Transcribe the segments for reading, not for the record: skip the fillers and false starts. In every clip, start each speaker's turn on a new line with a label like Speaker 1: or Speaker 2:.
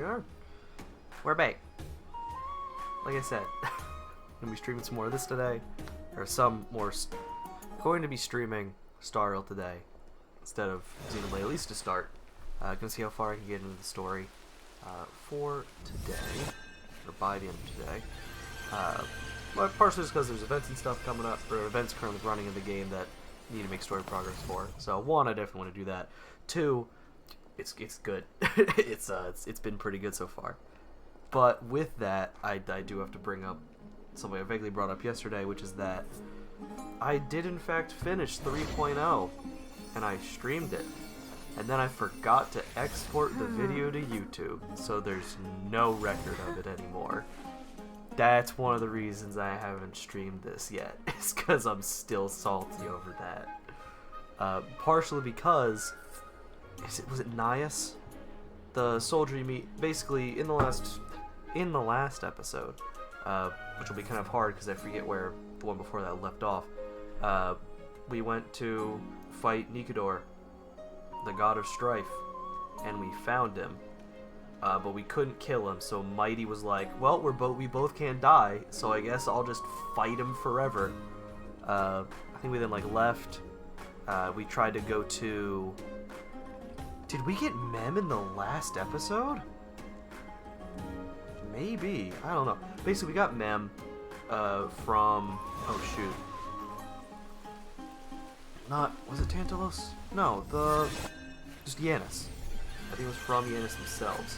Speaker 1: are. We're back. Like I said, I'm gonna be streaming some more of this today, or some more. Going to be streaming Star Rail today instead of Xenoblade, at least to start. Gonna see how far I can get into the story for today, or by the end of today. Well, partially just because there's events and stuff coming up, or events currently running in the game that need to make story progress for. So one, I definitely want to do that. Two, it's good. It's been pretty good so far. But with that, I do have to bring up something I vaguely brought up yesterday, which is that I did in fact finish 3.0, and I streamed it. And then I forgot to export the video to YouTube, so there's no record of it anymore. That's one of the reasons I haven't streamed this yet, is because I'm still salty over that. Partially because, was it Nias? The soldier you meet, basically, in the last episode, which will be kind of hard because I forget where the one before that left off, we went to fight Nikador, the god of strife, and we found him. But we couldn't kill him, so Mighty was like, well, we both can't die, so I guess I'll just fight him forever. I think we then left. We tried to go to... Did we get Mem in the last episode? Maybe. I don't know. Basically, we got Mem from... Oh, shoot. Was it Tantalus? No, just Yanis. I think it was from Yanis themselves.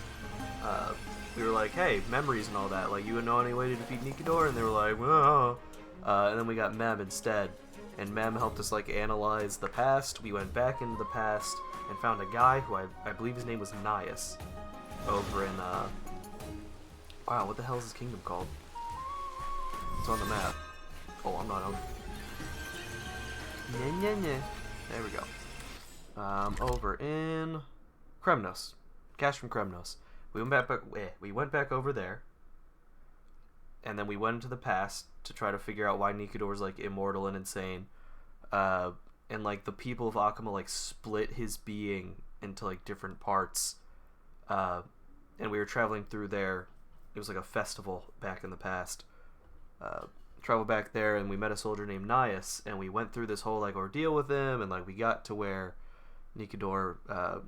Speaker 1: We were like, hey, memories and all that. Like, you know any way to defeat Nikador? And they were like, well, and then we got Mem instead. And Mem helped us, analyze the past. We went back into the past and found a guy who I believe his name was Nias. Over in, wow, what the hell is his kingdom called? It's on the map. Oh, I'm not on. There we go. Over in Kremnos. Cash from Kremnos. We went back over there, and then we went into the past to try to figure out why Nikador's immortal and insane. And the people of Akama split his being into different parts. And we were traveling through there. It was a festival back in the past. Traveled back there, and we met a soldier named Nias, and we went through this whole ordeal with him, and we got to where Nikador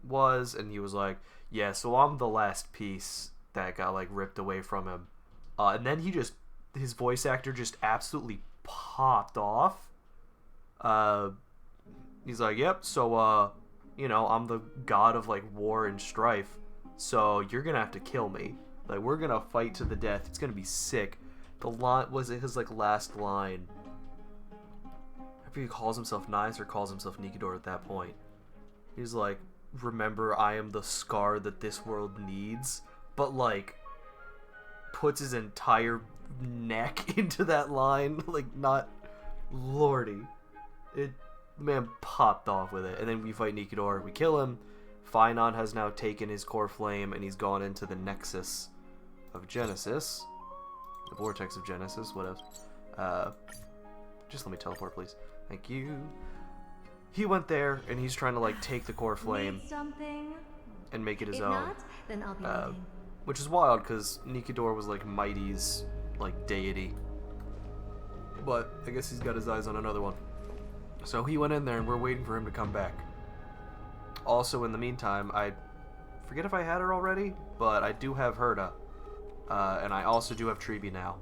Speaker 1: was, and he was like, yeah, so I'm the last piece that got ripped away from him. And then his voice actor just absolutely popped off. He's like, yep, so I'm the god of war and strife, so you're gonna have to kill me. We're gonna fight to the death. It's gonna be sick. The line was it his last line. I think he calls himself Nice or calls himself Nikador at that point. He's like, remember, I am the scar that this world needs, but puts his entire neck into that line. Not lordy. Man popped off with it. And then we fight Nikador, we kill him. Phynon has now taken his core flame, and he's gone into the Nexus of Genesis. The Vortex of Genesis, what else? Just let me teleport, please. Thank you. He went there, and he's trying to take the core flame and make it his own.
Speaker 2: Not, then I'll be waiting.
Speaker 1: Which is wild, because Nikador was Mighty's deity. But I guess he's got his eyes on another one. So he went in there, and we're waiting for him to come back. Also, in the meantime, I forget if I had her already, but I do have Herda. And I also do have Treeby now.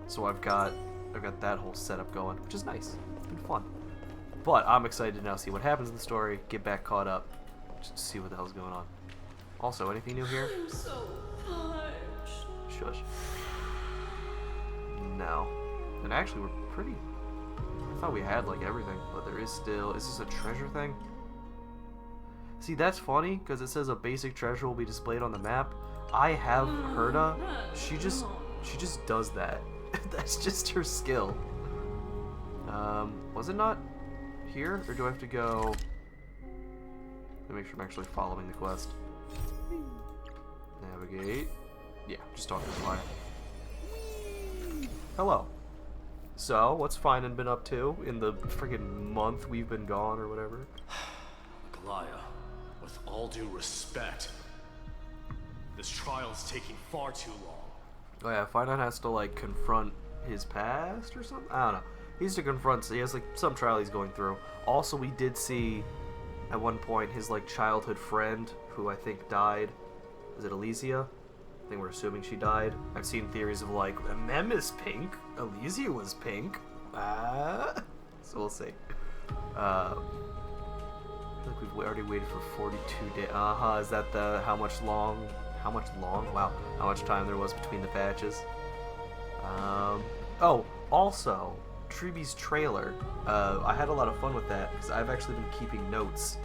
Speaker 1: So I've got that whole setup going, which is nice. It's been fun. But I'm excited to now see what happens in the story, get back caught up, just to see what the hell's going on. Also, anything new here?
Speaker 2: I'm so parched.
Speaker 1: Shush. No. And actually, we're pretty... I thought we had, everything, but there is still... Is this a treasure thing? See, that's funny, because it says a basic treasure will be displayed on the map. I have Herda. She just does that. That's just her skill. Was it not here? Or do I have to go... Let me make sure I'm actually following the quest. Navigate. Yeah, just talking to Fire. Hello. So, what's Finan been up to in the freaking month we've been gone or whatever?
Speaker 3: Glaya, with all due respect, this trial is taking far too long.
Speaker 1: Oh yeah, Finon has to like confront his past or something? I don't know. He has to confront, he has like some trial he's going through. Also, we did see at one point his like childhood friend who I think died. Is it Elysia? I think we're assuming she died. I've seen theories of like, Mem is pink, Elysia was pink. So we'll see. I feel like we've already waited for 42 days. Is that the how much long? Wow, how much time there was between the patches. Oh, also, Triby's trailer. I had a lot of fun with that because I've actually been keeping notes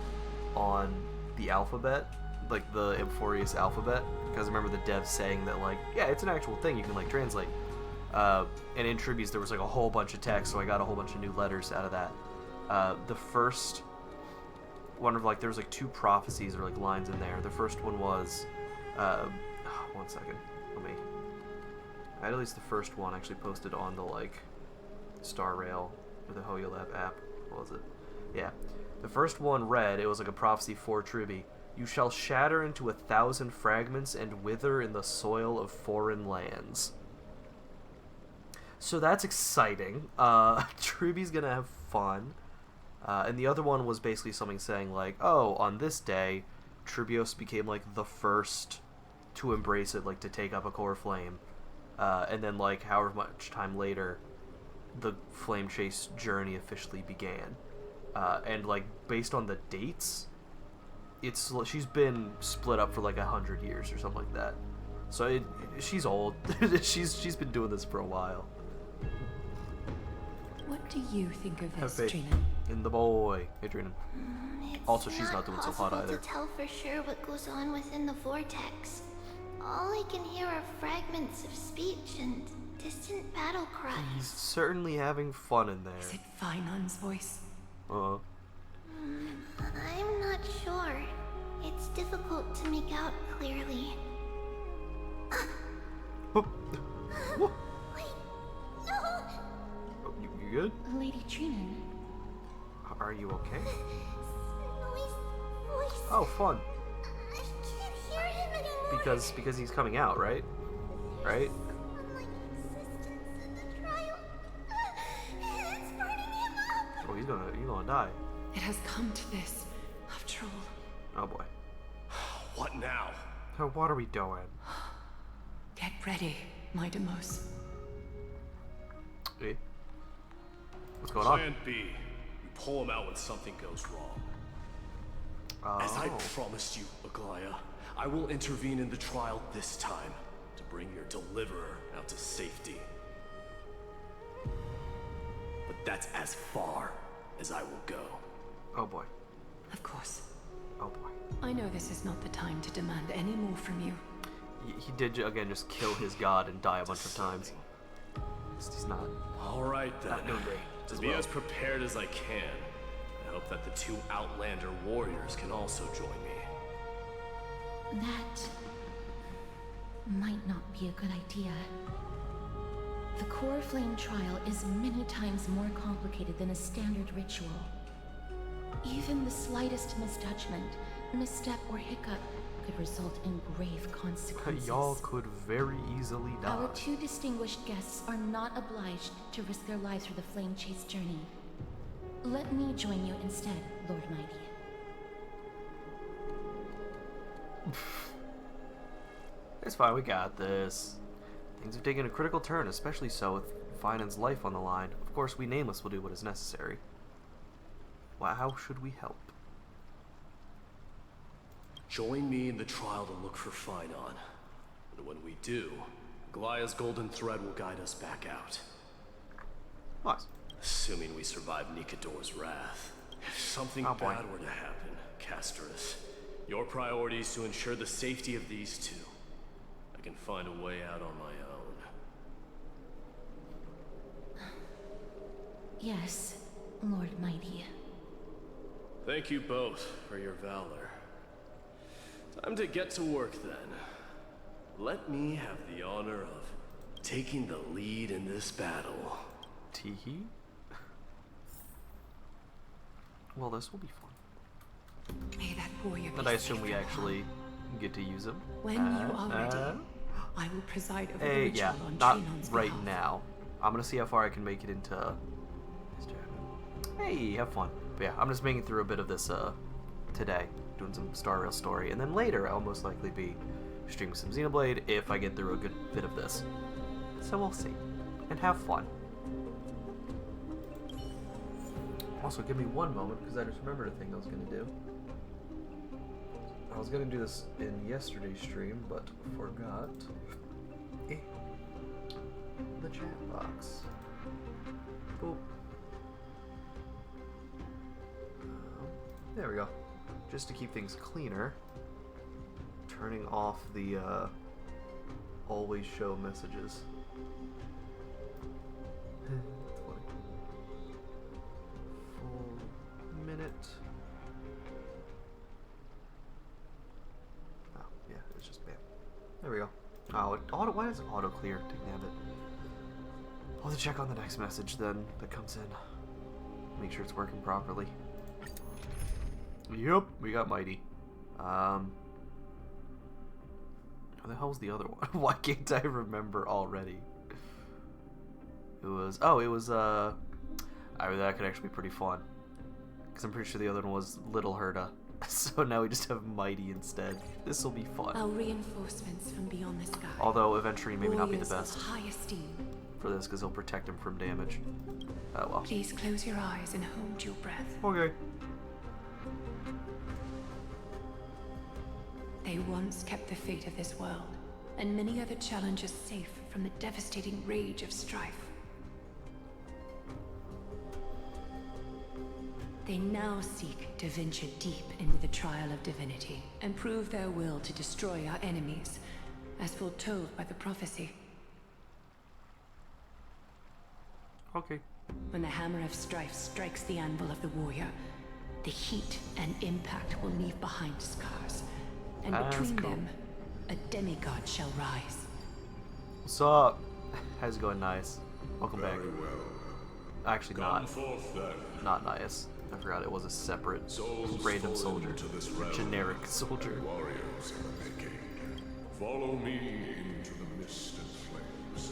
Speaker 1: on the alphabet, like the Amphorius alphabet, because I remember the devs saying that, like, yeah, it's an actual thing you can, like, translate. And in Triby's there was, like, a whole bunch of text, so I got a whole bunch of new letters out of that. The first one of, like, there was, like, 2 prophecies or, like, lines in there. The first one was, one second, I had at least the first one actually posted on the, like, Star Rail or the HoYoLab app. What was it? Yeah. The first one read, it was like a prophecy for Triby. You shall shatter into 1,000 fragments and wither in the soil of foreign lands. So that's exciting. Triby's gonna have fun. And the other one was basically something saying like, oh, on this day, Tribios became like the first to embrace it, like to take up a core flame. And then like however much time later, the flame chase journey officially began. And like based on the dates, she's been split up for like 100 years or something like that. So she's old. she's been doing this for a while.
Speaker 2: What do you think of this,
Speaker 1: Have faith
Speaker 2: Trina?
Speaker 1: in the boy. Hey, Trina.
Speaker 4: It's
Speaker 1: Also, she's not doing so hot
Speaker 4: possible
Speaker 1: either.
Speaker 4: to tell for sure what goes on within the vortex. All I can hear are fragments of speech and distant battle cries.
Speaker 1: He's certainly having fun in
Speaker 2: Is
Speaker 1: there.
Speaker 2: it Finon's voice?
Speaker 4: I'm not sure. It's difficult to make out clearly.
Speaker 1: Oh,
Speaker 4: Wait, no!
Speaker 1: you good?
Speaker 2: Lady Trina.
Speaker 1: Are you okay?
Speaker 4: Snowy's voice.
Speaker 1: Oh, fun.
Speaker 4: I can't hear him anymore.
Speaker 1: Because he's coming out, right? Right?
Speaker 4: Unlike existence in the trial. It's burning him up.
Speaker 1: Oh, he's gonna die.
Speaker 2: It has come to this, after all.
Speaker 1: Oh boy.
Speaker 3: What now?
Speaker 1: So what are we doing?
Speaker 2: Get ready, my Demos.
Speaker 1: Hey. What's going on?
Speaker 3: Plan B. We pull him out when something goes wrong. As I promised you, Aglaya, I will intervene in the trial this time to bring your deliverer out to safety. But that's as far as I will go.
Speaker 1: Oh boy.
Speaker 2: Of course.
Speaker 1: Oh boy.
Speaker 2: I know this is not the time to demand any more from you.
Speaker 1: He did again just kill his god and die a bunch of times. He's not.
Speaker 3: All right then.
Speaker 1: Not doing great
Speaker 3: To
Speaker 1: as
Speaker 3: be
Speaker 1: well.
Speaker 3: as prepared as I can, I hope that the 2 Outlander warriors can also join me.
Speaker 4: That might not be a good idea. The core flame trial is many times more complicated than a standard ritual. Even the slightest misjudgment, misstep, or hiccup could result in grave consequences.
Speaker 1: Y'all could very easily die.
Speaker 4: Our 2 distinguished guests are not obliged to risk their lives for the flame chase journey. Let me join you instead, Lord Mighty.
Speaker 1: It's fine, we got this. Things have taken a critical turn, especially so with Finan's life on the line. Of course, we Nameless will do what is necessary. Well, how should we help?
Speaker 3: Join me in the trial to look for Finon. And when we do, Glaya's golden thread will guide us back out.
Speaker 1: Nice.
Speaker 3: Assuming we survive Nikador's wrath. If something
Speaker 1: Oh, boy.
Speaker 3: bad were to happen, Casterus, your priority is to ensure the safety of these 2. I can find a way out on my own.
Speaker 4: Yes, Lord Mighty.
Speaker 3: Thank you both for your valor. Time to get to work then. Let me have the honor of taking the lead in this battle.
Speaker 1: Teehee? Well, this will be fun.
Speaker 2: May that warrior be
Speaker 1: And I assume
Speaker 2: safe
Speaker 1: we
Speaker 2: from
Speaker 1: actually get to use them.
Speaker 2: When you are ready, I will preside over the
Speaker 1: Hey,
Speaker 2: ritual
Speaker 1: yeah,
Speaker 2: on
Speaker 1: not
Speaker 2: Trinon's
Speaker 1: right
Speaker 2: behalf.
Speaker 1: now. I'm gonna see how far I can make it into. Hey, have fun. But yeah, I'm just making through a bit of this today, doing some Star Rail story, and then later I'll most likely be streaming some Xenoblade if I get through a good bit of this. So we'll see, and have fun. Also, give me one moment because I just remembered a thing I was gonna do. I was gonna do this in yesterday's stream, but forgot. The chat box. Boop. There we go. Just to keep things cleaner, turning off the always show messages. 20. Full minute. Oh, yeah, it's just bam. There we go. Oh, why does it auto clear? Damn it. I'll have to check on the next message then that comes in. Make sure it's working properly. Yep, we got Mighty. How the hell's the other one? Why can't I remember already? It was that could actually be pretty fun. Because I'm pretty sure the other one was Little Herda. So now we just have Mighty instead. This will be fun.
Speaker 2: Our reinforcements from beyond the sky.
Speaker 1: Although eventually maybe not be the
Speaker 2: Warriors
Speaker 1: best
Speaker 2: of high esteem.
Speaker 1: for this because he'll protect him from damage. Oh well.
Speaker 2: Please close your eyes and hold your breath.
Speaker 1: Okay.
Speaker 2: They once kept the fate of this world, and many other challenges safe from the devastating rage of strife. They now seek to venture deep into the trial of divinity, and prove their will to destroy our enemies, as foretold by the prophecy.
Speaker 1: Okay.
Speaker 2: When the hammer of strife strikes the anvil of the warrior, the heat and impact will leave behind scars. And
Speaker 1: That's
Speaker 2: between
Speaker 1: cool.
Speaker 2: them, a demigod shall rise.
Speaker 1: What's up? How's it going, Nice? Welcome back.
Speaker 5: Very well.
Speaker 1: Actually,
Speaker 5: Come forth then.
Speaker 1: not Nice. I forgot it was a separate,
Speaker 5: Souls
Speaker 1: random
Speaker 5: fallen
Speaker 1: soldier,
Speaker 5: into this realm,
Speaker 1: generic soldier.
Speaker 5: and warriors in the making. Follow me into the mist and flames.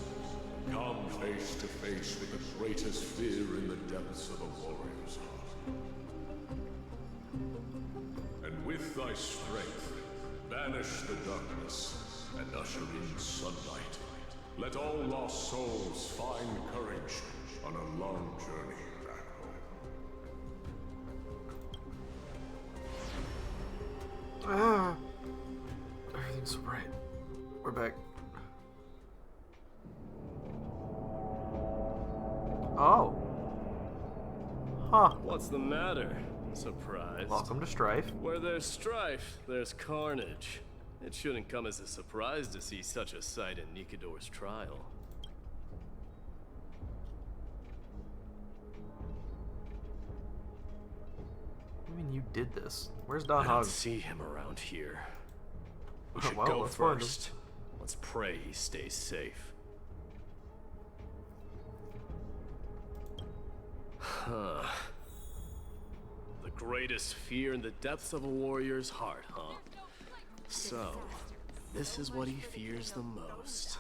Speaker 5: Come face to face with the greatest fear in the depths of a warrior's heart. And with thy strength, banish the darkness and usher in sunlight. Let all lost souls find courage on a long journey back home.
Speaker 1: Ah, everything's so bright. We're back. Oh. Huh.
Speaker 3: What's the matter? Surprised?
Speaker 1: Welcome to Strife.
Speaker 3: Where there's strife, there's carnage. It shouldn't come as a surprise to see such a sight in Nikador's trial.
Speaker 1: I mean, you did this. Where's Don
Speaker 3: I don't
Speaker 1: Hogg?
Speaker 3: see him around here. We
Speaker 1: Oh,
Speaker 3: should
Speaker 1: well,
Speaker 3: go
Speaker 1: let's find him.
Speaker 3: first. Let's pray he stays safe. Huh. The greatest fear in the depths of a warrior's heart, huh? So, this is what he fears the most.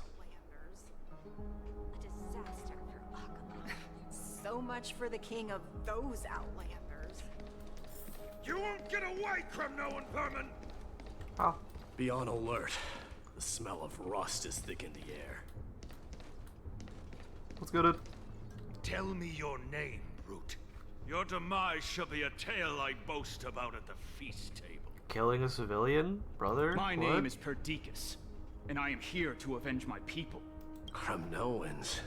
Speaker 6: A disaster for Akama. So much for the king of those outlanders.
Speaker 7: You won't get away, criminal and vermin!
Speaker 1: Oh.
Speaker 3: Be on alert. The smell of rust is thick in the air.
Speaker 1: What's good?
Speaker 7: Tell me your name, brute. Your demise shall be a tale I boast about at the feast table.
Speaker 1: Killing a civilian? Brother?
Speaker 8: My
Speaker 1: What?
Speaker 8: name is Perdiccas, and I am here to avenge my people.
Speaker 3: Kremnoans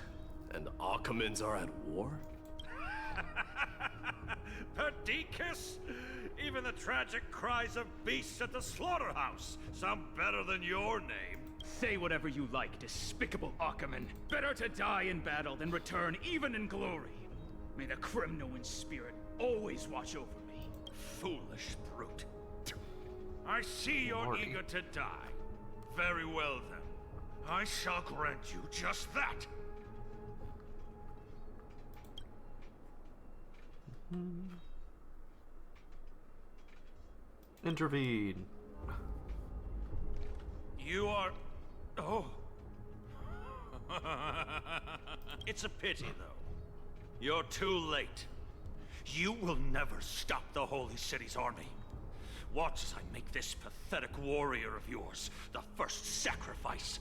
Speaker 3: and Akamans are at war?
Speaker 7: Perdiccas? Even the tragic cries of beasts at the slaughterhouse sound better than your name.
Speaker 8: Say whatever you like, despicable Akaman. Better to die in battle than return even in glory. May the Kremnoan spirit always watch over me.
Speaker 7: Foolish brute. I see you're
Speaker 1: Lordy.
Speaker 7: eager to die. Very well then. I shall grant you just that.
Speaker 1: Intervene.
Speaker 7: You are... Oh. It's a pity, though. You're too late. You will never stop the Holy City's army. Watch as I make this pathetic warrior of yours the first sacrifice.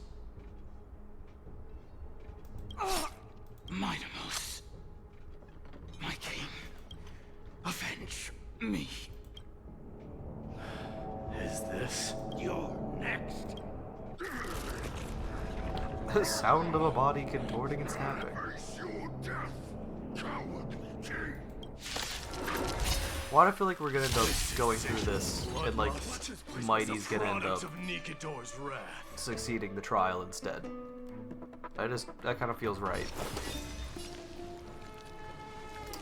Speaker 8: Mightimus, my king, avenge me.
Speaker 3: Is this?
Speaker 7: You're next.
Speaker 1: The sound of a body contorting and snapping. Why do I feel like we're gonna end up going through this and like Mighty's gonna end up succeeding the trial instead? That kind of feels right.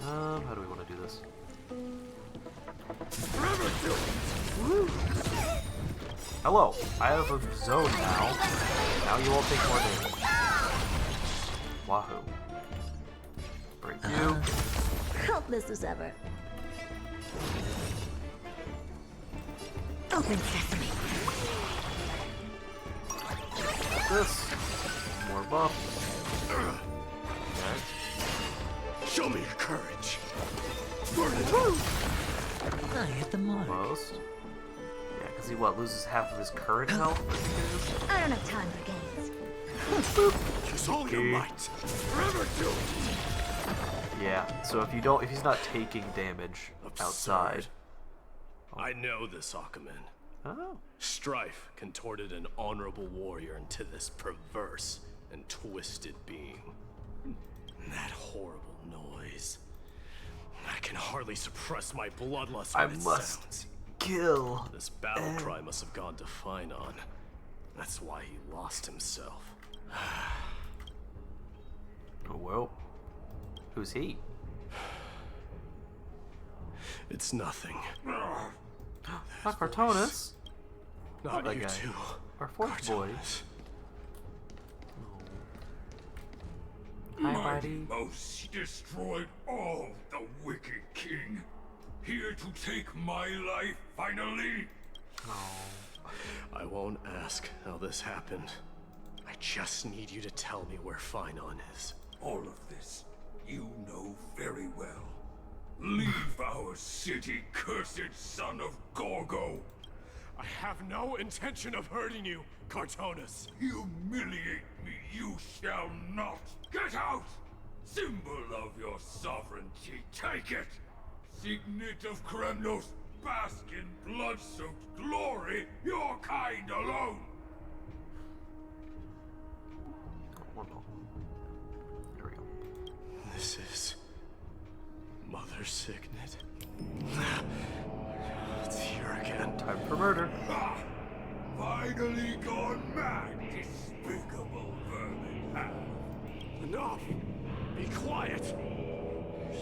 Speaker 1: How do we want to do this? Hello, I have a zone now. Now you all take more damage. Wahoo. Break you.
Speaker 4: Helpless as ever. Open sesame.
Speaker 1: This. More buff. Okay.
Speaker 3: Show me your courage.
Speaker 4: I hit the mark.
Speaker 1: Most. Yeah, because he loses half of his current health, I think it is.
Speaker 4: I don't have time for games.
Speaker 3: Use all your might. Forever do it.
Speaker 1: Yeah, so if he's not taking damage outside.
Speaker 3: I know this, Akumen.
Speaker 1: Oh.
Speaker 3: Strife contorted an honorable warrior into this perverse and twisted being. That horrible noise. I can hardly suppress my bloodlust when it sounds.
Speaker 1: Kill.
Speaker 3: This battle cry must have gone to Finon. That's why he lost himself.
Speaker 1: Oh, well. Who's he?
Speaker 3: It's nothing.
Speaker 1: Not Cartonus.
Speaker 3: Not
Speaker 1: that
Speaker 3: you
Speaker 1: guy.
Speaker 3: too.
Speaker 1: Our fourth boy. Hi, buddy.
Speaker 5: Mightymus destroyed all the wicked king. Here to take my life finally.
Speaker 3: I won't ask how this happened. I just need you to tell me where Finon is.
Speaker 5: All of this you know very well. Leave our city, cursed son of Gorgo.
Speaker 3: I have no intention of hurting you, Cartonus.
Speaker 5: Humiliate me you shall not. Get out! Symbol of your sovereignty, take it! Signet of Kremnos, bask in blood-soaked glory, your kind alone!
Speaker 1: There we go.
Speaker 3: This is... Mother Signet. It's here again.
Speaker 1: Time for murder.
Speaker 5: Ah! Finally gone mad, despicable vermin.
Speaker 3: Enough! Be quiet!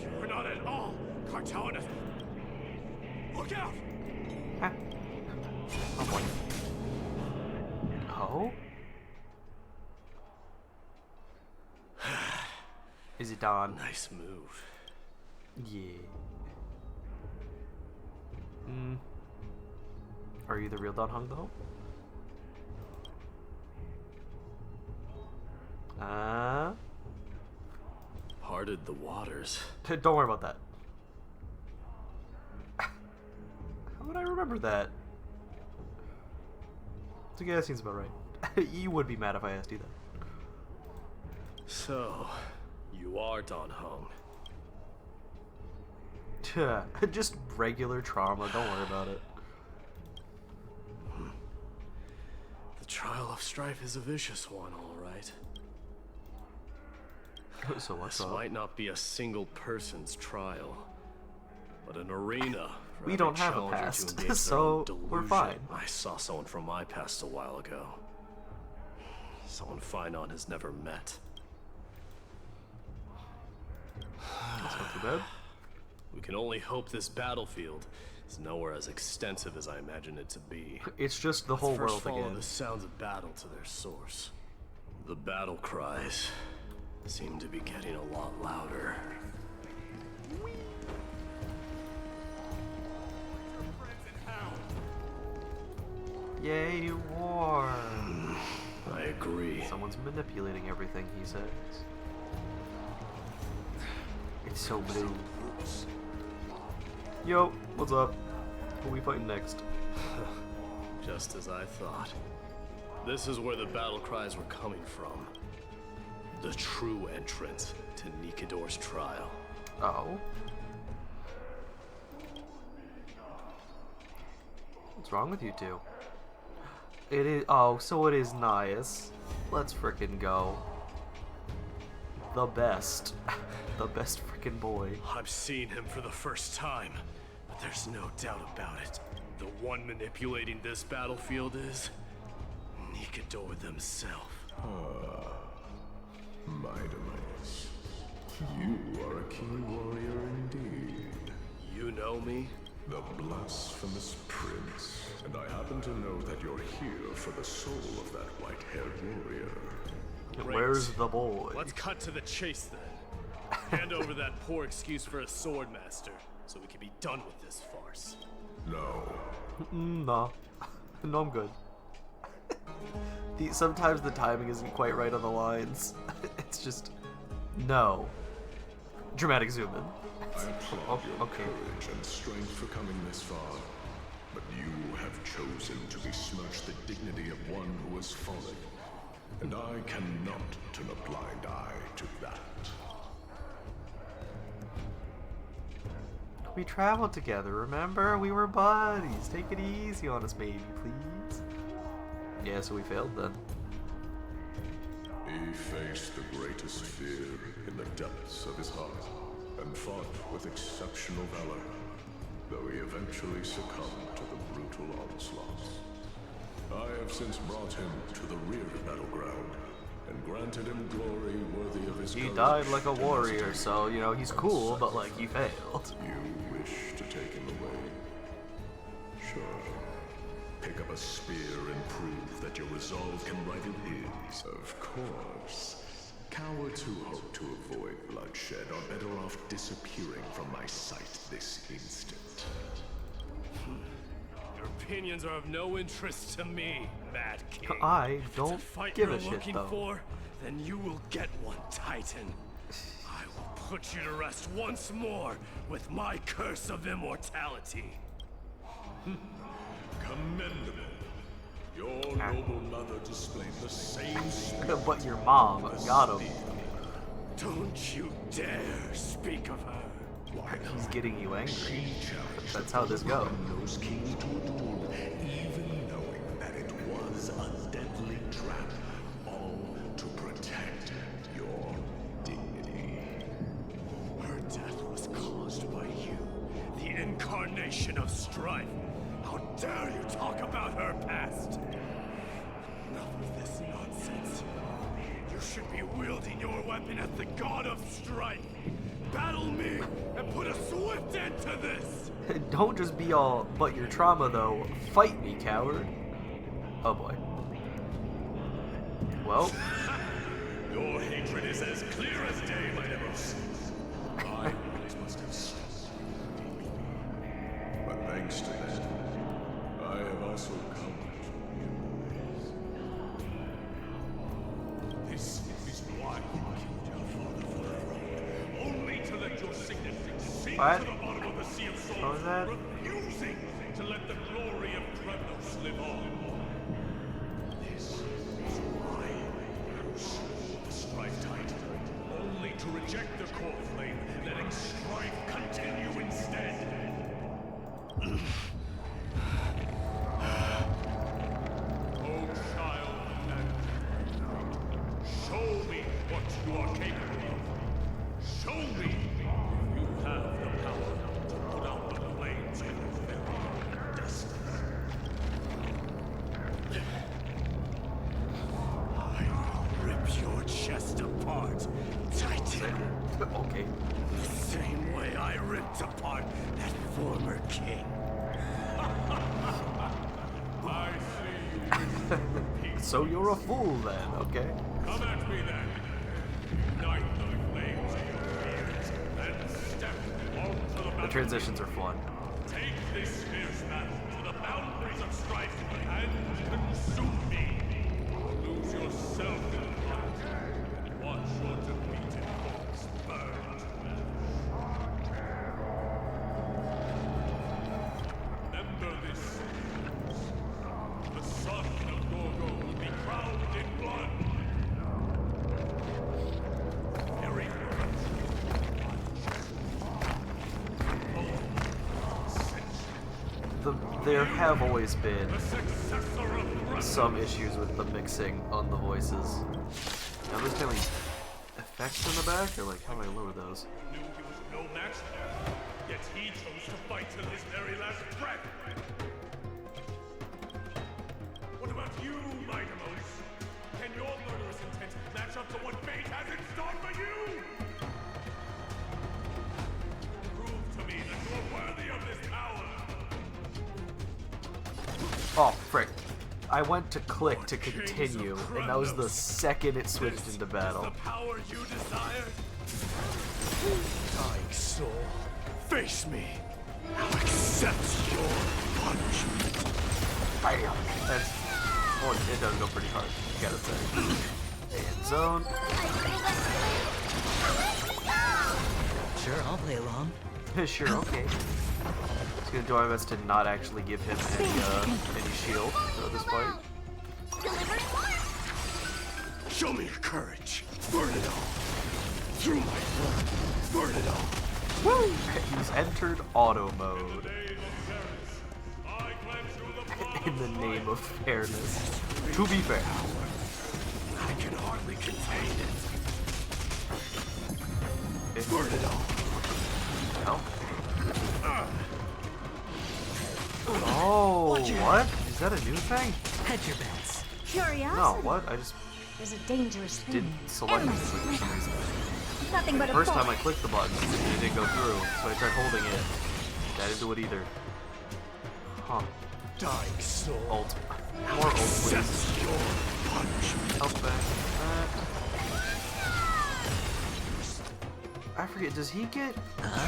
Speaker 3: You're not at all Cartonus! Look out!
Speaker 1: Ah. Oh boy. Oh? Is it Don?
Speaker 3: Nice move.
Speaker 1: Yeah. Are you the real Don Hung though?
Speaker 3: Parted the waters.
Speaker 1: Don't worry about that. How would I remember that? So yeah, that seems about right. You would be mad if I asked you that.
Speaker 3: So, you are Don Hung.
Speaker 1: Just regular trauma, don't worry about it.
Speaker 3: The trial of Strife is a vicious one, all right.
Speaker 1: So what's
Speaker 3: This
Speaker 1: up?
Speaker 3: might not be a single person's trial, but an arena. For
Speaker 1: We
Speaker 3: every
Speaker 1: don't have a
Speaker 3: challenger to
Speaker 1: past,
Speaker 3: engage their
Speaker 1: so
Speaker 3: own
Speaker 1: we're
Speaker 3: delusion.
Speaker 1: fine.
Speaker 3: I saw someone from my past a while ago. Someone Finon has never met.
Speaker 1: That's not too bad.
Speaker 3: We can only hope this battlefield is nowhere as extensive as I imagine it to be.
Speaker 1: It's just the whole
Speaker 3: First
Speaker 1: world
Speaker 3: follow
Speaker 1: again.
Speaker 3: the sounds of battle to their source. The battle cries seem to be getting a lot louder.
Speaker 1: Yay, war! Someone's manipulating everything he says. It's so blue. Yo, what's up? Who are we fighting next?
Speaker 3: Just as I thought. This is where the battle cries were coming from. The true entrance to Nikador's trial.
Speaker 1: Oh. What's wrong with you two? It is. Oh, so it is Nias. Let's frickin' go. The best. The best frickin' boy.
Speaker 3: I'm seeing him for the first time, but there's no doubt about it. The one manipulating this battlefield is Nikador themselves.
Speaker 5: Mightimus, you are a key warrior indeed.
Speaker 3: You know me?
Speaker 5: The blasphemous prince. And I happen to know that you're here for the soul of that white-haired warrior.
Speaker 3: Great.
Speaker 1: Where's the boy?
Speaker 3: Let's cut to the chase then. Hand over that poor excuse for a sword master, so we can be done with this farce.
Speaker 5: No.
Speaker 1: Nah. No, I'm good. Sometimes the timing isn't quite right on the lines. It's just... No. Dramatic zoom in.
Speaker 5: I applaud your
Speaker 1: Okay.
Speaker 5: courage and strength for coming this far, but you have chosen to besmirch the dignity of one who has fallen, and I cannot turn a blind eye to that.
Speaker 1: We traveled together, remember? We were buddies. Take it easy on us, baby, please. Yeah, so we failed then.
Speaker 5: He faced the greatest fear in the depths of his heart, and fought with exceptional valor, though he eventually succumbed to the brutal onslaughts. I have since brought him to the rear battleground, and granted him glory worthy of his
Speaker 1: He
Speaker 5: courage
Speaker 1: died like a
Speaker 5: and
Speaker 1: warrior,
Speaker 5: tenacity.
Speaker 1: so, you know, he's cool, but, like, he failed.
Speaker 5: You wish to take him away? Sure. Pick up a spear and prove that your resolve can rival his. Of course. Cowards who hope to avoid bloodshed are better off disappearing from my sight this instant.
Speaker 3: Your opinions are of no interest to me, Mad King.
Speaker 1: I
Speaker 3: If it's a
Speaker 1: don't
Speaker 3: fight
Speaker 1: give
Speaker 3: you're
Speaker 1: a shit,
Speaker 3: looking
Speaker 1: though.
Speaker 3: for, then you will get one, Titan. I will put you to rest once more with my curse of immortality.
Speaker 5: Commendable. Your noble mother displayed the same spirit.
Speaker 1: But your mom got him.
Speaker 3: Don't you dare speak of her.
Speaker 5: Why not?
Speaker 1: He's getting you angry.
Speaker 5: She challenged
Speaker 1: That's how this goes.
Speaker 5: those kings to a duel, even knowing that it was a deadly trap, all to protect your dignity.
Speaker 3: Her death was caused by you, the incarnation of strife. How dare you talk about her past? Enough of this nonsense. You should be wielding your weapon as the god of strife. Battle me and put a swift end to this!
Speaker 1: Don't just be all, but your trauma though. Fight me, coward. Oh boy. Well,
Speaker 5: Your hatred is as clear as day, my Mightimus. My words must have stopped you deeply. But thanks to that, I have also come to realize. This is why you killed your father for the throne. Only to let your signet sink
Speaker 1: What?
Speaker 5: to the bottom of the Sea of Souls.
Speaker 1: What was that?
Speaker 5: Refusing to let the glory of Kremnos live on. This is why you slew the Strife Titan. Only to reject the core flame, letting strife continue instead. Oh, child of man, show me what you are capable of. Show me if you have the power to put out the flames of your very destiny.
Speaker 3: I will rip your chest apart, Titan.
Speaker 1: okay.
Speaker 3: The same way I ripped apart that former king.
Speaker 5: I see you wish for peace.
Speaker 1: So you're a fool then, okay?
Speaker 5: Come at me then. Ignite the flames of your fears, and step onto the
Speaker 1: The transitions are fun.
Speaker 5: Take this fierce battle to the boundaries of strife and consume me. Lose yourself in
Speaker 1: there have always been some issues with the mixing on the voices. Now there's any effects in the back, or like how do I lower those?
Speaker 5: Knew he was no match there, yet he chose to fight till his very last breath. What about you, Mightimos? Can your murderous intent match up to what fate has in store for you? Prove to me that you are worthy of this power.
Speaker 1: Oh, frick. I went to click to continue, and that was the second it switched into battle.
Speaker 3: The power you desired? Dying soul, face me. I'll accept your punishment.
Speaker 1: Bam! That's... Oh, it does go pretty hard, I gotta say. And zone.
Speaker 9: Sure, I'll play along.
Speaker 1: Sure, okay. Just gonna do my best to not actually give him any shield for this fight.
Speaker 3: Show me your courage. Burn it all. Through my blood. Burn it all.
Speaker 1: Woo! He's entered auto mode. In the name of fairness. To be fair.
Speaker 3: I can hardly contain it. Burn it all.
Speaker 1: No. Oh, what? Is that a new thing?
Speaker 9: Hedge your bets.
Speaker 4: Curiosity.
Speaker 1: No, what? I just
Speaker 4: Is a dangerous thing.
Speaker 1: didn't select it for some reason.
Speaker 4: Nothing but a
Speaker 1: First time I
Speaker 4: force.
Speaker 1: clicked the button, it didn't go through, so I tried holding it. That didn't do it either. Huh.
Speaker 3: Dying soul.
Speaker 1: Ult. More ult, please.
Speaker 3: Accept your punishment.
Speaker 1: Health back. I forget, does he get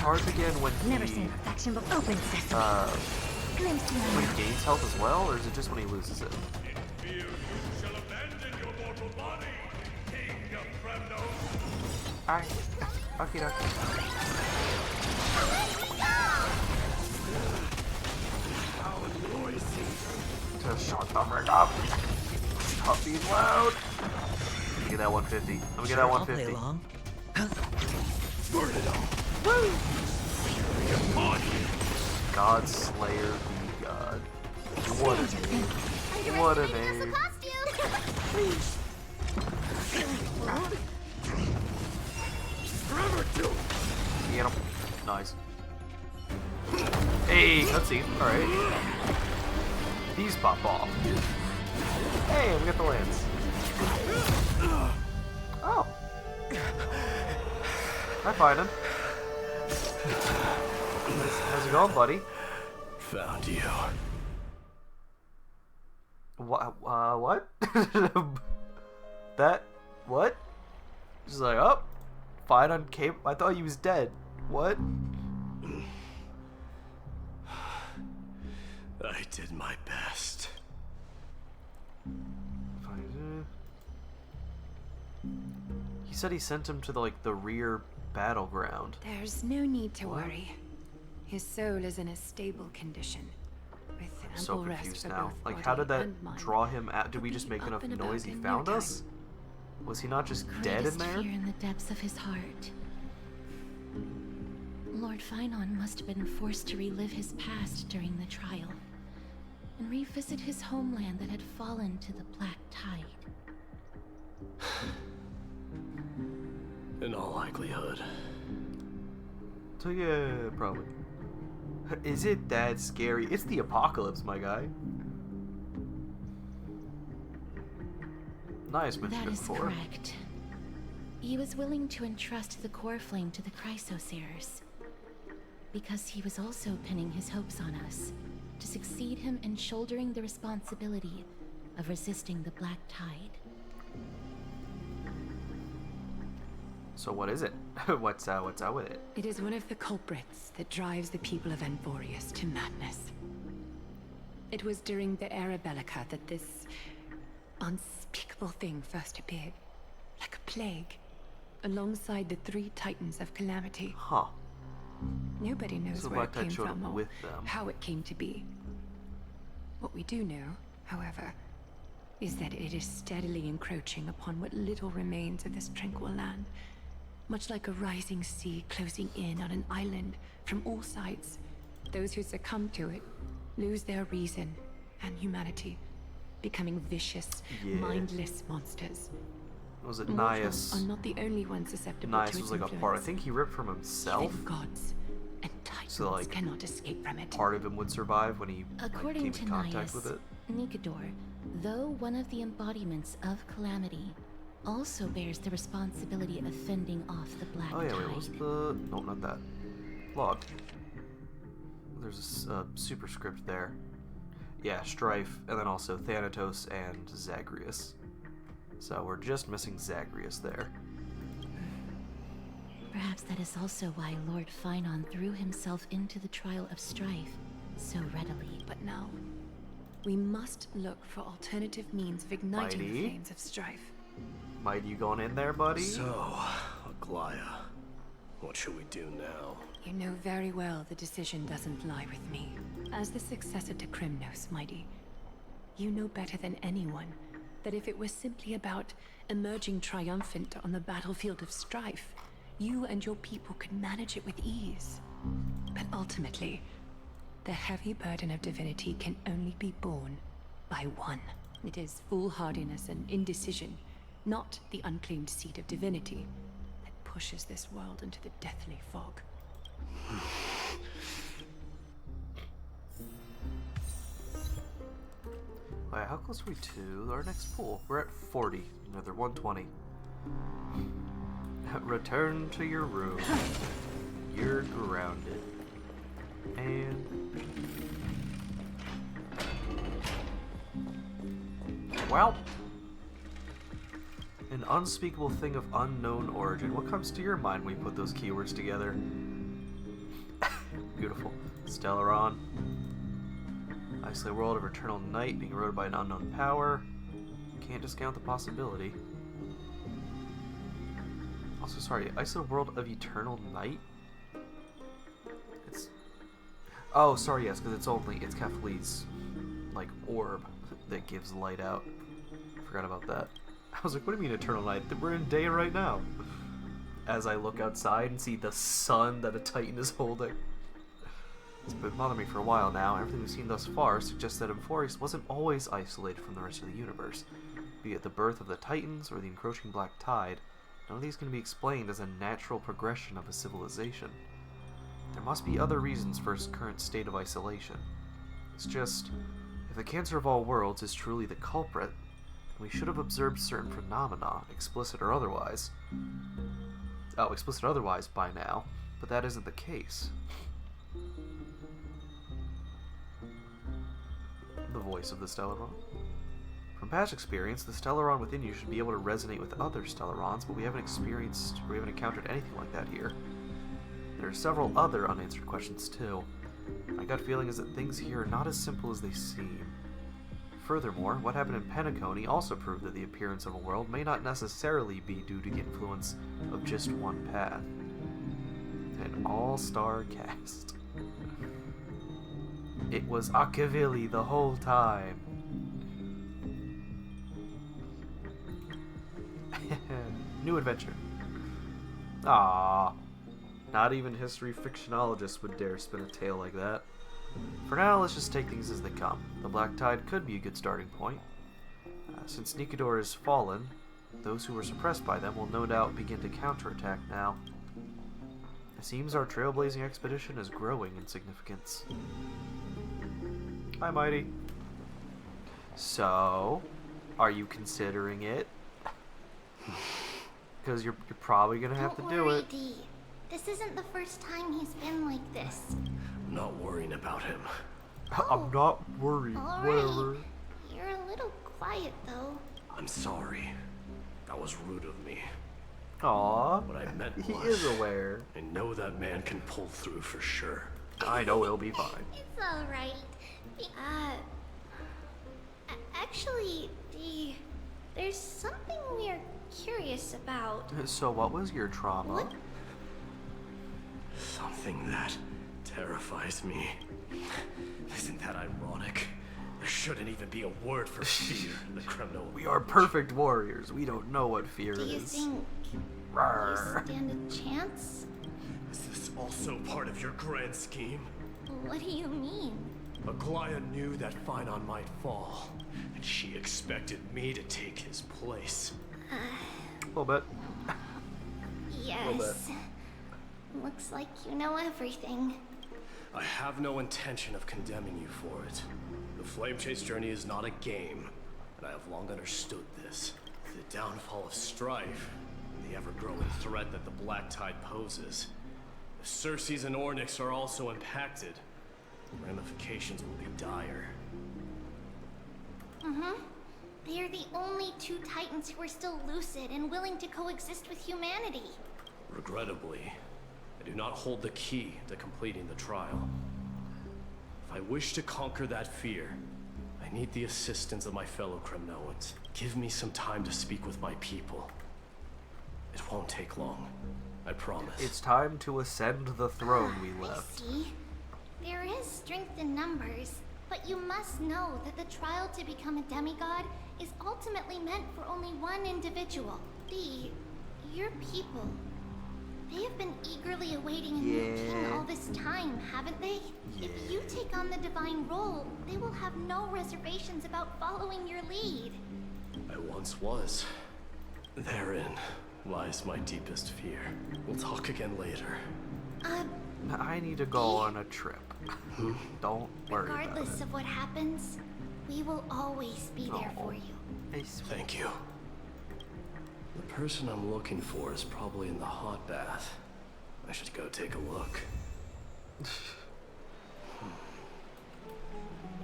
Speaker 1: charged again when
Speaker 4: Never
Speaker 1: he,
Speaker 4: seen perfection, but open sesame. Glimpse to
Speaker 1: when he gains health as well, or is it just when he loses it?
Speaker 5: In fear, you shall abandon your mortal body, King of Kremnos.
Speaker 1: Alright. Okay, okay.
Speaker 3: How noisy.
Speaker 1: Just shut the frick up. Stop being loud. I'm gonna get that 150. I'm gonna get that
Speaker 9: I'll play
Speaker 1: 150.
Speaker 9: along.
Speaker 3: Burn it all.
Speaker 1: God Slayer be God. What a name. What a name. Get him. Nice. Hey, cutscene. Alright. These pop off. Hey, we got the lance. Oh. Hi, Biden. How's it going, buddy?
Speaker 3: Found you.
Speaker 1: What? That? What? She's like, oh, fine on Cape. I thought he was dead. What?
Speaker 3: I did my best.
Speaker 1: He said he sent him to the rear battleground.
Speaker 2: There's no need to
Speaker 1: What?
Speaker 2: worry. His soul is in a stable condition, with
Speaker 1: I'm
Speaker 2: ample
Speaker 1: so
Speaker 2: rest
Speaker 1: confused
Speaker 2: for
Speaker 1: now.
Speaker 2: both
Speaker 1: Like, how
Speaker 2: body
Speaker 1: did that
Speaker 2: and mind.
Speaker 1: draw him out? Did we
Speaker 2: He'll
Speaker 1: just
Speaker 2: be
Speaker 1: make enough
Speaker 2: up and
Speaker 1: noise
Speaker 2: about
Speaker 1: he
Speaker 2: in
Speaker 1: found
Speaker 2: no
Speaker 1: us? Was he not just dead in
Speaker 4: Greatest
Speaker 1: there?
Speaker 4: fear in the depths of his heart. Lord Finon must have been forced to relive his past during the trial and revisit his homeland that had fallen to the Black Tide.
Speaker 3: In all likelihood.
Speaker 1: So yeah, probably. Is it that scary? It's the apocalypse, my guy. Nice, mentioned
Speaker 4: That
Speaker 1: it
Speaker 4: is
Speaker 1: before.
Speaker 4: correct. He was willing to entrust the core flame to the Chrysoseers, because he was also pinning his hopes on us to succeed him in shouldering the responsibility of resisting the Black Tide.
Speaker 1: So what is it? what's out with it?
Speaker 2: It is one of the culprits that drives the people of Envorius to madness. It was during the Era Bellica that this unspeakable thing first appeared, like a plague, alongside the three titans of calamity.
Speaker 1: Huh.
Speaker 2: Nobody knows
Speaker 1: So
Speaker 2: where it
Speaker 1: Black Tide
Speaker 2: came
Speaker 1: showed
Speaker 2: from
Speaker 1: up
Speaker 2: or
Speaker 1: with them.
Speaker 2: how it came to be. What we do know, however, is that it is steadily encroaching upon what little remains of this tranquil land, much like a rising sea closing in on an island from all sides. Those who succumb to it lose their reason and humanity, becoming vicious, mindless monsters.
Speaker 1: Was it
Speaker 2: Mortals
Speaker 1: Nias?
Speaker 2: are not the only ones susceptible
Speaker 1: Nias
Speaker 2: to its
Speaker 1: was like a
Speaker 2: influence.
Speaker 1: part. I think he ripped from himself.
Speaker 2: Even gods and titans
Speaker 1: So, like,
Speaker 2: cannot escape from it.
Speaker 1: Part of him would survive when he
Speaker 4: According
Speaker 1: came
Speaker 4: to
Speaker 1: in contact with
Speaker 4: Nias,
Speaker 1: it.
Speaker 4: Nikador, though one of the embodiments of calamity, also bears the responsibility of fending off the black
Speaker 1: Oh yeah,
Speaker 4: tide.
Speaker 1: wait, what was the... No, not that. Log. There's a superscript there. Yeah, Strife, and then also Thanatos and Zagreus. So we're just missing Zagreus there.
Speaker 4: Perhaps that is also why Lord Finon threw himself into the trial of strife so readily.
Speaker 2: But now, we must look for alternative means of igniting
Speaker 1: Mighty?
Speaker 2: the flames of strife.
Speaker 1: Might you going in there, buddy?
Speaker 3: So, Aglaya, what should we do now?
Speaker 2: You know very well the decision doesn't lie with me. As the successor to Krymnos, Mighty, you know better than anyone that if it was simply about emerging triumphant on the battlefield of strife, you and your people could manage it with ease. But ultimately, the heavy burden of divinity can only be borne by one. It is foolhardiness and indecision, not the unclaimed seat of divinity, that pushes this world into the deathly fog.
Speaker 1: Alright, how close are we to our next pool? We're at 40. Another 120. Return to your room. You're grounded. And... Well... An unspeakable thing of unknown origin. What comes to your mind when we put those keywords together? Beautiful. Stellaron. Isolated world of eternal night being eroded by an unknown power. Can't discount the possibility. Also, sorry, isolated world of eternal night? It's... Oh, sorry, yes, because it's Kefli's, like, orb that gives light out. Forgot about that. I was like, what do you mean eternal night? We're in day right now. As I look outside and see the sun that a Titan is holding. It's been bothering me for a while now. Everything we've seen thus far suggests that Emphorius wasn't always isolated from the rest of the universe. Be it the birth of the Titans or the encroaching black tide, none of these can be explained as a natural progression of a civilization. There must be other reasons for its current state of isolation. It's just, if the cancer of all worlds is truly the culprit, we should have observed certain phenomena, explicit or otherwise. Oh, explicit or otherwise by now, but that isn't the case. The voice of the Stellaron. From past experience, the Stellaron within you should be able to resonate with other Stellarons, but we haven't encountered anything like that here. There are several other unanswered questions too. My gut feeling is that things here are not as simple as they seem. Furthermore, what happened in Penacony also proved that the appearance of a world may not necessarily be due to the influence of just one path. An all-star cast. It was Akavili the whole time. New adventure. Ah, not even history fictionologists would dare spin a tale like that. For now, let's just take things as they come. The Black Tide could be a good starting point. Since Nikador is fallen, those who were suppressed by them will no doubt begin to counterattack now. It seems our trailblazing expedition is growing in significance. Hi, Mighty. So, are you considering it? Because you're probably gonna have to do it.
Speaker 10: Dee. This isn't the first time he's been like this.
Speaker 3: I'm not worrying about him.
Speaker 1: I'm not worried.
Speaker 10: All
Speaker 1: Whatever.
Speaker 10: right. You're a little quiet, though.
Speaker 3: I'm sorry. That was rude of me.
Speaker 1: Aw.
Speaker 3: What I meant
Speaker 1: He
Speaker 3: was,
Speaker 1: is aware.
Speaker 3: I know that man can pull through for sure.
Speaker 1: I know he'll be fine.
Speaker 10: It's all right. Actually, Dee, there's something we're curious about.
Speaker 1: So what was your trauma?
Speaker 10: What?
Speaker 3: Something that terrifies me. Isn't that ironic? There shouldn't even be a word for fear in the criminal.
Speaker 1: We are perfect warriors. We don't know what fear
Speaker 10: Do you
Speaker 1: is.
Speaker 10: think
Speaker 1: Rawr.
Speaker 10: you stand a chance?
Speaker 3: Is this also part of your grand scheme?
Speaker 10: What do you mean?
Speaker 3: Aglaia knew that Phynon might fall, and she expected me to take his place.
Speaker 1: A little bit.
Speaker 10: Yes. Looks like you know everything.
Speaker 3: I have no intention of condemning you for it. The Flame Chase journey is not a game, and I have long understood this. The downfall of strife, and the ever-growing threat that the Black Tide poses. If Circes and Ornyx are also impacted, the ramifications will be dire.
Speaker 10: They are the only two Titans who are still lucid and willing to coexist with humanity.
Speaker 3: Regrettably, I do not hold the key to completing the trial. If I wish to conquer that fear, I need the assistance of my fellow Kremnoans. Give me some time to speak with my people. It won't take long, I promise.
Speaker 1: It's time to ascend the throne we left.
Speaker 10: I see. There is strength in numbers, but you must know that the trial to become a demigod is ultimately meant for only one individual. Your people. They have been eagerly awaiting a new king all this time, haven't they? If you take on the divine role, they will have no reservations about following your lead.
Speaker 3: I once was. Therein lies my deepest fear. We'll talk again later.
Speaker 1: I need to go on a trip. Don't worry about it.
Speaker 10: Regardless of what happens, we will always be there for you.
Speaker 3: Thank you. The person I'm looking for is probably in the hot bath. I should go take a look.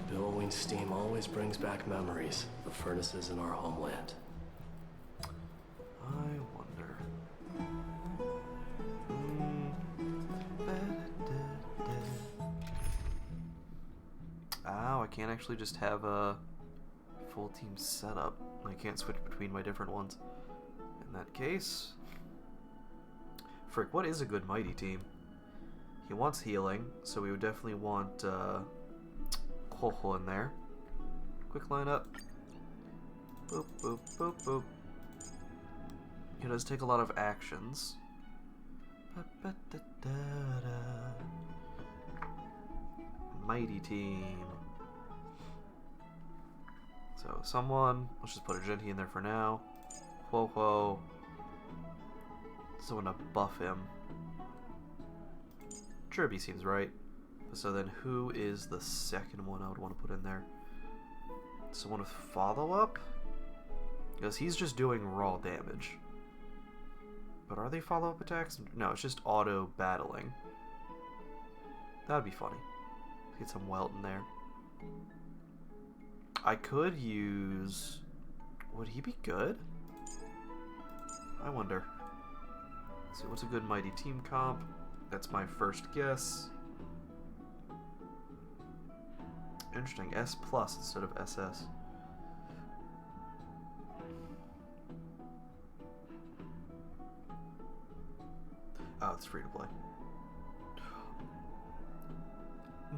Speaker 3: Billowing steam always brings back memories of the furnaces in our homeland.
Speaker 1: I wonder. Ow, I can't actually just have a full team setup. I can't switch between my different ones. In that case... Frick, what is a good mighty team? He wants healing, so we would definitely want Hoho in there. Quick lineup. Boop, boop, boop, boop. It does take a lot of actions. Mighty team. So someone, let's just put a Genty in there for now. Whoa. Someone to buff him. Kirby seems right. So then who is the second one I would want to put in there? Someone with follow-up? Because he's just doing raw damage. But are they follow-up attacks? No, it's just auto battling. That would be funny. Get some Welt in there. I could use... Would he be good? I wonder. Let's see, what's a good mighty team comp? That's my first guess. Interesting, S plus instead of SS. Oh, it's free to play.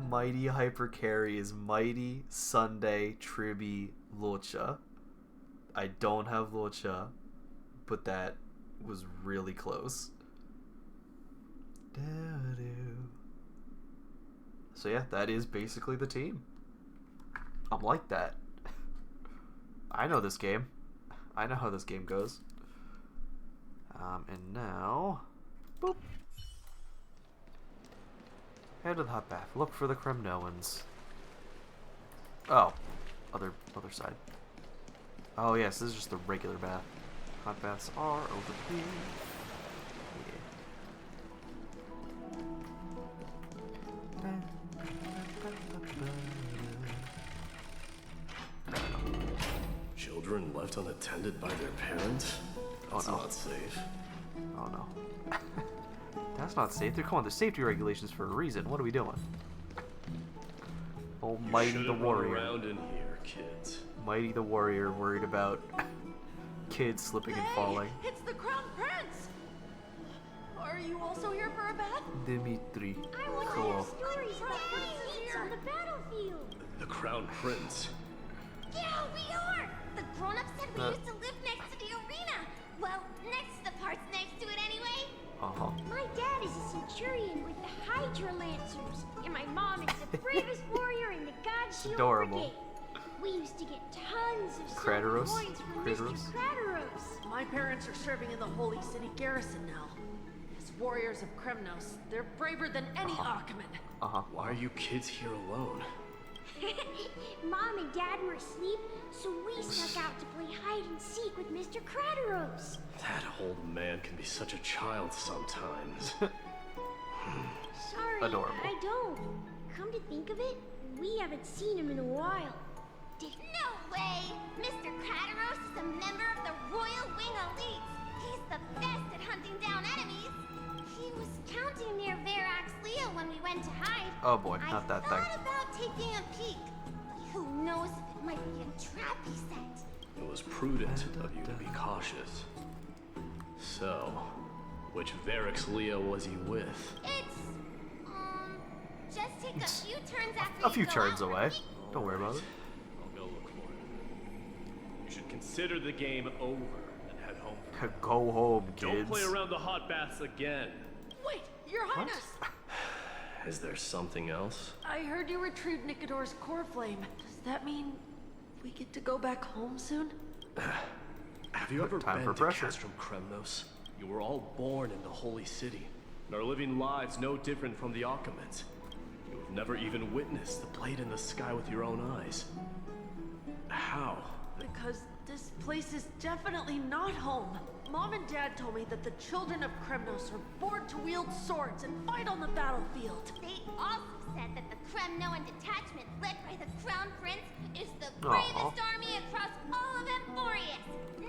Speaker 1: Mighty hyper carry is Mighty, Sunday, Tribi, Locha. I don't have Locha, but that was really close. So yeah, that is basically the team. I'm like that. I know this game. I know how this game goes. And now... Boop. Head to the hot bath. Look for the Kremnoans. Oh. Other side. Oh yes, this is just the regular bath. Hot baths are over here.
Speaker 3: Children left unattended by their parents? That's not safe.
Speaker 1: Oh no. That's not safe. Come on, there's safety regulations for a reason. What are we doing? Oh, Mighty the Warrior.
Speaker 3: Around in here, kids.
Speaker 1: Mighty the Warrior worried about kids slipping and falling.
Speaker 11: It's the Crown Prince! Are you also here for a bath?
Speaker 1: Dimitri.
Speaker 10: I want to hear stories about princes on the battlefield.
Speaker 3: The Crown Prince.
Speaker 10: Yeah, we are! The grown-ups said we used to live next to the arena. Well, next to the parts next to it anyway.
Speaker 1: Uh-huh.
Speaker 10: My dad is a centurion with the Hydra Lancers, and my mom is the bravest warrior in the
Speaker 12: Dad's shield
Speaker 1: Adorable.
Speaker 12: brigade. We used to get tons of silver
Speaker 1: Kratos?
Speaker 12: coins from
Speaker 1: Kratos?
Speaker 12: Mr. Kratos.
Speaker 11: My parents are serving in the Holy City garrison now. As warriors of Kremnos, they're braver than any Achaemen.
Speaker 3: Why are you kids here alone?
Speaker 12: Mom and Dad were asleep, so we snuck out to play hide and seek with Mr. Kratos.
Speaker 3: That old man can be such a child sometimes.
Speaker 12: Sorry,
Speaker 1: Adorable.
Speaker 12: I don't. Come to think of it, we haven't seen him in a while.
Speaker 10: No way! Mr. Kratos is a member of the Royal Wing Elites. He's the best at hunting down enemies. He was counting near Verax Leo when we went to hide.
Speaker 1: Oh boy, not that thing.
Speaker 10: I thought about taking a peek, but who knows if it might be a trap he set.
Speaker 3: It was prudent of you to be cautious. So, which Verax Leo was he with?
Speaker 10: It's, just take a few turns after
Speaker 1: A few
Speaker 10: you go
Speaker 1: turns
Speaker 10: out for
Speaker 1: away.
Speaker 10: peek.
Speaker 1: Don't worry about it.
Speaker 3: I'll go look for it. You should consider the game over and head home.
Speaker 1: Go home, kids.
Speaker 3: Don't play around the hot baths again.
Speaker 11: Wait, Your Highness!
Speaker 3: Is there something else?
Speaker 11: I heard you retrieved Nicodor's core flame. Does that mean we get to go back home soon?
Speaker 3: Have you ever
Speaker 1: Time
Speaker 3: been
Speaker 1: for
Speaker 3: to
Speaker 1: pressure.
Speaker 3: Castrum Kremnos? You were all born in the Holy City, and are living lives no different from the Achaemens. You have never even witnessed the blade in the sky with your own eyes. How?
Speaker 11: Because this place is definitely not home. Mom and Dad told me that the children of Kremnos are born to wield swords and fight on the battlefield.
Speaker 10: They also said that the Kremnoan detachment led by the Crown Prince is the bravest army across all of Emporius.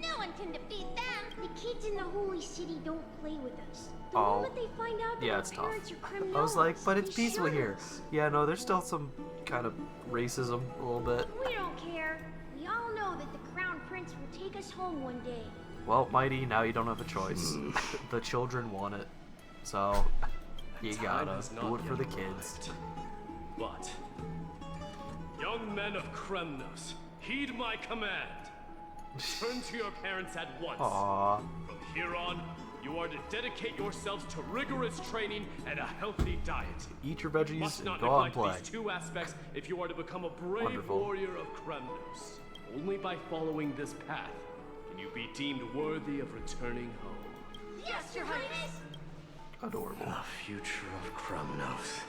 Speaker 10: No one can defeat them.
Speaker 12: The kids in the Holy City don't play with us. The
Speaker 1: Oh.
Speaker 12: moment they find out that
Speaker 1: Yeah,
Speaker 12: our
Speaker 1: it's tough.
Speaker 12: parents are Kremnoans,
Speaker 1: I was like, but it's
Speaker 12: they
Speaker 1: peaceful
Speaker 12: shun
Speaker 1: here.
Speaker 12: us.
Speaker 1: Yeah, no, there's still some kind of racism a little bit.
Speaker 12: We don't care. We all know that the Crown Prince will take us home one day.
Speaker 1: Well, Mighty, now you don't have a choice. The children want it. So, you
Speaker 3: Time
Speaker 1: gotta
Speaker 3: has not
Speaker 1: do it for
Speaker 3: yet
Speaker 1: the kids.
Speaker 3: arrived. But, young men of Kremnos, heed my command. Return to your parents at once.
Speaker 1: Aww.
Speaker 3: From here on, you are to dedicate yourselves to rigorous training and a healthy diet.
Speaker 1: Eat your
Speaker 3: You
Speaker 1: veggies
Speaker 3: must
Speaker 1: and
Speaker 3: not
Speaker 1: go out and
Speaker 3: neglect
Speaker 1: play.
Speaker 3: these two aspects if you are to become a brave
Speaker 1: Wonderful.
Speaker 3: warrior of Kremnos. Only by following this path can you be deemed worthy of returning home.
Speaker 12: Yes, Your Highness!
Speaker 1: Adorable.
Speaker 3: The future of Kremnos.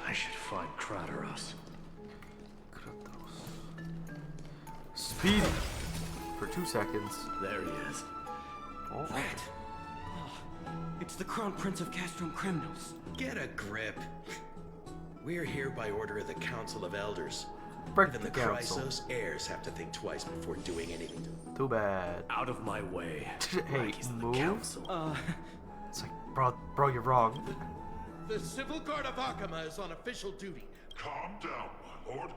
Speaker 3: I should find Kratos.
Speaker 1: Speedy. For 2 seconds.
Speaker 3: There he is.
Speaker 1: Oh.
Speaker 9: Rat. It's the Crown Prince of Castrum Kremnos.
Speaker 13: Get a grip. We're here by order of the Council of Elders.
Speaker 1: Break
Speaker 13: Even
Speaker 1: the
Speaker 13: the
Speaker 1: council.
Speaker 13: Chrysos heirs have to think twice before doing anything.
Speaker 1: Too bad.
Speaker 3: Out of my way.
Speaker 1: Hey,
Speaker 3: Rank's in the
Speaker 1: move.
Speaker 3: council.
Speaker 1: It's like, bro, you're wrong.
Speaker 13: The Civil Guard of Akama is on official duty.
Speaker 5: Calm down, my lord.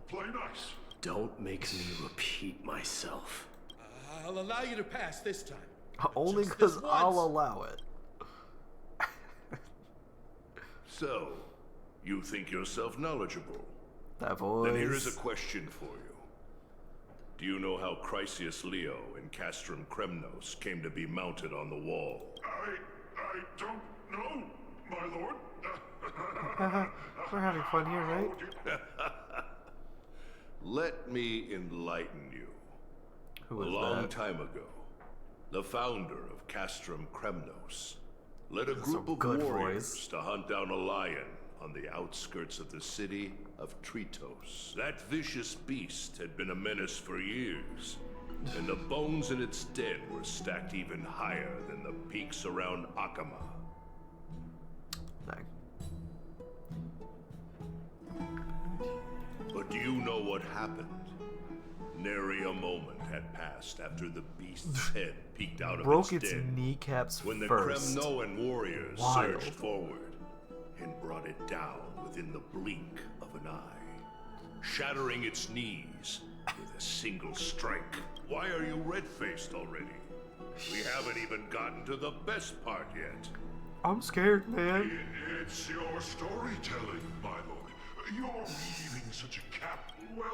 Speaker 5: Play nice.
Speaker 3: Don't make me repeat myself.
Speaker 13: I'll allow you to pass this time.
Speaker 1: Only
Speaker 13: Just
Speaker 1: because
Speaker 13: this
Speaker 1: I'll
Speaker 13: once.
Speaker 1: allow it.
Speaker 5: So, you think yourself knowledgeable?
Speaker 1: That voice.
Speaker 5: Then here is a question for you. Do you know how Chrysius Leo and Castrum Kremnos came to be mounted on the wall? I don't know, my lord.
Speaker 1: We're having fun here, right?
Speaker 5: Let me enlighten you.
Speaker 1: Who
Speaker 5: A
Speaker 1: is
Speaker 5: long
Speaker 1: that?
Speaker 5: time ago, the founder of Castrum Kremnos led a
Speaker 1: That's
Speaker 5: group
Speaker 1: a
Speaker 5: of
Speaker 1: good
Speaker 5: warriors
Speaker 1: voice.
Speaker 5: to hunt down a lion on the outskirts of the city of Tritos. That vicious beast had been a menace for years, and the bones in its den were stacked even higher than the peaks around Akama.
Speaker 1: Dang.
Speaker 5: But do you know what happened? Nary a moment had passed after the beast's head peeked out of
Speaker 1: Broke
Speaker 5: its
Speaker 1: its
Speaker 5: den.
Speaker 1: kneecaps
Speaker 5: When the
Speaker 1: first.
Speaker 5: Kremnoan warriors
Speaker 1: Wild.
Speaker 5: surged forward and brought it down within the blink of an eye, shattering its knees with a single strike. Why are you red-faced already? We haven't even gotten to the best part yet.
Speaker 1: I'm scared, man.
Speaker 5: It's your storytelling, my lord. You're weaving such a cap. Well,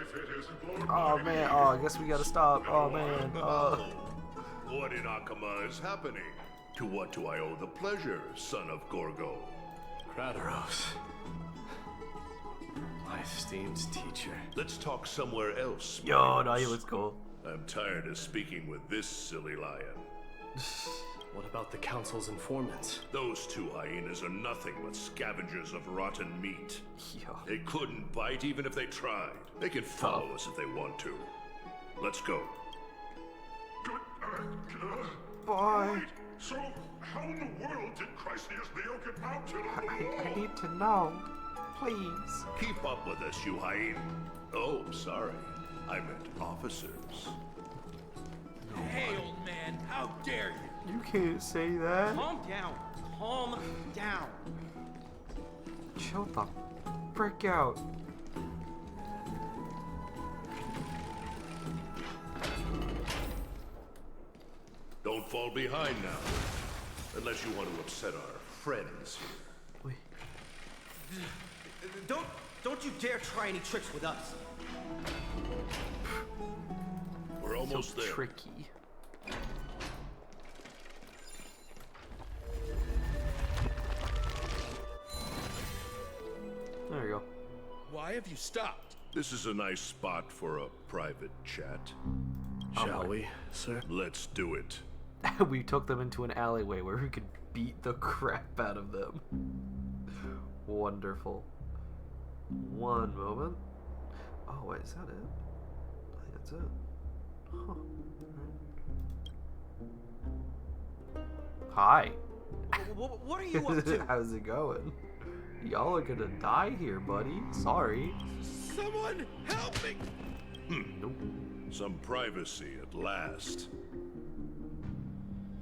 Speaker 5: if it isn't Lord
Speaker 1: Oh
Speaker 5: Mighty.
Speaker 1: man, oh, I guess we gotta stop. Oh man.
Speaker 5: What in Akama is happening? To what do I owe the pleasure, son of Gorgo?
Speaker 3: Kratos. my esteemed teacher.
Speaker 5: Let's talk somewhere else.
Speaker 1: Yo, no, he looks cool.
Speaker 5: I'm tired of speaking with this silly lion.
Speaker 3: What about the council's informants?
Speaker 5: Those two hyenas are nothing but scavengers of rotten meat.
Speaker 1: Yo.
Speaker 5: They couldn't bite even if they tried. They can follow us if they want to. Let's go.
Speaker 1: Bye.
Speaker 5: So, how in the world did Chrysius Leo get out to the
Speaker 1: I need to know. Please.
Speaker 5: Keep up with us, you hyena. Oh, sorry. I meant officers.
Speaker 9: Hey, old man, how dare you?
Speaker 1: You can't say that.
Speaker 9: Calm down. Calm down.
Speaker 1: Chill the frick out.
Speaker 5: Don't fall behind now. Unless you want to upset our friends here.
Speaker 1: Wait.
Speaker 9: Don't you dare try any tricks with us.
Speaker 5: We're almost
Speaker 1: So
Speaker 5: there.
Speaker 1: tricky. There you go.
Speaker 5: Why have you stopped? This is a nice spot for a private chat.
Speaker 3: Shall we, sir?
Speaker 5: Let's do it.
Speaker 1: We took them into an alleyway where we could beat the crap out of them. Wonderful. One moment. Oh, wait, is that it? I think that's it. Huh. Hi.
Speaker 9: What are you up to?
Speaker 1: How's it going? Y'all are gonna die here, buddy. Sorry.
Speaker 5: Someone help me!
Speaker 1: Nope.
Speaker 5: Some privacy at last.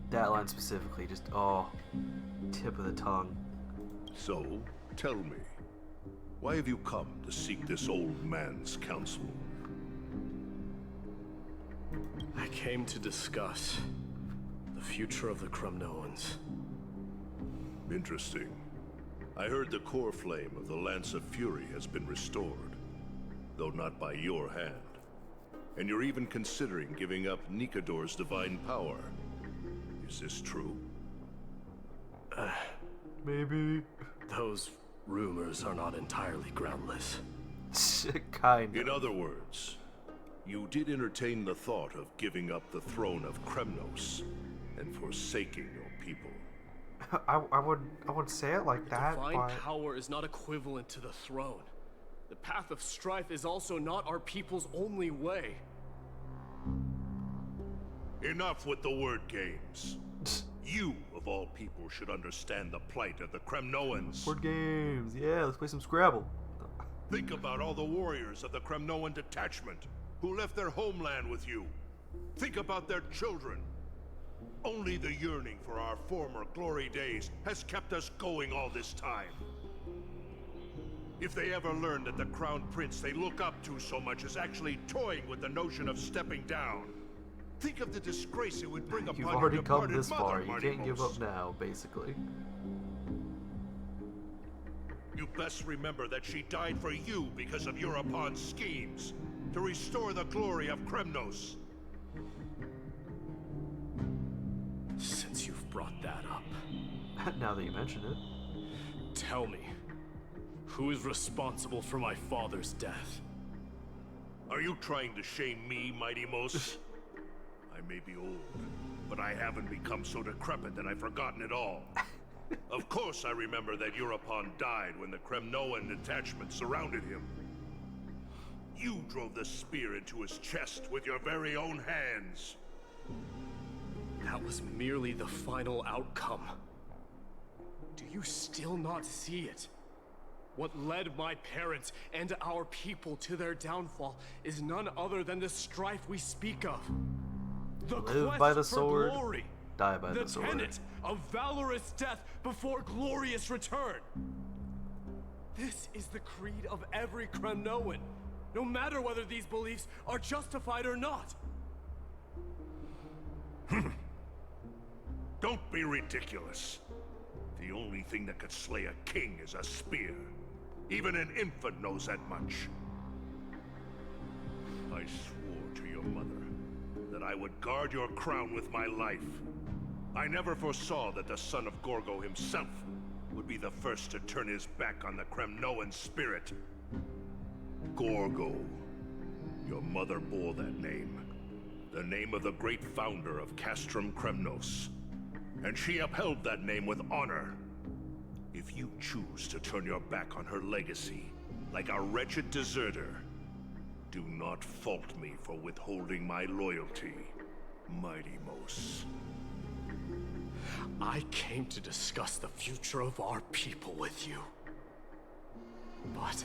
Speaker 1: That line specifically, just, oh, tip of the tongue.
Speaker 5: So, tell me, why have you come to seek this old man's counsel?
Speaker 3: I came to discuss the future of the Kremnoans.
Speaker 5: Interesting. I heard the core flame of the Lance of Fury has been restored, though not by your hand. And you're even considering giving up Nikador's divine power. Is this true?
Speaker 1: Maybe.
Speaker 3: Those rumors are not entirely groundless.
Speaker 1: Kind of.
Speaker 5: In other words, you did entertain the thought of giving up the throne of Kremnos and forsaking your people.
Speaker 1: I wouldn't say it like that,
Speaker 3: Divine
Speaker 1: but
Speaker 3: power is not equivalent to the throne. The path of strife is also not our people's only way.
Speaker 5: Enough with the word games. You, of all people, should understand the plight of the Kremnoans.
Speaker 1: word games. Yeah, let's play some Scrabble.
Speaker 5: Think about all the warriors of the Kremnoan detachment who left their homeland with you. Think about their children. Only the yearning for our former glory days has kept us going all this time. If they ever learn that the Crown Prince they look up to so much is actually toying with the notion of stepping down, think of the disgrace it would bring upon
Speaker 1: You've
Speaker 5: your
Speaker 1: already come
Speaker 5: departed
Speaker 1: this
Speaker 5: mother,
Speaker 1: far. You
Speaker 5: Marty
Speaker 1: can't give
Speaker 5: Most.
Speaker 1: up now, basically.
Speaker 5: You best remember that she died for you because of Europon's schemes to restore the glory of Kremnos.
Speaker 3: Since you've brought that up,
Speaker 1: Now that you mention it.
Speaker 3: tell me, who is responsible for my father's death?
Speaker 5: Are you trying to shame me, Mighty Mos? I may be old, but I haven't become so decrepit that I've forgotten it all. Of course I remember that Europon died when the Kremnoan detachment surrounded him. You drove the spear into his chest with your very own hands.
Speaker 3: That was merely the final outcome. Do you still not see it? What led my parents and our people to their downfall is none other than the strife we speak of. The
Speaker 1: Live
Speaker 3: quest
Speaker 1: by the
Speaker 3: for
Speaker 1: sword,
Speaker 3: glory.
Speaker 1: die by
Speaker 3: The
Speaker 1: the sword.
Speaker 3: tenet of valorous death before glorious return. This is the creed of every Kremnoan, no matter whether these beliefs are justified or not.
Speaker 5: Don't be ridiculous. The only thing that could slay a king is a spear. Even an infant knows that much. I swore to your mother that I would guard your crown with my life. I never foresaw that the son of Gorgo himself would be the first to turn his back on the Kremnoan spirit. Gorgo. Your mother bore that name. The name of the great founder of Castrum Kremnos. And she upheld that name with honor. If you choose to turn your back on her legacy, like a wretched deserter, do not fault me for withholding my loyalty, Mighty Mos.
Speaker 3: I came to discuss the future of our people with you. But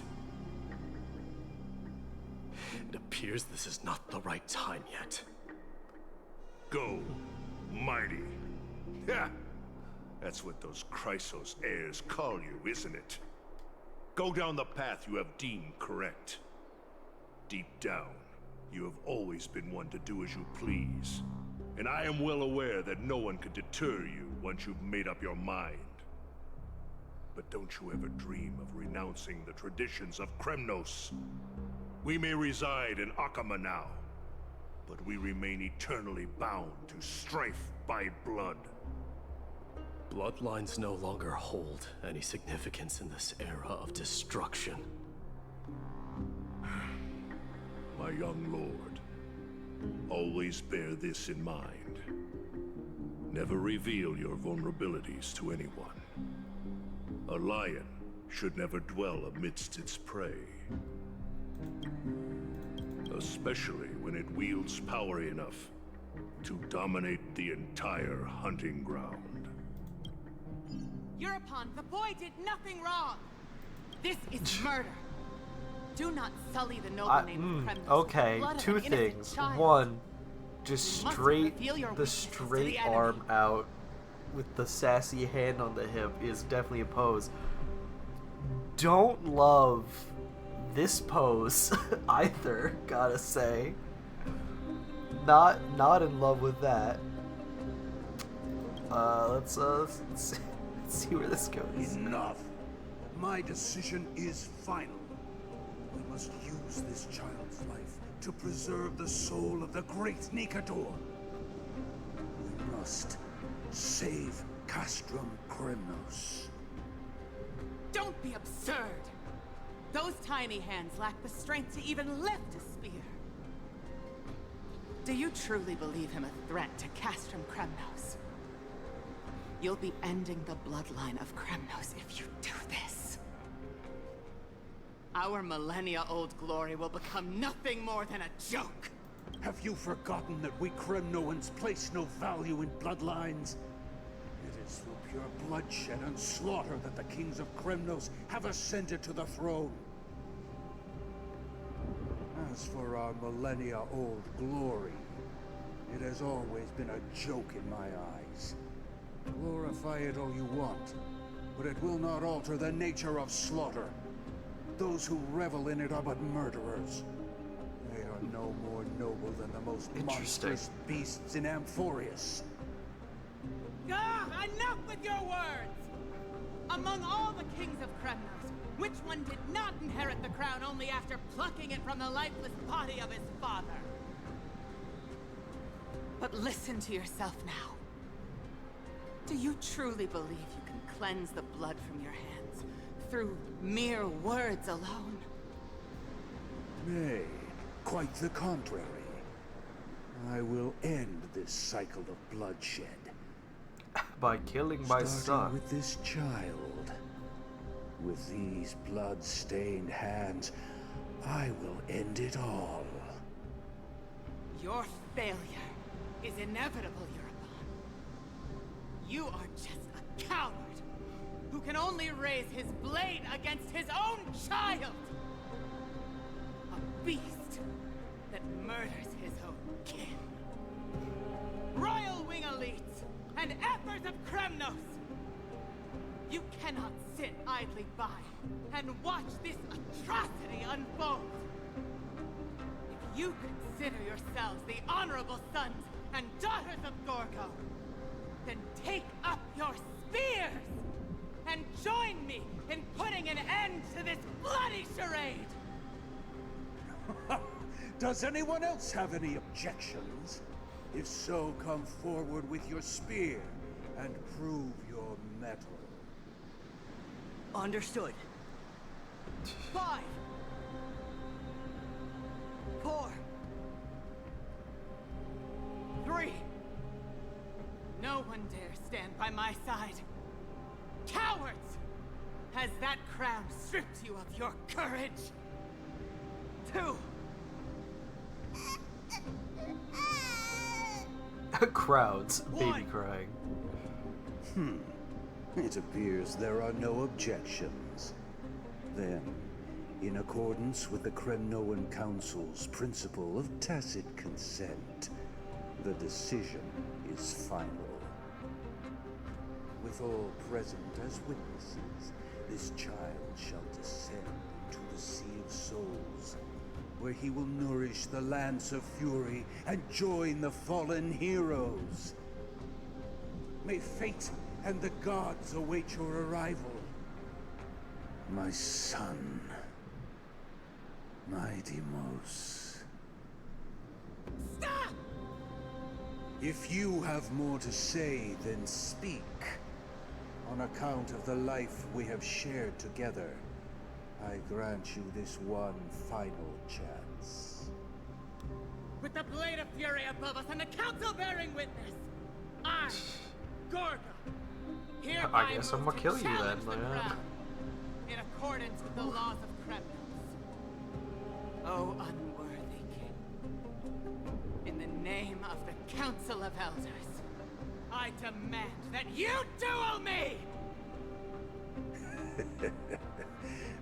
Speaker 3: it appears this is not the right time yet.
Speaker 5: Go, Mighty. Yeah, that's what those Chrysos heirs call you, isn't it? Go down the path you have deemed correct. Deep down, you have always been one to do as you please. And I am well aware that no one can deter you once you've made up your mind. But don't you ever dream of renouncing the traditions of Kremnos. We may reside in Akama now, but we remain eternally bound to strife by blood.
Speaker 3: Bloodlines no longer hold any significance in this era of destruction.
Speaker 5: My young lord, always bear this in mind. Never reveal your vulnerabilities to anyone. A lion should never dwell amidst its prey. Especially when it wields power enough to dominate the entire hunting ground.
Speaker 14: Euripon, the boy did nothing wrong. This is murder. Do not sully the noble name of Kremnos.
Speaker 1: Okay,
Speaker 14: Blood of
Speaker 1: two
Speaker 14: an innocent
Speaker 1: things.
Speaker 14: child.
Speaker 1: One, just
Speaker 14: You must
Speaker 1: straight
Speaker 14: reveal your
Speaker 1: the
Speaker 14: weaknesses to
Speaker 1: straight
Speaker 14: the enemy.
Speaker 1: arm out with the sassy hand on the hip is definitely a pose. Don't love this pose either, gotta say. Not in love with that. Let's see where this goes.
Speaker 15: Enough. My decision is final. We must use this child's life to preserve the soul of the great Nikador. We must save Castrum Kremnos.
Speaker 14: Don't be absurd. Those tiny hands lack the strength to even lift a spear. Do you truly believe him a threat to Castrum Kremnos? You'll be ending the bloodline of Kremnos if you do this. Our millennia-old glory will become nothing more than a joke.
Speaker 15: Have you forgotten that we Kremnoans place no value in bloodlines? It is through pure bloodshed and slaughter that the kings of Kremnos have ascended to the throne. As for our millennia-old glory, it has always been a joke in my eyes. Glorify it all you want, but it will not alter the nature of slaughter. Those who revel in it are but murderers. They are no more noble than the most monstrous beasts in Amphorius.
Speaker 14: Enough with your words! Among all the kings of Kremnos, which one did not inherit the crown only after plucking it from the lifeless body of his father? But listen to yourself now. Do you truly believe you can cleanse the blood from your hands through mere words alone?
Speaker 15: Nay, quite the contrary. I will end this cycle of bloodshed.
Speaker 1: By killing my son.
Speaker 15: With this child. With these blood-stained hands, I will end it all.
Speaker 14: Your failure is inevitable, Euripon. You are just a coward who can only raise his blade against his own child. A beast that murders his own kin. Royal Wing Elites and Ephors of Kremnos! You cannot sit idly by and watch this atrocity unfold. If you consider yourselves the honorable sons and daughters of Gorgo, then take up your spears and join me in putting an end to this bloody charade!
Speaker 15: Does anyone else have any objections? If so, come forward with your spear and prove your mettle.
Speaker 9: Understood.
Speaker 14: 5, 4, 3. No one dare stand by my side. Cowards! Has that crown stripped you of your courage? 2.
Speaker 1: Crowds, baby crying.
Speaker 15: It appears there are no objections. Then, in accordance with the Kremnoan Council's principle of tacit consent, the decision is final. With all present as witnesses, this child shall descend into the Sea of Souls, where he will nourish the Lance of Fury and join the fallen heroes. May fate and the gods await your arrival. My son, my Deimos.
Speaker 14: Stop!
Speaker 15: If you have more to say, then speak. On account of the life we have shared together, I grant you this one final chance.
Speaker 14: With the blade of fury above us and the council bearing witness, I, Gorga, hereby
Speaker 1: I guess I'm gonna
Speaker 14: move
Speaker 1: kill
Speaker 14: to
Speaker 1: you then,
Speaker 14: challenge the
Speaker 1: man.
Speaker 14: crown, in accordance with the laws of Kremnos. O unworthy king, in the name of the Council of Elders, I demand that you duel me!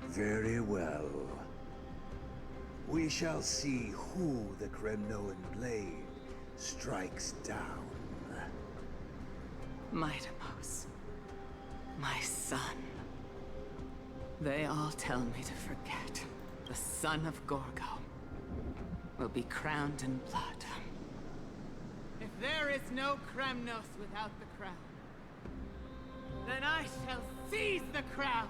Speaker 15: Very well. We shall see who the Kremnoan blade strikes down.
Speaker 14: My Deimos, my son. They all tell me to forget. The son of Gorgo will be crowned in blood. If there is no Kremnos without the crown, then I shall seize the crown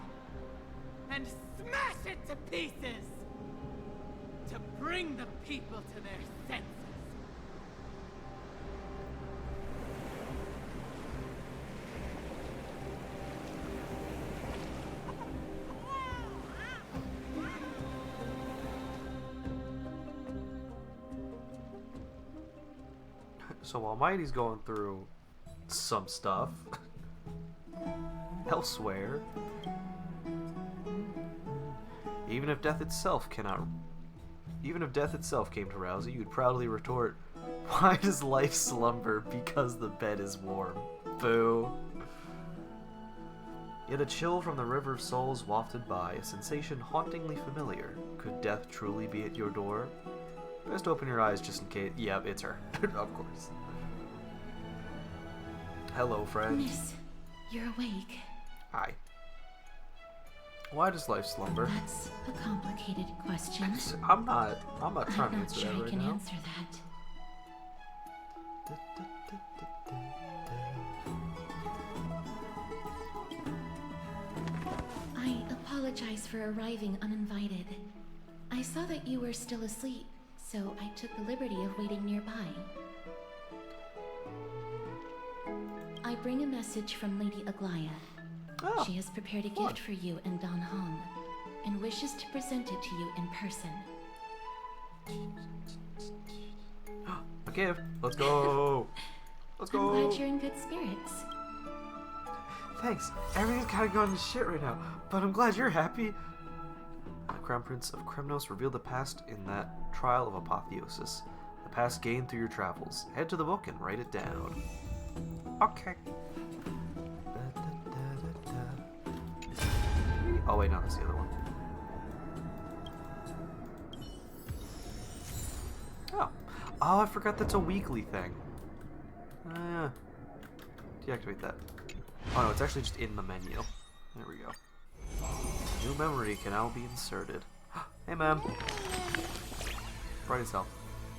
Speaker 14: and smash it to pieces to bring the people to their senses.
Speaker 1: So while Mighty's going through some stuff elsewhere, even if death itself came to rouse you, you'd proudly retort, "Why does life slumber? Because the bed is warm." Boo. Yet a chill from the river of souls wafted by, a sensation hauntingly familiar. Could death truly be at your door? Best open your eyes just in case. Yep, it's her. Of course. Hello, friend.
Speaker 4: Miss, you're awake.
Speaker 1: Hi. Why does life slumber?
Speaker 4: That's a complicated question.
Speaker 1: I'm not trying to
Speaker 4: I'm not
Speaker 1: answer
Speaker 4: sure
Speaker 1: that
Speaker 4: I
Speaker 1: right
Speaker 4: can
Speaker 1: now.
Speaker 4: answer that. I apologize for arriving uninvited. I saw that you were still asleep, so I took the liberty of waiting nearby. I bring a message from Lady Aglaya.
Speaker 1: Oh,
Speaker 4: she has prepared a gift for you and Dan Hong, and wishes to present it to you in person.
Speaker 1: A gift. Let's go. Let's go.
Speaker 4: I'm glad you're in good spirits.
Speaker 1: Thanks. Everything's kind of going to shit right now, but I'm glad you're happy. The Crown Prince of Kremnos revealed the past in that trial of apotheosis. The past gained through your travels. Head to the book and write it down. Okay. Oh wait, no, that's the other one. Oh. Oh, I forgot that's a weekly thing. Deactivate that. Oh no, it's actually just in the menu. There we go. New memory can now be inserted. Hey, ma'am. Bright as hell.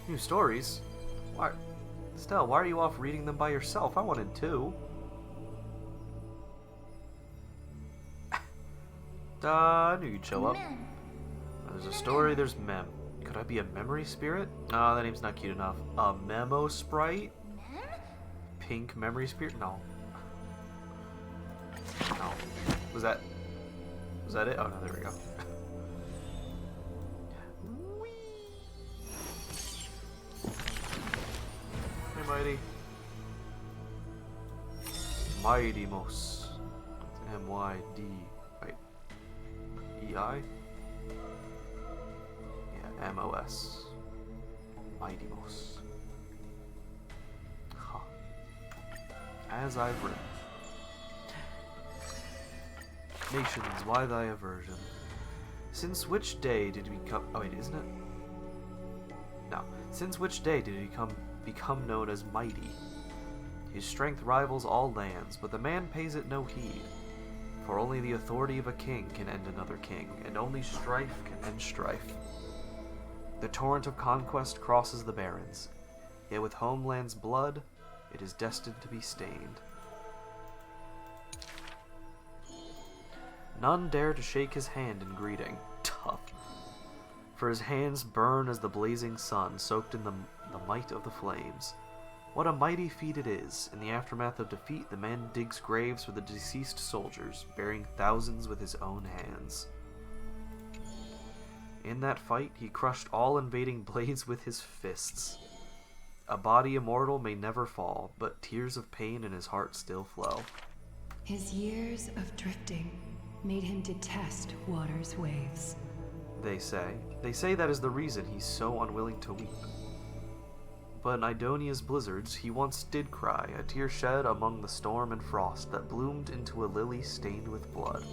Speaker 1: New stories? Why? Stella, why are you off reading them by yourself? I wanted to. I knew you'd show up. There's a story, there's Mem. Could I be a memory spirit? Oh, that name's not cute enough. A memo sprite? Pink memory spirit? No. No. Was that it? Oh no, there we go. Mighty. Mighty Mos. M-Y-D. Wait. E-I? Yeah, M-O-S. Mighty Mos. Huh. As I've written. Nations, why thy aversion? Since which day did we come... Oh, wait, isn't it? No. Since which day did he become known as mighty? His strength rivals all lands, but the man pays it no heed. For only the authority of a king can end another king, and only strife can end strife. The torrent of conquest crosses the barrens, yet with homeland's blood, it is destined to be stained. None dare to shake his hand in greeting. Tough. For his hands burn as the blazing sun, soaked in the might of the flames. What a mighty feat it is. In the aftermath of defeat, the man digs graves for the deceased soldiers, burying thousands with his own hands. In that fight, he crushed all invading blades with his fists. A body immortal may never fall, but tears of pain in his heart still flow.
Speaker 2: His years of drifting made him detest water's waves.
Speaker 1: They say that is the reason he's so unwilling to weep. But in Idonia's blizzards, he once did cry, a tear shed among the storm and frost that bloomed into a lily stained with blood.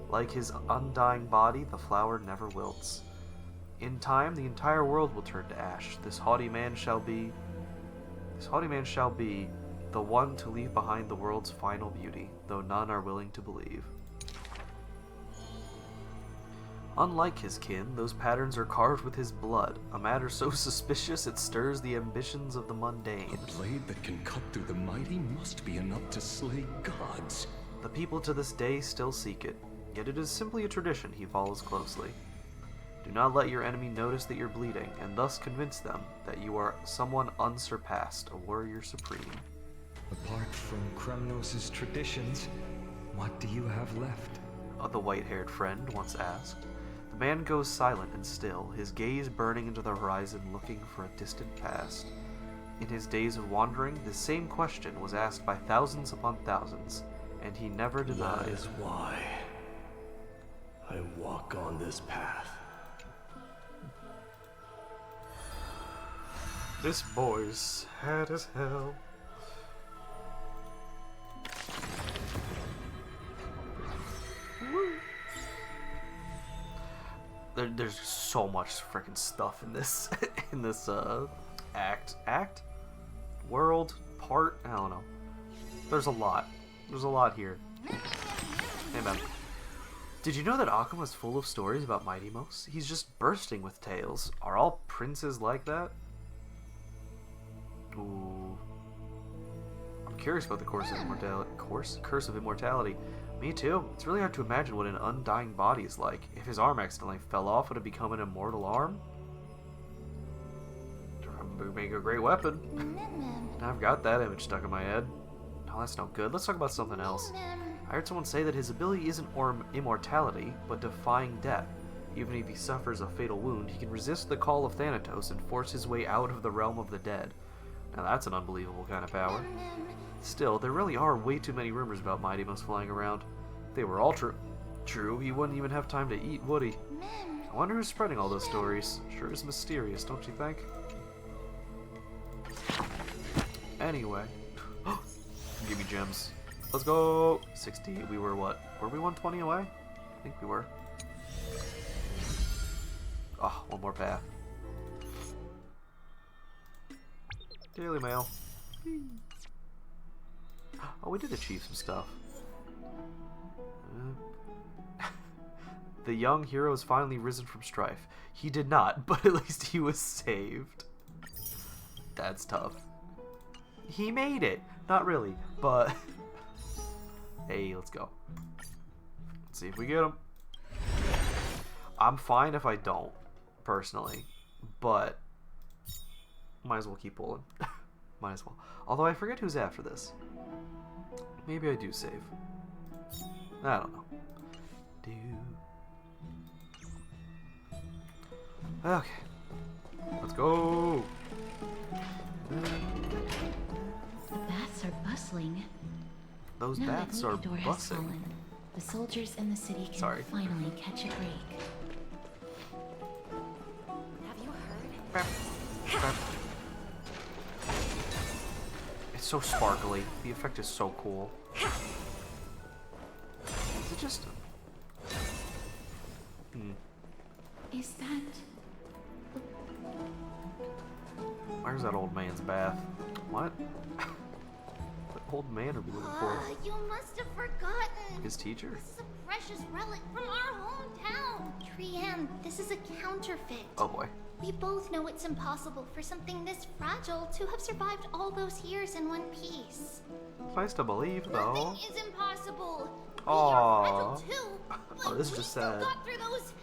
Speaker 1: Like his undying body, the flower never wilts. In time, the entire world will turn to ash. This haughty man shall be the one to leave behind the world's final beauty, though none are willing to believe. Unlike his kin, those patterns are carved with his blood, a matter so suspicious it stirs the ambitions of the mundane.
Speaker 5: A blade that can cut through the mighty must be enough to slay gods.
Speaker 1: The people to this day still seek it, yet it is simply a tradition he follows closely. Do not let your enemy notice that you're bleeding, and thus convince them that you are someone unsurpassed, a warrior supreme.
Speaker 16: Apart from Kremnos' traditions, what do you have left?
Speaker 1: The white-haired friend once asked. The man goes silent and still, his gaze burning into the horizon, looking for a distant past. In his days of wandering, this same question was asked by thousands upon thousands, and he never denied.
Speaker 3: That is why I walk on this path.
Speaker 1: This boy's sad as hell. Woo. There's so much freaking stuff in this act, world, part. I don't know. There's a lot. There's a lot here. Hey man, did you know that Akuma is full of stories about Mighty Mos? He's just bursting with tales. Are all princes like that? Ooh. I'm curious about the Curse of Immortality. Me too. It's really hard to imagine what an undying body is like. If his arm accidentally fell off, would it become an immortal arm? Would make a great weapon. I've got that image stuck in my head. No, that's no good. Let's talk about something else. I heard someone say that his ability isn't immortality, but defying death. Even if he suffers a fatal wound, he can resist the call of Thanatos and force his way out of the realm of the dead. Now that's an unbelievable kind of power. Still, there really are way too many rumors about Mighty Mos flying around. If they were all true, he wouldn't even have time to eat, would he? I wonder who's spreading all those stories. Sure is mysterious, don't you think? Anyway. Give me gems. Let's go! 60, we were what? Were we 120 away? I think we were. Oh, one more path. Daily Mail. Oh, we did achieve some stuff. The young hero has finally risen from strife. He did not, but at least he was saved. That's tough. He made it! Not really, but... Hey, let's go. Let's see if we get him. I'm fine if I don't, personally. But... might as well keep pulling. Might as well. Although I forget who's after this. Maybe I do save. I don't know. Okay. Let's go. Those
Speaker 4: Now that
Speaker 1: bats are
Speaker 4: Mikador has
Speaker 1: bussing.
Speaker 4: fallen, the soldiers in the city can finally catch a break.
Speaker 6: Have you heard?
Speaker 1: It's so sparkly. The effect is so cool. Is it just...
Speaker 4: Is that...
Speaker 1: Where's that old man's bath? What? What old man are we looking for?
Speaker 10: You must have forgotten.
Speaker 1: His teacher?
Speaker 10: This is a precious relic from our hometown. Trian, this is a counterfeit.
Speaker 1: Oh boy.
Speaker 10: We both know it's impossible for something this fragile to have survived all those years in one piece.
Speaker 1: It's nice to believe, though.
Speaker 10: Nothing is impossible.
Speaker 1: Aww.
Speaker 10: We are fragile too.
Speaker 1: Oh, this is just sad.
Speaker 10: Got through those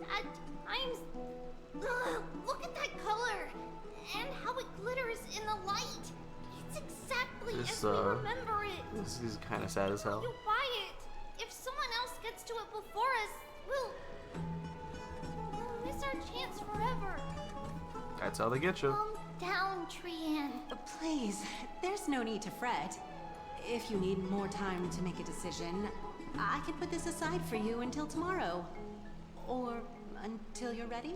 Speaker 10: sad times. Ugh, look at that color and how it glitters in the light. It's exactly
Speaker 1: This,
Speaker 10: as we remember it.
Speaker 1: This is kind of sad as hell.
Speaker 10: You buy it. If someone else gets to it before us, we'll miss our chance forever.
Speaker 1: That's how they get you.
Speaker 10: Calm down, Trian.
Speaker 6: Please, there's no need to fret. If you need more time to make a decision, I can put this aside for you until tomorrow. Or until you're ready.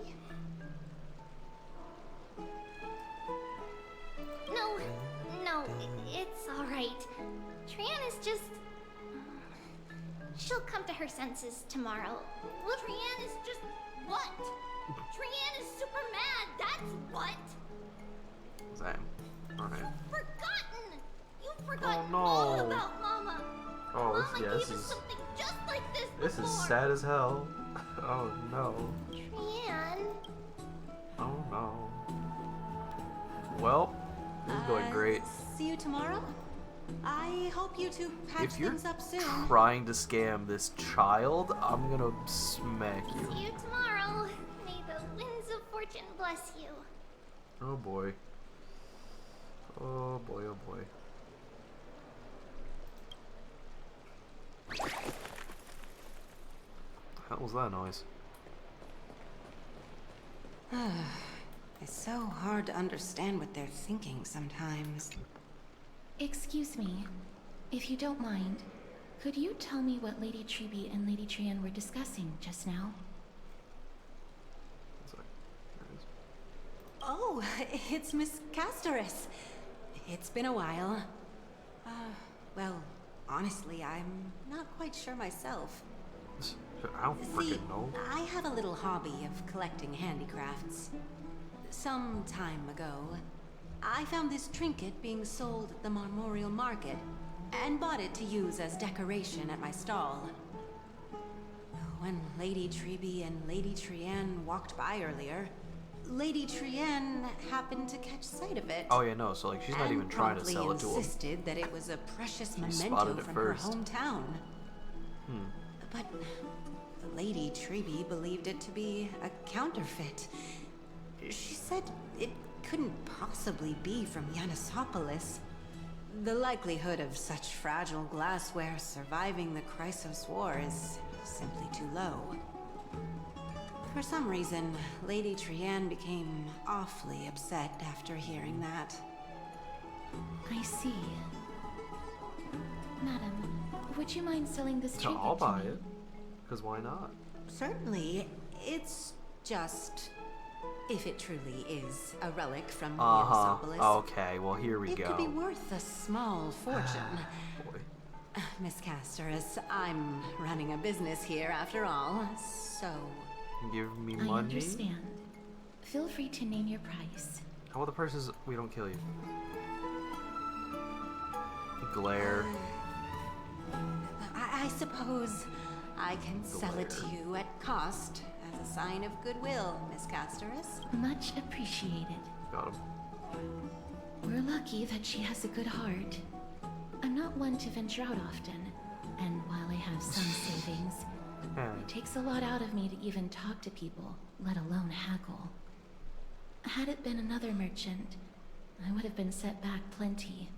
Speaker 10: No, it's alright. Trian is just... She'll come to her senses tomorrow. Well, Trian is just... What? Trian is super mad, that's what!
Speaker 1: Same. Alright.
Speaker 10: Forgotten! You've forgotten
Speaker 1: no.
Speaker 10: all about Mama!
Speaker 1: Oh,
Speaker 10: Mama
Speaker 1: yeah,
Speaker 10: gave
Speaker 1: this
Speaker 10: us
Speaker 1: is...
Speaker 10: something just like this
Speaker 1: This
Speaker 10: before.
Speaker 1: is sad as hell. Oh no.
Speaker 10: Trian...
Speaker 1: Oh no. Well, this is going great.
Speaker 6: See you tomorrow? I hope you two patch
Speaker 1: If you're
Speaker 6: things up soon.
Speaker 1: trying to scam this child, I'm gonna smack you.
Speaker 10: See you tomorrow. May the winds of fortune bless you.
Speaker 1: Oh boy. Oh boy, oh boy. What the hell was that noise?
Speaker 6: It's so hard to understand what they're thinking sometimes.
Speaker 4: Excuse me, if you don't mind, could you tell me what Lady Treby and Lady Trian were discussing just now?
Speaker 6: Oh, it's Miss Castoris. It's been a while. Well, honestly, I'm not quite sure myself.
Speaker 1: I don't
Speaker 6: See,
Speaker 1: freaking know.
Speaker 6: I have a little hobby of collecting handicrafts. Some time ago, I found this trinket being sold at the Memorial Market and bought it to use as decoration at my stall. When Lady Treby and Lady Trian walked by earlier, Lady Trian happened to catch sight of it.
Speaker 1: Oh yeah, no, so like she's not even trying to sell it to him.
Speaker 6: Insisted that it was a precious
Speaker 1: She
Speaker 6: memento
Speaker 1: spotted it
Speaker 6: from
Speaker 1: first.
Speaker 6: her hometown.
Speaker 1: Hmm.
Speaker 6: But Lady Treby believed it to be a counterfeit. She said it couldn't possibly be from Yanisopolis. The likelihood of such fragile glassware surviving the Chrysos War is simply too low. For some reason, Lady Trian became awfully upset after hearing that.
Speaker 4: I see. Madam, would you mind selling this
Speaker 1: So
Speaker 4: trinket
Speaker 1: I'll
Speaker 4: to
Speaker 1: buy
Speaker 4: me?
Speaker 1: it. Because why not?
Speaker 6: Certainly, it's just... if it truly is a relic from
Speaker 1: Uh-huh.
Speaker 6: Yanisopolis.
Speaker 1: Okay, well here we
Speaker 6: It
Speaker 1: go.
Speaker 6: could be worth a small fortune.
Speaker 1: Boy.
Speaker 6: Miss Castoris, I'm running a business here after all, so...
Speaker 1: Give me
Speaker 4: I
Speaker 1: money.
Speaker 4: understand. Feel free to name your price.
Speaker 1: How about the prices we don't kill you? Glare.
Speaker 6: I suppose I can sell it to you at cost as a sign of goodwill, Miss Castoris.
Speaker 4: Much appreciated.
Speaker 1: Got him.
Speaker 4: We're lucky that she has a good heart. I'm not one to venture out often, and while I have some savings, it takes a lot out of me to even talk to people, let alone haggle. Had it been another merchant, I would have been set back plenty.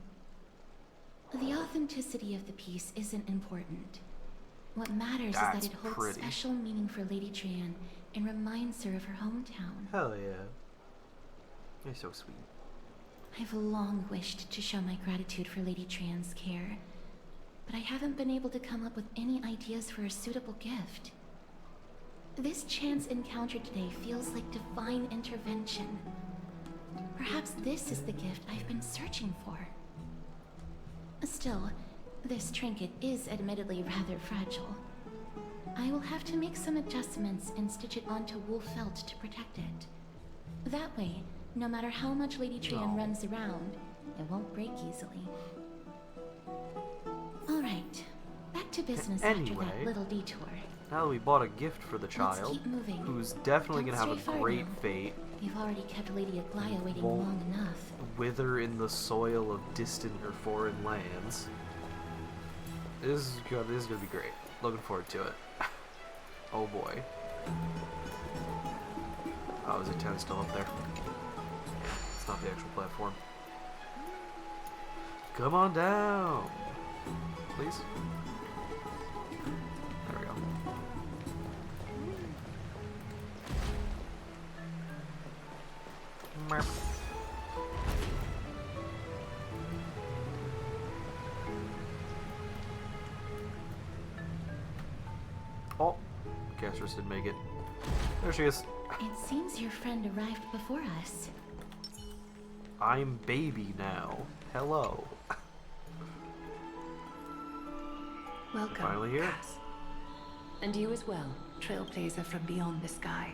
Speaker 4: The authenticity of the piece isn't important. What matters is that it holds
Speaker 1: pretty.
Speaker 4: special meaning for Lady Trian and reminds her of her hometown.
Speaker 1: Hell yeah. You're so sweet.
Speaker 4: I've long wished to show my gratitude for Lady Trian's care, but I haven't been able to come up with any ideas for a suitable gift. This chance encounter today feels like divine intervention. Perhaps this is the gift I've been searching for. Still, this trinket is admittedly rather fragile. I will have to make some adjustments and stitch it onto wool felt to protect it. That way, no matter how much Lady Trian runs around, it won't break easily. Alright, back to business after that little detour.
Speaker 1: Now that we bought a gift for the child,
Speaker 4: keep moving.
Speaker 1: who's definitely
Speaker 4: Don't
Speaker 1: going to have
Speaker 4: stray
Speaker 1: a
Speaker 4: far
Speaker 1: great
Speaker 4: now.
Speaker 1: fate,
Speaker 4: You've already kept Lady Aglaya waiting
Speaker 1: won't
Speaker 4: long enough.
Speaker 1: wither in the soil of distant or foreign lands. This is going to be great. Looking forward to it. Oh boy. Oh, is it 10 still up there? It's not the actual platform. Come on down! Please? There we go. Merp. Oh, Castress didn't make it. There she is.
Speaker 4: It seems your friend arrived before us.
Speaker 1: I'm baby now. Hello.
Speaker 2: Welcome.
Speaker 1: Finally here.
Speaker 2: Cass. And you as well, trailblazer from beyond the sky.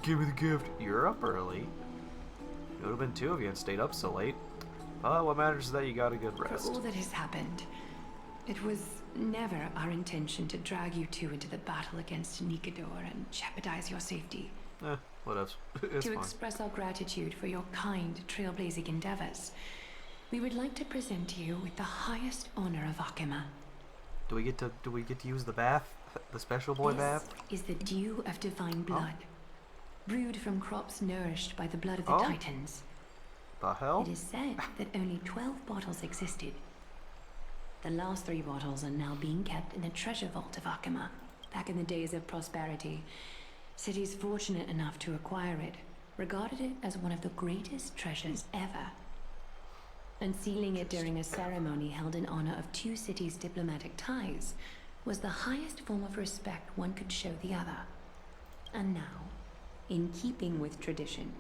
Speaker 1: Give me the gift. You're up early. It would have been two of you and stayed up so late. What matters is that you got a good
Speaker 2: For
Speaker 1: rest.
Speaker 2: all that has happened, it was never our intention to drag you two into the battle against Nikador and jeopardize your safety.
Speaker 1: What else? It's
Speaker 2: To
Speaker 1: fine.
Speaker 2: express our gratitude for your kind, trailblazing endeavors, we would like to present you with the highest honor of Akima.
Speaker 1: Do we get to use the bath? The special boy bath?
Speaker 2: This is the dew of divine blood, brewed from crops nourished by the blood of the
Speaker 1: Oh.
Speaker 2: Titans.
Speaker 1: The hell?
Speaker 2: It is said that only 12 bottles existed. The last 3 bottles are now being kept in the treasure vault of Akima. Back in the days of prosperity, cities fortunate enough to acquire it regarded it as one of the greatest treasures ever. Unsealing it during a ceremony held in honor of 2 cities' diplomatic ties was the highest form of respect one could show the other. And now, in keeping with tradition,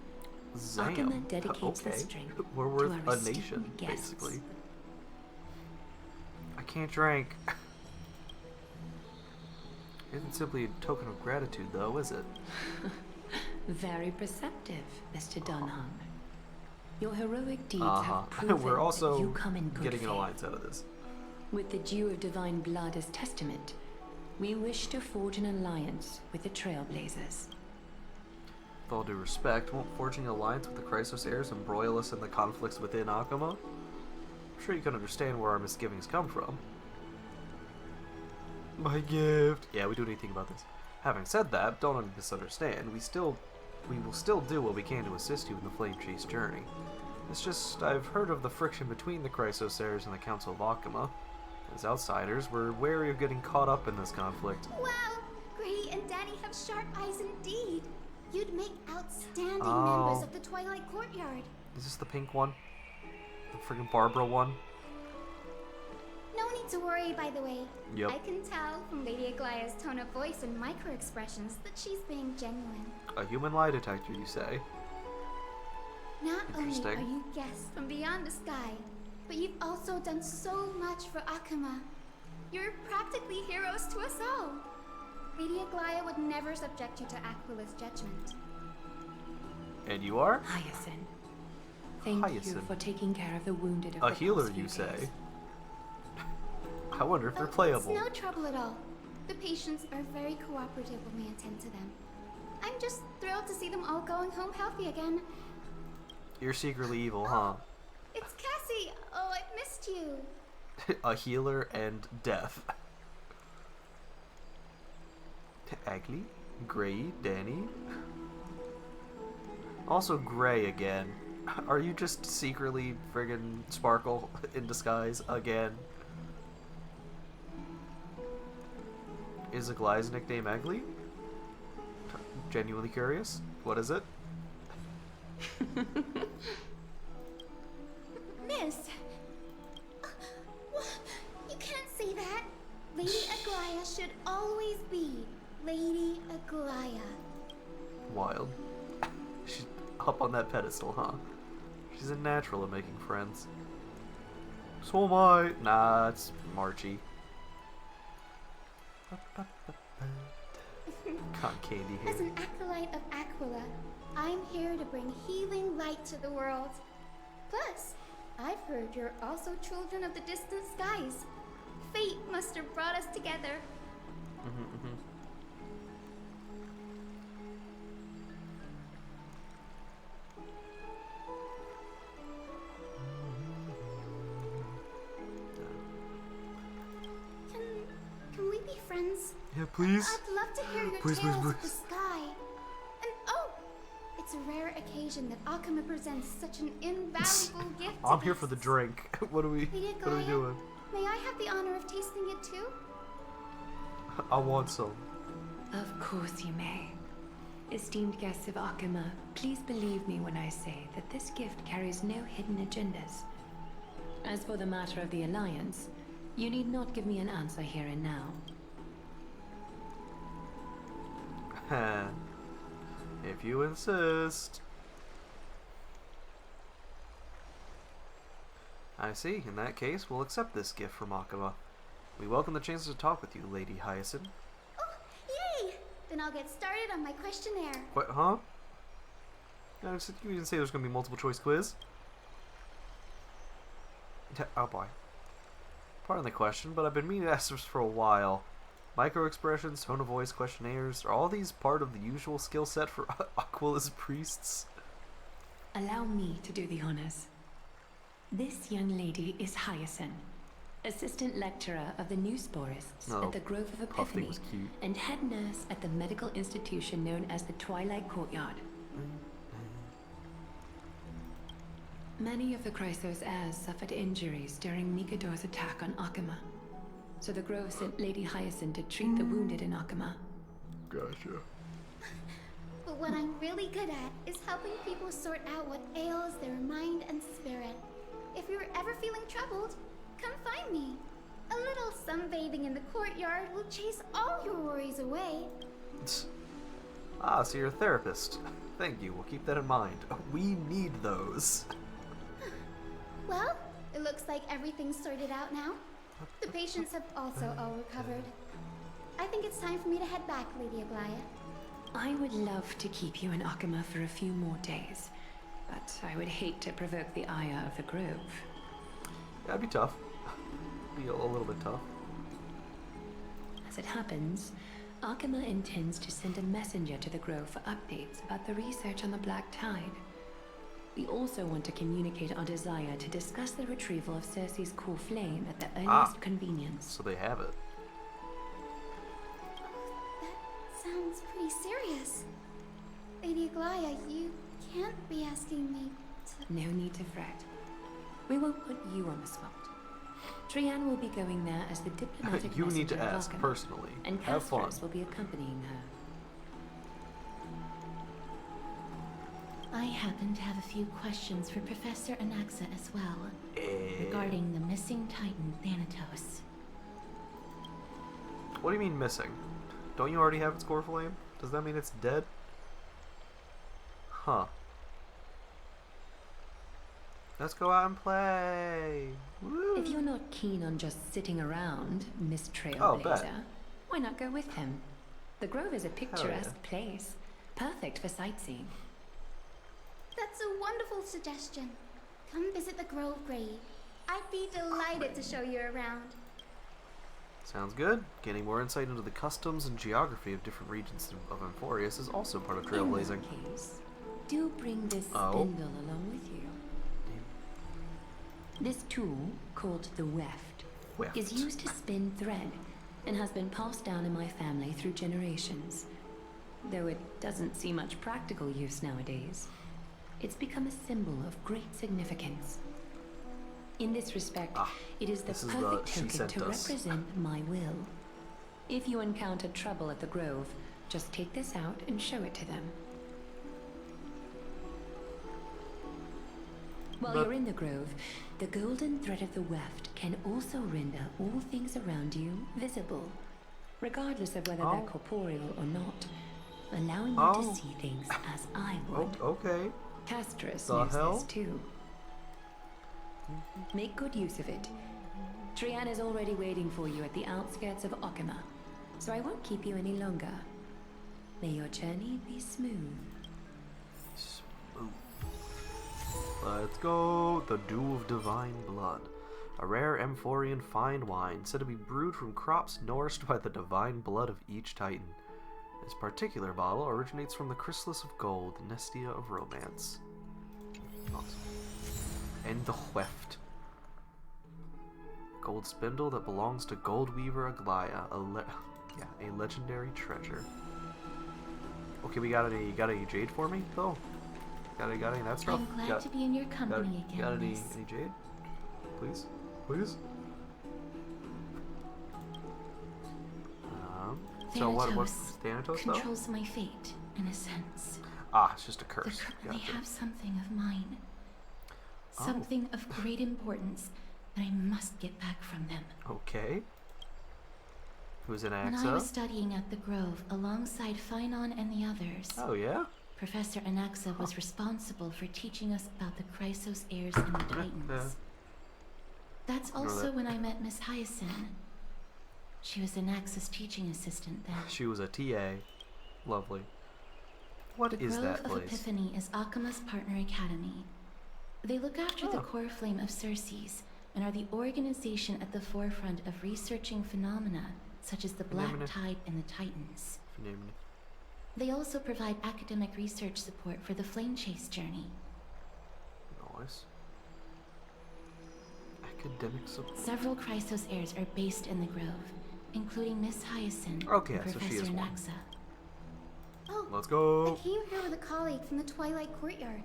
Speaker 2: Akima dedicates this drink
Speaker 1: We're
Speaker 2: to
Speaker 1: worth
Speaker 2: our
Speaker 1: a nation,
Speaker 2: esteemed guests.
Speaker 1: basically. I can't drink. Isn't simply a token of gratitude, though, is it?
Speaker 2: Very perceptive, Mr. Dunham. Your heroic deeds have proven
Speaker 1: We're also
Speaker 2: that you come in good
Speaker 1: getting
Speaker 2: faith.
Speaker 1: an alliance out of this.
Speaker 2: With the dew of divine blood as testament, we wish to forge an alliance with the Trailblazers.
Speaker 1: With all due respect, won't forging an alliance with the Chrysos heirs embroil us in the conflicts within Akima? I'm sure you can understand where our misgivings come from. My gift. Yeah, we do need to think about this. Having said that, don't misunderstand. We will still do what we can to assist you in the Flame Chase journey. It's just, I've heard of the friction between the Chrysos heirs and the Council of Akima. As outsiders, we're wary of getting caught up in this conflict.
Speaker 10: Wow! Gray and Danny have sharp eyes indeed. You'd make outstanding
Speaker 1: Oh.
Speaker 10: members of the Twilight Courtyard.
Speaker 1: Is this the pink one? The friggin' Barbara one?
Speaker 10: No need to worry, by the way.
Speaker 1: Yep.
Speaker 10: I can tell from Lady Aglaya's tone of voice and micro-expressions that she's being genuine.
Speaker 1: A human lie detector, you say?
Speaker 10: Not only
Speaker 1: Interesting.
Speaker 10: are you guests from beyond the sky, but you've also done so much for Akima. You're practically heroes to us all. Lady Aglaya would never subject you to Aquila's judgment.
Speaker 1: And you are?
Speaker 2: Hyacinth. Thank you
Speaker 1: Hyacinth.
Speaker 2: for taking care of the wounded of
Speaker 1: A
Speaker 2: the
Speaker 1: healer,
Speaker 2: past few
Speaker 1: you say?
Speaker 2: days.
Speaker 1: I wonder if they're
Speaker 10: It's
Speaker 1: playable.
Speaker 10: no trouble at all. The patients are very cooperative when we attend to them. I'm just thrilled to see them all going home healthy again.
Speaker 1: You're secretly evil, huh?
Speaker 10: It's Cassie! Oh, I've missed you.
Speaker 1: A healer and death. Agli? Gray? Danny? Also Gray again. Are you just secretly friggin' Sparkle in disguise again? Is Aglaya's nickname Agli? genuinely curious. What is it?
Speaker 10: Miss! You can't say that! Lady Aglaya should always be Lady Aglaya.
Speaker 1: Wild. She's up on that pedestal, huh? She's a natural at making friends. So am I. Nah, it's Marchie. Cotton candy
Speaker 10: As
Speaker 1: hair.
Speaker 10: an acolyte of Aquila, I'm here to bring healing light to the world. Plus, I've heard you're also children of the distant skies. Fate must have brought us together. Can we be friends?
Speaker 1: Yeah, please.
Speaker 10: I'd love to hear your
Speaker 1: Please,
Speaker 10: tales
Speaker 1: please,
Speaker 10: of the
Speaker 1: please.
Speaker 10: sky. And oh, it's a rare occasion that Akama presents such an invaluable gift to
Speaker 1: I'm here for the
Speaker 10: guests.
Speaker 1: drink. What are we
Speaker 10: Lady
Speaker 1: what are we
Speaker 10: Aglaya,
Speaker 1: doing?
Speaker 10: may I have the honor of tasting it too?
Speaker 1: I want some.
Speaker 2: Of course you may. Esteemed guests of Akama, please believe me when I say that this gift carries no hidden agendas. As for the matter of the Alliance, you need not give me an answer here and now.
Speaker 1: If you insist. I see. In that case, we'll accept this gift from Akama. We welcome the chance to talk with you, Lady Hyacinth.
Speaker 10: Oh, yay! Then I'll get started on my questionnaire.
Speaker 1: What, huh? You didn't say there's going to be multiple choice quiz? Oh boy. Pardon the question, but I've been meaning to ask this for a while. Micro-expressions, tone of voice, questionnaires, are all these part of the usual skill set for Aquila's priests?
Speaker 2: Allow me to do the honors. This young lady is Hyacinth, assistant lecturer of the new sporists
Speaker 1: Oh,
Speaker 2: at the Grove of
Speaker 1: Puffy
Speaker 2: Epiphany
Speaker 1: was cute.
Speaker 2: and head nurse at the medical institution known as the Twilight Courtyard. Many of the Chrysos heirs suffered injuries during Mikado's attack on Akama, so the Grove sent Lady Hyacinth to treat the wounded in Akama.
Speaker 1: Gotcha.
Speaker 10: But what I'm really good at is helping people sort out what ails their mind and spirit. If you're ever feeling troubled, come find me. A little sunbathing in the courtyard will chase all your worries away.
Speaker 1: Ah, so you're a therapist. Thank you, we'll keep that in mind. We need those.
Speaker 10: Well, it looks like everything's sorted out now. The patients have also all recovered. I think it's time for me to head back, Lady Aglaya.
Speaker 2: I would love to keep you in Akama for a few more days, but I would hate to provoke the ire of the Grove.
Speaker 1: That'd be tough. Be a little bit tough.
Speaker 2: As it happens, Akama intends to send a messenger to the Grove for updates about the research on the Black Tide. We also want to communicate our desire to discuss the retrieval of Circe's core flame at the earliest convenience.
Speaker 1: So they have it.
Speaker 10: That sounds pretty serious. Lady Aglaya, you can't be asking me to...
Speaker 2: No need to fret. We won't put you on the spot. Trianne will be going there as the diplomatic
Speaker 1: You need to
Speaker 2: messenger of
Speaker 1: ask
Speaker 2: Akama,
Speaker 1: personally.
Speaker 2: and
Speaker 1: Have fun.
Speaker 2: Castros will be accompanying her.
Speaker 4: I happen to have a few questions for Professor Anaxa as well, regarding the missing Titan Thanatos.
Speaker 1: What do you mean missing? Don't you already have its core flame? Does that mean it's dead? Huh. Let's go out and play. Woo.
Speaker 2: If you're not keen on just sitting around, Miss
Speaker 1: bet.
Speaker 2: Trailblazer, why not go with him? The Grove is a picturesque place, perfect for sightseeing.
Speaker 10: That's a wonderful suggestion. Come visit the Grove Grave. I'd be delighted to show you around.
Speaker 1: Sounds good. Getting more insight into the customs and geography of different regions of Amphorius is also part of trailblazing.
Speaker 2: In that case, do bring this spindle along with you. This tool, called the weft, is used to spin thread and has been passed down in my family through generations. Though it doesn't see much practical use nowadays, it's become a symbol of great significance. In this respect, it is the perfect token to represent my will. If you encounter trouble at the Grove, Just take this out and show it to them. While you're in the grove, the golden thread of the weft can also render all things around you visible, regardless of whether they're corporeal or not, allowing you to see things as I would.
Speaker 1: Okay.
Speaker 2: Castris
Speaker 1: The
Speaker 2: knows
Speaker 1: hell?
Speaker 2: this too. Make good use of it. Trian is already waiting for you at the outskirts of Okima, so I won't keep you any longer. May your journey be smooth.
Speaker 1: Let's go. The Dew of Divine Blood. A rare Amphorian fine wine said to be brewed from crops nourished by the divine blood of each Titan. This particular bottle originates from the Chrysalis of Gold, Nestia of Romance. Awesome. And the Weft. Gold spindle that belongs to Goldweaver Aglaya, a legendary treasure. Okay, we got any jade for me though? Got any of that stuff?
Speaker 4: I'm glad to be in your company again,
Speaker 1: Got any
Speaker 4: miss.
Speaker 1: jade? Please? Please? So what's Thanatos though?
Speaker 4: Controls my fate, in a sense.
Speaker 1: Ah, it's just a curse.
Speaker 4: They have something of mine. Something of great importance that I must get back from them.
Speaker 1: Okay. Who's in
Speaker 4: When
Speaker 1: Axa?
Speaker 4: I was studying at the Grove alongside Phynon and the others,
Speaker 1: Oh yeah?
Speaker 4: Professor Anaxa was responsible for teaching us about the Chrysos heirs and the Titans. That's also when I met Miss Hyacinth. She was Anaxa's teaching assistant then.
Speaker 1: She was a TA. Lovely. What is that
Speaker 4: The Grove of
Speaker 1: place?
Speaker 4: Epiphany is Akima's partner academy. They look after the core flame of Circes and are the organization at the forefront of researching phenomena such as the Black Tide and the Titans. They also provide academic research support for the Flame Chase journey.
Speaker 1: Nice. Academic support.
Speaker 4: Several Chrysos heirs are based in the Grove, including Miss Hyacinth
Speaker 1: Okay,
Speaker 4: and
Speaker 1: so she
Speaker 4: Professor
Speaker 1: is one.
Speaker 4: Anaxa.
Speaker 10: Oh,
Speaker 1: Let's go.
Speaker 10: I came here with a colleague from the Twilight Courtyard.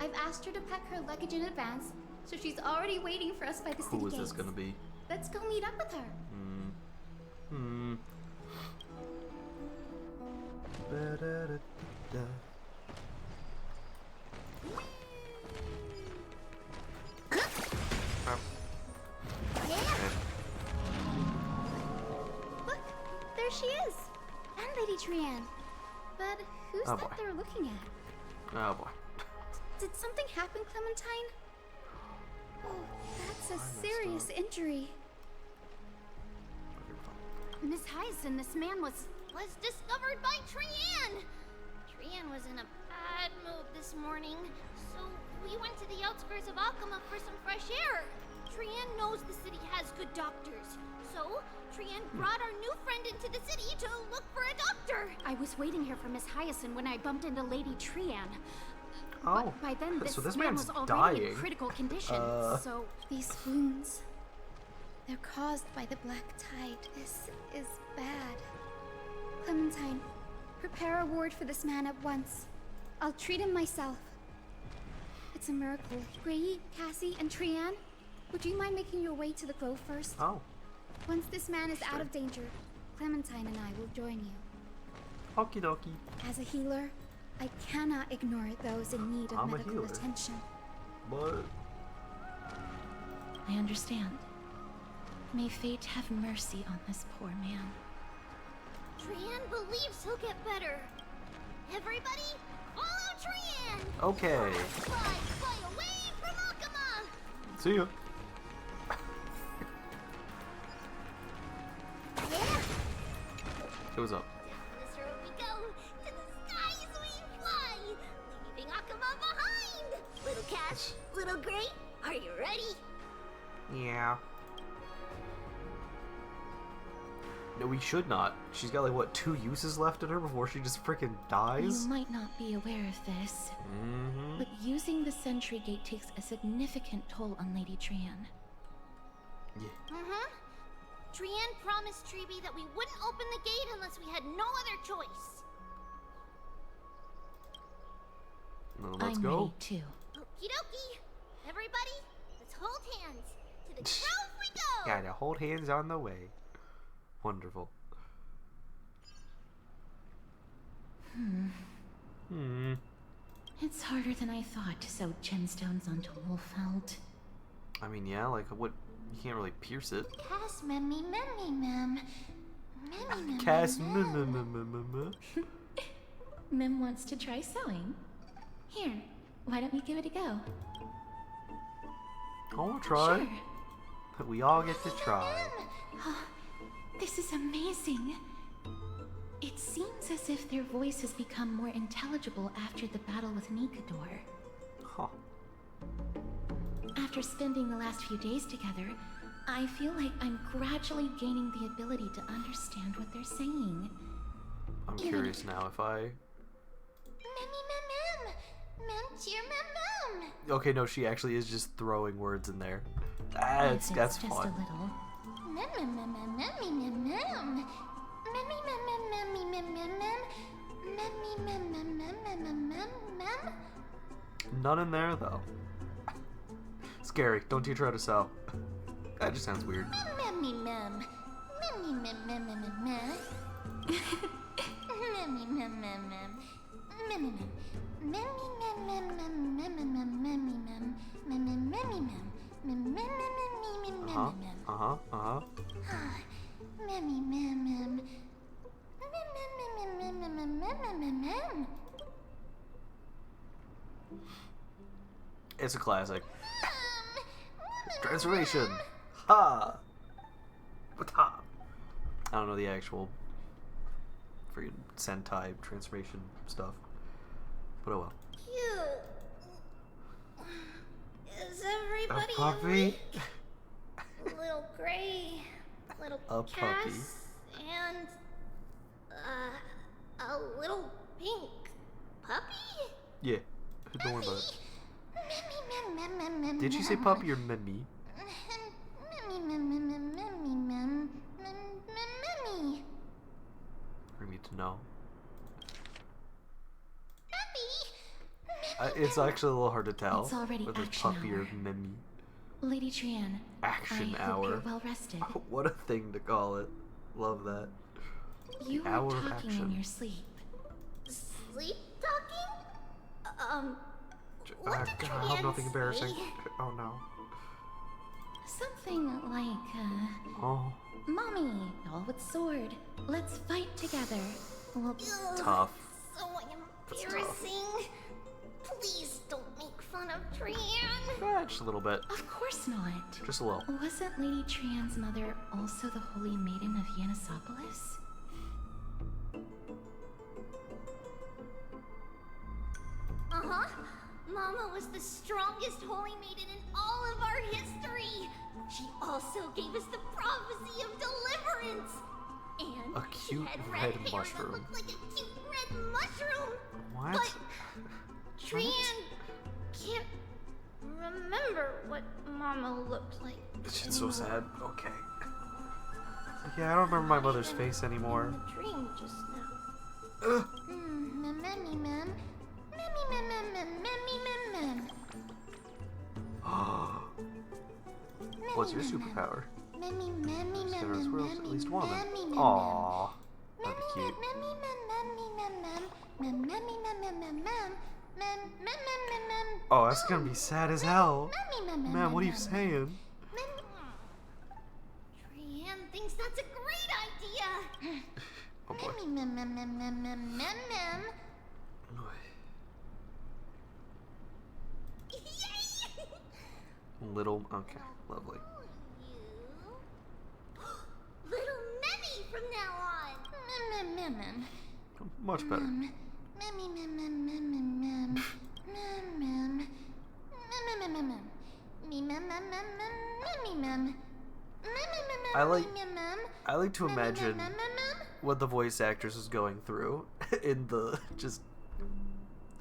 Speaker 10: I've asked her to pack her luggage in advance, so she's already waiting for us by the city
Speaker 1: Who is
Speaker 10: gates.
Speaker 1: this gonna be?
Speaker 10: Let's go meet up with her.
Speaker 1: Ba-da-da-da-da.
Speaker 10: Yeah. Look, there she is, and Lady Trian. But who's
Speaker 1: Oh,
Speaker 10: that
Speaker 1: boy.
Speaker 10: they're looking at?
Speaker 1: Oh boy.
Speaker 10: Did something happen, Clementine? Oh, that's a serious injury. Miss Hyacinth, this man was discovered by Trian. Trian was in a bad mood this morning, so we went to the outskirts of Akama for some fresh air. Trian knows the city has good doctors, so Trian brought our new friend into the city to look for a doctor. I was waiting here for Miss Hyacinth when I bumped into Lady Trian.
Speaker 1: Oh,
Speaker 10: But by then,
Speaker 1: so this
Speaker 10: man
Speaker 1: man's
Speaker 10: was already
Speaker 1: dying.
Speaker 10: in critical condition. So these wounds, they're caused by the Black Tide. This is bad. Clementine, prepare a ward for this man at once. I'll treat him myself. It's a miracle. Grey, Cassie, and Trian, would you mind making your way to the Grove first?
Speaker 1: Oh.
Speaker 10: Once this man is out of danger, Clementine and I will join you.
Speaker 1: Okie dokie.
Speaker 10: As a healer, I cannot ignore those in need of
Speaker 1: I'm a
Speaker 10: medical
Speaker 1: healer.
Speaker 10: attention.
Speaker 1: But
Speaker 4: I understand. May fate have mercy on this poor man.
Speaker 10: Trian believes he'll get better. Everybody, follow Trian!
Speaker 1: okay.
Speaker 10: Fly away from Akama!
Speaker 1: See ya.
Speaker 10: Yeah!
Speaker 1: It was up.
Speaker 10: Down this road we go, to the skies we fly, leaving Akama behind! Little Cash, little Gray, are you ready?
Speaker 1: Yeah. No, we should not. She's got like what 2 uses left in her before she just freaking dies.
Speaker 4: You might not be aware of this, but using the Sentry Gate takes a significant toll on Lady Trian.
Speaker 10: Trian promised Treeby that we wouldn't open the gate unless we had no other choice.
Speaker 1: Well, let's
Speaker 4: I'm
Speaker 1: go.
Speaker 4: ready too.
Speaker 10: Okie dokie. Everybody, let's hold hands. To the Grove we go!
Speaker 1: Gotta hold hands on the way. Wonderful.
Speaker 4: It's harder than I thought to sew gemstones onto wool felt.
Speaker 1: I mean, yeah, like what? You can't really pierce it.
Speaker 10: Cass, memmy, mem.
Speaker 1: Cass,
Speaker 4: Mim wants to try sewing. Here, why don't we give it a go?
Speaker 1: I want to try.
Speaker 4: Sure.
Speaker 1: But we all get to try.
Speaker 4: Oh, this is amazing. It seems as if their voice has become more intelligible after the battle with Nikador.
Speaker 1: Huh.
Speaker 4: After spending the last few days together, I feel like I'm gradually gaining the ability to understand what they're saying.
Speaker 1: I'm curious now if I... Okay, no, she actually is just throwing words in there. That's
Speaker 4: just
Speaker 1: fun.
Speaker 4: A little.
Speaker 1: None in there though. Scary. Don't you try to sew. That just sounds weird. It's a classic. Transformation! Ha! Ha! I don't know the actual freaking Sentai transformation stuff. But oh well.
Speaker 10: Cute. Is everybody
Speaker 1: A puppy?
Speaker 10: awake? Little Gray, little
Speaker 1: A
Speaker 10: Cass,
Speaker 1: puppy.
Speaker 10: and a little pink puppy?
Speaker 1: Yeah. Don't worry about it. Did she say puppy or Mimi? I need to know. It's actually a little hard to tell
Speaker 4: It's already
Speaker 1: whether it's
Speaker 4: action
Speaker 1: puppy
Speaker 4: hour.
Speaker 1: or Mimi.
Speaker 4: Lady Trian,
Speaker 1: Action
Speaker 4: I
Speaker 1: hour.
Speaker 4: hope you're well rested.
Speaker 1: What a thing to call it. Love that.
Speaker 4: You were
Speaker 1: Hour of
Speaker 4: talking in
Speaker 1: action.
Speaker 4: your sleep.
Speaker 10: Sleep talking?
Speaker 1: I hope nothing embarrassing. Oh no.
Speaker 4: Something like,
Speaker 1: Oh.
Speaker 4: Mommy, all with sword. Let's fight together. Well,
Speaker 1: Tough.
Speaker 10: So embarrassing. Please don't make fun of Trian.
Speaker 1: Yeah, just a little bit.
Speaker 4: Of course not.
Speaker 1: Just a little.
Speaker 4: Wasn't Lady Trian's mother also the Holy Maiden of Yanisopolis?
Speaker 10: Uh-huh. Mama was the strongest holy maiden in all of our history. She also gave us the prophecy of deliverance. And
Speaker 1: A cute
Speaker 10: she had
Speaker 1: red
Speaker 10: hair that
Speaker 1: mushroom.
Speaker 10: looked like a cute red mushroom.
Speaker 1: What?
Speaker 10: But Trian can't remember what Mama looked like.
Speaker 1: It's so sad. Okay. Yeah, I don't remember my mother's face anymore.
Speaker 10: In the dream just now. Memmy mem.
Speaker 1: What's your superpower?
Speaker 10: Memmy
Speaker 1: Discover this world, at least one of them.
Speaker 10: memmy,
Speaker 1: Aww. That'd be cute. Oh, that's gonna be sad as hell. Man, what are you saying?
Speaker 10: Trian thinks that's a great idea.
Speaker 1: Oh boy. Little, okay, lovely.
Speaker 10: Little Memmy from now on.
Speaker 1: Much better. I like to imagine what the voice actress is going through in the just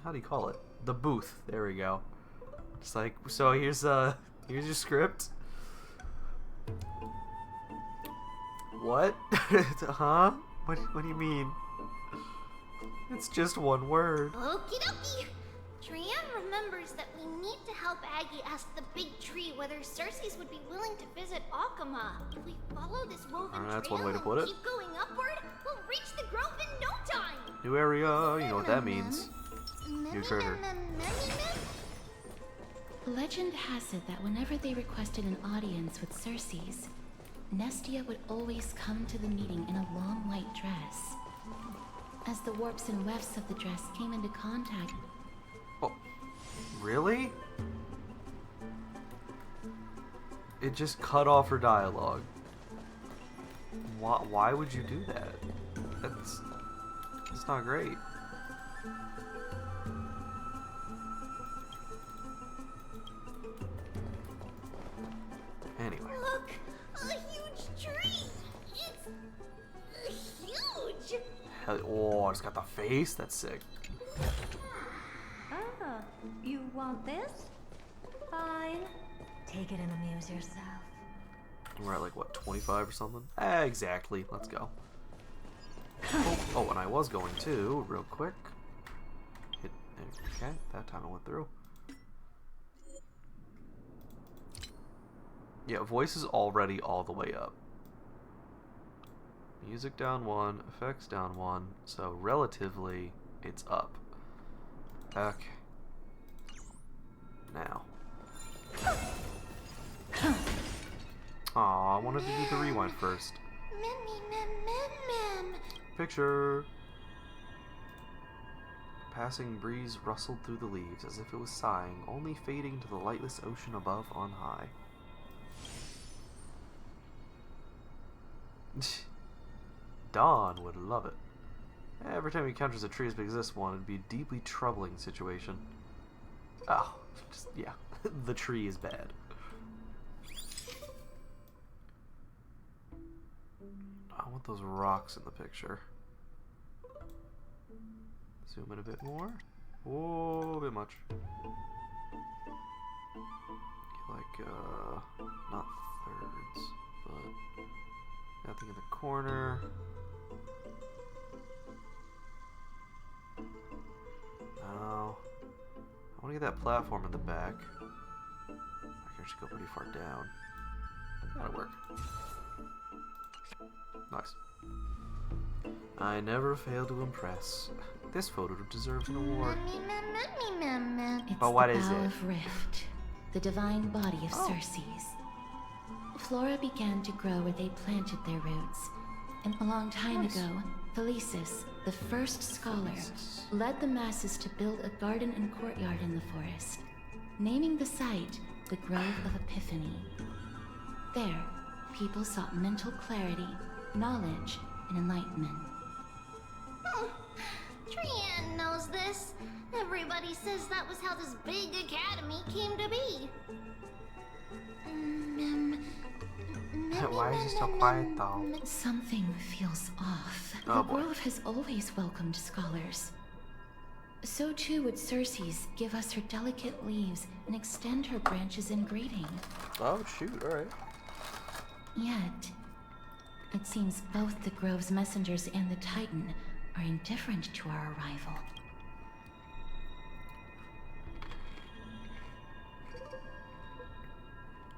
Speaker 1: how do you call it? The booth. There we go. It's like, so here's your script. What? Huh? What do you mean? It's just one word.
Speaker 10: Okie dokie. Trian remembers that we need to help Aggie ask the big tree whether Circes would be willing to visit Akama. If we follow this woven
Speaker 1: That's
Speaker 10: trail
Speaker 1: one way to
Speaker 10: and
Speaker 1: put it.
Speaker 10: keep going upward, we'll reach the grove in no time.
Speaker 1: New area, you know what that means. New trigger.
Speaker 4: Legend has it that whenever they requested an audience with Cersei's, Nestia would always come to the meeting in a long white dress. As the warps and wefts of the dress came into contact...
Speaker 1: Oh, really? It just cut off her dialogue. Why would you do that? That's not great. Anyway.
Speaker 12: Look, a huge tree. It's huge.
Speaker 1: Hell, oh, it's got the face. That's sick.
Speaker 17: Ah, you want this? Fine. Take it and amuse yourself.
Speaker 1: We're at like what, 25 or something? Exactly. Let's go. Oh, and I was going to real quick. Okay, that time I went through. Yeah, voice is already all the way up. Music down 1, effects down 1, so relatively it's up. Okay. Now. Aw, I wanted to do the rewind first. Picture. A passing breeze rustled through the leaves as if it was sighing, only fading to the lightless ocean above on high. Dawn would love it. Every time he encounters a tree as big as this one, it'd be a deeply troubling situation. Oh, just, yeah, the tree is bad. I want those rocks in the picture. Zoom in a bit more. Whoa, a bit much. Like, not thirds, but nothing in the corner. No. I want to get that platform in the back. I can actually go pretty far down. That'll work. Nice. I never fail to impress. This photo deserves an award.
Speaker 4: It's
Speaker 1: But what
Speaker 4: the
Speaker 1: is
Speaker 4: Bow
Speaker 1: it?
Speaker 4: of Rift, the divine body of Cersei's. Flora began to grow where they planted their roots. And a long time ago, Thelesis, the first scholar, led the masses to build a garden and courtyard in the forest, naming the site the Grove of Epiphany. There, people sought mental clarity, knowledge, and enlightenment.
Speaker 10: Trianne knows this. Everybody says that was how this big academy came to be.
Speaker 1: Why is he so quiet though?
Speaker 4: Something feels off.
Speaker 1: Oh,
Speaker 4: the
Speaker 1: boy.
Speaker 4: Grove has always welcomed scholars. So too would Cersei's give us her delicate leaves and extend her branches in greeting.
Speaker 1: Oh shoot, alright.
Speaker 4: Yet, it seems both the Grove's messengers and the Titan are indifferent to our arrival.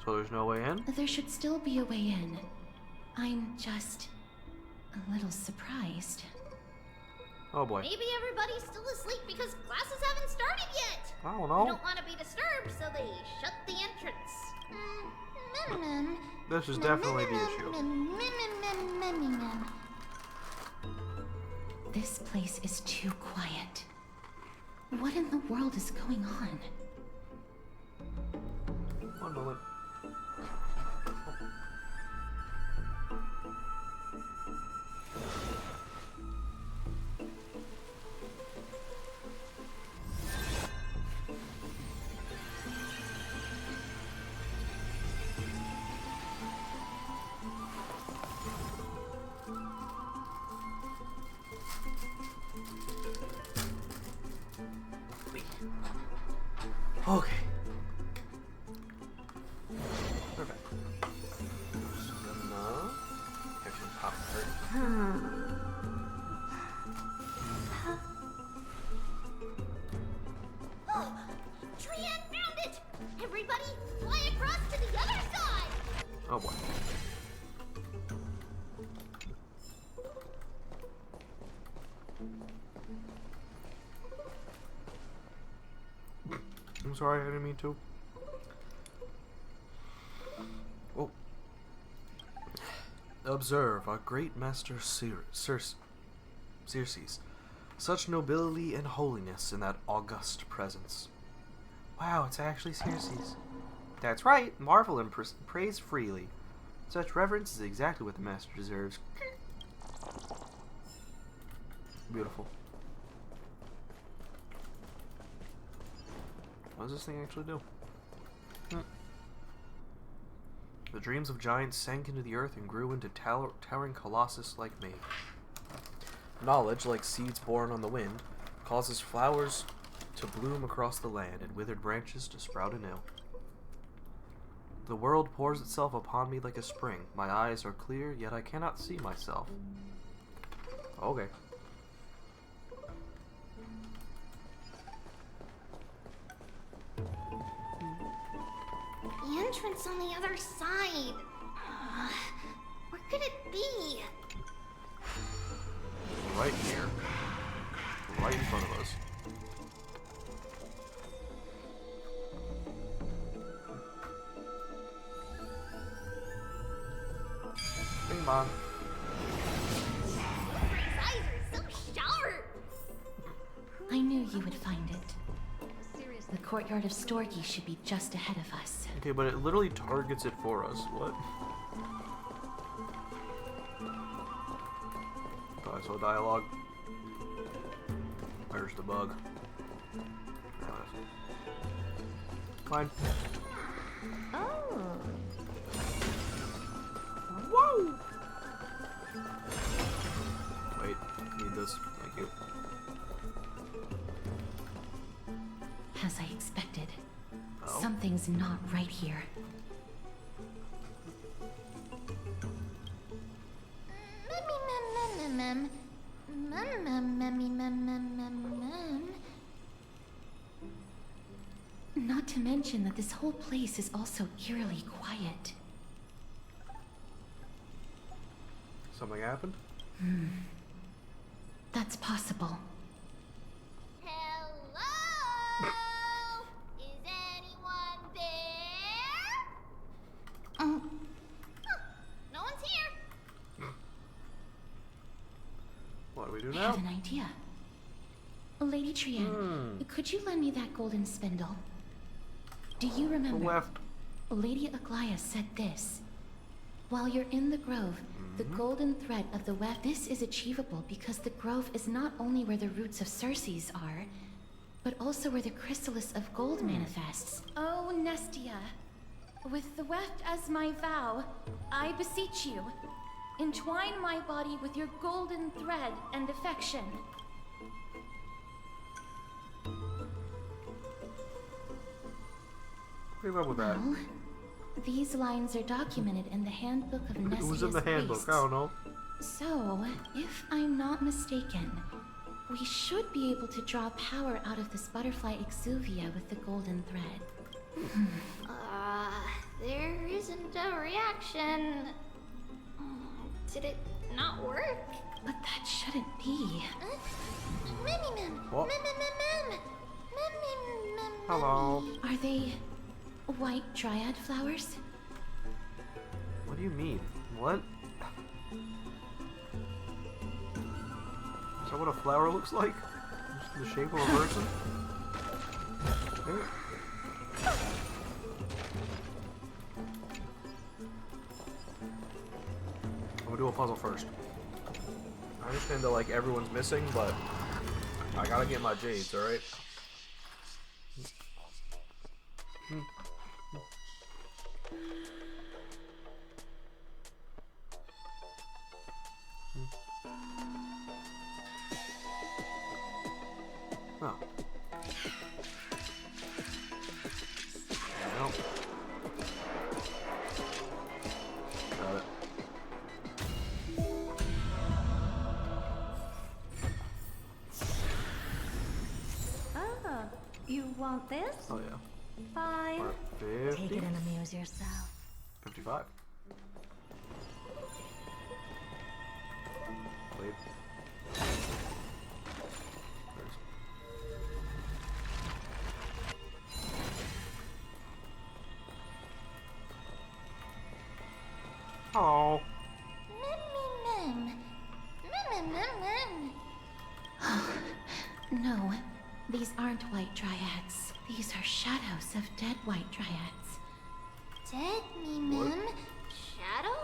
Speaker 1: So there's no way in?
Speaker 4: There should still be a way in. I'm just a little surprised.
Speaker 1: Oh boy.
Speaker 10: Maybe everybody's still asleep because classes haven't started yet.
Speaker 1: I don't
Speaker 10: They
Speaker 1: know.
Speaker 10: don't want to be disturbed, so they shut the entrance.
Speaker 1: This is definitely the issue.
Speaker 4: This place is too quiet. What in the world is going on?
Speaker 1: One moment. Okay. We're back. Just gonna actually pop her.
Speaker 10: Trianne found it! Everybody, fly across to the other side!
Speaker 1: Oh boy. I'm sorry, I didn't mean to. Oh. Observe our great master Circes. Such nobility and holiness in that august presence. Wow, it's actually Circes. That's right, marvel and praise freely. Such reverence is exactly what the master deserves. Beautiful. What does this thing actually do? The dreams of giants sank into the earth and grew into towering colossus like me. Knowledge, like seeds born on the wind, causes flowers to bloom across the land and withered branches to sprout anew. The world pours itself upon me like a spring. My eyes are clear, yet I cannot see myself. Okay.
Speaker 10: The entrance on the other side. Where could it be?
Speaker 1: Right here. Right in front of us. Come on.
Speaker 10: His eyes are so sharp.
Speaker 4: I knew you would find it. The courtyard of Storgi should be just ahead of us.
Speaker 1: Okay, but it literally targets it for us. What? Thought I saw dialogue. There's the bug. Fine.
Speaker 4: Oh.
Speaker 1: Whoa! Wait, need this. Thank you.
Speaker 4: As I expected,
Speaker 1: Oh.
Speaker 4: something's not right here. Not to mention that this whole place is also eerily quiet.
Speaker 1: Something happened?
Speaker 4: That's possible.
Speaker 10: Hello? Is anyone there? No one's here.
Speaker 1: What do we do
Speaker 4: I
Speaker 1: now?
Speaker 4: have an idea. Lady Trienne, could you lend me that golden spindle? Do you remember?
Speaker 1: Left.
Speaker 4: Lady Aglaia said this. While you're in the grove, the golden thread of the web. This is achievable because the grove is not only where the roots of Circes are, but also where the chrysalis of gold manifests. Oh, Nestia, with the weft as my vow, I beseech you, entwine my body with your golden thread and affection.
Speaker 1: What's up with that?
Speaker 4: Well, these lines are documented in the handbook of Nestia's
Speaker 1: It was in the handbook,
Speaker 4: priests.
Speaker 1: I don't know.
Speaker 4: So, if I'm not mistaken, we should be able to draw power out of this butterfly exuvia with the golden thread.
Speaker 10: There isn't a reaction. Did it not work?
Speaker 4: But that shouldn't be.
Speaker 1: What? Hello.
Speaker 4: Are they white dryad flowers?
Speaker 1: What do you mean? What? Is that what a flower looks like? Just in the shape of a person? Here. I'm gonna do a puzzle first. I understand that like everyone's missing, but I gotta get my jades, alright? Oh. Well. Got it.
Speaker 17: Ah, you want this?
Speaker 1: Oh yeah.
Speaker 17: Fine.
Speaker 1: Part
Speaker 17: Take
Speaker 1: 50.
Speaker 17: it and amuse yourself.
Speaker 1: 55. Wait. Hello.
Speaker 4: No, these aren't white dryads. These are shadows of dead white dryads.
Speaker 10: Dead shadow?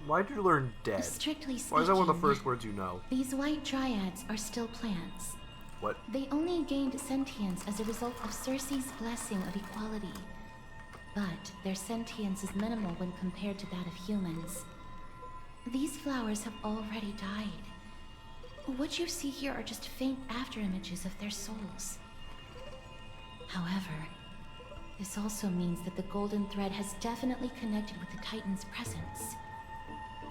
Speaker 1: Why'd you learn dead?
Speaker 4: Strictly speaking,
Speaker 1: Why is that one of the first words you know?
Speaker 4: These white dryads are still plants.
Speaker 1: What?
Speaker 4: They only gained sentience as a result of Circe's blessing of equality. But their sentience is minimal when compared to that of humans. These flowers have already died. What you see here are just faint afterimages of their souls. However, this also means that the golden thread has definitely connected with the Titan's presence.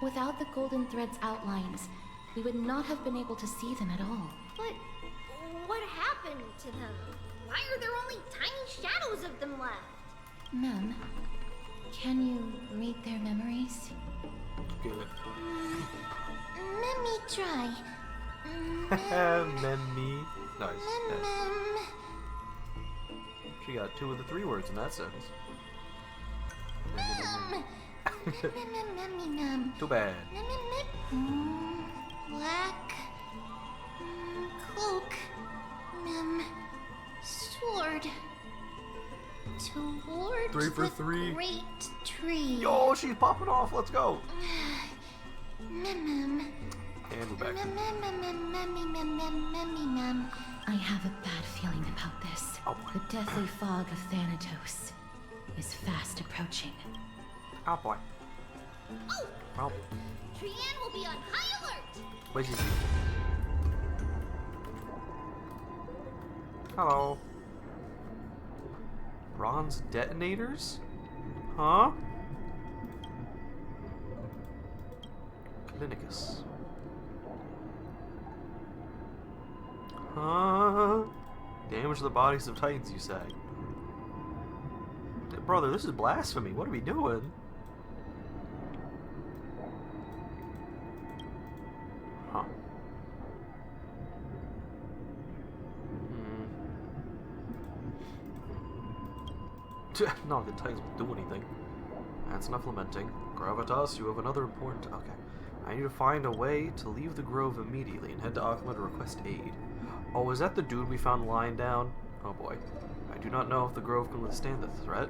Speaker 4: Without the golden thread's outlines, we would not have been able to see them at all.
Speaker 10: But what happened to them? Why are there only tiny shadows of them left?
Speaker 4: Mem, can you read their memories?
Speaker 1: Good.
Speaker 10: Let me try.
Speaker 1: Memmy. Nice. She got 2 of the 3 words in that sentence. Too bad.
Speaker 10: Black cloak. Sword. Towards
Speaker 1: 3 for
Speaker 10: the
Speaker 1: 3.
Speaker 10: great tree.
Speaker 1: Yo, she's popping off. Let's go.
Speaker 10: Mem.
Speaker 1: And we're back.
Speaker 4: I have a bad feeling about this.
Speaker 1: Oh.
Speaker 4: The deathly fog of Thanatos is fast approaching.
Speaker 1: Oh boy.
Speaker 10: Oh!
Speaker 1: Oh.
Speaker 10: Trianne will be on high alert.
Speaker 1: Where's he? Hello. Bronze detonators? Huh? Clinicus. Huh? Damage the bodies of Titans, you say? Brother, this is blasphemy. What are we doing? Huh. No, the Titans won't do anything. That's enough lamenting. Gravitas, you have another important... Okay. I need to find a way to leave the grove immediately and head to Akima to request aid. Oh, is that the dude we found lying down? Oh boy. I do not know if the grove can withstand the threat.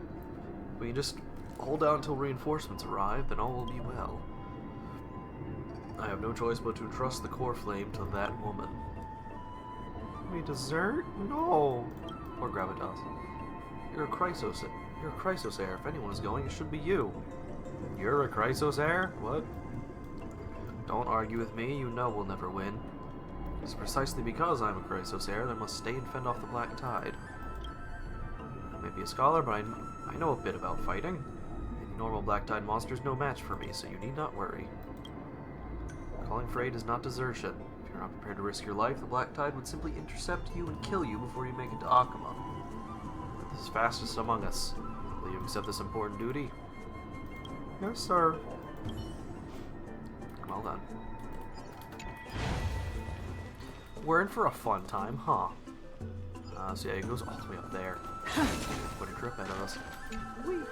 Speaker 1: If we can just hold out until reinforcements arrive, then all will be well. I have no choice but to entrust the core flame to that woman. We desert? No! Poor Gravitas. You're a Chrysosaur. If anyone is going, it should be you. You're a Chrysosaur? What? Don't argue with me, you know we'll never win. It's precisely because I'm a Chrysosaur that I must stay and fend off the Black Tide. I may be a scholar, but I know a bit about fighting. Any normal Black Tide monster is no match for me, so you need not worry. Calling for aid is not desertion. If you're not prepared to risk your life, the Black Tide would simply intercept you and kill you before you make it to Akima. We're the fastest among us. Will you accept this important duty? Yes, sir. Well done. We're in for a fun time, huh? So yeah, it goes all the way up there. Put a trip ahead of us. Whee!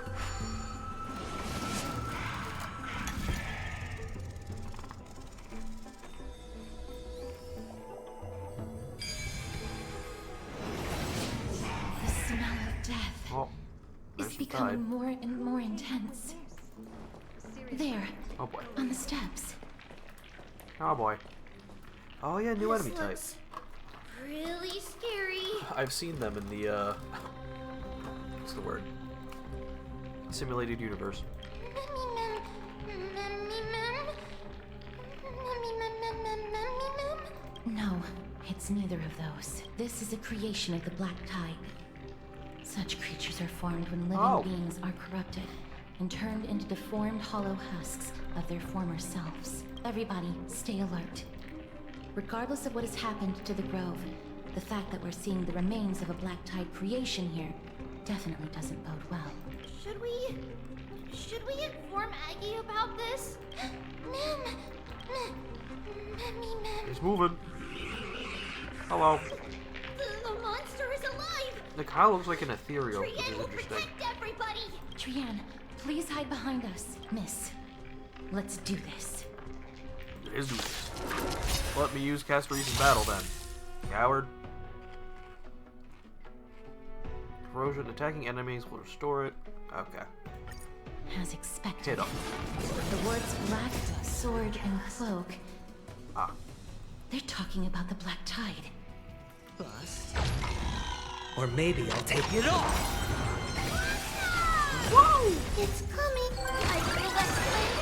Speaker 4: The smell of death is becoming more and more intense. There.
Speaker 1: Oh boy.
Speaker 4: On the steps.
Speaker 1: Oh boy. Oh yeah, new
Speaker 10: This
Speaker 1: enemy type.
Speaker 10: looks really scary.
Speaker 1: I've seen them in the what's the word? Simulated universe.
Speaker 4: No, it's neither of those. This is a creation of the Black Tide. Such creatures are formed when living beings are corrupted and turned into deformed hollow husks of their former selves. Everybody, stay alert. Regardless of what has happened to the Grove, the fact that we're seeing the remains of a Black Tide creation here definitely doesn't bode well.
Speaker 10: Should we inform Aggie about this? Mem.
Speaker 1: He's moving. Hello.
Speaker 10: The monster is alive.
Speaker 1: It kind of looks like an ethereal, which is
Speaker 10: Trianne will
Speaker 1: interesting.
Speaker 10: protect everybody.
Speaker 4: Trianne, please hide behind us, miss. Let's do this.
Speaker 1: Let's do this. Let me use cast freeze in battle then. Coward. Corrosion. Attacking enemies will restore it. Okay.
Speaker 4: As expected.
Speaker 1: Hit 'em.
Speaker 4: The words black, sword, and cloak.
Speaker 1: Ah.
Speaker 4: They're talking about the Black Tide.
Speaker 9: Bust. Or maybe I'll take it off.
Speaker 10: Whoa! It's coming. I feel that flame.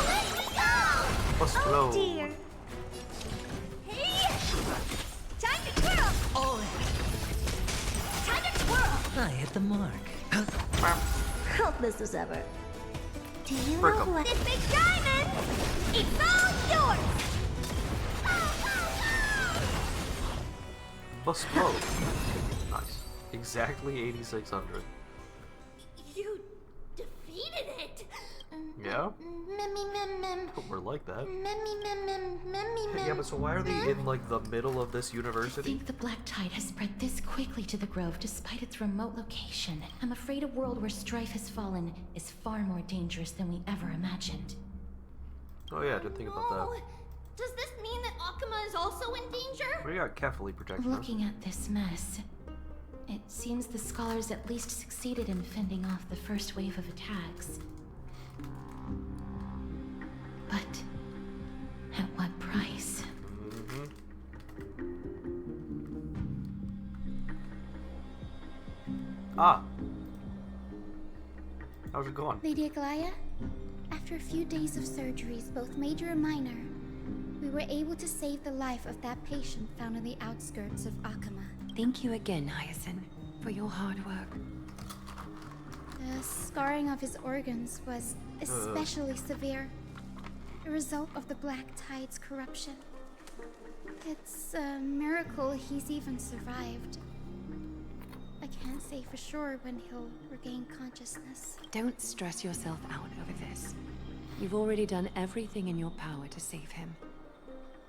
Speaker 10: Let me go!
Speaker 1: Let's flow.
Speaker 12: Oh dear. Hey! Time to twirl!
Speaker 9: Oh,
Speaker 12: Time to twirl!
Speaker 9: I hit the mark.
Speaker 12: Helpless as ever. Do you
Speaker 1: Frick
Speaker 12: know
Speaker 1: 'em.
Speaker 12: who I... This big diamond! It's all yours!
Speaker 1: Let's flow. Nice. Exactly 8,600.
Speaker 10: You defeated it.
Speaker 1: Yeah?
Speaker 10: Mem.
Speaker 1: We're like that.
Speaker 10: Mem.
Speaker 1: Yeah, but so why are they in like the middle of this
Speaker 4: I
Speaker 1: university?
Speaker 4: think the Black Tide has spread this quickly to the Grove despite its remote location. I'm afraid a world where strife has fallen is far more dangerous than we ever imagined.
Speaker 1: Oh yeah, I didn't think about that.
Speaker 10: Does this mean that Akuma is also in danger?
Speaker 1: We got carefully protecting us.
Speaker 4: Looking at this mess, it seems the scholars at least succeeded in fending off the first wave of attacks. But at what price?
Speaker 1: Ah. How's it going?
Speaker 10: Lady Aglaya, after a few days of surgeries, both major and minor, we were able to save the life of that patient found on the outskirts of Akuma.
Speaker 2: Thank you again, Hyacinth, for your hard work.
Speaker 10: The scarring of his organs was especially severe, a result of the Black Tide's corruption. It's a miracle he's even survived. I can't say for sure when he'll regain consciousness.
Speaker 2: Don't stress yourself out over this. You've already done everything in your power to save him.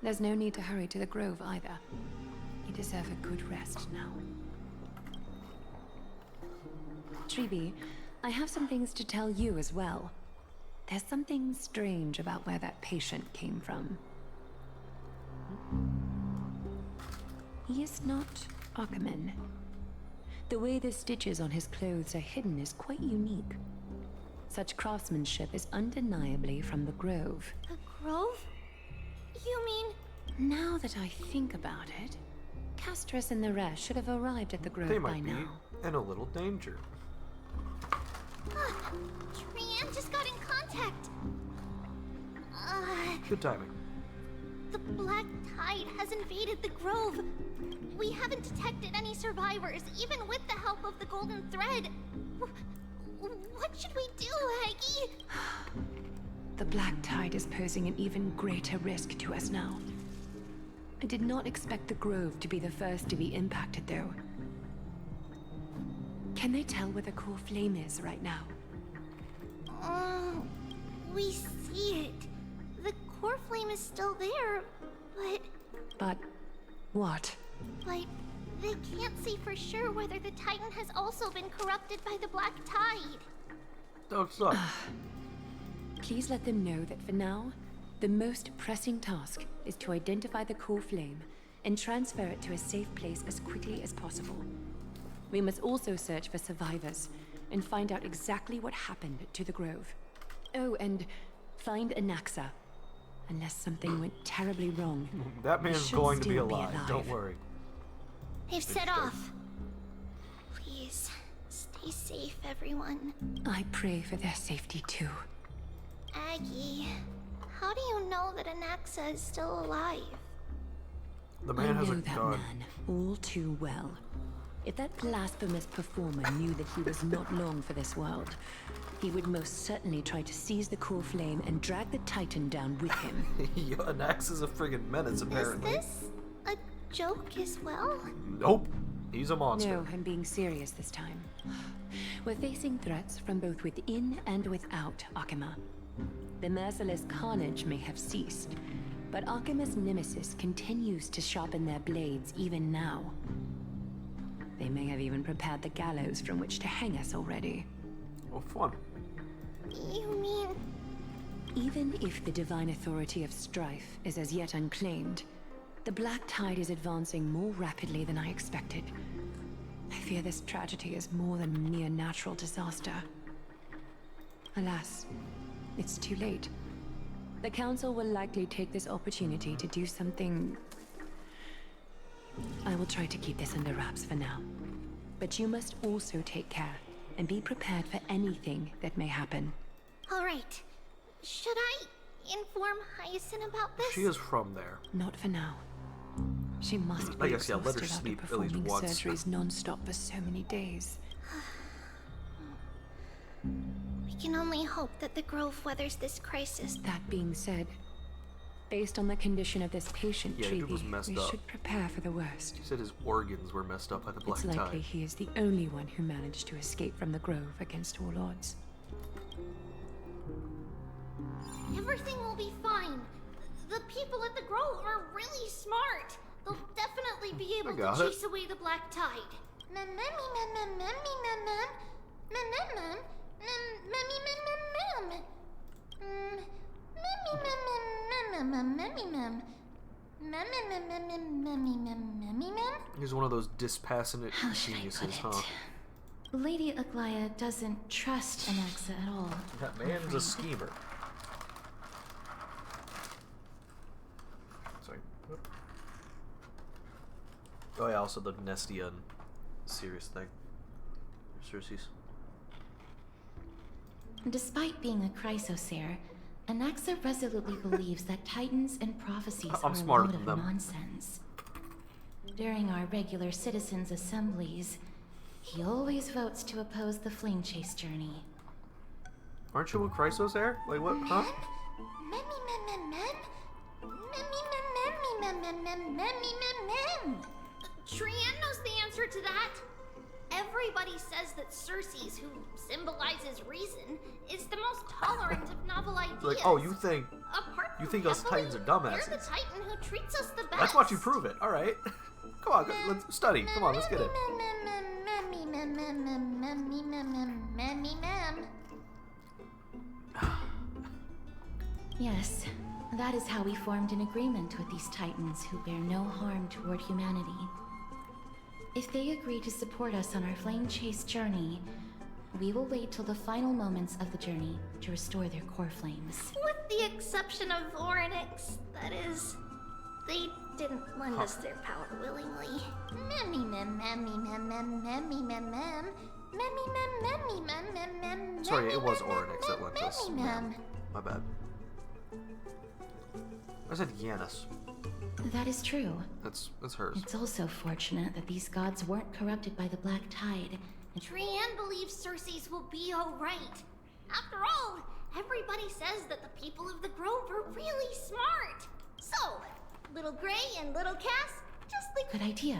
Speaker 2: There's no need to hurry to the Grove either. You deserve a good rest now. Treeby, I have some things to tell you as well. There's something strange about where that patient came from. He is not Akuma. The way the stitches on his clothes are hidden is quite unique. Such craftsmanship is undeniably from the Grove.
Speaker 10: The Grove? You mean...
Speaker 2: Now that I think about it, Castris and the rest should have arrived at the Grove
Speaker 1: They
Speaker 2: by
Speaker 1: might be
Speaker 2: now.
Speaker 1: in a little danger.
Speaker 10: Trianne just got in contact.
Speaker 1: Good timing.
Speaker 10: The Black Tide has invaded the Grove. We haven't detected any survivors, even with the help of the Golden Thread. What should we do, Aggie?
Speaker 2: The Black Tide is posing an even greater risk to us now. I did not expect the Grove to be the first to be impacted, though. Can they tell where the core flame is right now?
Speaker 10: We see it. The core flame is still there, but...
Speaker 2: But what?
Speaker 10: But they can't say for sure whether the Titan has also been corrupted by the Black Tide.
Speaker 1: Don't suck.
Speaker 2: Please let them know that for now, the most pressing task is to identify the core flame and transfer it to a safe place as quickly as possible. We must also search for survivors and find out exactly what happened to the Grove. Oh, and find Anaxa. Unless something went terribly wrong.
Speaker 1: That
Speaker 2: he
Speaker 1: man's
Speaker 2: should
Speaker 1: going to be
Speaker 2: still
Speaker 1: alive. Don't worry.
Speaker 10: They've set off. Please, stay safe, everyone.
Speaker 2: I pray for their safety too.
Speaker 10: Aggie, how do you know that Anaxa is still alive?
Speaker 1: The man
Speaker 2: I
Speaker 1: has
Speaker 2: know
Speaker 1: a
Speaker 2: that
Speaker 1: gun.
Speaker 2: man all too well. If that blasphemous performer knew that he was not long for this world, he would most certainly try to seize the core flame and drag the Titan down with him.
Speaker 1: Anax is a friggin' menace, apparently.
Speaker 10: Is this a joke as well?
Speaker 1: Nope. He's a monster.
Speaker 2: No, I'm being serious this time. We're facing threats from both within and without Akuma. The merciless carnage may have ceased, but Akuma's nemesis continues to sharpen their blades even now. They may have even prepared the gallows from which to hang us already.
Speaker 1: Oh, fun.
Speaker 10: You mean
Speaker 2: Even if the divine authority of strife is as yet unclaimed, the Black Tide is advancing more rapidly than I expected. I fear this tragedy is more than a mere natural disaster. Alas, it's too late. The Council will likely take this opportunity to do something... I will try to keep this under wraps for now. But you must also take care and be prepared for anything that may happen.
Speaker 10: All right. Should I inform Hyacinth about this?
Speaker 1: She is from there.
Speaker 2: Not for now. She must be
Speaker 1: I guess, yeah, let her
Speaker 2: exhausted after
Speaker 1: sleep at least
Speaker 2: performing
Speaker 1: once.
Speaker 2: surgeries non-stop for so many days.
Speaker 10: We can only hope that the Grove weathers this crisis.
Speaker 2: That being said, based on the condition of this patient,
Speaker 1: Yeah, dude was
Speaker 2: Treevee,
Speaker 1: messed
Speaker 2: we
Speaker 1: up.
Speaker 2: should prepare for the worst.
Speaker 1: He said his organs were messed up by the Black
Speaker 2: It's likely
Speaker 1: Tide.
Speaker 2: he is the only one who managed to escape from the Grove against all odds.
Speaker 10: Everything will be fine. The people at the Grove are really smart. They'll definitely be able to chase away the Black Tide.
Speaker 1: He's one of those dispassionate geniuses, huh?
Speaker 4: Lady Aglaya doesn't trust Anaxa at all.
Speaker 1: That man's a schemer. Sorry. Oh yeah, also the Nestia serious thing. Cersei's.
Speaker 4: Despite being a chrysosaur, Anaxa resolutely believes that titans and prophecies
Speaker 1: I'm
Speaker 4: are a
Speaker 1: smarter
Speaker 4: load
Speaker 1: than
Speaker 4: of
Speaker 1: them.
Speaker 4: nonsense. During our regular citizens' assemblies, he always votes to oppose the Flame Chase journey.
Speaker 1: Aren't you a Chrysosaur? Like what? Huh?
Speaker 10: Trian knows the answer to that. Everybody says that Cersei's, who symbolizes reason, is the most tolerant of novel ideas.
Speaker 1: Like, oh, you think us
Speaker 10: Heavily,
Speaker 1: Titans are dumbasses?
Speaker 10: You're the Titan who treats us the best.
Speaker 1: Let's watch you prove it. All right. Come on, let's study. Come on, let's get it.
Speaker 4: Yes, that is how we formed an agreement with these titans who bear no harm toward humanity. If they agree to support us on our Flame Chase journey, we will wait till the final moments of the journey to restore their core flames.
Speaker 10: With the exception of Orynyx, that is. They didn't lend us their power willingly.
Speaker 1: Sorry, it was Orynyx that lent us. Yeah, my bad. I said Yanis.
Speaker 4: That is true.
Speaker 1: That's hers.
Speaker 4: It's also fortunate that these gods weren't corrupted by the Black Tide.
Speaker 10: Trian believes Cersei's will be alright. After all, everybody says that the people of the Grove are really smart. So, Little Gray and Little Cass, just like...
Speaker 4: Good idea.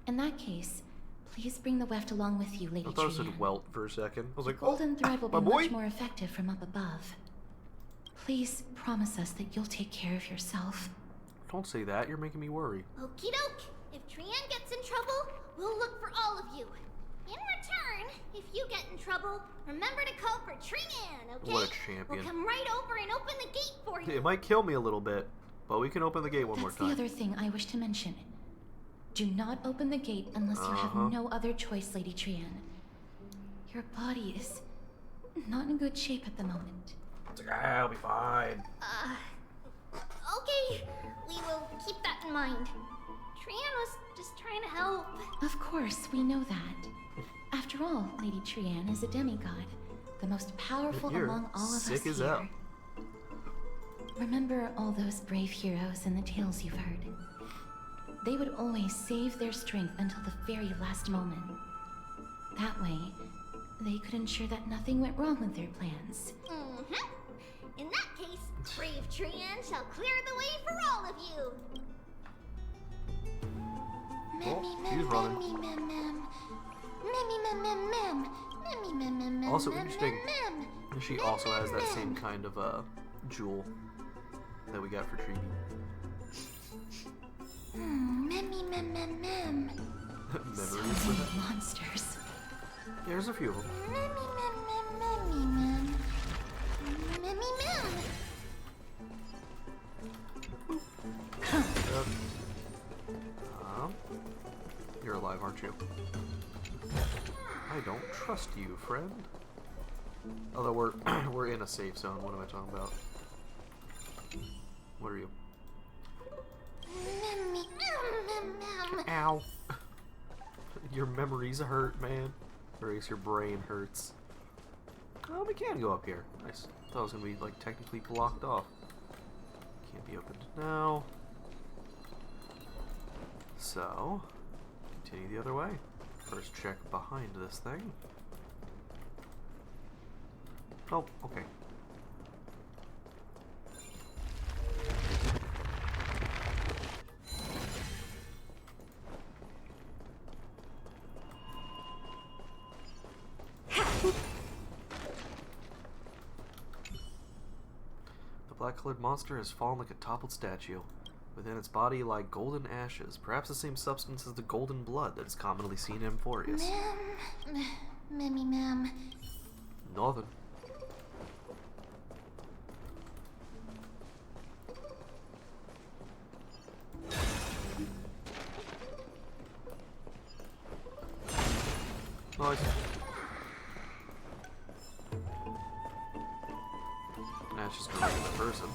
Speaker 4: In that case, please bring the weft along with you, Lady
Speaker 1: I thought I said
Speaker 4: Trian.
Speaker 1: Welt for a second. I was like,
Speaker 4: Golden thread will
Speaker 1: my
Speaker 4: be
Speaker 1: boy?
Speaker 4: much more effective from up above. Please promise us that you'll take care of yourself.
Speaker 1: Don't say that. You're making me worry.
Speaker 10: Okie doke. If Trian gets in trouble, we'll look for all of you. In return, if you get in trouble, remember to call for Trian, okay?
Speaker 1: What a champion.
Speaker 10: We'll come right over and open the gate for you.
Speaker 1: It might kill me a little bit, but we can open the gate one more
Speaker 4: That's
Speaker 1: time.
Speaker 4: the other thing I wish to mention. Do not open the gate unless you have no other choice, Lady Trian. Your body is not in good shape at the moment.
Speaker 1: It's like, I'll be fine.
Speaker 10: Okay. We will keep that in mind. Trian was just trying to help.
Speaker 4: Of course, we know that. After all, Lady Trian is a demigod, the most powerful
Speaker 1: You're
Speaker 4: among all of us
Speaker 1: sick as
Speaker 4: here.
Speaker 1: hell.
Speaker 4: Remember all those brave heroes and the tales you've heard. They would always save their strength until the very last moment. That way, they could ensure that nothing went wrong with their plans.
Speaker 10: In that case, brave Trian shall clear the way for all of you.
Speaker 1: She's running. Also interesting, she also has that same kind of jewel that we got for Treevee. Memories.
Speaker 4: Monsters.
Speaker 1: There's a few of them. alive, aren't you? I don't trust you, friend. Although we're in a safe zone. What am I talking about? What are you? Ow. Your memories hurt, man. Or at least your brain hurts. Oh, we can go up here. Nice. Thought it was gonna be like technically blocked off. Can't be opened now. So, continue the other way. First check behind this thing. Oh, okay. The black-colored monster has fallen like a toppled statue. Within its body lie golden ashes, perhaps the same substance as the golden blood that is commonly seen in Amphorius.
Speaker 10: Ma'am.
Speaker 1: Nothing. Nice. That's just a regular person.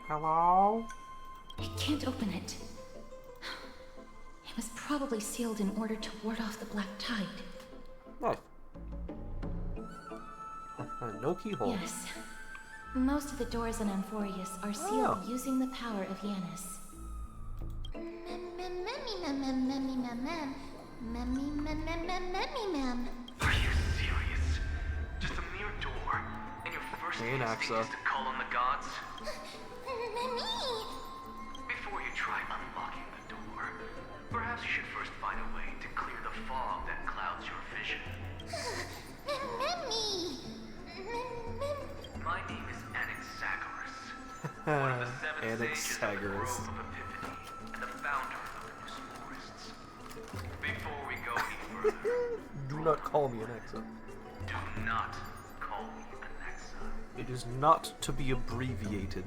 Speaker 1: Hello?
Speaker 4: I can't open it. It was probably sealed in order to ward off the black tide.
Speaker 1: Nice. No keyhole.
Speaker 4: Yes. Most of the doors in Amphorius are sealed using the power of Yanis.
Speaker 18: Are you serious? Just a mere door, and your first instinct is to call on the gods? Before you try unlocking the door, perhaps you should first find a way to clear the fog that clouds your vision. My name is Anaxagoras, one of the seven sages of the Grove of Epiphany, and the founder of the Loose Forests. Before we go any further,
Speaker 1: Do not call me an Exa.
Speaker 18: do not call me Anaxa.
Speaker 1: It is not to be abbreviated.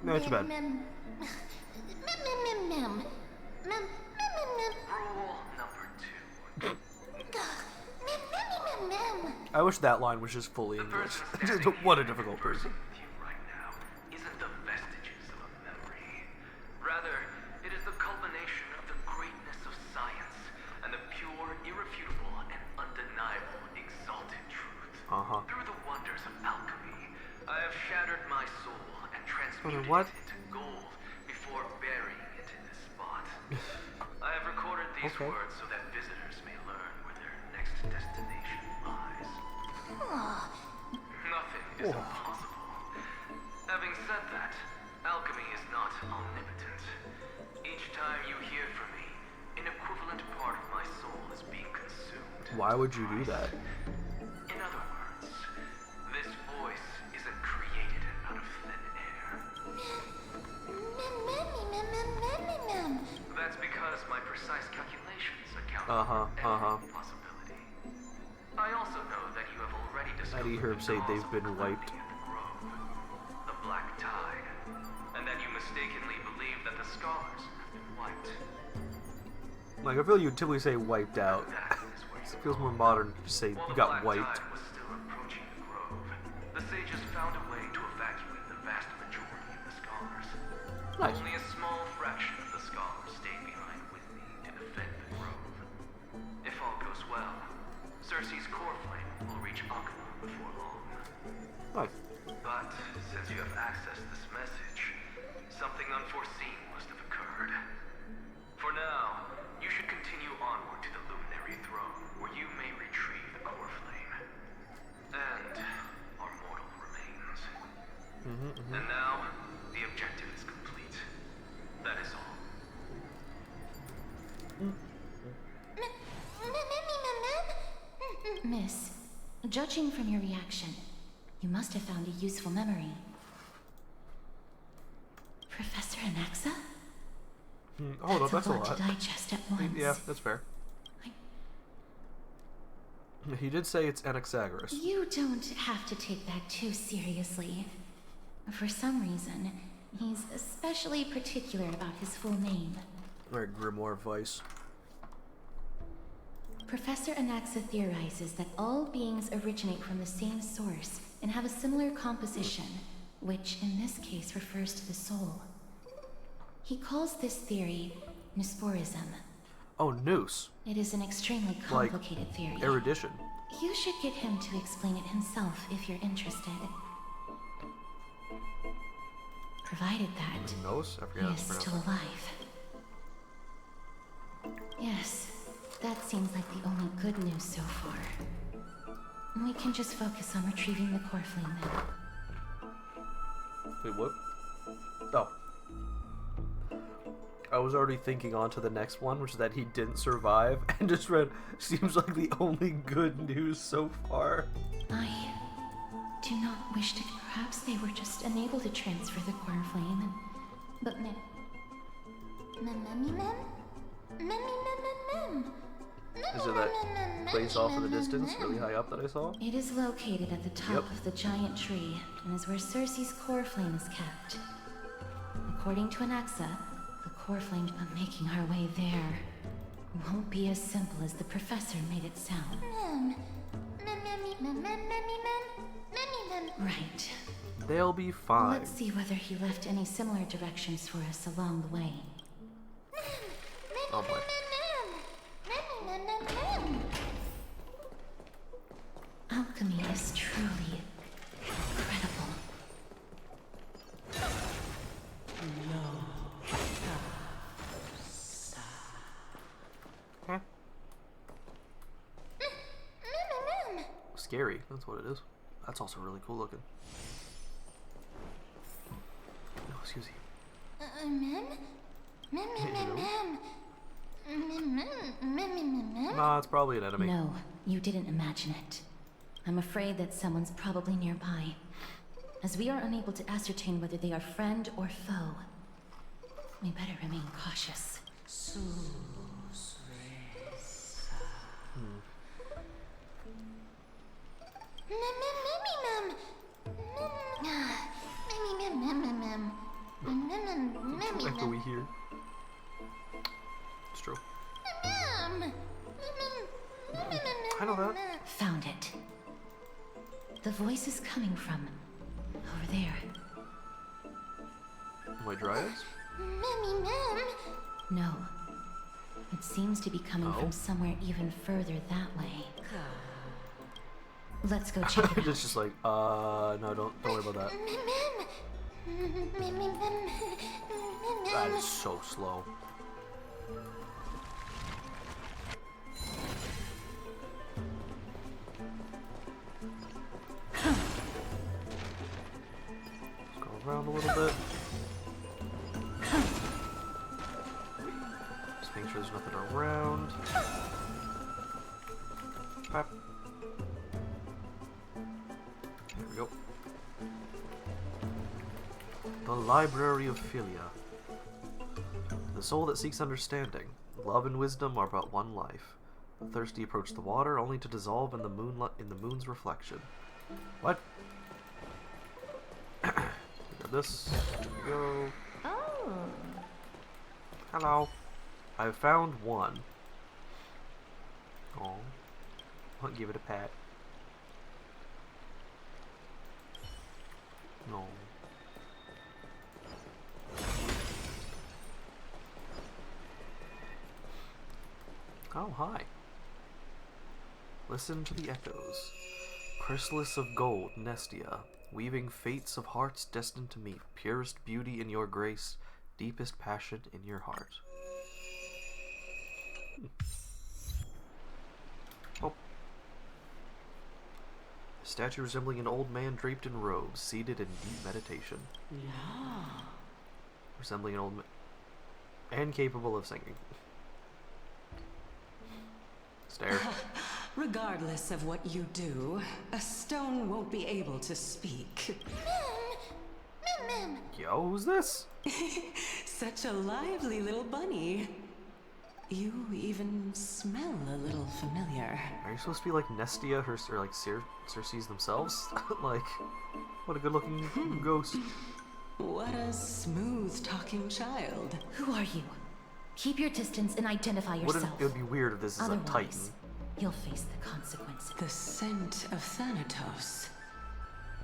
Speaker 1: No, too bad.
Speaker 18: Rule number 2.
Speaker 1: I wish that line was just fully English. What a difficult person.
Speaker 18: Right now isn't the vestiges of a memory. Rather, it is the culmination of the greatness of science and the pure, irrefutable, and undeniable exalted truth. Through the wonders of alchemy, I have shattered my soul and transmuted it into gold before burying it in this spot. I have recorded these words so that visitors may learn where their next destination lies. Nothing is impossible. Having said that, alchemy is not omnipotent. Each time you hear from me, an equivalent part of my soul is being consumed.
Speaker 1: Why would you do that?
Speaker 18: In other words, this voice isn't created out of thin air. That's because my precise calculations account for every possibility. I also know that you have already discovered
Speaker 1: Eddie Herb say they've been wiped.
Speaker 18: the black tide, and that you mistakenly believe that the scholars have been wiped.
Speaker 1: Like, I feel you would typically say wiped out. It feels more modern to say you got wiped.
Speaker 18: Was still approaching the grove. The sages found a way to evacuate the vast majority of the scholars.
Speaker 1: Nice.
Speaker 18: Only a small fraction of the scholars stayed behind with me to defend the grove. If all goes well, Cersei's core flame will reach Akuma before long.
Speaker 1: Nice.
Speaker 18: But since you have accessed this message, something unforeseen must have occurred. For now, you should continue onward to the Luminary Throne, where you may retrieve the core flame. And our mortal remains. And now, the objective is complete. That is all.
Speaker 4: Miss, judging from your reaction, you must have found a useful memory. Professor Anaxa?
Speaker 1: Hold up, that's a lot.
Speaker 4: to digest at once.
Speaker 1: Yeah, that's fair. He did say it's Anaxagoras.
Speaker 4: You don't have to take that too seriously. For some reason, he's especially especially particular about his full name.
Speaker 1: Alright, Grimoire Vice.
Speaker 4: Professor Anaxa theorizes that all beings originate from the same source and have a similar composition, which in this case refers to the soul. He calls this theory Nusporism.
Speaker 1: Oh, Noose.
Speaker 4: It is an extremely complicated theory.
Speaker 1: Erudition.
Speaker 4: You should get him to explain it himself if you're interested. Provided that
Speaker 1: Noose? I forget
Speaker 4: he
Speaker 1: how
Speaker 4: is
Speaker 1: to pronounce
Speaker 4: still alive. Yes, that seems like the only good news so far. We can just focus on retrieving the core flame then.
Speaker 1: Wait, what? Oh. I was already thinking on to the next one, which is that he didn't survive, and just read, seems like the only good news so far.
Speaker 4: I do not wish to. Perhaps they were just unable to transfer the core flame, and, but
Speaker 1: Is it that place off in the distance, really high up that I saw?
Speaker 4: It is located at the top of the giant tree, and is where Circe's core flame is kept. According to Anaxa, the core flame of making our way there won't be as simple as the professor made it sound. Right.
Speaker 1: They'll be fine.
Speaker 4: Let's see whether he left any similar directions for us along the way.
Speaker 1: Oh boy.
Speaker 4: Alchemy is truly incredible.
Speaker 1: Scary, that's what it is. That's also really cool looking. Oh, excuse me. Nah, it's probably an enemy.
Speaker 4: No, you didn't imagine it. I'm afraid that someone's probably nearby. As we are unable to ascertain whether they are friend or foe, we better remain cautious.
Speaker 1: Echoey here. It's true. I know that.
Speaker 4: Found it. The voice is coming from over there.
Speaker 1: My dryads?
Speaker 4: No. It seems to be coming from somewhere even further that way. Let's go check it out.
Speaker 1: It's just like, no, don't worry about that. That is so slow. Let's go around a little bit. Just make sure there's nothing around. Crap. There we go. The Library of Philia. The soul that seeks understanding. Love and wisdom are but one life. The thirsty approach the water, only to dissolve in the moon's reflection. What? Got this. There we go.
Speaker 4: Oh.
Speaker 1: Hello. I've found one. Oh. I'll give it a pat. No. Oh, hi. Listen to the echoes. Chrysalis of gold, Nestia, weaving fates of hearts destined to meet, purest beauty in your grace, deepest passion in your heart. Oh. A statue resembling an old man draped in robes, seated in deep meditation.
Speaker 6: Yeah.
Speaker 1: Resembling an old man. And capable of singing. Stare.
Speaker 6: Regardless of what you do, a stone won't be able to speak.
Speaker 1: Yo, who's this?
Speaker 6: Such a lively little bunny. You even smell a little familiar.
Speaker 1: Are you supposed to be like Nestia, or like Circe's themselves? Like, what a good looking ghost.
Speaker 6: What a smooth-talking child.
Speaker 4: Who are you? Keep your distance and identify yourself.
Speaker 1: It would be weird if this is a Titan.
Speaker 4: You'll face the consequences.
Speaker 6: The scent of Thanatos.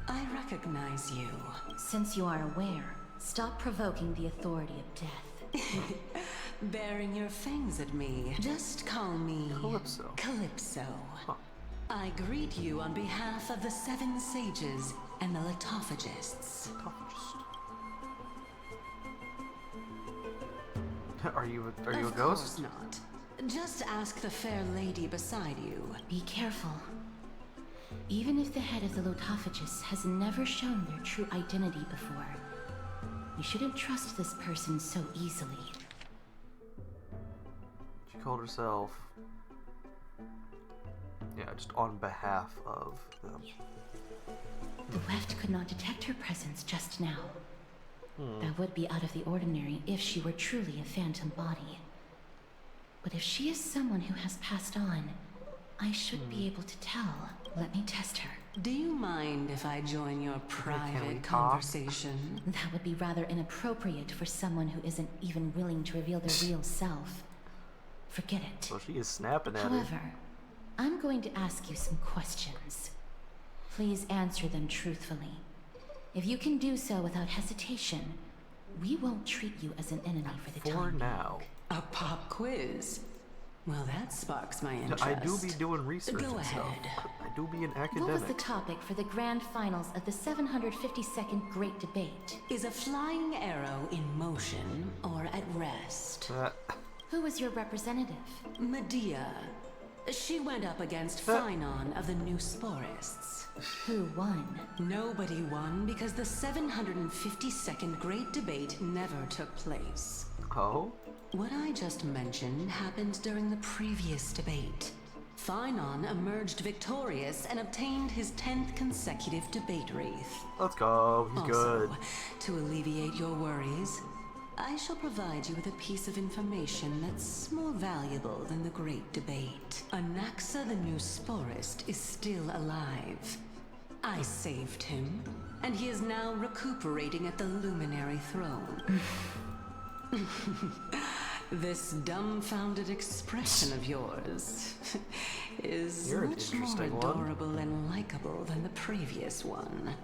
Speaker 6: I recognize you.
Speaker 4: Since you are aware, stop provoking the authority of death.
Speaker 6: Baring your fangs at me. Just call me...
Speaker 1: Calypso.
Speaker 6: Calypso.
Speaker 1: Huh.
Speaker 6: I greet you on behalf of the 7 sages and the litophagists.
Speaker 1: Are you a
Speaker 6: Of
Speaker 1: ghost?
Speaker 6: course not. Just ask the fair lady beside you.
Speaker 4: Be careful. Even if the head of the Lotophagus has never shown their true identity before, we shouldn't trust this person so easily.
Speaker 1: She called herself... Yeah, just on behalf of them.
Speaker 4: The Weft could not detect her presence just now. That would be out of the ordinary if she were truly a phantom body. But if she is someone who has passed on, I should be able to tell. Let me test her.
Speaker 6: Do you mind if I join your private conversation?
Speaker 4: That would be rather inappropriate for someone who isn't even willing to reveal their real self. Forget it.
Speaker 1: So she is snapping at
Speaker 4: However, I'm going to ask you some questions. Please answer them truthfully. If you can do so without hesitation, we won't treat you as an enemy for the time being.
Speaker 1: now.
Speaker 6: A pop quiz? Well, that sparks my interest.
Speaker 1: I do be doing research
Speaker 6: Go
Speaker 1: and stuff.
Speaker 6: ahead.
Speaker 1: I do be an academic.
Speaker 4: What was the topic for the grand finals of the 752nd Great Debate?
Speaker 6: Is a flying arrow in motion or at rest?
Speaker 4: Who was your representative?
Speaker 6: Medea. She went up against Phynon of the New Sporists.
Speaker 4: Who won?
Speaker 6: Nobody won because the 752nd Great Debate never took place.
Speaker 1: Oh?
Speaker 6: What I just mentioned happened during the previous debate. Phynon emerged victorious and obtained his 10th consecutive debate wreath.
Speaker 1: Let's go. He's
Speaker 6: also,
Speaker 1: good.
Speaker 6: To alleviate your worries, I shall provide you with a piece of information that's more valuable than the Great Debate. Anaxa the New Sporist is still alive. I saved him, and he is now recuperating at the Luminary Throne. This dumbfounded expression of yours is
Speaker 1: You're an
Speaker 6: much more
Speaker 1: interesting one.
Speaker 6: adorable and likable than the previous one.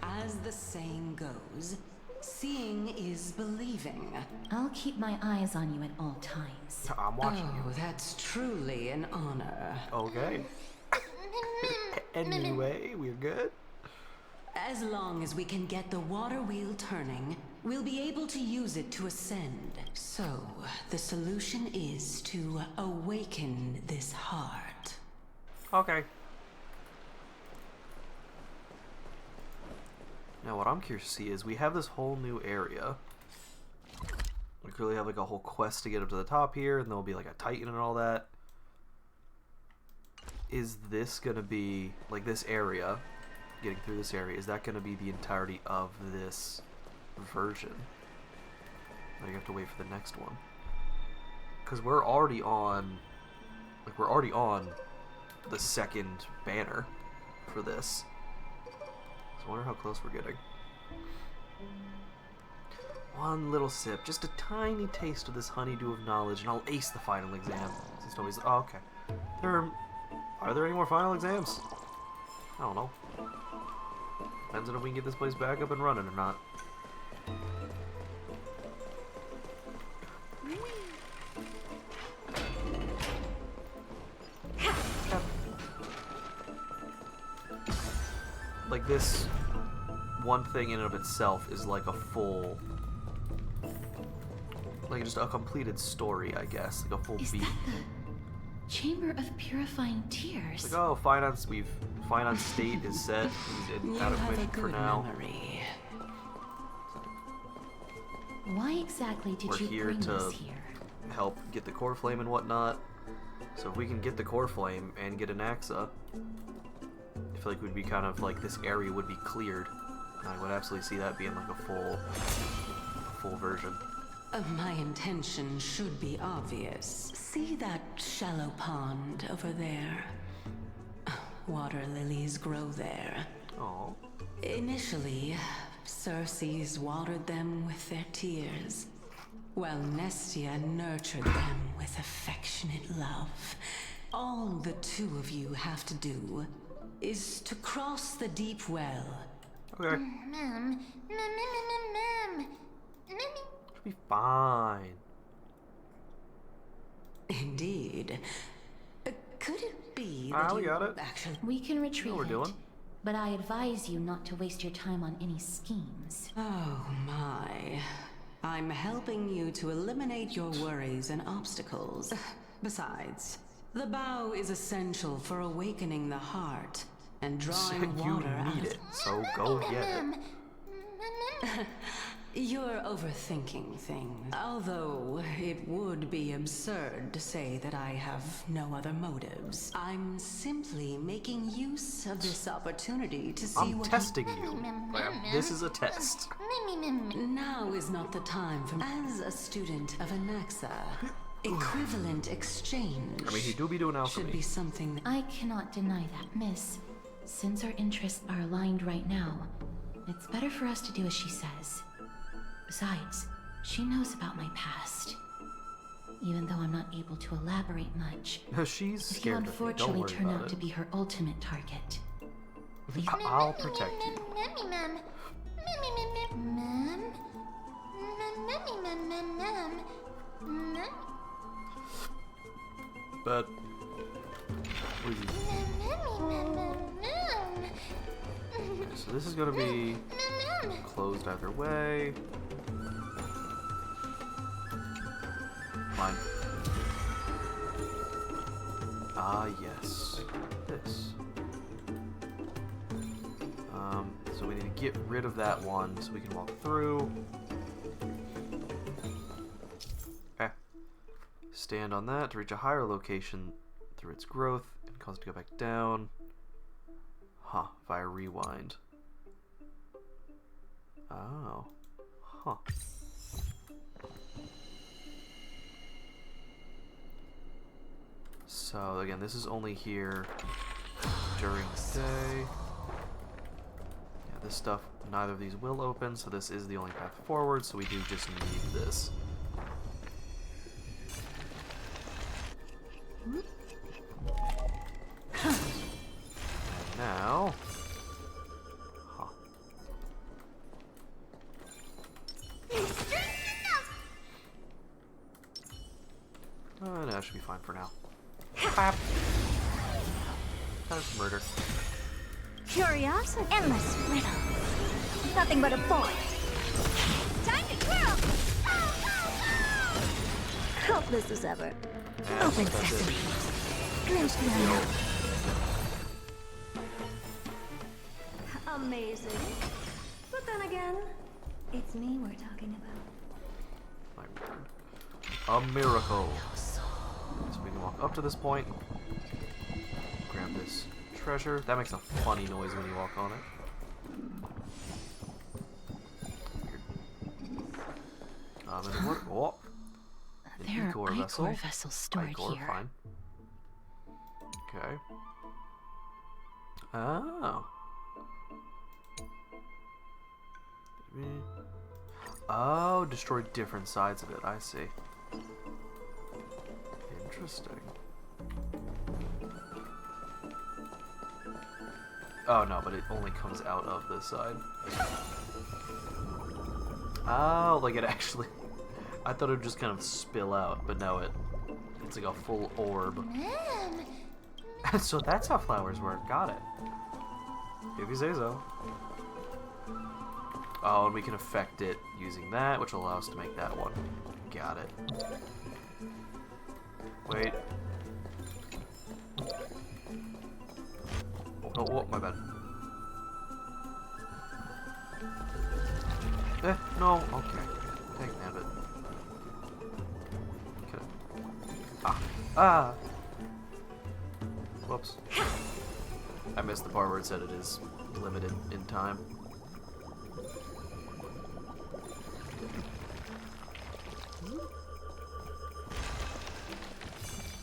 Speaker 6: As the saying goes, seeing is believing.
Speaker 4: I'll keep my eyes on you at all times.
Speaker 1: I'm watching you.
Speaker 6: That's truly an honor.
Speaker 1: Okay. Anyway, we're good.
Speaker 6: As long as we can get the water wheel turning, we'll be able to use it to ascend. So, the solution is to awaken this heart.
Speaker 1: Okay. Now what I'm curious to see is we have this whole new area. We clearly have like a whole quest to get up to the top here, and there'll be like a Titan and all that. Is this gonna be, like this area, getting through this area, is that gonna be the entirety of this version? Now you have to wait for the next one. Because we're already on, like we're already on the second banner for this. So I wonder how close we're getting. One little sip, just a tiny taste of this honeydew of knowledge, and I'll ace the final exam. Since nobody's, oh, okay. Are there any more final exams? I don't know. Depends on if we can get this place back up and running or not. Like this one thing in and of itself is like a full, like just a completed story, I guess, like a full beat.
Speaker 4: Chamber of Purifying Tears.
Speaker 1: Like, oh, Finance state is set. He's out of mission for now.
Speaker 6: Memory.
Speaker 4: Why exactly did
Speaker 1: We're
Speaker 4: you
Speaker 1: here
Speaker 4: bring
Speaker 1: to
Speaker 4: us here?
Speaker 1: help get the core flame and whatnot. So if we can get the core flame and get an Axa, I feel like we'd be kind of like this area would be cleared. And I would absolutely see that being like a full version.
Speaker 6: My intention should be obvious. See that shallow pond over there? Water lilies grow there.
Speaker 1: Oh.
Speaker 6: Initially, Circes watered them with their tears, while Nestia nurtured them with affectionate love. All the two of you have to do is to cross the deep well.
Speaker 1: Okay. Should be fine.
Speaker 6: Indeed. Could it be that
Speaker 1: we
Speaker 6: you
Speaker 1: got it.
Speaker 6: actually...
Speaker 4: We can retrieve
Speaker 1: we're
Speaker 4: it,
Speaker 1: doing.
Speaker 4: but I advise you not to waste your time on any schemes.
Speaker 6: Oh my. I'm helping you to eliminate your worries and obstacles. Besides, the bow is essential for awakening the heart and drawing
Speaker 1: You
Speaker 6: water out
Speaker 1: need
Speaker 6: of...
Speaker 1: it, so go get it.
Speaker 6: You're overthinking things. Although it would be absurd to say that I have no other motives. I'm simply making use of this opportunity to see
Speaker 1: I'm
Speaker 6: what
Speaker 1: testing you. This is a test.
Speaker 6: Now is not the time for as a student of Anaxa. Equivalent exchange.
Speaker 1: I mean, he do be doing
Speaker 6: should
Speaker 1: alchemy.
Speaker 6: be something that...
Speaker 4: I cannot deny that, miss. Since our interests are aligned right now, it's better for us to do as she says. Besides, she knows about my past. Even though I'm not able to elaborate much,
Speaker 1: She's
Speaker 4: if you
Speaker 1: scared of me. Don't
Speaker 4: unfortunately
Speaker 1: worry
Speaker 4: turn
Speaker 1: about
Speaker 4: out
Speaker 1: it.
Speaker 4: to be her ultimate target, please.
Speaker 1: I'll protect you. But okay, so this is gonna be closed either way. Fine. Ah, yes. This. So we need to get rid of that one so we can walk through. Okay. Stand on that to reach a higher location through its growth and cause it to go back down. Huh, via rewind. Oh. Huh. So again, this is only here during the day. Yeah, this stuff, neither of these will open, so this is the only path forward, so we do just need this. And now... Huh. No, that should be fine for now. Bap. That's murder.
Speaker 12: Curiosity. Endless riddle. Nothing but a boy. Time to twirl! Hopeless as ever.
Speaker 1: Yeah,
Speaker 12: Open
Speaker 1: that's
Speaker 12: sesame.
Speaker 1: it.
Speaker 12: Glimpse
Speaker 1: Just
Speaker 12: beyond
Speaker 1: the old-
Speaker 17: Amazing. But then again, it's me we're talking about.
Speaker 1: My word. A miracle. So we can walk up to this point. Grab this treasure. That makes a funny noise when you walk on it. And then what? Oh,
Speaker 4: There are
Speaker 1: Ichor
Speaker 4: Ichor vessels stored
Speaker 1: Ichor,
Speaker 4: here.
Speaker 1: fine. Okay. Oh. Oh, destroy different sides of it. I see. Interesting. Oh no, but it only comes out of this side. Oh, like it actually... I thought it would just kind of spill out, but no, it's like a full orb. So that's how flowers work. Got it. If you say so. Oh, and we can affect it using that, which will allow us to make that one. Got it. Wait. Oh, my bad. No, okay. Take that bit. Okay. Ah! Whoops. I missed the part where it said it is limited in time.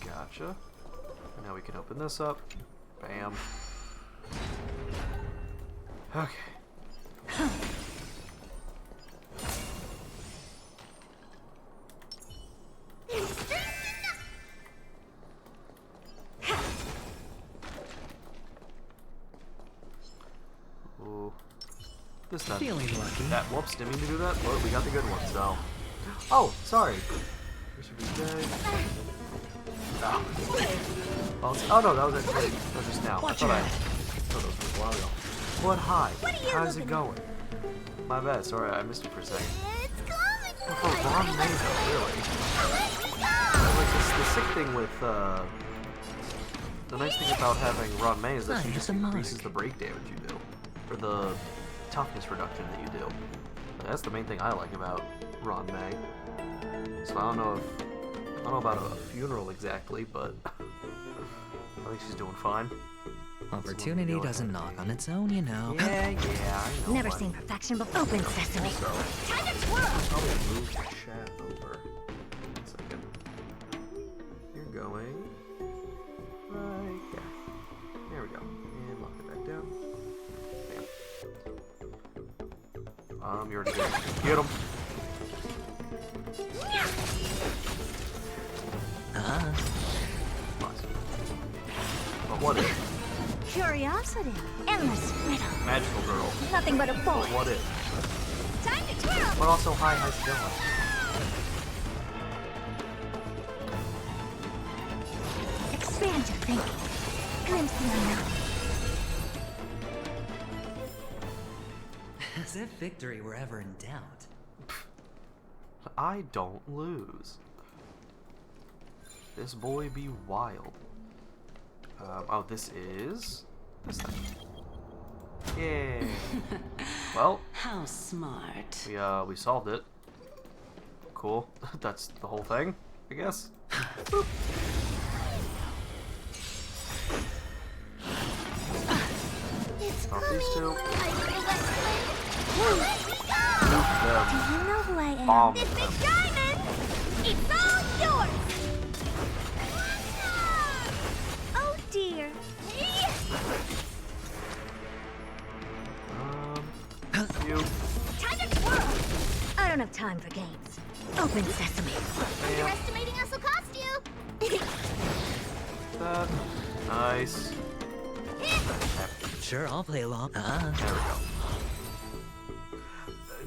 Speaker 1: Gotcha. And now we can open this up. Bam. Okay. this then.
Speaker 9: Feeling lucky.
Speaker 1: That, whoops, didn't mean to do that, but we got the good one, so. Oh, sorry. We should be dead. Oh. Well, oh no, that was actually, that was just now. I thought I thought that was a while ago. But hi, how's it going? My bad, sorry, I missed it for a second. Well, for Ron Mazo, really. Like, the sick thing with, the nice thing about having Ron May is that she just increases the break damage you do. Or the toughness reduction that you do. That's the main thing I like about Ron May. So I don't know about a funeral exactly, but I think she's doing fine.
Speaker 9: Opportunity doesn't knock on its own, you know.
Speaker 1: Yeah, I know.
Speaker 17: Never seen perfection before. Open sesame.
Speaker 1: Also,
Speaker 17: Time to twirl.
Speaker 1: probably move the chat over. 1 second. You're going right there. There we go. And lock it back down. Bam. You already did. Get him. But what if?
Speaker 17: Curiosity. Endless riddle.
Speaker 1: Magical girl.
Speaker 17: Nothing but a boy.
Speaker 1: But what if?
Speaker 17: Time to twirl.
Speaker 1: But also, hi, how's it going?
Speaker 17: Expand your thinking. Glimpse the unknown.
Speaker 9: As if victory were ever in doubt.
Speaker 1: I don't lose. This boy be wild. Oh, this is this thing. Yay! Well,
Speaker 6: how smart.
Speaker 1: We solved it. Cool. That's the whole thing, I guess. Stop these two.
Speaker 12: Nuke
Speaker 1: them.
Speaker 12: Do you know who I am?
Speaker 1: Bomb
Speaker 12: This
Speaker 1: them.
Speaker 12: big diamond! It's all yours! Oh dear.
Speaker 1: You.
Speaker 12: Time to twirl! I don't have time for games. Open sesame. Underestimating us will cost you!
Speaker 1: That. Nice.
Speaker 9: Sure, I'll play along.
Speaker 1: There we go.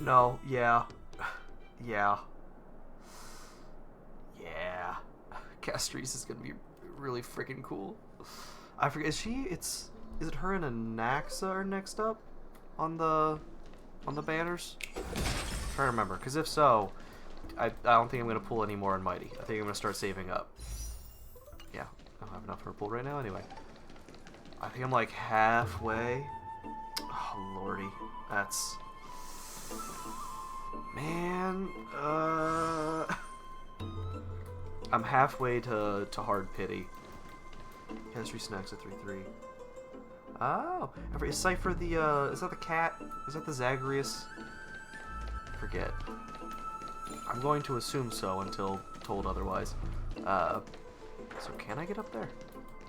Speaker 1: No, yeah. Yeah. Castries is gonna be really freaking cool. I forget, is it her and Anaxa are next up on the banners? I'm trying to remember, because if so, I don't think I'm gonna pull any more in Mighty. I think I'm gonna start saving up. Yeah, I don't have enough for a pull right now anyway. I think I'm like halfway. Oh lordy, that's, man. I'm halfway to hard pity. Chemistry snacks at 3-3. Oh, is Cypher the is that the cat? Is that the Zagreus? Forget. I'm going to assume so until told otherwise. So can I get up there?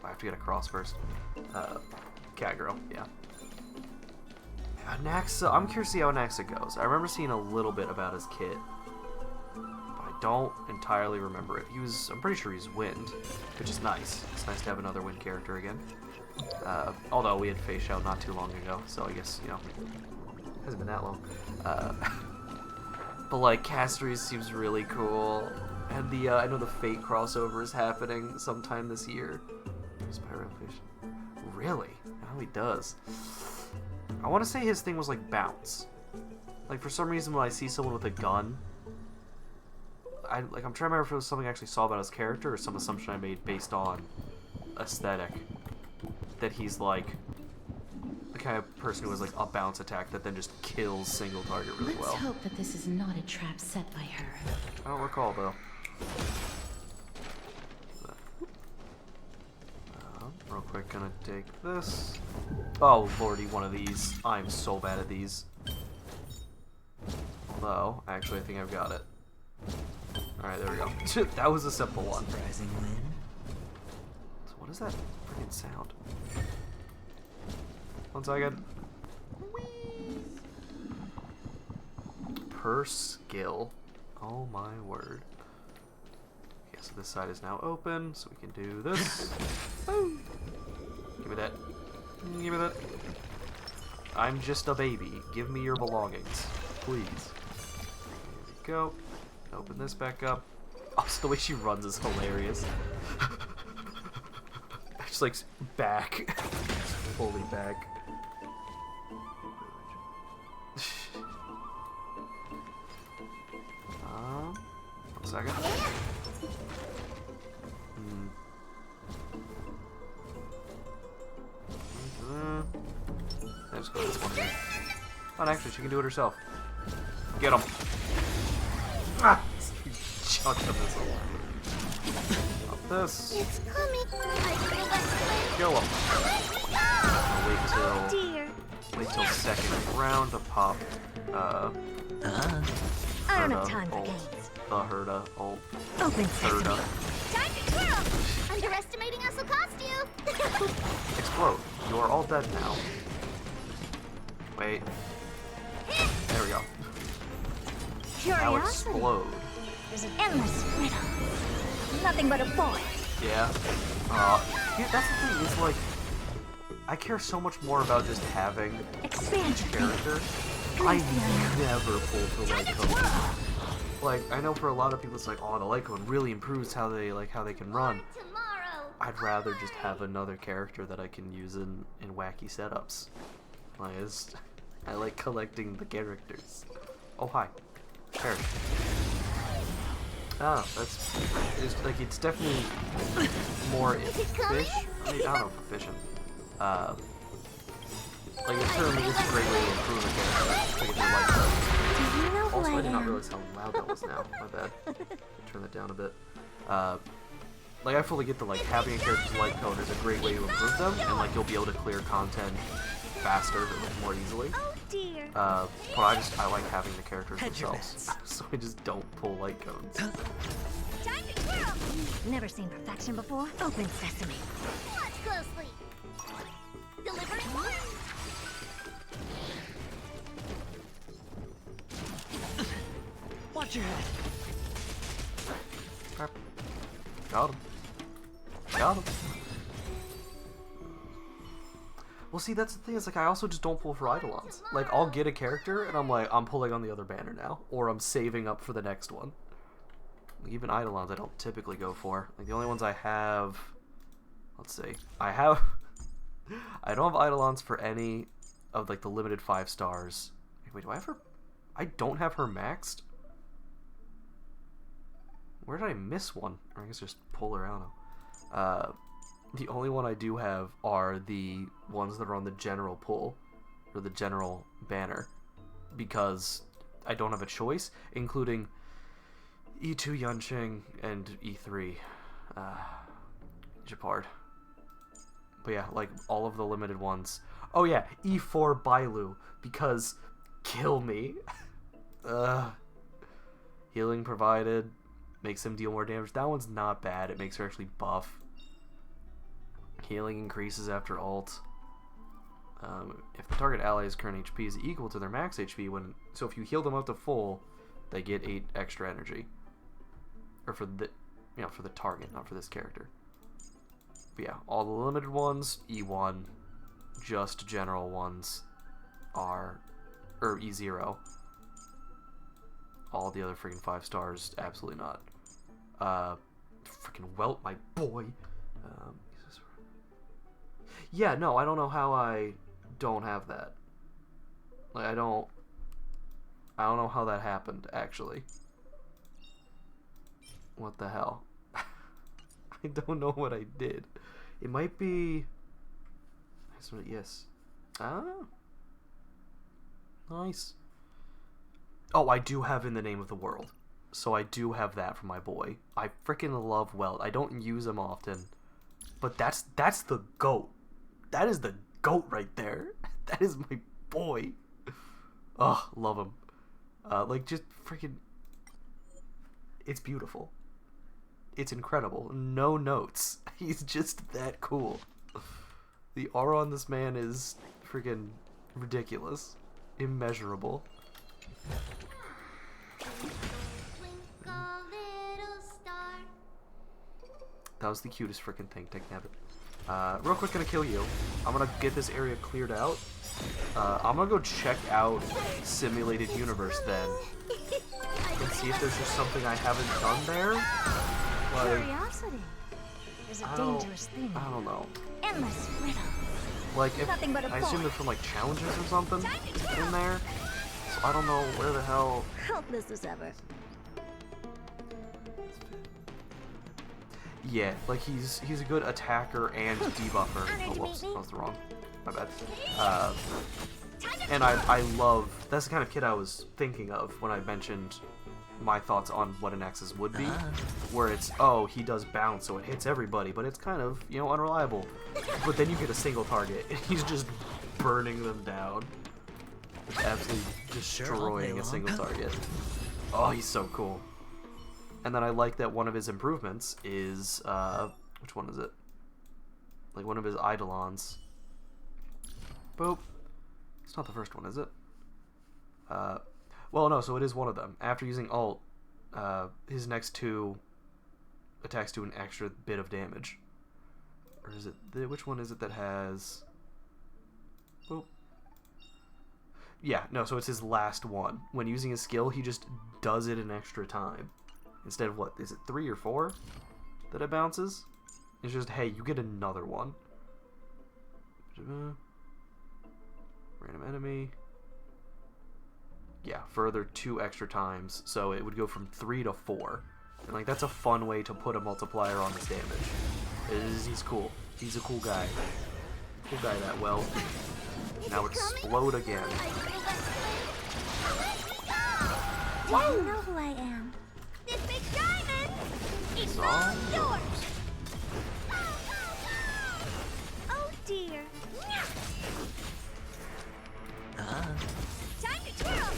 Speaker 1: I have to get across first. Cat girl, yeah. Anaxa, I'm curious to see how Anaxa goes. I remember seeing a little bit about his kit, but I don't entirely remember it. I'm pretty sure he's Wind, which is nice. It's nice to have another Wind character again. Although we had Face Shao not too long ago, so I guess, you know, it hasn't been that long. But like, Castries seems really cool. And the, I know the Fate crossover is happening sometime this year. Pyrofish. Really? Oh, he does. I want to say his thing was like bounce. Like for some reason when I see someone with a gun, I'm trying to remember if it was something I actually saw about his character or some assumption I made based on aesthetic. That he's like the kind of person who has like a bounce attack that then just kills single target really well.
Speaker 4: Let's hope that this is not a trap set by her.
Speaker 1: I don't recall though. Real quick, gonna take this. Oh lordy, one of these. I'm so bad at these. Although, actually, I think I've got it. Alright, there we go. That was a simple one.
Speaker 9: Surprising win.
Speaker 1: So what is that freaking sound? 1 second. Per skill. Oh my word. Okay, so this side is now open, so we can do this. Woo! Give me that. Give me that. I'm just a baby. Give me your belongings, please. There we go. Open this back up. Also, the way she runs is hilarious. Just like back, fully back. 1 second. Let's go this one here. Oh, actually, she can do it herself. Get him. Ah! Chuck the missile. Up this.
Speaker 12: It's coming.
Speaker 1: Kill him. Wait till second round to pop.
Speaker 17: I don't have time for games.
Speaker 1: The Herda ult.
Speaker 17: Open sesame.
Speaker 12: Time to twirl. Underestimating us will cost you.
Speaker 1: Explode. You are all dead now. Wait. There we go. Now
Speaker 17: Curiosity.
Speaker 1: explode.
Speaker 17: There's an endless riddle. Nothing but a boy.
Speaker 1: Yeah. Yeah, that's the thing, is like, I care so much more about just having each character. I never pull for light cone. Like, I know for a lot of people it's like, oh, the light cone really improves how they can run. I'd rather just have another character that I can use in wacky setups. Like, I like collecting the characters. Oh, hi. Perish. Ah, it's definitely more efficient. I mean, I don't know if efficient. Like, it certainly is a great way to improve a character. Like, if you like that. Also, I did not realize how loud that was now. My bad. Turn that down a bit. Like, I fully get the, like, having a character's light cone is a great way to improve them, and, like, you'll be able to clear content faster, like, more easily. But I like having the characters themselves, so I just don't pull light cones.
Speaker 17: Time to twirl. Never seen perfection before. Open sesame.
Speaker 12: Watch closely. Delivering orders.
Speaker 9: Watch your head.
Speaker 1: Got him. Got him. Well, see, that's the thing, is like, I also just don't pull for Eidolons. Like, I'll get a character, and I'm like, I'm pulling on the other banner now. Or I'm saving up for the next one. Like, even Eidolons I don't typically go for. Like, the only ones I have... Let's see. I don't have Eidolons for any of, like, the limited 5 stars. Wait, do I have her... I don't have her maxed? Where did I miss one? Or I guess just pull her out. The only one I do have are the ones that are on the general pull, or the general banner, because I don't have a choice, including E2 Yunqing and E3 Japard. But yeah, like, all of the limited ones. Oh yeah, E4 Bailu, because kill me. Healing provided, makes him deal more damage. That one's not bad, it makes her actually buff. Healing increases after ult. If the target ally's current HP is equal to their max HP, so if you heal them up to full, they get 8 extra energy. Or for the target, not for this character. But yeah, all the limited ones, E1. Just general ones are, or E0. All the other freaking 5 stars, absolutely not. Freaking Welt, my boy. Yeah, no, I don't know how I don't have that. Like, I don't know how that happened, actually. What the hell? I don't know what I did. It might be... Yes. Ah. Nice. Oh, I do have In the Name of the World. So I do have that for my boy. I freaking love Welt. I don't use him often. But that's the GOAT. That is the GOAT right there. That is my boy. Oh, love him. Like, just freaking... It's beautiful. It's incredible. No notes. He's just that cool. The aura on this man is freaking ridiculous. Immeasurable. That was the cutest freaking thing, Dick Nabbit. Real quick, gonna kill you. I'm gonna get this area cleared out. I'm gonna go check out Simulated Universe then. And see if there's just something I haven't done there. Like,
Speaker 17: Curiosity is a
Speaker 1: I
Speaker 17: dangerous thing.
Speaker 1: don't know.
Speaker 17: Endless riddles.
Speaker 1: Like, if
Speaker 17: Nothing but a
Speaker 1: I assume
Speaker 17: bore.
Speaker 1: they're from like challenges or something in there. So I don't know where the hell.
Speaker 17: Helpless as ever.
Speaker 1: Yeah, like he's a good attacker and debuffer. Oh, whoops, that was wrong. My bad. And I love, that's the kind of kid I was thinking of when I mentioned my thoughts on what an Nexus would be, where it's, oh, he does bounce, so it hits everybody, but it's kind of, you know, unreliable. But then you get a single target, and he's just burning them down. Just absolutely destroying a single target. Oh, he's so cool. And then I like that one of his improvements is, which one is it? Like one of his Eidolons. Boop. It's not the first one, is it? Well, no, so it is one of them. After using ult, his next two attacks do an extra bit of damage. Or is it, which one is it that has... Boop. Yeah, no, so it's his last one. When using his skill, he just does it an extra time. Instead of, what, is it 3 or 4 that it bounces? It's just, hey, you get another one. Random enemy. Yeah, further 2 extra times, so it would go from 3 to 4. And like that's a fun way to put a multiplier on his damage. He's cool. He's a cool guy. Cool guy that well. Now explode again.
Speaker 12: Do you know who I am? This big diamond is all yours. Oh dear. Time to twirl.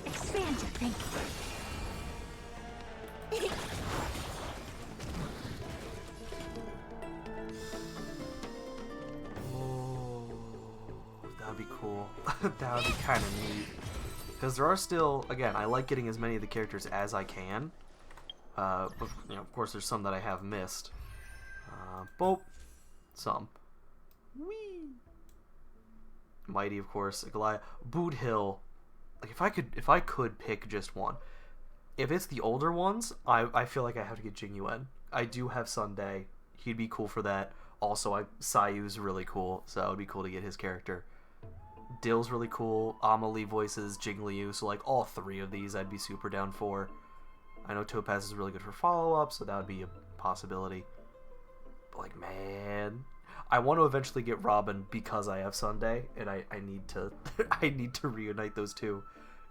Speaker 12: Expand your thinking.
Speaker 1: That'd be cool. That would be kind of neat. Because there are still, again, I like getting as many of the characters as I can. But, you know, of course, there's some that I have missed. Boop. Some. Whee. Mighty, of course. Goliath. Boot Hill. Like, if I could pick just one. If it's the older ones, I feel like I have to get Jing Yuan. I do have Sunday. He'd be cool for that. Also, Sayu's really cool, so it would be cool to get his character. Dill's really cool. Amelie voices Jing Liu, so like all 3 of these I'd be super down for. I know Topaz is really good for follow-up, so that would be a possibility. But like, man, I want to eventually get Robin because I have Sunday, and I need to I need to reunite those two.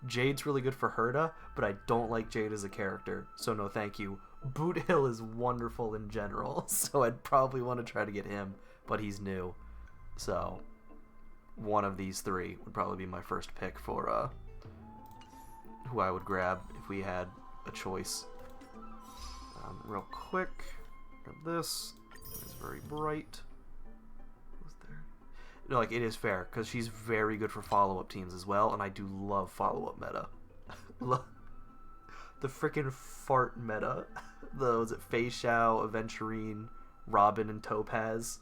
Speaker 1: Jade's really good for Herta, but I don't like Jade as a character, so no thank you. Boot Hill is wonderful in general, so I'd probably want to try to get him, but he's new. So one of these 3 would probably be my first pick for who I would grab if we had a choice. Real quick, grab this. It's very bright. What's there? No, like it is fair because she's very good for follow-up teams as well, and I do love follow-up meta. The freaking fart meta. Was it Fei Xiao, Aventurine, Robin, and Topaz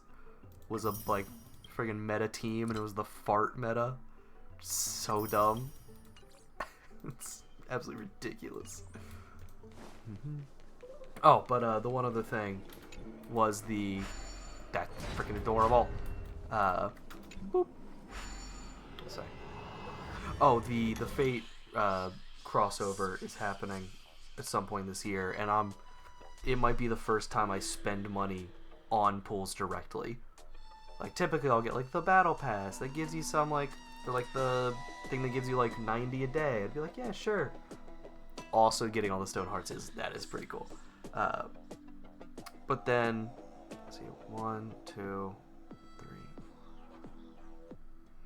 Speaker 1: was a like friggin' meta team, and it was the fart meta. So dumb. It's absolutely ridiculous. Oh, but the one other thing was that freaking adorable. Boop. Sorry. Oh, the Fate crossover is happening at some point this year, and it might be the first time I spend money on pools directly. Like typically I'll get like the battle pass that gives you some like, or like the thing that gives you like 90 a day. I'd be like, yeah, sure. Also getting all the stone hearts is pretty cool. But then let's see, 1, 2, 3.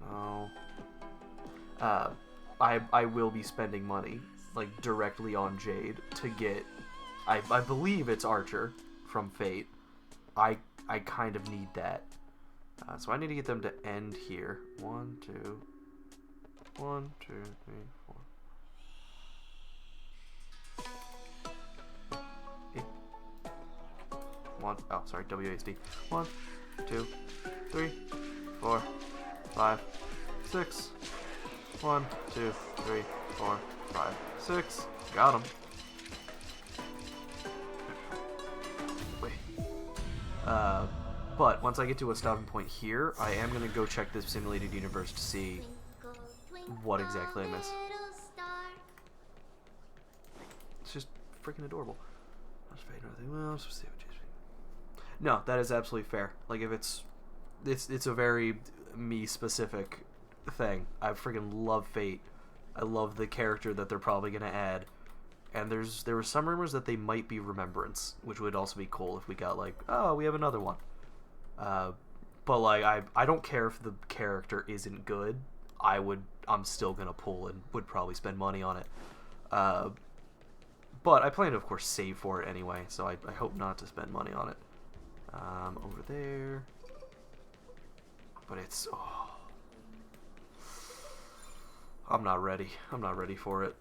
Speaker 1: No. I will be spending money like directly on Jade to get. I believe it's Archer from Fate. I kind of need that. So I need to get them to end here. 1, 2, 1, 2, 3, 4. 1, oh, sorry, WASD. 1, 2, 3, 4, 5, 6. 1, 2, 3, 4, 5, 6. Got him. Wait. But once I get to a stopping point here, I am going to go check this simulated universe to see what exactly I missed. It's just freaking adorable. No, that is absolutely fair. Like, if it's a very me specific thing. I freaking love Fate. I love the character that they're probably gonna add. And there were some rumors that they might be Remembrance, which would also be cool if we got like, oh, we have another one. But like, I don't care if the character isn't good. I'm still gonna pull and would probably spend money on it. But I plan to, of course, save for it anyway, so I hope not to spend money on it. Over there. But it's... Oh. I'm not ready. I'm not ready for it.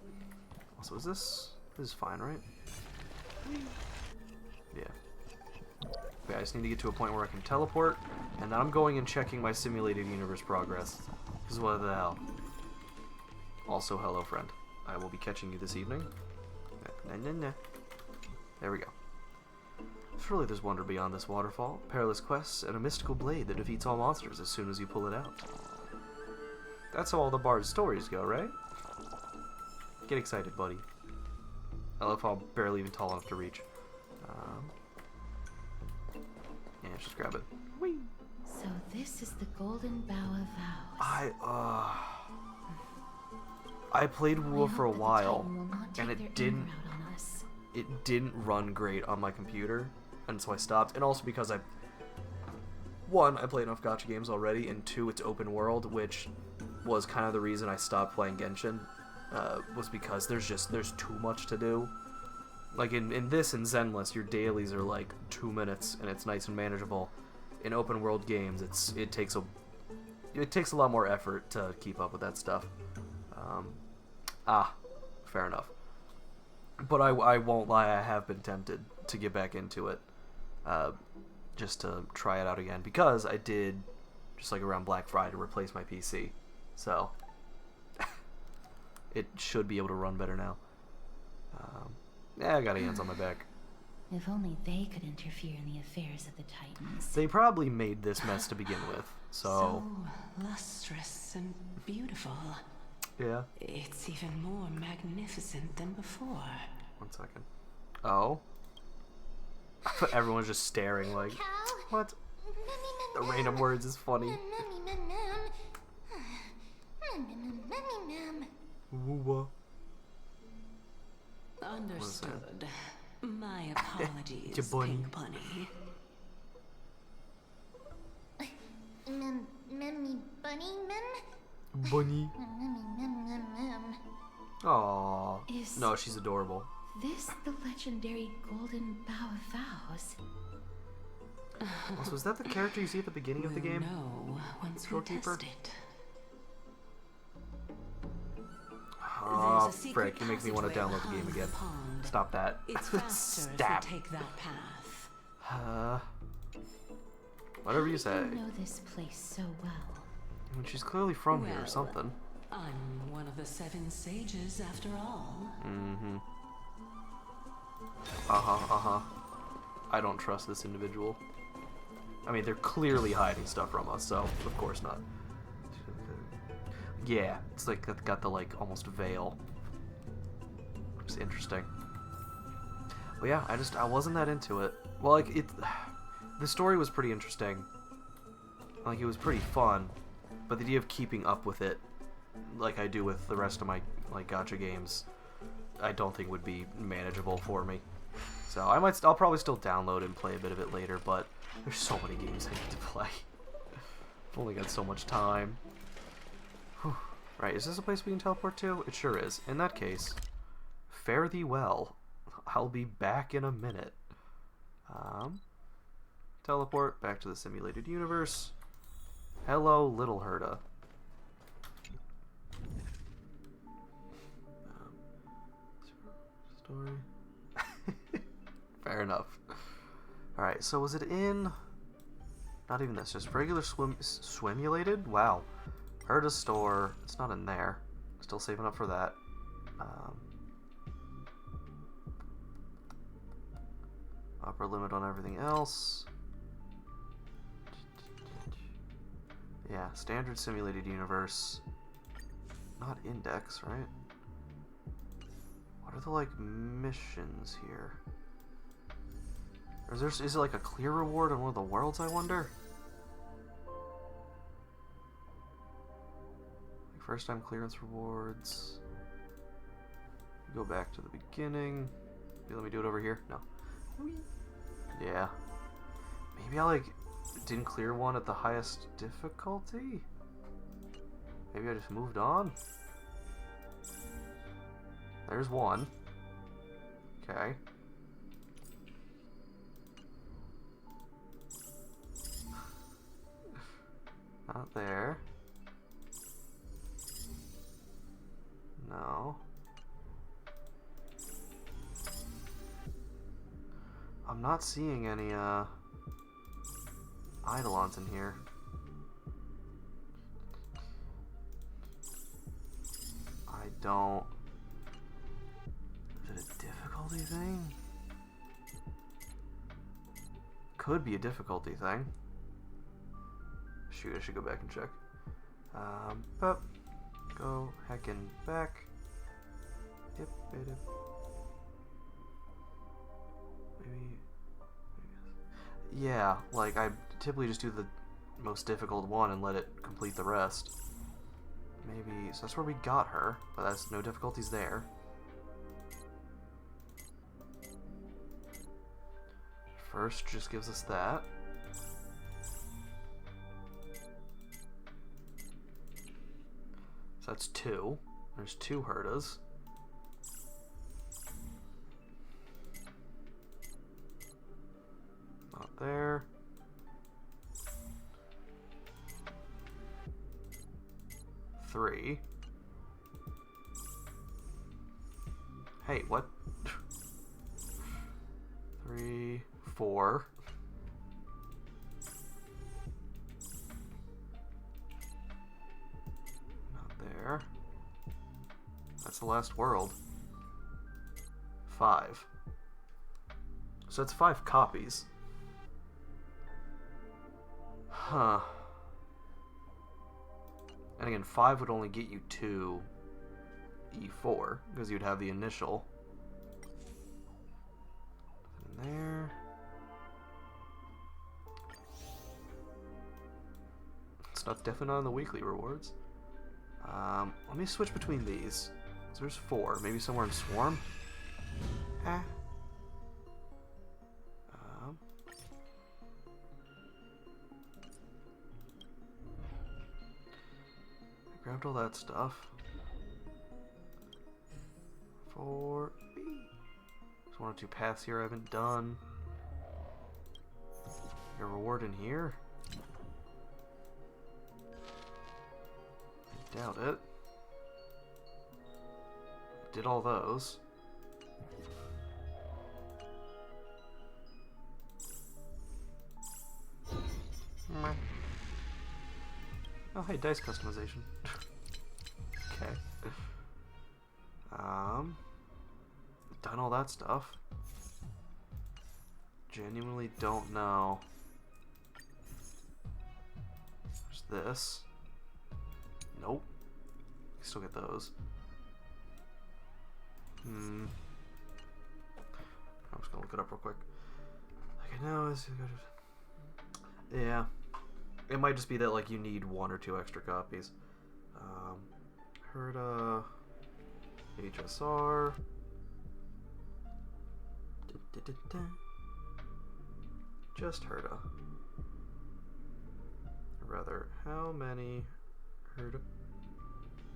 Speaker 1: Also, is this... This is fine, right? Yeah. Okay, I just need to get to a point where I can teleport, and then I'm going and checking my simulated universe progress. Because what the hell? Also, hello, friend. I will be catching you this evening. There we go. Surely there's wonder beyond this waterfall, perilous quests, and a mystical blade that defeats all monsters as soon as you pull it out. That's how all the bard's stories go, right? Get excited, buddy. I love how I'm barely even tall enough to reach. Yeah, just grab it. Whee!
Speaker 4: So this is the Golden Bough of Vows.
Speaker 1: I played WoW for a while, and it didn't run great on my computer, and so I stopped. And also because one, I play enough gacha games already, and two, it's open world, which was kind of the reason I stopped playing Genshin. Was because there's too much to do. Like in this and Zenless, your dailies are like 2 minutes, and it's nice and manageable. In open world games, it takes a lot more effort to keep up with that stuff. Fair enough. But I won't lie, I have been tempted to get back into it, just to try it out again, because I did, just like around Black Friday, replace my PC, so it should be able to run better now. Yeah, I got hands on my back.
Speaker 4: If only they could interfere in the affairs of the Titans.
Speaker 1: They probably made this mess to begin with, so
Speaker 6: lustrous and beautiful.
Speaker 1: Yeah.
Speaker 6: It's even more magnificent than before.
Speaker 1: 1 second. Oh. Everyone's just staring like, what? The random words is funny. Woo-wah.
Speaker 6: Understood. My apologies,
Speaker 1: Pink
Speaker 6: Bunny.
Speaker 10: Bunny,
Speaker 1: Bunny. Aww.
Speaker 4: Is
Speaker 1: no, she's adorable.
Speaker 4: This the legendary Golden Bough of Vows?
Speaker 1: Also, is that the character you see at the beginning of the game?
Speaker 6: No, once we test it.
Speaker 1: Oh, frick, you make me want to download the game again. Stop that.
Speaker 6: It's faster if we take that path.
Speaker 1: Whatever you say.
Speaker 4: How do you know this place so well?
Speaker 1: I mean, she's clearly from here or something.
Speaker 6: I'm one of the 7 sages after all.
Speaker 1: Mm-hmm. I don't trust this individual. I mean, they're clearly hiding stuff from us, so of course not. Yeah, it's like got the like almost veil. It's interesting. But yeah, I wasn't that into it. Well, like the story was pretty interesting. Like it was pretty fun, but the idea of keeping up with it, like I do with the rest of my like gacha games, I don't think would be manageable for me. So I'll probably still download and play a bit of it later, but there's so many games I need to play. I've only got so much time. Whew. Right, is this a place we can teleport to? It sure is. In that case, fare thee well. I'll be back in a minute. Teleport back to the simulated universe. Hello, little Herda. Story. Fair enough. Alright, so was it in... Not even this, just regular swimulated? Wow. Herda store, it's not in there. Still saving up for that. Upper limit on everything else. Yeah, standard simulated universe. Not index, right? What are the, like, missions here? Or is it like a clear reward on one of the worlds, I wonder? Like first time clearance rewards. Go back to the beginning. Maybe let me do it over here. No. Yeah. Maybe I, like, didn't clear one at the highest difficulty? Maybe I just moved on? There's one. Okay. Not there. No. I'm not seeing any, Eidolons in here. I don't... Is it a difficulty thing? Could be a difficulty thing. Shoot, I should go back and check. But go heckin' back. Yep, maybe. Yeah, like I typically just do the most difficult one and let it complete the rest. Maybe, so that's where we got her, but that's no difficulties there. First just gives us that. So that's 2. There's 2 Herdas. Not there. Three. Hey, what? 3, 4. Not there. That's the last world. 5. So that's 5 copies. Huh. And again, 5 would only get you to E4, because you'd have the initial. Nothing there. It's not definitely not on the weekly rewards. Let me switch between these. So there's 4. Maybe somewhere in Swarm? Eh. Grabbed all that stuff. 4. There's 1 or 2 paths here I haven't done. A reward in here? I doubt it. Did all those. Meh. Oh, hey, dice customization. Okay. Done all that stuff. Genuinely don't know. There's this. Nope. Still get those. I'm just gonna look it up real quick. Like I know is. Yeah. It might just be that like you need 1 or 2 extra copies. Herda HSR. Just Herda. Or rather, how many Herda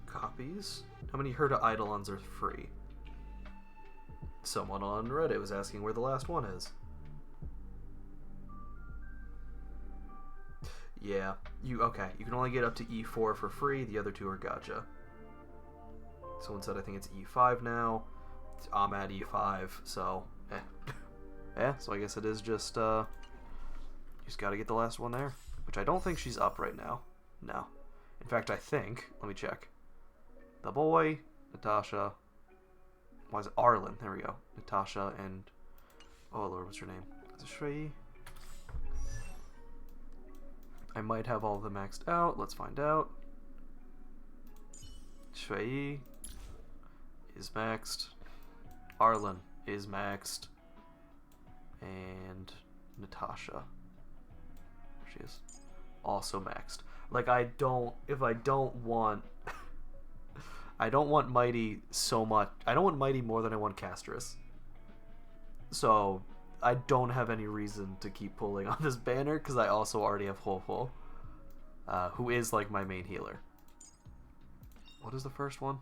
Speaker 1: copies? How many Herda Eidolons are free? Someone on Reddit was asking where the last one is. Yeah, you can only get up to E4 for free, the other 2 are gacha. Someone said I think it's E5 now. I'm at E5, so Yeah, so I guess it is just, you just gotta get the last one there. Which I don't think she's up right now. No. In fact, I think, let me check. The boy, Natasha, why is it Arlen? There we go. Natasha and, oh lord, what's your name? Is it Shrey? I might have all of them maxed out. Let's find out. Shrey is maxed. Arlen is maxed. And Natasha. There she is. Also maxed. Like, if I don't want... I don't want Mighty so much. I don't want Mighty more than I want Castris. So, I don't have any reason to keep pulling on this banner, because I also already have Ho-Ho, who is, like, my main healer. What is the first one?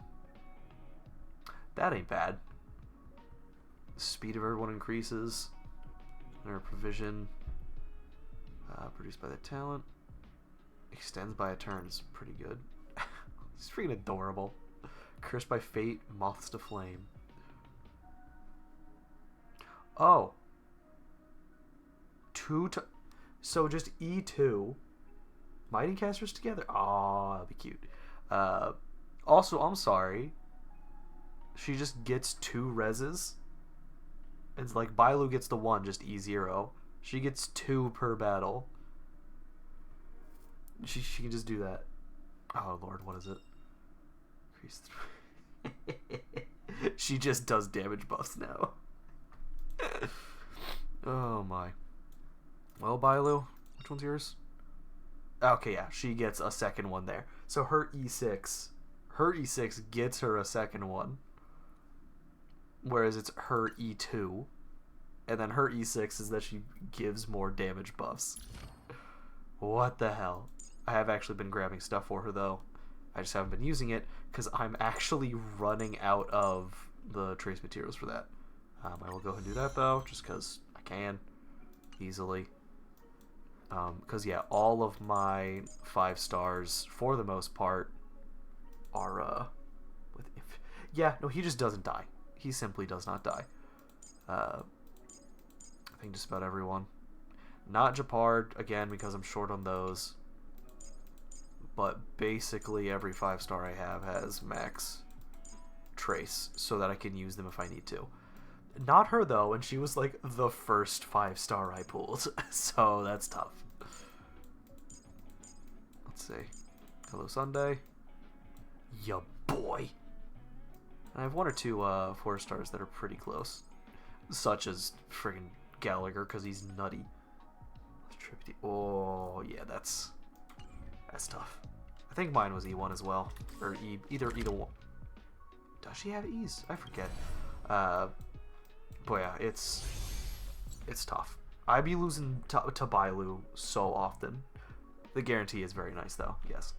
Speaker 1: That ain't bad. Speed of everyone increases. Their provision. Produced by the talent. Extends by a turn is pretty good. It's freaking adorable. Cursed by fate, moths to flame. Oh. So just E2. Mighty casters together? Oh, that'd be cute. Also, I'm sorry. She just gets 2 reses. It's like Bailu gets the 1, just E0. She gets 2 per battle. She can just do that. Oh lord, what is it? She just does damage buffs now. Oh my. Well, Bailu, which one's yours? Okay, yeah, she gets a second one there. So her E6 gets her a second one. Whereas it's her E2. And then her E6 is that she gives more damage buffs. What the hell? I have actually been grabbing stuff for her though. I just haven't been using it because I'm actually running out of the trace materials for that. I will go ahead and do that though, just because I can easily. Because yeah, all of my 5 stars for the most part are yeah, no, he just doesn't die. He simply does not die. I think just about everyone. Not Japard again because I'm short on those. But basically every 5-star I have has max trace so that I can use them if I need to. Not her though, and she was like the first 5-star I pulled, so that's tough. Let's see. Hello Sunday. Ya boy. And I have 1 or 2 4-stars that are pretty close, such as friggin' Gallagher because he's nutty. Oh yeah, that's tough. I think mine was E1 as well, or either one. Does she have E's? I forget. But yeah, it's tough. I be losing to Bailu so often. The guarantee is very nice though. Yes.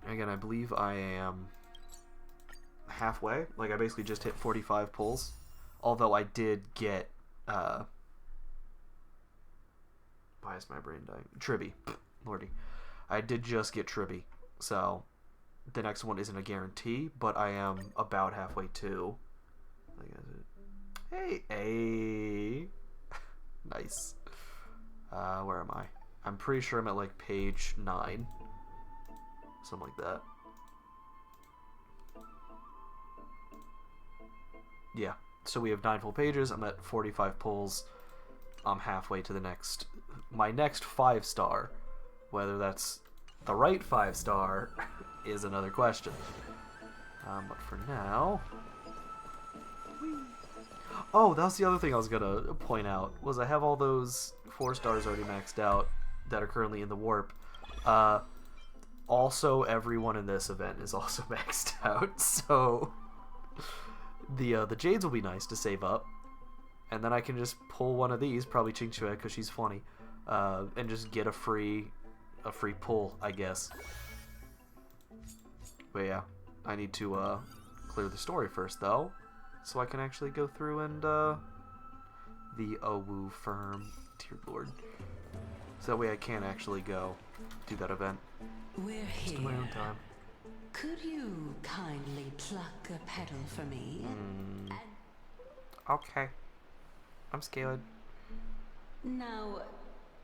Speaker 1: Again, I believe I am halfway. Like I basically just hit 45 pulls. Although I did get why is my brain dying? Tribby. Lordy. I did just get Tribby. So the next one isn't a guarantee, but I am about halfway to. Hey. Nice. Where am I? I'm pretty sure I'm at like page 9. Something like that. Yeah. So we have 9 full pages. I'm at 45 pulls. I'm halfway to my next 5-star. Whether that's the right 5-star is another question. But for now... Oh, that was the other thing I was going to point out, was I have all those 4-stars already maxed out that are currently in the warp. Also, everyone in this event is also maxed out, so... The Jades will be nice to save up. And then I can just pull one of these, probably Ching Chue, because she's funny, and just get a free pull, I guess. But yeah, I need to clear the story first, though, so I can actually go through and the Owu firm, dear lord. So that way I can actually go do that event.
Speaker 19: We're
Speaker 1: just
Speaker 19: here.
Speaker 1: in my own time.
Speaker 19: Could you kindly pluck a petal for me?
Speaker 1: Okay. I'm scared.
Speaker 19: Now,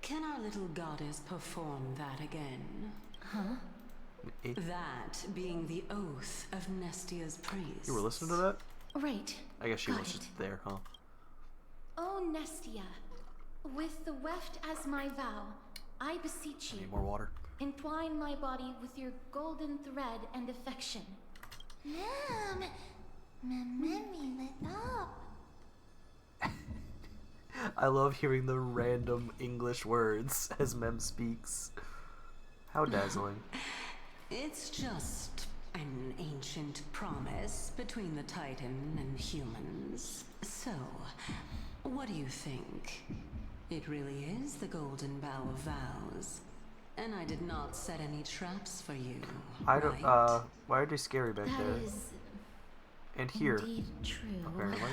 Speaker 19: can our little goddess perform that again?
Speaker 4: Huh?
Speaker 19: That being the oath of Nestia's priests.
Speaker 1: You were listening to that?
Speaker 4: Right.
Speaker 1: I guess she
Speaker 4: Got
Speaker 1: was
Speaker 4: it.
Speaker 1: just there, huh?
Speaker 4: O Nestia, with the weft as my vow, I beseech you.
Speaker 1: Need more water.
Speaker 4: Entwine my body with your golden thread and affection.
Speaker 10: Mom, Mimi, let up.
Speaker 1: I love hearing the random English words as Mem speaks. How dazzling.
Speaker 19: It's just an ancient promise between the Titan and humans. So, what do you think? It really is the Golden Bow of Vows. And I did not set any traps for you.
Speaker 1: I don't,
Speaker 19: right?
Speaker 1: why are they scary back
Speaker 4: That
Speaker 1: there?
Speaker 4: is
Speaker 1: And here,
Speaker 4: indeed true.
Speaker 1: apparently.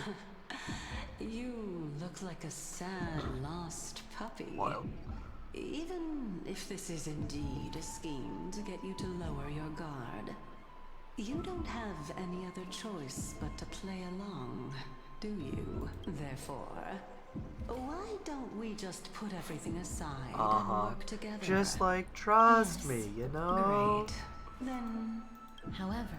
Speaker 19: You look like a sad, lost puppy.
Speaker 1: Wild.
Speaker 19: Even if this is indeed a scheme to get you to lower your guard, you don't have any other choice but to play along, do you? Therefore, why don't we just put everything aside and work together?
Speaker 1: Just like, trust me, you know?
Speaker 19: Great. Then,
Speaker 4: however,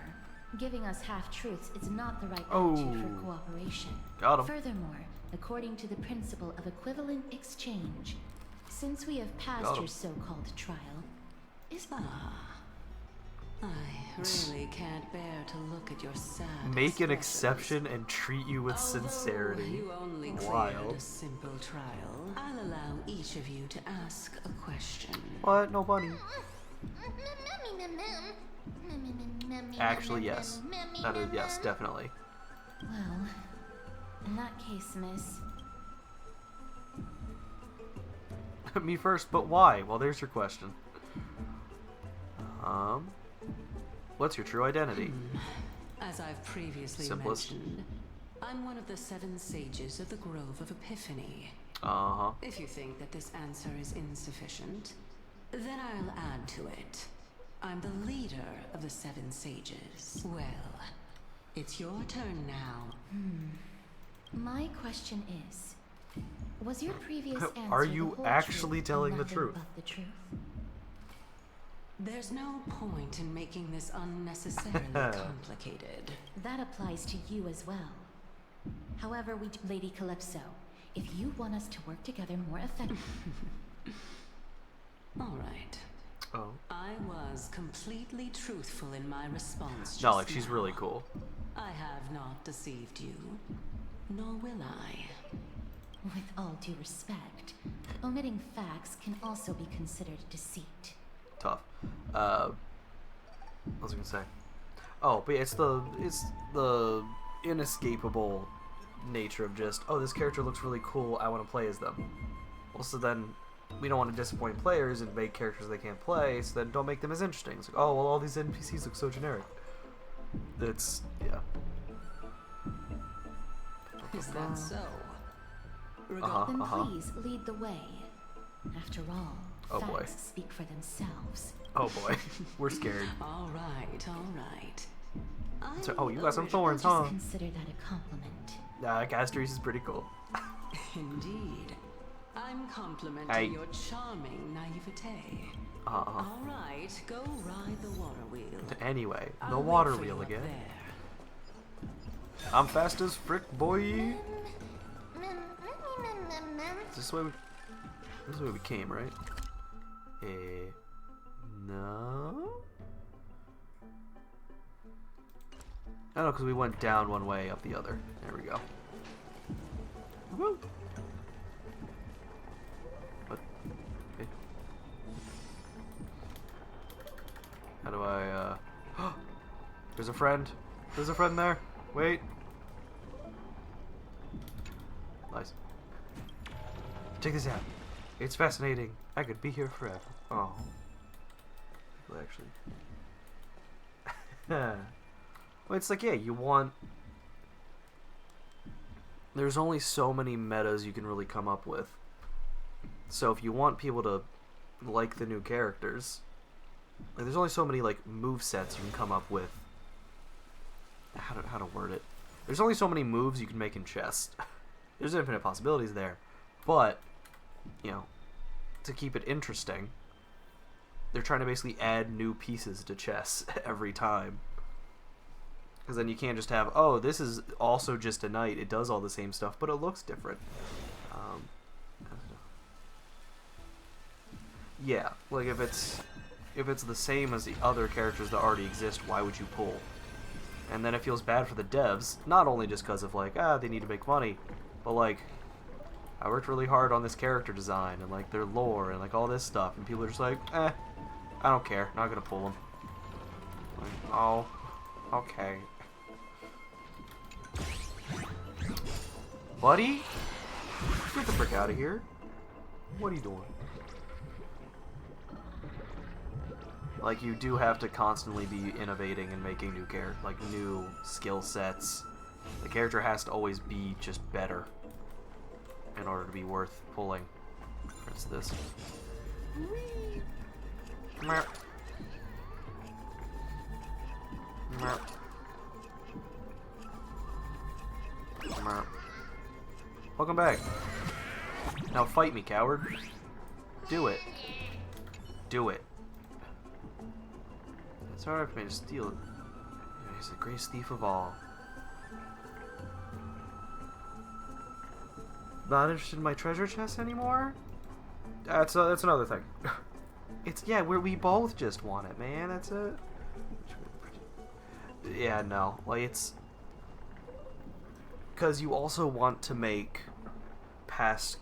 Speaker 4: giving us half-truths is not the right attitude for cooperation.
Speaker 1: Got him.
Speaker 4: Furthermore, according to the principle of equivalent exchange, since we have passed your so-called trial, is
Speaker 19: I really can't bear to look at your sad
Speaker 1: Make an
Speaker 19: expressions.
Speaker 1: exception and treat you with sincerity.
Speaker 19: You only cleared
Speaker 1: Wild.
Speaker 19: a simple trial. I'll allow each of you to ask a question.
Speaker 1: What? No bunny. Actually, yes. That is, yes, definitely.
Speaker 4: well, in that case, miss,
Speaker 1: Me first, but why? Well, there's your question. What's your true identity?
Speaker 19: As I've previously
Speaker 1: Simplest.
Speaker 19: mentioned, I'm one of the 7 sages of the Grove of Epiphany.
Speaker 1: Uh-huh.
Speaker 19: If you think that this answer is insufficient, then I'll add to it. I'm the leader of the 7 sages. Well, it's your turn now.
Speaker 4: my question is, was your previous answer
Speaker 1: Are you
Speaker 4: the whole
Speaker 1: actually
Speaker 4: truth
Speaker 1: telling
Speaker 4: and
Speaker 1: the
Speaker 4: nothing
Speaker 1: truth?
Speaker 4: but the truth?
Speaker 19: There's no point in making this unnecessarily complicated.
Speaker 4: That applies to you as well. However, Lady Calypso, if you want us to work together more effectively...
Speaker 19: All right.
Speaker 1: Oh.
Speaker 19: I was completely truthful in my response.
Speaker 1: No,
Speaker 19: just
Speaker 1: like, she's
Speaker 19: now.
Speaker 1: really cool.
Speaker 19: I have not deceived you, nor will I.
Speaker 4: With all due respect, omitting facts can also be considered deceit.
Speaker 1: Tough. What was I gonna say? Oh, but yeah, it's the inescapable nature of just, oh, this character looks really cool, I want to play as them. Well, so then we don't want to disappoint players and make characters they can't play, so then don't make them as interesting. It's like, oh, well, all these NPCs look so generic. It's, yeah.
Speaker 19: Is that so?
Speaker 4: Then please lead the way. After all,
Speaker 1: Oh, boy.
Speaker 4: facts speak for themselves.
Speaker 1: Oh boy, we're scared.
Speaker 19: All right, all right.
Speaker 1: So, oh, you got some thorns,
Speaker 4: I'll
Speaker 1: huh?
Speaker 4: just consider that a compliment.
Speaker 1: Castries is pretty cool.
Speaker 19: Indeed. I'm complimenting
Speaker 1: Hey.
Speaker 19: your charming naivete.
Speaker 1: Uh-huh.
Speaker 19: All right, go ride the water wheel.
Speaker 1: Anyway, the
Speaker 19: I'll wait
Speaker 1: water
Speaker 19: for you
Speaker 1: wheel
Speaker 19: up
Speaker 1: again.
Speaker 19: there.
Speaker 1: I'm fast as frick, boy. This way we came, right? No. Oh no, because we went down one way, up the other. There we go. Woo. What? Okay. How do I? There's a friend. There's a friend there. Wait. Nice. Check this out. It's fascinating. I could be here forever. Oh. Well, actually. Well, it's like, yeah, you want... There's only so many metas you can really come up with. So if you want people to like the new characters, like, there's only so many, like, move sets you can come up with. How to word it? There's only so many moves you can make in chess. There's infinite possibilities there. But, you know, to keep it interesting, they're trying to basically add new pieces to chess every time. Because then you can't just have, oh, this is also just a knight. It does all the same stuff, but it looks different. Yeah, like if it's the same as the other characters that already exist, why would you pull? And then it feels bad for the devs, not only just because of like, they need to make money, but like, I worked really hard on this character design and like their lore and like all this stuff, and people are just like, I don't care, not gonna pull them. Like, oh, okay. Buddy? Get the frick out of here. What are you doing? Like, you do have to constantly be innovating and making new new skill sets. The character has to always be just better in order to be worth pulling. What's this? Merp. Merp. Merp. Welcome back. Now fight me, coward. Do it. Do it. It's hard for me to steal it. He's the greatest thief of all. Not interested in my treasure chest anymore? That's another thing. Yeah, we both just want it, man. That's it. Yeah, no. Like, it's because you also want to make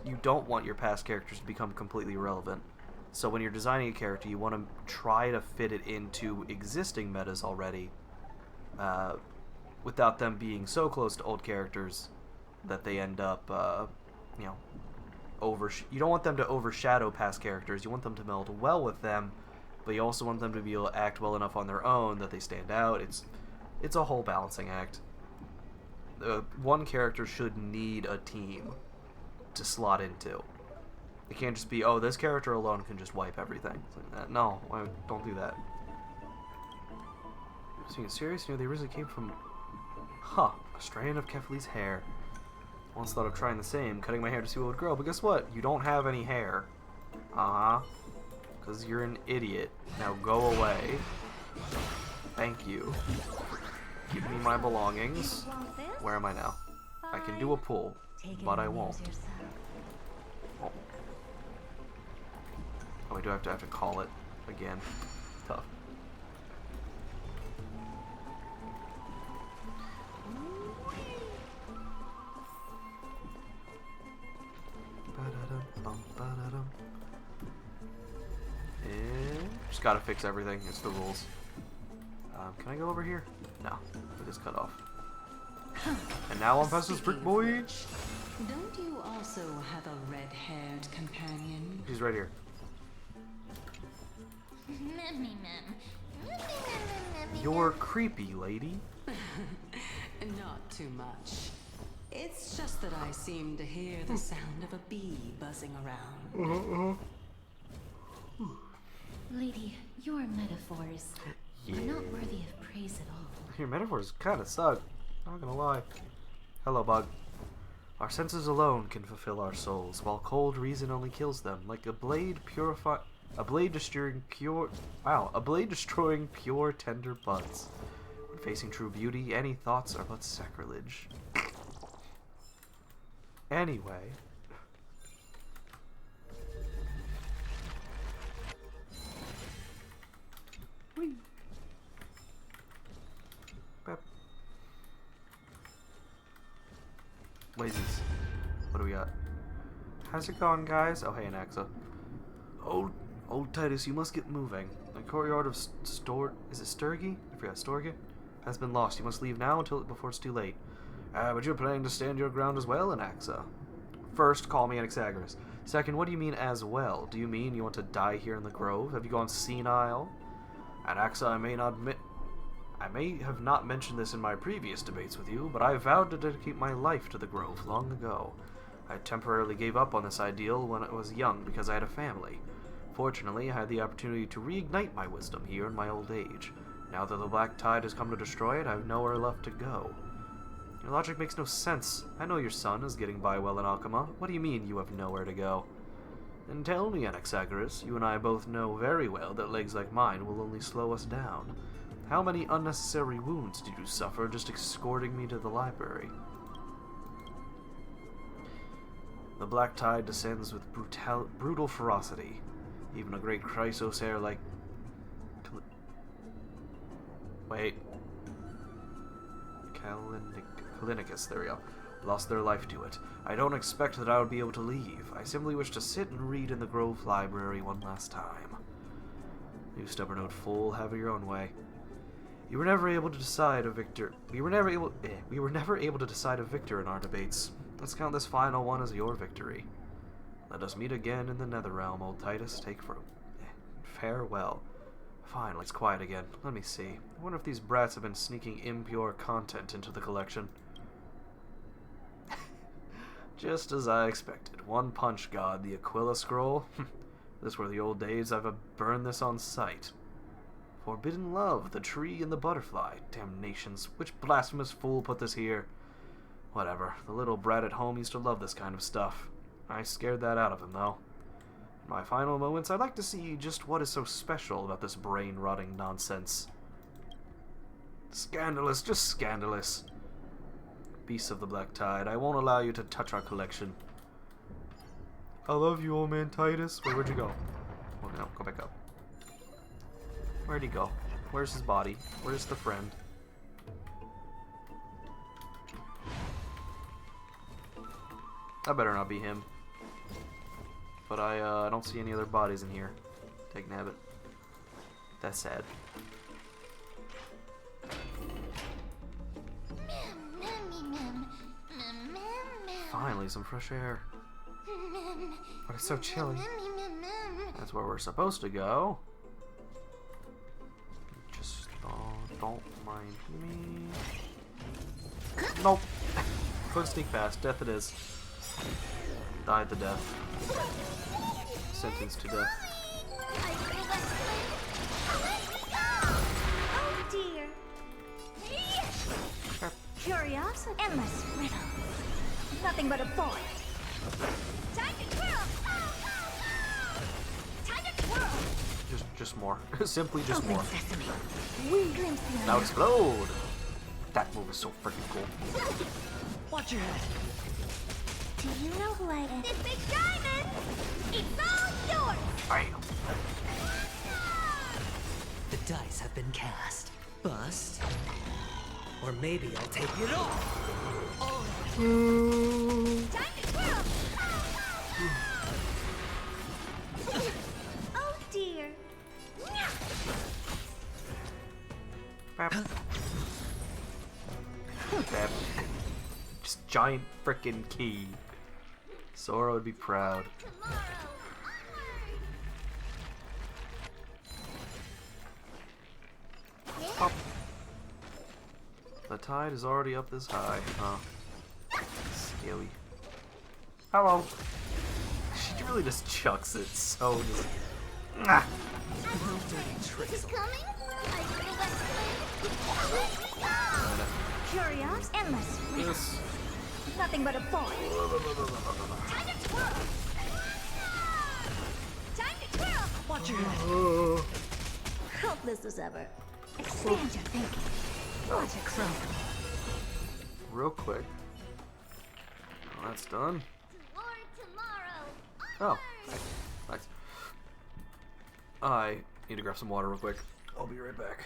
Speaker 1: you don't want your past characters to become completely irrelevant. So when you're designing a character, you want to try to fit it into existing metas already, without them being so close to old characters that they end up, you know, you don't want them to overshadow past characters. You want them to meld well with them, but you also want them to be able to act well enough on their own that they stand out. It's a whole balancing act. One character should need a team to slot into. It can't just be, oh, this character alone can just wipe everything. It's like, no, don't do that. Being serious, you know, they originally came from, a strand of Kefli's hair. Once thought of trying the same, cutting my hair to see what would grow, but guess what? You don't have any hair. Because you're an idiot. Now go away. Thank you. Give me my belongings. Where am I now? I can do a pull, but I won't. Oh, wait, do I have to call it again? Tough. And just gotta fix everything. It's the rules. Can I go over here? No, it is cut off. And now I'm past this brick boy.
Speaker 19: Don't you also have a red-haired companion?
Speaker 1: She's right here. You're creepy, lady.
Speaker 19: Not too much. It's just that I seem to hear the sound of a bee buzzing around.
Speaker 4: Lady, your metaphors are not worthy of praise at all.
Speaker 1: Your metaphors kind of suck. Not gonna lie. Hello, bug. Our senses alone can fulfill our souls, while cold reason only kills them. Like a blade destroying pure, tender buds. When facing true beauty, any thoughts are but sacrilege. Anyway. Whee. Bep. Lazies. What do we got? How's it going, guys? Oh, hey, Anaxa. Old Titus, you must get moving. The courtyard of is it Sturgi? I forgot, Storge? Has been lost. You must leave now before it's too late. But you're planning to stand your ground as well, Anaxa. First, call me Anaxagoras. Second, what do you mean as well? Do you mean you want to die here in the grove? Have you gone senile? Anaxa, I may have not mentioned this in my previous debates with you, but I vowed to dedicate my life to the grove long ago. I temporarily gave up on this ideal when I was young because I had a family. Fortunately, I had the opportunity to reignite my wisdom here in my old age. Now that the black tide has come to destroy it, I have nowhere left to go. Your logic makes no sense. I know your son is getting by well in Akama. What do you mean you have nowhere to go? And tell me, Anaxagoras, you and I both know very well that legs like mine will only slow us down. How many unnecessary wounds did you suffer just escorting me to the library? The black tide descends with brutal ferocity. Even a great Chrysos heir like... Wait. Kalinicus, there we go. Lost their life to it. I don't expect that I would be able to leave. I simply wish to sit and read in the Grove Library one last time. You stubborn old fool, have it your own way. You were never able to decide a victor. We were never able to decide a victor in our debates. Let's count this final one as your victory. Let us meet again in the Netherrealm, old Titus. Farewell. Fine, let's quiet again. Let me see. I wonder if these brats have been sneaking impure content into the collection. Just as I expected. One punch god, the Aquila scroll. This were the old days. I've burned this on sight. Forbidden love, the tree and the butterfly. Damnations, which blasphemous fool put this here? Whatever, the little brat at home used to love this kind of stuff. I scared that out of him, though. In my final moments, I'd like to see just what is so special about this brain-rotting nonsense. Scandalous, just scandalous. Beasts of the Black Tide, I won't allow you to touch our collection. I love you, old man Titus. Wait, where'd you go? Oh, no, go back up. Where'd he go? Where's his body? Where's the friend? That better not be him. But I don't see any other bodies in here. Take an habit. That's sad. Finally, some fresh air. But it's so chilly. That's where we're supposed to go. Just don't mind me. Nope. Couldn't sneak past. Death it is. Died to death. Sentenced to death.
Speaker 12: Oh dear. Curiosity. Endless riddle. Nothing but a boy. Time to twirl. Time to twirl.
Speaker 1: Just more. Simply just
Speaker 12: Open
Speaker 1: more.
Speaker 12: sesame. We glimpse the
Speaker 1: Now explode! That move is so freaking cool.
Speaker 12: Watch your head. Do you know who I am? This big diamond! It's all yours!
Speaker 1: Bam!
Speaker 9: The dice have been cast. Bust. Or maybe I'll take it all.
Speaker 12: Time to twirl! Oh dear.
Speaker 1: Bam. Bam. Just giant frickin' key. Sora would be proud. Pop. The tide is already up this high, huh? Scary. Hello. She really just chucks it so just... Ah.
Speaker 12: He's coming? Curious, endless.
Speaker 1: Yes.
Speaker 12: Nothing but a boy. Time to twirl. Time to twirl.
Speaker 9: Watch your head.
Speaker 12: Hopeless as ever. Expand your thinking. Watch it grow.
Speaker 1: Real quick. Well, that's done. Oh, nice. I need to grab some water real quick. I'll be right back.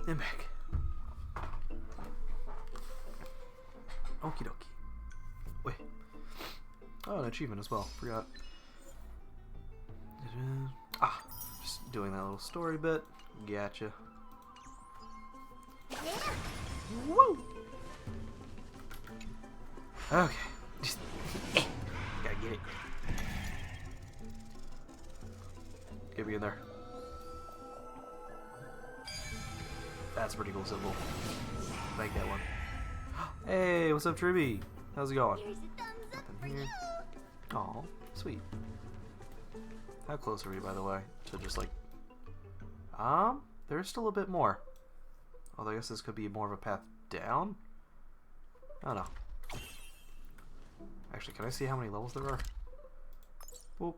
Speaker 1: I'm back. Okie dokie. Wait. Oh, an achievement as well. Forgot. Ah, just doing that little story bit. Gotcha. Woo! Okay. Just gotta get it. Get me in there. That's a pretty cool symbol. Like that one. Hey, what's up, Tribby? How's it going?
Speaker 10: Here's a thumbs up for you.
Speaker 1: Aw, sweet. How close are we, by the way, to just like... there's still a bit more. Although I guess this could be more of a path down? I don't know. Actually, can I see how many levels there are? Well,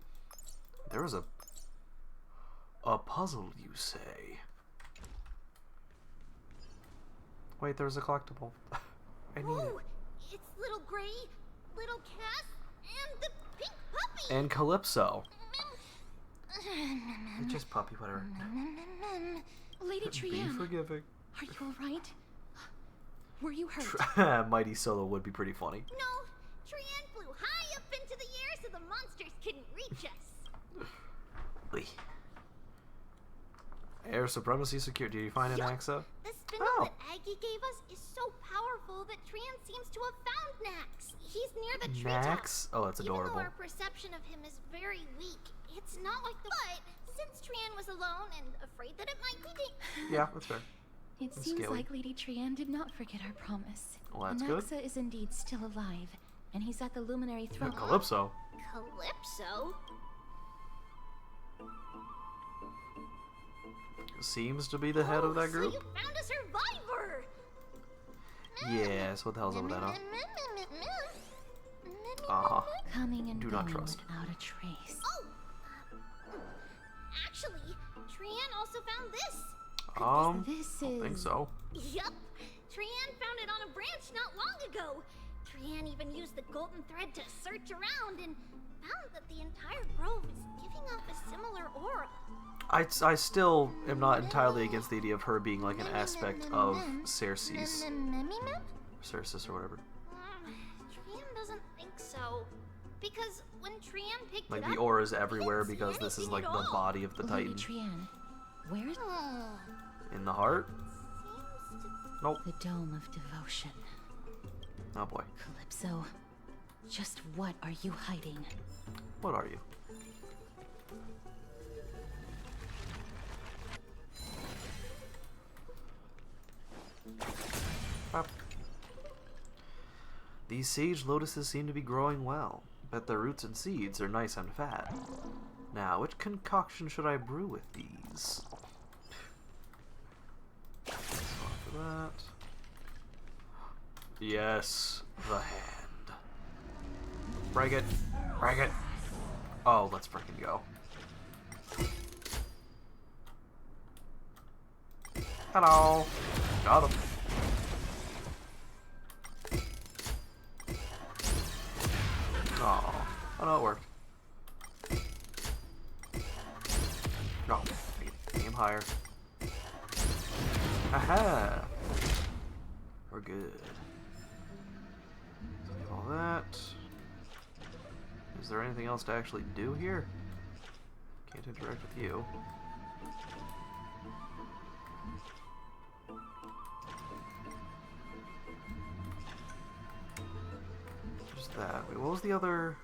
Speaker 1: there was a puzzle, you say? Wait, there was a collectible. I need it.
Speaker 10: It's little Gray, little Cass, and the pink puppy.
Speaker 1: And Calypso. It's just puppy, whatever.
Speaker 2: Lady
Speaker 1: Be
Speaker 2: Trianne,
Speaker 1: forgiving.
Speaker 2: are you alright? Were you hurt?
Speaker 1: Mighty Solo would be pretty funny.
Speaker 10: No, Trianne flew high up into the air so the monsters couldn't reach us.
Speaker 1: Wait. Air supremacy secure. Did you find an Axa?
Speaker 10: The spindle that Aggie gave us is so powerful that Trianne seems to have found Nax. He's near the treetop.
Speaker 1: Nax? Oh, that's adorable.
Speaker 10: Even though our perception of him is very weak, it's not like the... But since Trianne was alone and afraid that it might be...
Speaker 1: Yeah, that's fair.
Speaker 2: It
Speaker 1: That's
Speaker 2: seems
Speaker 1: scary.
Speaker 2: like Lady Trianne did not forget our promise.
Speaker 1: Well, that's good.
Speaker 2: Naxa is indeed still alive, and he's at the Luminary Throne.
Speaker 1: Calypso.
Speaker 10: Calypso?
Speaker 1: Seems to be the head of that group.
Speaker 10: So you found a survivor!
Speaker 1: Yes, what the hell's up with that, huh? Uh-huh.
Speaker 2: Coming and
Speaker 1: Do
Speaker 2: going
Speaker 1: not trust.
Speaker 2: without a trace.
Speaker 10: Oh! Actually, Trianne also found this.
Speaker 2: This
Speaker 1: I don't think so.
Speaker 10: Yup. Trianne found it on a branch not long ago. Trianne even used the golden thread to search around and found that the entire grove is giving off a similar aura.
Speaker 1: I still am not entirely against the idea of her being like an aspect of Cersei's. Cersei or whatever.
Speaker 10: Trianne doesn't think so. Because when Trianne picked
Speaker 1: Like
Speaker 10: it
Speaker 1: the
Speaker 10: up,
Speaker 1: aura's everywhere because this is like the body of the
Speaker 2: Lady
Speaker 1: Titan.
Speaker 2: Trianne, where is
Speaker 1: In the heart? Nope.
Speaker 2: the Dome of Devotion?
Speaker 1: Oh boy.
Speaker 2: Calypso, just what are you hiding?
Speaker 1: What are you? Up. These sage lotuses seem to be growing well. Bet their roots and seeds are nice and fat. Now, which concoction should I brew with these? For that. Yes, the hand. Break it. Break it. Oh, let's freaking go. Hello. Got him. Oh no, it worked. No, aim higher. Aha! We're good. So we have all that. Is there anything else to actually do here? Can't interact with you. Just that. Wait, what was the other?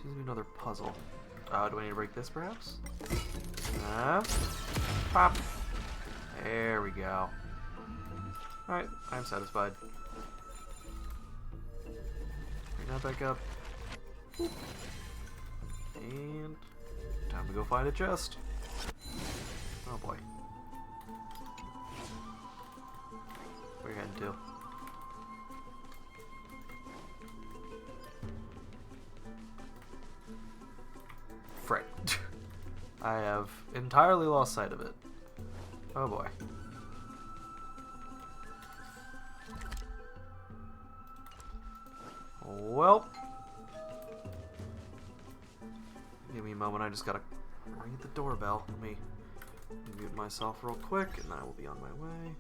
Speaker 1: Seems to be another puzzle. Do I need to break this perhaps? Pop! There we go. Alright, I'm satisfied. Bring that back up. And time to go find a chest. Oh boy. Where are you heading to? Frick. I have entirely lost sight of it. Oh boy. Well. Give me a moment, I just gotta ring the doorbell. Let me mute myself real quick and then I will be on my way.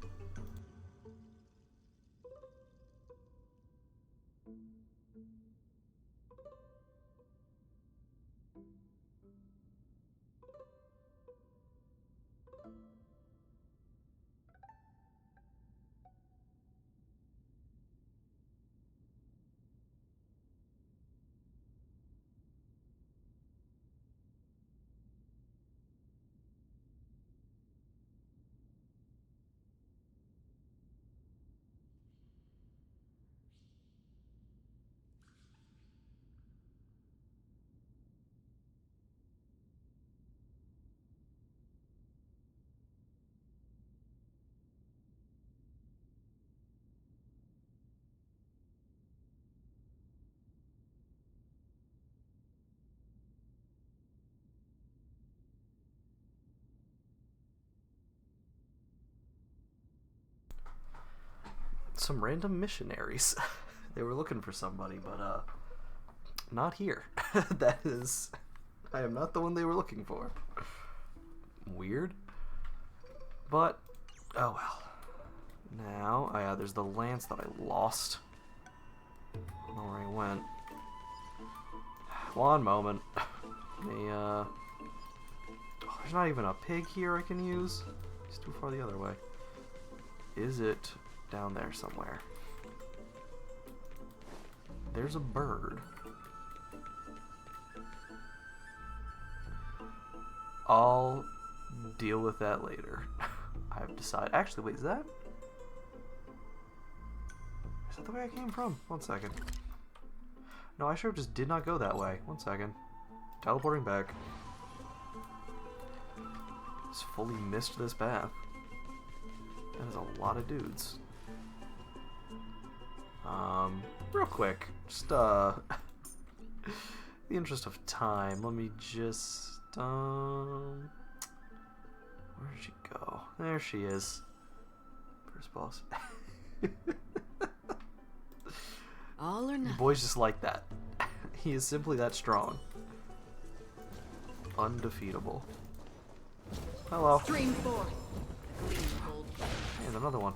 Speaker 1: some random missionaries. They were looking for somebody, but not here. That is, I am not the one they were looking for. Weird. But, oh well. Now, yeah, there's the lance that I lost. I don't know where I went. One moment. Oh, there's not even a pig here I can use. It's too far the other way. Is it down there somewhere? There's a bird. I'll deal with that later. I've decided. Actually, wait, is that the way I came from? One second. No, I sure just did not go that way. One second. Teleporting back. Just fully missed this path. That is a lot of dudes. Real quick, just the interest of time, let me just where did she go? There she is. First boss.
Speaker 6: All or
Speaker 1: The
Speaker 6: nothing.
Speaker 1: boy's just like that. He is simply that strong. Undefeatable. Hello.
Speaker 6: Stream forth.
Speaker 1: And another one.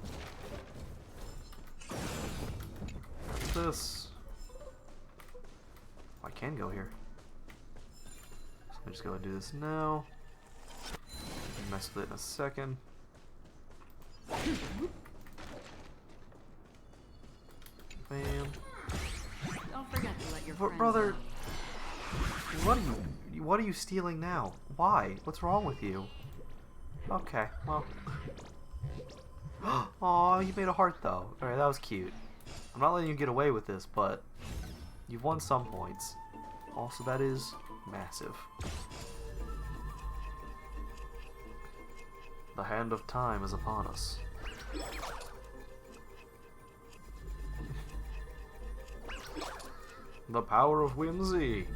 Speaker 1: What's this? I can go here. So let me just go and do this now. Mess with it in a second. Bam.
Speaker 6: Don't forget to let your
Speaker 1: But
Speaker 6: friends
Speaker 1: brother,
Speaker 6: out.
Speaker 1: what are you stealing now? Why? What's wrong with you? Okay, well. Aw, you made a heart though. Alright, that was cute. I'm not letting you get away with this, but you've won some points. Also, that is massive. The hand of time is upon us. The power of whimsy.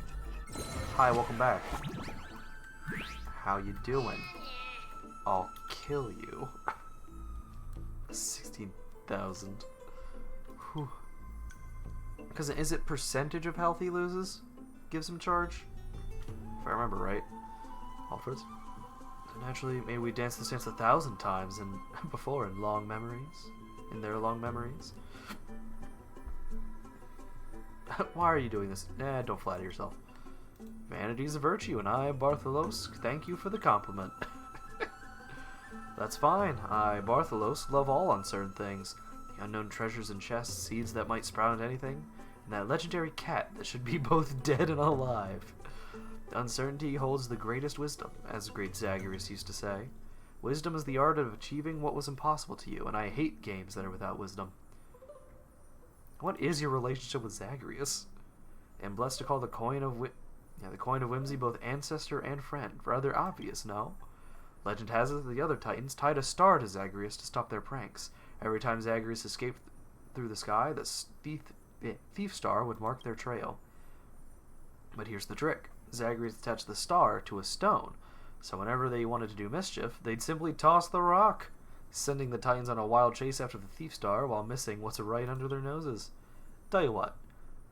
Speaker 1: Hi, welcome back. How you doing? I'll kill you. 16,000. Whew. Because is it percentage of health he loses? Gives him charge? If I remember right. Alfred. So naturally, maybe we danced this dance 1,000 times and before in long memories. In their long memories. Why are you doing this? Nah, don't flatter yourself. Vanity is a virtue, and I, Bartholos, thank you for the compliment. That's fine. I, Bartholos, love all uncertain things. The unknown treasures and chests, seeds that might sprout into anything, and that legendary cat that should be both dead and alive. Uncertainty holds the greatest wisdom, as great Zagreus used to say. Wisdom is the art of achieving what was impossible to you, and I hate games that are without wisdom. What is your relationship with Zagreus? I'm blessed to call the coin of whimsy both ancestor and friend. Rather obvious, no? Legend has it that the other Titans tied a star to Zagreus to stop their pranks. Every time Zagreus escaped through the sky, the thief star would mark their trail. But here's the trick. Zagreus attached the star to a stone, so whenever they wanted to do mischief, they'd simply toss the rock, sending the Titans on a wild chase after the thief star while missing what's right under their noses. Tell you what,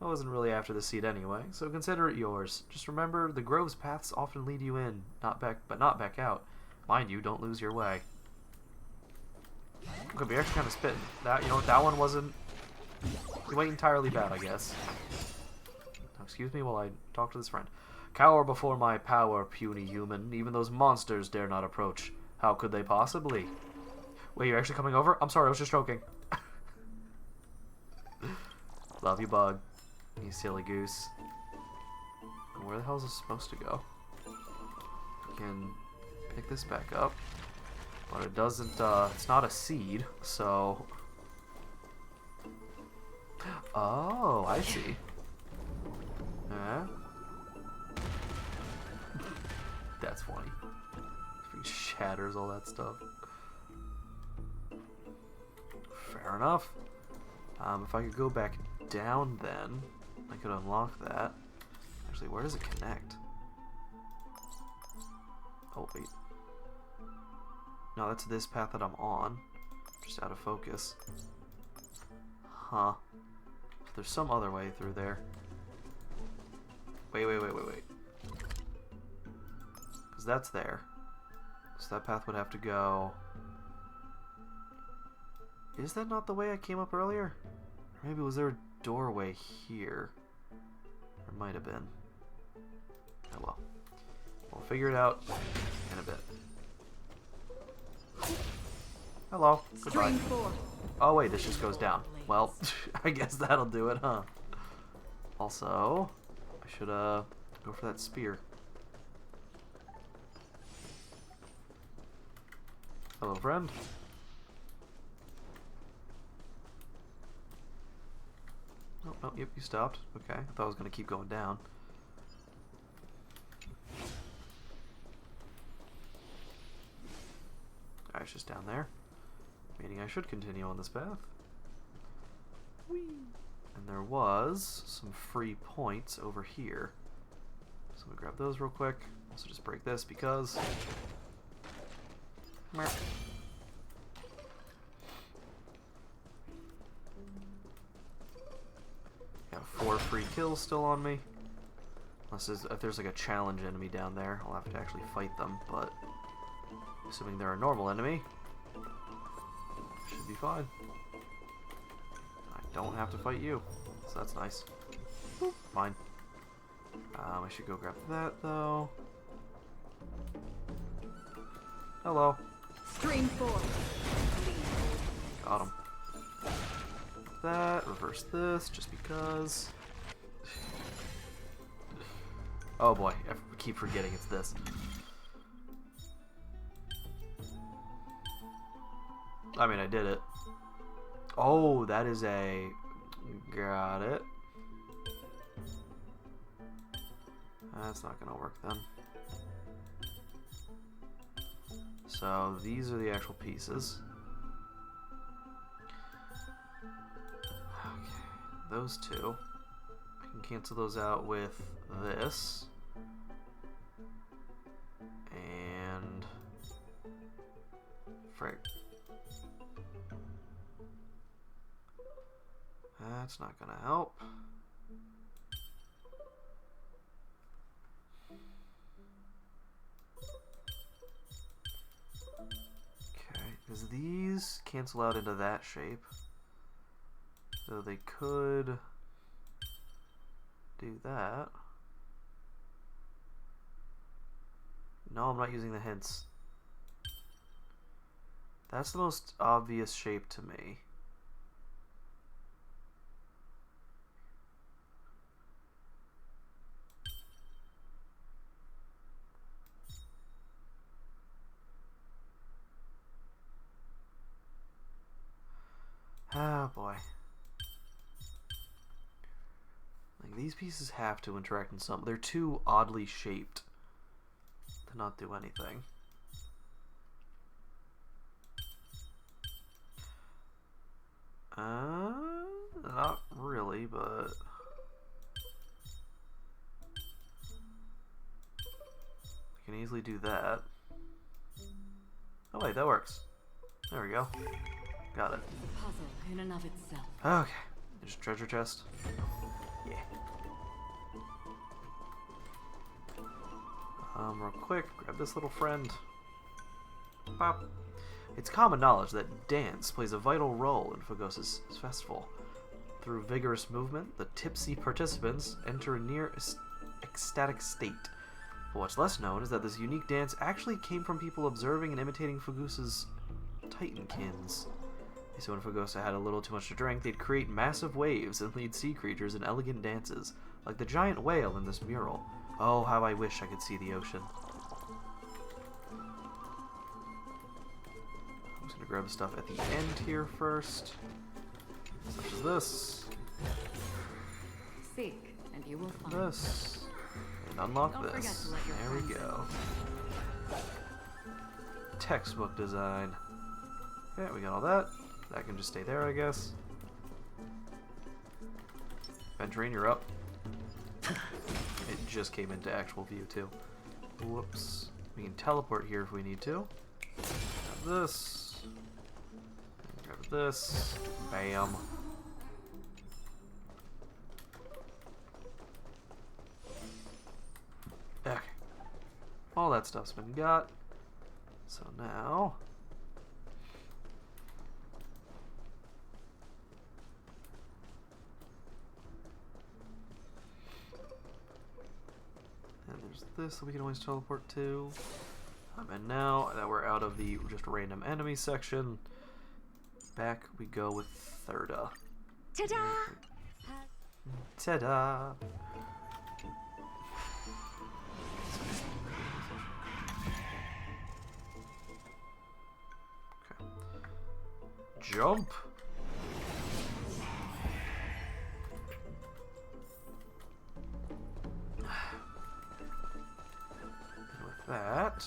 Speaker 1: I wasn't really after the seed anyway, so consider it yours. Just remember, the grove's paths often lead you in, not back out. Mind you, don't lose your way. Could be actually kind of spitting. That, you know what, that one wasn't entirely bad, I guess. Now, excuse me while I talk to this friend. Cower before my power, puny human. Even those monsters dare not approach. How could they possibly? Wait, you're actually coming over? I'm sorry, I was just joking. Love you, bug. You silly goose. Where the hell is this supposed to go? We can pick this back up. But it doesn't, it's not a seed, so... Oh, I see. Yeah. That's funny. He shatters all that stuff. Fair enough. If I could go back down then, I could unlock that. Actually, where does it connect? Oh, wait. No, that's this path that I'm on. Just out of focus. Huh. So there's some other way through there. Wait. Because that's there. So that path would have to go... Is that not the way I came up earlier? Or maybe was there a doorway here? There might have been. Oh well. We'll figure it out in a bit. Hello. Goodbye. Oh wait, this just goes down. Well, I guess that'll do it, huh? Also, I should go for that spear. Hello, friend. Oh, yep, you stopped. Okay, I thought I was gonna keep going down. Alright, it's just down there. Meaning I should continue on this path. Whee! And there was some free points over here. So I'm gonna grab those real quick. Also just break this because... Got 4 free kills still on me. Unless if there's like a challenge enemy down there, I'll have to actually fight them, but assuming they're a normal enemy, should be fine. I don't have to fight you, so that's nice. Boop, fine. I should go grab that though. Hello.
Speaker 2: Stream 4.
Speaker 1: Got him. That, reverse this, just because. Oh boy, I keep forgetting it's this. I mean, I did it. Oh, that is a... Got it. That's not gonna work then. So, these are the actual pieces. Those two. I can cancel those out with this. And... frick. That's not gonna help. Okay, because these cancel out into that shape. So they could do that. No, I'm not using the hints. That's the most obvious shape to me. Ah, boy. Like, these pieces have to interact in some... They're too oddly shaped to not do anything. Not really, but... I can easily do that. Oh wait, that works. There we go. Got it.
Speaker 2: A puzzle in and of itself.
Speaker 1: Okay. There's a treasure chest. Yeah. Real quick, grab this little friend. Bop. It's common knowledge that dance plays a vital role in Phagos's festival. Through vigorous movement, the tipsy participants enter a near ecstatic state. But what's less known is that this unique dance actually came from people observing and imitating Phagos's Titankins. So when Phagosa had a little too much to drink, they'd create massive waves and lead sea creatures in elegant dances, like the giant whale in this mural. Oh, how I wish I could see the ocean. I'm just gonna grab the stuff at the end here first, such as this.
Speaker 2: Seek, and you will find.
Speaker 1: This. And unlock
Speaker 2: Don't forget
Speaker 1: this.
Speaker 2: to let your
Speaker 1: There we
Speaker 2: friends
Speaker 1: go. Textbook design. Yeah, we got all that. That can just stay there, I guess. Venturine, you're up. It just came into actual view, too. Whoops. We can teleport here if we need to. Grab this. Grab this. Bam. All that stuff's been got. So now... and there's this that we can always teleport to. And now that we're out of the just random enemy section, back we go with Thirda.
Speaker 17: Ta-da!
Speaker 1: Ta-da! Okay. Jump! And with that,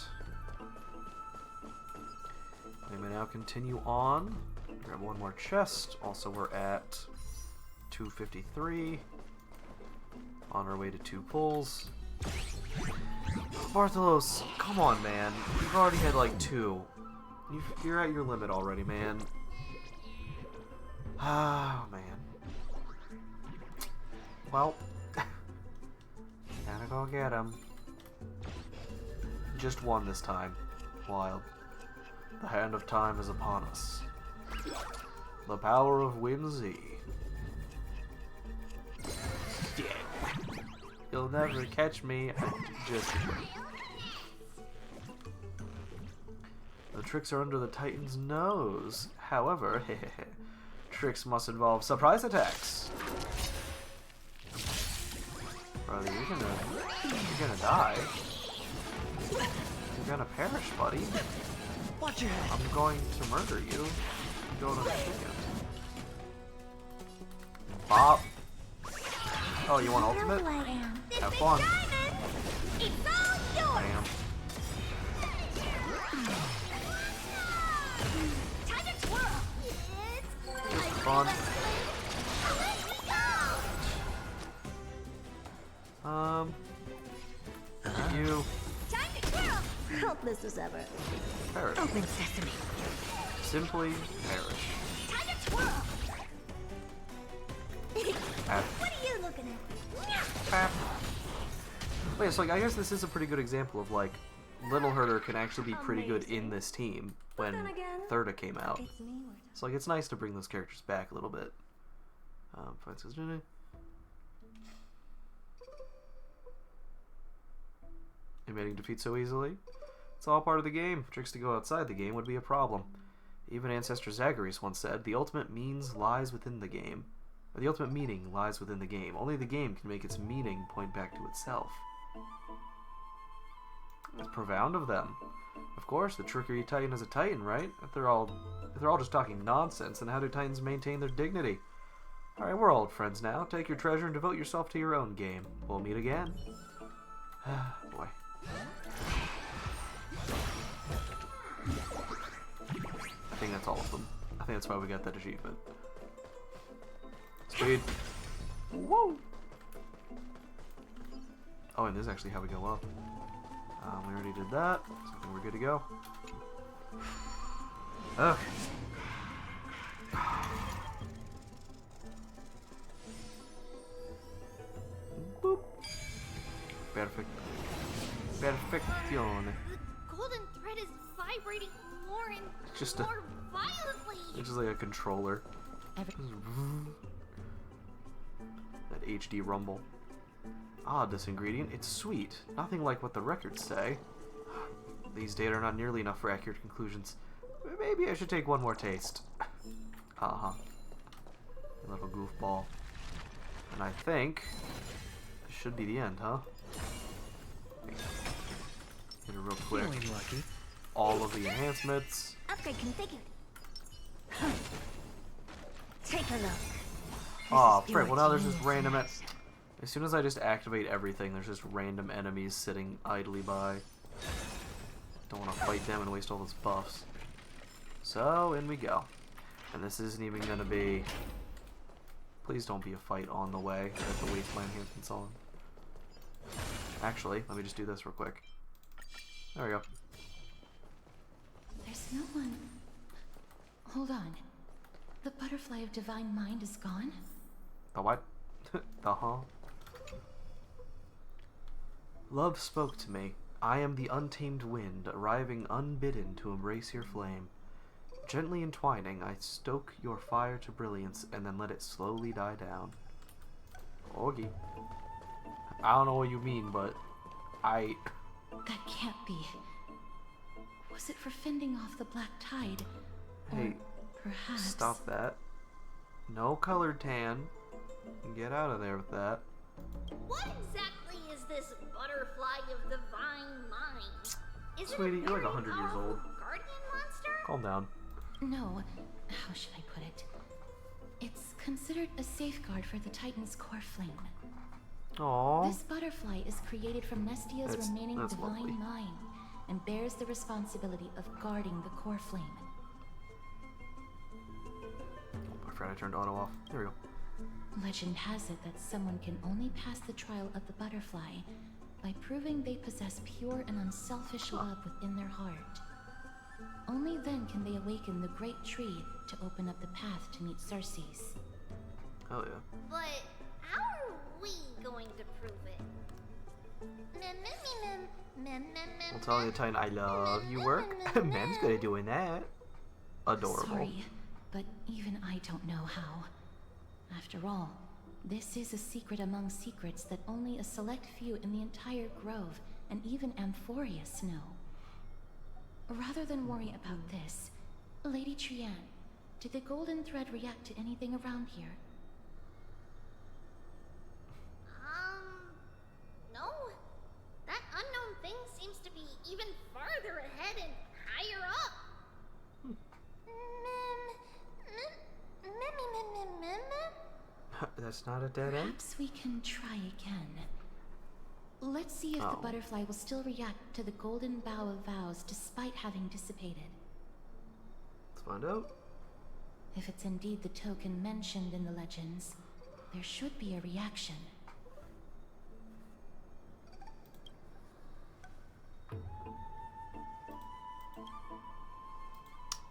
Speaker 1: we may now continue on. Grab one more chest. Also, we're at 253. On our way to 2 pulls. Bartholos, come on, man. You've already had like 2. You're at your limit already, man. Oh, man. Well, gotta go get him. Just 1 this time. Wild. The hand of time is upon us. The power of Whimsy. Yeah. You'll never catch me. Just... The tricks are under the Titan's nose. However, tricks must involve surprise attacks. Brother, you're gonna die. You're gonna perish, buddy.
Speaker 9: Watch your head.
Speaker 1: I'm going to murder you. I'm going to the chicken. Bop. Oh, you want ultimate? Have fun. Damn. Just fun. You.
Speaker 17: Helpless as ever.
Speaker 1: Perish.
Speaker 17: Open sesame.
Speaker 1: Simply perish.
Speaker 17: What are you looking at?
Speaker 1: Wait, so like I guess this is a pretty good example of like Little Herder can actually be pretty good in this team when Thirda came out. So like it's nice to bring those characters back a little bit. Admitting defeat so easily? It's all part of the game. Tricks to go outside the game would be a problem. Even Ancestor Zagreus once said, the ultimate means lies within the game. Or the ultimate meaning lies within the game. Only the game can make its meaning point back to itself. It's profound of them. Of course, the trickery Titan is a Titan, right? If they're all just talking nonsense, then how do Titans maintain their dignity? Alright, we're old friends now. Take your treasure and devote yourself to your own game. We'll meet again. Boy. I think that's all of them. I think that's why we got that achievement. Speed. Woo! Oh, and this is actually how we go up. We already did that, so I think we're good to go. Okay. Boop. Perfect. Perfection.
Speaker 10: The golden thread is vibrating more and
Speaker 1: Just
Speaker 10: more violently.
Speaker 1: It's just like a controller. That HD rumble. Ah, this ingredient, it's sweet. Nothing like what the records say. These data are not nearly enough for accurate conclusions. Maybe I should take one more taste. You little goofball. And I think this should be the end, huh? Get it real quick.
Speaker 9: Feeling lucky.
Speaker 1: All of the enhancements.
Speaker 17: Upgrade configured. Take a look.
Speaker 1: Oh, frick. Well, now there's just random... As soon as I just activate everything, there's just random enemies sitting idly by. Don't want to fight them and waste all those buffs. So, in we go. And this isn't even going to be... Please don't be a fight on the way. I have to waste my enhancements on. Actually, let me just do this real quick. There we go.
Speaker 4: There's no one. Hold on. The butterfly of divine mind is gone?
Speaker 1: The what? The huh? Love spoke to me. I am the untamed wind, arriving unbidden to embrace your flame. Gently entwining, I stoke your fire to brilliance and then let it slowly die down. Okay. I don't know what you mean, but
Speaker 4: That can't be. Was it for fending off the black tide?
Speaker 1: Hey,
Speaker 4: or perhaps...
Speaker 1: Stop that. No colored tan. Get out of there with that.
Speaker 10: What exactly is this butterfly of the vine mind? Is
Speaker 1: Sweetie,
Speaker 10: it a
Speaker 1: you're like
Speaker 10: very
Speaker 1: 100 years old.
Speaker 10: powerful guardian monster?
Speaker 1: Calm down.
Speaker 4: No. How should I put it? It's considered a safeguard for the Titan's core flame.
Speaker 1: Aww.
Speaker 4: This butterfly is created from Nestia's remaining divine
Speaker 1: lovely.
Speaker 4: mind and bears the responsibility of guarding the core flame.
Speaker 1: Oh, I forgot I turned auto off. There we go.
Speaker 4: Legend has it that someone can only pass the trial of the butterfly by proving they possess pure and unselfish love within their heart. Only then can they awaken the great tree to open up the path to meet Circes.
Speaker 1: Hell yeah.
Speaker 10: But how are we going to prove it?
Speaker 1: I'll tell you, Titan, I love you work. Man's good at doing that. Adorable.
Speaker 4: Sorry, but even I don't know how. After all, this is a secret among secrets that only a select few in the entire grove and even Amphorius know. Rather than worry about this, Lady Trianne, did the golden thread react to anything around here?
Speaker 10: No. That unknown thing seems to be even farther ahead and higher up.
Speaker 1: That's not a dead end?
Speaker 4: Perhaps we can try again. Let's see if the butterfly will still react to the golden bough of vows despite having dissipated.
Speaker 1: Let's find out.
Speaker 4: If it's indeed the token mentioned in the legends, there should be a reaction.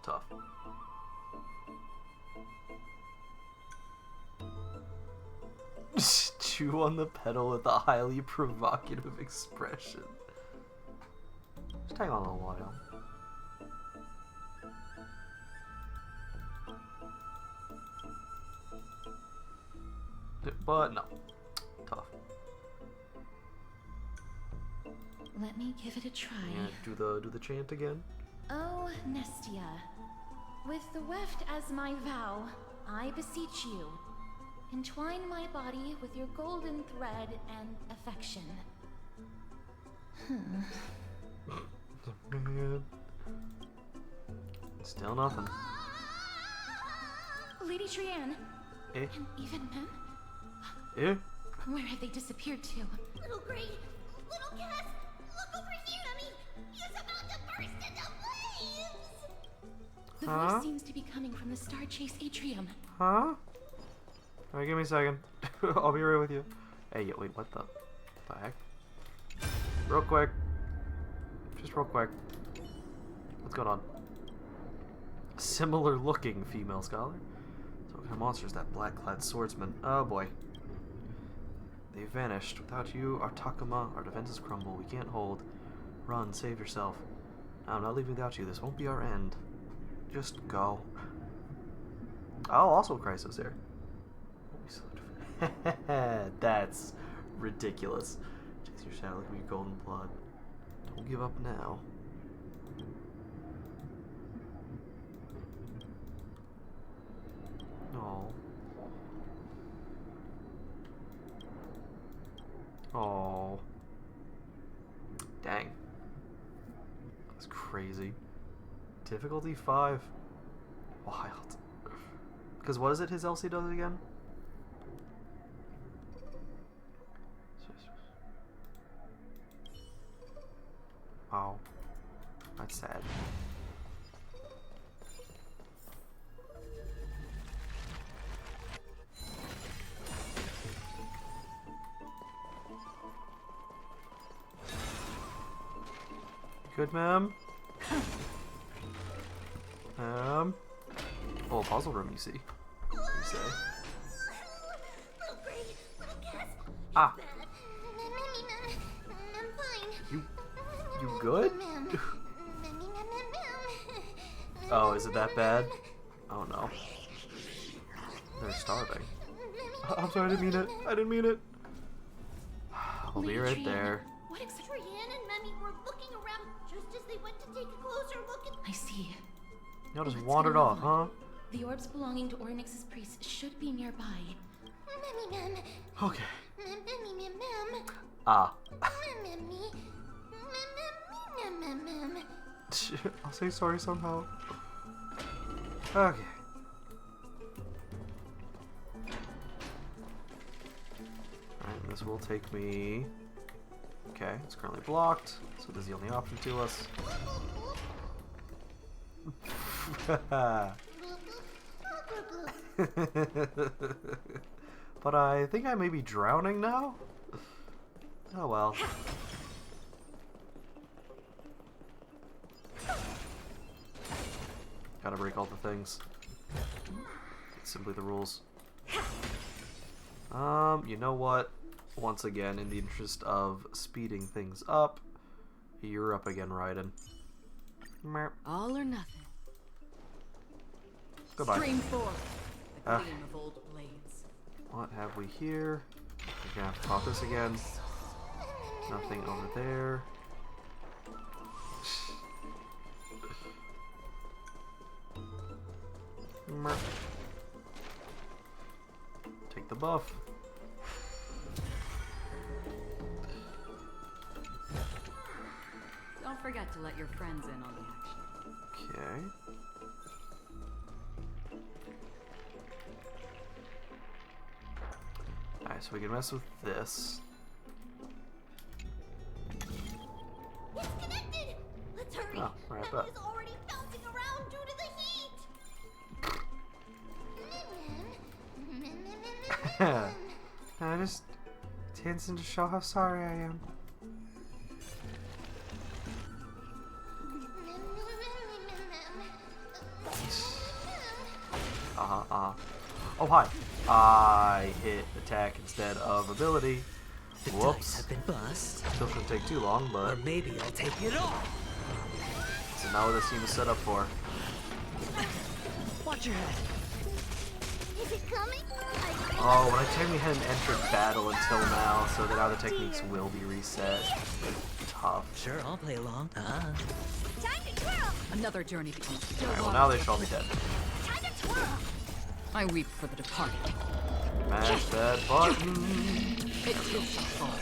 Speaker 1: Tough. Chew on the pedal with a highly provocative expression. Just hang on a little while. But no. Tough.
Speaker 4: Let me give it a try.
Speaker 1: Yeah, do the chant again.
Speaker 4: Oh, Nestia, with the weft as my vow, I beseech you, entwine my body with your golden thread and affection.
Speaker 1: Still nothing.
Speaker 4: Lady Trianne.
Speaker 1: Eh?
Speaker 4: And even Mem?
Speaker 1: Eh?
Speaker 4: Where have they disappeared to?
Speaker 10: Little Gray, little Cass, look over here. I mean, he's about to burst into flames.
Speaker 4: The voice seems to be coming from the Star Chase atrium.
Speaker 1: Huh? Alright, give me a second. I'll be right with you. Hey, wait, what the heck? Real quick. Just real quick. What's going on? Similar looking female scholar. So what kind of monster is that black-clad swordsman? Oh boy. They vanished. Without you, our Takuma, our defenses crumble. We can't hold. Run, save yourself. I'm not leaving without you. This won't be our end. Just go. Oh, also Chrysos here. That's ridiculous. Chase your shadow like your golden blood. Don't give up now. Oh. Oh. Dang. That's crazy. Difficulty 5. Wild. Because what is it his LC does again? Wow. That's sad. Good, ma'am? Oh, a puzzle room, you see. You say.
Speaker 10: Little Gray, little Cass,
Speaker 1: Ah.
Speaker 10: I'm fine.
Speaker 1: You You good? Oh, is it that bad? Oh no. They're starving. I'm sorry, I didn't mean it. I didn't mean it. I'll be right there.
Speaker 10: What exactly? Trian and Memmy were looking around just as they went to take a closer look at.
Speaker 4: I see.
Speaker 1: Y'all just
Speaker 4: Let's
Speaker 1: wandered
Speaker 4: go
Speaker 1: off, huh?
Speaker 4: on. The orbs belonging to Ornix's priests should be nearby.
Speaker 10: Memmy.
Speaker 1: Okay.
Speaker 10: Memmy.
Speaker 1: Ah.
Speaker 10: Memmy.
Speaker 1: I'll say sorry somehow. Okay. Alright, this will take me... Okay, it's currently blocked, so this is the only option to us. But I think I may be drowning now? Oh well. Gotta break all the things. It's simply the rules. You know what? Once again, in the interest of speeding things up, you're up again, Raiden. Merp.
Speaker 20: All or nothing.
Speaker 1: Goodbye.
Speaker 20: Stream 4. The gleam of old blades.
Speaker 1: What have we here? We're gonna have to pop this again. Nothing over there. Merp. Take the buff.
Speaker 20: Don't forget to let your friends in on the action.
Speaker 1: Okay. Alright, so we can mess with this.
Speaker 10: It's connected. Let's hurry.
Speaker 1: Oh, right
Speaker 10: Memmy
Speaker 1: up.
Speaker 10: is already bouncing around due to the heat.
Speaker 1: I just dancing to show how sorry I am. Oh hi. I hit attack instead of ability.
Speaker 9: The
Speaker 1: Whoops.
Speaker 9: dice have been bust.
Speaker 1: Still shouldn't take too long, but
Speaker 9: Or maybe I'll take it off.
Speaker 1: this is not what this team is set up for.
Speaker 9: Watch your head.
Speaker 10: Is it coming?
Speaker 1: Oh, when I technically hadn't entered battle until now, so that now the techniques will be reset. Tough.
Speaker 9: Sure, I'll play along.
Speaker 10: Time to twirl.
Speaker 20: Another journey becomes
Speaker 1: Alright, well now they shall be dead.
Speaker 10: Time to twirl.
Speaker 20: I weep for the departed.
Speaker 1: Mash that button.
Speaker 20: It too shall fall.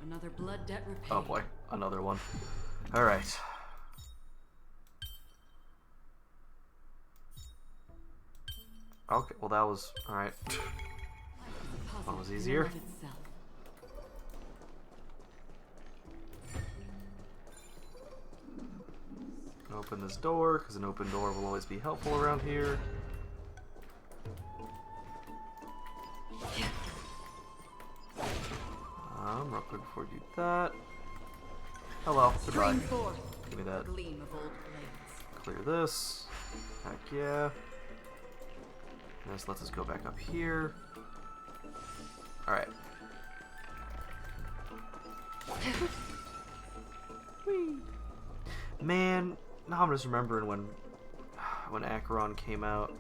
Speaker 20: Another blood debt repaid.
Speaker 1: Oh boy, another one. Alright. Okay, well that was alright. That was easier. Open this door, because an open door will always be helpful around here. Real quick before you do that. Hello, goodbye.
Speaker 20: Stream 4.
Speaker 1: Give me that.
Speaker 20: Gleam of old blades.
Speaker 1: Clear this. Heck yeah. This lets us go back up here. Alright. Man, now I'm just remembering when Acheron came out.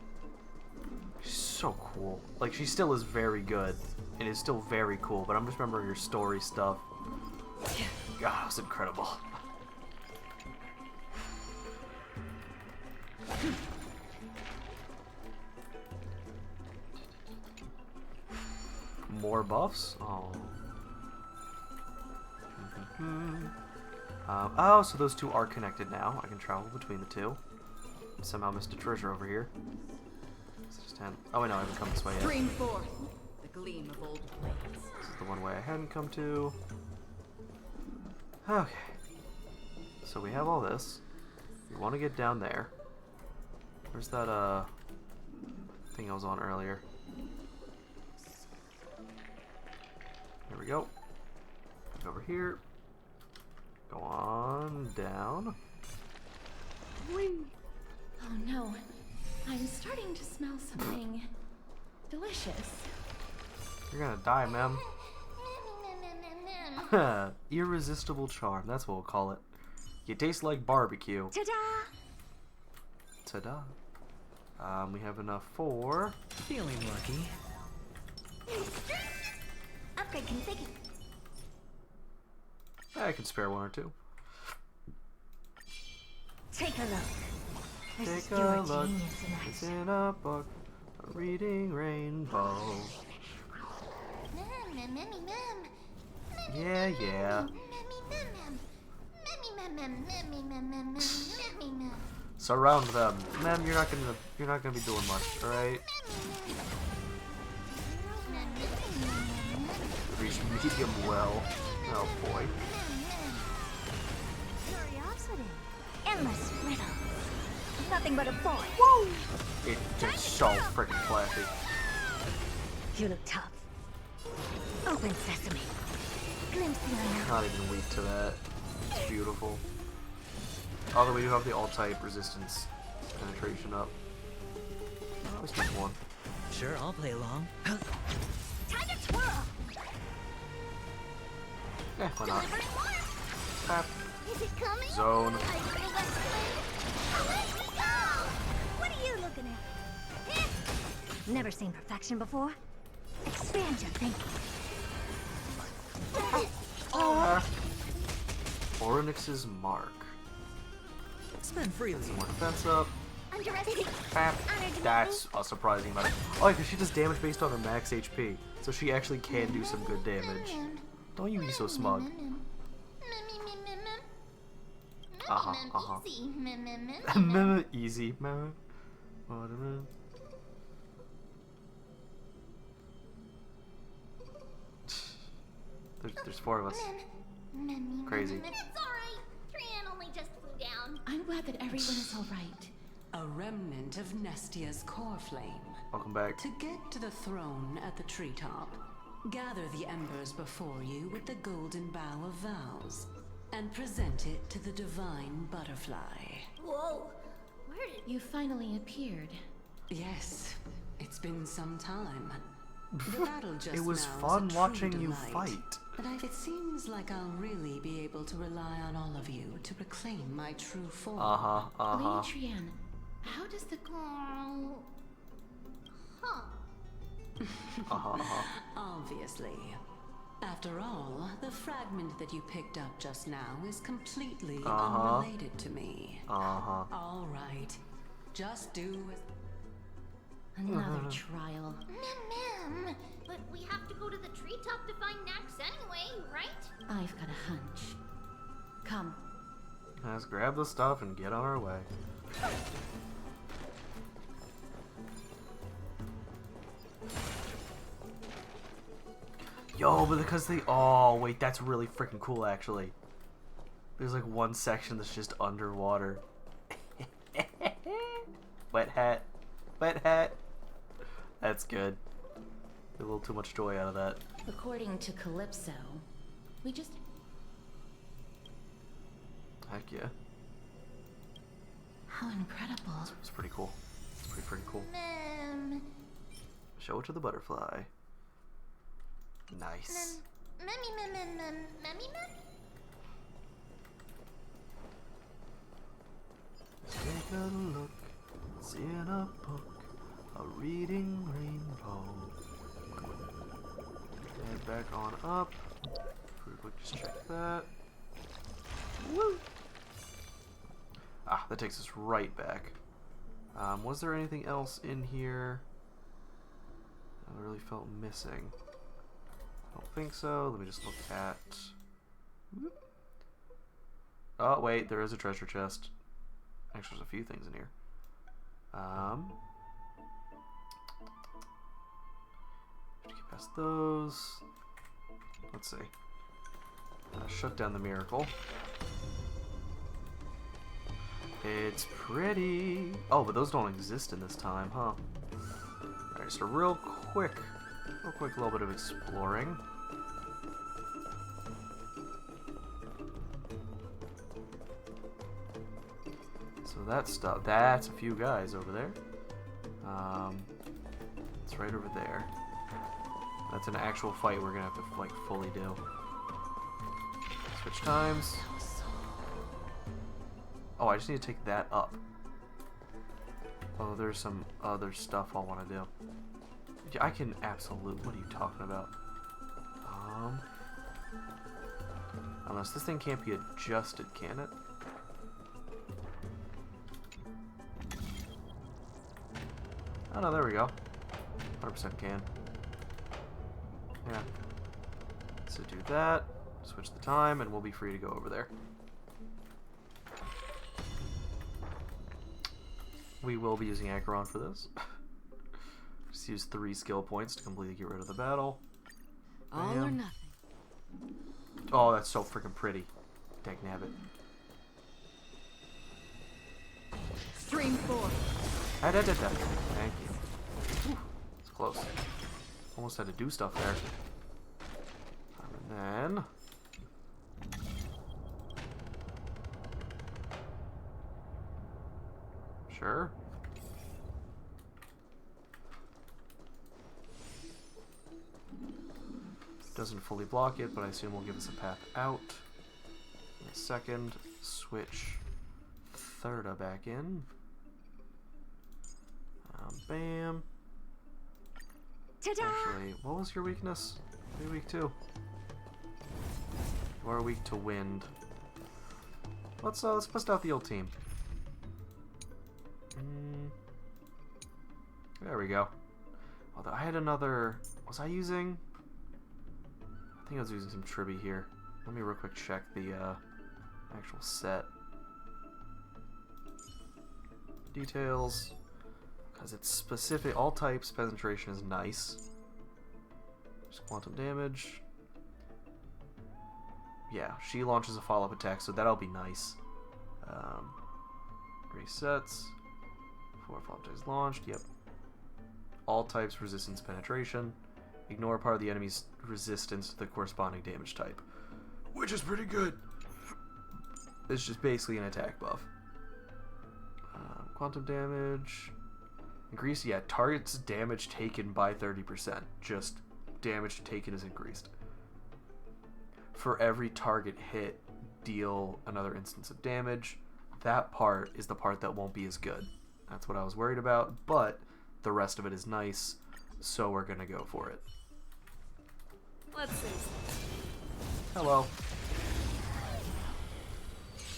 Speaker 1: She's so cool. Like, she still is very good. And is still very cool, but I'm just remembering her story stuff. God, it was incredible. More buffs? Oh. Oh, so those two are connected now. I can travel between the two. Somehow missed a treasure over here. Oh wait, no, I haven't come this way yet.
Speaker 20: Stream 4. The gleam of old blades.
Speaker 1: This is the one way I hadn't come to. Okay. So we have all this. We want to get down there. Where's that thing I was on earlier? There we go. Go over here. Go on down.
Speaker 4: Whee! Oh no. I'm starting to smell something delicious.
Speaker 1: You're gonna die, ma'am. Irresistible charm. That's what we'll call it. You taste like barbecue.
Speaker 17: Ta-da!
Speaker 1: Ta-da. We have enough for...
Speaker 9: Feeling lucky.
Speaker 12: Upgrade configured.
Speaker 1: I can spare one or two.
Speaker 17: Take a look. This
Speaker 1: Take
Speaker 17: is your
Speaker 1: a look.
Speaker 17: genius in
Speaker 1: It's
Speaker 17: action.
Speaker 1: in a book. A reading rainbow. Yeah, yeah. Surround them. Mem, you're not gonna be doing much, alright? Reach medium well. Oh boy.
Speaker 17: Curiosity. Endless riddles. Nothing but a boy.
Speaker 12: Whoa!
Speaker 1: It's so freaking flashy.
Speaker 17: You look tough. Open sesame. Glimpse the unknown.
Speaker 1: Not even weak to that. It's beautiful. Although we do have the all-type resistance penetration up. Let's keep one.
Speaker 9: Sure, I'll play along.
Speaker 17: Time to twirl.
Speaker 1: Yeah, why not? Tap.
Speaker 12: Is it coming?
Speaker 1: Zone.
Speaker 12: What are you looking at?
Speaker 17: Never seen perfection before? Expand your thinking.
Speaker 1: Orynyx's mark.
Speaker 9: Spend freely.
Speaker 1: Some more defense up.
Speaker 12: Underestimated.
Speaker 1: Tap. That's a surprising amount. Oh, because she does damage based on her max HP, so she actually can do some good damage. Don't you be so smug. Easy. There's four of us. Crazy.
Speaker 10: It's alright. Trian only just flew down.
Speaker 2: I'm glad that everyone is alright.
Speaker 19: A remnant of Nestia's core flame.
Speaker 1: Welcome back.
Speaker 19: To get to the throne at the treetop, gather the embers before you with the golden bough of vows, and present it to the divine butterfly.
Speaker 10: Whoa. Where did
Speaker 2: You finally appeared.
Speaker 19: Yes, it's been some time. The battle just
Speaker 1: It was
Speaker 19: now
Speaker 1: fun
Speaker 19: was a
Speaker 1: watching
Speaker 19: true
Speaker 1: you
Speaker 19: delight,
Speaker 1: fight.
Speaker 19: But it seems like I'll really be able to rely on all of you to reclaim my true form.
Speaker 2: Lady Trian, how does the...
Speaker 19: Obviously. After all, the fragment that you picked up just now is completely unrelated to me. All right. Just do as...
Speaker 2: Another trial.
Speaker 10: Ma'am, but we have to go to the treetop to find Nax anyway, right?
Speaker 2: I've got a hunch. Come.
Speaker 1: Let's grab the stuff and get on our way. Yo, but because they... Oh, wait, that's really freaking cool, actually. There's like one section that's just underwater. Wet hat. Wet hat. That's good. A little too much joy out of that.
Speaker 2: According to Calypso, we just...
Speaker 1: Heck yeah.
Speaker 2: How incredible.
Speaker 1: It's pretty cool. It's pretty freaking cool.
Speaker 10: Ma'am.
Speaker 1: Show it to the butterfly. Nice.
Speaker 10: Memmy.
Speaker 1: Take a look. It's in a book. A reading rainbow. Head back on up. Pretty quick, just check that. Woo! Ah, that takes us right back. Was there anything else in here that I really felt missing? I don't think so. Let me just look at... Oh, wait, there is a treasure chest. Actually, there's a few things in here. Get past those. Let's see. Shut down the miracle. It's pretty. Oh, but those don't exist in this time, huh? Alright, so real quick little bit of exploring. So that stuff, that's a few guys over there. It's right over there. That's an actual fight we're gonna have to like fully do. Switch times. Oh, I just need to take that up. Oh, there's some other stuff I want to do. Yeah, I can absolutely. What are you talking about? Unless this thing can't be adjusted, can it? Oh no, there we go. 100% can. Yeah. So do that. Switch the time, and we'll be free to go over there. We will be using Acheron for this. Just use 3 skill points to completely get rid of the battle.
Speaker 20: All or
Speaker 1: Bam.
Speaker 20: nothing.
Speaker 1: Oh, that's so freaking pretty. Dagnabbit.
Speaker 20: Stream 4.
Speaker 1: Thank you. Whew, it's close. Almost had to do stuff there. And then... Sure. Doesn't fully block it, but I assume will give us a path out. In a second, switch Thirda back in. Bam. Actually, what was your weakness? Are you weak too? You are weak to wind. Let's bust out the old team. There we go. Although I had another. Was I using? I think I was using some Tribby here. Let me real quick check the actual set details. Because it's specific, all types, penetration is nice. Just quantum damage. Yeah, she launches a follow-up attack, so that'll be nice. Resets. 4 follow-up attacks launched, yep. All types, resistance, penetration. Ignore part of the enemy's resistance to the corresponding damage type. Which is pretty good. It's just basically an attack buff. Quantum damage. Increase, yeah, target's damage taken by 30%. Just damage taken is increased. For every target hit, deal another instance of damage. That part is the part that won't be as good. That's what I was worried about, but the rest of it is nice, so we're gonna go for it.
Speaker 20: Let's see.
Speaker 1: Hello.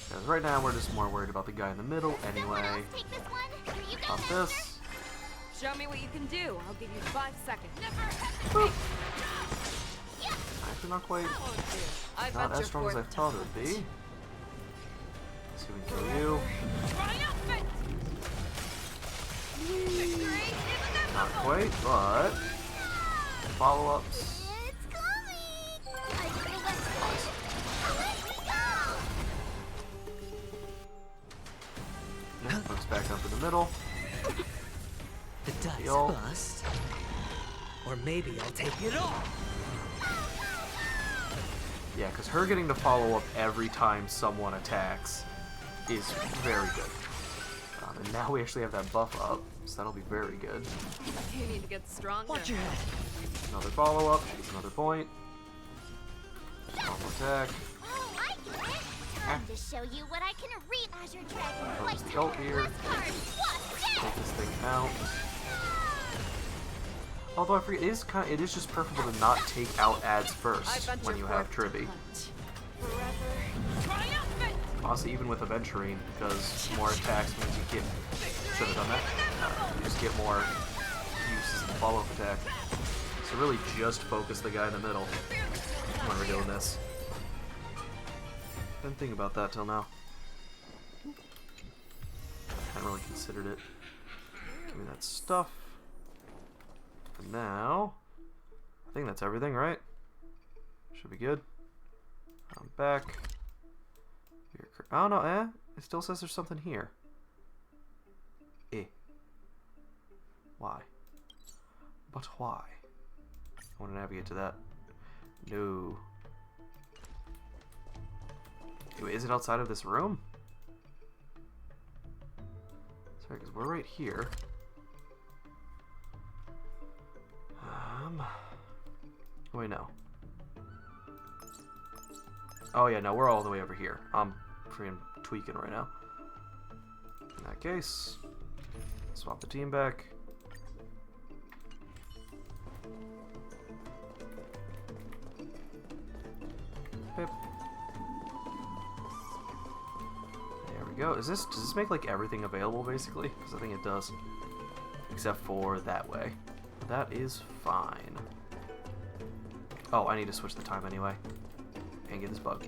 Speaker 1: Because right now we're just more worried about the guy in the middle anyway. Pop this.
Speaker 20: Show me what you can do. I'll give you 5 seconds.
Speaker 1: Actually not quite. Not as strong as I thought it would be. Let's see if we can kill you. Not quite, but follow-ups. Looks back up in the middle.
Speaker 9: The dice
Speaker 1: Heal.
Speaker 9: bust. Or maybe I'll take it all.
Speaker 1: Yeah, because her getting to follow up every time someone attacks is very good. And now we actually have that buff up, so that'll be very good.
Speaker 20: You need to get stronger.
Speaker 9: Watch your head.
Speaker 1: Another follow-up, she gets another point. One more attack.
Speaker 10: Time to show you what I can read as your dragon.
Speaker 1: Comes the ult here. Take this thing out. Although I forget, it is just preferable to not take out ads first when you have Tribby. Honestly, even with Aventurine, because more attacks means you get. Should have done that. You just get more uses in the follow-up attack. So really, just focus the guy in the middle when we're doing this. Didn't think about that till now. Hadn't really considered it. Give me that stuff. And now, I think that's everything, right? Should be good. I'm back. Oh no, it still says there's something here. Why? But why? I want to navigate to that. No. Wait, is it outside of this room? Sorry, because we're right here. Wait, no. Oh yeah, no, we're all the way over here. I'm freaking tweaking right now. In that case, swap the team back. Pip. There we go. Does this make like everything available basically? Because I think it does. Except for that way. That is fine. Oh, I need to switch the time anyway. And get this bug.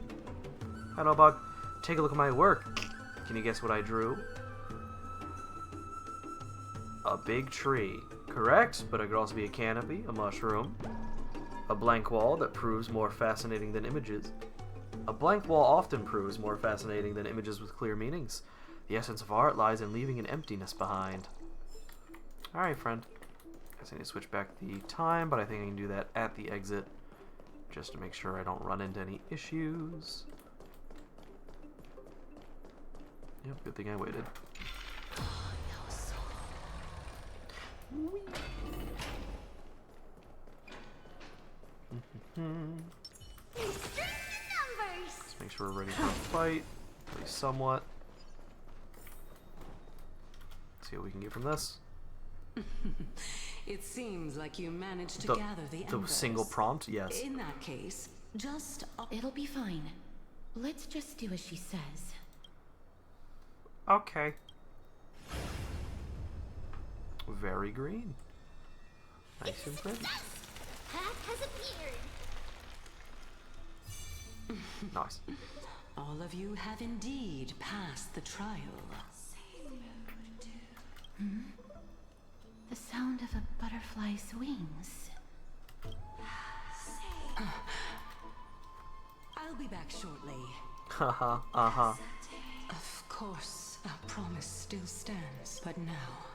Speaker 1: Hello, bug. Take a look at my work. Can you guess what I drew? A big tree. Correct, but it could also be a canopy, a mushroom, a blank wall that proves more fascinating than images. A blank wall often proves more fascinating than images with clear meanings. The essence of art lies in leaving an emptiness behind. Alright, friend. Guess I need to switch back the time, but I think I can do that at the exit. Just to make sure I don't run into any issues. Yep, good thing I waited. Let's make sure we're ready for a fight, at least somewhat. Let's see what we can get from this.
Speaker 19: It seems like you managed to gather the embers.
Speaker 1: The single prompt, yes.
Speaker 19: In that case, just...
Speaker 4: It'll be fine. Let's just do as she says.
Speaker 1: Okay. Very green. Nice and pretty.
Speaker 10: Path has appeared.
Speaker 1: Nice.
Speaker 19: All of you have indeed passed the trial.
Speaker 4: Hmm? The sound of a butterfly's wings.
Speaker 19: I'll be back shortly.
Speaker 1: Haha, uh-huh.
Speaker 19: Of course, our promise still stands, but now...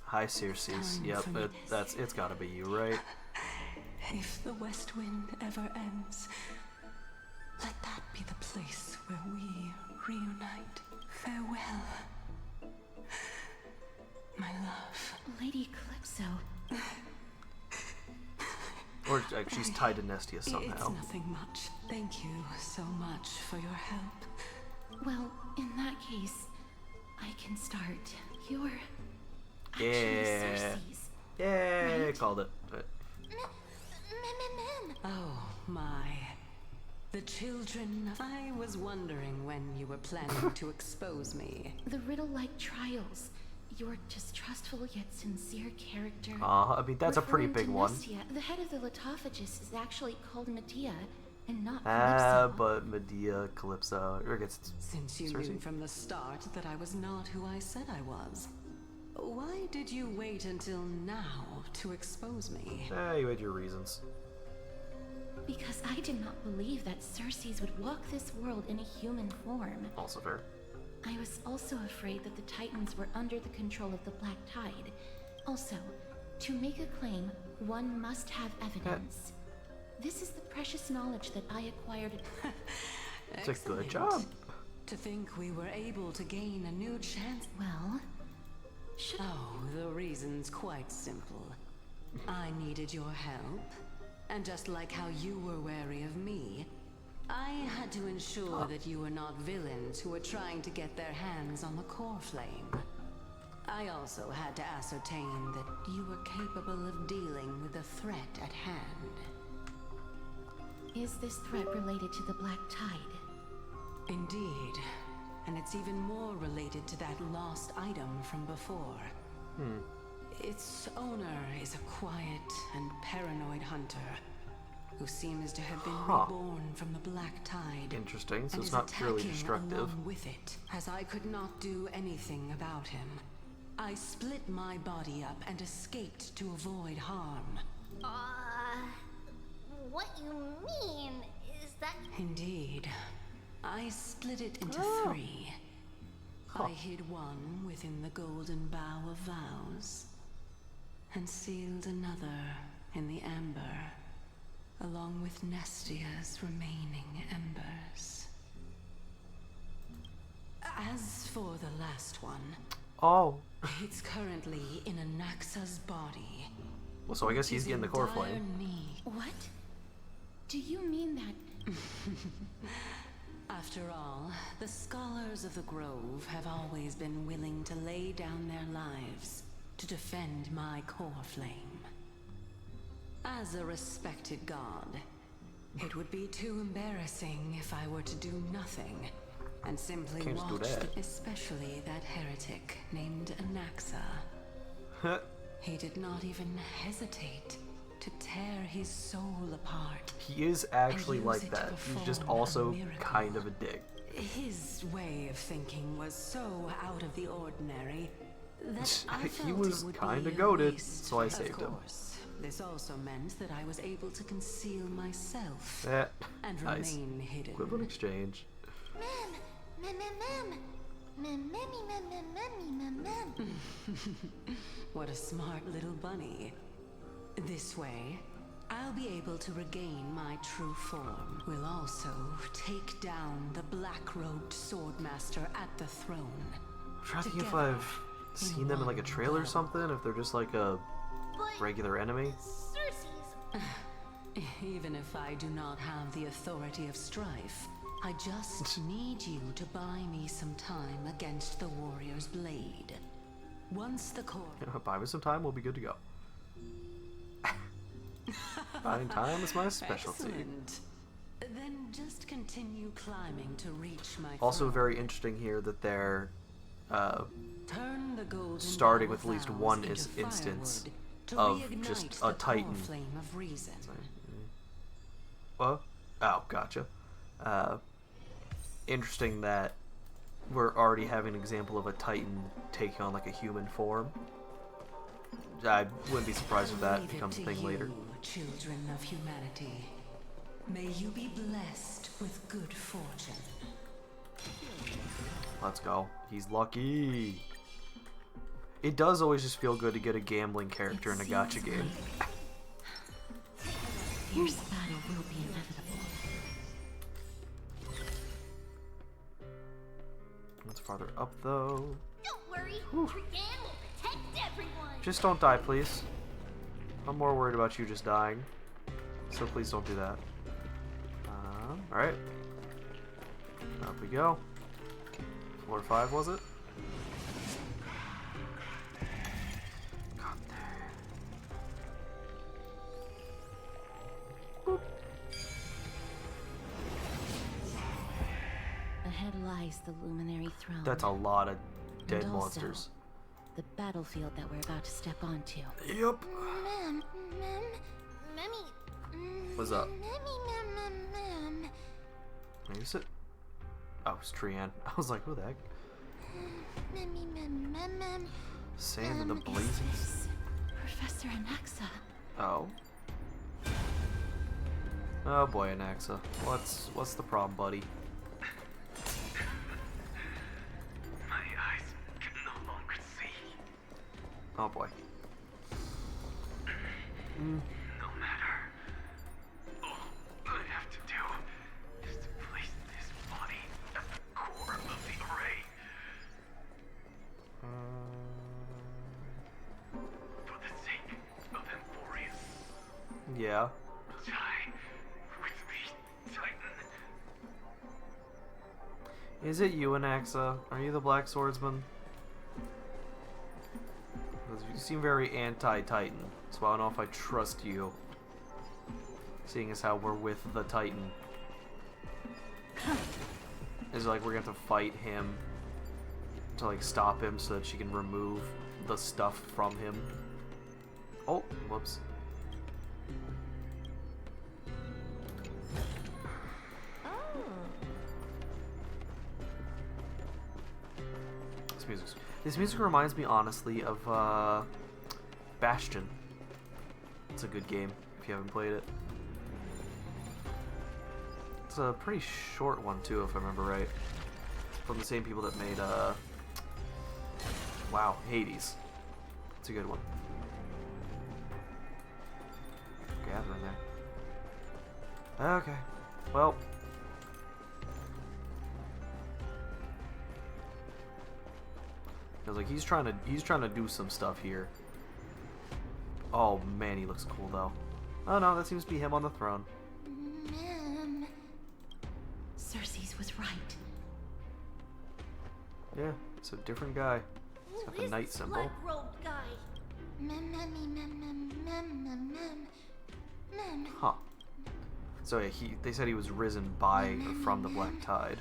Speaker 1: Hi, Circes. Yep, it's gotta be you, right?
Speaker 19: If the West Wind ever ends, let that be the place where we reunite. Farewell, my love.
Speaker 4: Lady Calypso.
Speaker 1: Or she's tied to Nestia somehow.
Speaker 19: It's nothing much. Thank you so much for your help.
Speaker 4: Well, in that case, I can start. You're
Speaker 1: yeah.
Speaker 4: Circes,
Speaker 1: Yay,
Speaker 4: right?
Speaker 1: called it.
Speaker 19: Oh my. The children. I was wondering when you were planning to expose me.
Speaker 4: The riddle-like trials. Your distrustful yet sincere character.
Speaker 1: I mean, that's a pretty big one.
Speaker 4: Nestia, the head of the Lotophagus is actually called Medea, and not Calypso.
Speaker 1: But Medea, Calypso, or gets
Speaker 19: Since you
Speaker 1: Circe.
Speaker 19: knew from the start that I was not who I said I was, why did you wait until now to expose me?
Speaker 1: You had your reasons.
Speaker 4: Because I did not believe that Circes would walk this world in a human form.
Speaker 1: Also fair.
Speaker 4: I was also afraid that the Titans were under the control of the Black Tide. Also, to make a claim, one must have evidence. This is the precious knowledge that I acquired.
Speaker 1: It's a good job.
Speaker 19: To think we were able to gain a new chance.
Speaker 4: Well,
Speaker 19: the reason's quite simple. I needed your help, and just like how you were wary of me, I had to ensure that you were not villains who were trying to get their hands on the core flame. I also had to ascertain that you were capable of dealing with the threat at hand.
Speaker 4: Is this threat related to the Black Tide?
Speaker 19: Indeed. And it's even more related to that lost item from before. Its owner is a quiet and paranoid hunter who seems to have been reborn from the Black Tide.
Speaker 1: Interesting, so
Speaker 19: and
Speaker 1: it's not purely
Speaker 19: attacking
Speaker 1: destructive.
Speaker 19: along with it. As I could not do anything about him, I split my body up and escaped to avoid harm.
Speaker 10: What you mean is that...
Speaker 19: Indeed. I split it into three. I hid one within the golden bough of vows, and sealed another in the amber, along with Nestia's remaining embers. As for the last one, it's currently in Anaxa's body.
Speaker 1: Well, so I guess he's getting the core flame.
Speaker 4: What? Do you mean that
Speaker 19: After all, the scholars of the Grove have always been willing to lay down their lives to defend my core flame. As a respected god, it would be too embarrassing if I were to do nothing and simply
Speaker 1: Can't do
Speaker 19: watch,
Speaker 1: that.
Speaker 19: especially that heretic named Anaxa. He did not even hesitate to tear his soul apart.
Speaker 1: He is actually
Speaker 19: and
Speaker 1: like
Speaker 19: use it to
Speaker 1: that. He's just
Speaker 19: perform a
Speaker 1: also
Speaker 19: miracle.
Speaker 1: kind of a dick.
Speaker 19: His way of thinking was so out of the ordinary that I felt
Speaker 1: He was
Speaker 19: it would
Speaker 1: kind
Speaker 19: be
Speaker 1: of
Speaker 19: a
Speaker 1: goated,
Speaker 19: waste.
Speaker 1: so I saved him.
Speaker 19: Of course, this also meant that I was able to conceal myself and
Speaker 1: Nice.
Speaker 19: remain hidden.
Speaker 1: Equivalent exchange.
Speaker 19: What a smart little bunny. This way, I'll be able to regain my true form. We'll also take down the black-robed swordmaster at the throne.
Speaker 1: I'm trying to think if I've seen them in like a trailer or something, if they're just like a regular enemy.
Speaker 19: Even if I do not have the authority of strife, I just need you to buy me some time against the warrior's blade. Once the core...
Speaker 1: Buy me some time, we'll be good to go. Buying time is my specialty.
Speaker 19: Excellent. Then just continue climbing to reach my
Speaker 1: Also
Speaker 19: throne.
Speaker 1: very interesting here that they're
Speaker 19: Turn the golden
Speaker 1: starting
Speaker 19: bow
Speaker 1: with at least
Speaker 19: vows
Speaker 1: one
Speaker 19: into
Speaker 1: instance
Speaker 19: firewood to
Speaker 1: of
Speaker 19: reignite
Speaker 1: just
Speaker 19: the
Speaker 1: a titan.
Speaker 19: core flame of reason.
Speaker 1: What? Oh, gotcha. Interesting that we're already having an example of a titan taking on like a human form. I wouldn't be surprised if that
Speaker 19: Leave it
Speaker 1: becomes a
Speaker 19: to
Speaker 1: thing later.
Speaker 19: you, children of humanity. May you be blessed with good fortune.
Speaker 1: Let's go. He's lucky. It does always just feel good to get a gambling character in a gacha game.
Speaker 4: Fierce battle will be inevitable.
Speaker 1: That's farther up though.
Speaker 10: Don't worry, Trigan will protect everyone.
Speaker 1: Just don't die, please. I'm more worried about you just dying. So please don't do that. Alright. Up we go. Floor 5, was it? Got there.
Speaker 17: Ahead lies the Luminary Throne.
Speaker 1: That's a lot of dead
Speaker 17: And also,
Speaker 1: monsters.
Speaker 17: the battlefield that we're about to step onto.
Speaker 1: Yep. What's up? Where is it? Oh, it's Trian. I was like, who the heck? Sand in the blazes.
Speaker 17: Professor Anaxa.
Speaker 1: Oh. Oh boy, Anaxa. What's the problem, buddy?
Speaker 18: My eyes can no longer see.
Speaker 1: Oh boy.
Speaker 18: No matter. All I have to do is to place this body at the core of the array. For the sake of Emporius.
Speaker 1: Yeah.
Speaker 18: Die with me, Titan.
Speaker 1: Is it you, Anaxa? Are you the Black Swordsman? Because you seem very anti-Titan, so I don't know if I trust you. Seeing as how we're with the Titan. Is it like we're gonna have to fight him to like stop him so that she can remove the stuff from him? Oh, whoops. This music reminds me honestly of Bastion. It's a good game if you haven't played it. It's a pretty short one too, if I remember right. From the same people that made wow, Hades. It's a good one. Gather in there. Okay. Well. Cause like he's trying to do some stuff here. Oh man, he looks cool though. Oh no, that seems to be him on the throne.
Speaker 4: Cersei's was right.
Speaker 1: Yeah, it's a different guy. He's got the knight symbol.
Speaker 12: Black-robed guy.
Speaker 1: Huh. So yeah, they said he was risen by or from the Black Tide.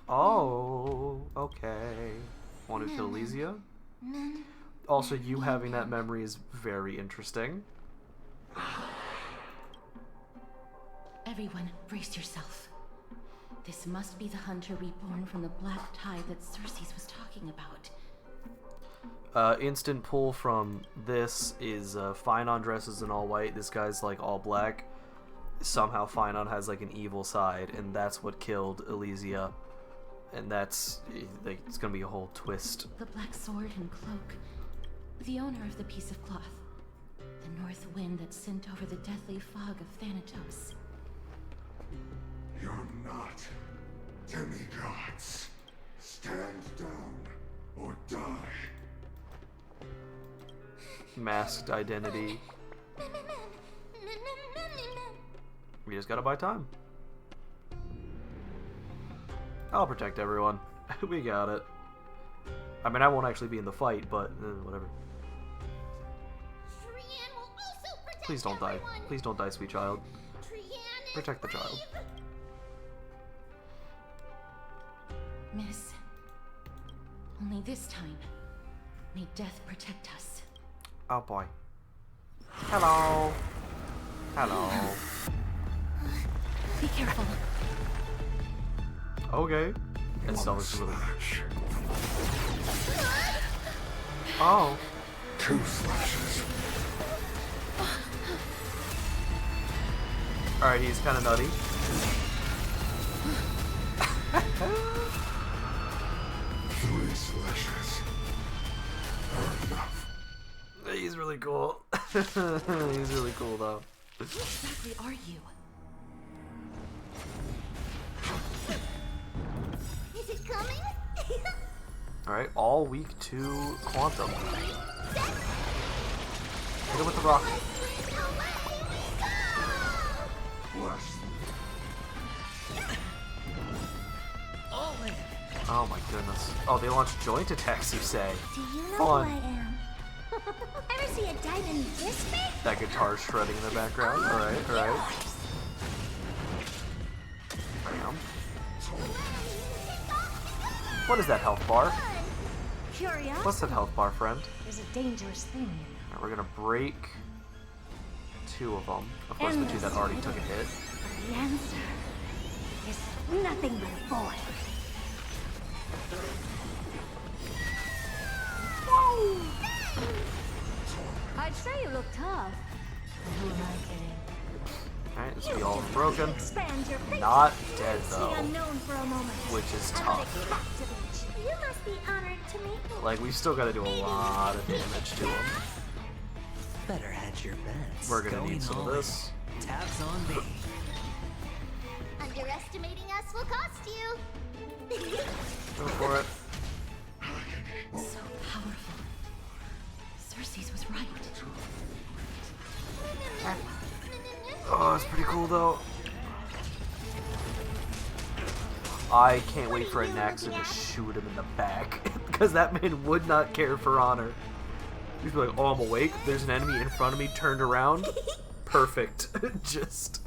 Speaker 1: Oh, okay. Want to kill Elysia? Also, you having that memory is very interesting.
Speaker 4: Everyone, brace yourself. This must be the hunter reborn from the Black Tide that Cersei's was talking about.
Speaker 1: Instant pull from this is Finon dresses in all white. This guy's like all black. Somehow Finon has like an evil side, and that's what killed Elysia. And that's like, it's gonna be a whole twist.
Speaker 4: The black sword and cloak. The owner of the piece of cloth. The north wind that sent over the deathly fog of Thanatos.
Speaker 5: You're not demigods. Stand down or die.
Speaker 1: Masked identity. We just gotta buy time. I'll protect everyone. We got it. I mean, I won't actually be in the fight, but whatever. Please don't die. Please don't die, sweet child. Protect the child.
Speaker 4: Miss, only this time, may death protect us.
Speaker 1: Oh boy. Hello. Hello.
Speaker 4: Be careful.
Speaker 1: Okay. And Stomach's really. Oh.
Speaker 5: 2 slashes.
Speaker 1: Alright, he's kind of nutty.
Speaker 5: 3 slashes. Are enough.
Speaker 1: He's really cool. He's really cool though.
Speaker 4: Who exactly are you?
Speaker 12: Is it coming?
Speaker 1: Alright, all week 2 Quantum. Hit him with the rock. Oh my goodness. Oh, they launched joint attacks, you say?
Speaker 12: Do you know
Speaker 1: Fun.
Speaker 12: who I am? Ever see a diamond this big?
Speaker 1: That guitar shredding in the background. Alright, alright. Bam. What is that health bar?
Speaker 12: Curiosity.
Speaker 1: What's that health bar, friend?
Speaker 12: Is a dangerous thing, you know.
Speaker 1: Alright, we're gonna break 2 of them. Of course, the 2 that already took a hit.
Speaker 12: The answer is nothing but a void.
Speaker 17: I'd say you look tough. Who am I kidding?
Speaker 1: Alright, this will be all broken.
Speaker 12: Expand your face.
Speaker 1: Not dead
Speaker 12: See
Speaker 1: though.
Speaker 12: unknown for a moment.
Speaker 1: Which is
Speaker 12: And
Speaker 1: tough.
Speaker 12: captivate. You must be honored to meet me.
Speaker 1: Like, we still gotta do a lot of damage to him.
Speaker 9: Better hedge your bets.
Speaker 1: We're gonna
Speaker 9: Going
Speaker 1: need some of
Speaker 9: all
Speaker 1: this.
Speaker 9: in. Tabs on me.
Speaker 10: Underestimating us will cost you.
Speaker 1: Go for it.
Speaker 4: So powerful. Cersei's was right.
Speaker 1: Oh, it's pretty cool though. I can't wait for a Nax to just shoot him in the back. Because that man would not care for honor. He'd be like, oh, I'm awake. There's an enemy in front of me turned around. Perfect. Just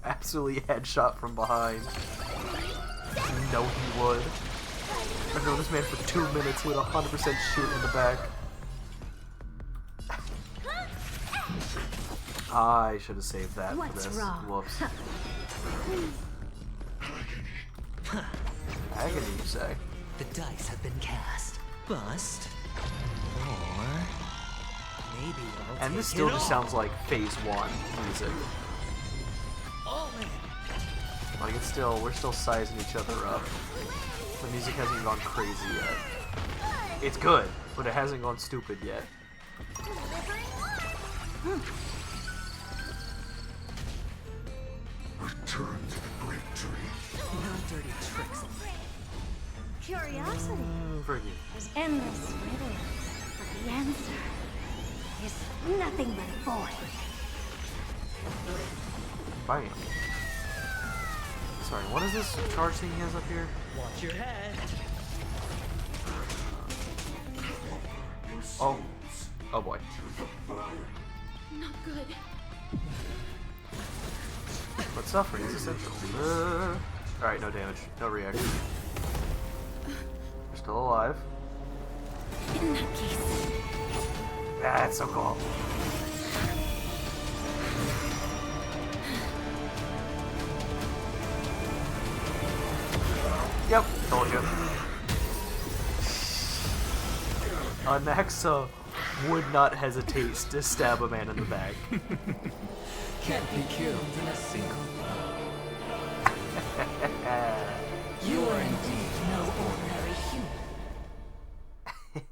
Speaker 1: absolutely headshot from behind. You know he would. I've known this man for 2 minutes with 100% shoot in the back. I should have saved that for this.
Speaker 17: wrong?
Speaker 1: Whoops. Agony, you say?
Speaker 9: The dice have been cast. Bust. Or maybe I'll
Speaker 1: And
Speaker 9: take
Speaker 1: this still
Speaker 9: it
Speaker 1: just
Speaker 9: all.
Speaker 1: sounds like phase 1 music.
Speaker 9: All in.
Speaker 1: Like it's still, we're still sizing each other up. The music hasn't even gone crazy yet. It's good, but it hasn't gone stupid yet.
Speaker 5: Return to the great tree.
Speaker 9: No dirty tricks.
Speaker 12: Curiosity
Speaker 1: Forgive.
Speaker 12: is endless riddle, but the answer is nothing but a void.
Speaker 1: Bam. This Sorry, what is this charge thing he has up here?
Speaker 9: Watch your head.
Speaker 1: Oh. Oh boy.
Speaker 4: Not good.
Speaker 1: But suffering is essential. Alright, no damage. No reaction. We're still alive.
Speaker 4: In that case.
Speaker 1: Ah, it's so cool. Yep, told you. Anaxa would not hesitate to stab a man in the back.
Speaker 9: Can't be killed in a single blow. You are indeed no ordinary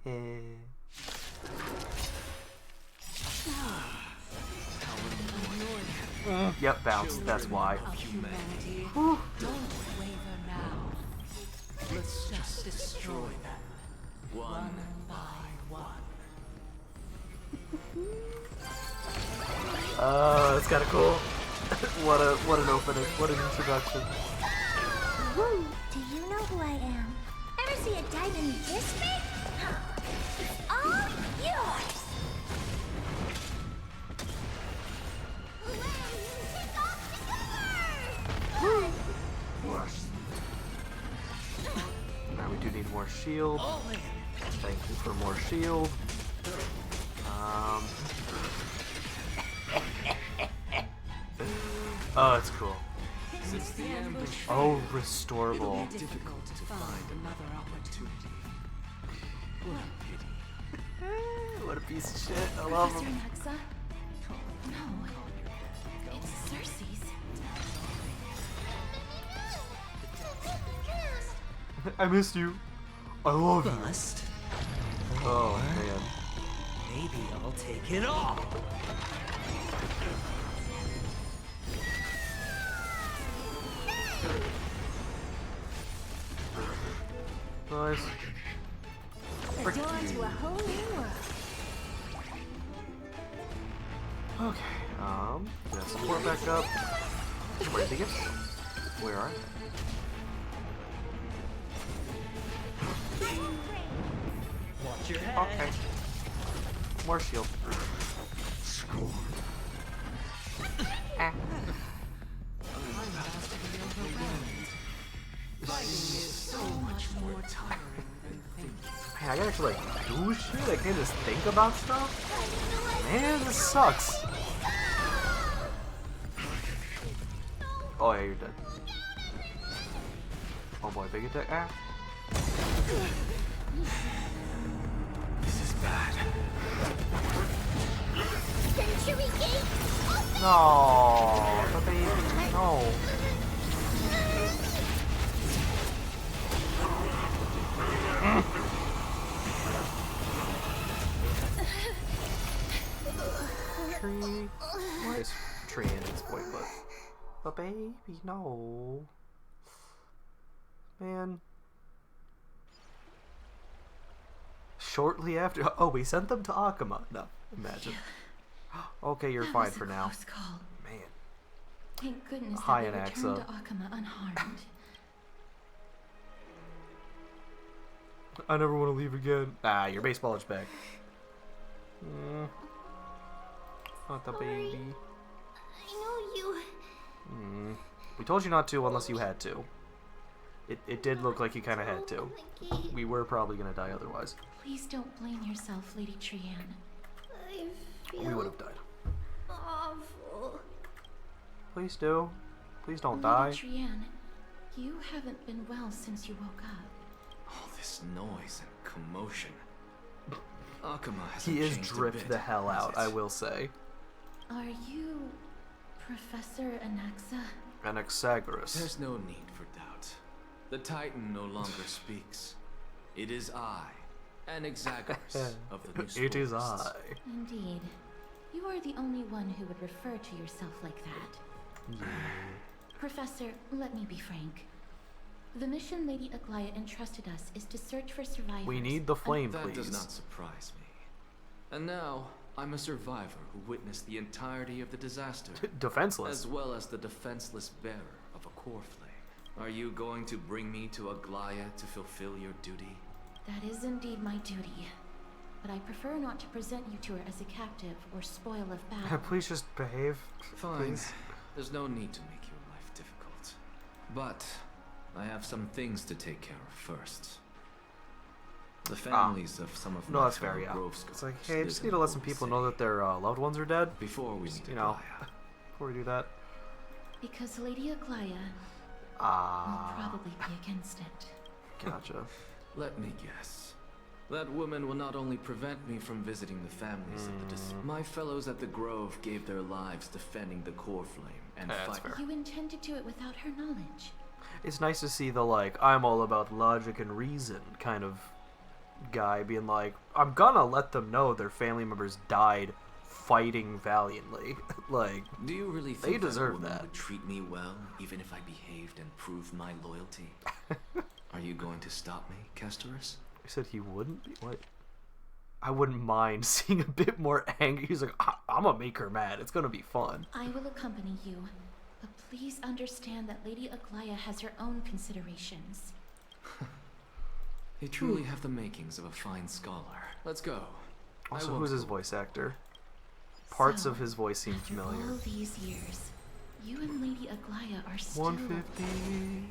Speaker 9: human.
Speaker 1: Yep, bounced. That's why.
Speaker 19: Don't waver now. Let's just destroy them. One by one.
Speaker 1: Oh, that's kind of cool. what an opening. What an introduction.
Speaker 12: Woo! Do you know who I am? Ever see a diamond this big? It's all yours!
Speaker 1: Now we do need more shield. Thank you for more shield. Oh, it's cool. Oh, restorable.
Speaker 19: Difficult to find another opportunity. What a pity.
Speaker 1: What a piece of shit. I love him.
Speaker 4: Professor Nexa? No. It's Cersei's.
Speaker 1: I missed you. I love you.
Speaker 9: Bust.
Speaker 1: Oh, man.
Speaker 9: Maybe I'll take it all.
Speaker 1: Nice.
Speaker 12: The door to a whole new world.
Speaker 1: Okay, get support back up. Where did he get? Where are they?
Speaker 9: Watch your head.
Speaker 1: Okay. More shield. Ah. Man, I gotta actually like do shit. I can't just think about stuff. Man, this sucks. Oh yeah, you're dead. Oh boy, big attack. Ah.
Speaker 9: This is bad.
Speaker 12: Century Gate!
Speaker 1: No, the baby. No. Tree. Nice tree in its point, but baby, no. Man. Shortly after. Oh, we sent them to Akama. No, imagine. Okay, you're fine for now.
Speaker 4: Close call.
Speaker 1: Man.
Speaker 4: Thank goodness
Speaker 1: Hi,
Speaker 4: that we
Speaker 1: Anaxa.
Speaker 4: returned to Akama unharmed.
Speaker 1: I never want to leave again. Ah, your baseball is back. Not the baby.
Speaker 10: I know you.
Speaker 1: We told you not to unless you had to. It did look like you kind of had to. We were probably going to die otherwise.
Speaker 4: Please don't blame yourself, Lady Trianne.
Speaker 10: I feel
Speaker 1: We would have died.
Speaker 10: awful.
Speaker 1: Please do. Please don't die.
Speaker 4: Lady Trianne, you haven't been well since you woke up.
Speaker 13: All this noise and commotion. Akama hasn't
Speaker 1: He is
Speaker 13: changed a
Speaker 1: dripped
Speaker 13: bit,
Speaker 1: the hell
Speaker 13: has
Speaker 1: out,
Speaker 13: it?
Speaker 1: I will say.
Speaker 4: Are you Professor Anaxa?
Speaker 1: Anaxagoras.
Speaker 13: There's no need for doubt. The Titan no longer speaks. It is I, Anaxagoras of the New
Speaker 1: It is
Speaker 13: Sporists.
Speaker 1: I.
Speaker 4: Indeed. You are the only one who would refer to yourself like that. Professor, let me be frank. The mission Lady Aglaia entrusted us is to search for survivors.
Speaker 1: We need the flame,
Speaker 13: That
Speaker 1: please.
Speaker 13: does not surprise me. And now, I'm a survivor who witnessed the entirety of the disaster.
Speaker 1: Defenseless.
Speaker 13: As well as the defenseless bearer of a core flame. Are you going to bring me to Aglaya to fulfill your duty?
Speaker 4: That is indeed my duty. But I prefer not to present you to her as a captive or spoil of battle.
Speaker 1: Please just behave.
Speaker 13: Fine.
Speaker 1: Please.
Speaker 13: There's no need to make your life difficult. But I have some things to take care of first. The families of some of my fellow Grove Scholars.
Speaker 1: It's like, hey, I just need to let some people know that their loved ones are dead.
Speaker 13: Before we
Speaker 1: just, you know, before we do that.
Speaker 4: Because Lady Aglaya will probably be against it.
Speaker 1: Gotcha.
Speaker 13: Let me guess. That woman will not only prevent me from visiting the families of the my fellows at the Grove gave their lives defending the core flame and fighting.
Speaker 4: You intend to do it without her knowledge.
Speaker 1: It's nice to see the, like, I'm all about logic and reason kind of guy being like, I'm gonna let them know their family members died fighting valiantly. Like,
Speaker 13: do you really
Speaker 1: they
Speaker 13: think
Speaker 1: deserve
Speaker 13: that
Speaker 1: that?
Speaker 13: Would treat me well, even if I behaved and proved my loyalty? Are you going to stop me, Castorus?
Speaker 1: He said he wouldn't be? What? I wouldn't mind seeing a bit more anger. He's like, I'm gonna make her mad. It's gonna be fun.
Speaker 4: I will accompany you, but please understand that Lady Aglaya has her own considerations.
Speaker 13: You truly have the makings of a fine scholar. Let's go.
Speaker 1: Also, who's his voice actor? Parts of his voice seem familiar.
Speaker 4: All these years, you and Lady Aglaya are still...
Speaker 1: 150.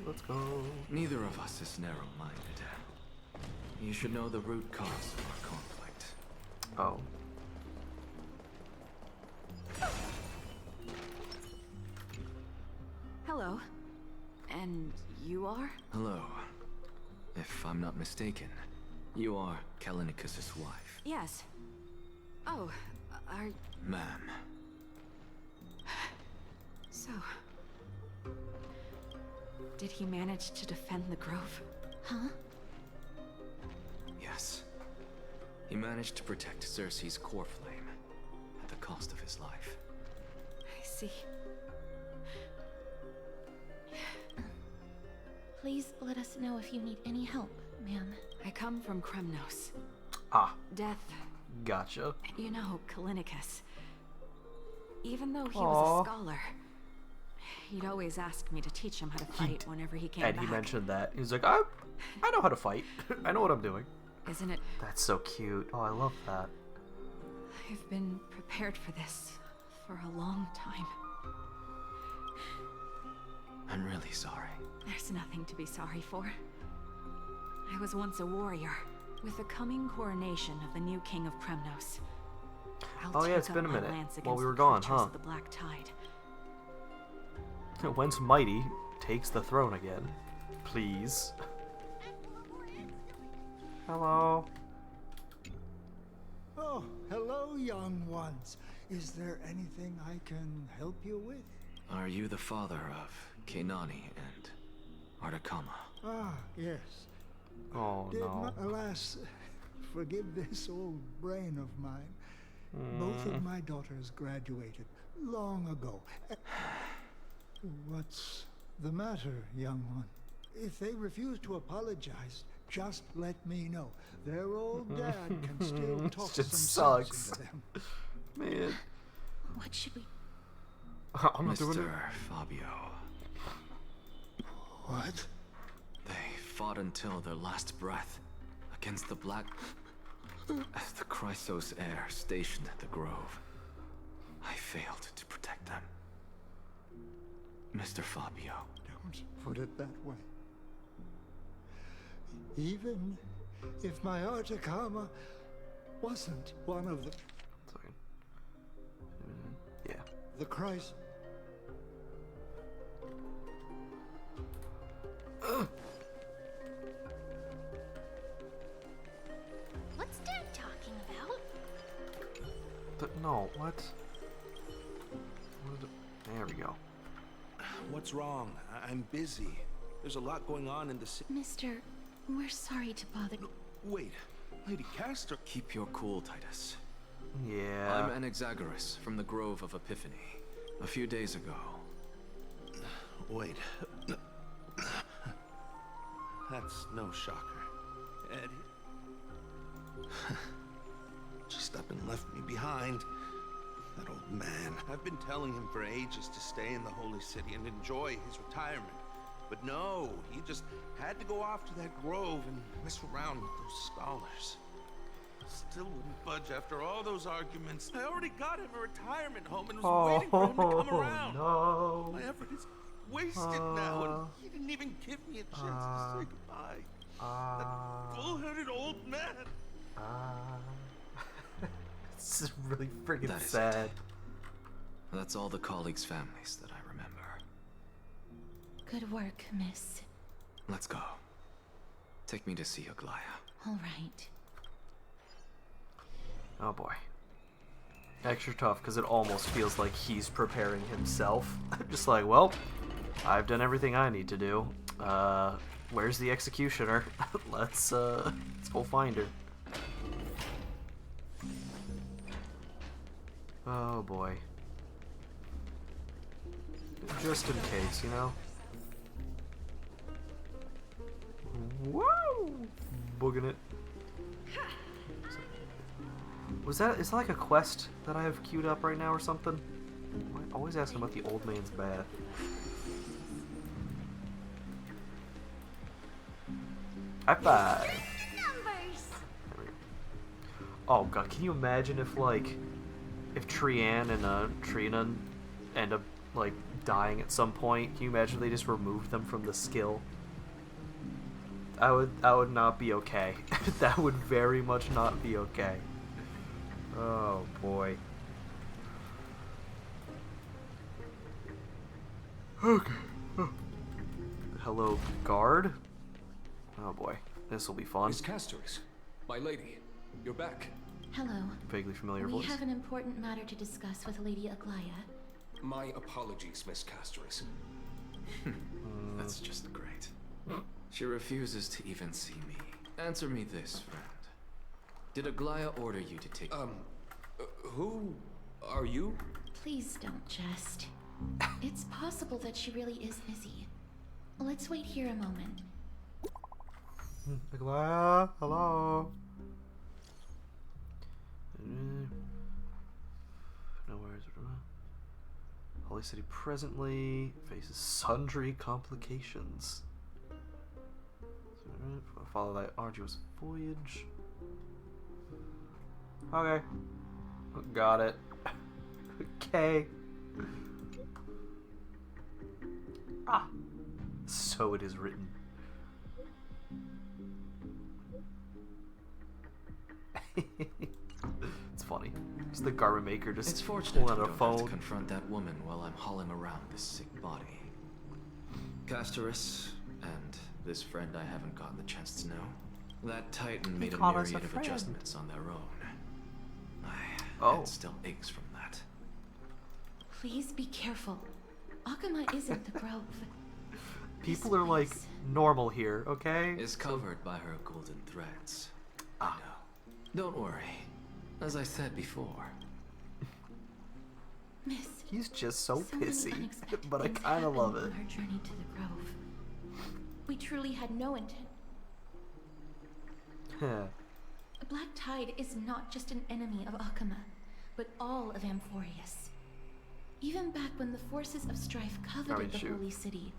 Speaker 1: Let's go.
Speaker 13: Neither of us is narrow-minded. You should know the root cause of our conflict.
Speaker 1: Oh.
Speaker 20: Hello. And you are?
Speaker 13: Hello. If I'm not mistaken, you are Kalinicus's wife.
Speaker 20: Yes. Oh, are...
Speaker 13: Ma'am.
Speaker 20: So... did he manage to defend the Grove?
Speaker 4: Huh?
Speaker 13: Yes. He managed to protect Cersei's core flame at the cost of his life.
Speaker 20: I see.
Speaker 4: Please let us know if you need any help, ma'am.
Speaker 20: I come from Kremnos.
Speaker 1: Ah.
Speaker 20: Death.
Speaker 1: Gotcha.
Speaker 20: You know, Kalinicus. Even though he was a scholar, he'd always ask me to teach him how to fight whenever he came back.
Speaker 1: And he mentioned that. He was like, I know how to fight. I know what I'm doing.
Speaker 20: Isn't it?
Speaker 1: That's so cute. Oh, I love that.
Speaker 20: I've been prepared for this for a long time.
Speaker 13: I'm really sorry.
Speaker 20: There's nothing to be sorry for. I was once a warrior. With the coming coronation of the new king of Kremnos, I'll
Speaker 1: yeah, it's
Speaker 20: take
Speaker 1: been
Speaker 20: up
Speaker 1: a
Speaker 20: my
Speaker 1: minute
Speaker 20: lance
Speaker 1: while we
Speaker 20: against
Speaker 1: were
Speaker 20: the
Speaker 1: gone,
Speaker 20: creatures
Speaker 1: huh?
Speaker 20: of the Black Tide.
Speaker 1: Whence Mighty takes the throne again. Please. Hello.
Speaker 21: Oh, hello, young ones. Is there anything I can help you with?
Speaker 13: Are you the father of Kenani and Artakama?
Speaker 21: Ah, yes.
Speaker 1: Oh, no.
Speaker 21: Alas, forgive this old brain of mine. Both of my daughters graduated long ago. What's the matter, young one? If they refuse to apologize, just let me know. Their old dad can still talk some sense into them.
Speaker 1: Man.
Speaker 4: What should we...
Speaker 1: I'm not doing it.
Speaker 13: Mr. Fabio.
Speaker 21: What?
Speaker 13: They fought until their last breath against the Black... As the Chrysos heir stationed at the Grove, I failed to protect them. Mr. Fabio.
Speaker 21: Don't put it that way. Even if my Artakama wasn't one of the...
Speaker 1: Sorry. Yeah.
Speaker 21: The Christ...
Speaker 10: What's Dad talking about?
Speaker 1: But no, what? There we go.
Speaker 22: What's wrong? I'm busy. There's a lot going on in the city.
Speaker 4: Mister, we're sorry to bother...
Speaker 22: No, wait. Lady Castor...
Speaker 13: Keep your cool, Titus.
Speaker 1: Yeah.
Speaker 13: I'm Anaxagoras from the Grove of Epiphany. A few days ago.
Speaker 22: Wait. That's no shocker. Eddie... just up and left me behind. That old man. I've been telling him for ages to stay in the Holy City and enjoy his retirement. But no, he just had to go off to that grove and mess around with those scholars. Still wouldn't budge after all those arguments. I already got him a retirement home and was waiting for him to come around.
Speaker 1: No.
Speaker 22: My effort is wasted now, and he didn't even give me a chance to say goodbye. That bull-headed old man.
Speaker 1: This is really freaking
Speaker 13: That is
Speaker 1: sad.
Speaker 13: it. That's all the colleagues' families that I remember.
Speaker 4: Good work, miss.
Speaker 13: Let's go. Take me to see Aglaya.
Speaker 4: All right.
Speaker 1: Oh boy. Extra tough because it almost feels like he's preparing himself. Just like, well, I've done everything I need to do. Where's the executioner? let's go find her. Oh boy. Just in case, you know? Whoa! Booging it. Is that like a quest that I have queued up right now or something? I'm always asking about the old man's bath. High five! Oh god, can you imagine if Trian and Trina end up like dying at some point? Can you imagine if they just removed them from the skill? I would not be okay. That would very much not be okay. Oh boy. Okay. Hello, guard. Oh boy, this will be fun.
Speaker 7: Miss Castoris, my lady, you're back.
Speaker 4: Hello.
Speaker 1: Vaguely familiar
Speaker 4: we
Speaker 1: voice.
Speaker 4: have an important matter to discuss with Lady Aglaya.
Speaker 7: My apologies, Miss Castoris.
Speaker 13: That's just great. She refuses to even see me. Answer me this, friend. Did Aglaya order you to take...
Speaker 7: who are you?
Speaker 4: Please don't jest. It's possible that she really is busy. Let's wait here a moment.
Speaker 1: Aglaya, hello. Nowhere's Holy City presently faces sundry complications. Follow that arduous voyage. Okay. Got it. Okay. Ah. So it is written. It's funny. It's the garment maker just
Speaker 13: It's fortunate
Speaker 1: pulling
Speaker 13: you
Speaker 1: out a
Speaker 13: don't
Speaker 1: phone.
Speaker 13: have to confront that woman while I'm hauling around this sick body. Castoris and this friend I haven't gotten the chance to know. That Titan made a myriad of adjustments on their own. My head still aches from that.
Speaker 4: Please be careful. Akama isn't the grove.
Speaker 1: People are like normal here, okay?
Speaker 13: Is covered by her golden threads. I know. Don't worry. As I said before.
Speaker 4: Miss.
Speaker 1: He's just so
Speaker 4: many
Speaker 1: pissy,
Speaker 4: unexpected
Speaker 1: but I
Speaker 4: things
Speaker 1: kind of love
Speaker 4: happened
Speaker 1: it.
Speaker 4: on our journey to the grove. We truly had no intent. A black tide is not just an enemy of Akama, but all of Amphorius. Even back when the forces of strife coveted the Holy City,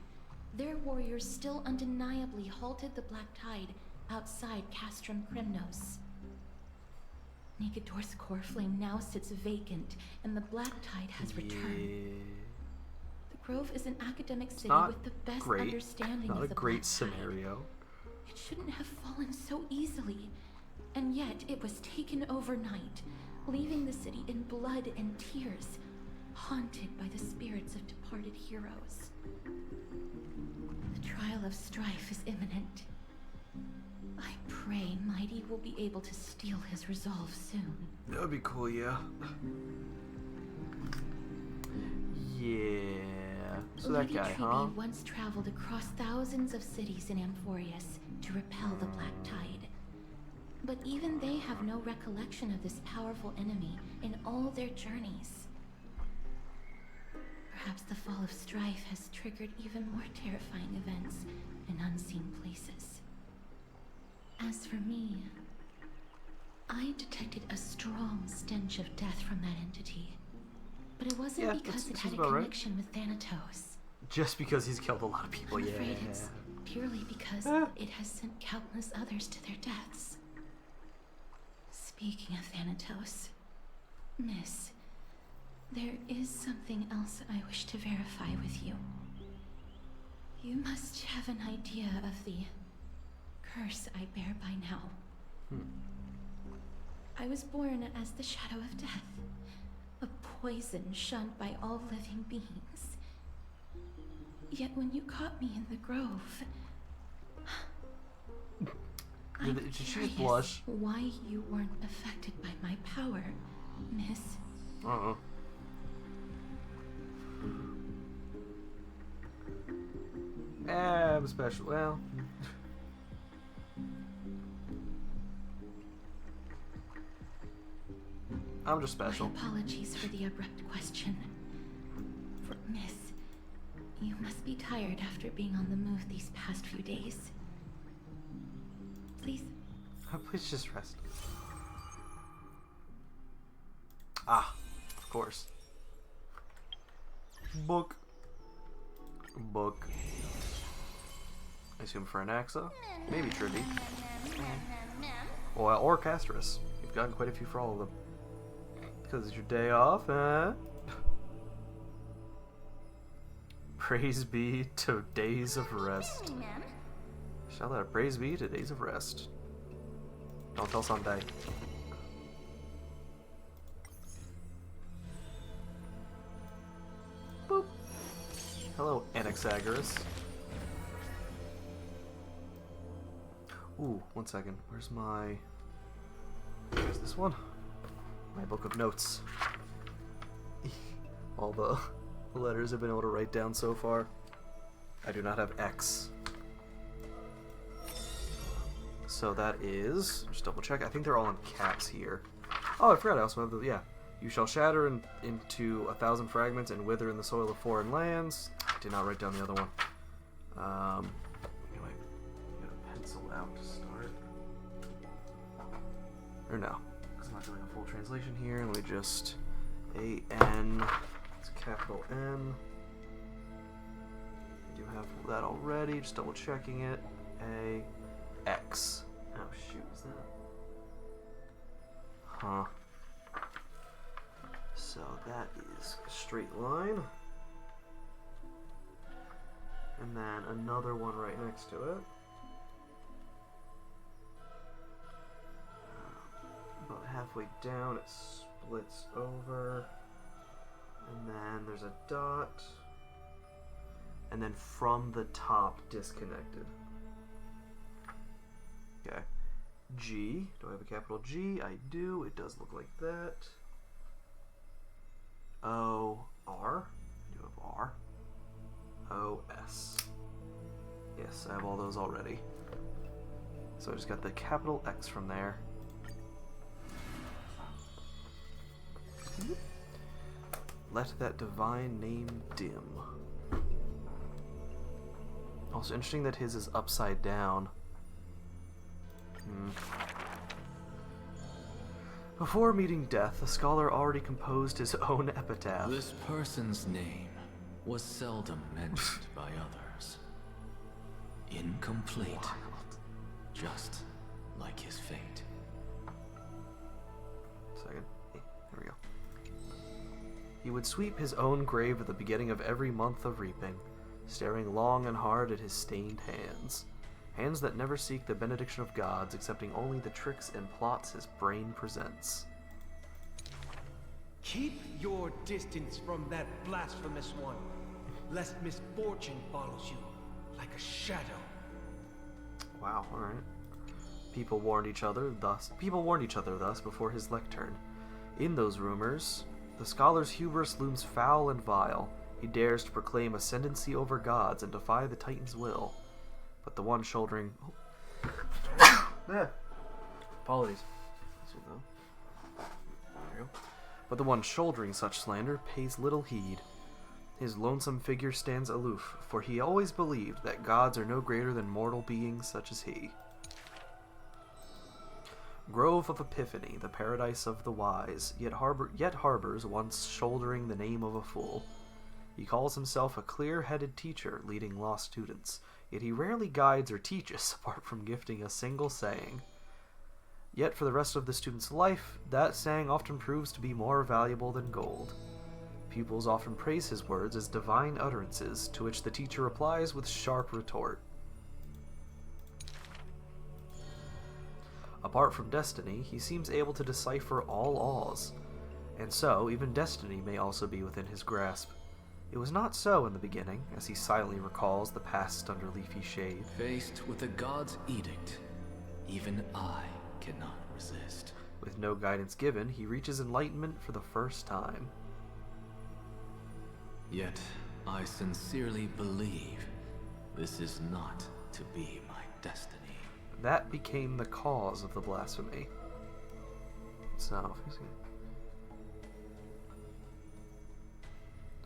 Speaker 4: their warriors still undeniably halted the black tide outside Castrum Kremnos. Nigador's core flame now sits vacant, and the black tide has returned. The Grove is an academic city with the best understanding of the
Speaker 1: great
Speaker 4: black
Speaker 1: scenario.
Speaker 4: tide. It shouldn't have fallen so easily, and yet it was taken overnight, leaving the city in blood and tears, haunted by the spirits of departed heroes. The trial of strife is imminent. I pray Mighty will be able to steal his resolve soon.
Speaker 1: That would be cool, yeah. Yeah. So
Speaker 4: Lady
Speaker 1: that guy,
Speaker 4: Treeby
Speaker 1: huh?
Speaker 4: once traveled across thousands of cities in Amphorius to repel the Black Tide. But even they have no recollection of this powerful enemy in all their journeys. Perhaps the fall of strife has triggered even more terrifying events in unseen places. As for me, I detected a strong stench of death from that entity. But it wasn't because it had a connection with Thanatos.
Speaker 1: Just because he's killed a lot of people,
Speaker 4: I'm
Speaker 1: yeah.
Speaker 4: afraid it's purely because it has sent countless others to their deaths. Speaking of Thanatos, Miss, there is something else I wish to verify with you. You must have an idea of the curse I bear by now. I was born as the shadow of death, a poison shunned by all living beings. Yet when you caught me in the grove, I'm
Speaker 1: Did she
Speaker 4: curious
Speaker 1: blush?
Speaker 4: why you weren't affected by my power, Miss.
Speaker 1: I'm special. Well. I'm just special.
Speaker 4: My apologies for the abrupt question. For Miss, you must be tired after being on the move these past few days. Please.
Speaker 1: Please just rest. Ah, of course. Book. I assume for Anaxa. Maybe Tribby. Or Castris. You've gotten quite a few for all of them. Because it's your day off, huh? Praise be to days of rest. Shout out, praise be to days of rest. Don't tell Sunday. Boop. Hello, Anaxagoras. Ooh, 1 second. Where's this one? My book of notes. All the letters I've been able to write down so far. I do not have X. So that is, just double check. I think they're all in caps here. Oh, I forgot. I also have the, yeah. You shall shatter into 1,000 fragments and wither in the soil of foreign lands. I did not write down the other one. Anyway, get a pencil out to start. Or no, because I'm not doing a full translation here. Let me just A-N, it's capital N. I do have that already, just double checking it. A-X. Oh shoot, is that? Huh. So that is a straight line. And then another one right next to it. About halfway down it splits over. And then there's a dot. And then from the top disconnected. Okay. G. Do I have a capital G? I do. It does look like that. O. R. I do have R. O. S. Yes, I have all those already. So I just got the capital X from there. Let that divine name dim. Also interesting that his is upside down. Before meeting death, the scholar already composed his own epitaph.
Speaker 13: This person's name was seldom mentioned by others. Incomplete. Just like his fate.
Speaker 1: Second. There we go. He would sweep his own grave at the beginning of every month of reaping, staring long and hard at his stained hands. Hands that never seek the benediction of gods, accepting only the tricks and plots his brain presents.
Speaker 8: Keep your distance from that blasphemous one, lest misfortune follows you like a shadow.
Speaker 1: Wow, alright. People warned each other thus before his lectern. In those rumors, the scholar's hubris looms foul and vile. He dares to proclaim ascendancy over gods and defy the Titan's will. But the one shouldering... Apologies. There you go. But the one shouldering such slander pays little heed. His lonesome figure stands aloof, for he always believed that gods are no greater than mortal beings such as he. Grove of Epiphany, the paradise of the wise, yet harbors once shouldering the name of a fool. He calls himself a clear-headed teacher leading lost students, yet he rarely guides or teaches apart from gifting a single saying. Yet for the rest of the student's life, that saying often proves to be more valuable than gold. Pupils often praise his words as divine utterances, to which the teacher replies with sharp retort. Apart from destiny, he seems able to decipher all laws, and so even destiny may also be within his grasp. It was not so in the beginning, as he silently recalls the past under leafy shade.
Speaker 13: Faced with the god's edict, even I cannot resist.
Speaker 1: With no guidance given, he reaches enlightenment for the first time.
Speaker 13: Yet, I sincerely believe this is not to be my destiny.
Speaker 1: That became the cause of the blasphemy. So,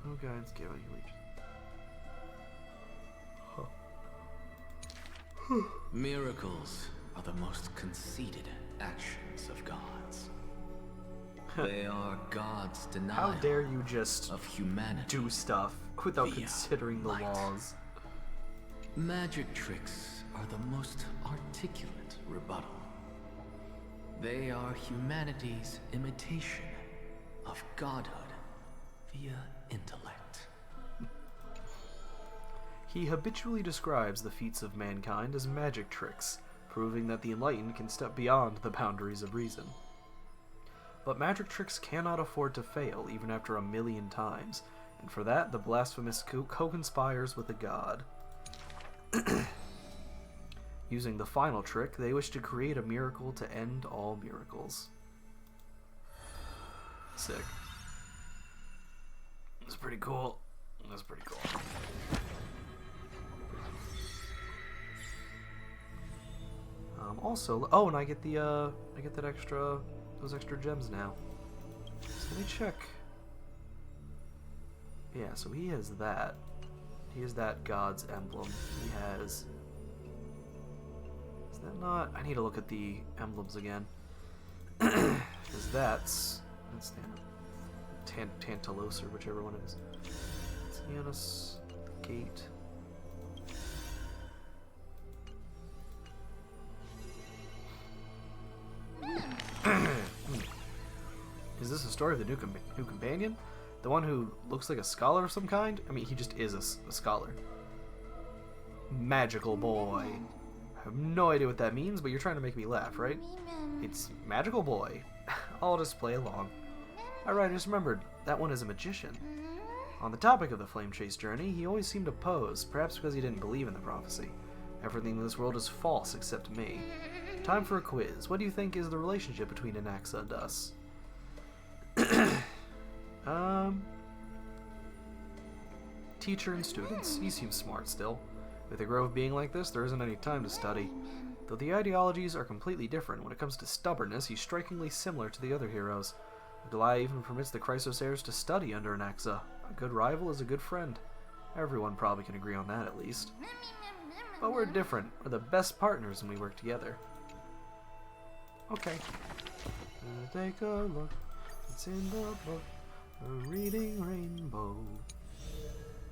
Speaker 1: no guidance given, he reaches.
Speaker 13: Miracles are the most conceited actions of gods. They are God's denial.
Speaker 1: How dare you just
Speaker 13: of humanity
Speaker 1: do stuff without considering the
Speaker 13: light.
Speaker 1: laws?
Speaker 13: Magic tricks are the most articulate rebuttal. They are humanity's imitation of godhood via intellect.
Speaker 1: He habitually describes the feats of mankind as magic tricks, proving that the enlightened can step beyond the boundaries of reason. But magic tricks cannot afford to fail even after 1,000,000 times, and for that the blasphemous co-conspires with the god. Using the final trick, they wish to create a miracle to end all miracles. Sick. That's pretty cool. That's pretty cool. Also, oh, and I get the I get that extra, those extra gems now. So let me check. Yeah, so he has that. He has that god's emblem. He has. Is that not? I need to look at the emblems again. Because that's Tantalos, or whichever one it is. It's Janus, the gate. Is this a story of the new companion? The one who looks like a scholar of some kind? I mean, he just is a scholar. Magical boy. I have no idea what that means, but you're trying to make me laugh, right? It's magical boy. I'll just play along. Alright, I just remembered. That one is a magician. On the topic of the Flame Chase journey, he always seemed to pose, perhaps because he didn't believe in the prophecy. Everything in this world is false except me. Time for a quiz. What do you think is the relationship between Anaxa and us? Teacher and students. He seems smart still. With the grove being like this, there isn't any time to study. Though the ideologies are completely different, when it comes to stubbornness, he's strikingly similar to the other heroes. Goliath even permits the Chrysos heirs to study under Anaxa. A good rival is a good friend. Everyone probably can agree on that at least. But we're different. We're the best partners when we work together. Okay. Take a look. It's in the book. A reading rainbow.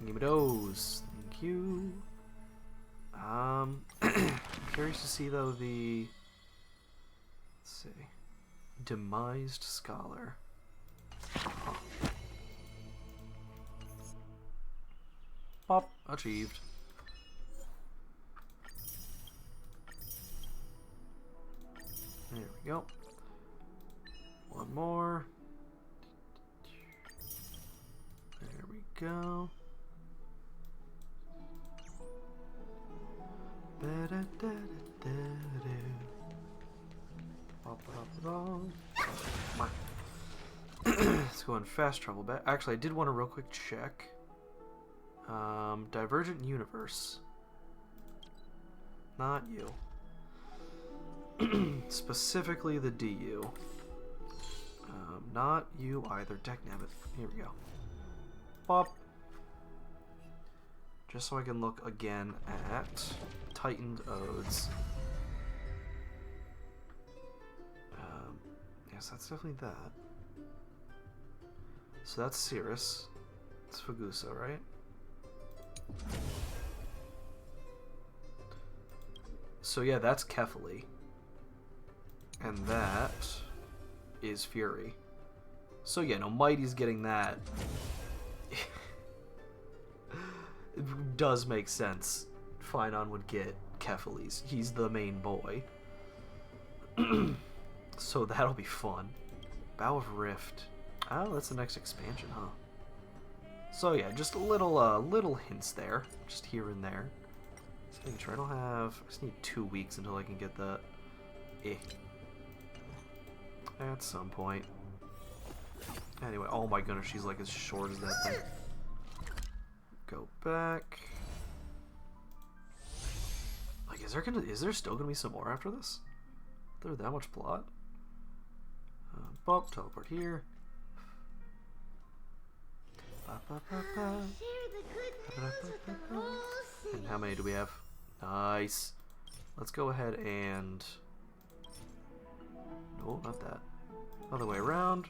Speaker 1: Give me those. Thank you. I'm curious to see though the. Let's see. Demised Scholar. Huh. Pop. Achieved. There we go. One more. There we go. Let's go in fast travel back. Actually, I did want to real quick check. Divergent Universe. Not you. Specifically the DU. Not you either. Technabbit. Here we go. Pop. Just so I can look again at Titaned Odes. Yes, that's definitely that. So that's Cirrus. It's Fagusa, right? So yeah, that's Kefali. And that is Fury. So yeah, no, Mighty's getting that. It does make sense. Finon would get Kefali's. He's the main boy. So that'll be fun. Bow of Rift. Oh, that's the next expansion, huh? So yeah, just little hints there, just here and there. So make sure I don't have. I just need 2 weeks until I can get that. At some point. Anyway, oh my goodness, she's like as short as that thing. Go back. Like, is there still gonna be some more after this? Is there that much plot? Bump, teleport here. And how many do we have? Nice. Let's go ahead and... No, not that. Other way around.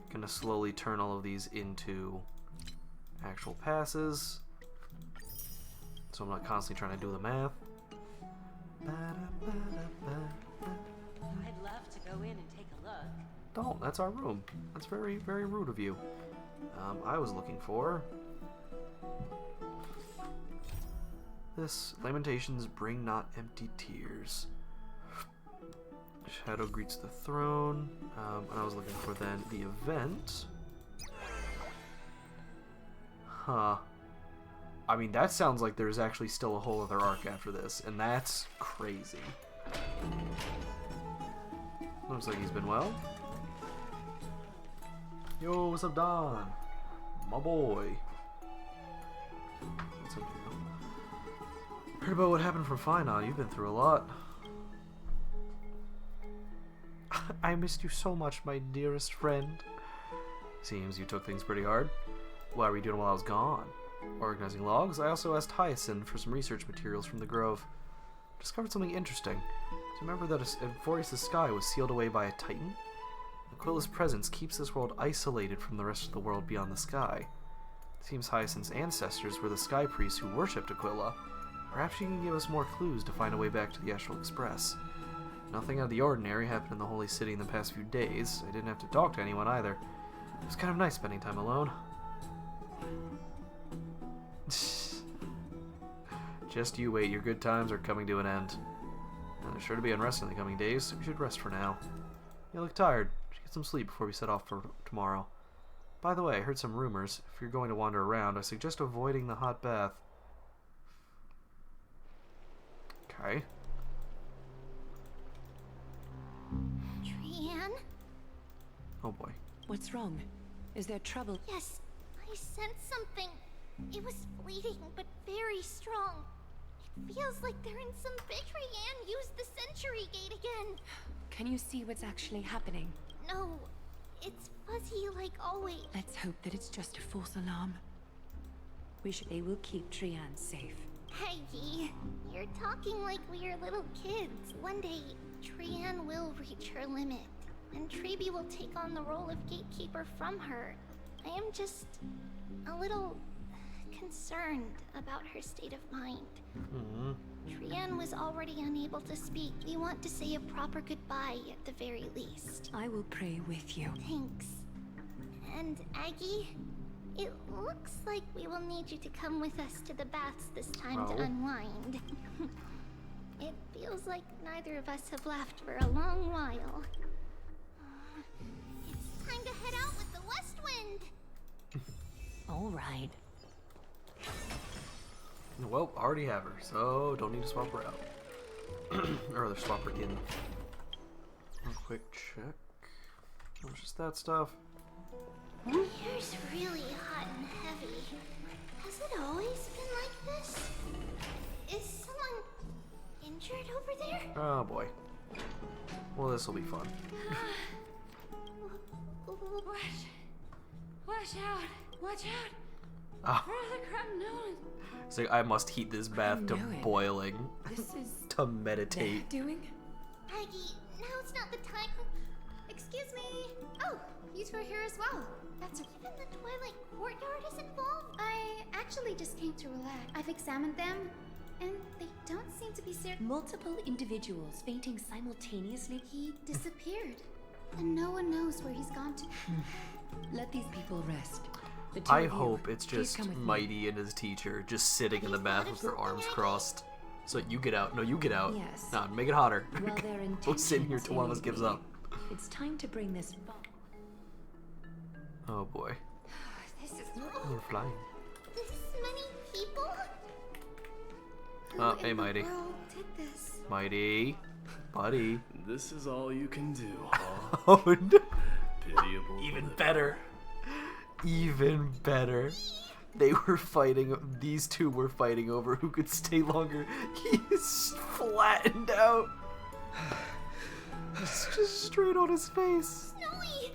Speaker 1: Gonna slowly turn all of these into actual passes. So I'm not constantly trying to do the math.
Speaker 6: I'd love to go in and take a look.
Speaker 1: Don't, that's our room. That's very, very rude of you. I was looking for this. Lamentations bring not empty tears. Shadow greets the throne. And I was looking for then the event. Huh. I mean, that sounds like there's actually still a whole other arc after this, and that's crazy. Looks like he's been well. Yo, what's up, Don? My boy. What's up, Daniel? Heard about what happened from Finon. You've been through a lot. I missed you so much, my dearest friend. Seems you took things pretty hard. What were you doing while I was gone? Organizing logs. I also asked Hyacinth for some research materials from the Grove. Discovered something interesting. Do you remember that Anforius' sky was sealed away by a titan? Aquila's presence keeps this world isolated from the rest of the world beyond the sky. It seems Hyacinth's ancestors were the sky priests who worshipped Aquila. Perhaps she can give us more clues to find a way back to the Astral Express. Nothing out of the ordinary happened in the Holy City in the past few days. I didn't have to talk to anyone either. It was kind of nice spending time alone. Just you wait, your good times are coming to an end. There's sure to be unrest in the coming days, so we should rest for now. You look tired. We should get some sleep before we set off for tomorrow. By the way, I heard some rumors. If you're going to wander around, I suggest avoiding the hot bath. Okay.
Speaker 10: Trianne?
Speaker 1: Oh boy.
Speaker 2: What's wrong? Is there trouble?
Speaker 10: Yes, I sensed something. It was fleeting, but very strong. It feels like they're in some big. Trianne used the Century Gate again.
Speaker 2: Can you see what's actually happening?
Speaker 10: No, it's fuzzy like always.
Speaker 2: Let's hope that it's just a false alarm. They will keep Trianne safe.
Speaker 10: Peggy, you're talking like we are little kids. One day, Trianne will reach her limit, and Treeby will take on the role of gatekeeper from her. I am just a little concerned about her state of mind. Trianne was already unable to speak. We want to say a proper goodbye at the very least.
Speaker 2: I will pray with you.
Speaker 10: Thanks. And Aggie, it looks like we will need you to come with us to the baths this time to unwind. It feels like neither of us have laughed for a long while. It's time to head out with the West Wind.
Speaker 2: All right.
Speaker 1: Well, already have her, so don't need to swap her out. Or rather, swap her in. A quick check. Oh, it's just that stuff.
Speaker 10: Here's really hot and heavy. Has it always been like this? Is someone injured over there?
Speaker 1: Oh boy. Well, this will be fun.
Speaker 12: Watch out! Watch out!
Speaker 1: Ah.
Speaker 12: Brother Crumnose!
Speaker 1: So I must heat this bath to boiling.
Speaker 2: This is
Speaker 1: to meditate.
Speaker 2: doing?
Speaker 10: Aggie, now's not the time. Excuse me. Oh, you two are here as well. That's even the Twilight Courtyard is involved? I actually just came to relax. I've examined them, and they don't seem to be serious.
Speaker 11: Multiple individuals fainting simultaneously.
Speaker 10: He disappeared, and no one knows where he's gone to.
Speaker 2: Let these people rest. The two
Speaker 1: I
Speaker 2: of you,
Speaker 1: hope it's
Speaker 2: please
Speaker 1: just
Speaker 2: come with me.
Speaker 1: Mighty and his teacher just sitting in the bath with their arms crossed. So you get out. No, you get out.
Speaker 2: Yes.
Speaker 1: No, make it hotter.
Speaker 2: While their
Speaker 1: We'll sit in here
Speaker 2: intentions
Speaker 1: till one of us gives
Speaker 2: may
Speaker 1: up.
Speaker 2: be, it's time to bring this.
Speaker 1: Oh boy.
Speaker 10: This is
Speaker 1: You're flying.
Speaker 10: this many people?
Speaker 1: Oh,
Speaker 10: Who
Speaker 1: hey,
Speaker 10: in the
Speaker 1: Mighty.
Speaker 10: world did this?
Speaker 1: Mighty. Buddy.
Speaker 3: This is all you can do, huh?
Speaker 1: Oh no.
Speaker 3: Pitiable.
Speaker 1: Even better. Even better. They were fighting. These two were fighting over who could stay longer. He's flattened out. It's just straight on his face.
Speaker 10: Snowy!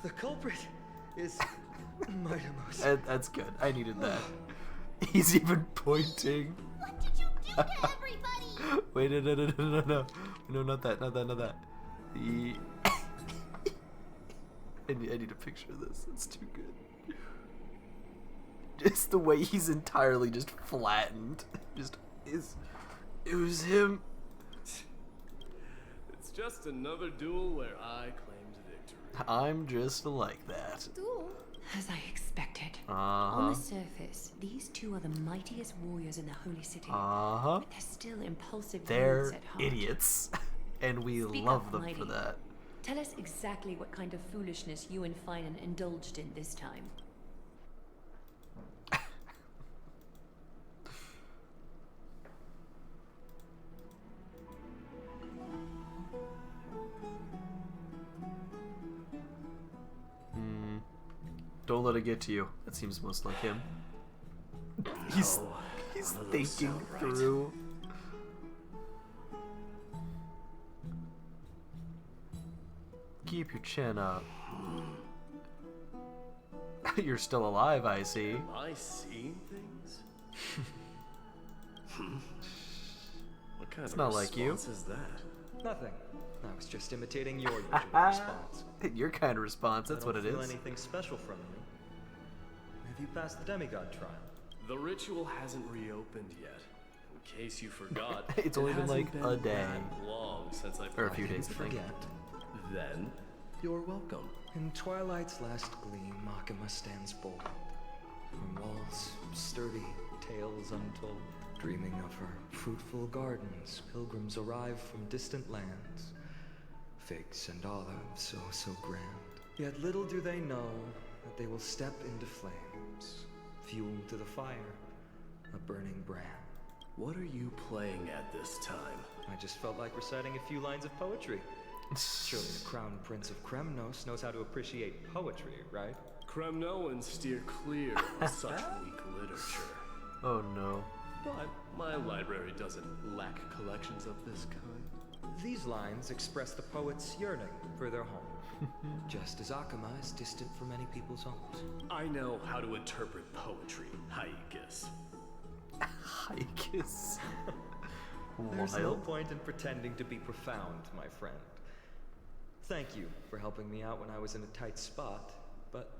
Speaker 9: The culprit is Mightimos.
Speaker 1: That's good. I needed that. He's even pointing.
Speaker 10: What did you do to everybody?
Speaker 1: Wait, no. No, not that. The... I need a picture of this. It's too good. Just the way he's entirely just flattened. It was him.
Speaker 3: It's just another duel where I claimed victory.
Speaker 1: I'm just like that.
Speaker 2: Duel? As I expected. On the surface, these two are the mightiest warriors in the Holy City. But they're still impulsive
Speaker 1: They're
Speaker 2: youths at heart.
Speaker 1: idiots. And we
Speaker 2: Speak
Speaker 1: love
Speaker 2: up,
Speaker 1: them
Speaker 2: Mighty.
Speaker 1: for that.
Speaker 2: Tell us exactly what kind of foolishness you and Finan indulged in this time.
Speaker 1: Don't let it get to you. That seems most like him. He's thinking through. Keep your chin up. You're still alive, I see.
Speaker 3: Am I seeing things? What kind
Speaker 1: It's
Speaker 3: of
Speaker 1: not like you.
Speaker 3: response is that?
Speaker 16: Nothing. I was just imitating your usual response.
Speaker 1: Your kind of response, that's
Speaker 16: I
Speaker 1: what
Speaker 16: don't
Speaker 1: it
Speaker 16: feel
Speaker 1: is.
Speaker 16: anything special from you. Have you passed the demigod trial?
Speaker 3: The ritual hasn't reopened yet. In case you forgot,
Speaker 1: It's only been like a day.
Speaker 3: that long since I
Speaker 1: Or a few days, I think.
Speaker 16: Forget.
Speaker 3: Then you're welcome.
Speaker 16: In twilight's last gleam, Makima stands bold. Her walls sturdy, tales untold. Dreaming of her fruitful gardens, pilgrims arrive from distant lands. Figs and olives, so grand. Yet little do they know that they will step into flames, fuel to the fire, a burning brand.
Speaker 3: What are you playing at this time?
Speaker 16: I just felt like reciting a few lines of poetry. Surely the Crown Prince of Kremnos knows how to appreciate poetry, right?
Speaker 3: Kremnoans steer clear of such weak literature.
Speaker 1: Oh no.
Speaker 3: But my library doesn't lack collections of this kind.
Speaker 16: These lines express the poet's yearning for their home, just as Akama is distant from many people's homes.
Speaker 3: I know how to interpret poetry, Haikis.
Speaker 1: Haikis.
Speaker 16: There's no
Speaker 1: Wild.
Speaker 16: point in pretending to be profound, my friend. Thank you for helping me out when I was in a tight spot, but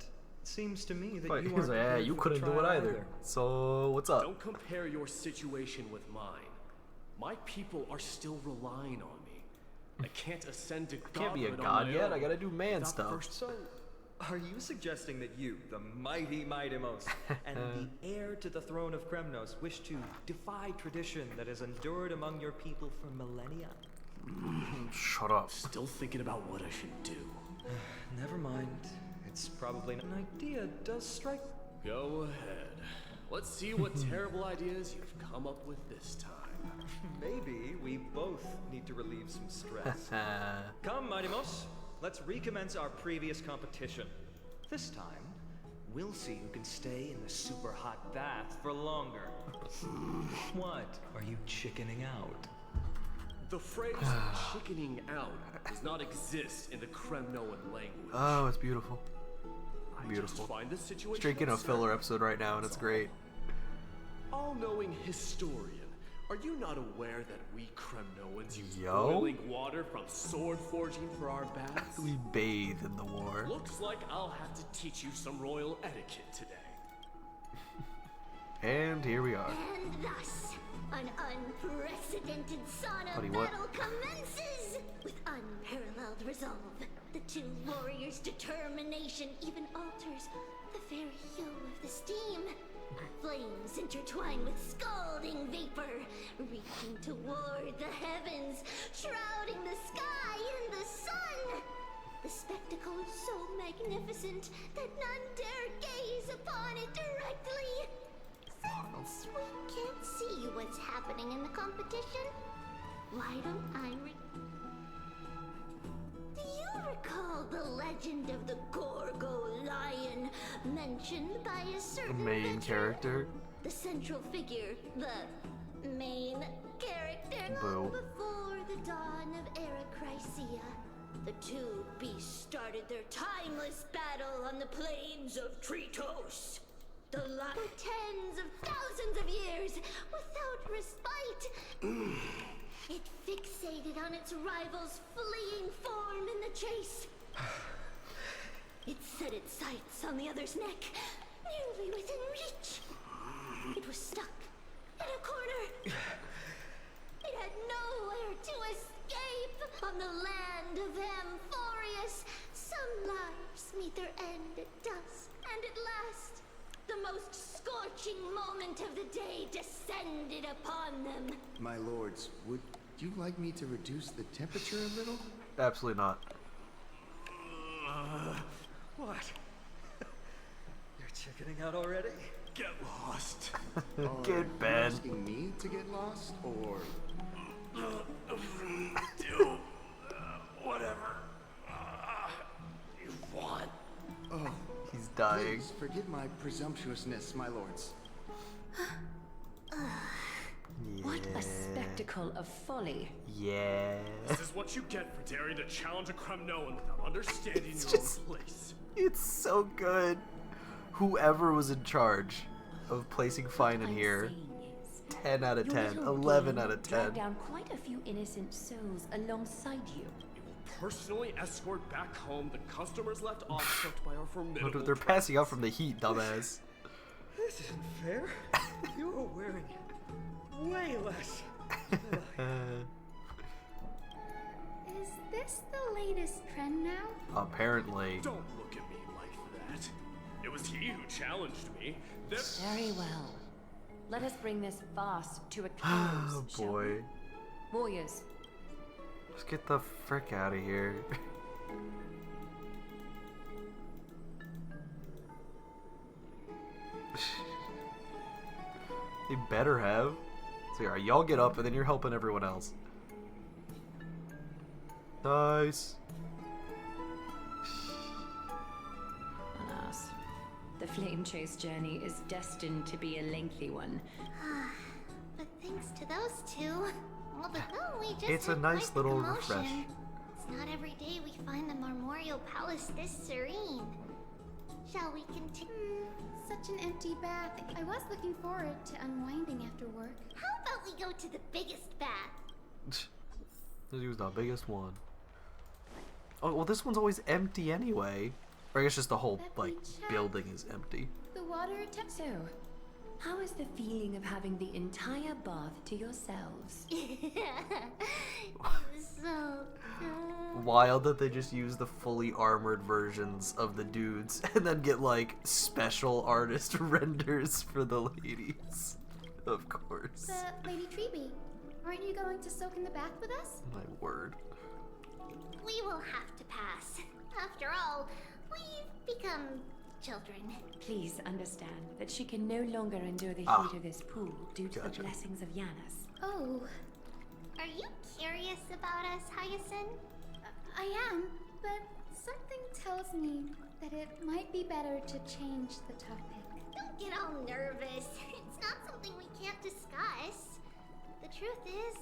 Speaker 16: it seems to me that
Speaker 1: Wait,
Speaker 16: you
Speaker 1: he's
Speaker 16: aren't
Speaker 1: like, yeah,
Speaker 16: prepared
Speaker 1: you
Speaker 16: for the
Speaker 1: couldn't do it
Speaker 16: trial
Speaker 1: either. So what's up?
Speaker 3: Don't compare your situation with mine. My people are still relying on me. I can't ascend to godhood
Speaker 1: Can't be a
Speaker 3: on
Speaker 1: god
Speaker 3: my
Speaker 1: yet.
Speaker 3: own.
Speaker 1: I gotta do man
Speaker 16: without
Speaker 1: stuff.
Speaker 16: first- So, are you suggesting that you, the mighty Mightimos, and the heir to the throne of Kremnos, wish to defy tradition that has endured among your people for millennia?
Speaker 1: Shut up.
Speaker 3: Still thinking about what I should do.
Speaker 16: Never mind. It's probably an idea does strike.
Speaker 3: Go ahead. Let's see what terrible ideas you've come up with this time.
Speaker 16: Maybe we both need to relieve some stress. Come, Mightimos. Let's recommence our previous competition. This time, we'll see who can stay in the super hot bath for longer. What? Are you chickening out?
Speaker 3: The phrase chickening out does not exist in the Kremnoan language.
Speaker 1: Oh, it's beautiful.
Speaker 3: I
Speaker 1: Beautiful.
Speaker 3: just find this situation
Speaker 1: Drinking a
Speaker 3: absurd.
Speaker 1: filler episode right now, and it's great.
Speaker 3: All-knowing historian, Are you not aware that we Kremnoans use
Speaker 1: Yo.
Speaker 3: boiling water from sword forging for our baths?
Speaker 1: We bathe in the war.
Speaker 3: Looks like I'll have to teach you some royal etiquette today.
Speaker 1: And here we are.
Speaker 12: And thus, an unprecedented sauna
Speaker 1: Buddy, what?
Speaker 12: battle commences! With unparalleled resolve, the two warriors' determination even alters the very hue of the steam. Flames intertwine with scalding vapor, reaching toward the heavens, shrouding the sky in the sun. The spectacle is so magnificent that none dare gaze upon it directly. Since we can't see what's happening in the competition, why don't I Do you recall the legend of the Gorgo lion mentioned by a certain
Speaker 1: Main
Speaker 12: veteran?
Speaker 1: character.
Speaker 12: The central figure, the main character.
Speaker 1: Boo.
Speaker 12: Long before the dawn of Era Chrysia, the two beasts started their timeless battle on the plains of Tritos. The lion for tens of thousands of years without respite. It fixated on its rival's fleeing form in the chase. It set its sights on the other's neck, nearly within reach. It was stuck in a corner. It had nowhere to escape. On the land of Amphorius, some lives meet their end at dusk, and at last, the most scorching moment of the day descended upon them.
Speaker 14: My lords, would you like me to reduce the temperature a little?
Speaker 1: Absolutely not.
Speaker 9: What? You're chickening out already?
Speaker 3: Get lost.
Speaker 1: Get
Speaker 14: Are
Speaker 1: Ben.
Speaker 14: you asking me to get lost, or
Speaker 3: Do whatever you want.
Speaker 14: oh,
Speaker 1: He's dying.
Speaker 14: please forgive my presumptuousness, my lords.
Speaker 11: What a spectacle of folly.
Speaker 1: Yeah.
Speaker 3: This is what you get for daring to challenge a Kremnoan without understanding
Speaker 1: It's
Speaker 3: your
Speaker 1: just-
Speaker 3: own place.
Speaker 1: It's so good. Whoever was in charge of placing Fine in here, 10 out of
Speaker 11: Your
Speaker 1: 10,
Speaker 11: little
Speaker 1: 11
Speaker 11: game
Speaker 1: out of
Speaker 11: dragged
Speaker 1: 10.
Speaker 11: down quite a few innocent souls alongside you.
Speaker 3: Personally escort back home the customers left off choked by our formidable.
Speaker 1: They're passing out from the heat, dumbass.
Speaker 9: This isn't fair. You are wearing way less.
Speaker 15: Is this the latest trend now?
Speaker 1: Apparently.
Speaker 3: Don't look at me like that. It was he who challenged me.
Speaker 11: Very well. Let us bring this farce to a close,
Speaker 1: Oh
Speaker 11: shall we?
Speaker 1: boy.
Speaker 11: Warriors,
Speaker 1: Let's get the frick out of here. They better have. So alright, y'all get up and then you're helping everyone else. Nice.
Speaker 11: alas, the flame chase journey is destined to be a lengthy one.
Speaker 10: But thanks to those two, all the we just
Speaker 1: It's a
Speaker 10: had
Speaker 1: nice
Speaker 10: quite the
Speaker 1: little
Speaker 10: commotion.
Speaker 1: refresh.
Speaker 10: It's not every day we find the Marmorial Palace this serene. Shall we continue?
Speaker 15: Such an empty bath. I was looking forward to unwinding after work.
Speaker 10: How about we go to the biggest bath?
Speaker 1: This was the biggest one. Oh, well, this one's always empty anyway. Or I guess just the whole, like, building is empty.
Speaker 15: The water
Speaker 11: So, how is the feeling of having the entire bath to yourselves?
Speaker 10: So
Speaker 1: Wild that they just use the fully armored versions of the dudes and then get, like, special artist renders for the ladies. Of course.
Speaker 15: Lady Treeby, aren't you going to soak in the bath with us?
Speaker 1: My word.
Speaker 10: we will have to pass. After all, we've become children.
Speaker 11: Please understand that she can no longer endure the
Speaker 1: Ah.
Speaker 11: heat of this pool due to
Speaker 1: Gotcha.
Speaker 11: the blessings of Yanis.
Speaker 15: Oh,
Speaker 10: Are you curious about us, Hyacinth?
Speaker 15: I am, but something tells me that it might be better to change the topic.
Speaker 10: Don't get all nervous. It's not something we can't discuss. The truth is,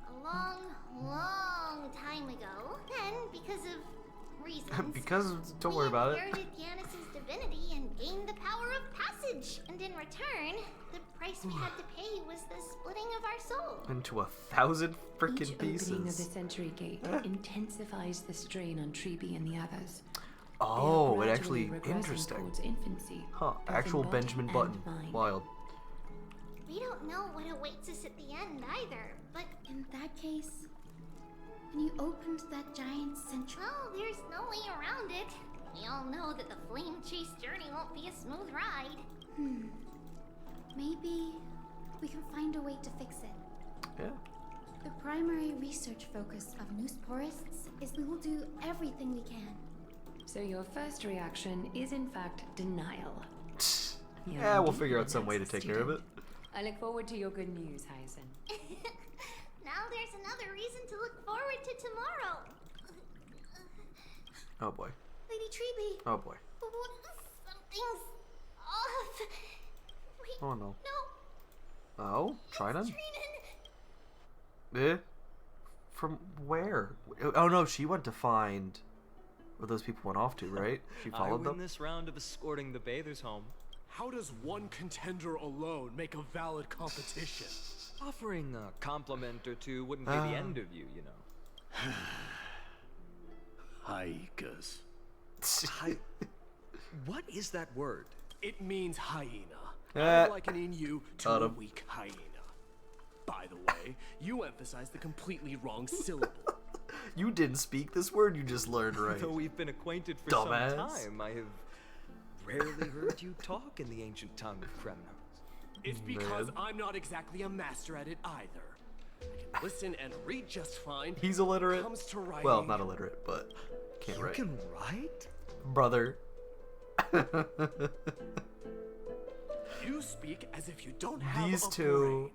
Speaker 10: a long, long time ago, then, because of reasons,
Speaker 1: don't worry about it.
Speaker 10: we inherited Yanis' divinity and gained the power of passage. And in return, the price we had to pay was the splitting of our souls.
Speaker 1: Into 1,000 freaking
Speaker 2: Each opening of the
Speaker 1: pieces.
Speaker 2: Century Gate intensifies the strain on Treeby and the others.
Speaker 1: Oh,
Speaker 2: They
Speaker 1: it
Speaker 2: are
Speaker 1: actually
Speaker 2: gradually regressing
Speaker 1: interesting.
Speaker 2: towards infancy,
Speaker 1: Huh?
Speaker 2: both
Speaker 1: Actual
Speaker 2: in body
Speaker 1: Benjamin
Speaker 2: and
Speaker 1: Button.
Speaker 2: mind.
Speaker 1: Wild.
Speaker 10: We don't know what awaits us at the end either, but
Speaker 15: In that case, when you opened that giant central...
Speaker 10: well, there's no way around it. We all know that the flame chase journey won't be a smooth ride.
Speaker 15: Maybe we can find a way to fix it.
Speaker 1: Yeah.
Speaker 15: The primary research focus of Noose Porists is we will do everything we can.
Speaker 2: So your first reaction is in fact denial.
Speaker 1: Yeah, we'll figure out some way to take care of it.
Speaker 2: I look forward to your good news, Hyacin.
Speaker 10: Now there's another reason to look forward to tomorrow.
Speaker 1: Oh boy.
Speaker 10: Lady Treeby.
Speaker 1: Oh boy.
Speaker 10: Something's off. Wait.
Speaker 1: Oh no.
Speaker 10: No.
Speaker 1: Oh, Trinan?
Speaker 10: Trinan.
Speaker 1: Eh? From where? Oh no, she went to find where those people went off to, right? She
Speaker 16: I
Speaker 1: followed
Speaker 16: win
Speaker 1: them?
Speaker 16: this round of escorting the bathers home.
Speaker 3: How does one contender alone make a valid competition?
Speaker 16: Offering a compliment or two wouldn't be the end of you, you know.
Speaker 3: Haikas.
Speaker 16: What is that word?
Speaker 3: It means hyena.
Speaker 1: Eh.
Speaker 3: I'm likening you to
Speaker 1: Got
Speaker 3: a
Speaker 1: him.
Speaker 3: weak hyena. By the way, you emphasized the completely wrong syllable.
Speaker 1: You didn't speak this word, you just learned right.
Speaker 16: Though we've been acquainted for
Speaker 1: Dumbass.
Speaker 16: some time, I have rarely heard you talk in the ancient tongue of Kremnos.
Speaker 3: It's because I'm not exactly a master at it either. I can listen and read just fine.
Speaker 1: He's illiterate.
Speaker 3: When it comes to writing,
Speaker 1: Well, not illiterate, but can't
Speaker 16: You
Speaker 1: write.
Speaker 16: can write?
Speaker 1: Brother.
Speaker 3: you speak as if you don't have
Speaker 1: These
Speaker 3: a
Speaker 1: two
Speaker 3: brain.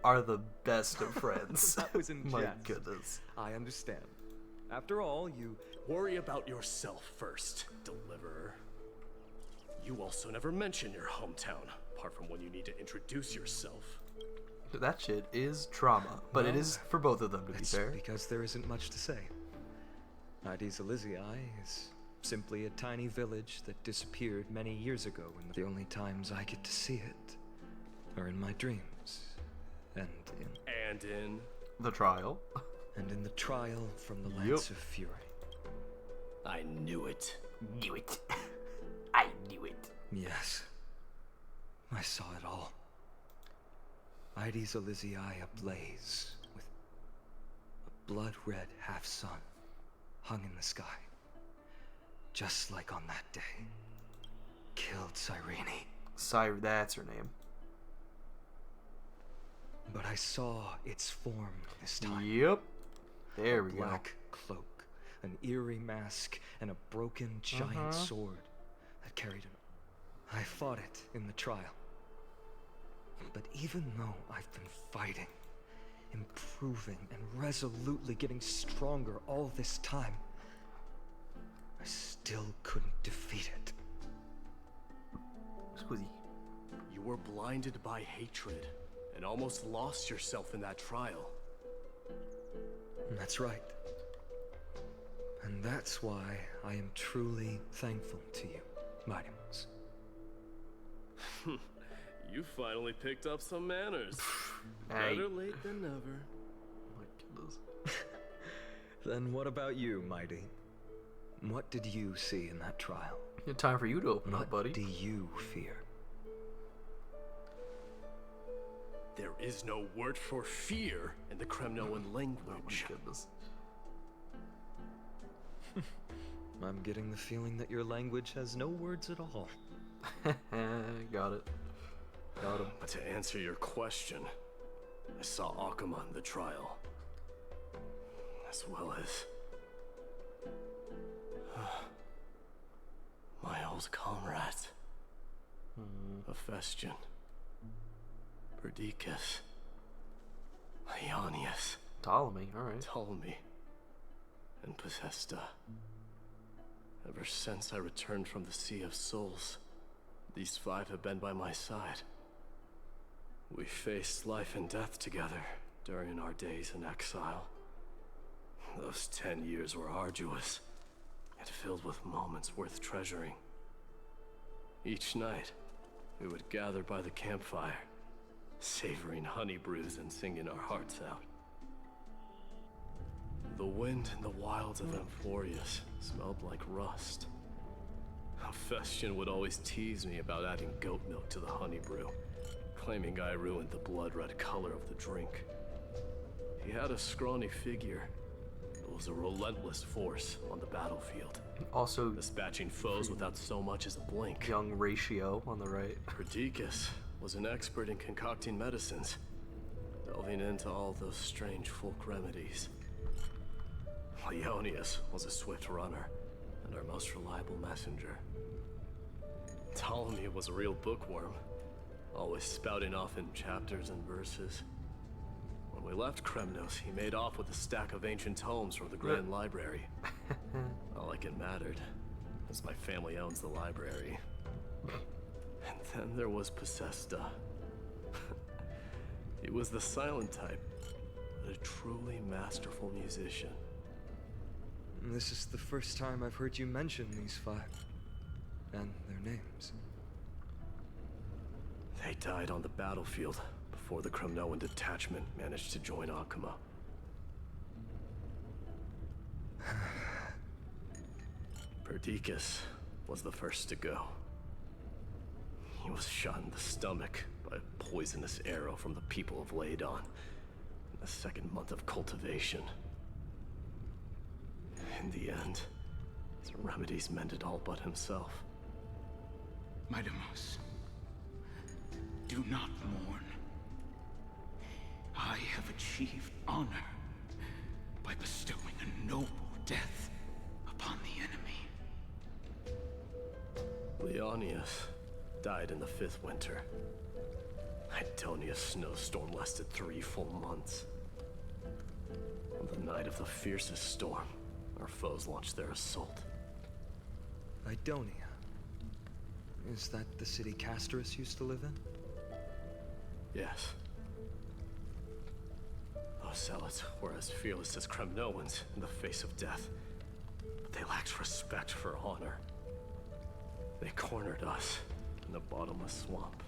Speaker 1: are the best of friends.
Speaker 16: That was in
Speaker 1: My
Speaker 16: jest.
Speaker 1: goodness.
Speaker 16: I understand. After all, you
Speaker 3: Worry about yourself first, deliverer. You also never mention your hometown, apart from when you need to introduce yourself.
Speaker 1: That shit is trauma, but it is for both of them, to be
Speaker 16: it's
Speaker 1: fair.
Speaker 16: because there isn't much to say. Ides Elysiae is simply a tiny village that disappeared many years ago, and the only times I get to see it are in my dreams, and in
Speaker 1: the trial,
Speaker 16: and in the trial from the Lance of Fury.
Speaker 3: I knew it.
Speaker 1: Knew it. I knew it.
Speaker 16: Yes, I saw it all. Ides Elysiae ablaze with a blood-red half-sun hung in the sky. Just like on that day. Killed Cyrene.
Speaker 1: That's her name.
Speaker 16: But I saw its form this time.
Speaker 1: Yep. There we
Speaker 16: a
Speaker 1: go.
Speaker 16: black cloak, an eerie mask, and a broken giant sword that carried an... I fought it in the trial. But even though I've been fighting, improving, and resolutely getting stronger all this time, I still couldn't defeat it.
Speaker 1: Squizzy.
Speaker 3: You were blinded by hatred and almost lost yourself in that trial.
Speaker 16: That's right. And that's why I am truly thankful to you, Mighty Mouse.
Speaker 3: You finally picked up some manners.
Speaker 1: Hey.
Speaker 3: Better late than never.
Speaker 1: My goodness.
Speaker 16: Then what about you, Mighty? What did you see in that trial?
Speaker 1: Good time for you to open up, buddy.
Speaker 16: What do you fear?
Speaker 3: There is no word for fear in the Kremnoan language.
Speaker 1: Oh my goodness.
Speaker 16: I'm getting the feeling that your language has no words at all.
Speaker 1: Got it. Got him.
Speaker 3: But to answer your question, I saw Akuma in the trial. As well as... my old comrades. Hephaestion. Perdiccas. Ionius.
Speaker 1: Ptolemy, alright.
Speaker 3: Ptolemy. And Possesta. Ever since I returned from the Sea of Souls, these five have been by my side. We faced life and death together during our days in exile. Those 10 years were arduous, yet filled with moments worth treasuring. Each night, we would gather by the campfire, savoring honey brews and singing our hearts out. The wind in the wilds of Amphorius smelled like rust. Hephaestion would always tease me about adding goat milk to the honey brew, claiming I ruined the blood-red color of the drink. He had a scrawny figure, but was a relentless force on the battlefield.
Speaker 1: Also,
Speaker 3: dispatching foes without so much as a blink.
Speaker 1: Young Ratio on the right.
Speaker 3: Perdiccas was an expert in concocting medicines, delving into all those strange folk remedies. Leonius was a swift runner and our most reliable messenger. Ptolemy was a real bookworm, always spouting off in chapters and verses. When we left Kremnos, he made off with a stack of ancient tomes from the Grand Library. Not like it mattered, as my family owns the library. And then there was Possesta. He was the silent type, but a truly masterful musician.
Speaker 16: This is the first time I've heard you mention these five. And their names.
Speaker 3: They died on the battlefield before the Kremnoan detachment managed to join Akuma. Perdiccas was the first to go. He was shot in the stomach by a poisonous arrow from the people of Ladon in the second month of cultivation. In the end, his remedies mended all but himself.
Speaker 17: Midamos, do not mourn. I have achieved honor by bestowing a noble death upon the enemy.
Speaker 3: Leonius died in the 5th winter. Idonia's snowstorm lasted 3 full months. On the night of the fiercest storm, our foes launched their assault.
Speaker 16: Idonia. Is that the city Castorus used to live in?
Speaker 3: Yes. Those zealots were as fearless as Kremnoans in the face of death, but they lacked respect for honor. They cornered us in a bottomless swamp.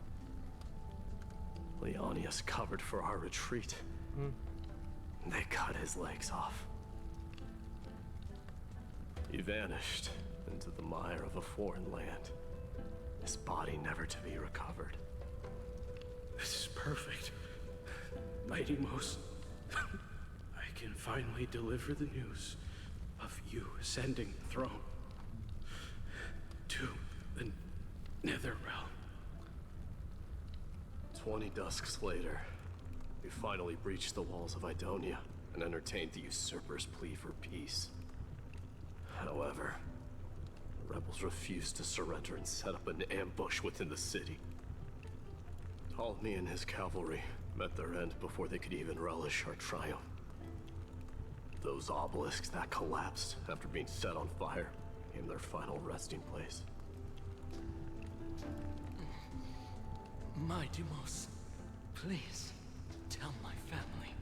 Speaker 3: Leonius covered for our retreat. They cut his legs off. He vanished into the mire of a foreign land, his body never to be recovered.
Speaker 17: This is perfect. Midamos, I can finally deliver the news of you ascending the throne to the Nether Realm.
Speaker 3: 20 dusks later, we finally breached the walls of Idonia and entertained the usurper's plea for peace. However, the rebels refused to surrender and set up an ambush within the city. Ptolemy and his cavalry met their end before they could even relish our triumph. Those obelisks that collapsed after being set on fire became their final resting place.
Speaker 17: Midamos, please tell my family.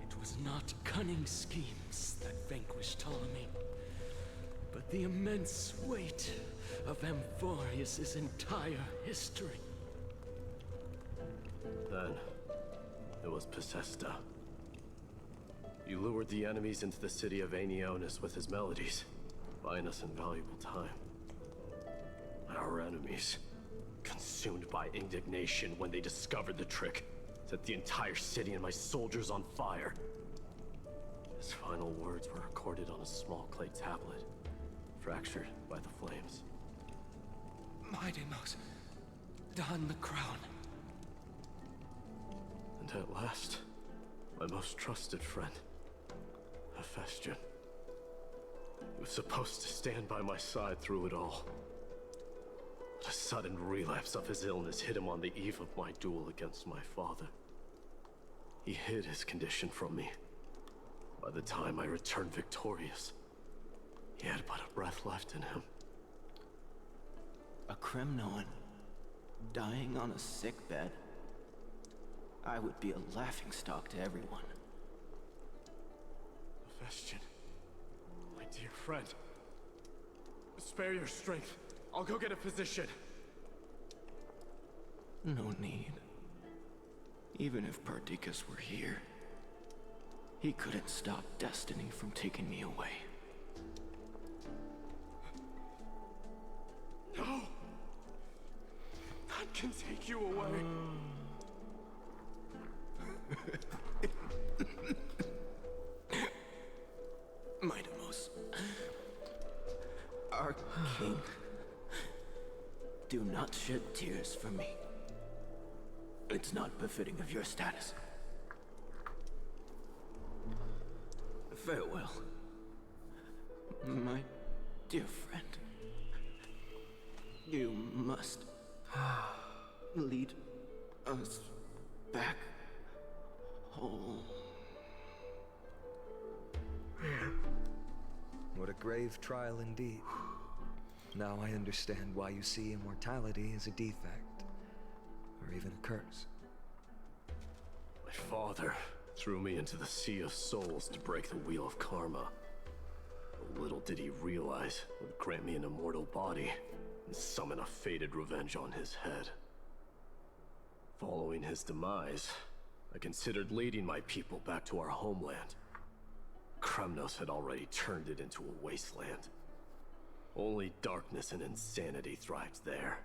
Speaker 17: It was not cunning schemes that vanquished Ptolemy, but the immense weight of Amphorius' entire history.
Speaker 3: Then, it was Possesta. He lured the enemies into the city of Aenionis with his melodies, buying us invaluable time. Our enemies, consumed by indignation when they discovered the trick, set the entire city and my soldiers on fire. His final words were recorded on a small clay tablet, fractured by the flames.
Speaker 17: Midamos, don the crown.
Speaker 3: And at last, my most trusted friend, Hephaestion. He was supposed to stand by my side through it all. But a sudden relapse of his illness hit him on the eve of my duel against my father. He hid his condition from me. By the time I returned victorious, he had but a breath left in him.
Speaker 18: A Kremnoan dying on a sickbed. I would be a laughingstock to everyone.
Speaker 3: Hephaestion, my dear friend. Spare your strength. I'll go get a physician.
Speaker 18: No need. Even if Perdiccas were here, he couldn't stop destiny from taking me away.
Speaker 3: No! None can take you away.
Speaker 18: Mightimos, our king, do not shed tears for me. It's not befitting of your status. Farewell, my dear friend. You must lead us back home.
Speaker 16: What a grave trial indeed. Now I understand why you see immortality as a defect, or even a curse.
Speaker 3: My father threw me into the Sea of Souls to break the wheel of karma. Little did he realize it would grant me an immortal body and summon a fated revenge on his head. Following his demise, I considered leading my people back to our homeland. Kremnos had already turned it into a wasteland. Only darkness and insanity thrived there.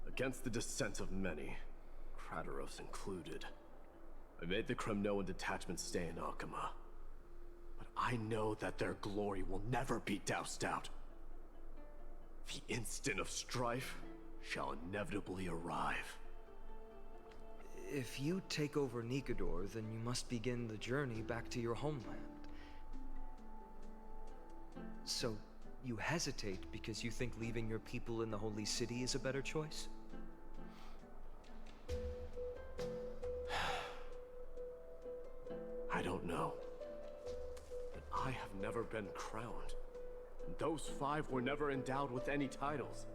Speaker 3: Against the dissent of many, Krateros included, I made the Kremnoan detachment stay in Akama. But I know that their glory will never be doused out. The instant of strife shall inevitably arrive.
Speaker 16: If you take over Nikador, then you must begin the journey back to your homeland. So, you hesitate because you think leaving your people in the Holy City is a better choice?
Speaker 3: I don't know. But I have never been crowned. And those 5 were never endowed with any titles.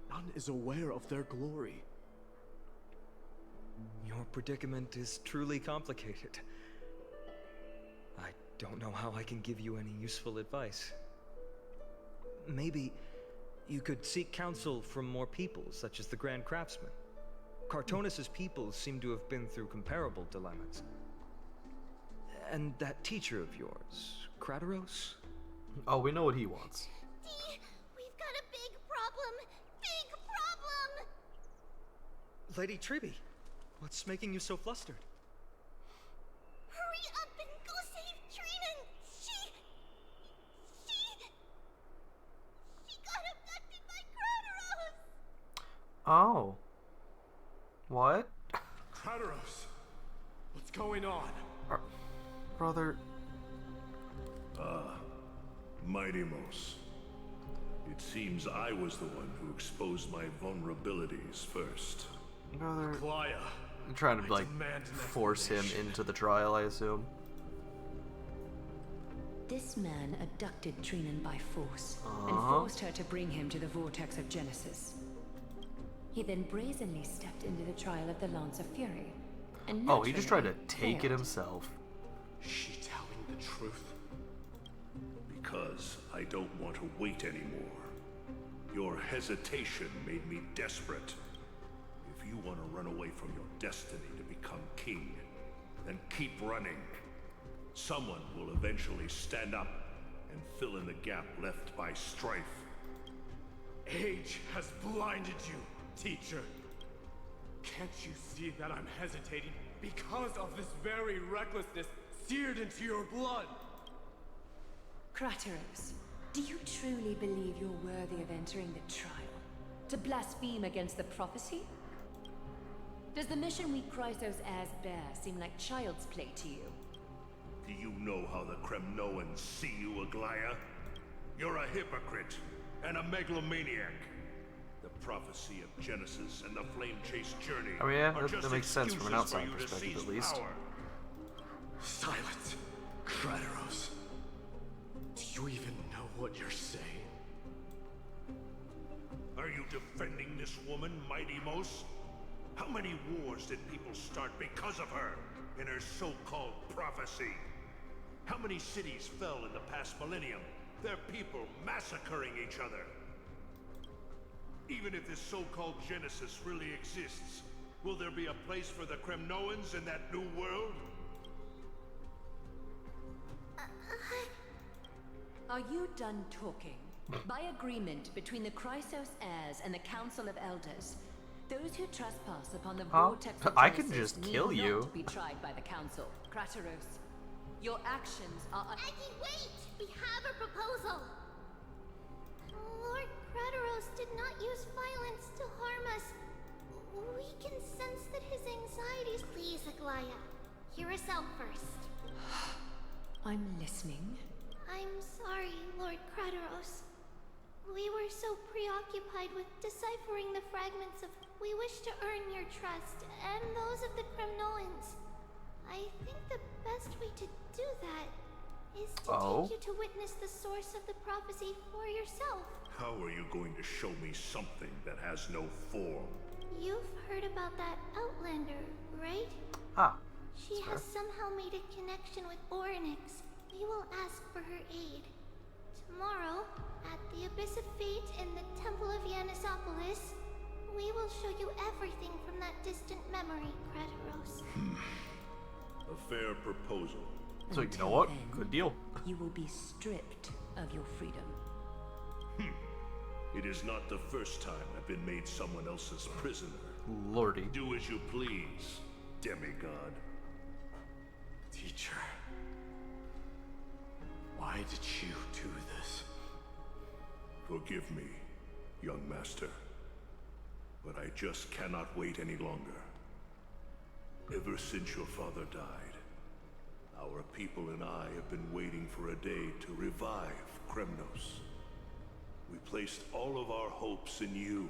Speaker 3: None is aware of their glory.
Speaker 16: Your predicament is truly complicated. I don't know how I can give you any useful advice. Maybe you could seek counsel from more peoples, such as the Grand Craftsman. Cartonis' peoples seem to have been through comparable dilemmas. And that teacher of yours, Krateros?
Speaker 1: Oh, we know what he wants.
Speaker 12: Dee, we've got a big problem! Big problem!
Speaker 16: Lady Triby, what's making you so flustered?
Speaker 12: Hurry up and go save Trinan! She got abducted by Krateros!
Speaker 1: Oh. What?
Speaker 3: Krateros! What's going on?
Speaker 1: Brother...
Speaker 5: Mightimos. It seems I was the one who exposed my vulnerabilities first.
Speaker 1: Brother...
Speaker 3: Klaya.
Speaker 1: I'm trying to, like, force him into the trial, I assume.
Speaker 2: This man abducted Trinan by force and forced her to bring him to the vortex of Genesis. He then brazenly stepped into the trial of the Lance of Fury. And
Speaker 1: oh, he just tried to take
Speaker 2: failed.
Speaker 1: it himself.
Speaker 3: Is she telling the truth?
Speaker 5: Because I don't want to wait anymore. Your hesitation made me desperate. If you want to run away from your destiny to become king, then keep running. Someone will eventually stand up and fill in the gap left by strife.
Speaker 3: Age has blinded you, teacher. Can't you see that I'm hesitating because of this very recklessness seared into your blood?
Speaker 2: Krateros, do you truly believe you're worthy of entering the trial? To blaspheme against the prophecy? Does the mission we Chrysos heirs bear seem like child's play to you?
Speaker 5: Do you know how the Kremnoans see you, Aglaya? You're a hypocrite and a megalomaniac. The prophecy of Genesis and the Flame Chase journey
Speaker 1: I mean, yeah,
Speaker 5: are just
Speaker 1: that makes sense from an
Speaker 5: excuses for
Speaker 1: outside
Speaker 5: you to
Speaker 1: perspective,
Speaker 5: seize
Speaker 1: at least.
Speaker 5: power.
Speaker 3: Silence, Krateros. Do you even know what you're saying?
Speaker 5: Are you defending this woman, Mightimos? How many wars did people start because of her in her so-called prophecy? How many cities fell in the past millennium, their people massacring each other? Even if this so-called Genesis really exists, will there be a place for the Kremnoans in that new world?
Speaker 19: Are you done talking? By agreement between the Chrysos heirs and the Council of Elders, those who trespass upon the vortex of
Speaker 1: I can
Speaker 19: Genesis
Speaker 1: just kill
Speaker 19: need
Speaker 1: you.
Speaker 19: not be tried by the Council. Krateros, your actions are...
Speaker 10: Aggie, wait! We have a proposal! Lord Krateros did not use violence to harm us. We can sense that his anxieties... Please, Aglaya. Hear us out first.
Speaker 19: I'm listening.
Speaker 10: I'm sorry, Lord Krateros. We were so preoccupied with deciphering the fragments of... We wish to earn your trust, and those of the Kremnoans. I think the best way to do that is to take you to witness the source of the prophecy for yourself.
Speaker 5: How are you going to show me something that has no form?
Speaker 10: You've heard about that Outlander, right? She has somehow made a connection with Orynyx. We will ask for her aid. Tomorrow, at the Abyss of Fate in the Temple of Yanisopolis, we will show you everything from that distant memory, Krateros.
Speaker 5: A fair proposal.
Speaker 1: So you know what? Good deal.
Speaker 19: You will be stripped of your freedom.
Speaker 5: It is not the first time I've been made someone else's prisoner.
Speaker 1: Lordy.
Speaker 5: Do as you please, demigod.
Speaker 3: Teacher, why did you do this?
Speaker 5: Forgive me, young master, but I just cannot wait any longer. Ever since your father died, our people and I have been waiting for a day to revive Kremnos. We placed all of our hopes in you,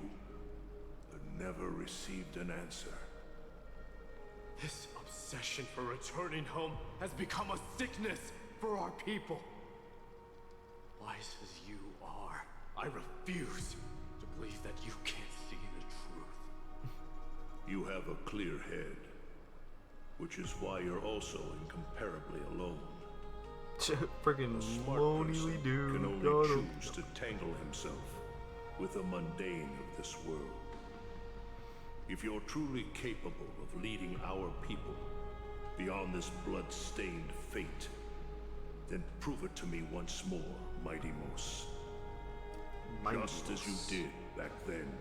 Speaker 5: but never received an answer.
Speaker 3: This obsession for returning home has become a sickness for our people. Wise as you are, I refuse to believe that you can't see the truth.
Speaker 5: You have a clear head, which is why you're also incomparably alone.
Speaker 1: Friggin' lonely dude.
Speaker 5: Can only choose to tangle himself with the mundane of this world. If you're truly capable of leading our people beyond this blood-stained fate, then prove it to me once more, Mighty Mos. Just as you did back then.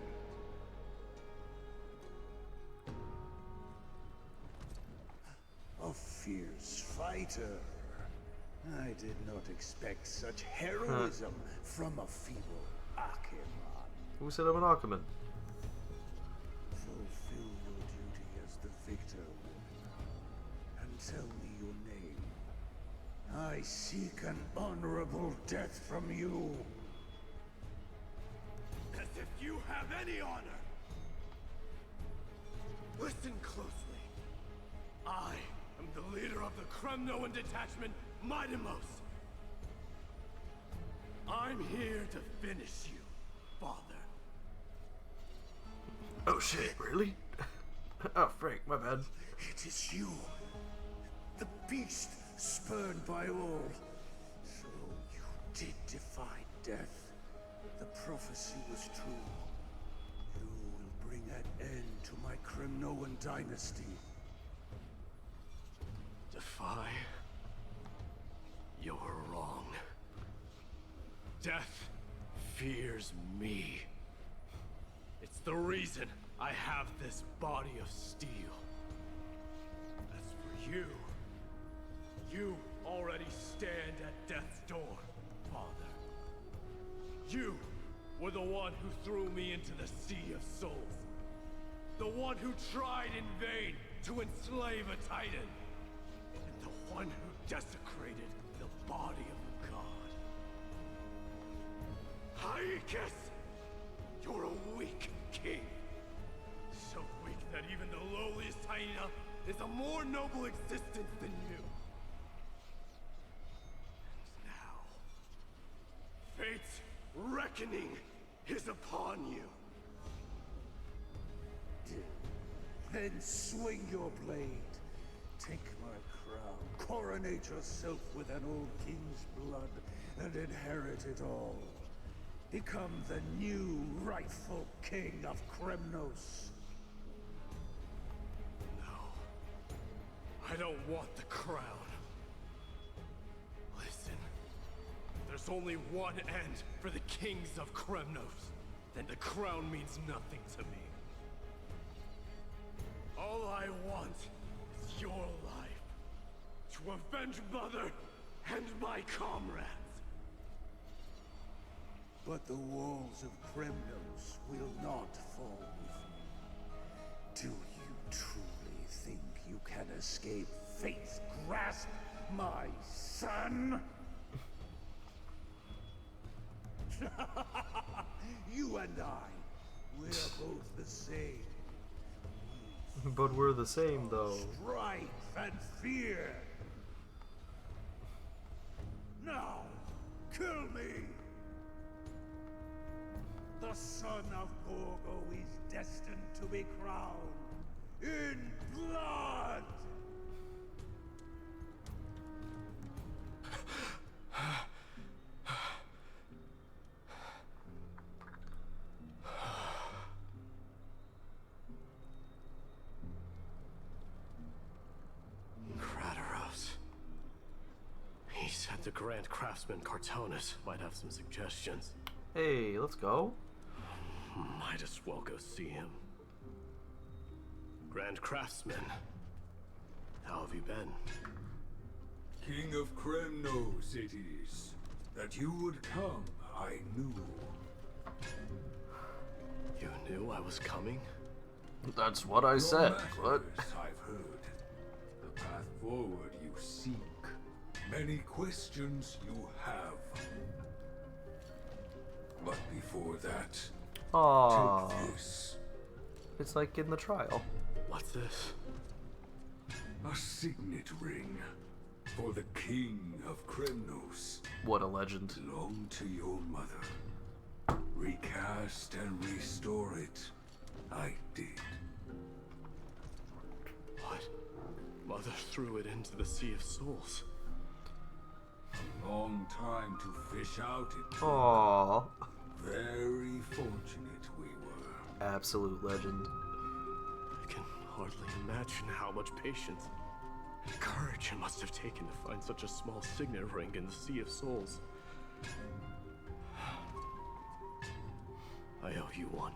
Speaker 20: A fierce fighter. I did not expect such heroism from a feeble Acheron.
Speaker 1: Who said I'm an Achaeman?
Speaker 20: Fulfill your duty as the victor, woman, and tell me your name. I seek an honorable death from you.
Speaker 3: As if you have any honor! Listen closely. I am the leader of the Kremnoan detachment, Midemos. I'm here to finish you, father.
Speaker 1: Oh shit, really? Oh, Frank, my bad.
Speaker 20: It is you, the beast spurned by all. So you did defy death. The prophecy was true. You will bring an end to my Kremnoan dynasty.
Speaker 3: Defy? You're wrong. Death fears me. It's the reason I have this body of steel. As for you, you already stand at death's door, father. You were the one who threw me into the Sea of Souls. The one who tried in vain to enslave a Titan. And the one who desecrated the body of a god. Hyakis! You're a weak king. So weak that even the lowliest hyena is a more noble existence than you. And now, fate's reckoning is upon you.
Speaker 20: Then swing your blade. Take my crown. Coronate yourself with an old king's blood and inherit it all. Become the new rightful king of Kremnos.
Speaker 3: I don't want the crown. Listen, there's only one end for the kings of Kremnos, then the crown means nothing to me. All I want is your life, to avenge Mother and my comrades.
Speaker 20: But the walls of Kremnos will not fall with me. Do you truly think you can escape fate's grasp, my son? You and I, we're both the same.
Speaker 1: But we're the same, though.
Speaker 20: Strife and fear. Now, kill me! The son of Gorgo is destined to be crowned in blood!
Speaker 3: Kratos. He said the Grand Craftsman Cartonus might have some suggestions.
Speaker 1: Hey, let's go.
Speaker 3: Might as well go see him. Grand Craftsman, how have you been?
Speaker 21: King of Kremnos it is. That you would come, I knew.
Speaker 3: You knew I was coming?
Speaker 1: That's what I said. What?
Speaker 21: I've heard. The path forward you seek. Many questions you have. But before that,
Speaker 1: Aww.
Speaker 21: take this.
Speaker 1: It's like in the trial.
Speaker 3: What's this?
Speaker 21: A signet ring for the King of Kremnos.
Speaker 1: What a legend.
Speaker 21: Belonged to your mother. Recast and restore it. I did.
Speaker 3: What? Mother threw it into the Sea of Souls.
Speaker 21: Long time to fish out it.
Speaker 1: Aww.
Speaker 21: Very fortunate we were.
Speaker 1: Absolute legend.
Speaker 3: I can hardly imagine how much patience and courage it must have taken to find such a small signet ring in the Sea of Souls. I owe you one.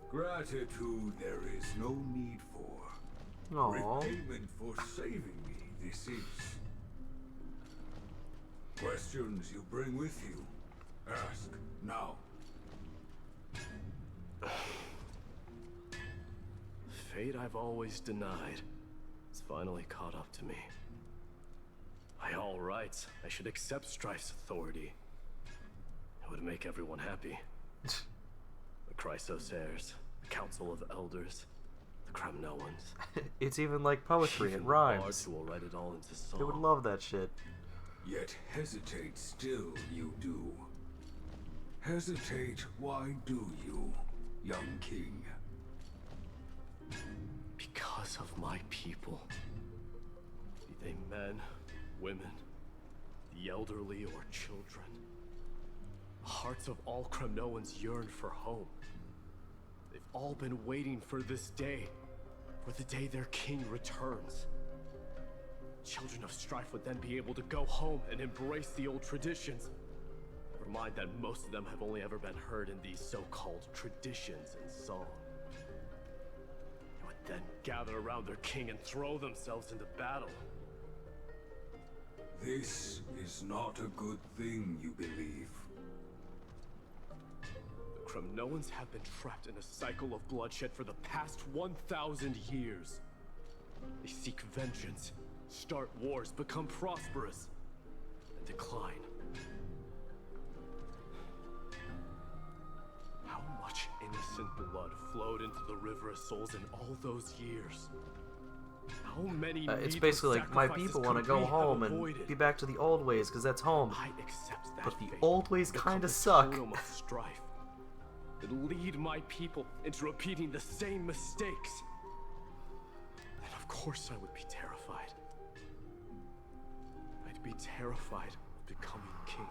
Speaker 21: Gratitude there is no need for.
Speaker 1: Aww.
Speaker 21: Repayment for saving me, this is. Questions you bring with you? Ask now.
Speaker 3: Fate I've always denied has finally caught up to me. By all rights, I should accept Strife's authority. It would make everyone happy. The Chrysos heirs, the Council of Elders, the Kremnoans.
Speaker 1: It's even like poetry.
Speaker 3: Even
Speaker 1: It
Speaker 3: the
Speaker 1: rhymes.
Speaker 3: bards who will write it all into song.
Speaker 1: They would love that shit.
Speaker 21: Yet hesitate still you do. Hesitate, why do you, young king?
Speaker 3: Because of my people. Be they men, women, the elderly, or children. The hearts of all Kremnoans yearn for home. They've all been waiting for this day. For the day their king returns. Children of Strife would then be able to go home and embrace the old traditions. Never mind that most of them have only ever been heard in these so-called traditions and song. They would then gather around their king and throw themselves into battle.
Speaker 21: This is not a good thing, you believe.
Speaker 3: The Kremnoans have been trapped in a cycle of bloodshed for the past 1,000 years. They seek vengeance, start wars, become prosperous, and decline. How much innocent blood flowed into the River of Souls in all those years? How many
Speaker 1: It's basically like my people want to go home and
Speaker 3: avoided?
Speaker 1: be back to the old ways because that's home.
Speaker 3: I accept that
Speaker 1: But the
Speaker 3: fate.
Speaker 1: old ways
Speaker 3: Become
Speaker 1: kind of
Speaker 3: the
Speaker 1: suck.
Speaker 3: totem of strife that lead my people into repeating the same mistakes. Then of course I would be terrified. I'd be terrified of becoming king.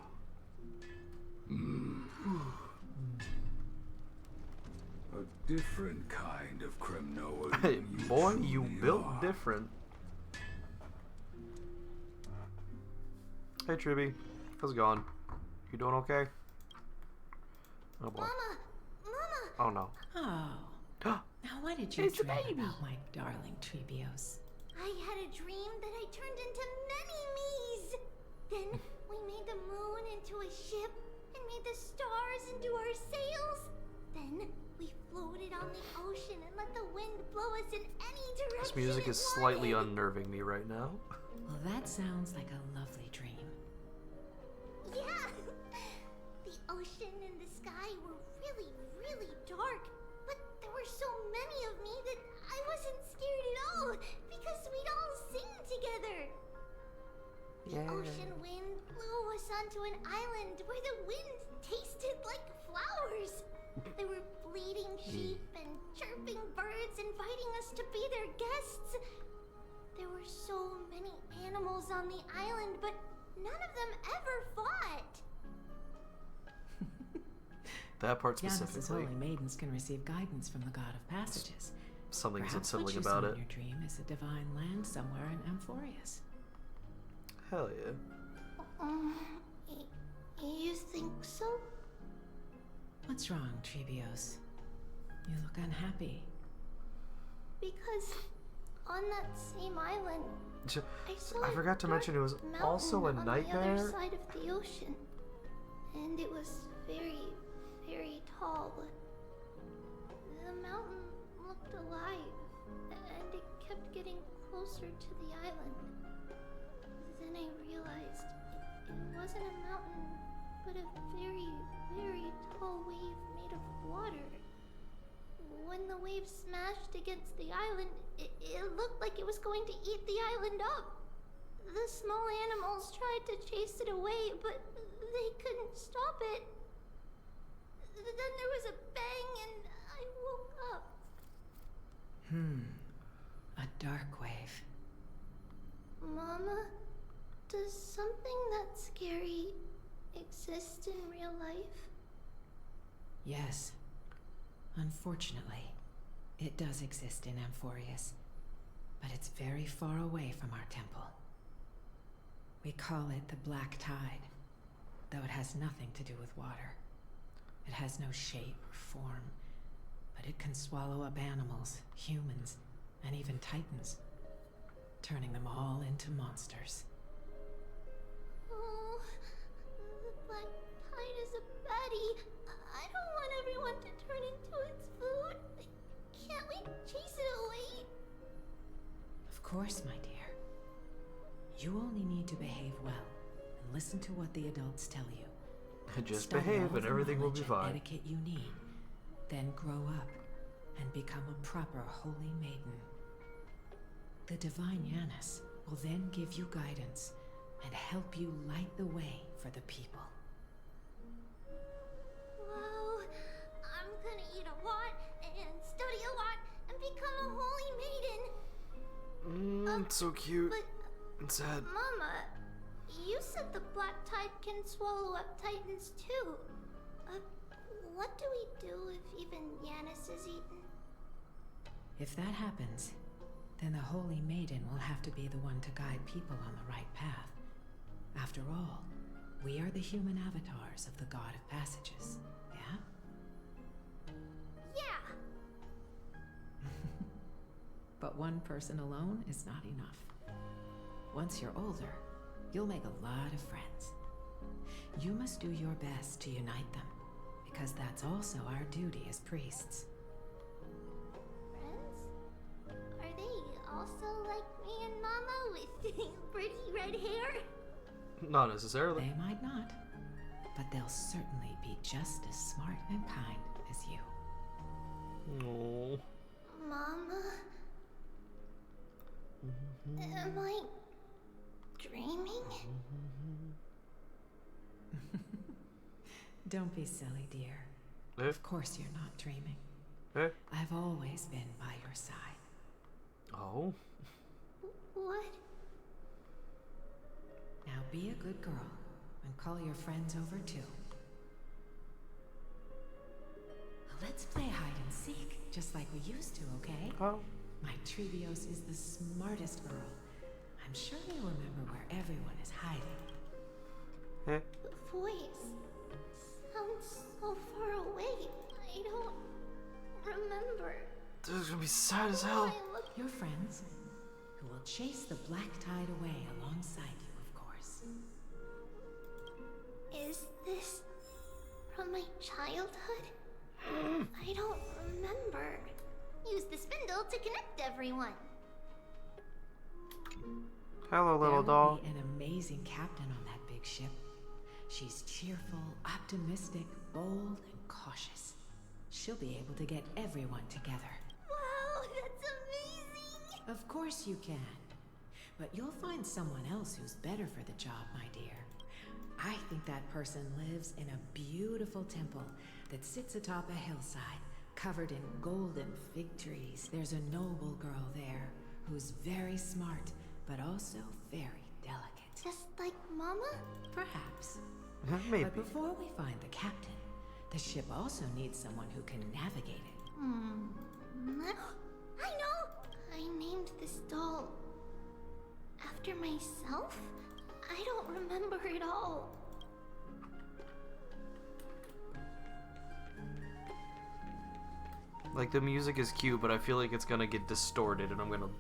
Speaker 21: Different kind of criminal.
Speaker 1: Hey, boy, you built different. Hey, Tribby. How's it going? You doing okay? Oh, boy.
Speaker 10: Mama!
Speaker 1: Oh, no.
Speaker 7: Oh. Now what did you dream about, my darling Trebios?
Speaker 10: I had a dream that I turned into many me's. Then we made the moon into a ship and made the stars into our sails. Then we floated on the ocean and let the wind blow us in any direction.
Speaker 1: This music is slightly unnerving me right now.
Speaker 7: Well, that sounds like a lovely dream.
Speaker 10: Yeah! The ocean and the sky were really, really dark. But there were so many of me that I wasn't scared at all because we'd all sing together. The ocean wind blew us onto an island where the wind tasted like flowers. There were bleating sheep and chirping birds inviting us to be their guests. There were so many animals on the island, but none of them ever fought.
Speaker 1: That part
Speaker 7: Janus's
Speaker 1: specifically.
Speaker 7: holy maidens can receive guidance from the god of passages.
Speaker 1: Something's
Speaker 7: Perhaps
Speaker 1: unsettling
Speaker 7: what you
Speaker 1: about
Speaker 7: saw
Speaker 1: it.
Speaker 7: in your dream is a divine land somewhere in Amphorius.
Speaker 1: Hell yeah.
Speaker 10: You think so?
Speaker 7: What's wrong, Trebios? You look unhappy.
Speaker 10: Because on that same island,
Speaker 1: I forgot to mention it was also a
Speaker 10: on
Speaker 1: nightmare.
Speaker 10: the other side of the ocean, and it was very, very tall. The mountain looked alive, and it kept getting closer to the island. Then I realized it wasn't a mountain, but a very, very tall wave made of water. When the wave smashed against the island, it looked like it was going to eat the island up. The small animals tried to chase it away, but they couldn't stop it. Then there was a bang and I woke up.
Speaker 7: A dark wave.
Speaker 10: Mama, does something that scary exist in real life?
Speaker 7: Yes. Unfortunately, it does exist in Amphorius, but it's very far away from our temple. We call it the Black Tide, though it has nothing to do with water. It has no shape or form, but it can swallow up animals, humans, and even titans, turning them all into monsters.
Speaker 10: Oh, the Black Tide is a baddie. I don't want everyone to turn into its food. Can't we chase it away?
Speaker 7: Of course, my dear. You only need to behave well and listen to what the adults tell you.
Speaker 1: Just
Speaker 7: Study
Speaker 1: behave
Speaker 7: all
Speaker 1: and
Speaker 7: the
Speaker 1: everything will be
Speaker 7: knowledge and
Speaker 1: fine.
Speaker 7: etiquette you need, then grow up and become a proper holy maiden. The divine Janus will then give you guidance and help you light the way for the people.
Speaker 10: Wow, I'm gonna eat a lot and study a lot and become a holy maiden.
Speaker 1: It's so cute
Speaker 10: But,
Speaker 1: and sad.
Speaker 10: Mama, you said the Black Tide can swallow up titans too. What do we do if even Janus is eaten?
Speaker 7: If that happens, then the holy maiden will have to be the one to guide people on the right path. After all, we are the human avatars of the god of passages, yeah?
Speaker 10: Yeah!
Speaker 7: But one person alone is not enough. Once you're older, you'll make a lot of friends. You must do your best to unite them, because that's also our duty as priests.
Speaker 10: Friends? Are they also like me and Mama with pretty red hair?
Speaker 1: Not necessarily.
Speaker 7: They might not, but they'll certainly be just as smart and kind as you.
Speaker 1: No.
Speaker 10: Mama? Am I dreaming?
Speaker 7: Don't be silly, dear. Of course you're not dreaming. I've always been by your side.
Speaker 1: Oh?
Speaker 10: What?
Speaker 7: Now be a good girl and call your friends over too. Let's play hide and seek. seek, just like we used to, okay?
Speaker 1: Oh.
Speaker 7: My Trevios is the smartest girl. I'm sure you remember where everyone is hiding.
Speaker 1: Eh?
Speaker 10: The voice sounds so far away. I don't remember.
Speaker 1: This is gonna be sad as hell.
Speaker 7: Your friends, who will chase the black tide away alongside you, of course.
Speaker 10: Is this from my childhood? I don't remember. Use the spindle to connect everyone.
Speaker 1: Hello, little
Speaker 7: There
Speaker 1: doll.
Speaker 7: will be an amazing captain on that big ship. She's cheerful, optimistic, bold, and cautious. She'll be able to get everyone together.
Speaker 10: Wow, that's amazing!
Speaker 7: Of course you can. But you'll find someone else who's better for the job, my dear. I think that person lives in a beautiful temple that sits atop a hillside, covered in golden fig trees. There's a noble girl there who's very smart, but also very delicate.
Speaker 10: Just like Mama?
Speaker 7: Perhaps.
Speaker 1: Maybe.
Speaker 7: But before we find the captain, the ship also needs someone who can navigate it.
Speaker 10: I know! I named this doll after myself? I don't remember it all.
Speaker 1: Like, the music is cute, but I feel like it's gonna get distorted and I'm gonna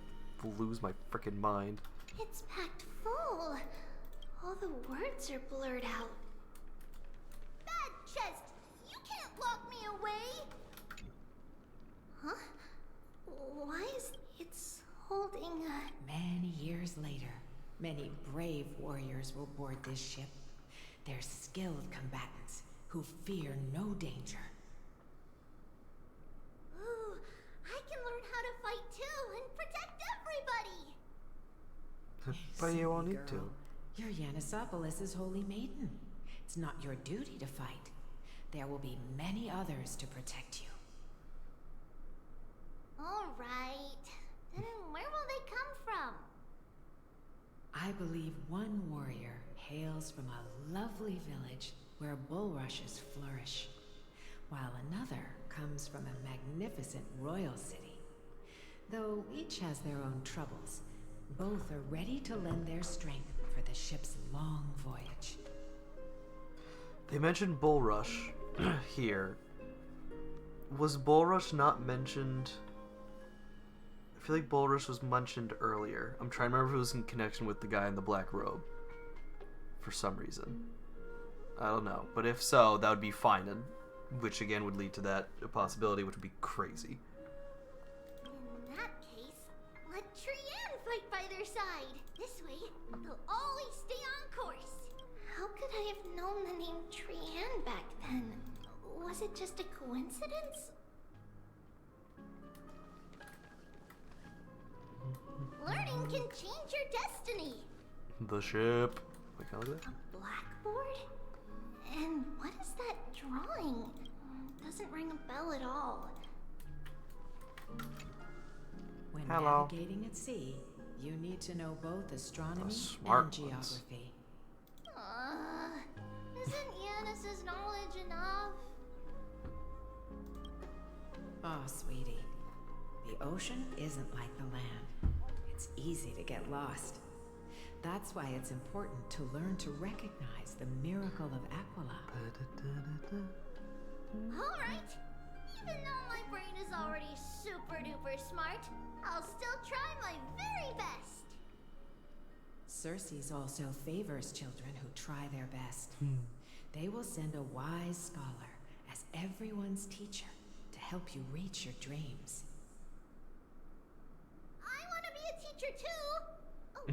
Speaker 1: lose my freaking mind.
Speaker 10: It's packed full. All the words are blurred out. Bad chest! You can't lock me away! Huh? Why is it holding a...
Speaker 7: Many years later, many brave warriors will board this ship. They're skilled combatants who fear no danger.
Speaker 10: Ooh, I can learn how to fight too and protect everybody!
Speaker 1: But you won't need
Speaker 7: Girl,
Speaker 1: to.
Speaker 7: you're Yanisopoulos' holy maiden. It's not your duty to fight. There will be many others to protect you.
Speaker 10: Alright. Then where will they come from?
Speaker 7: I believe one warrior hails from a lovely village where bulrushes flourish, while another comes from a magnificent royal city. Though each has their own troubles, both are ready to lend their strength for the ship's long voyage.
Speaker 1: They mentioned Bulrush here. Was Bulrush not mentioned? I feel like Bulrush was mentioned earlier. I'm trying to remember if it was in connection with the guy in the black robe. For some reason. I don't know. But if so, that would be fine. And which again would lead to that possibility, which would be crazy.
Speaker 10: In that case, let Trianne fight by their side. This way, they'll always stay on course. How could I have known the name Trianne back then? Was it just a coincidence? Learning can change your destiny.
Speaker 1: The ship. Wait, can I look at that?
Speaker 10: Blackboard? And what is that drawing? Doesn't ring a bell at all.
Speaker 7: When
Speaker 1: Hello.
Speaker 7: navigating at sea, you need to know both astronomy
Speaker 1: smart
Speaker 7: and
Speaker 1: ones.
Speaker 7: geography.
Speaker 10: Isn't Yanis's knowledge enough?
Speaker 7: Oh, sweetie. The ocean isn't like the land. It's easy to get lost. That's why it's important to learn to recognize the miracle of Aquila.
Speaker 10: Alright. Even though my brain is already super duper smart, I'll still try my very best.
Speaker 7: Circe also favors children who try their best. They will send a wise scholar as everyone's teacher to help you reach your dreams.
Speaker 10: I want to be a teacher too. Oh,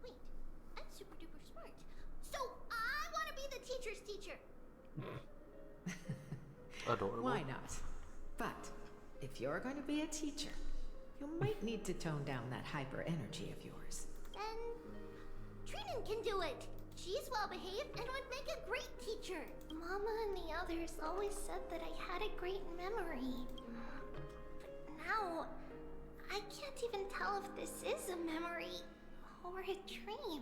Speaker 10: wait. I'm super duper smart. So I want to be the teacher's teacher.
Speaker 1: Adorable.
Speaker 7: Why not? But if you're going to be a teacher, you might need to tone down that hyper energy of yours.
Speaker 10: Then Trinan can do it. She's well behaved and would make a great teacher. Mama and the others always said that I had a great memory. But now, I can't even tell if this is a memory or a dream.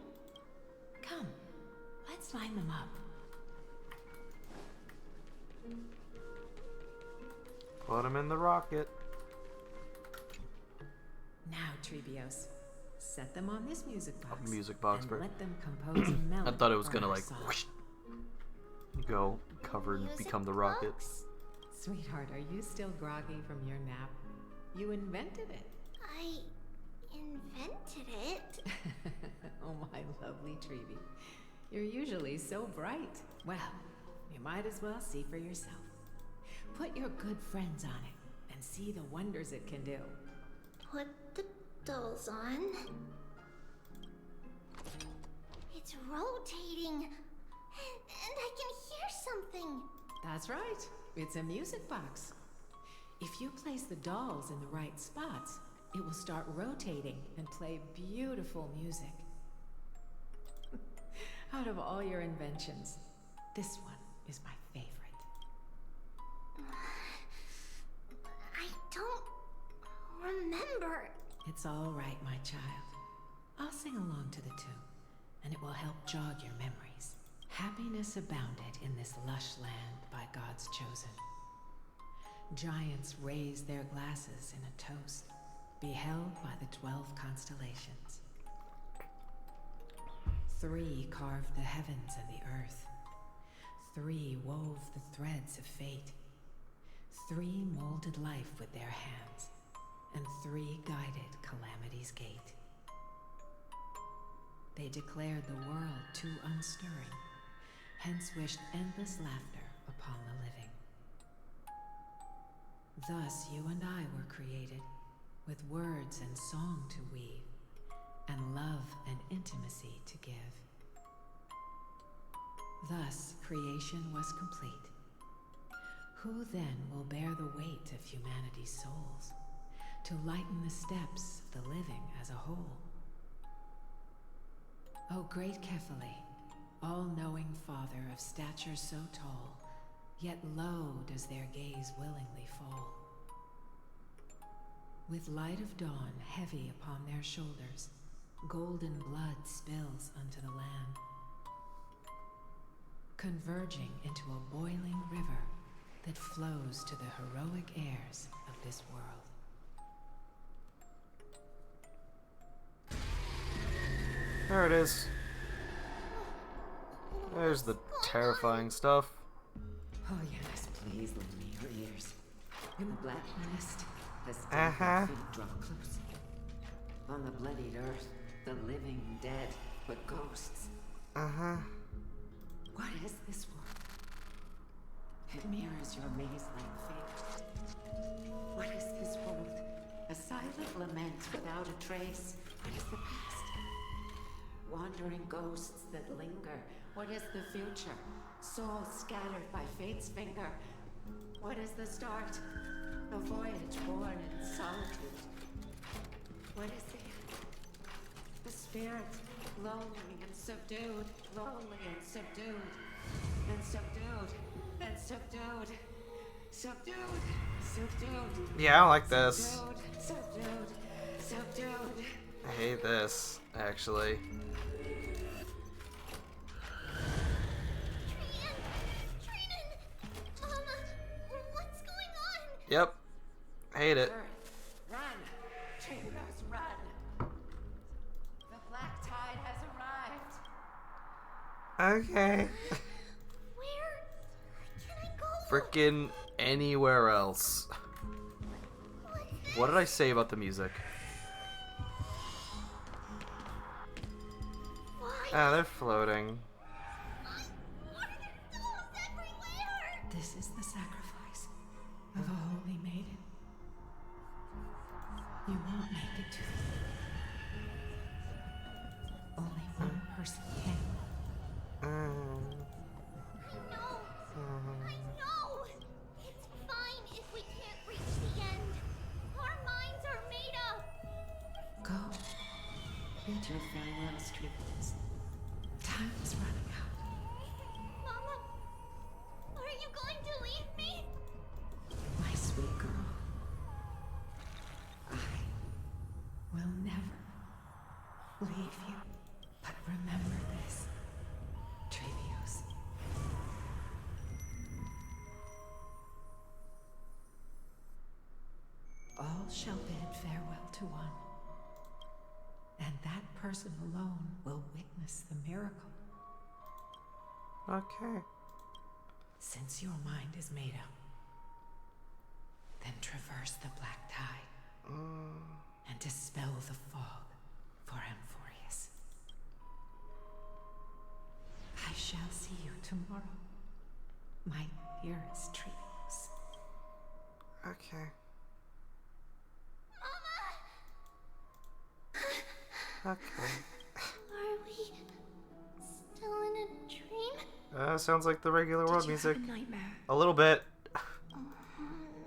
Speaker 7: Come, let's line them up.
Speaker 1: Put him in the rocket.
Speaker 7: Now, Treebios, set them on this music box.
Speaker 1: A music box,
Speaker 7: and
Speaker 1: bro.
Speaker 7: let them compose a melody.
Speaker 1: I thought it was
Speaker 7: for
Speaker 1: gonna
Speaker 7: our
Speaker 1: like
Speaker 7: song.
Speaker 1: whoosh, go cover and become the rocket.
Speaker 7: Sweetheart, are you still groggy from your nap? You invented it.
Speaker 10: I invented it?
Speaker 7: Oh, my lovely Treeby. You're usually so bright. Well, you might as well see for yourself. Put your good friends on it and see the wonders it can do.
Speaker 10: Put the dolls on. It's rotating. And I can hear something.
Speaker 7: That's right. It's a music box. If you place the dolls in the right spots, it will start rotating and play beautiful music. Out of all your inventions, this one is my favorite.
Speaker 10: I don't remember.
Speaker 7: It's all right, my child. I'll sing along to the tune, and it will help jog your memories. Happiness abounded in this lush land by God's chosen. Giants raised their glasses in a toast, beheld by the 12 constellations. 3 carved the heavens and the earth. 3 wove the threads of fate. 3 molded life with their hands, and 3 guided calamity's gate. They declared the world too unstirring, hence wished endless laughter upon the living. Thus you and I were created, with words and song to weave, and love and intimacy to give. Thus creation was complete. Who then will bear the weight of humanity's souls, to lighten the steps of the living as a whole? O great Kephale, all-knowing Father of stature so tall, yet low does their gaze willingly fall. With light of dawn heavy upon their shoulders, golden blood spills unto the land, converging into a boiling river that flows to the heroic heirs of this world.
Speaker 1: There it is. There's the terrifying stuff.
Speaker 7: Oh yes, please lend me your ears. In the black mist, the feet draw close. On the bloodied earth, the living dead, but ghosts. What is this world? It mirrors your maze-like fate. What is this world? A silent lament without a trace. What is the past? Wandering ghosts that linger. What is the future? Souls scattered by fate's finger. What is the start? A voyage born in solitude. What is the end? The spirit, lonely and subdued, lonely and subdued, and subdued, and subdued, subdued, subdued.
Speaker 1: Yeah, I like this.
Speaker 7: Subdued, subdued.
Speaker 1: I hate this, actually.
Speaker 10: What's going on?
Speaker 1: Yep. Hate it.
Speaker 7: Run! Treehouse, run! The black tide has arrived.
Speaker 1: Okay.
Speaker 10: Where can I go?
Speaker 1: Frickin' anywhere else. What did I say about the music? Ah, they're floating.
Speaker 7: This is the sacrifice of a holy maiden. You won't make it to the only one person can.
Speaker 10: I know! It's fine if we can't reach the end. Our minds are made up.
Speaker 7: Go. Bid your farewells, Treehouse. Time is running out.
Speaker 10: Mama, are you going to leave me?
Speaker 7: My sweet girl. I will never leave you. But remember this, Treehouse. shall bid farewell to one. And that person alone will witness the miracle.
Speaker 1: Okay.
Speaker 7: Since your mind is made up, then traverse the black tide and dispel the fog for Amphorius. I shall see you tomorrow, my dearest Trios.
Speaker 1: Okay. Okay.
Speaker 10: Are we still in a dream?
Speaker 1: Sounds like the regular world
Speaker 2: Did you
Speaker 1: music.
Speaker 2: have a nightmare?
Speaker 1: A little bit.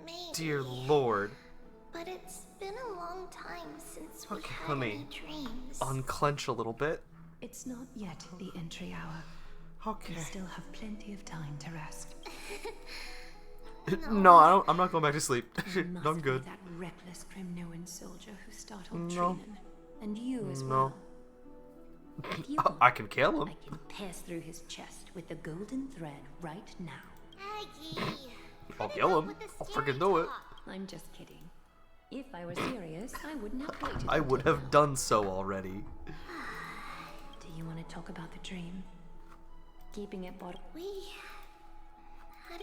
Speaker 10: Maybe.
Speaker 1: Dear Lord.
Speaker 10: But it's been a long time since we
Speaker 1: Okay,
Speaker 10: had
Speaker 1: let me
Speaker 10: any dreams.
Speaker 1: unclench a little bit.
Speaker 2: It's not yet the entry hour.
Speaker 1: Okay.
Speaker 2: We still have plenty of time to rest.
Speaker 1: No, I'm not going back to sleep.
Speaker 2: Must
Speaker 1: I'm good.
Speaker 2: Be that reckless Kremnoan soldier who startled
Speaker 1: No.
Speaker 2: Trinan. And you as
Speaker 1: No.
Speaker 2: well. If you want,
Speaker 1: I can kill him.
Speaker 2: I can pass through his chest with the golden thread right now.
Speaker 10: Aggie.
Speaker 1: I'll kill him. I'll freaking do it.
Speaker 2: I'm just kidding. If I were serious, I wouldn't have waited.
Speaker 1: I would
Speaker 2: until
Speaker 1: have
Speaker 2: now.
Speaker 1: done so already.
Speaker 2: Do you want to talk about the dream? Keeping it bottled.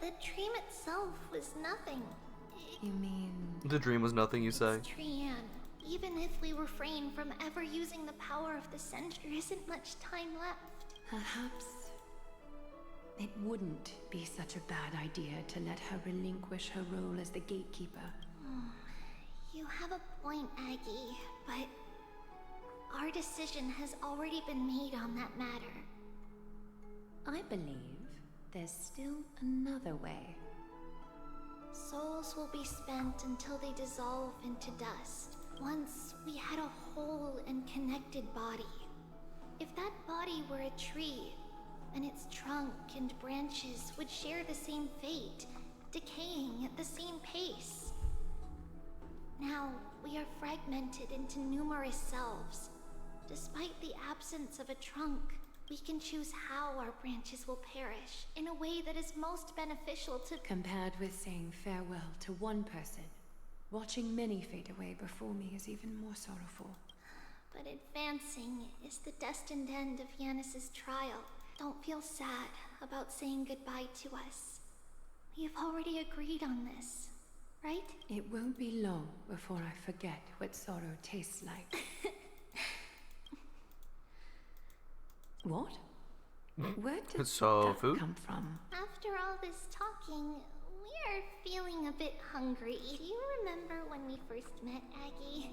Speaker 10: The dream itself was nothing.
Speaker 2: You mean?
Speaker 1: The dream was nothing, you say?
Speaker 10: Trian, even if we refrain from ever using the power of the Sender, there isn't much time left.
Speaker 2: Perhaps it wouldn't be such a bad idea to let her relinquish her role as the gatekeeper.
Speaker 10: You have a point, Aggie, but our decision has already been made on that matter.
Speaker 2: I believe there's still another way.
Speaker 10: Souls will be spent until they dissolve into dust. Once we had a whole and connected body. If that body were a tree, then its trunk and branches would share the same fate, decaying at the same pace. Now, we are fragmented into numerous selves. Despite the absence of a trunk, we can choose how our branches will perish in a way that is most beneficial to—
Speaker 2: Compared with saying farewell to one person, watching many fade away before me is even more sorrowful.
Speaker 10: But advancing is the destined end of Yanis's trial. Don't feel sad about saying goodbye to us. We have already agreed on this, right?
Speaker 2: It won't be long before I forget what sorrow tastes like. What? Where did
Speaker 1: So,
Speaker 2: that
Speaker 1: food?
Speaker 2: come from?
Speaker 10: After all this talking, we are feeling a bit hungry. Do you remember when we first met, Aggie?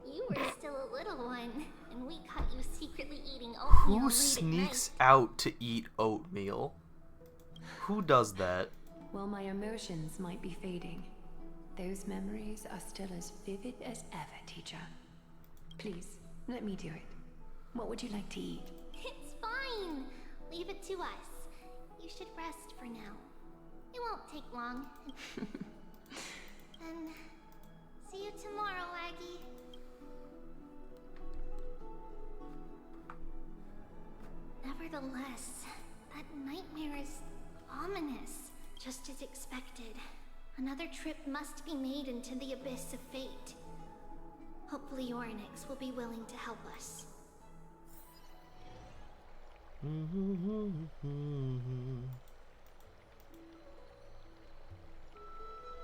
Speaker 10: You were still a little one, and we caught you secretly eating oatmeal
Speaker 1: Who
Speaker 10: late
Speaker 1: sneaks
Speaker 10: at night.
Speaker 1: out to eat oatmeal? Who does that?
Speaker 2: While my emotions might be fading, those memories are still as vivid as ever, teacher. Please, let me do it. What would you like to eat?
Speaker 10: It's fine. Leave it to us. You should rest for now. It won't take long. And see you tomorrow, Aggie. Nevertheless, that nightmare is ominous, just as expected. Another trip must be made into the abyss of fate. Hopefully Orynyx will be willing to help us.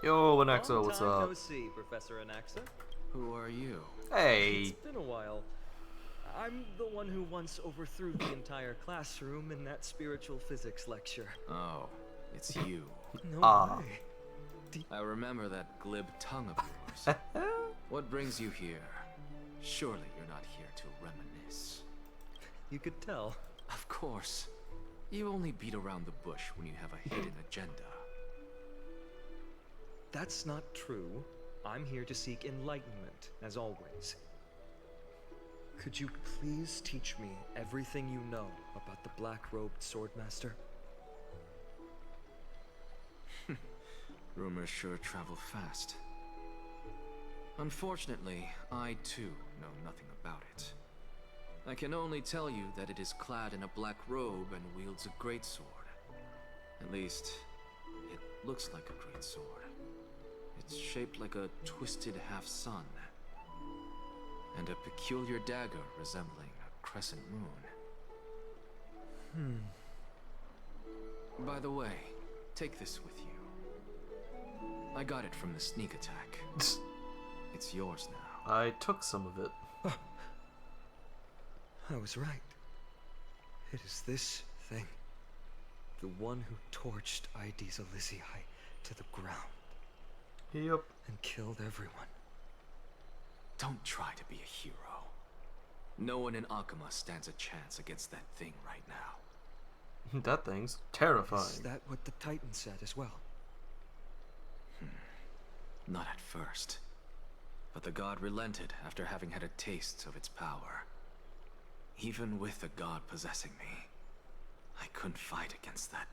Speaker 1: Yo, Anaxa,
Speaker 16: Long
Speaker 1: what's
Speaker 16: time
Speaker 1: up?
Speaker 16: No see, Professor Anaxa.
Speaker 13: Who are you?
Speaker 1: Hey.
Speaker 16: It's been a while. I'm the one who once overthrew the entire classroom in that spiritual physics lecture.
Speaker 13: Oh, it's you.
Speaker 16: No way.
Speaker 13: I remember that glib tongue of yours. What brings you here? Surely you're not here to reminisce.
Speaker 16: You could tell.
Speaker 13: Of course. You only beat around the bush when you have a hidden agenda.
Speaker 16: That's not true. I'm here to seek enlightenment, as always. Could you please teach me everything you know about the black-robed swordmaster?
Speaker 13: Rumors sure travel fast. Unfortunately, I too know nothing about it. I can only tell you that it is clad in a black robe and wields a greatsword. At least, it looks like a greatsword. It's shaped like a twisted half-sun, and a peculiar dagger resembling a crescent moon. By the way, take this with you. I got it from the sneak attack. It's yours now.
Speaker 1: I took some of it.
Speaker 16: I was right. It is this thing. The one who torched ID's Elysiae to the ground.
Speaker 1: Yep.
Speaker 16: And killed everyone.
Speaker 13: Don't try to be a hero. No one in Akuma stands a chance against that thing right now.
Speaker 1: That thing's terrifying.
Speaker 16: Is that what the Titan said as well?
Speaker 13: Not at first. But the god relented after having had a taste of its power. Even with the god possessing me, I couldn't fight against that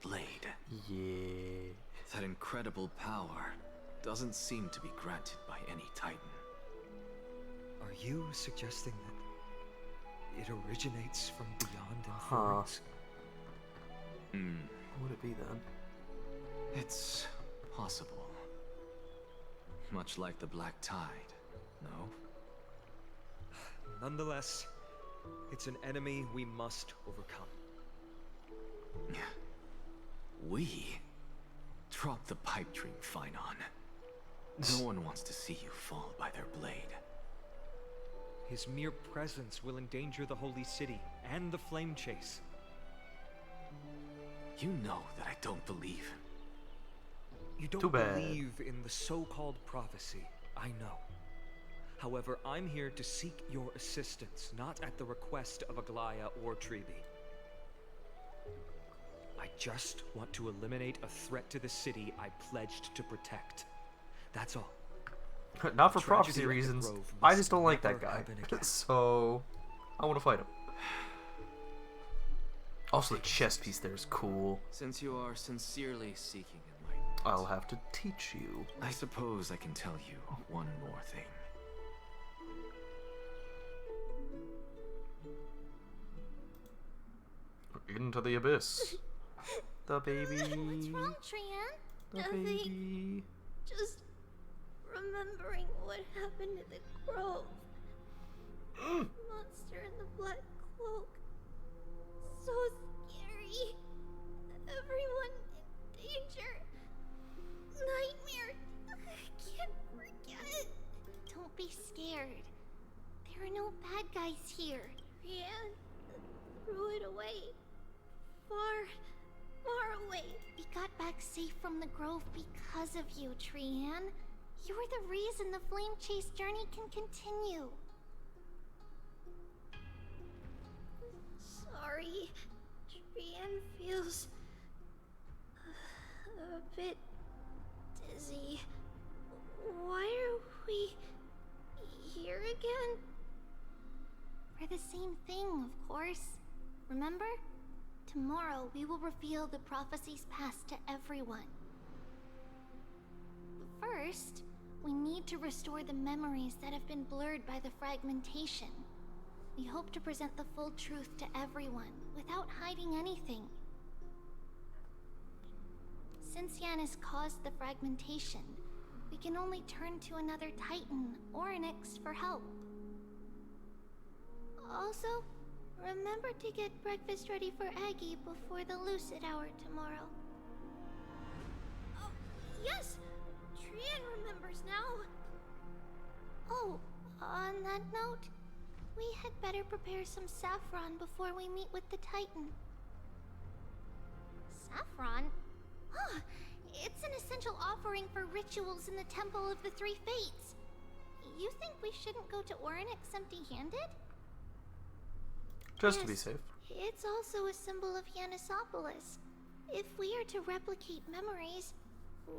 Speaker 13: blade.
Speaker 1: Yeah.
Speaker 13: That incredible power doesn't seem to be granted by any Titan.
Speaker 16: Are you suggesting that it originates from beyond Infernus?
Speaker 1: What would it be then?
Speaker 13: It's possible. Much like the Black Tide, no?
Speaker 16: Nonetheless, it's an enemy we must overcome.
Speaker 13: We? Drop the pipe dream, Finon. No one wants to see you fall by their blade.
Speaker 16: His mere presence will endanger the Holy City and the Flame Chase.
Speaker 13: You know that I don't believe.
Speaker 16: You don't believe in the so-called prophecy, I know. However, I'm here to seek your assistance, not at the request of Aglaya or Treeby. I just want to eliminate a threat to the city I pledged to protect. That's all.
Speaker 1: Not for prophecy reasons. I just don't like that guy. So, I want to fight him. Also, the chest piece there is cool.
Speaker 13: Since you are sincerely seeking enlightenment,
Speaker 1: I'll have to teach you.
Speaker 13: I suppose I can tell you one more thing.
Speaker 1: Into the abyss. The baby.
Speaker 10: What's wrong, Trian?
Speaker 1: The
Speaker 10: Nothing.
Speaker 1: baby.
Speaker 12: Just remembering what happened at the grove. Monster in the black cloak. So scary. Everyone in danger. Nightmare. I can't forget.
Speaker 10: Don't be scared. There are no bad guys here.
Speaker 12: Rian threw it away. Far, far away.
Speaker 10: We got back safe from the grove because of you, Trian. You're the reason the Flame Chase journey can continue.
Speaker 12: Sorry. Rian feels a bit dizzy. Why are we here again?
Speaker 10: For the same thing, of course. Remember? Tomorrow we will reveal the prophecy's past to everyone. But first, we need to restore the memories that have been blurred by the fragmentation. We hope to present the full truth to everyone, without hiding anything. Since Yanis caused the fragmentation, we can only turn to another Titan, Orynyx, for help.
Speaker 12: Also, remember to get breakfast ready for Aggie before the lucid hour tomorrow. Oh, yes! Trian remembers now.
Speaker 10: Oh, on that note, we had better prepare some saffron before we meet with the Titan. Saffron? Huh, it's an essential offering for rituals in the Temple of the Three Fates. You think we shouldn't go to Orynyx empty-handed?
Speaker 1: Just to be safe.
Speaker 10: It's also a symbol of Yanisopolis. If we are to replicate memories,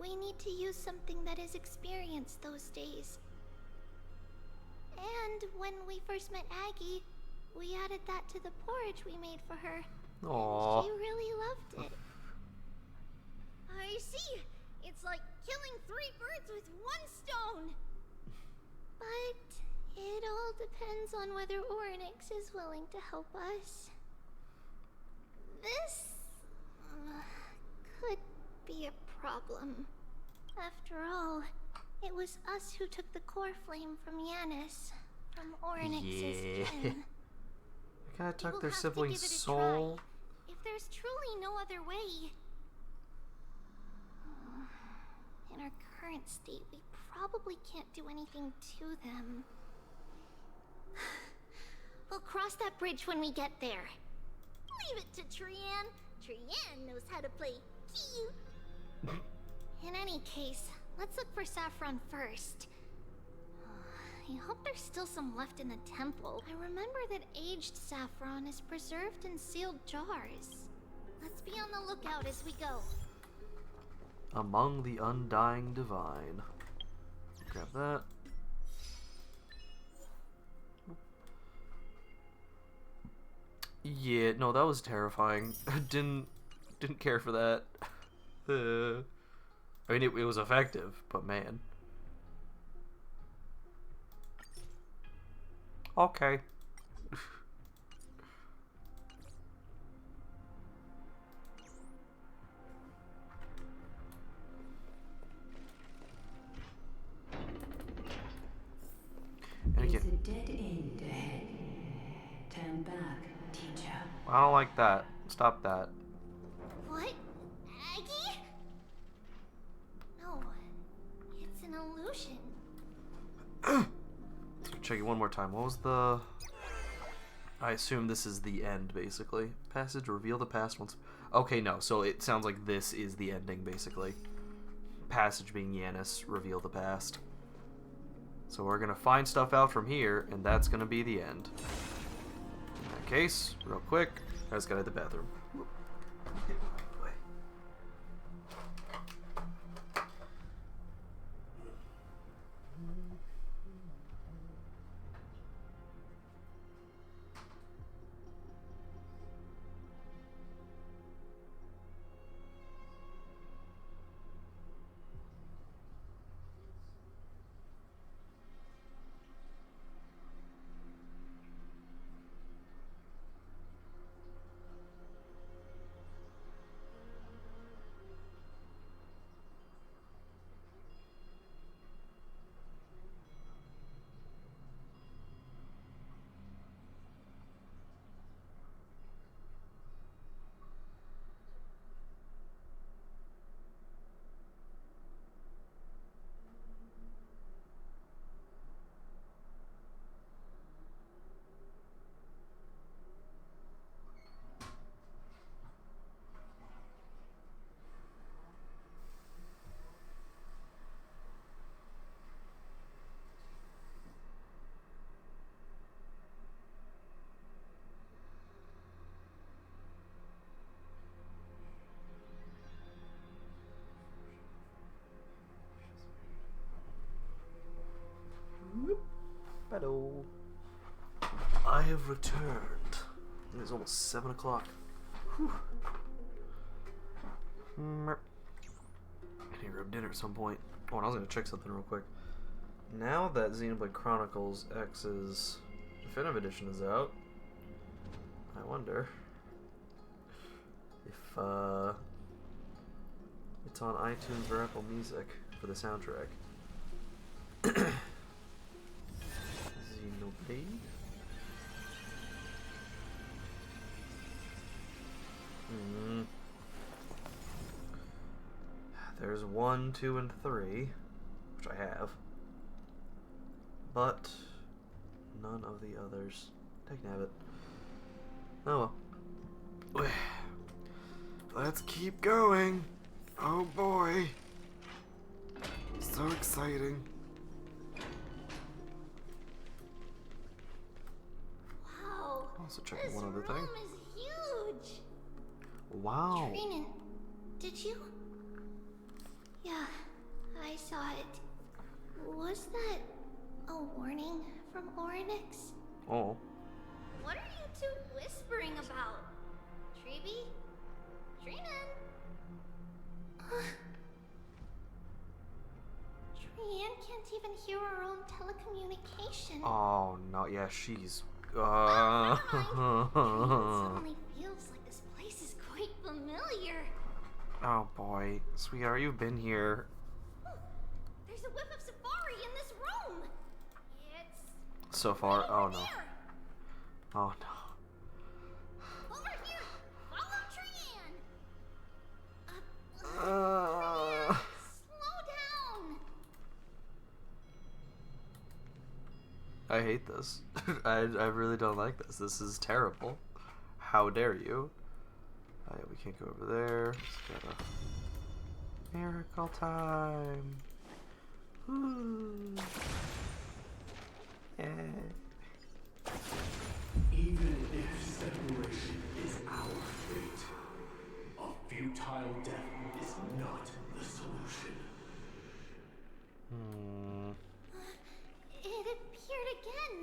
Speaker 10: we need to use something that is experienced those days. And when we first met Aggie, we added that to the porridge we made for her.
Speaker 1: Aww.
Speaker 10: And she really loved it.
Speaker 12: I see. It's like killing 3 birds with 1 stone.
Speaker 10: But it all depends on whether Orynyx is willing to help us. This could be a problem. After all, it was us who took the core flame from Yanis, from Orynyx's kin.
Speaker 1: I gotta tuck
Speaker 10: We'll
Speaker 1: their
Speaker 10: have to
Speaker 1: sibling's
Speaker 10: give it a
Speaker 1: soul.
Speaker 10: try. If there's truly no other way. In our current state, we probably can't do anything to them. We'll cross that bridge when we get there.
Speaker 12: Leave it to Trian. Trian knows how to play cute.
Speaker 10: In any case, let's look for Saffron first. I hope there's still some left in the temple. I remember that aged saffron is preserved in sealed jars. Let's be on the lookout as we go.
Speaker 1: Among the Undying Divine. Grab that. Yeah, no, that was terrifying. didn't care for that. I mean, it was effective, but man. Okay. And
Speaker 11: It's
Speaker 1: again,
Speaker 11: a dead end ahead. Turn back, teacher.
Speaker 1: I don't like that. Stop that.
Speaker 10: What? Aggie? No, it's an illusion.
Speaker 1: Let's check it one more time. What was the... I assume this is the end, basically. Passage, reveal the past once... Okay, no, so it sounds like this is the ending, basically. Passage being Yanis, reveal the past. So we're gonna find stuff out from here, and that's gonna be the end. In that case, real quick, I just gotta hit the bathroom. Hello. I have returned. It is almost 7 o'clock. I need to grab dinner at some point. Oh, and I was going to check something real quick. Now that Xenoblade Chronicles X's Definitive Edition is out, I wonder if it's on iTunes or Apple Music for the soundtrack. Xenoblade. There's 1, 2, and 3, which I have, but none of the others. They can have it. Oh well. Let's keep going. Oh boy. So exciting.
Speaker 10: Wow.
Speaker 1: Also checking one other thing.
Speaker 10: This room is huge.
Speaker 1: Wow.
Speaker 10: Trinan, did you? Yeah, I saw it. Was that a warning from Orynyx?
Speaker 1: Oh.
Speaker 10: What are you two whispering about? Treeby? Trinan? Trian can't even hear her own telecommunication.
Speaker 1: Oh no, yeah, she's
Speaker 10: It suddenly feels like this place is quite familiar.
Speaker 1: Oh boy, sweetheart, you've been here.
Speaker 12: a whiff of safari in this room. It's
Speaker 1: So far,
Speaker 12: right
Speaker 1: oh
Speaker 12: over
Speaker 1: no.
Speaker 12: there.
Speaker 1: Oh no.
Speaker 12: Over here. Follow Trian. Slow down.
Speaker 1: I hate this. I really don't like this. This is terrible. How dare you? Oh, yeah, we can't go over there. Just gotta... Miracle time. Woo. Yeah.
Speaker 3: Even if separation is our fate, a futile death is not the solution.
Speaker 12: It appeared again.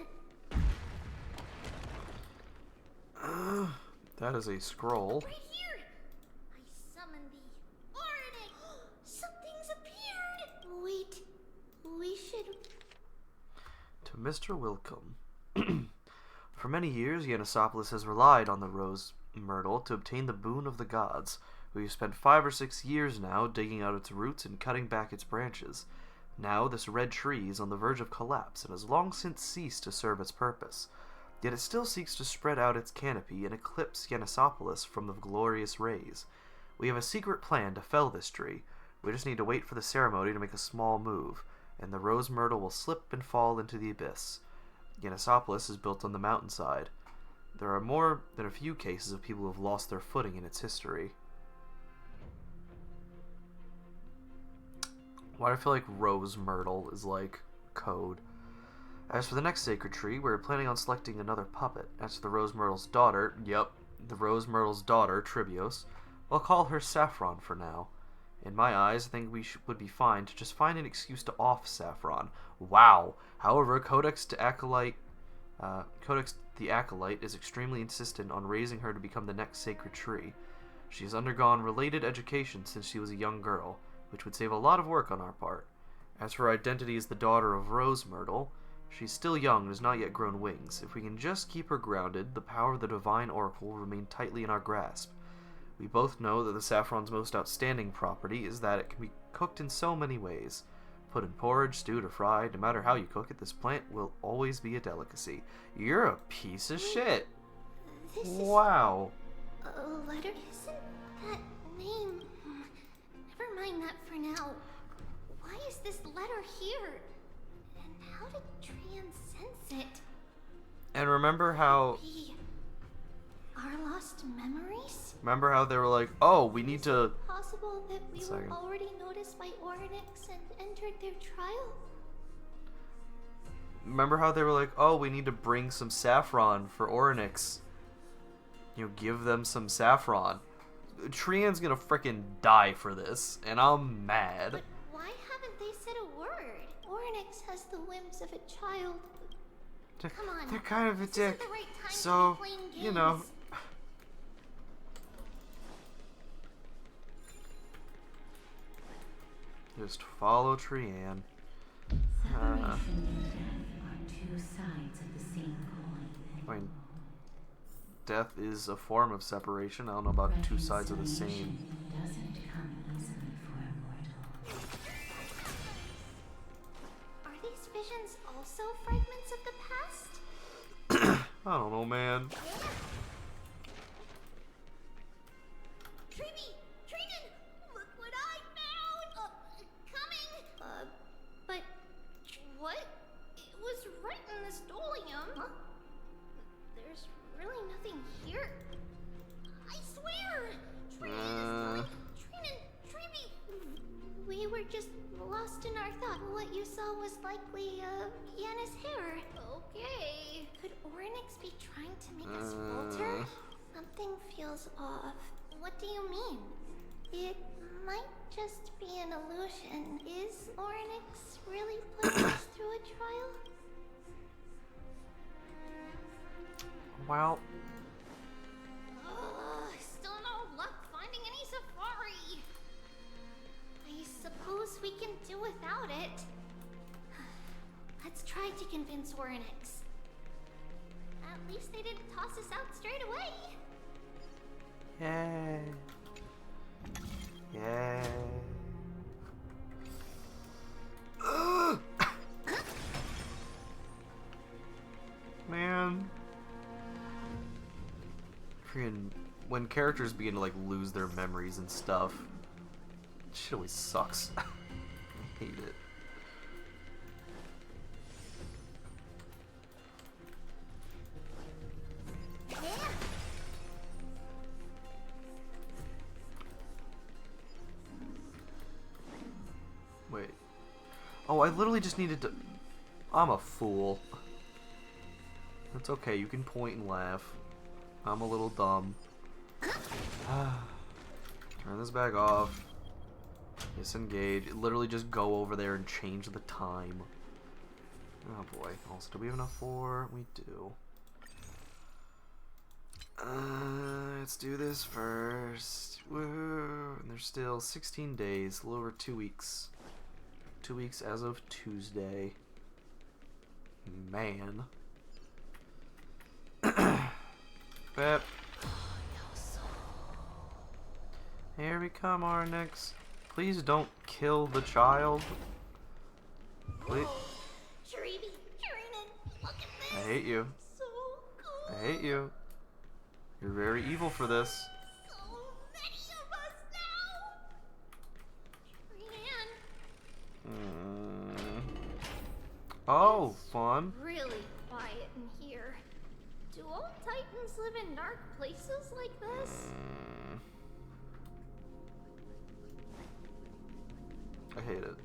Speaker 1: That is a scroll.
Speaker 12: Right here. I summoned the Ornic. Something's appeared. Wait. We should...
Speaker 1: To Mr. Wilcom. For many years, Yanisopolis has relied on the rose myrtle to obtain the boon of the gods. We've spent 5 or 6 years now digging out its roots and cutting back its branches. Now, this red tree is on the verge of collapse and has long since ceased to serve its purpose. Yet it still seeks to spread out its canopy and eclipse Yanisopolis from the glorious rays. We have a secret plan to fell this tree. We just need to wait for the ceremony to make a small move, and the rose myrtle will slip and fall into the abyss. Yanisopolis is built on the mountainside. There are more than a few cases of people who have lost their footing in its history. Why do I feel like rose myrtle is like code? As for the next sacred tree, we're planning on selecting another puppet. As for the rose myrtle's daughter, the rose myrtle's daughter, Tribios, we'll call her Saffron for now. In my eyes, I think we would be fine to just find an excuse to off Saffron. Wow! However, Codex the Acolyte is extremely insistent on raising her to become the next sacred tree. She has undergone related education since she was a young girl, which would save a lot of work on our part. As for her identity as the daughter of Rose Myrtle, she's still young and has not yet grown wings. If we can just keep her grounded, the power of the Divine Oracle will remain tightly in our grasp. We both know that the saffron's most outstanding property is that it can be cooked in so many ways. Put in porridge, stewed, or fried, no matter how you cook it, this plant will always be a delicacy. You're a piece of shit. Wow.
Speaker 12: A letter? Isn't that name? Never mind that for now. Why is this letter here? And how did Trian sense it?
Speaker 1: And remember how...
Speaker 12: Our lost memories?
Speaker 1: Remember how they were like, oh, we need to...
Speaker 12: Possible that we were already noticed by Ornyx and entered their trial?
Speaker 1: Remember how they were like, oh, we need to bring some saffron for Ornyx. You know, give them some saffron. Trian's gonna frickin' die for this, and I'm mad.
Speaker 12: But why haven't they said a word? Ornyx has the whims of a child. Come on.
Speaker 1: They're kind of a
Speaker 12: this isn't
Speaker 1: dick.
Speaker 12: the right time
Speaker 1: So,
Speaker 12: to be playing games.
Speaker 1: you know... Just follow Trian.
Speaker 4: Separation and death are two sides of the same coin.
Speaker 1: I mean, death is a form of separation. I don't know about two sides of the same.
Speaker 4: Doesn't come easily for a mortal.
Speaker 12: Are these visions also fragments of the past?
Speaker 1: I don't know, man.
Speaker 12: Treeby! Trinan! Look what I found! Coming! But... what? It was right in this dolium. Huh? There's really nothing here. I swear! Trinan, Treeby! We were just lost in our thought. What you saw was likely, Yana's hair. Okay. Could Ornyx be trying to make us falter? Something feels off. What do you mean? It might just be an illusion. Is Ornyx really putting us through a trial?
Speaker 1: Well...
Speaker 12: Still no luck finding any safari. I suppose we can do without it. Let's try to convince Ornyx. At least they didn't toss us out straight away.
Speaker 1: Yay. Yay. Freaking when characters begin to like lose their memories and stuff, shit always sucks. I hate it. Wait. Oh, I literally just needed to... I'm a fool. It's okay, you can point and laugh. I'm a little dumb. Turn this back off. Disengage. Literally just go over there and change the time. Oh boy. Also, do we have enough for... We do. Let's do this first. Woo! And there's still 16 days, a little over 2 weeks. 2 weeks as of Tuesday. Man. Pep. Here we come, Arnix. Please don't kill the child. Please. I hate you. I hate you. You're very evil for this. Oh, fun.
Speaker 10: Really quiet in here. Do all Titans live in dark places like this?
Speaker 1: I hate it.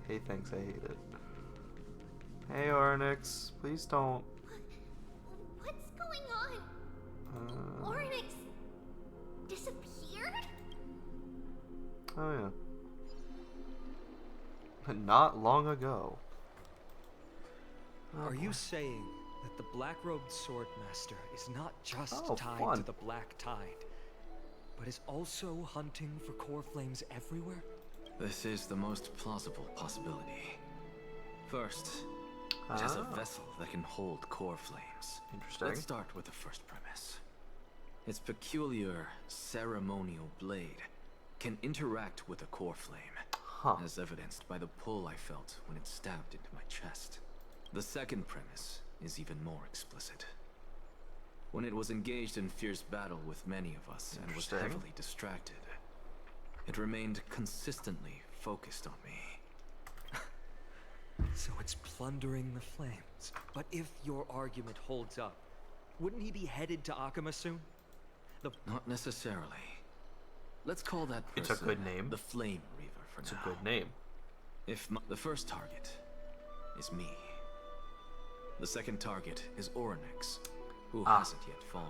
Speaker 1: Hey, thanks, I hate it. Hey, Arnix, please don't.
Speaker 10: What's going on? Ornix disappeared?
Speaker 1: Oh, yeah. Not long ago.
Speaker 16: Are you saying that the black-robed swordmaster is not just tied
Speaker 1: fun.
Speaker 16: to the Black Tide, but is also hunting for core flames everywhere?
Speaker 13: This is the most plausible possibility. First, it has a vessel that can hold core flames.
Speaker 1: Interesting.
Speaker 13: Let's start with the first premise. Its peculiar ceremonial blade can interact with a core flame, as evidenced by the pull I felt when it stabbed into my chest. The second premise is even more explicit. When it was engaged in fierce battle with many of us and was heavily distracted, it remained consistently focused on me.
Speaker 16: So it's plundering the flames. But if your argument holds up, wouldn't he be headed to Akama soon?
Speaker 13: Not necessarily. Let's call that person
Speaker 1: It's a good name.
Speaker 13: The Flame Reaver for
Speaker 1: It's
Speaker 13: now.
Speaker 1: a good name.
Speaker 13: The first target is me. The second target is Orynyx, who hasn't yet fallen.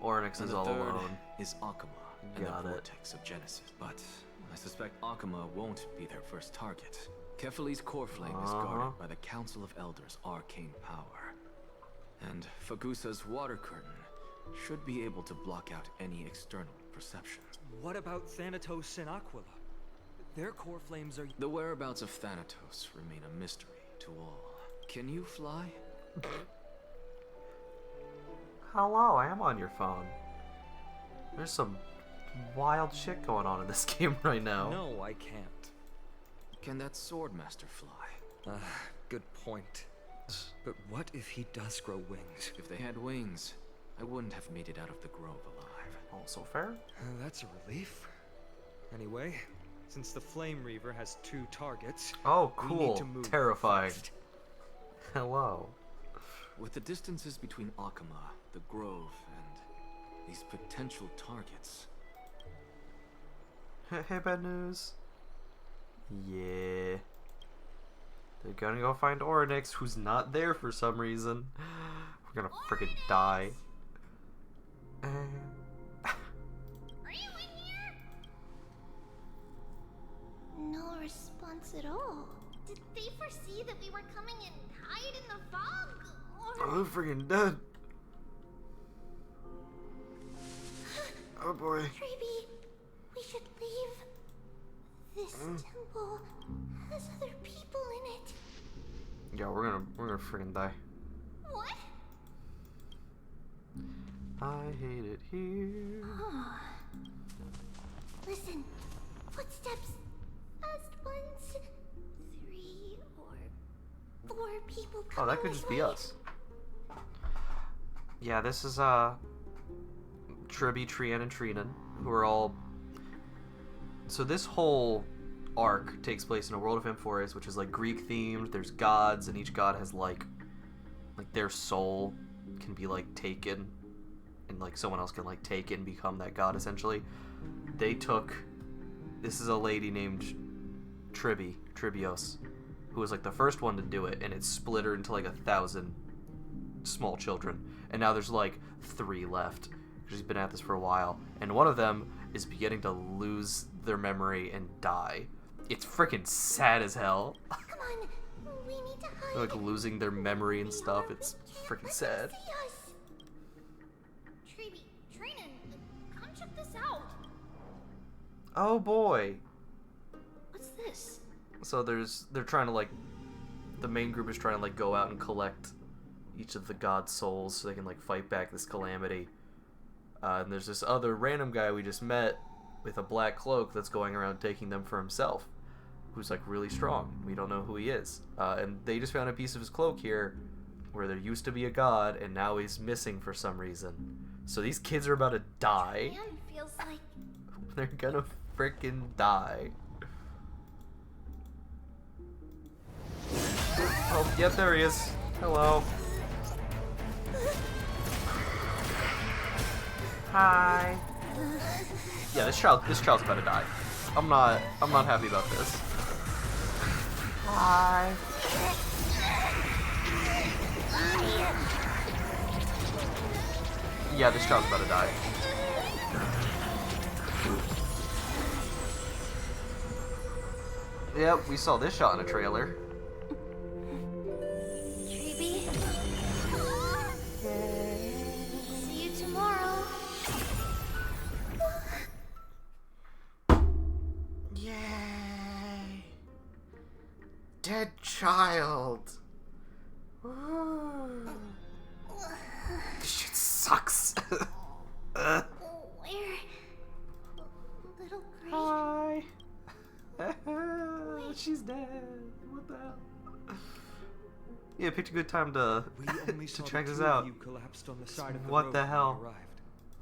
Speaker 1: Orynyx
Speaker 13: And
Speaker 1: is
Speaker 13: the
Speaker 1: all
Speaker 13: third
Speaker 1: alone.
Speaker 13: is Akama and
Speaker 1: Got
Speaker 13: the
Speaker 1: it.
Speaker 13: Vortex of Genesis. But I suspect Akama won't be their first target. Kefali's core flame is guarded by the Council of Elders' arcane power. And Fagusa's water curtain should be able to block out any external perception.
Speaker 16: What about Thanatos and Aquila? Their core flames are...
Speaker 13: The whereabouts of Thanatos remain a mystery to all. Can you fly?
Speaker 1: Hello, I am on your phone. There's some wild shit going on in this game right now.
Speaker 16: No, I can't.
Speaker 13: Can that Swordmaster fly?
Speaker 16: Good point. But what if he does grow wings?
Speaker 13: If they had wings, I wouldn't have made it out of the grove alive.
Speaker 1: Also fair?
Speaker 16: That's a relief. Anyway, since the Flame Reaver has 2 targets,
Speaker 1: Oh,
Speaker 16: we
Speaker 1: cool.
Speaker 16: need to move
Speaker 1: Terrifying.
Speaker 16: fast.
Speaker 1: Hello.
Speaker 13: With the distances between Akama, the grove, and these potential targets...
Speaker 1: Hey, bad news. Yeah. They're gonna go find Orynyx, who's not there for some reason. We're gonna freaking die.
Speaker 10: Are you in here? No response at all. Did they foresee that we were coming and hide in the fog? Or...
Speaker 1: Oh, I'm freaking dead. Oh boy.
Speaker 10: Treeby, we should leave. This temple has other people in it.
Speaker 1: Yeah, we're gonna freaking die.
Speaker 10: What?
Speaker 1: I hate it here.
Speaker 10: Listen, footsteps. Fast ones. 3 or 4 people
Speaker 1: Oh,
Speaker 10: coming
Speaker 1: that could
Speaker 10: this
Speaker 1: just be
Speaker 10: way.
Speaker 1: us. Yeah, this is Tribby, Trian, and Trinan, who are all... So this whole arc takes place in a world of Amphorius, which is like Greek themed. There's gods, and each god has like their soul can be like taken, and like someone else can like take and become that god essentially. They took... This is a lady named Tribios, who was like the first one to do it, and it split her into like 1,000 small children, and now there's like 3 left. She's been at this for a while, and one of them is beginning to lose their memory and die. It's freaking sad as hell.
Speaker 10: Come on, we need to hide.
Speaker 1: They're like losing their memory and stuff. It's freaking sad.
Speaker 10: Treeby, Trinan, come check this out.
Speaker 1: Oh boy.
Speaker 10: What's this?
Speaker 1: So they're trying to like, the main group is trying to like go out and collect each of the god's souls so they can like fight back this calamity. And there's this other random guy we just met with a black cloak that's going around taking them for himself, who's like really strong. We don't know who he is. And they just found a piece of his cloak here where there used to be a god, and now he's missing for some reason. So these kids are about to die.
Speaker 10: Man feels like...
Speaker 1: They're gonna freaking die. Oh, yep, there he is. Hello. Hi. Yeah, this child's about to die. I'm not happy about this. Hi. Yeah, this child's about to die. Yep, we saw this shot in a trailer.
Speaker 10: Treeby. See you tomorrow.
Speaker 1: Yay! Dead child. This shit sucks.
Speaker 10: Where? Little Grace.
Speaker 1: Hi. She's dead. What the hell? Yeah, picked a good time to to check this out. What the hell?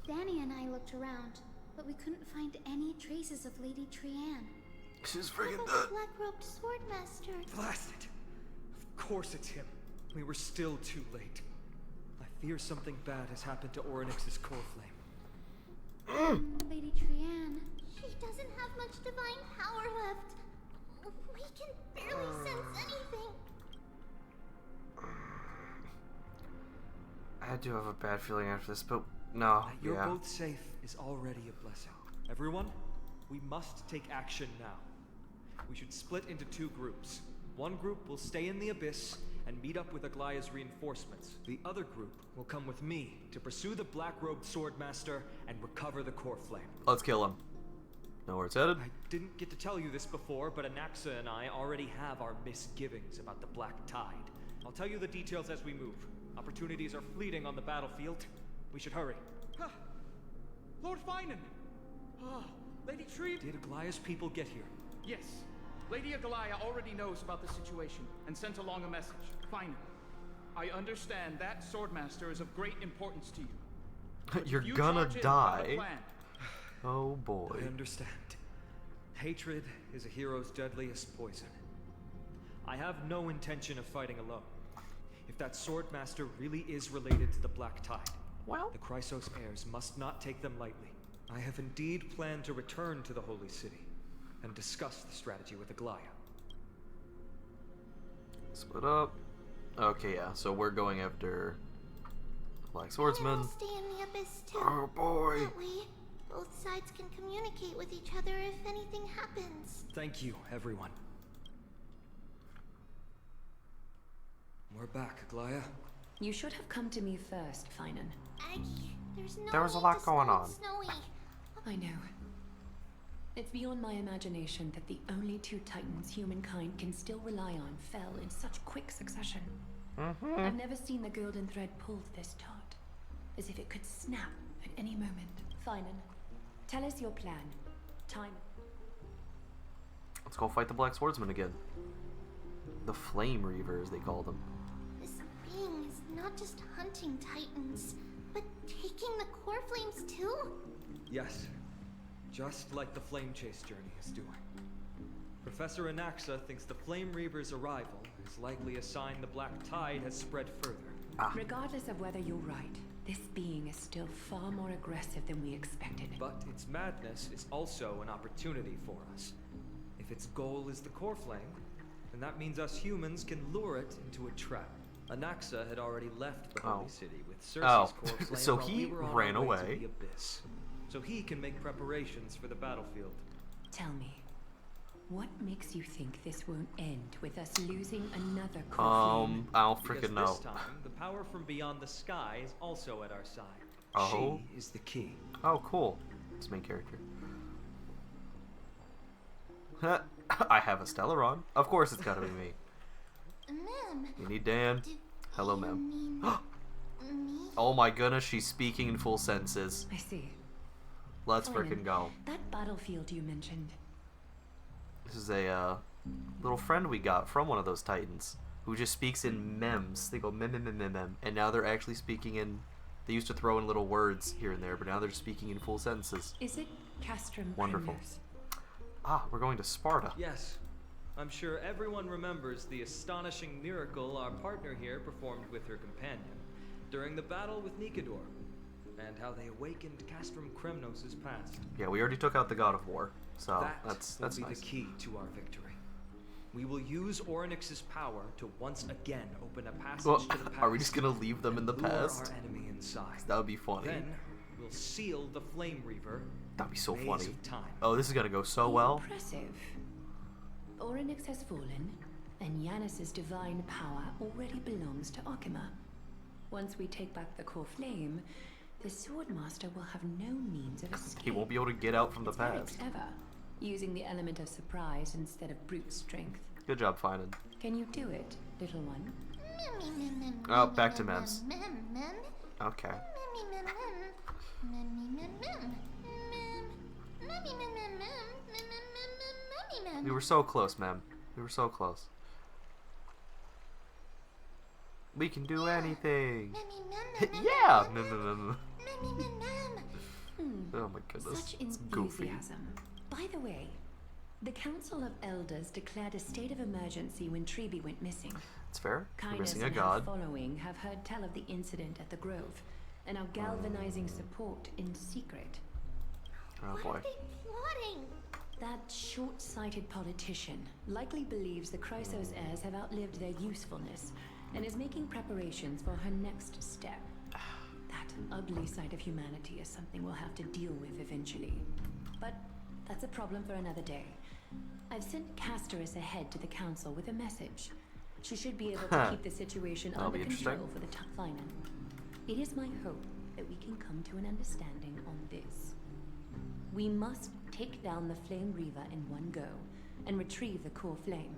Speaker 15: Danny and I looked around, but we couldn't find any traces of Lady Trian.
Speaker 1: She's
Speaker 10: How
Speaker 1: freaking
Speaker 10: about
Speaker 1: dead.
Speaker 10: the black-robed swordmaster?
Speaker 16: Blast it! Of course it's him. We were still too late. I fear something bad has happened to Orynyx's core flame.
Speaker 15: Lady Trian.
Speaker 10: She doesn't have much divine power left. We can barely sense anything.
Speaker 1: I do have a bad feeling after this, but no.
Speaker 16: That you're
Speaker 1: Yeah.
Speaker 16: both safe is already a blessing. Everyone, we must take action now. We should split into 2 groups. One group will stay in the Abyss and meet up with Aglaya's reinforcements. The other group will come with me to pursue the black-robed swordmaster and recover the core flame.
Speaker 1: Let's kill him. Know where it's headed?
Speaker 16: I didn't get to tell you this before, but Anaxa and I already have our misgivings about the Black Tide. I'll tell you the details as we move. Opportunities are fleeting on the battlefield. We should hurry.
Speaker 8: Lord Finan! Lady Tree...
Speaker 16: Did Aglaya's people get here?
Speaker 8: Yes. Lady Aglaya already knows about the situation and sent along a message. Finan, I understand that Swordmaster is of great importance to you. But
Speaker 1: You're
Speaker 8: you
Speaker 1: gonna
Speaker 8: charge in
Speaker 1: die.
Speaker 8: without a plan.
Speaker 1: Oh boy.
Speaker 16: I understand. Hatred is a hero's deadliest poison. I have no intention of fighting alone. If that Swordmaster really is related to the Black Tide, well, the Chrysos heirs must not take them lightly. I have indeed planned to return to the Holy City and discuss the strategy with Aglaya.
Speaker 1: Split up. Okay, yeah, so we're going after Black Swordsman.
Speaker 10: We'll stay in the Abyss too.
Speaker 1: Oh boy.
Speaker 10: That way, both sides can communicate with each other if anything happens.
Speaker 16: Thank you, everyone. We're back, Aglaya.
Speaker 11: You should have come to me first, Finan.
Speaker 10: There's no
Speaker 1: There was a
Speaker 10: need
Speaker 1: lot
Speaker 10: to
Speaker 1: going
Speaker 10: scold
Speaker 1: on.
Speaker 10: Snowy.
Speaker 11: I know. It's beyond my imagination that the only 2 titans humankind can still rely on fell in such quick succession. I've never seen the golden thread pulled this taut, as if it could snap at any moment. Finan, tell us your plan. Time.
Speaker 1: Let's go fight the Black Swordsman again. The Flame Reaver, as they call them.
Speaker 10: This being is not just hunting titans, but taking taking the core flames too?
Speaker 16: Yes. Just like the Flame Chase journey is doing. Professor Anaxa thinks the Flame Reaver's arrival is likely a sign the Black Tide has spread further.
Speaker 11: Regardless of whether you're right, this being is still far more aggressive than we expected.
Speaker 16: But its madness is also an opportunity for us. If its goal is the core flame, then that means us humans can lure it into a trap. Anaxa had already left the Holy City with Cersei's core flame
Speaker 1: so
Speaker 16: while
Speaker 1: he
Speaker 16: we were on
Speaker 1: ran
Speaker 16: our way
Speaker 1: away.
Speaker 16: to the Abyss. So he can make preparations for the battlefield.
Speaker 11: Tell me, what makes you think this won't end with us losing another core flame?
Speaker 1: I don't freaking know.
Speaker 16: This time, the power from beyond the sky is also at our side.
Speaker 1: Oh.
Speaker 16: She is the key.
Speaker 1: Oh, cool. It's main character. I have a Stellaron. Of course it's gotta be me.
Speaker 10: Ma'am.
Speaker 1: You need Dan. Hello, ma'am. Oh my goodness, she's speaking in full sentences.
Speaker 11: I see.
Speaker 1: Let's
Speaker 11: Simon,
Speaker 1: freaking go.
Speaker 11: That battlefield you mentioned.
Speaker 1: This is a little friend we got from one of those Titans who just speaks in mems. They go mem mem mem mem mem, and now they're actually speaking in. They used to throw in little words here and there, but now they're speaking in full sentences.
Speaker 11: Is it Castrum?
Speaker 1: Wonderful.
Speaker 11: Primrose?
Speaker 1: Ah, we're going to Sparta.
Speaker 16: Yes. I'm sure everyone remembers the astonishing miracle our partner here performed with her companion during the battle with Nikador, and how they awakened Castrum Kremnos' past.
Speaker 1: Yeah, we already took out the God of War, so that's
Speaker 16: will be
Speaker 1: nice.
Speaker 16: the key to our victory. We will use Orynyx's power to once again open a passage to the past.
Speaker 1: Are we just gonna leave them in the
Speaker 16: lure
Speaker 1: past?
Speaker 16: our enemy inside.
Speaker 1: That would be funny.
Speaker 16: Then we'll seal the Flame Reaver.
Speaker 1: That'd be so
Speaker 16: Maze
Speaker 1: funny.
Speaker 16: of Time.
Speaker 1: Oh, this is gonna go so well.
Speaker 11: Impressive. Orynyx has fallen, and Yanis's divine power already belongs to Okima. Once we take back the core flame, the Swordmaster will have no means of escape.
Speaker 1: He won't be able to get out from the
Speaker 11: It's very
Speaker 1: past.
Speaker 11: clever, using the element of surprise instead of brute strength.
Speaker 1: Good job finding.
Speaker 11: Can you do it, little one?
Speaker 1: Oh, back to mems.
Speaker 10: Mem, mem,
Speaker 1: Okay.
Speaker 10: mem, mem, mem, mem, mem, mem, mem, mem, mem.
Speaker 1: We were so close, ma'am. We were so close. We can do anything. Yeah. Oh my goodness.
Speaker 11: Such
Speaker 1: It's goofy.
Speaker 11: enthusiasm. By the way, the Council of Elders declared a state of emergency when Treeby went missing.
Speaker 1: It's fair. We're
Speaker 11: Kindness
Speaker 1: missing a
Speaker 11: and her
Speaker 1: god.
Speaker 11: following have heard tell of the incident at the Grove, and are galvanizing support in secret.
Speaker 1: Oh boy.
Speaker 10: Plotting.
Speaker 11: That short-sighted politician likely believes the Chrysos heirs have outlived their usefulness, and is making preparations for her next step. That ugly side of humanity is something we'll have to deal with eventually. But that's a problem for another day. I've sent Casterus ahead to the council with a message. She should be able to keep the situation
Speaker 1: That'll
Speaker 11: under
Speaker 1: be
Speaker 11: control
Speaker 1: interesting.
Speaker 11: for the time. It is my hope that we can come to an understanding on this. We must take down the Flame Reaver in one go, and retrieve the core flame.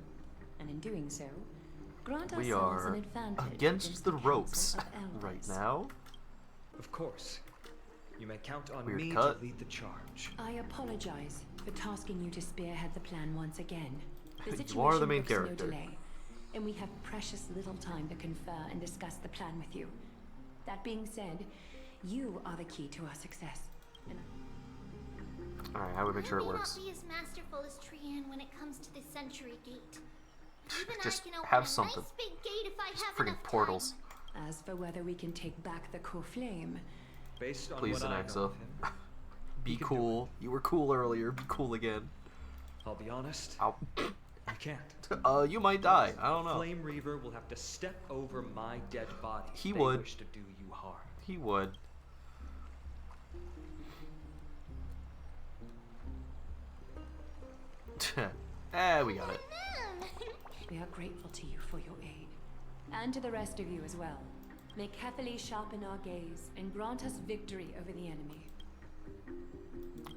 Speaker 11: And in doing so, grant
Speaker 1: We
Speaker 11: ourselves
Speaker 1: are
Speaker 11: an advantage
Speaker 1: against the ropes
Speaker 11: Council of
Speaker 1: right
Speaker 11: Elders.
Speaker 1: now.
Speaker 16: Of course. You may count on
Speaker 1: Weird
Speaker 16: me
Speaker 1: cut.
Speaker 16: to lead the charge.
Speaker 11: I apologize for tasking you to spearhead the plan once again. The
Speaker 1: You
Speaker 11: situation
Speaker 1: are the main
Speaker 11: brooks no
Speaker 1: character.
Speaker 11: delay, and we have precious little time to confer and discuss the plan with you. That being said, you are the key to our success. And
Speaker 1: Alright, how do we make sure it
Speaker 10: I may
Speaker 1: works?
Speaker 10: not be as masterful as Trian when it comes to the Century Gate. Even
Speaker 1: Just
Speaker 10: I can open
Speaker 1: have
Speaker 10: a
Speaker 1: something.
Speaker 10: nice big gate if I have
Speaker 1: Freaking
Speaker 10: enough
Speaker 1: portals.
Speaker 11: as for whether we can take back the core flame,
Speaker 16: Based on
Speaker 1: Please,
Speaker 16: what I know
Speaker 1: Anaxa.
Speaker 16: of him,
Speaker 1: Be
Speaker 16: he can do
Speaker 1: cool. You were cool earlier. Be cool again.
Speaker 16: I'll be honest.
Speaker 1: Ow.
Speaker 16: I can't.
Speaker 1: You might die. I don't know.
Speaker 16: Flame Reaver will have to step over my dead body.
Speaker 1: He
Speaker 16: if they
Speaker 1: would.
Speaker 16: wish to do you harm.
Speaker 1: He would. We got it.
Speaker 11: we are grateful to you for your aid. And to the rest of you as well. May Cathali sharpen our gaze and grant us victory over the enemy.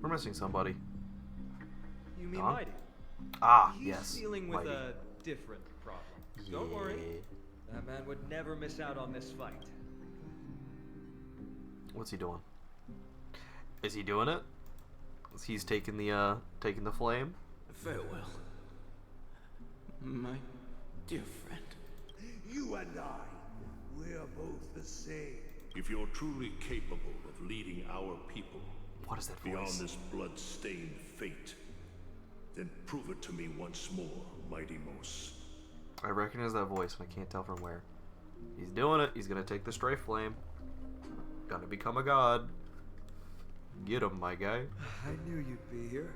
Speaker 1: We're missing somebody.
Speaker 16: You mean
Speaker 1: Huh?
Speaker 16: Mighty?
Speaker 1: Ah,
Speaker 16: He's
Speaker 1: yes.
Speaker 16: dealing with
Speaker 1: Mighty.
Speaker 16: a different problem. Don't worry. That man would never miss out on this fight.
Speaker 1: What's he doing? Is he doing it? He's taking the flame?
Speaker 18: Farewell, my dear friend.
Speaker 20: You and I, we're both the same.
Speaker 5: If you're truly capable of leading our people
Speaker 1: what is that
Speaker 5: beyond
Speaker 1: voice?
Speaker 5: this blood-stained fate, then prove it to me once more, Mighty Mos.
Speaker 1: I recognize that voice, and I can't tell from where. He's doing it. He's gonna take the Strafe Flame. Gotta become a god. Get him, my guy.
Speaker 16: I knew you'd be here.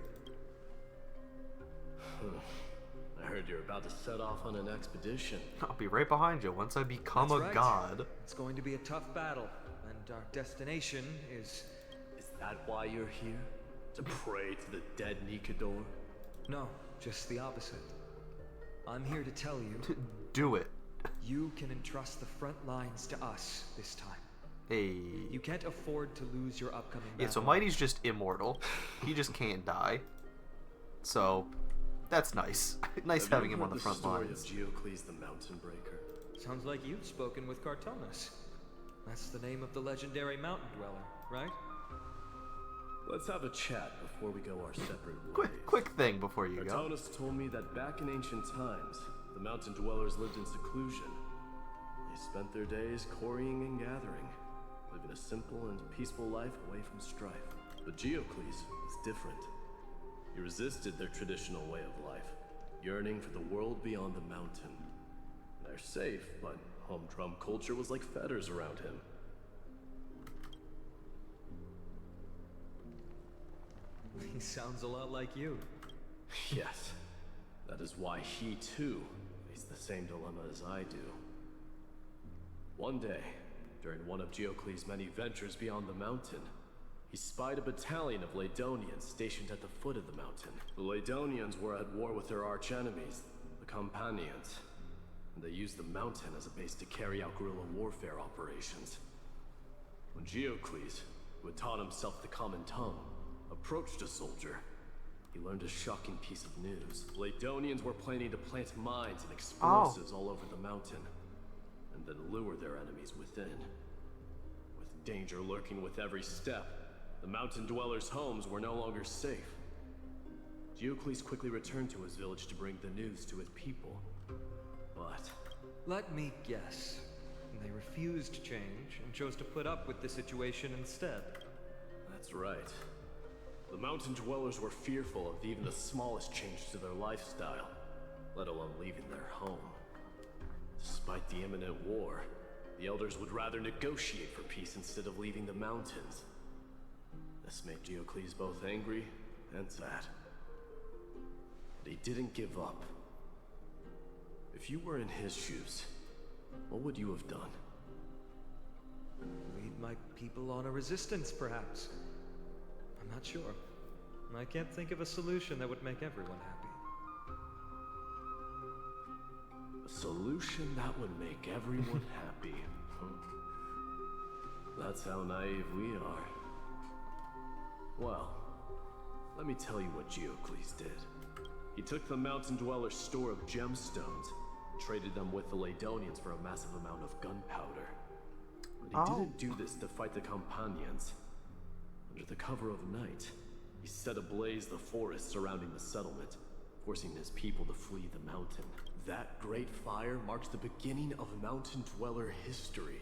Speaker 3: I heard you're about to set off on an expedition.
Speaker 1: I'll be right behind you once I become
Speaker 16: That's
Speaker 1: a
Speaker 16: right.
Speaker 1: god.
Speaker 16: It's going to be a tough battle, and our destination is...
Speaker 3: Is that why you're here? To pray to the dead Nikador?
Speaker 16: No, just the opposite. I'm here to tell you...
Speaker 1: Do it.
Speaker 16: You can entrust the front lines to us this time.
Speaker 1: Hey.
Speaker 16: You can't afford to lose your upcoming battle.
Speaker 1: Yeah, so Mighty's just immortal. He just can't die. So, that's nice. Nice having him on the front lines.
Speaker 3: Have you heard the story of Geocles the Mountain Breaker?
Speaker 16: Sounds like you've spoken with Cartonis. That's the name of the legendary mountain dweller, right?
Speaker 3: Let's have a chat before we go our separate ways.
Speaker 1: Quick thing before you go.
Speaker 3: Cartonis told me that back in ancient times, the mountain dwellers lived in seclusion. They spent their days quarrying and gathering, living a simple and peaceful life away from strife. But Geocles is different. He resisted their traditional way of life, yearning for the world beyond the mountain. They're safe, but humdrum culture was like fetters around him.
Speaker 16: He sounds a lot like you.
Speaker 3: Yes. That is why he, too, faced the same dilemma as I do. One day, during one of Geocles' many ventures beyond the mountain, he spied a battalion of Ladonians stationed at the foot of the mountain. The Ladonians were at war with their arch-enemies, the Companions, and they used the mountain as a base to carry out guerrilla warfare operations. When Geocles, who had taught himself the common tongue, approached a soldier, he learned a shocking piece of news. Ladonians were planning to plant mines and explosives all over the mountain, and then lure their enemies within. With danger lurking with every step, the mountain dwellers' homes were no longer safe. Geocles quickly returned to his village to bring the news to his people. But...
Speaker 16: Let me guess. They refused change and chose to put up with the situation instead.
Speaker 3: That's right. The mountain dwellers were fearful of even the smallest change to their lifestyle, let alone leaving their home. Despite the imminent war, the elders would rather negotiate for peace instead of leaving the mountains. This made Geocles both angry and sad. But he didn't give up. If you were in his shoes, what would you have done?
Speaker 16: Lead my people on a resistance, perhaps. I'm not sure. I can't think of a solution that would make everyone happy.
Speaker 3: A solution that would make everyone happy. That's how naive we are. Well, let me tell you what Geocles did. He took the mountain dwellers' store of gemstones and traded them with the Ladonians for a massive amount of gunpowder. But he didn't do this to fight the Companions. Under the cover of night, he set ablaze the forest surrounding the settlement, forcing his people to flee the mountain. That great fire marks the beginning of mountain dweller history.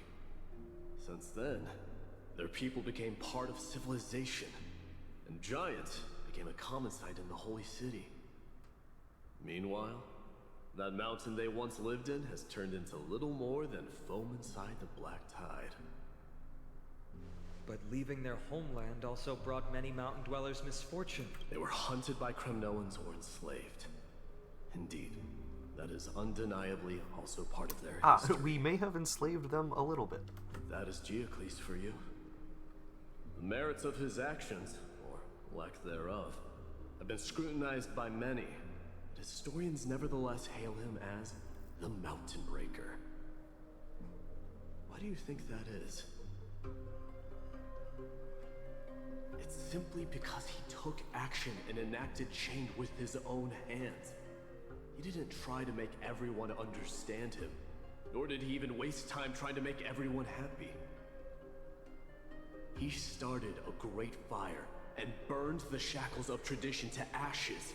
Speaker 3: Since then, their people became part of civilization, and Giant became a common sight in the Holy City. Meanwhile, that mountain they once lived in has turned into little more than foam inside the black tide.
Speaker 16: But leaving their homeland also brought many mountain dwellers misfortune.
Speaker 3: They were hunted by Kremnoans or enslaved. Indeed, that is undeniably also part of their history.
Speaker 1: We may have enslaved them a little bit.
Speaker 3: That is Geocles for you. The merits of his actions, or lack thereof, have been scrutinized by many, but historians nevertheless hail him as the Mountain Breaker. Why do you think that is? It's simply because he took action and enacted change with his own hands. He didn't try to make everyone understand him, nor did he even waste time trying to make everyone happy. He started a great fire and burned the shackles of tradition to ashes.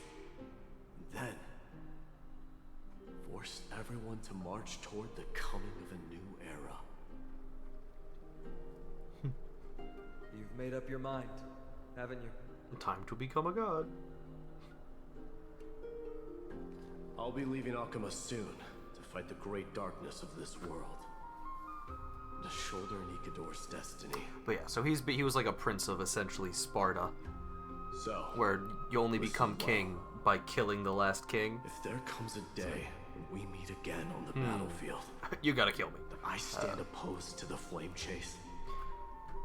Speaker 3: Then, forced everyone to march toward the coming of a new era.
Speaker 16: You've made up your mind, haven't you?
Speaker 1: Time to become a god.
Speaker 3: I'll be leaving Akama soon to fight the great darkness of this world. To shoulder Nikador's destiny.
Speaker 1: But yeah, so he was like a prince of essentially Sparta.
Speaker 3: So,
Speaker 1: where you only become king by killing the last king.
Speaker 3: If there comes a day when we meet again on the battlefield,
Speaker 1: you gotta kill me.
Speaker 3: I stand opposed to the flame chase.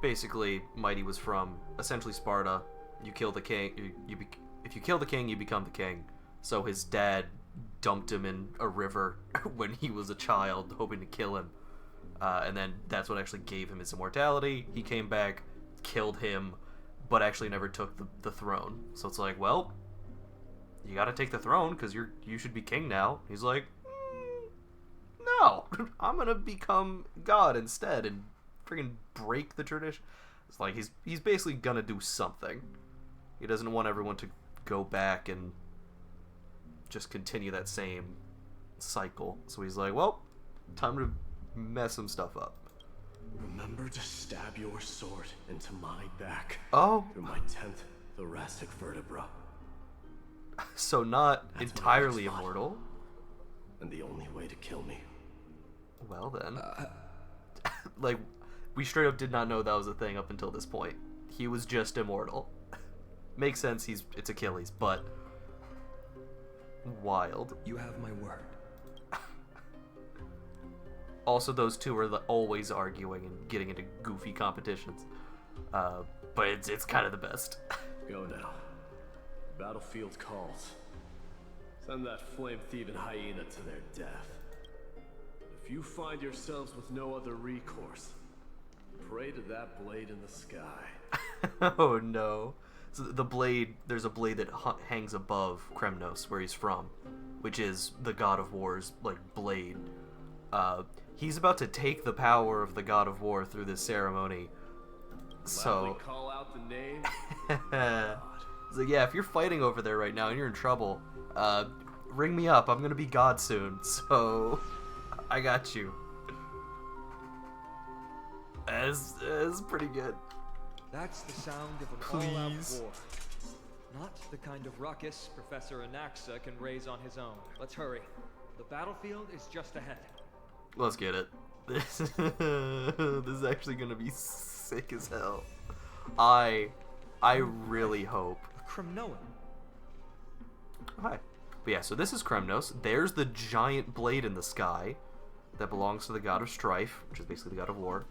Speaker 1: Basically, Mighty was from essentially Sparta. You kill the king. If you kill the king, you become the king. So his dad dumped him in a river when he was a child, hoping to kill him. And then that's what actually gave him his immortality. He came back, killed him, but actually never took the throne. So it's like, well, you gotta take the throne because you should be king now. He's like, no, I'm gonna become god instead and freaking break the tradition. It's like he's basically gonna do something. He doesn't want everyone to go back and just continue that same cycle. So he's like, well, time to mess some stuff up.
Speaker 3: Remember to stab your sword into my back.
Speaker 1: Oh.
Speaker 3: Through my 10th thoracic vertebra.
Speaker 1: So not that's entirely immortal.
Speaker 3: And the only way to kill me.
Speaker 1: Well then. Like, we straight up did not know that was a thing up until this point. He was just immortal. Makes sense, it's Achilles, but wild.
Speaker 16: You have my word.
Speaker 1: Also, those two are always arguing and getting into goofy competitions. But it's kind of the best.
Speaker 3: Go now. Battlefield calls. Send that flame-thieving hyena to their death. If you find yourselves with no other recourse, pray to that blade in the sky.
Speaker 1: Oh no. So the blade, there's a blade that hangs above Kremnos, where he's from, which is the God of War's, like, blade. He's about to take the power of the God of War through this ceremony. So
Speaker 3: call out the name.
Speaker 1: So yeah, if you're fighting over there right now and you're in trouble, ring me up. I'm gonna be God soon, so I got you. That's pretty good.
Speaker 16: That's the sound of an all-out war. Not the kind of ruckus Professor Anaxa can raise on his own. Let's hurry. The battlefield is just ahead.
Speaker 1: Let's get it. This is actually gonna be sick as hell. I really hope.
Speaker 16: Kremnoan.
Speaker 1: Hi. But yeah, so this is Kremnos. There's the giant blade in the sky that belongs to the god of strife, which is basically the god of war.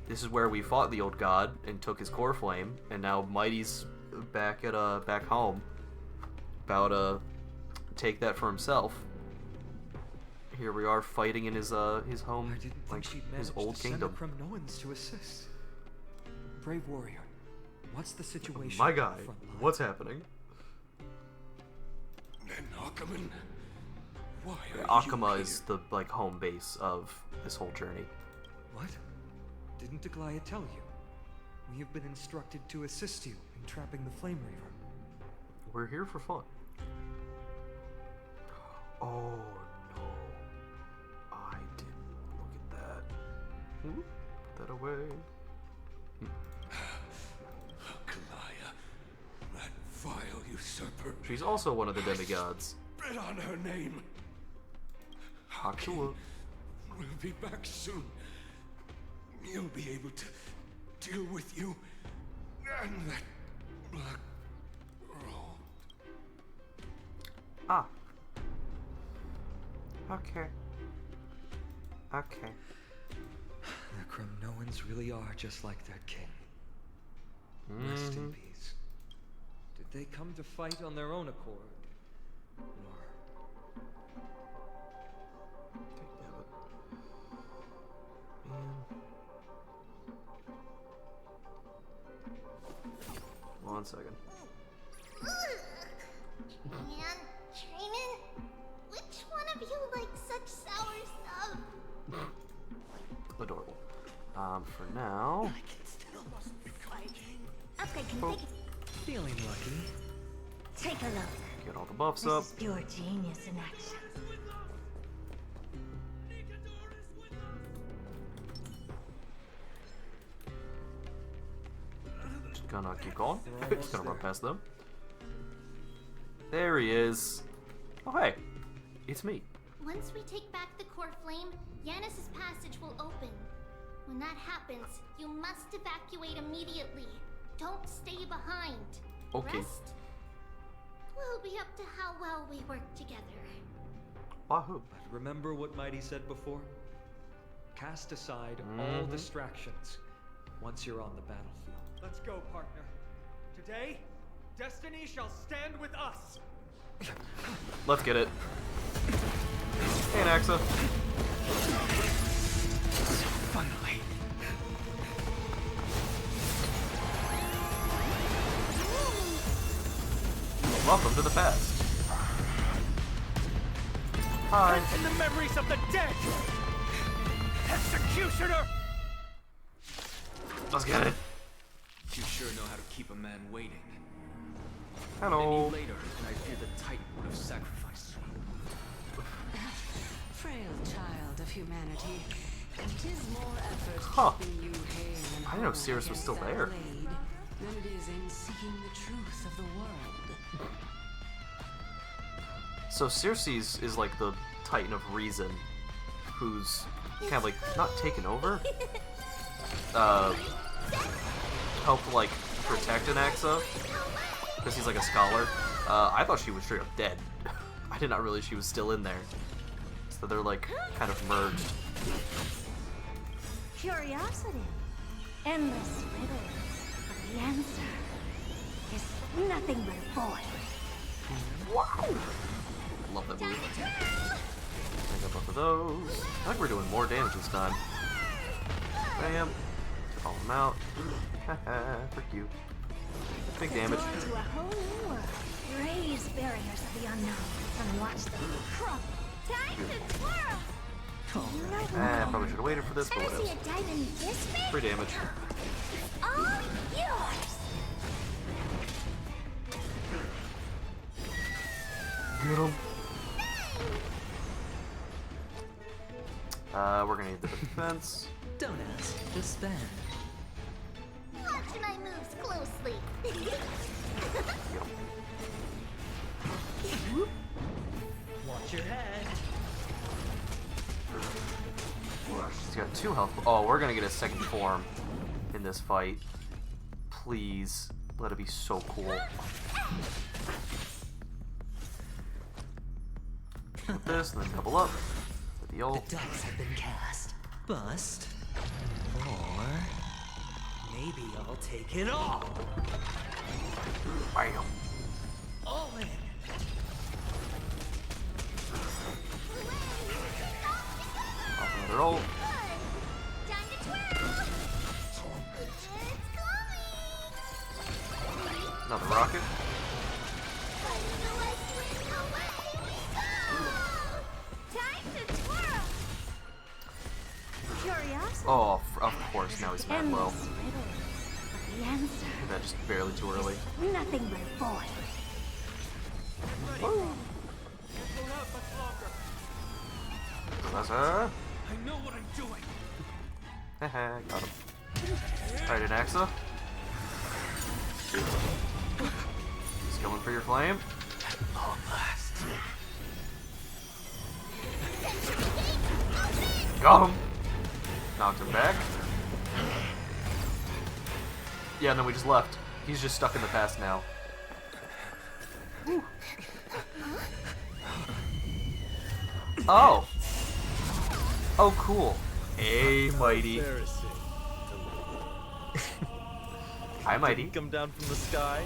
Speaker 1: This is where we fought the old god and took his core flame, and now Mighty's back home, about to take that for himself. Here we are fighting in his home, like his old kingdom.
Speaker 16: Kremnoans to assist. Brave warrior, what's the situation?
Speaker 1: My guy, what's happening?
Speaker 20: Then Akaman, why are
Speaker 1: Akama
Speaker 20: you
Speaker 1: is the home base of this whole journey.
Speaker 16: What? Didn't Aglaya tell you? We have been instructed to assist you in trapping the Flame Reaver.
Speaker 1: We're here for fun. Oh no. I didn't look at that. Put that away.
Speaker 20: Aglaya, that vile usurper.
Speaker 1: She's also one of the demigods.
Speaker 20: Spit on her name.
Speaker 1: Hakua.
Speaker 20: We'll be back soon. You'll be able to deal with you and that black roll.
Speaker 1: Ah. Okay. Okay.
Speaker 16: The Kremnoans really are just like their king. Rest in peace. Did they come to fight on their own accord?
Speaker 1: One second.
Speaker 10: Man, Training? Which one of you likes such sour stuff?
Speaker 1: Adorable. For now.
Speaker 10: I can still must be fighting. Okay, can
Speaker 1: Oh.
Speaker 10: take it.
Speaker 16: Feeling lucky.
Speaker 10: Take a look.
Speaker 1: Get all the buffs
Speaker 10: This
Speaker 1: up.
Speaker 10: is pure genius in action.
Speaker 1: Gonna keep going. Just gonna run past them. There he is. Oh hey, it's me.
Speaker 10: Once we take back the core flame, Yanis's passage will open. When that happens, you must evacuate immediately. Don't stay behind.
Speaker 1: Okay.
Speaker 10: Rest will be up to how well we work together.
Speaker 1: Wahoo.
Speaker 16: But remember what Mighty said before? Cast aside all distractions once you're on the battlefield.
Speaker 6: Let's go, partner. Today, destiny shall stand with us.
Speaker 1: Let's get it. Hey, Naxa.
Speaker 9: Finally.
Speaker 1: Welcome to the past. Hi.
Speaker 6: In the memories of the dead. Executioner.
Speaker 1: Let's get it.
Speaker 13: You sure know how to keep a man waiting.
Speaker 1: Hello.
Speaker 13: Any later, and I fear the Titan would have sacrificed you.
Speaker 19: Frail child of humanity, it is more effort
Speaker 1: Huh.
Speaker 19: keeping you hale and
Speaker 1: I didn't know
Speaker 19: whole
Speaker 1: Cirrus was
Speaker 19: against
Speaker 1: still
Speaker 19: that
Speaker 1: there.
Speaker 19: blade than it is in seeking the truth of the world.
Speaker 1: So Circes is like the Titan of Reason, who's kind of like not taken over. Helped like protect Anaxa because he's like a scholar. I thought she was straight up dead. I did not realize she was still in there. So they're like kind of merged.
Speaker 15: Curiosity. Endless riddles. But the answer is nothing but a void.
Speaker 1: Wow. Love that move. I got both of those. I think we're doing more damage this time. Bam. Call him out. Haha, frick you. Big damage.
Speaker 15: Door to a whole new world. Raise barriers of the unknown and watch them crumble. Time to twirl.
Speaker 1: Probably should have waited for this, but
Speaker 15: Ever see
Speaker 1: whatever.
Speaker 15: a diamond this big?
Speaker 1: Free damage.
Speaker 15: It's all yours.
Speaker 1: Get him. We're gonna need the defense.
Speaker 9: Don't ask, just spend.
Speaker 10: Watch my moves closely.
Speaker 9: Watch your head.
Speaker 1: He's got 2 health. Oh, we're gonna get a second form in this fight. Please, let it be so cool. With this, and then double up with the ult.
Speaker 9: The dice have been cast. Bust. Or maybe I'll take it all.
Speaker 1: Bam.
Speaker 9: All in.
Speaker 1: Off another ult.
Speaker 10: Time to twirl. It's coming.
Speaker 1: Another rocket.
Speaker 15: Time to twirl. Curiosity.
Speaker 1: Oh, of course, now he's mad low.
Speaker 15: Endless riddles. But the answer
Speaker 1: That just barely too early.
Speaker 15: is nothing but a void.
Speaker 1: That's
Speaker 6: I know what I'm doing.
Speaker 1: Haha, got him. Alright, Anaxa. He's going for your flame.
Speaker 9: Long last.
Speaker 1: Got him! Knocked him back. Yeah, and then we just left. He's just stuck in the past now. Oh! Oh, cool. Hey, Mighty. Hi, Mighty.
Speaker 22: Come down from the sky.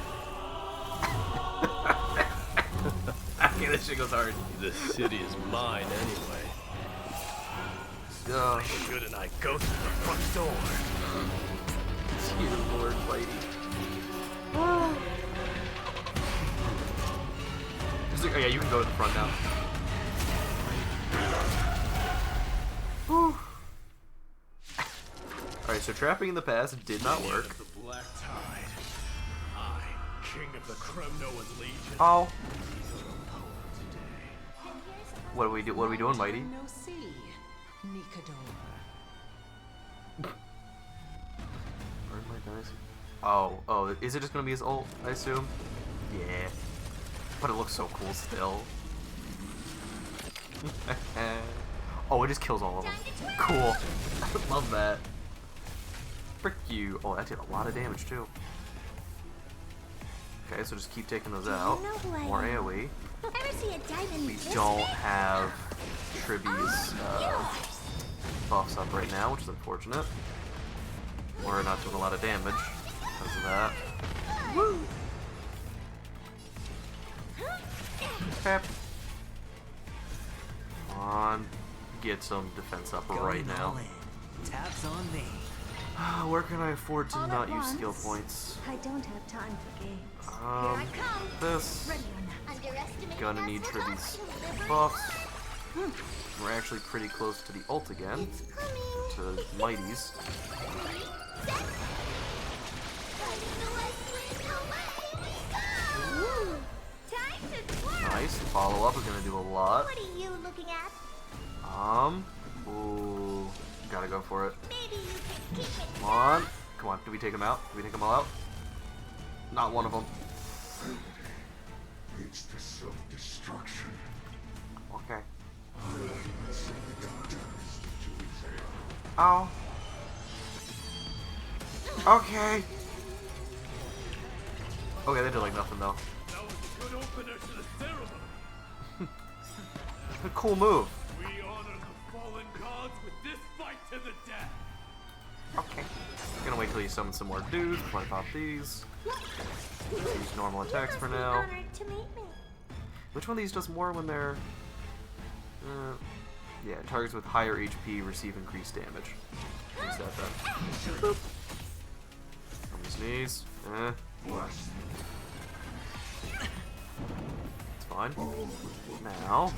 Speaker 1: Okay, this shit goes hard.
Speaker 3: This city is mine anyway. Shouldn't I go through the front door?
Speaker 1: Dear Lord, Mighty. Oh yeah, you can go to the front now. Alright, so trapping in the past did not work.
Speaker 3: The Black Tide. I, King of the Kremnoan Legion.
Speaker 1: Oh. What do we do? What are we doing, Mighty?
Speaker 19: No see, Nikador.
Speaker 1: Where's my dice? Oh, is it just gonna be his ult, I assume? Yeah. But it looks so cool still. Oh, it just kills all of them. Cool. Love that. Frick you. Oh, that did a lot of damage too. Okay, so just keep taking those out. More AoE. We don't have Tribby's buffs up right now, which is unfortunate. We're not doing a lot of damage because of that. Woo! Okay. Come on. Get some defense up right now.
Speaker 9: Taps on me.
Speaker 1: Where can I afford to not use skill points?
Speaker 12: I don't have time for games.
Speaker 1: This. Gonna need Tribby's buffs. We're actually pretty close to the ult again. To Mighty's. Nice. The follow-up is gonna do a lot.
Speaker 10: What are you looking at?
Speaker 1: Ooh. Gotta go for it.
Speaker 10: Maybe you can keep it.
Speaker 1: Come on. Come on. Do we take him out? Do we take them all out? Not one of them.
Speaker 21: It's the self-destruction.
Speaker 1: Okay. Oh. Okay. Okay, they did like nothing though.
Speaker 3: That was a good opener to the ceremony.
Speaker 1: A cool move.
Speaker 3: We honor the fallen gods with this fight to the death.
Speaker 1: Okay. Gonna wait till you summon some more dudes before I pop these. Use normal attacks for now. Which one of these does more when they're... yeah, targets with higher HP receive increased damage. Use that then. Boop. Sneeze. It's fine. Now...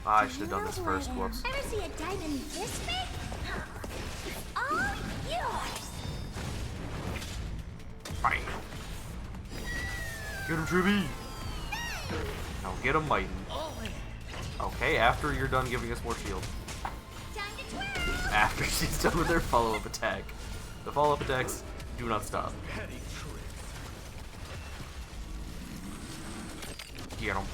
Speaker 1: I should have done this first. Whoops.
Speaker 10: Ever see a diamond this big? It's all yours.
Speaker 1: Bang. Get him, Tribby. Now get him, Mighty. Okay, after you're done giving us more shield. After she's done with their follow-up attack. The follow-up attacks do not stop. Get him.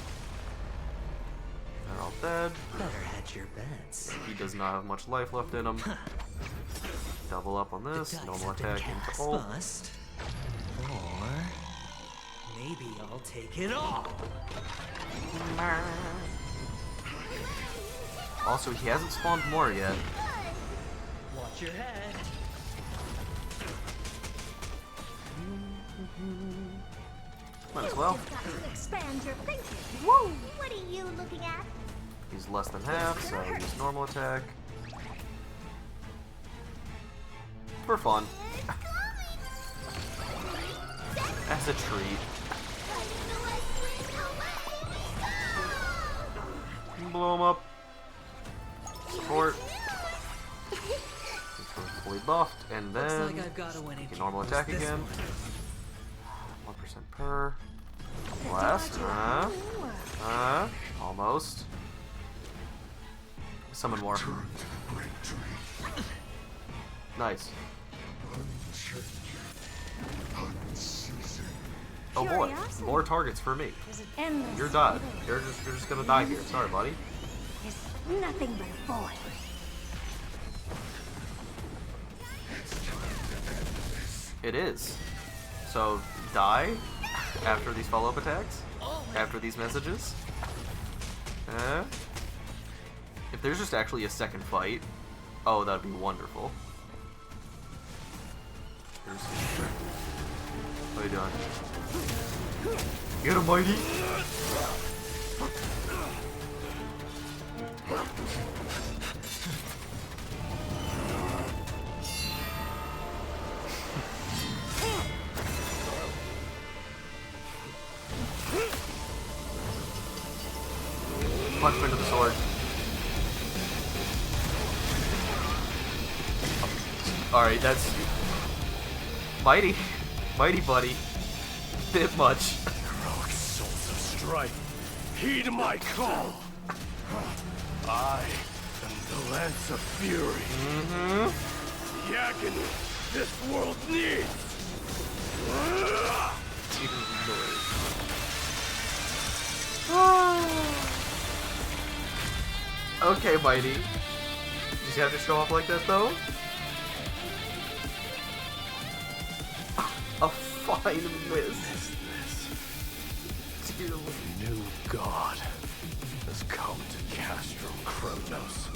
Speaker 1: They're all dead.
Speaker 9: Better hedge your bets.
Speaker 1: He does not have much life left in him. Double up on this. Normal attack into ult.
Speaker 9: Bust. Or maybe I'll take it all.
Speaker 1: Also, he hasn't spawned more yet.
Speaker 9: Watch your head.
Speaker 1: Might as well.
Speaker 10: Expand your thinking. Whoa! What are you looking at?
Speaker 1: He's less than half, so use normal attack. For fun. As a treat. Blow him up. Support. Fully buffed, and then
Speaker 9: Looks like I've got a winning
Speaker 1: normal attack again. 1% per. Blast. Almost. Summon more. Nice. Oh boy, more targets for me. You're dead. You're just gonna die here. Sorry, buddy.
Speaker 10: It's nothing but a boy.
Speaker 1: It is. So die after these follow-up attacks. After these messages. If there's just actually a second fight, oh, that'd be wonderful. What are you doing? Get him, Mighty! Punch him into the sword. Alright, that's... Mighty. Mighty, buddy. Bit much.
Speaker 3: Heroic souls of strife, heed my call. I am the Lance of Fury. The agony this world needs.
Speaker 1: Okay, Mighty. You just have to show off like that, though? A fine whiz.
Speaker 3: The new god has come to Castro Kronos.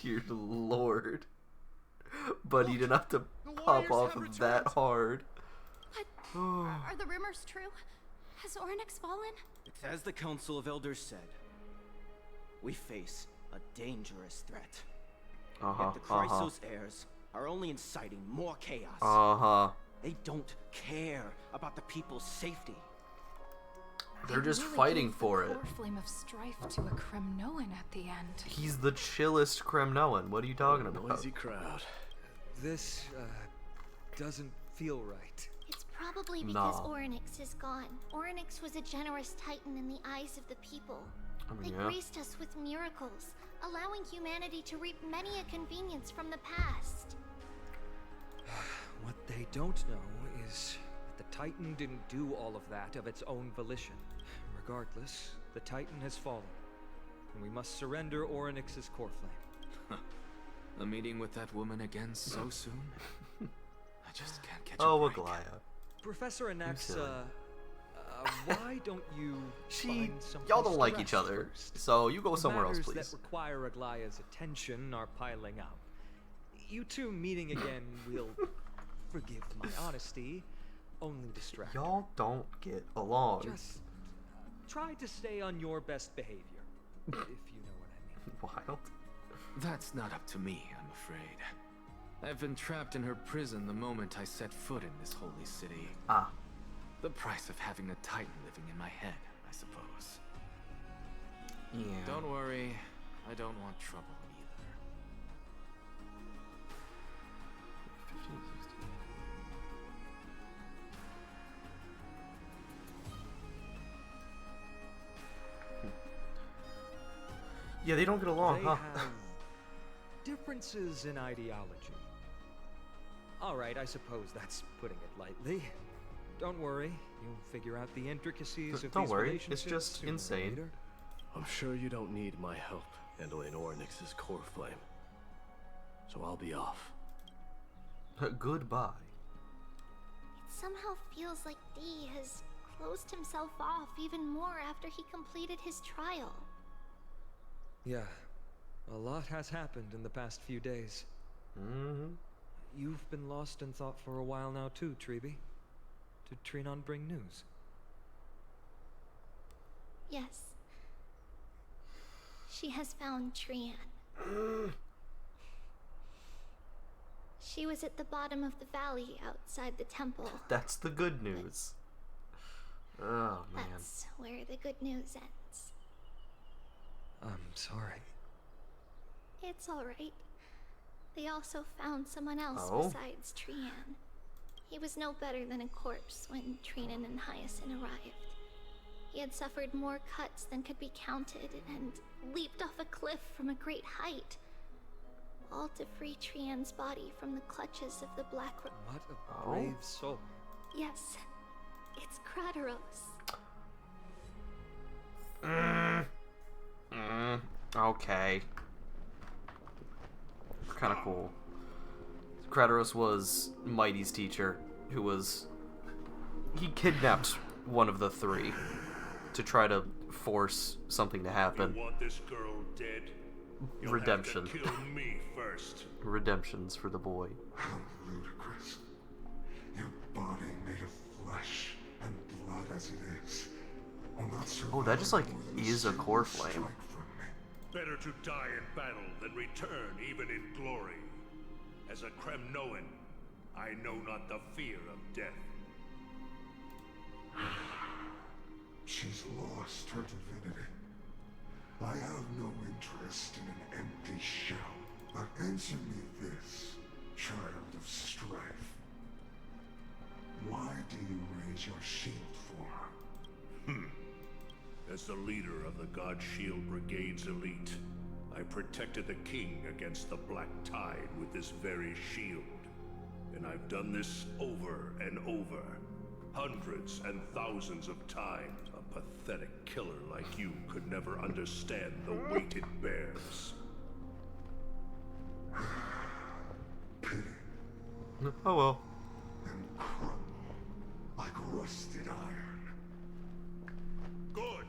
Speaker 1: Dear lord. But he didn't have to pop off of that hard.
Speaker 14: What? Are the rumors true? Has Orynyx fallen?
Speaker 18: As the Council of Elders said, we face a dangerous threat. Yet the Chrysos heirs are only inciting more chaos. They don't care about the people's safety.
Speaker 1: They're just fighting for it.
Speaker 14: Flame of strife to a Kremnoan at the end.
Speaker 1: He's the chillest Kremnoan. What are you talking about?
Speaker 3: Noisy crowd.
Speaker 16: This, doesn't feel right.
Speaker 10: It's probably because Orynyx is gone. Orynyx was a generous titan in the eyes of the people. They graced us with miracles, allowing humanity to reap many a convenience from the past.
Speaker 16: What they don't know is that the Titan didn't do all of that of its own volition. Regardless, the Titan has fallen, and we must surrender Orynyx's core flame.
Speaker 13: A meeting with that woman again so soon? I just can't catch
Speaker 1: a
Speaker 13: break.
Speaker 1: Aglaya.
Speaker 16: Professor Anaxa, why don't you find some
Speaker 1: y'all don't like each other, so you go somewhere else, please.
Speaker 16: Matters that require Aglaya's attention are piling up. You two meeting again will, forgive my honesty, only distract.
Speaker 1: Y'all don't get along.
Speaker 16: Just try to stay on your best behavior, if you know what I mean.
Speaker 1: Wild.
Speaker 13: That's not up to me, I'm afraid. I've been trapped in her prison the moment I set foot in this holy city. The price of having a Titan living in my head, I suppose.
Speaker 1: Yeah.
Speaker 13: Don't worry, I don't want trouble either.
Speaker 1: 15, 16. Yeah, they don't get along,
Speaker 16: they
Speaker 1: huh?
Speaker 16: have differences in ideology. Alright, I suppose that's putting it lightly. Don't worry, you'll figure out the intricacies of these relationships.
Speaker 1: It's just
Speaker 16: sooner or
Speaker 1: insane.
Speaker 16: later.
Speaker 3: I'm sure you don't need my help handling Orynyx's core flame. So I'll be off.
Speaker 1: Goodbye.
Speaker 10: It somehow feels like D has closed himself off even more after he completed his trial.
Speaker 16: Yeah, a lot has happened in the past few days. You've been lost in thought for a while now too, Treeby. Did Trinon bring news?
Speaker 10: Yes. She has found Trian. She was at the bottom of the valley outside the temple.
Speaker 1: That's the good news. Oh, man.
Speaker 10: That's where the good news ends.
Speaker 16: I'm sorry.
Speaker 10: It's alright. They also found someone else besides Trian. He was no better than a corpse when Trinan and Hyacinth arrived. He had suffered more cuts than could be counted and leaped off a cliff from a great height, all to free Trian's body from the clutches of the Black Road.
Speaker 16: What a brave soul.
Speaker 10: Yes, it's Krateros.
Speaker 1: Okay. Kind of cool. Krateros was Mighty's teacher, who was... He kidnapped one of the three to try to force something to happen.
Speaker 5: You want this girl dead? You'll
Speaker 1: Redemption.
Speaker 5: have to kill me first.
Speaker 1: Redemptions for the boy.
Speaker 22: How ludicrous. Your body made of flesh and blood as it is.
Speaker 1: Oh, that just like is a core flame.
Speaker 5: Better to die in battle than return even in glory. As a Kremnoan, I know not the fear of death.
Speaker 22: She's lost her divinity. I have no interest in an empty shell. But answer me this, child of strife. Why do you raise your shield for her?
Speaker 5: As the leader of the God Shield Brigade's elite, I protected the king against the Black Tide with this very shield. And I've done this over and over. Hundreds and thousands of times. A pathetic killer like you could never understand the weight it bears.
Speaker 1: Oh well.
Speaker 22: And crumble like rusted iron.
Speaker 5: Good.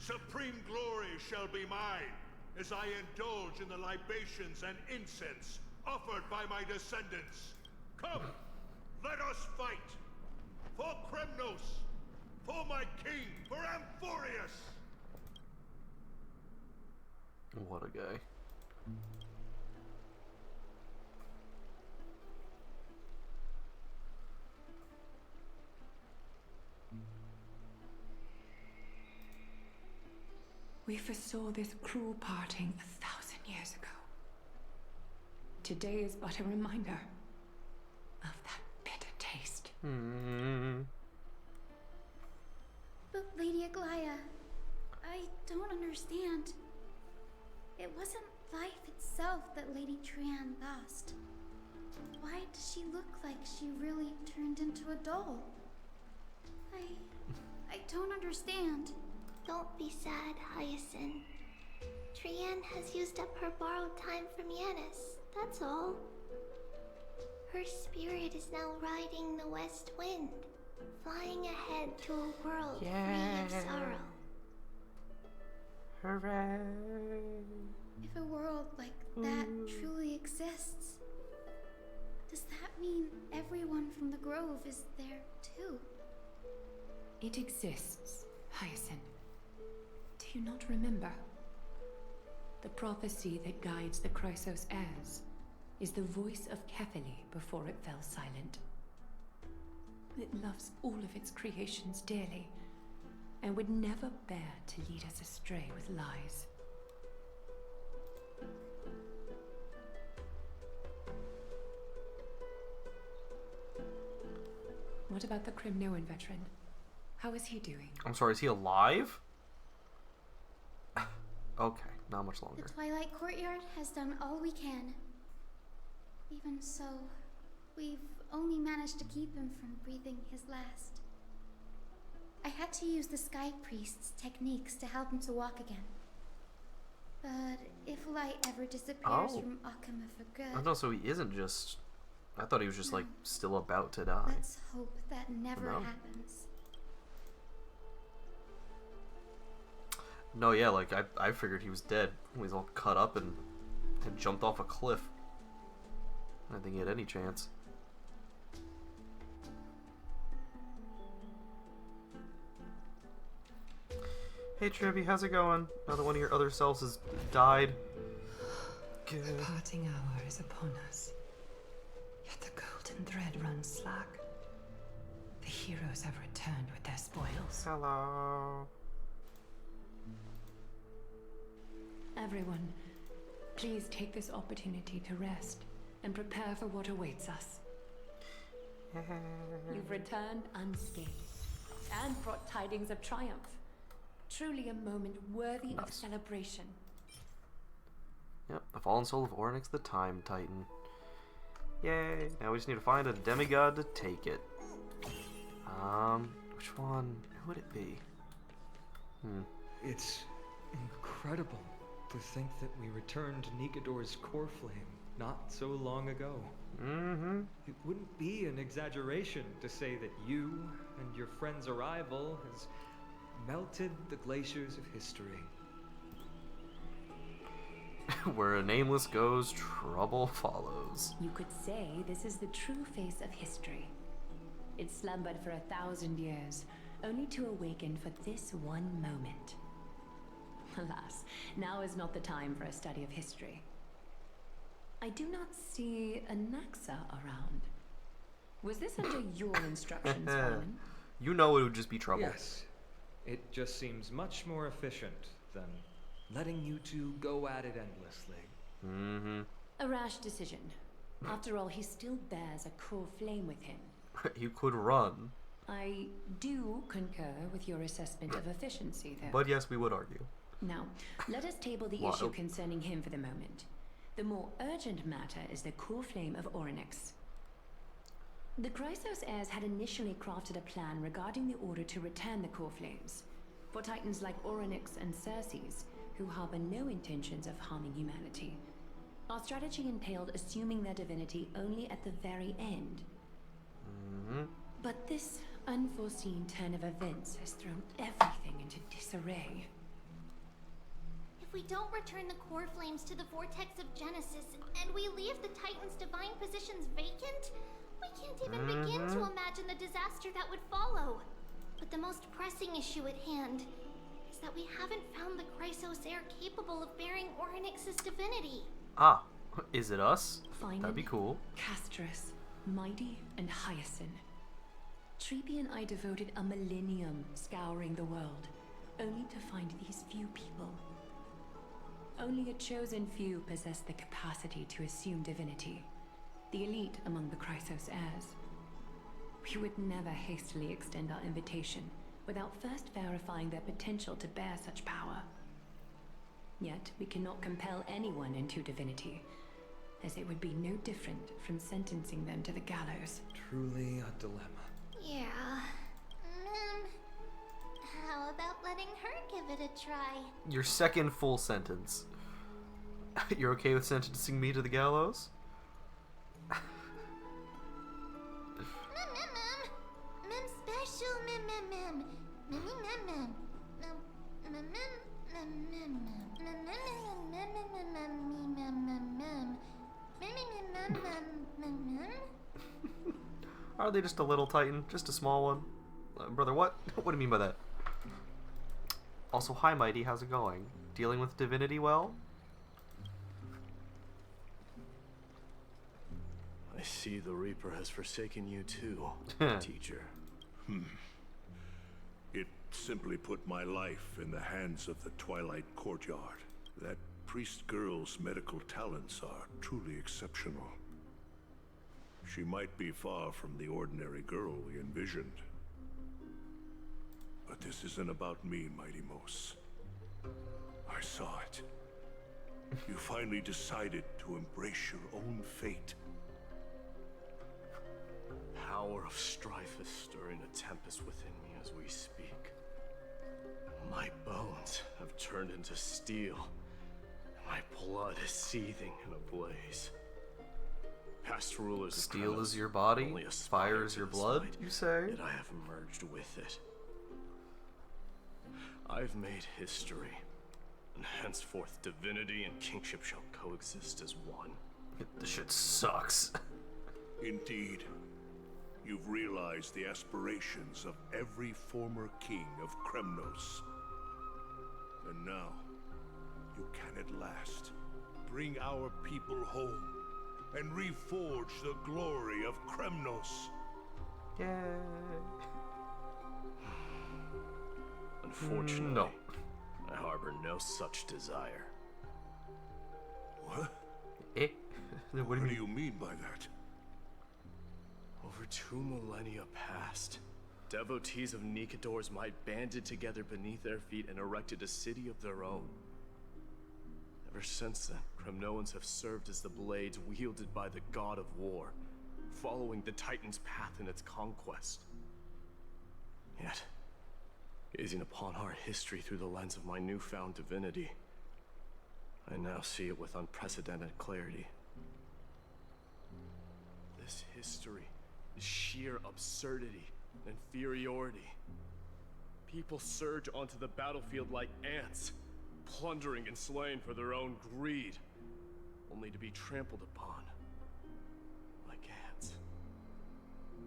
Speaker 5: Supreme glory shall be mine, as I indulge in the libations and incense offered by my descendants. Come, let us fight! For Kremnos! For my king! For Amphorius!
Speaker 1: What a guy.
Speaker 2: We foresaw this cruel parting 1,000 years ago. Today is but a reminder of that bitter taste.
Speaker 15: But Lady Aglaya, I don't understand. It wasn't life itself that Lady Trian lost. Why does she look like she really turned into a doll? I don't understand.
Speaker 10: Don't be sad, Hyacinth. Trian has used up her borrowed time from Yanis, that's all. Her spirit is now riding the west wind, flying ahead to a world free of sorrow.
Speaker 1: Hooray!
Speaker 15: If a world like that truly exists, does that mean everyone from the Grove is there too?
Speaker 2: It exists, Hyacinth. Do you not remember? The prophecy that guides the Chrysos heirs is the voice of Kefili before it fell silent. It loves all of its creations dearly and would never bear to lead us astray with lies. What about the Crimnoan veteran? How is he doing?
Speaker 1: I'm sorry, is he alive? Okay, not much longer.
Speaker 15: The Twilight Courtyard has done all we can. Even so, we've only managed to keep him from breathing his last. I had to use the Sky Priest's techniques to help him to walk again. But if light ever disappears from Akama for good...
Speaker 1: Oh no, so he isn't just... I thought he was just like still about to die.
Speaker 15: Let's hope that never happens.
Speaker 1: No, yeah, like I figured he was dead. He was all cut up and had jumped off a cliff. I didn't think he had any chance. Hey Tribby, how's it going? Now that one of your other selves has died. Good.
Speaker 2: The parting hour is upon us. Yet the golden thread runs slack. The heroes have returned with their spoils.
Speaker 1: Hello.
Speaker 2: Everyone, please take this opportunity to rest and prepare for what awaits us. You've returned unscathed and brought tidings of triumph. Truly a moment worthy of celebration.
Speaker 1: Yep, the fallen soul of Oryx the Time Titan. Yay! Now we just need to find a demigod to take it. Which one? Who would it be?
Speaker 16: It's incredible to think that we returned Nikador's core flame not so long ago. It wouldn't be an exaggeration to say that you and your friend's arrival has melted the glaciers of history.
Speaker 1: Where a nameless goes, trouble follows.
Speaker 11: You could say this is the true face of history. It slumbered for 1,000 years, only to awaken for this one moment. Alas, now is not the time for a study of history. I do not see a Naxa around. Was this under your instructions, Harlan?
Speaker 1: You know it would just be trouble.
Speaker 16: Yes. It just seems much more efficient than letting you two go at it endlessly.
Speaker 11: A rash decision. After all, he still bears a core flame with him.
Speaker 1: You could run.
Speaker 11: I do concur with your assessment of efficiency, though.
Speaker 1: But yes, we would argue.
Speaker 11: Now, let us table the issue concerning him for the moment. The more urgent matter is the core flame of Oryx. The Chrysos heirs had initially crafted a plan regarding the order to return the core flames. For titans like Orynyx and Circes, who harbor no intentions of harming humanity, our strategy entailed assuming their divinity only at the very end. But this unforeseen turn of events has thrown everything into disarray.
Speaker 10: If we don't return the core flames to the vortex of Genesis, and we leave the Titan's divine positions vacant, we can't even begin to imagine the disaster that would follow. But the most pressing issue at hand is that we haven't found the Chrysos heir capable of bearing Orynyx's divinity.
Speaker 1: Ah, is it us?
Speaker 11: Finan,
Speaker 1: That'd be cool.
Speaker 11: Castris, Mighty, and Hyacinth. Treepy and I devoted a millennium scouring the world, only to find these few people. Only a chosen few possess the capacity to assume divinity, the elite among the Chrysos heirs. We would never hastily extend our invitation without first verifying their potential to bear such power. Yet we cannot compel anyone into divinity, as it would be no different from sentencing them to the gallows.
Speaker 16: Truly a dilemma.
Speaker 10: Yeah. How about letting her give it a try?
Speaker 1: Your second full sentence. You're okay with sentencing me to the gallows?
Speaker 10: Mem special mem.
Speaker 1: Are they just a little titan? Just a small one? Brother, what? What do you mean by that? Also, hi Mighty, how's it going? Dealing with divinity well?
Speaker 3: I see the Reaper has forsaken you too, teacher.
Speaker 5: It simply put my life in the hands of the Twilight Courtyard. That priest girl's medical talents are truly exceptional. She might be far from the ordinary girl we envisioned. But this isn't about me, Mighty Mos. I saw it. You finally decided to embrace your own fate.
Speaker 3: Power of strife is stirring a tempest within me as we speak. My bones have turned into steel, and my blood is seething in a blaze. Past rulers
Speaker 1: steel is your body, fire is your blood, you say?
Speaker 3: Yet I have merged with it. I've made history, and henceforth divinity and kingship shall coexist as one.
Speaker 1: This shit sucks.
Speaker 5: Indeed. You've realized the aspirations of every former king of Kremnos. And now, you can at last bring our people home and reforge the glory of Kremnos.
Speaker 1: Yay.
Speaker 3: Unfortunately,
Speaker 1: no.
Speaker 3: I harbor no such desire.
Speaker 5: What?
Speaker 1: What
Speaker 5: do you mean by that?
Speaker 3: Over 2 millennia past, devotees of Nikador's might banded together beneath their feet and erected a city of their own. Ever since then, Kremnoans have served as the blades wielded by the god of war, following the Titan's path in its conquest. Yet, gazing upon our history through the lens of my newfound divinity, I now see it with unprecedented clarity. This history is sheer absurdity and inferiority. People surge onto the battlefield like ants, plundering and slaying for their own greed, only to be trampled upon like ants.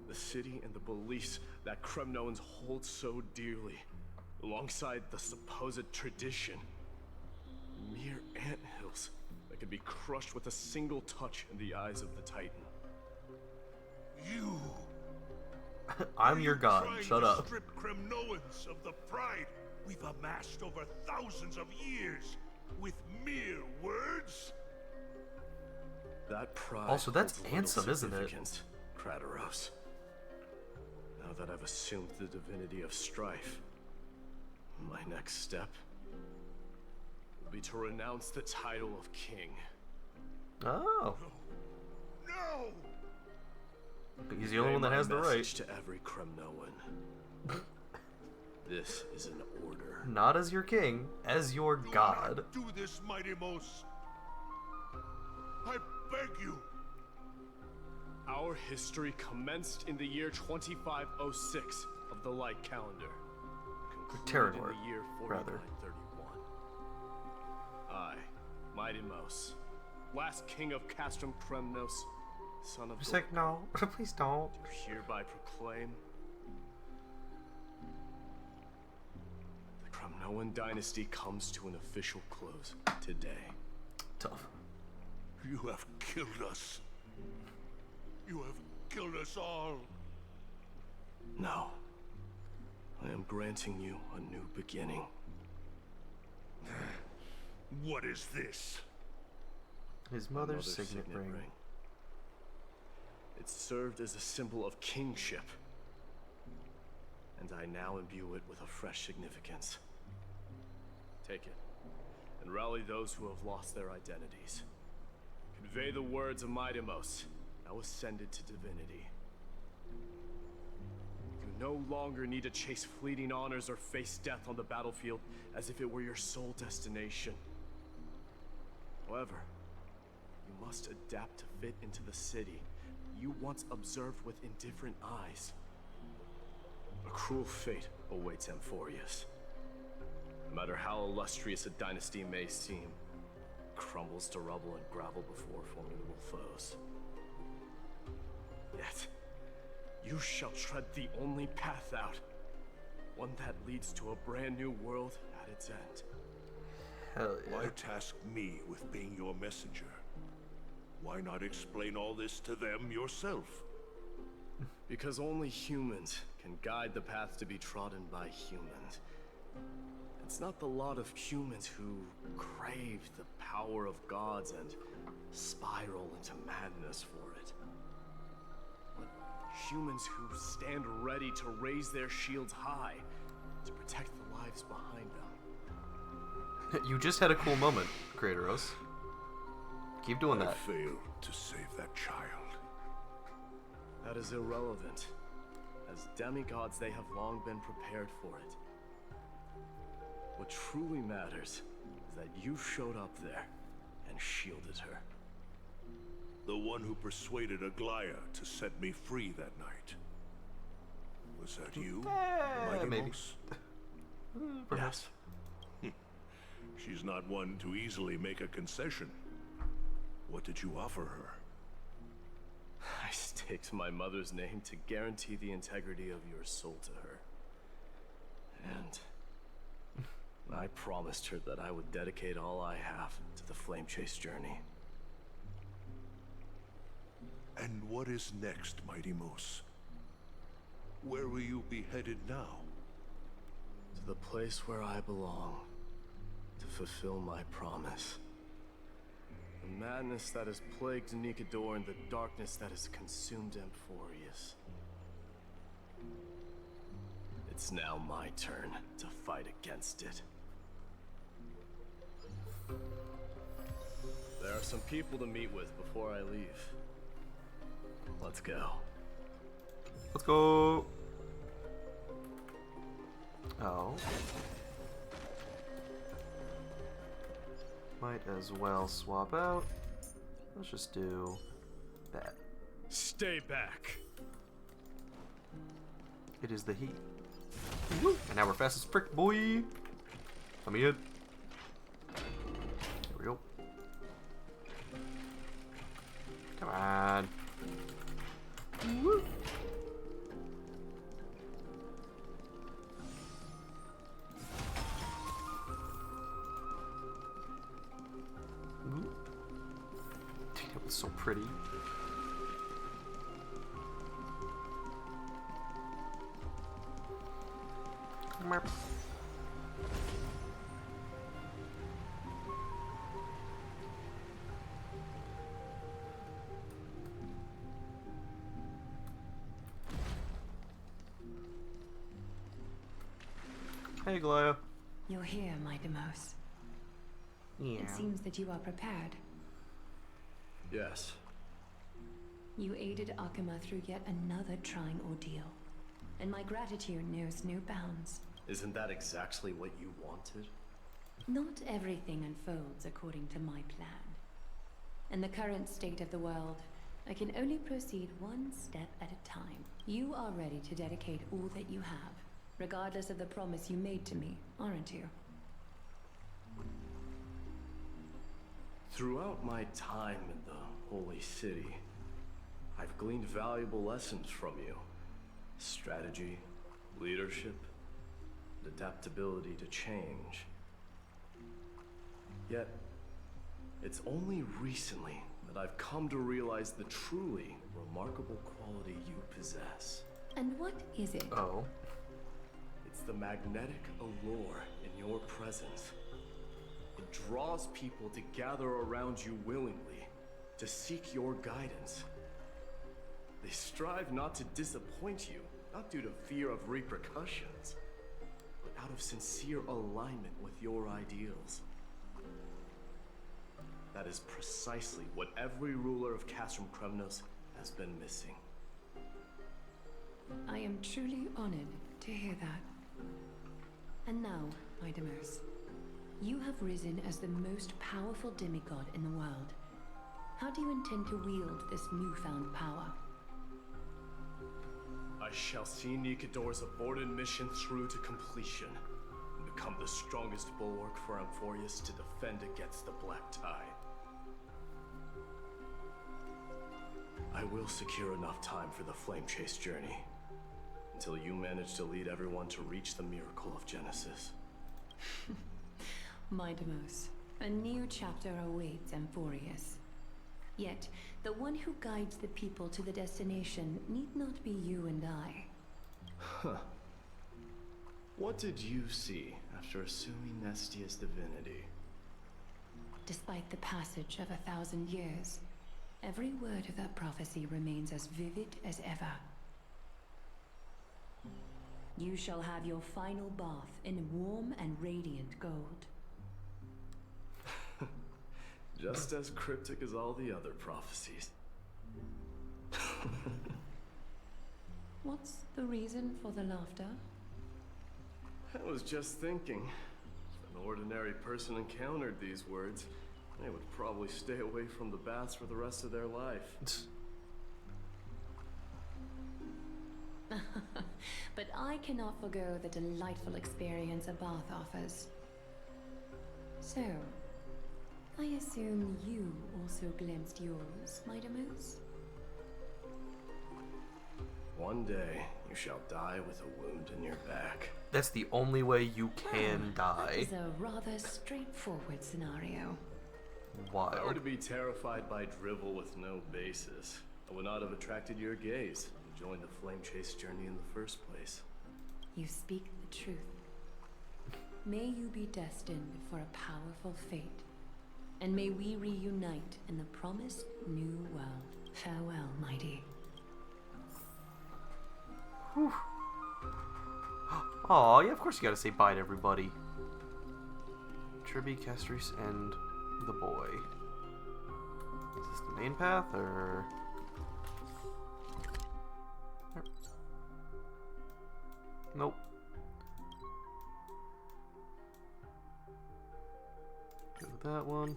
Speaker 3: The city and the beliefs that Kremnoans hold so dearly, alongside the supposed tradition, mere anthills that could be crushed with a single touch in the eyes of the Titan.
Speaker 5: You!
Speaker 1: I'm your god, shut up.
Speaker 5: Strip Kremnoans of the pride we've amassed over thousands of years with mere words?
Speaker 3: That pride
Speaker 1: also, that's
Speaker 3: holds
Speaker 1: handsome, isn't it?
Speaker 3: Krataros. Now that I've assumed the divinity of strife, my next step will be to renounce the title of king.
Speaker 1: Oh.
Speaker 5: No!
Speaker 1: He's the only one that has the right.
Speaker 3: To every Kremnoan. This is an order.
Speaker 1: Not as your king, as your god.
Speaker 5: Do this, Mighty Mos. I beg you.
Speaker 3: Our history commenced in the year 2506 of the Light Calendar. Concluded in the year 4931. I, Mighty Mos, last king of Castrum Kremnos, son of
Speaker 1: Just like, no, please don't.
Speaker 3: Do hereby proclaim the Kremnoan dynasty comes to an official close today.
Speaker 1: Tough.
Speaker 5: You have killed us. You have killed us all.
Speaker 3: No. I am granting you a new beginning.
Speaker 5: What is this?
Speaker 1: His mother's signet ring.
Speaker 3: It served as a symbol of kingship, and I now imbue it with a fresh significance. Take it, and rally those who have lost their identities. Convey the words of Mighty Mos, now ascended to divinity. You no longer need to chase fleeting honors or face death on the battlefield as if it were your sole destination. However, you must adapt to fit into the city you once observed with indifferent eyes. A cruel fate awaits Amphorius. No matter how illustrious a dynasty may seem, it crumbles to rubble and gravel before formidable foes. Yet, you shall tread the only path out, one that leads to a brand new world at its end.
Speaker 1: Hell yeah.
Speaker 5: Why task me with being your messenger? Why not explain all this to them yourself?
Speaker 3: Because only humans can guide the path to be trodden by humans. It's not the lot of humans who crave the power of gods and spiral into madness for it. But humans who stand ready to raise their shields high to protect the lives behind them.
Speaker 1: You just had a cool moment, Kratos. Keep doing that.
Speaker 5: I failed to save that child.
Speaker 3: That is irrelevant. As demigods, they have long been prepared for it. What truly matters is that you showed up there and shielded her.
Speaker 5: The one who persuaded Aglaya to set me free that night. Was that you, Mighty
Speaker 1: maybe.
Speaker 5: Mos?
Speaker 3: Yes.
Speaker 5: She's not one to easily make a concession. What did you offer her?
Speaker 3: I staked my mother's name to guarantee the integrity of your soul to her. And I promised her that I would dedicate all I have to the Flame Chase journey.
Speaker 5: And what is next, Mighty Mos? Where will you be headed now?
Speaker 3: To the place where I belong, to fulfill my promise. The madness that has plagued Nikador and the darkness that has consumed Amphorius. It's now my turn to fight against it. There are some people to meet with before I leave. Let's go.
Speaker 1: Let's go. Oh. Might as well swap out. Let's just do that.
Speaker 3: Stay back.
Speaker 1: It is the heat. And now we're fast as frick, boy. Let me in. There we go. Come on. Woo. That was so pretty. Merp. Hey, Glaya.
Speaker 2: You're here, Mighty Mos.
Speaker 1: Yeah.
Speaker 2: It seems that you are prepared.
Speaker 3: Yes.
Speaker 11: You aided Akuma through yet another trying ordeal, and my gratitude knows no bounds.
Speaker 3: Isn't that exactly what you wanted?
Speaker 11: Not everything unfolds according to my plan. In the current state of the world, I can only proceed one step at a time. You are ready to dedicate all that you have, regardless of the promise you made to me, aren't you?
Speaker 3: Throughout my time in the Holy City, I've gleaned valuable lessons from you. Strategy, leadership, adaptability to change. Yet, it's only recently that I've come to realize the truly remarkable quality you possess.
Speaker 11: And what is it?
Speaker 1: Oh.
Speaker 3: It's the magnetic allure in your presence. It draws people to gather around you willingly, to seek your guidance. They strive not to disappoint you, not due to fear of repercussions, but out of sincere alignment with your ideals. That is precisely what every ruler of Castrum Kremnos has been missing.
Speaker 11: I am truly honored to hear that. And now, Idamos, you have risen as the most powerful demigod in the world. How do you intend to wield this newfound power?
Speaker 3: I shall see Nikador's aborted mission through to completion, and become the strongest bulwark for Amphorius to defend against the Black Tide. I will secure enough time for the Flame Chase journey, until you manage to lead everyone to reach the miracle of Genesis.
Speaker 11: Idamos, a new chapter awaits Amphorius. Yet, the one who guides the people to the destination need not be you and I.
Speaker 3: Huh. What did you see after assuming Nestia's divinity?
Speaker 11: Despite the passage of 1,000 years, every word of that prophecy remains as vivid as ever. You shall have your final bath in warm and radiant gold.
Speaker 3: Just as cryptic as all the other prophecies.
Speaker 11: What's the reason for the laughter?
Speaker 3: I was just thinking, if an ordinary person encountered these words, they would probably stay away from the baths for the rest of their life.
Speaker 11: But I cannot forgo the delightful experience a bath offers. So, I assume you also glimpsed yours, Idamos?
Speaker 3: One day, you shall die with a wound in your back.
Speaker 1: That's the only way you can die.
Speaker 11: That is a rather straightforward scenario.
Speaker 1: Wild.
Speaker 3: If I were to be terrified by drivel with no basis, I would not have attracted your gaze and joined the Flame Chase journey in the first place.
Speaker 11: You speak the truth. May you be destined for a powerful fate. And may we reunite in the promised new world. Farewell, mighty.
Speaker 1: Aw, yeah, of course you gotta say bye to everybody. Triby, Castris, and the boy. Is this the main path, or...? Nope. Go to that one.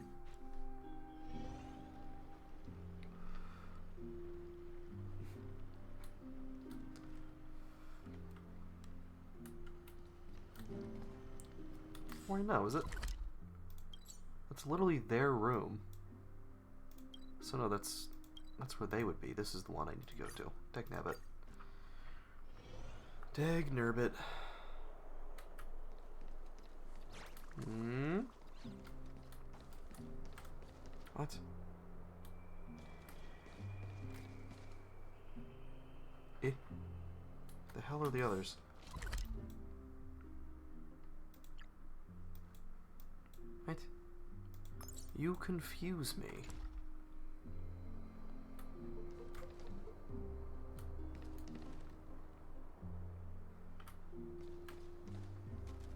Speaker 1: Why no, is it? That's literally their room. So no, that's where they would be. This is the one I need to go to. Dagnabbit. Dagnerbit. Hmm? What? Eh? The hell are the others? What? You confuse me.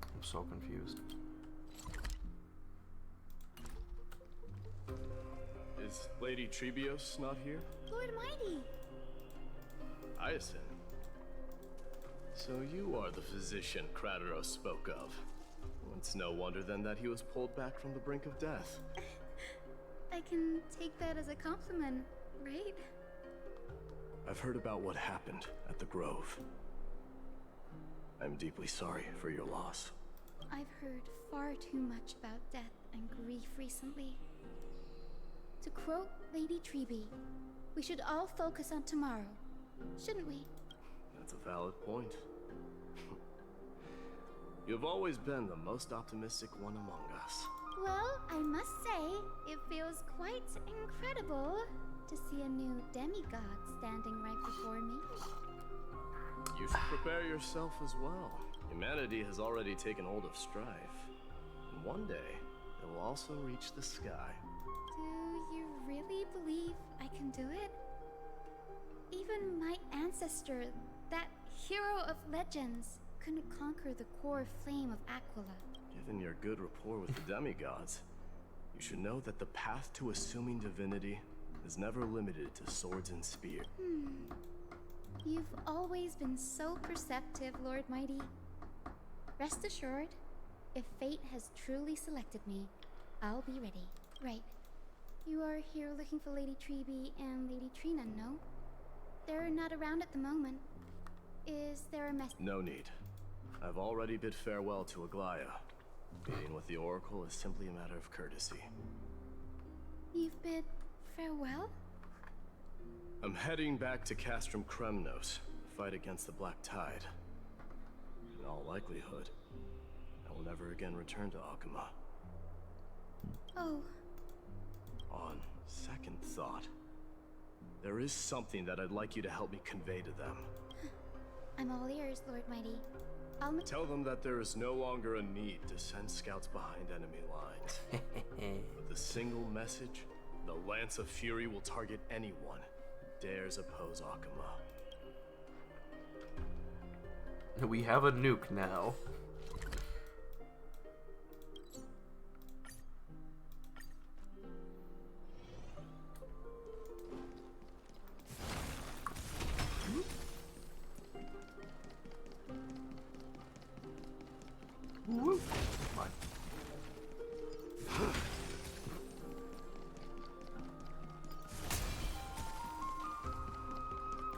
Speaker 1: I'm so confused.
Speaker 3: Is Lady Trebios not here?
Speaker 15: Lord Mighty!
Speaker 3: Hyacinth. So you are the physician Krateros spoke of. It's no wonder then that he was pulled back from the brink of death.
Speaker 15: I can take that as a compliment, right?
Speaker 3: I've heard about what happened at the Grove. I'm deeply sorry for your loss.
Speaker 15: I've heard far too much about death and grief recently. To quote Lady Treeby, we should all focus on tomorrow, shouldn't we?
Speaker 3: That's a valid point. You've always been the most optimistic one among us.
Speaker 15: Well, I must say, it feels quite incredible to see a new demigod standing right before me.
Speaker 3: You should prepare yourself as well. Humanity has already taken hold of strife. And one day, it will also reach the sky.
Speaker 15: Do you really believe I can do it? Even my ancestor, that hero of legends, couldn't conquer the core flame of Aquila.
Speaker 3: Given your good rapport with the demigods, you should know that the path to assuming divinity is never limited to swords and spears.
Speaker 15: You've always been so perceptive, Lord Mighty. Rest assured, if fate has truly selected me, I'll be ready. Right. You are here looking for Lady Treeby and Lady Trina, no? They're not around at the moment. Is there a message?
Speaker 3: No need. I've already bid farewell to Aglaya. Meeting with the Oracle is simply a matter of courtesy.
Speaker 15: You've bid farewell?
Speaker 3: I'm heading back to Castrum Kremnos to fight against the Black Tide. In all likelihood, I will never again return to Akuma.
Speaker 15: Oh.
Speaker 3: On second thought, there is something that I'd like you to help me convey to them.
Speaker 15: I'm all ears, Lord Mighty.
Speaker 3: Tell them that there is no longer a need to send scouts behind enemy lines. With a single message, the Lance of Fury will target anyone who dares oppose Akuma.
Speaker 1: We have a nuke now. Woo. Fine.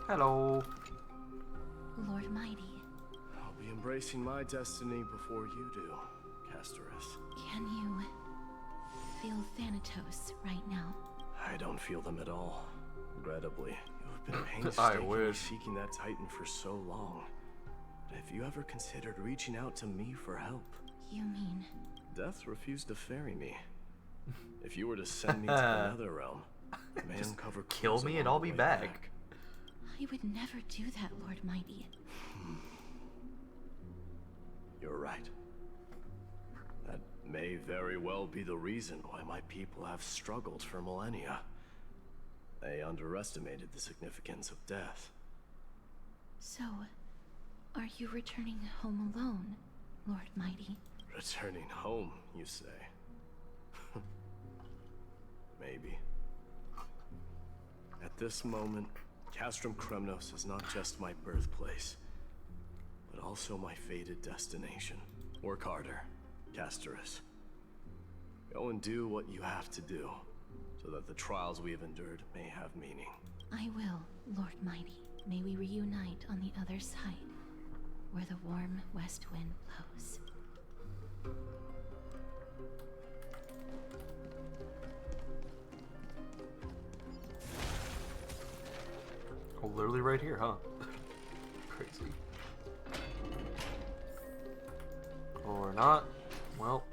Speaker 1: Hello.
Speaker 15: Lord Mighty.
Speaker 3: I'll be embracing my destiny before you do, Casterus.
Speaker 15: Can you feel Thanatos right now?
Speaker 3: I don't feel them at all. Regrettably, you have been painstakingly seeking that Titan for so long. Have you ever considered reaching out to me for help?
Speaker 15: You mean?
Speaker 3: Death refused to ferry me. If you were to send me to another realm, may uncover
Speaker 1: kill me and I'll be back.
Speaker 15: I would never do that, Lord Mighty.
Speaker 3: You're right. That may very well be the reason why my people have struggled for millennia. They underestimated the significance of death.
Speaker 15: So, are you returning home alone, Lord Mighty?
Speaker 3: Returning home, you say? Maybe. At this moment, Castrum Kremnos is not just my birthplace, but also my fated destination. Work harder, Casterus. Go and do what you have to do, so that the trials we have endured may have meaning.
Speaker 15: I will, Lord Mighty. May we reunite on the other side, where the warm west wind blows.
Speaker 1: Oh, literally right here, huh? Crazy. Or not. Well.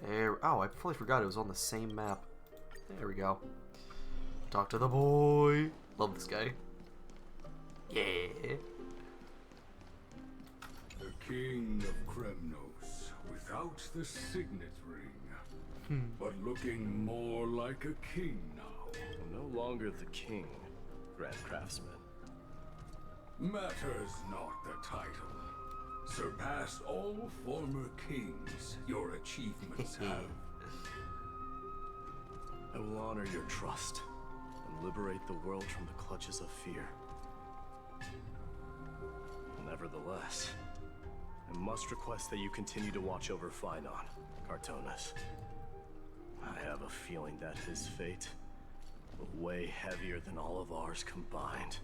Speaker 1: There. Oh, I fully forgot it was on the same map. There we go. Talk to the boy. Love this guy. Yeah.
Speaker 21: The King of Kremnos, without the signet ring, but looking more like a king now.
Speaker 3: No longer the king, Grand Craftsman.
Speaker 21: Matters not the title. Surpassed all former kings, your achievements have.
Speaker 3: I will honor your trust and liberate the world from the clutches of fear. Nevertheless, I must request that you continue to watch over Phainon, Cartonis. I have a feeling that his fate will weigh heavier than all of ours combined.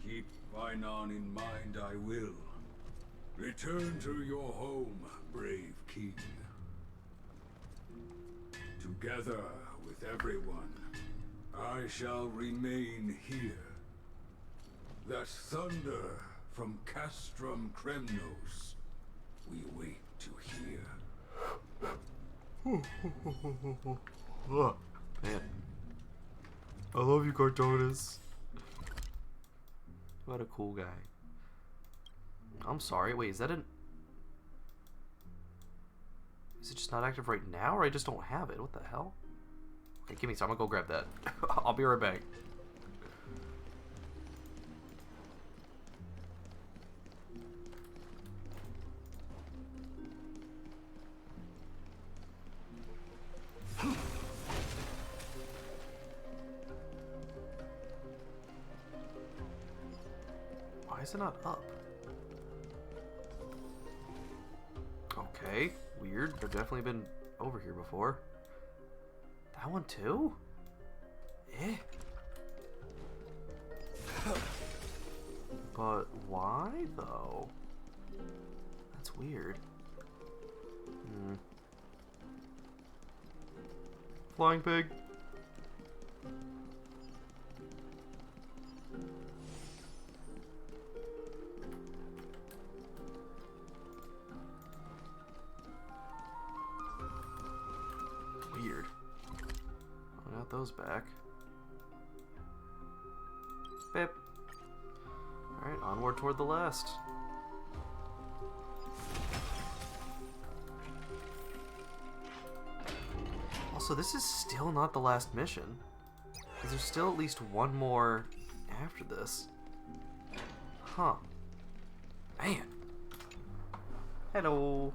Speaker 21: Keep Phainon in mind, I will. Return to your home, brave king. Together with everyone, I shall remain here. That thunder from Castrum Kremnos we wait to hear.
Speaker 1: Oh, man. I love you, Cartonis. What a cool guy. I'm sorry, wait, is that an... Is it just not active right now, or I just don't have it? What the hell? Okay, give me some, I'm gonna go grab that. I'll be right back. Why is it not up? Okay, weird. I've definitely been over here before. That one too? Eh. But why though? That's weird. Flying pig. Weird. I got those back. Bip. Alright, onward toward the last. Also, this is still not the last mission. Because there's still at least one more after this. Huh. Man. Hello.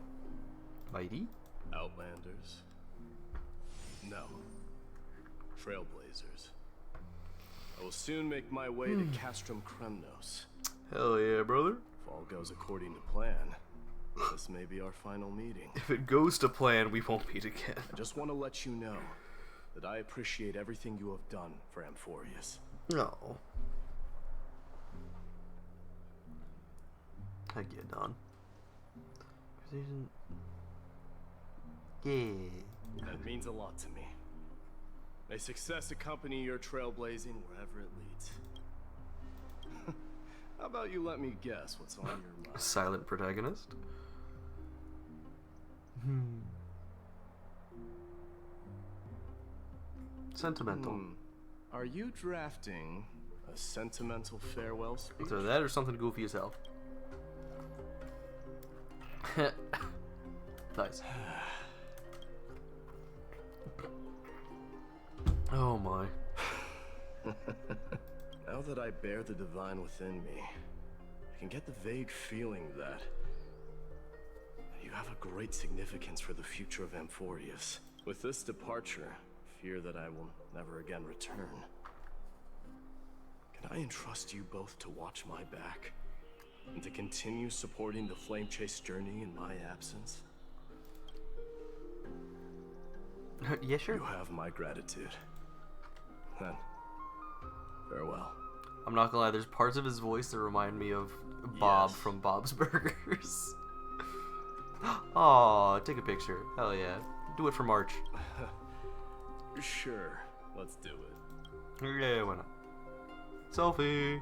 Speaker 1: Mighty?
Speaker 3: Outlanders? No. Trailblazers. I will soon make my way to Castrum Kremnos.
Speaker 1: Hell yeah, brother.
Speaker 3: If all goes according to plan, this may be our final meeting.
Speaker 1: If it goes to plan, we won't meet again.
Speaker 3: I just want to let you know that I appreciate everything you have done for Amphorius.
Speaker 1: No. I get done. Yeah.
Speaker 3: That means a lot to me. May success accompany your trailblazing wherever it leads. How about you let me guess what's on your mind?
Speaker 1: Silent protagonist? Sentimental.
Speaker 3: Are you drafting a sentimental farewell speech?
Speaker 1: Either that or something goofy as hell. Nice. Oh my.
Speaker 3: Now that I bear the divine within me, I can get the vague feeling that you have a great significance for the future of Amphorius. With this departure, fear that I will never again return. Can I entrust you both to watch my back and to continue supporting the Flame Chase journey in my absence?
Speaker 1: Yeah, sure.
Speaker 3: You have my gratitude. Then, farewell.
Speaker 1: I'm not gonna lie, there's parts of his voice that remind me of Bob from Bob's Burgers. Aw, take a picture. Hell yeah. Do it for March.
Speaker 3: Sure, let's do it.
Speaker 1: Yeah, why not? Selfie!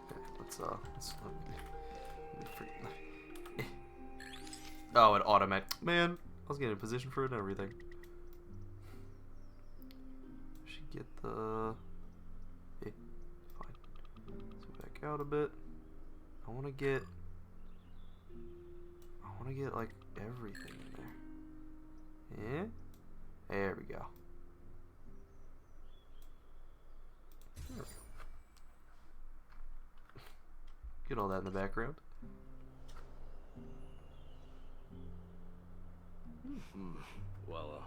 Speaker 1: Okay, let's oh, it automatic. Man, I was getting a position for it and everything. Should get the... Yeah, fine. Let's go back out a bit. I want to get like everything in there. Yeah? There we go. There we go. Get all that in the background.
Speaker 3: Well,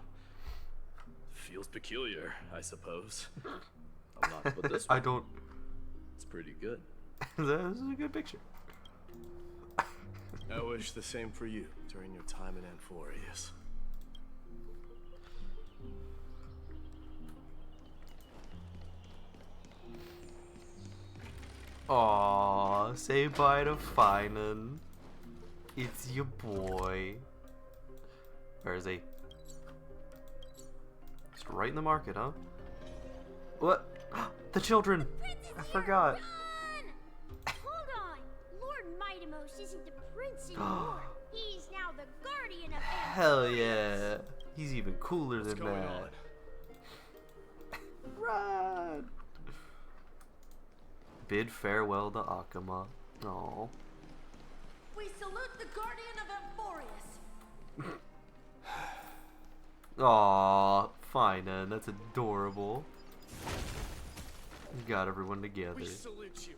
Speaker 3: Feels peculiar, I suppose. I'm not, but this one,
Speaker 1: I don't.
Speaker 3: It's pretty good.
Speaker 1: This is a good picture.
Speaker 3: I wish the same for you during your time in Anforius.
Speaker 1: Aww, say bye to Finan. It's your boy. Where is he? Just right in the market, huh? What? The children! I forgot.
Speaker 12: Hold on! Lord Mightimos isn't the prince anymore. He's now the guardian of
Speaker 1: Hell yeah. He's even cooler than
Speaker 3: going
Speaker 1: that. Run! Bid farewell to Akama. Aww.
Speaker 19: We salute the guardian of Emphorius.
Speaker 1: Aww, Finan, that's adorable. You got everyone together.
Speaker 3: We salute you.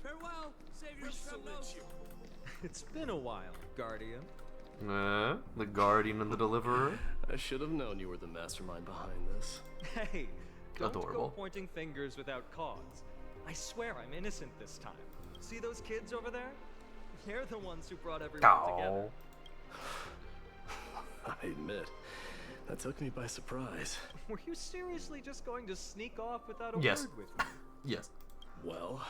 Speaker 6: Farewell, Savior
Speaker 3: We salute you.
Speaker 6: It's been a while, Guardian.
Speaker 1: The guardian and the deliverer.
Speaker 3: I should have known you were the mastermind behind this.
Speaker 6: Hey, don't
Speaker 1: Adorable.
Speaker 6: go pointing fingers without cause. I swear I'm innocent this time. See those kids over there? They're the ones who brought everyone together.
Speaker 3: I admit, that took me by surprise.
Speaker 6: Were you seriously just going to sneak off without a
Speaker 1: Yes.
Speaker 6: word with me?
Speaker 1: Yes.
Speaker 3: Well,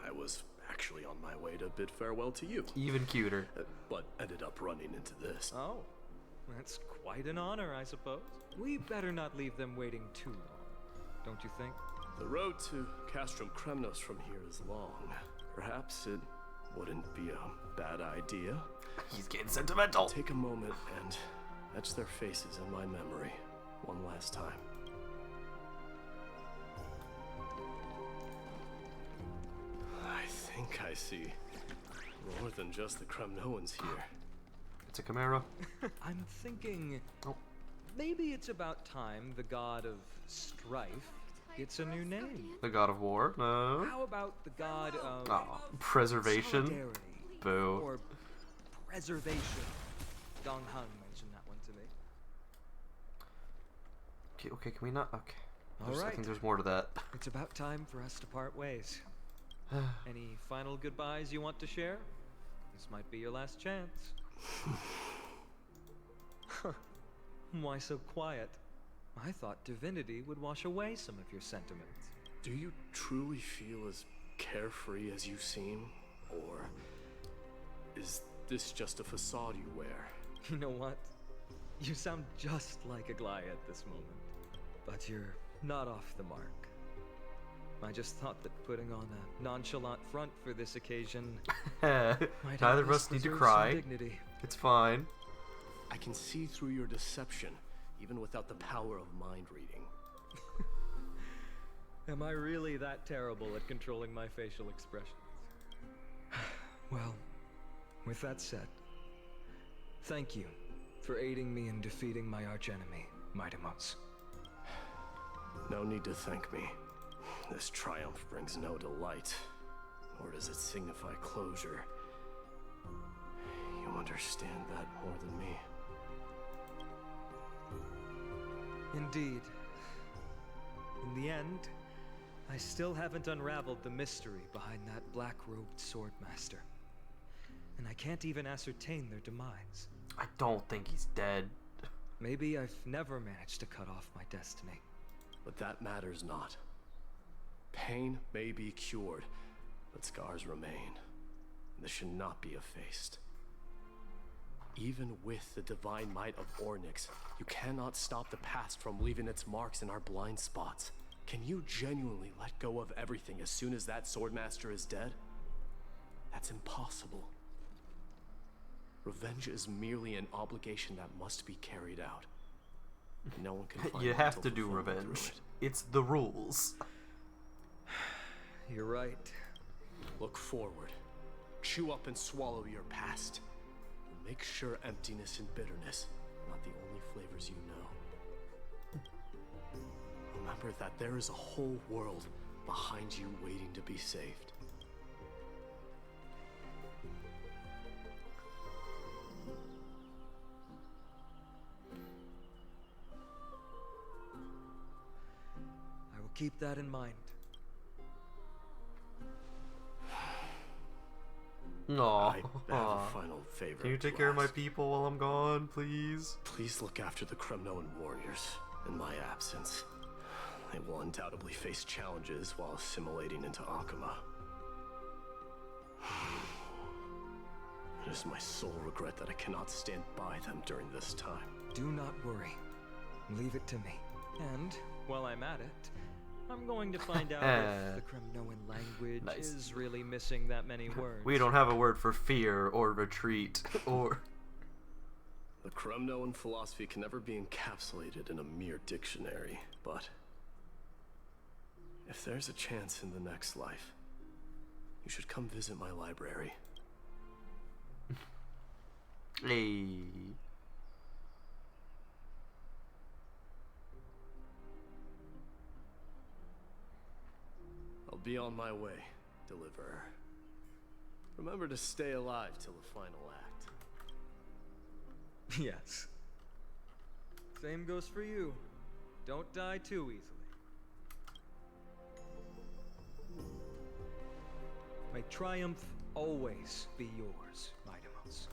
Speaker 3: I was actually on my way to bid farewell to you.
Speaker 1: Even cuter.
Speaker 3: But ended up running into this.
Speaker 6: Oh, that's quite an honor, I suppose. We better not leave them waiting too long, don't you think?
Speaker 3: The road to Castrum Kremnos from here is long. Perhaps it wouldn't be a bad idea.
Speaker 1: He's getting sentimental.
Speaker 3: Take a moment and etch their faces in my memory one last time. I think I see more than just the Kremnoans here.
Speaker 1: It's a chimera.
Speaker 6: I'm thinking maybe it's about time the god of strife gets a new name.
Speaker 1: The god of war? No.
Speaker 6: How about the god of
Speaker 1: preservation?
Speaker 6: solidarity?
Speaker 1: Boo.
Speaker 6: Or preservation. Dong Hung mentioned that one to me.
Speaker 1: Okay, can we not? Okay.
Speaker 6: All right.
Speaker 1: I think there's more to that.
Speaker 6: It's about time for us to part ways. Any final goodbyes you want to share? This might be your last chance. Why so quiet? I thought divinity would wash away some of your sentiments.
Speaker 3: Do you truly feel as carefree as you seem? Or is this just a facade you wear?
Speaker 6: You know what? You sound just like Aglaya at this moment. But you're not off the mark. I just thought that putting on a nonchalant front for this occasion might
Speaker 1: Neither of us need to cry.
Speaker 6: Dignity.
Speaker 1: It's fine.
Speaker 3: I can see through your deception, even without the power of mind reading.
Speaker 6: Am I really that terrible at controlling my facial expressions? Well, with that said, thank you for aiding me in defeating my archenemy, Mightimos.
Speaker 3: No need to thank me. This triumph brings no delight, nor does it signify closure. You understand that more than me.
Speaker 6: Indeed. In the end, I still haven't unraveled the mystery behind that black-robed swordmaster. And I can't even ascertain their demise.
Speaker 1: I don't think he's dead.
Speaker 6: Maybe I've never managed to cut off my destiny.
Speaker 3: But that matters not. Pain may be cured, but scars remain. This should not be effaced. Even with the divine might of Ornyx, you cannot stop the past from leaving its marks in our blind spots. Can you genuinely let go of everything as soon as that swordmaster is dead? That's impossible. Revenge is merely an obligation that must be carried out. No one can find
Speaker 1: You have to do revenge. It's the rules.
Speaker 6: You're right.
Speaker 3: Look forward. Chew up and swallow your past. Make sure emptiness and bitterness are not the only flavors you know. Remember that there is a whole world behind you waiting to be saved.
Speaker 16: keep that in mind.
Speaker 1: Aww.
Speaker 3: I have a final favor.
Speaker 1: Can you take care of my people while I'm gone, please?
Speaker 3: Please look after the Kremnoan warriors in my absence. They will undoubtedly face challenges while assimilating into Akuma. It is my sole regret that I cannot stand by them during this time.
Speaker 16: Do not worry. Leave it to me. And, while I'm at it, I'm going to find out if the Kremnoan language is really missing that many words.
Speaker 1: We don't have a word for fear or retreat or...
Speaker 3: The Kremnoan philosophy can never be encapsulated in a mere dictionary, but if there's a chance in the next life, you should come visit my library.
Speaker 1: Hey.
Speaker 3: I'll be on my way, Deliverer. Remember to stay alive till the final act.
Speaker 16: Yes. Same goes for you. Don't die too easily. May triumph always be yours, Mightymouse.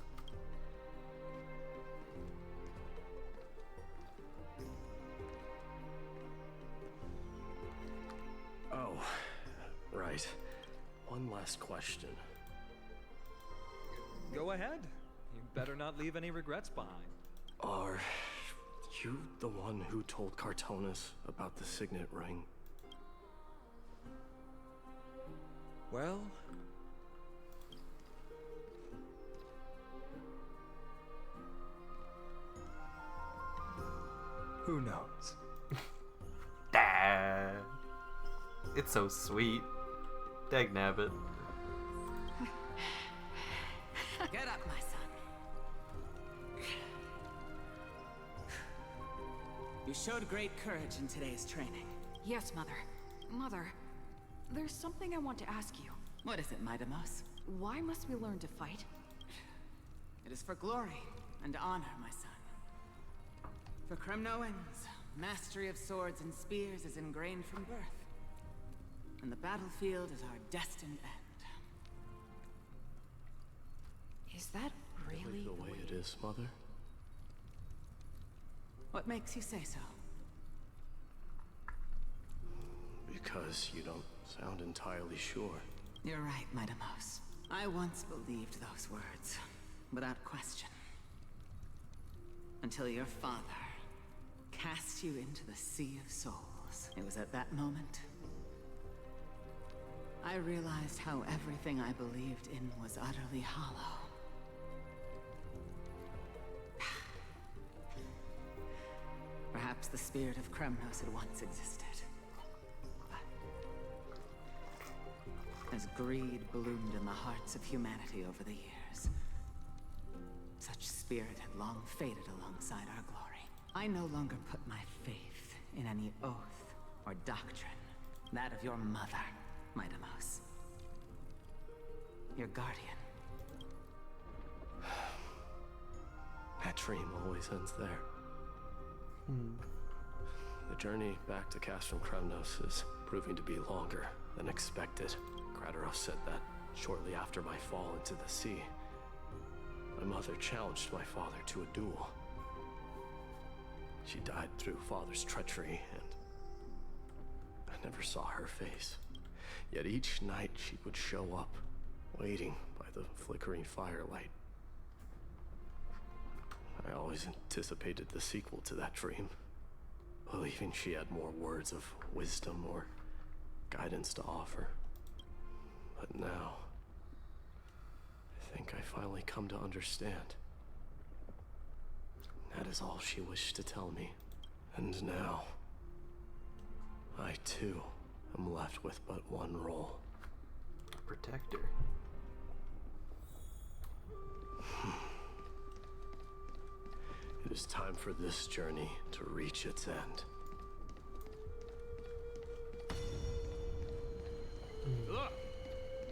Speaker 3: Oh, right. One last question.
Speaker 16: Go ahead. You better not leave any regrets behind.
Speaker 3: Are you the one who told Cartonis about the signet ring?
Speaker 16: Well... who knows?
Speaker 1: It's so sweet. Dagnabbit.
Speaker 7: Get up, my son. You showed great courage in today's training.
Speaker 8: Yes, Mother. Mother, there's something I want to ask you.
Speaker 7: What is it, Mightymouse?
Speaker 8: Why must we learn to fight?
Speaker 7: It is for glory and honor, my son. For Kremnoans, mastery of swords and spears is ingrained from birth. And the battlefield is our destined end.
Speaker 8: Is that really
Speaker 3: the way it is, Mother?
Speaker 7: What makes you say so?
Speaker 3: Because you don't sound entirely sure.
Speaker 7: You're right, Mightymouse. I once believed those words, without question. Until your father cast you into the Sea of Souls. It was at that moment I realized how everything I believed in was utterly hollow. Perhaps the spirit of Kremnos had once existed. But as greed bloomed in the hearts of humanity over the years, such spirit had long faded alongside our glory. I no longer put my faith in any oath or doctrine, that of your mother, Mightymouse. Your guardian.
Speaker 3: That dream always ends there. The journey back to Castrum Kremnos is proving to be longer than expected. Krateros said that shortly after my fall into the sea, my mother challenged my father to a duel. She died through father's treachery, and I never saw her face. Yet each night she would show up, waiting by the flickering firelight. I always anticipated the sequel to that dream, believing she had more words of wisdom or guidance to offer. But now, I think I finally come to understand. That is all she wished to tell me. And now, I too am left with but one role.
Speaker 1: Protector.
Speaker 3: It is time for this journey to reach its end.
Speaker 8: Look!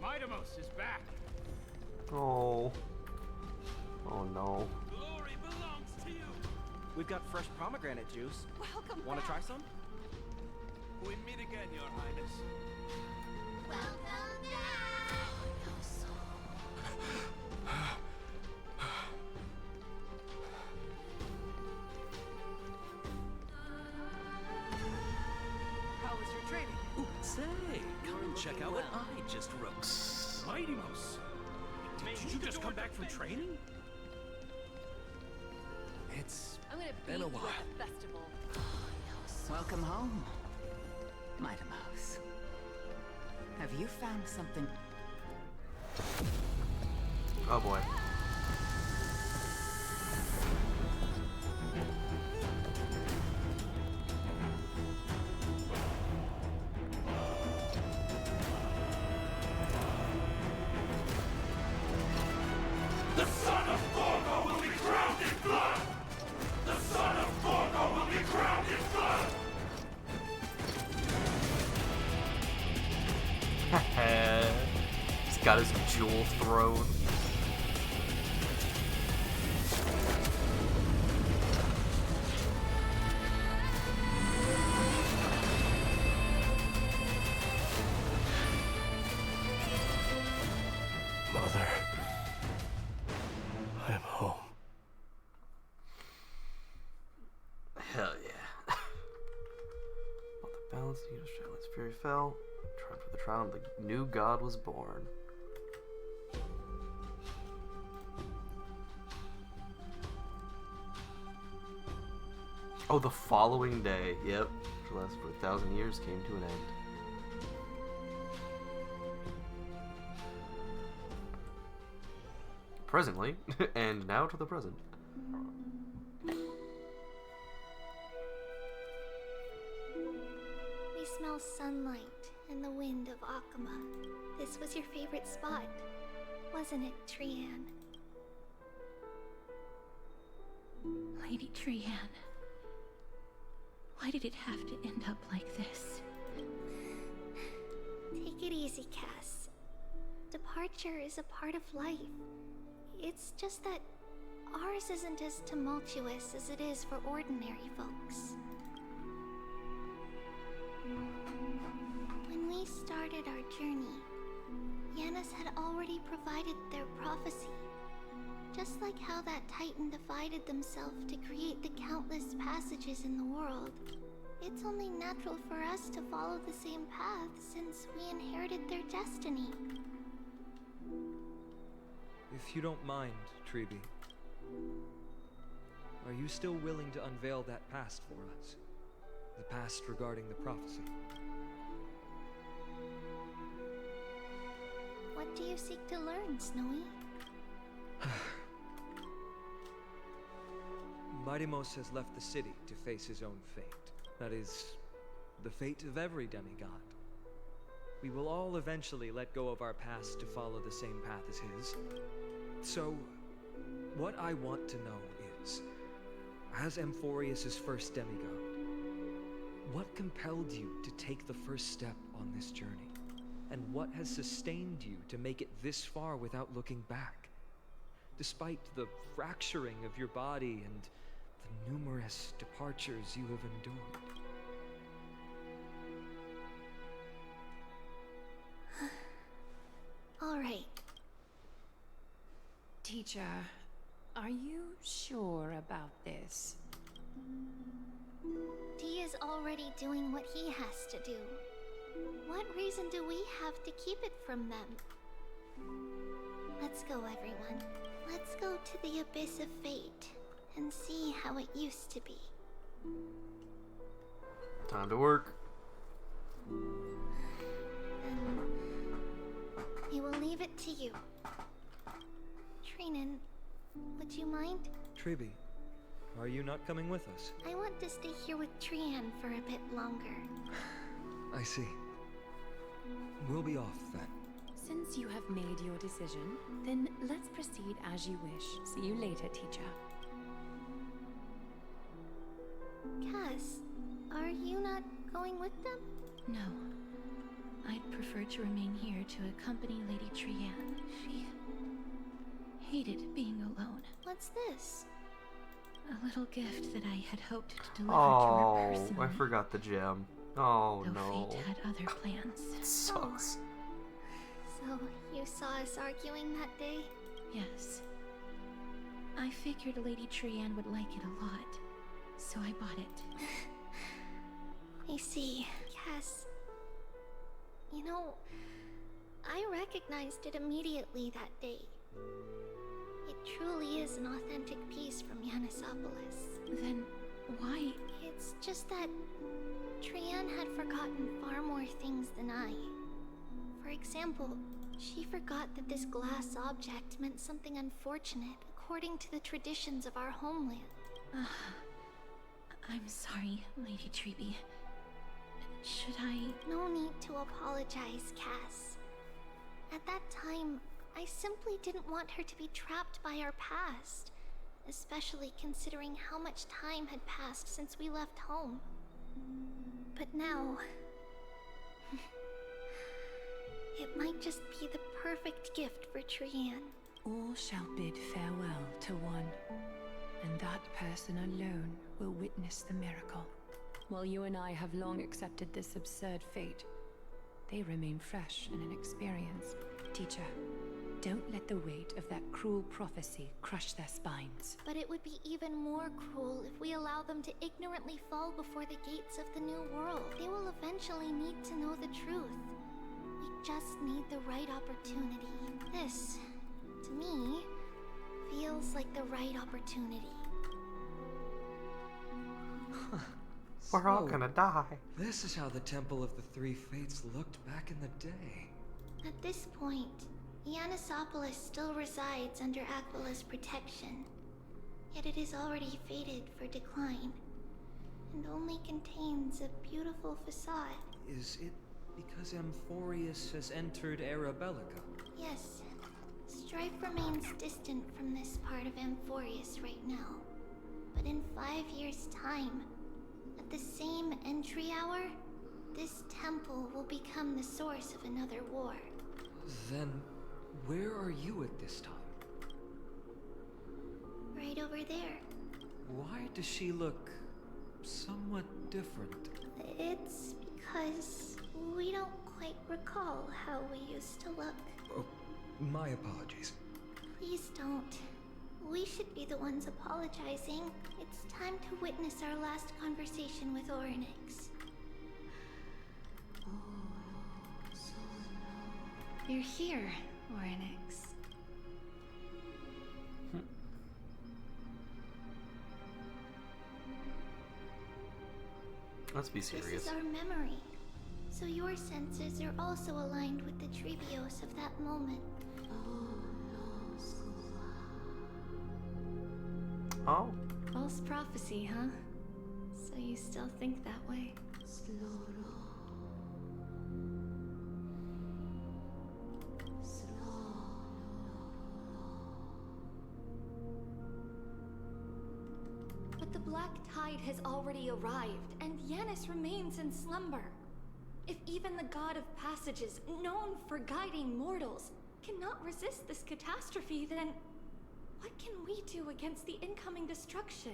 Speaker 8: Mightymouse is back!
Speaker 1: Oh. Oh no.
Speaker 18: Glory belongs to you! We've got fresh pomegranate juice.
Speaker 14: Welcome
Speaker 18: Want to
Speaker 14: back.
Speaker 18: try some?
Speaker 14: We
Speaker 3: meet again, Your Highness.
Speaker 12: Welcome back!
Speaker 3: How was your training?
Speaker 4: Ooh, say, come and check out what I just wrote.
Speaker 3: Mighty Mouse. Did you just come back from training?
Speaker 4: It's
Speaker 7: I'm gonna
Speaker 4: been a
Speaker 7: beat you
Speaker 4: while.
Speaker 7: at the festival. Welcome home, Mighty Mouse. Have you found something?
Speaker 1: Oh boy.
Speaker 20: The son of Gorgo will be crowned in blood! The son of Gorgo will be crowned in blood!
Speaker 1: He's got his jewel throne.
Speaker 3: Mother. I am home.
Speaker 1: Hell yeah. While the balance needed Charlotte's fury fell, time for the trial, and the new god was born. Oh, the following day. Yep. Which lasted for 1,000 years, came to an end. Presently, and now to the present.
Speaker 10: We smell sunlight and the wind of Akama. This was your favorite spot, wasn't it, Trian?
Speaker 11: Lady Trian, why did it have to end up like this?
Speaker 10: Take it easy, Cass. Departure is a part of life. It's just that ours isn't as tumultuous as it is for ordinary folks. When we started our journey, Yanis had already provided their prophecy. Just like how that Titan divided themselves to create the countless passages in the world, it's only natural for us to follow the same path since we inherited their destiny.
Speaker 16: If you don't mind, Treeby, are you still willing to unveil that past for us? The past regarding the prophecy?
Speaker 10: What do you seek to learn, Snowy?
Speaker 16: Mightimos has left the city to face his own fate. That is, the fate of every demigod. We will all eventually let go of our past to follow the same path as his. So, what I want to know is, as Amphorius' first demigod, what compelled you to take the first step on this journey? And what has sustained you to make it this far without looking back? Despite the fracturing of your body and the numerous departures you have endured.
Speaker 10: All right.
Speaker 11: Teacher, are you sure about this?
Speaker 10: T is already doing what he has to do. What reason do we have to keep it from them? Let's go, everyone. Let's go to the abyss of fate and see how it used to be.
Speaker 1: Time to work.
Speaker 10: We will leave it to you. Trinan, would you mind?
Speaker 16: Treeby, are you not coming with us?
Speaker 10: I want to stay here with Trian for a bit longer.
Speaker 16: I see. We'll be off then.
Speaker 11: Since you have made your decision, then let's proceed as you wish. See you later, teacher.
Speaker 10: Cass, are you not going with them?
Speaker 11: No. I'd prefer to remain here to accompany Lady Trian. She hated being alone.
Speaker 10: What's this?
Speaker 11: A little gift that I had hoped to deliver to her
Speaker 1: Oh,
Speaker 11: personally.
Speaker 1: I forgot the gem. Oh
Speaker 2: though
Speaker 1: no.
Speaker 2: fate had other plans.
Speaker 1: It sucks.
Speaker 10: So, you saw us arguing that day?
Speaker 2: Yes. I figured Lady Trianne would like it a lot, so I bought it.
Speaker 10: I see. Cass. You know, I recognized it immediately that day. It truly is an authentic piece from Yanisopolis.
Speaker 2: Then why?
Speaker 10: It's just that Trianne had forgotten far more things than I. For example, she forgot that this glass object meant something unfortunate according to the traditions of our homeland.
Speaker 2: I'm sorry, Lady Treeby. Should I?
Speaker 10: No need to apologize, Cass. At that time, I simply didn't want her to be trapped by our past, especially considering how much time had passed since we left home. But now, it might just be the perfect gift for Trianne.
Speaker 2: All shall bid farewell to one, and that person alone will witness the miracle. While you and I have long accepted this absurd fate, they remain fresh and inexperienced. Teacher, don't let the weight of that cruel prophecy crush their spines.
Speaker 10: But it would be even more cruel if we allow them to ignorantly fall before the gates of the new world. They will eventually need to know the truth. We just need the right opportunity. This, to me, feels like the right opportunity.
Speaker 1: We're all gonna die.
Speaker 16: This is how the Temple of the Three Fates looked back in the day.
Speaker 10: At this point, Yanisopolis still resides under Aquila's protection, yet it is already fated for decline, and only contains a beautiful facade.
Speaker 16: Is it because Amphorius has entered Arabellica?
Speaker 10: Yes, strife remains distant from this part of Amphorius right now, but in 5 years' time, at the same entry hour, this temple will become the source of another war.
Speaker 16: Then, where are you at this time?
Speaker 10: Right over there.
Speaker 16: Why does she look somewhat different?
Speaker 10: It's because we don't quite recall how we used to look.
Speaker 16: Oh, my apologies.
Speaker 10: Please don't. We should be the ones apologizing. It's time to witness our last conversation with Orynyx.
Speaker 2: You're here, Orynyx.
Speaker 1: Let's be serious.
Speaker 10: This is our memory. So your senses are also aligned with the Trebios of that moment.
Speaker 1: Oh.
Speaker 2: False prophecy, huh? So you still think that way?
Speaker 11: But the Black Tide has already arrived, and Yanis remains in slumber. If even the God of Passages, known for guiding mortals, cannot resist this catastrophe, then what can we do against the incoming destruction?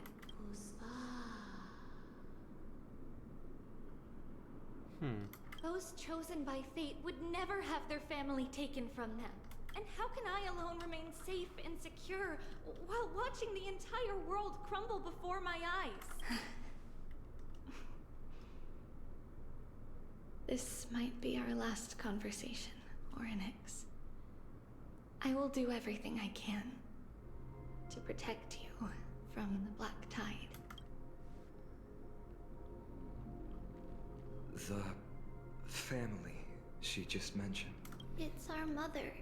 Speaker 11: Those chosen by fate would never have their family taken from them. And how can I alone remain safe and secure while watching the entire world crumble before my eyes?
Speaker 2: This might be our last conversation, Orynyx. I will do everything I can to protect you from the Black Tide.
Speaker 16: The family she just mentioned.
Speaker 10: It's our mother.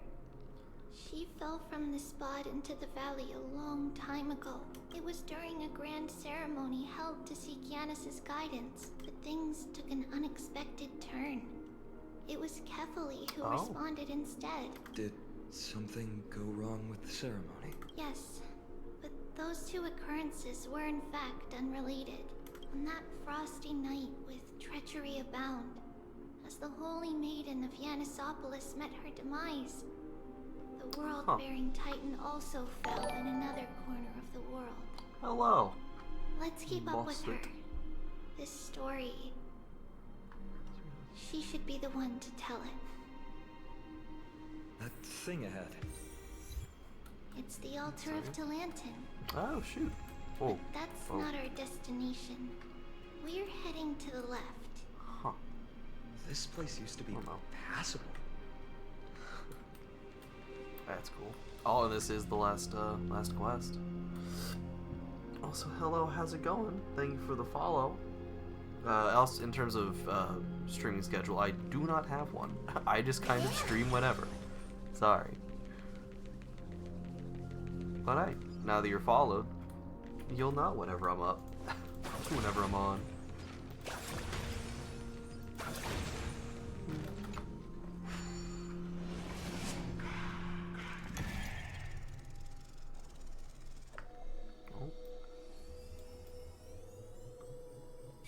Speaker 10: She fell from the spot into the valley a long time ago. It was during a grand ceremony held to seek Yanis's guidance, but things took an unexpected turn. It was Kefali who responded instead.
Speaker 16: Did something go wrong with the ceremony?
Speaker 10: Yes, but those two occurrences were in fact unrelated. On that frosty night with treachery abound, as the Holy Maiden of Yanisopolis met her demise, the world-bearing Titan also fell in another corner of the world.
Speaker 1: Hello.
Speaker 10: Let's keep up with her. This story should be the one to tell it.
Speaker 16: That thing ahead.
Speaker 10: It's the altar of Talantin.
Speaker 1: Oh, shoot. Oh.
Speaker 10: But that's not our destination. We're heading to the left.
Speaker 1: Huh.
Speaker 16: This place used to be passable.
Speaker 1: That's cool. Oh, this is the last quest. Also, hello, how's it going? Thank you for the follow. Else, in terms of streaming schedule, I do not have one. I just kind of stream whenever. Sorry. But hey, now that you're followed, you'll know whenever I'm up. Whenever I'm on.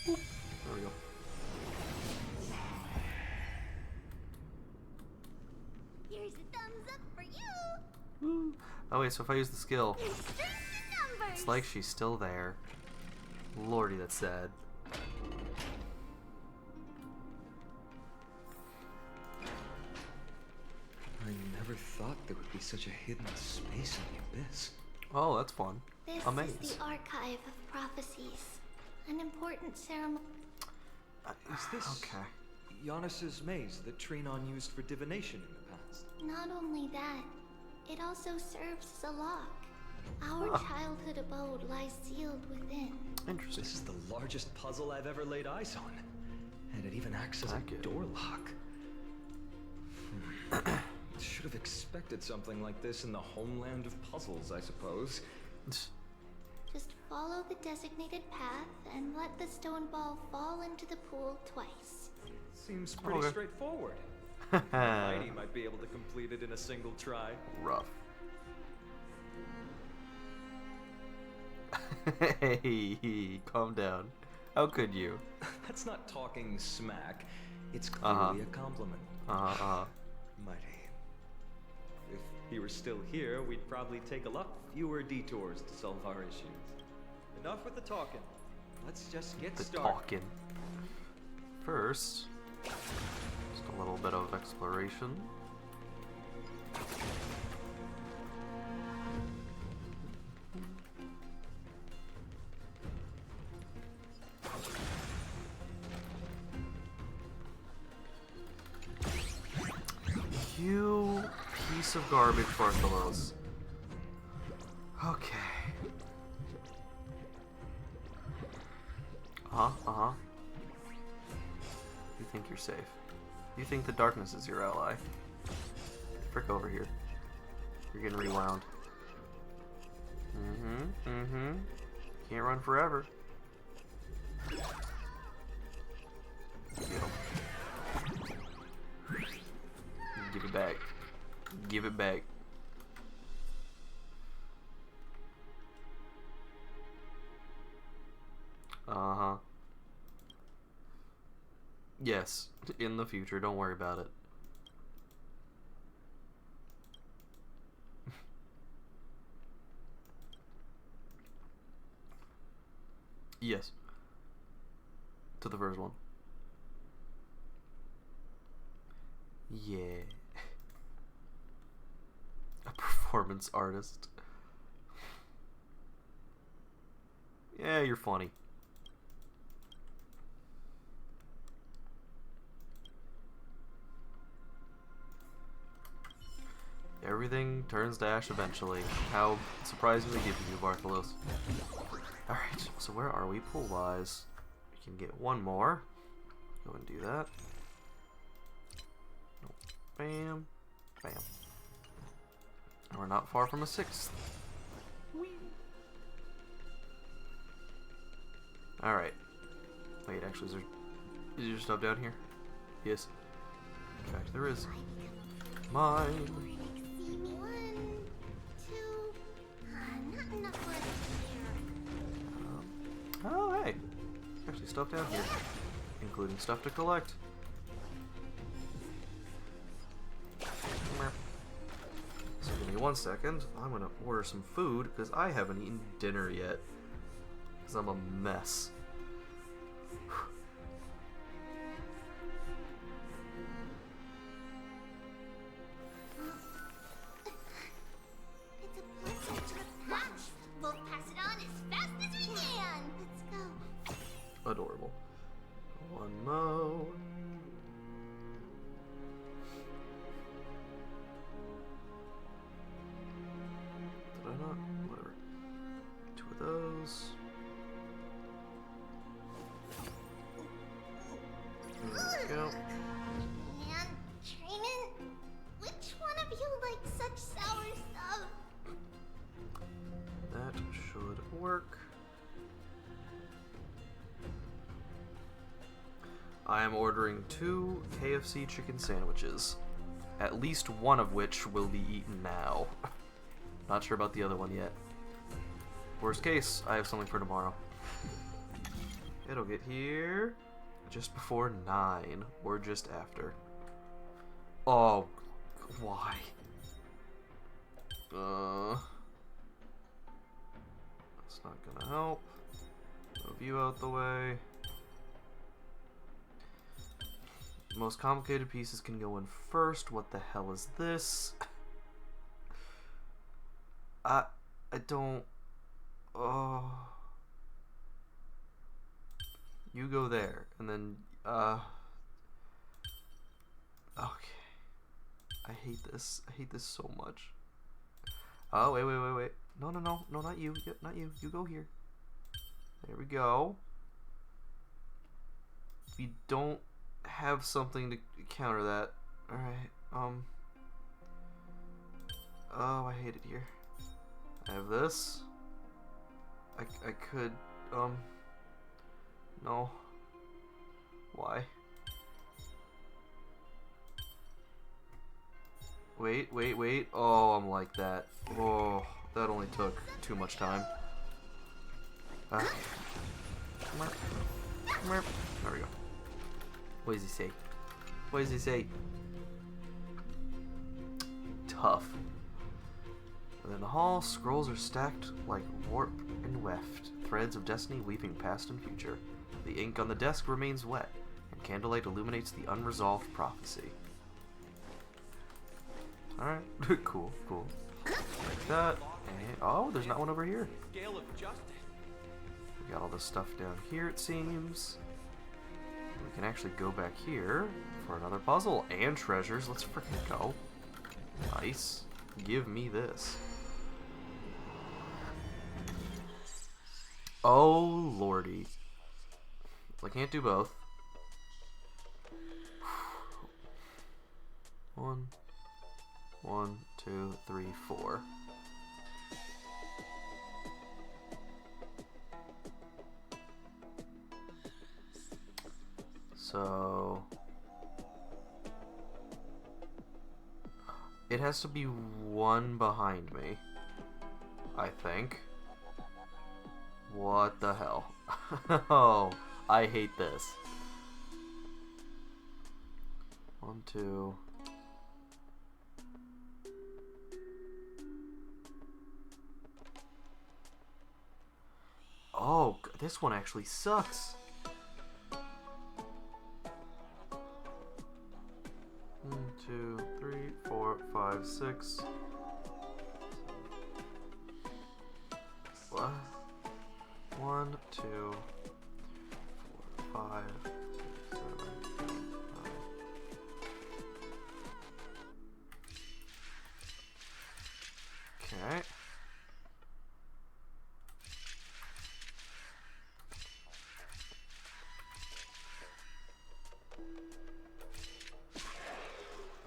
Speaker 1: There we go.
Speaker 12: Here's a thumbs up for you.
Speaker 1: Woo. Oh wait, so if I use the skill, it's like she's still there. Lordy, that's sad.
Speaker 16: I never thought there would be such a hidden space in the abyss.
Speaker 1: Oh, that's fun.
Speaker 10: This is the Archive of Prophecies. An important ceremony.
Speaker 16: Is this
Speaker 1: okay?
Speaker 16: Giannis's maze that Trinon used for divination in the past?
Speaker 10: Not only that, it also serves as a lock. Our childhood abode lies sealed within.
Speaker 1: Interesting.
Speaker 16: This is the largest puzzle I've ever laid eyes on. And it even acts as a door lock. Should have expected something like this in the homeland of puzzles, I suppose.
Speaker 10: Just follow the designated path and let the stone ball fall into the pool twice.
Speaker 16: Seems pretty straightforward. Mighty might be able to complete it in a single try.
Speaker 1: Rough. Hey, calm down. How could you?
Speaker 16: That's not talking smack. It's clearly a compliment. Mighty. If he were still here, we'd probably take a lot fewer detours to solve our issues. Enough with the talking. Let's just get started.
Speaker 1: Talking. First, just a little bit of exploration. You piece of garbage, Bartholos. Okay. You think you're safe. You think the darkness is your ally. Frick over here. You're getting rewound. Can't run forever. Get him. Give it back. Give it back. Yes, in the future, don't worry about it. Yes. To the first one. Yeah. A performance artist. Yeah, you're funny. Everything turns to ash eventually. How surprisingly given you, Bartholos. Alright, so where are we pool-wise? We can get one more. Go and do that. Bam. Bam. And we're not far from a sixth. Alright. Wait, actually, is there stuff down here? Yes. In fact, there is. Mine. Oh, hey. Actually, stuff down here. Including stuff to collect. So give me 1 second. I'm gonna order some food because I haven't eaten dinner yet. Because I'm a mess. I am ordering 2 KFC chicken sandwiches. At least one of which will be eaten now. Not sure about the other one yet. Worst case, I have something for tomorrow. It'll get here just before 9, or just after. Oh, why? That's not gonna help. Move you out the way. Most complicated pieces can go in first. What the hell is this? I don't... Oh... You go there, and then, okay. I hate this. I hate this so much. Oh, wait. No, not you. Yep, not you. You go here. There we go. We don't have something to counter that. Alright, oh, I hate it here. I have this. I could, no. Why? Wait. Oh, I'm like that. Oh, that only took too much time. Come on. There we go. What does he say? What does he say? Tough. Within the hall, scrolls are stacked like warp and weft, threads of destiny weaving past and future. The ink on the desk remains wet, and candlelight illuminates the unresolved prophecy. Alright, cool. Like that. And, oh, there's not one over here. We got all this stuff down here, it seems. We can actually go back here for another puzzle and treasures. Let's freaking go. Nice. Give me this. Oh, lordy. I can't do both. 1, 2, 3, 4. So it has to be one behind me, I think. What the hell? Oh, I hate this. 1, 2. Oh, this one actually sucks. 1, 2, 3, 4, 5, 6. What? 1, 2, 4, 5, 6, 7, 8, 9. Okay.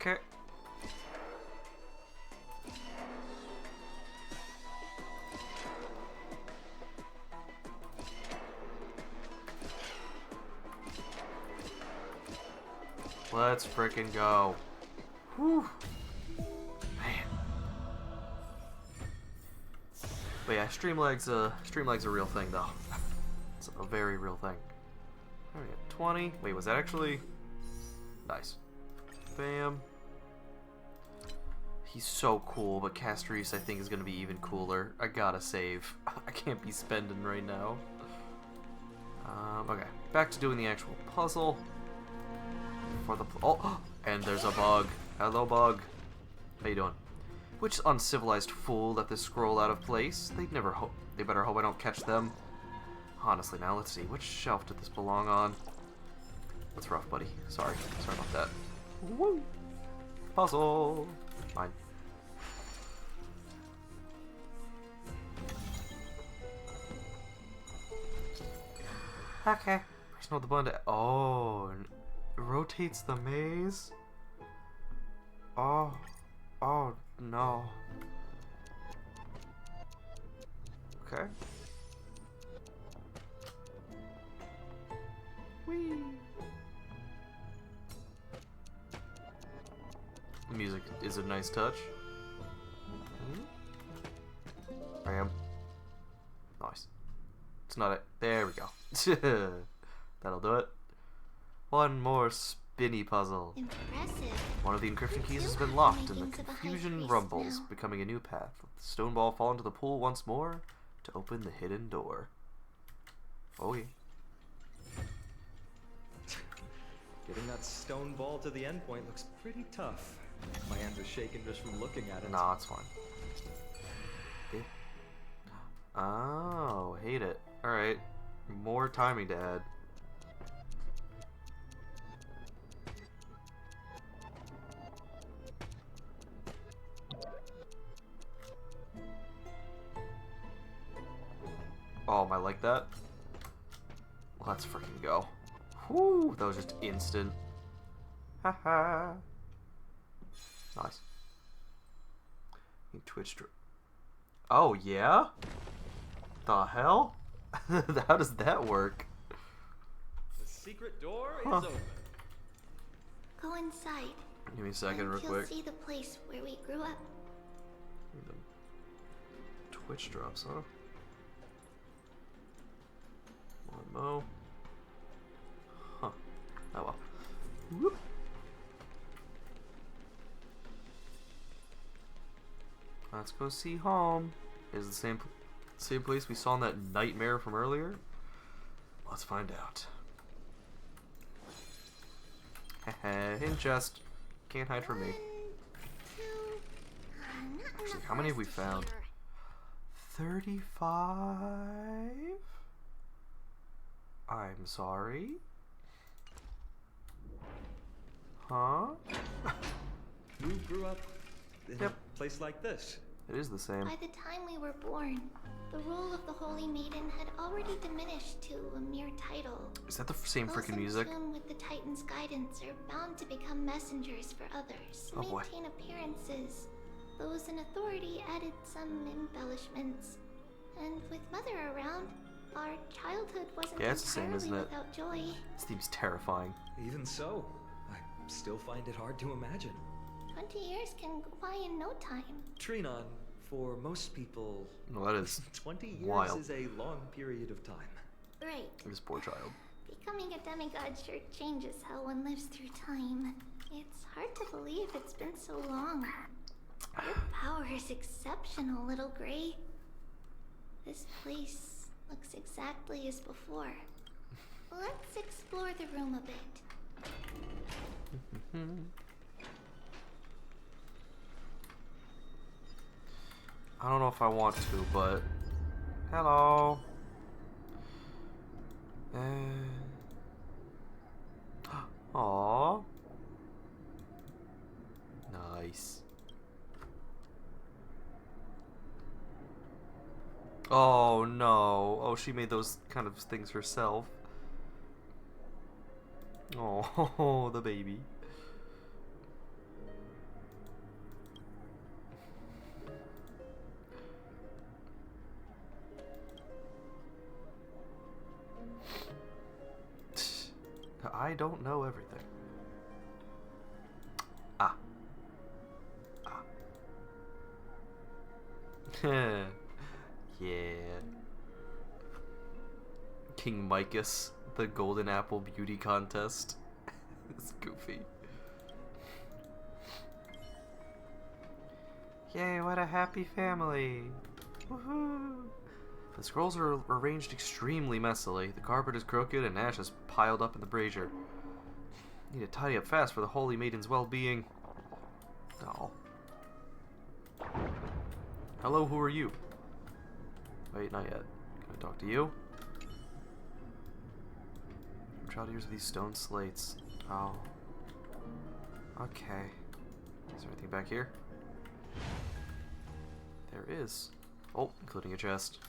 Speaker 1: Okay. Let's frickin' go. Whew. Man. But yeah, Streamlag's a real thing though. It's a very real thing. Alright, 20. Wait, was that actually? Nice. Bam. He's so cool, but Castries I think is gonna be even cooler. I gotta save. I can't be spending right now. Okay, back to doing the actual puzzle. For the and there's a bug. Hello, bug. How you doing? Which uncivilized fool let this scroll out of place? They better hope I don't catch them. Honestly, now let's see. Which shelf did this belong on? That's rough, buddy. Sorry about that. Woo! Puzzle. Fine. Okay. There's no the button to. Oh, it rotates the maze. Oh no. Okay. Whee. music is a nice touch. I am. Nice. It's not it. There we go. That'll do it. One more spinny puzzle.
Speaker 10: Impressive.
Speaker 1: One of the encryption keys has been
Speaker 10: have
Speaker 1: locked,
Speaker 10: the
Speaker 1: and the
Speaker 10: makings of a high
Speaker 1: confusion
Speaker 10: priest
Speaker 1: rumbles,
Speaker 10: now.
Speaker 1: becoming a new path. Let the stone ball fall into the pool once more to open the hidden door. Oh yeah.
Speaker 16: Getting that stone ball to the endpoint looks pretty tough. My hands are shaking just from looking at it.
Speaker 1: Nah, it's fine. Yeah. Oh, hate it. Alright. More timing to add. Oh, am I like that? Let's freaking go. Whoo, that was just instant. Haha. Nice. Twitch. Oh, yeah? The hell? How does that work?
Speaker 16: The secret door is open.
Speaker 10: Go inside.
Speaker 1: Give me a second,
Speaker 10: and
Speaker 1: real
Speaker 10: you'll
Speaker 1: quick.
Speaker 10: see the place where we grew up.
Speaker 1: Twitch drops, huh? One mo. Huh. Oh well. Whoop. Let's go see home. Is the same place we saw in that nightmare from earlier? Let's find out. Hidden chest. Can't hide from me. Actually, how many have we found? 35? I'm sorry? Huh?
Speaker 16: You grew up in
Speaker 1: Yep.
Speaker 16: a place like this.
Speaker 1: It is the same.
Speaker 10: By the time we were born, the role of the Holy Maiden had already diminished to a mere title.
Speaker 1: Is that the same
Speaker 10: Those
Speaker 1: freaking
Speaker 10: in
Speaker 1: music?
Speaker 10: tune with the Titan's guidance are bound to become messengers for others,
Speaker 1: Oh, boy.
Speaker 10: maintain appearances. Those in authority added some embellishments. And with Mother around, our childhood wasn't
Speaker 1: Yeah, it's the same,
Speaker 10: entirely
Speaker 1: isn't it?
Speaker 10: without joy.
Speaker 1: This seems terrifying.
Speaker 16: Even so, I still find it hard to imagine.
Speaker 10: 20 years can go by in no time.
Speaker 16: Trinon, for most people,
Speaker 1: Well, that is
Speaker 16: 20 years
Speaker 1: wild.
Speaker 16: is a long period of time.
Speaker 10: Right.
Speaker 1: This poor child.
Speaker 10: Becoming a demigod sure changes how one lives through time. It's hard to believe it's been so long. Your power is exceptional, little Gray. This place looks exactly as before. Let's explore the room a bit.
Speaker 1: I don't know if I want to, but hello. Aww. Nice. Oh no. Oh, she made those kind of things herself. Oh, the baby. I don't know everything. Ah. Ah. Yeah. King Micus, the Golden Apple Beauty Contest. It's goofy. Yay, what a happy family. Woohoo! The scrolls are arranged extremely messily. The carpet is crooked and ash is piled up in the brazier. Need to tidy up fast for the Holy Maiden's well-being. Oh. Hello, who are you? Wait, not yet. Can I talk to you? I'm trying to use these stone slates. Oh. Okay. Is there anything back here? There is. Oh, including a chest.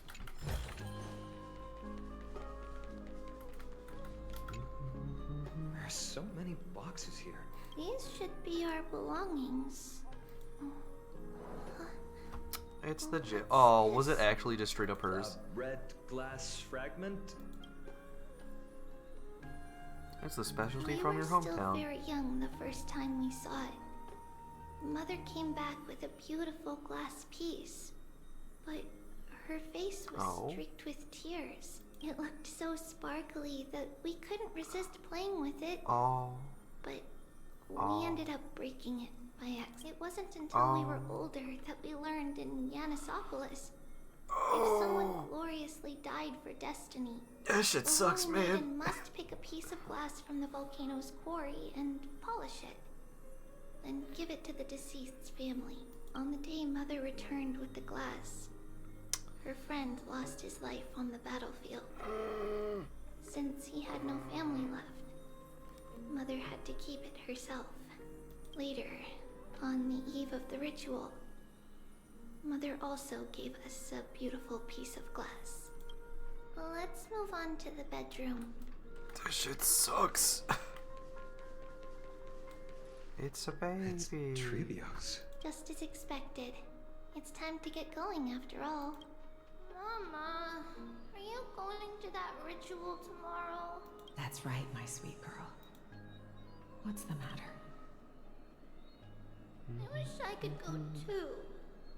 Speaker 16: There are so many boxes here.
Speaker 10: These should be our belongings.
Speaker 1: It's the gym. Oh, was it actually just straight up hers?
Speaker 16: A red glass fragment?
Speaker 1: It's the specialty
Speaker 10: We
Speaker 1: from
Speaker 10: were
Speaker 1: your
Speaker 10: still
Speaker 1: hometown.
Speaker 10: very young the first time we saw it. Mother came back with a beautiful glass piece, but her face was streaked with tears. It looked so sparkly that we couldn't resist playing with it. But we ended up breaking it by accident. It wasn't until we were older that we learned in Yanisopolis, if someone gloriously died for destiny,
Speaker 1: that shit sucks, man.
Speaker 10: The must pick a piece of glass from the volcano's quarry and polish it, then give it to the deceased's family. On the day Mother returned with the glass, her friend lost his life on the battlefield. Since he had no family left, Mother had to keep it herself. Later, on the eve of the ritual, Mother also gave us a beautiful piece of glass. Let's move on to the bedroom.
Speaker 1: That shit sucks. It's a baby.
Speaker 16: It's Trevios.
Speaker 10: Just as expected. It's time to get going after all. Mama, are you going to that ritual tomorrow?
Speaker 7: That's right, my sweet girl. What's the matter?
Speaker 10: I wish I could go too.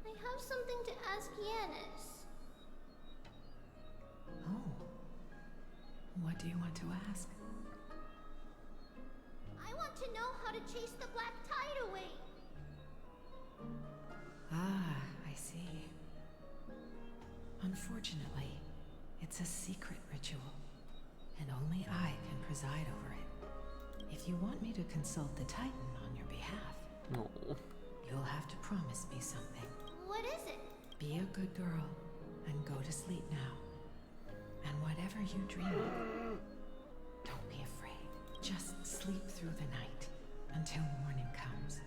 Speaker 10: I have something to ask Yanis.
Speaker 7: Oh. What do you want to ask?
Speaker 10: I want to know how to chase the black tide away.
Speaker 7: Ah, I see. Unfortunately, it's a secret ritual, and only I can preside over it. If you want me to consult the Titan on your behalf, you'll have to promise me something.
Speaker 10: What is it?
Speaker 7: Be a good girl and go to sleep now. And whatever you dream of, don't be afraid. Just sleep through the night until morning comes.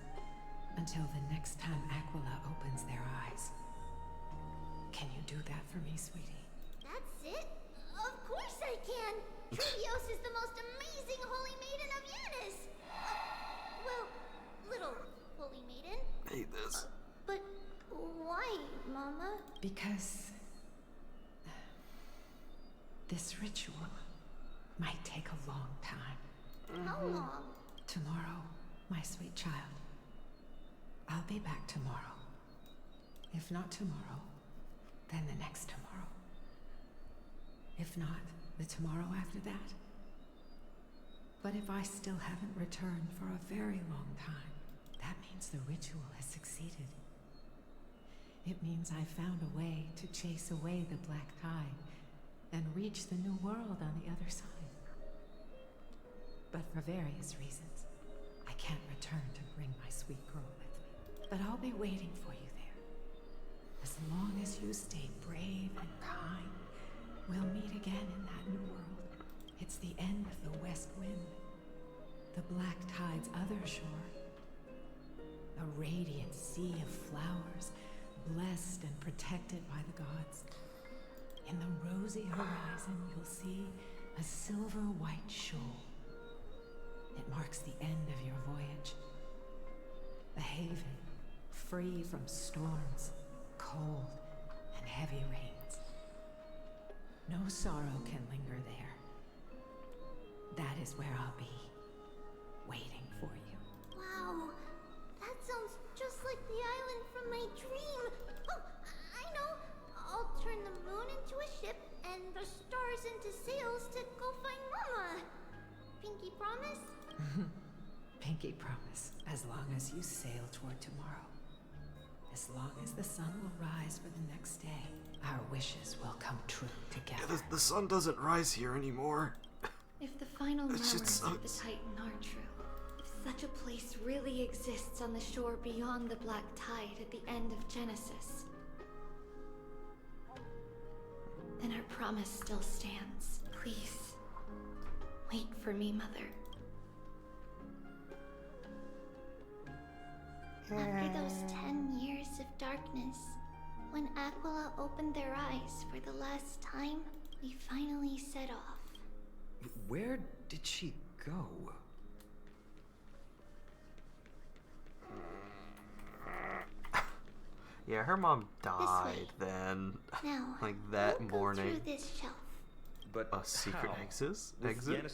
Speaker 7: Until the next time Aquila opens their eyes. Can you do that for me, sweetie?
Speaker 10: That's it? Of course I can! Trevios is the most amazing holy maiden of Yanis! Well, little holy maiden.
Speaker 1: I hate this.
Speaker 10: But why, Mama?
Speaker 7: Because this ritual might take a long time.
Speaker 10: How long?
Speaker 7: Tomorrow, my sweet child. I'll be back tomorrow. If not tomorrow, then the next tomorrow. If not, the tomorrow after that. But if I still haven't returned for a very long time, that means the ritual has succeeded. It means I found a way to chase away the black tide and reach the new world on the other side. But for various reasons, I can't return to bring my sweet girl with me. But I'll be waiting for you there. As long as you stay brave and kind, we'll meet again in that new world. It's the end of the west wind, the black tide's other shore. A radiant sea of flowers, blessed and protected by the gods. In the rosy horizon, you'll see a silver-white shoal. It marks the end of your voyage. A haven, free from storms, cold, and heavy rains. No sorrow can linger there. That is where I'll be, waiting for you.
Speaker 10: Wow, that sounds just like the island from my dream. Oh, I know. I'll turn the moon into a ship and the stars into sails to go find Mama. Pinky promise?
Speaker 7: Pinky promise, as long as you sail toward tomorrow. As long as the sun will rise for the next day, our wishes will come true together.
Speaker 1: Yeah, the sun doesn't rise here anymore.
Speaker 10: If the final murmurs of the Titan are true, if such a place really exists on the shore beyond the black tide at the end of Genesis, then our promise still stands. Please, wait for me, Mother. After those 10 years of darkness, when Aquila opened their eyes for the last time, we finally set off.
Speaker 16: Where did she go?
Speaker 1: Yeah, her mom died then.
Speaker 10: Now,
Speaker 1: like that
Speaker 10: we'll
Speaker 1: morning.
Speaker 10: Go through this shelf.
Speaker 16: But
Speaker 1: a secret
Speaker 16: how?
Speaker 1: exit?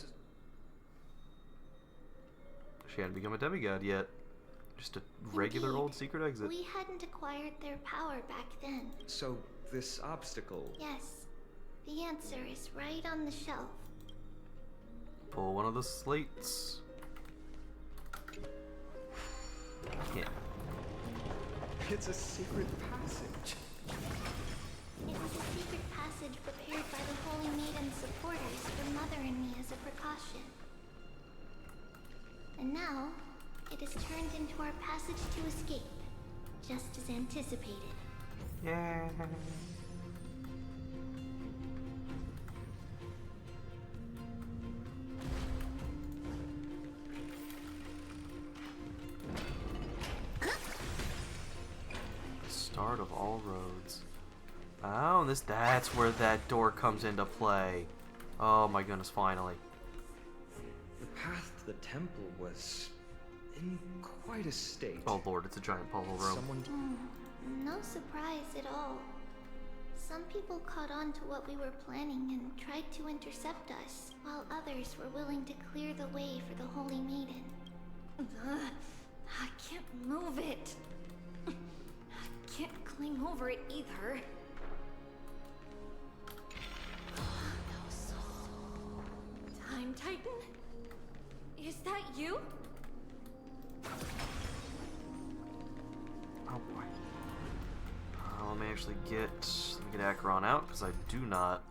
Speaker 1: She hadn't become a demigod yet. Just a regular
Speaker 10: Indeed.
Speaker 1: old secret exit.
Speaker 10: We hadn't acquired their power back then.
Speaker 16: So, this obstacle...
Speaker 10: Yes. The answer is right on the shelf.
Speaker 1: Pull one of the slates. Yeah.
Speaker 16: It's a secret passage.
Speaker 10: It was a secret passage prepared by the Holy Maiden's supporters for Mother and me as a precaution. And now, it is turned into our passage to escape, just as anticipated.
Speaker 1: Yeah. Start of all roads. Oh, that's where that door comes into play. Oh my goodness, finally.
Speaker 16: The path to the temple was in quite a state.
Speaker 1: Oh lord, it's a giant puzzle room.
Speaker 16: Someone...
Speaker 10: No surprise at all. Some people caught on to what we were planning and tried to intercept us, while others were willing to clear the way for the Holy Maiden. I can't move it. I can't cling over it either. Time Titan? Is that you?
Speaker 1: Oh boy. Let me actually get Acheron out, because I do not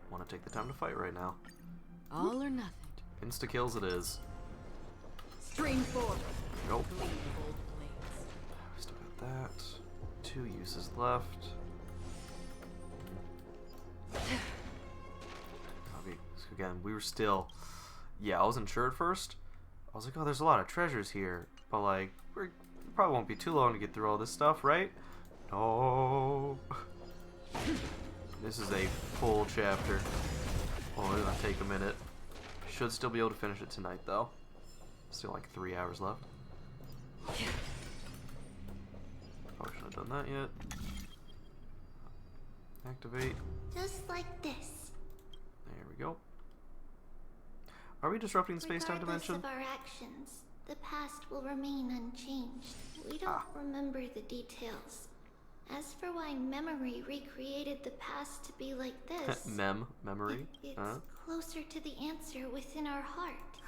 Speaker 1: want to take the time to fight right now.
Speaker 7: All or nothing.
Speaker 1: Insta kills it is.
Speaker 7: Stream forward.
Speaker 1: Nope. We still got that. 2 uses left. Okay, so again, we were still... Yeah, I wasn't sure at first. I was like, oh, there's a lot of treasures here. But, like, we probably won't be too long to get through all this stuff, right? No. This is a full chapter. Oh, it's gonna take a minute. Should still be able to finish it tonight, though. Still like 3 hours left. Probably shouldn't have done that yet. Activate.
Speaker 10: Just like this.
Speaker 1: There we go. Are we disrupting the space-time dimension?
Speaker 10: Regardless of our actions, the past will remain unchanged. We don't remember the details. As for why memory recreated the past to be like this...
Speaker 1: Memory?
Speaker 10: It's closer to the answer within our heart.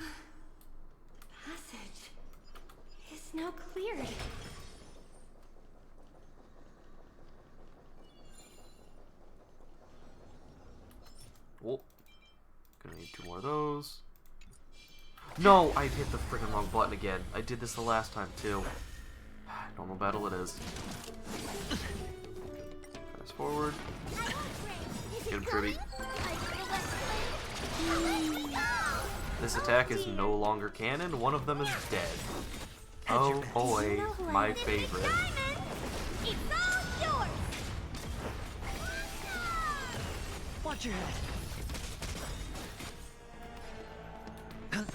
Speaker 10: The passage is now cleared.
Speaker 1: Oh. Gonna need 2 more of those. No! I hit the freaking wrong button again. I did this the last time, too. Normal battle it is. Fast forward. Get him, Tribby. This attack is no longer canon. One of them is dead. Oh boy, my favorite.
Speaker 12: It's all yours.
Speaker 7: Watch your head.
Speaker 12: Time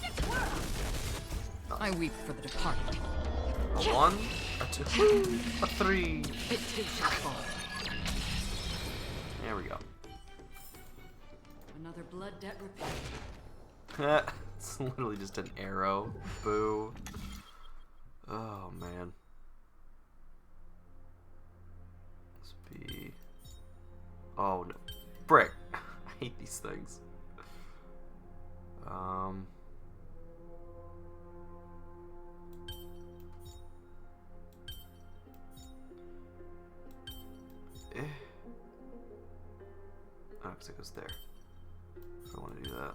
Speaker 12: to twirl.
Speaker 7: I weep for the departed.
Speaker 1: A 1, a 2, a 3.
Speaker 7: It too shall fall.
Speaker 1: There we go.
Speaker 7: Another blood debt repaid.
Speaker 1: It's literally just an arrow. Boo. Oh man. Let's be... Oh no. Frick. I hate these things. Oh, because it goes there. If I want to do that.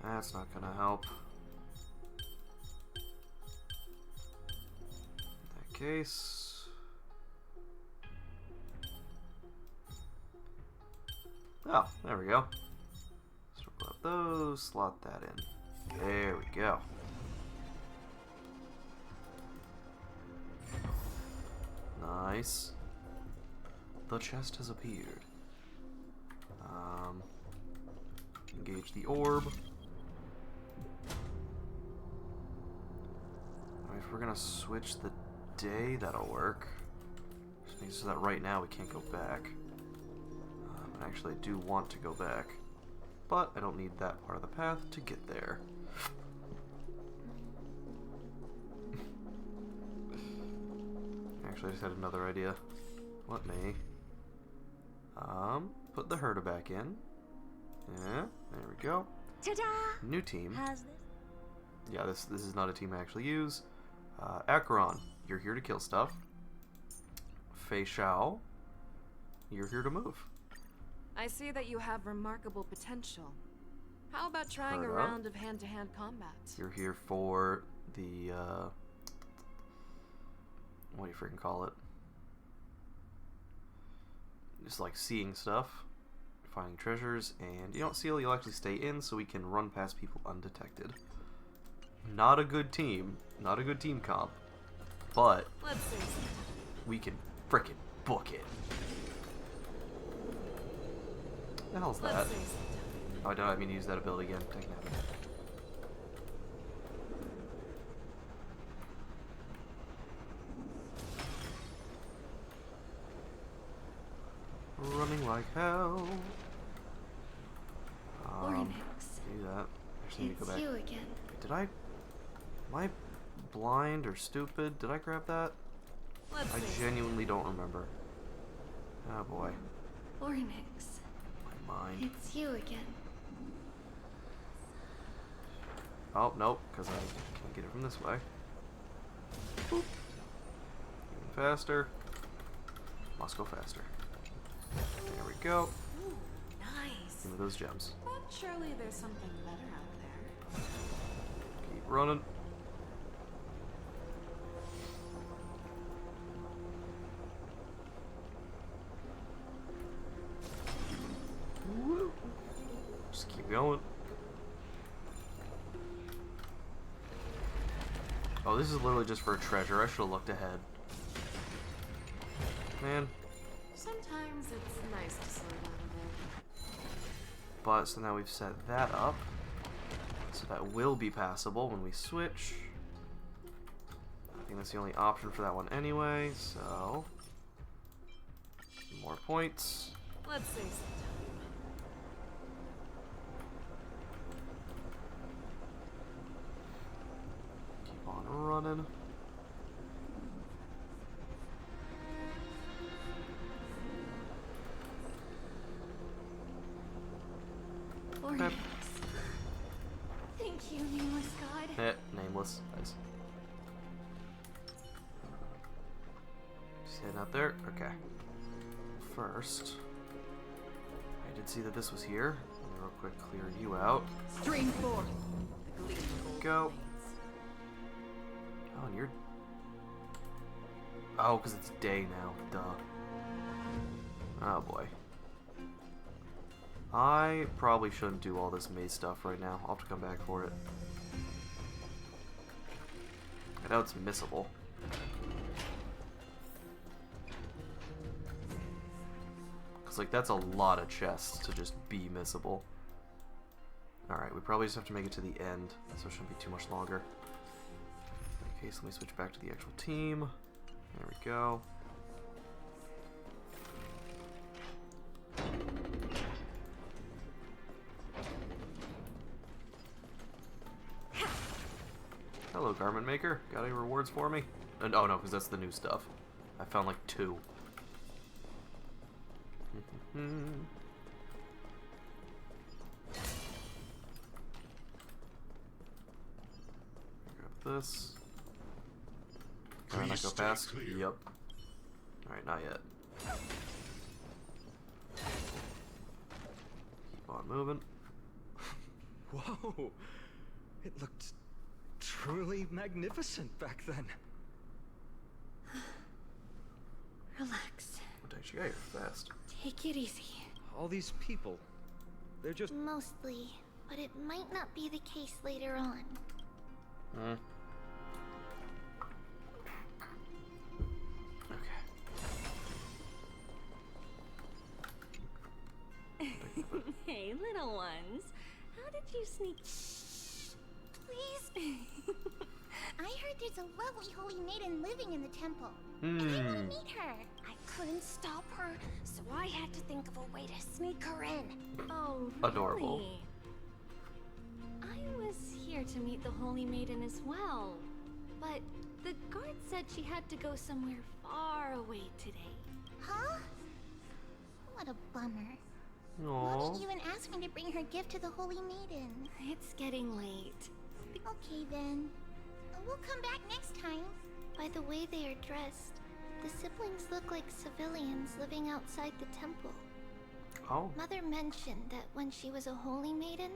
Speaker 1: That's not gonna help. In that case... Oh, there we go. Circle up those, slot that in. There we go. Nice. The chest has appeared. Engage the orb. Alright, if we're gonna switch the day, that'll work. Just makes it so that right now we can't go back. But actually, I do want to go back. but I don't need that part of the path to get there. Actually, I just had another idea. Let me put the herder back in. Yeah, there we go.
Speaker 12: Ta-da!
Speaker 1: New team.
Speaker 12: How's this?
Speaker 1: Yeah, this is not a team I actually use. Acheron, you're here to kill stuff. Fei Xiao, you're here to move.
Speaker 9: I see that you have remarkable potential. How about trying a
Speaker 1: Herda,
Speaker 9: round of hand-to-hand combat?
Speaker 1: you're here for the, what do you freaking call it? Just like seeing stuff, finding treasures, and you don't seal, you'll actually stay in so we can run past people undetected. Not a good team, not a good team comp, but
Speaker 9: Let's see.
Speaker 1: we can frickin' book it. What the hell's that?
Speaker 9: Let's see.
Speaker 1: Oh, I don't mean to use that ability again. Take that. Running like hell.
Speaker 10: Ornix,
Speaker 1: do that. Actually, need to
Speaker 10: it's
Speaker 1: go back.
Speaker 10: you again.
Speaker 1: Did I? Am I blind or stupid? Did I grab that? I genuinely don't remember. Oh boy.
Speaker 10: Ornix,
Speaker 1: My mind.
Speaker 10: it's you again.
Speaker 1: Oh, nope, because I can't get it from this way. Boop. Even faster. Must go faster. There we go.
Speaker 9: Ooh, nice.
Speaker 1: Give me those gems.
Speaker 9: But surely there's something better out there.
Speaker 1: Keep running. Woo. Just keep going. Oh, this is literally just for a treasure. I should have looked ahead. Man.
Speaker 9: Sometimes it's nice to slow down a bit.
Speaker 1: But, so now we've set that up. So that will be passable when we switch. I think that's the only option for that one anyway, so... more points.
Speaker 9: Let's see.
Speaker 1: Keep on running.
Speaker 10: Ornix. Thank you, nameless god.
Speaker 1: Nameless. Nice. Just heading out there? Okay. First, I did see that this was here. Let me real quick clear you out.
Speaker 9: Stream forth.
Speaker 1: Go. Oh, and you're... oh, because it's day now. Duh. Oh, boy. I probably shouldn't do all this maze stuff right now. I'll have to come back for it. I know it's missable. Because, like, that's a lot of chests to just be missable. Alright, we probably just have to make it to the end, so it shouldn't be too much longer. Okay, so let me switch back to the actual team. There we go. Hello, garment maker. Got any rewards for me? Oh no, because that's the new stuff. I found like 2. Grab this. Can I not go past? Yep. Alright, not yet. Keep on moving.
Speaker 6: Whoa! It looked truly magnificent back then.
Speaker 10: Relax.
Speaker 1: What takes you? Yeah, you're fast.
Speaker 10: Take it easy.
Speaker 6: All these people, they're just...
Speaker 10: Mostly, but it might not be the case later on.
Speaker 12: Hey, little ones. How did you sneak...
Speaker 10: Please. I heard there's a lovely holy maiden living in the temple. And I want to meet her. I
Speaker 12: couldn't stop her, so I had to think of a way to sneak her in.
Speaker 9: Oh,
Speaker 1: Adorable.
Speaker 9: really? I was here to meet the Holy Maiden as well, but the guard said she had to go somewhere far away today.
Speaker 10: Huh? What a bummer. Why
Speaker 1: Aww.
Speaker 10: didn't you even ask me to bring her gift to the Holy Maiden?
Speaker 9: It's getting late.
Speaker 10: Okay then. We'll come back next time.
Speaker 9: By the way they are dressed, the siblings look like civilians living outside the temple.
Speaker 1: Oh.
Speaker 9: Mother mentioned that when she was a holy maiden,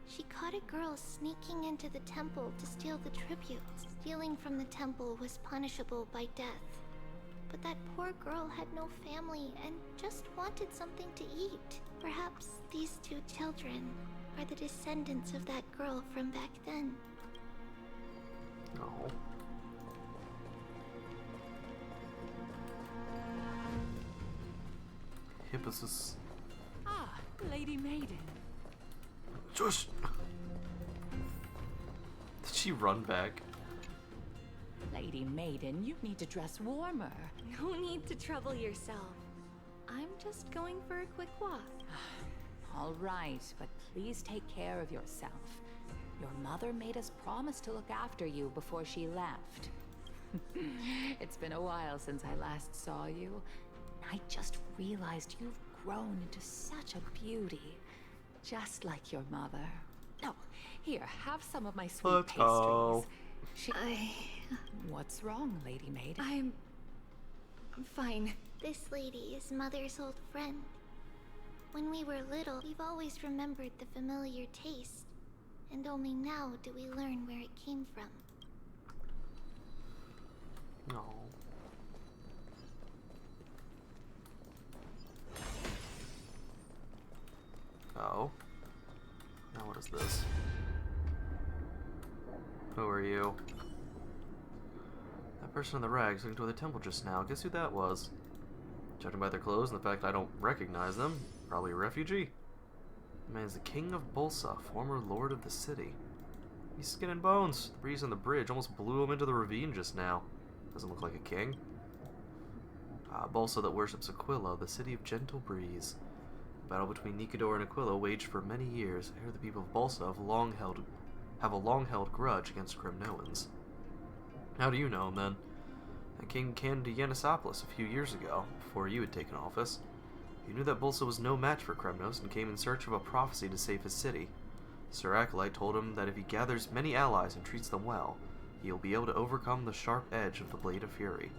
Speaker 9: she caught a girl sneaking into the temple to steal the tributes. Stealing from the temple was punishable by death. But that poor girl had no family and just wanted something to eat. Perhaps these two children are the descendants of that girl from back then.
Speaker 1: No. Hipposis.
Speaker 7: Ah, Lady Maiden.
Speaker 1: Just. Did she run back?
Speaker 7: Lady Maiden, you need to dress warmer.
Speaker 9: No need to trouble yourself. I'm just going for a quick walk.
Speaker 7: All right, but please take care of yourself. Your mother made us promise to look after you before she left. It's been a while since I last saw you. I just realized you've grown into such a beauty. Just like your mother. Oh, here, have some of my sweet
Speaker 1: Let's
Speaker 7: pastries.
Speaker 1: go.
Speaker 7: What's wrong, Lady Maiden?
Speaker 9: I'm fine.
Speaker 10: This lady is Mother's old friend. When we were little, we've always remembered the familiar taste. And only now do we learn where it came from.
Speaker 1: No. Oh. Now what is this? Who are you? That person in the rags looking toward the temple just now. Guess who that was? Judging by their clothes and the fact I don't recognize them, probably a refugee. The man is the King of Bolsa, former lord of the city. He's skin and bones. The breeze on the bridge almost blew him into the ravine just now. Doesn't look like a king. Bolsa that worships Aquila, the city of gentle breeze. The battle between Nicodor and Aquila waged for many years. Here the people of Bolsa have a long-held grudge against Cremnoans. How do you know him, then? The king came to Yanisopolis a few years ago, before you had taken office. He knew that Bolsa was no match for Kremnos and came in search of a prophecy to save his city. Sir Acolyte told him that if he gathers many allies and treats them well, he will be able to overcome the sharp edge of the Blade of Fury.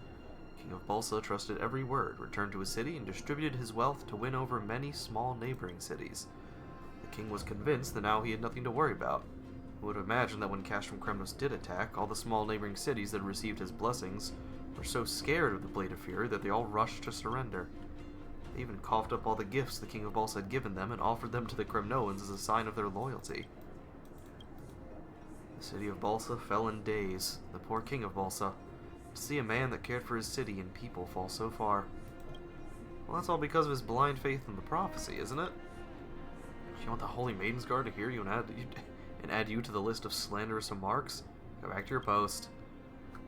Speaker 1: King of Bolsa trusted every word, returned to his city, and distributed his wealth to win over many small neighboring cities. The king was convinced that now he had nothing to worry about. Who would have imagined that when Castrum Kremnos did attack, all the small neighboring cities that received his blessings were so scared of the Blade of Fury that they all rushed to surrender. They even coughed up all the gifts the King of Bolsa had given them and offered them to the Kremnoans as a sign of their loyalty. The city of Bolsa fell in days. The poor King of Bolsa. To see a man that cared for his city and people fall so far. Well, that's all because of his blind faith in the prophecy, isn't it? You want the Holy Maiden's Guard to hear you and add you to the list of slanderous remarks? Go back to your post.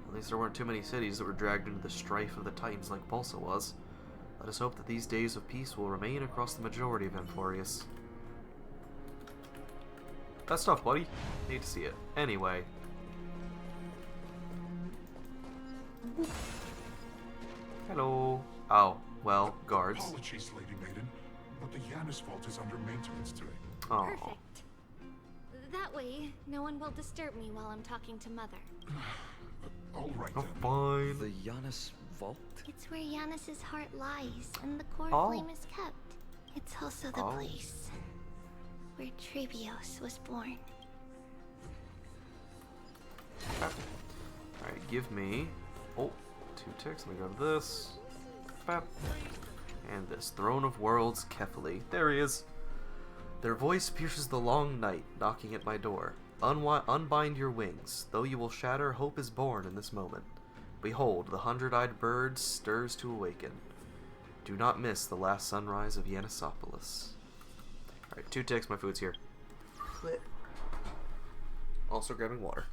Speaker 1: At least there weren't too many cities that were dragged into the strife of the Titans like Bolsa was. Let us hope that these days of peace will remain across the majority of Emporius. That's tough, buddy. Hate to see it. Anyway. Hello. Oh, well, guards.
Speaker 22: Apologies, Lady Maiden, but the Yanis vault is under maintenance today.
Speaker 1: Oh.
Speaker 9: Perfect. That way, no one will disturb me while I'm talking to Mother.
Speaker 22: All right,
Speaker 1: oh,
Speaker 22: then.
Speaker 1: Fine.
Speaker 16: The Yanis vault?
Speaker 10: It's where Yanis's heart lies, and the core flame is kept. It's also the place where Trebios was born.
Speaker 1: Alright, give me... Oh, 2 ticks. Let me grab this. Fap. And this. Throne of Worlds, Kefali. There he is. Their voice pierces the long night, knocking at my door. Unbind your wings. Though you will shatter, hope is born in this moment. Behold, the 100-eyed bird stirs to awaken. Do not miss the last sunrise of Yanisopolis. Alright, 2 ticks, my food's here. Also grabbing water.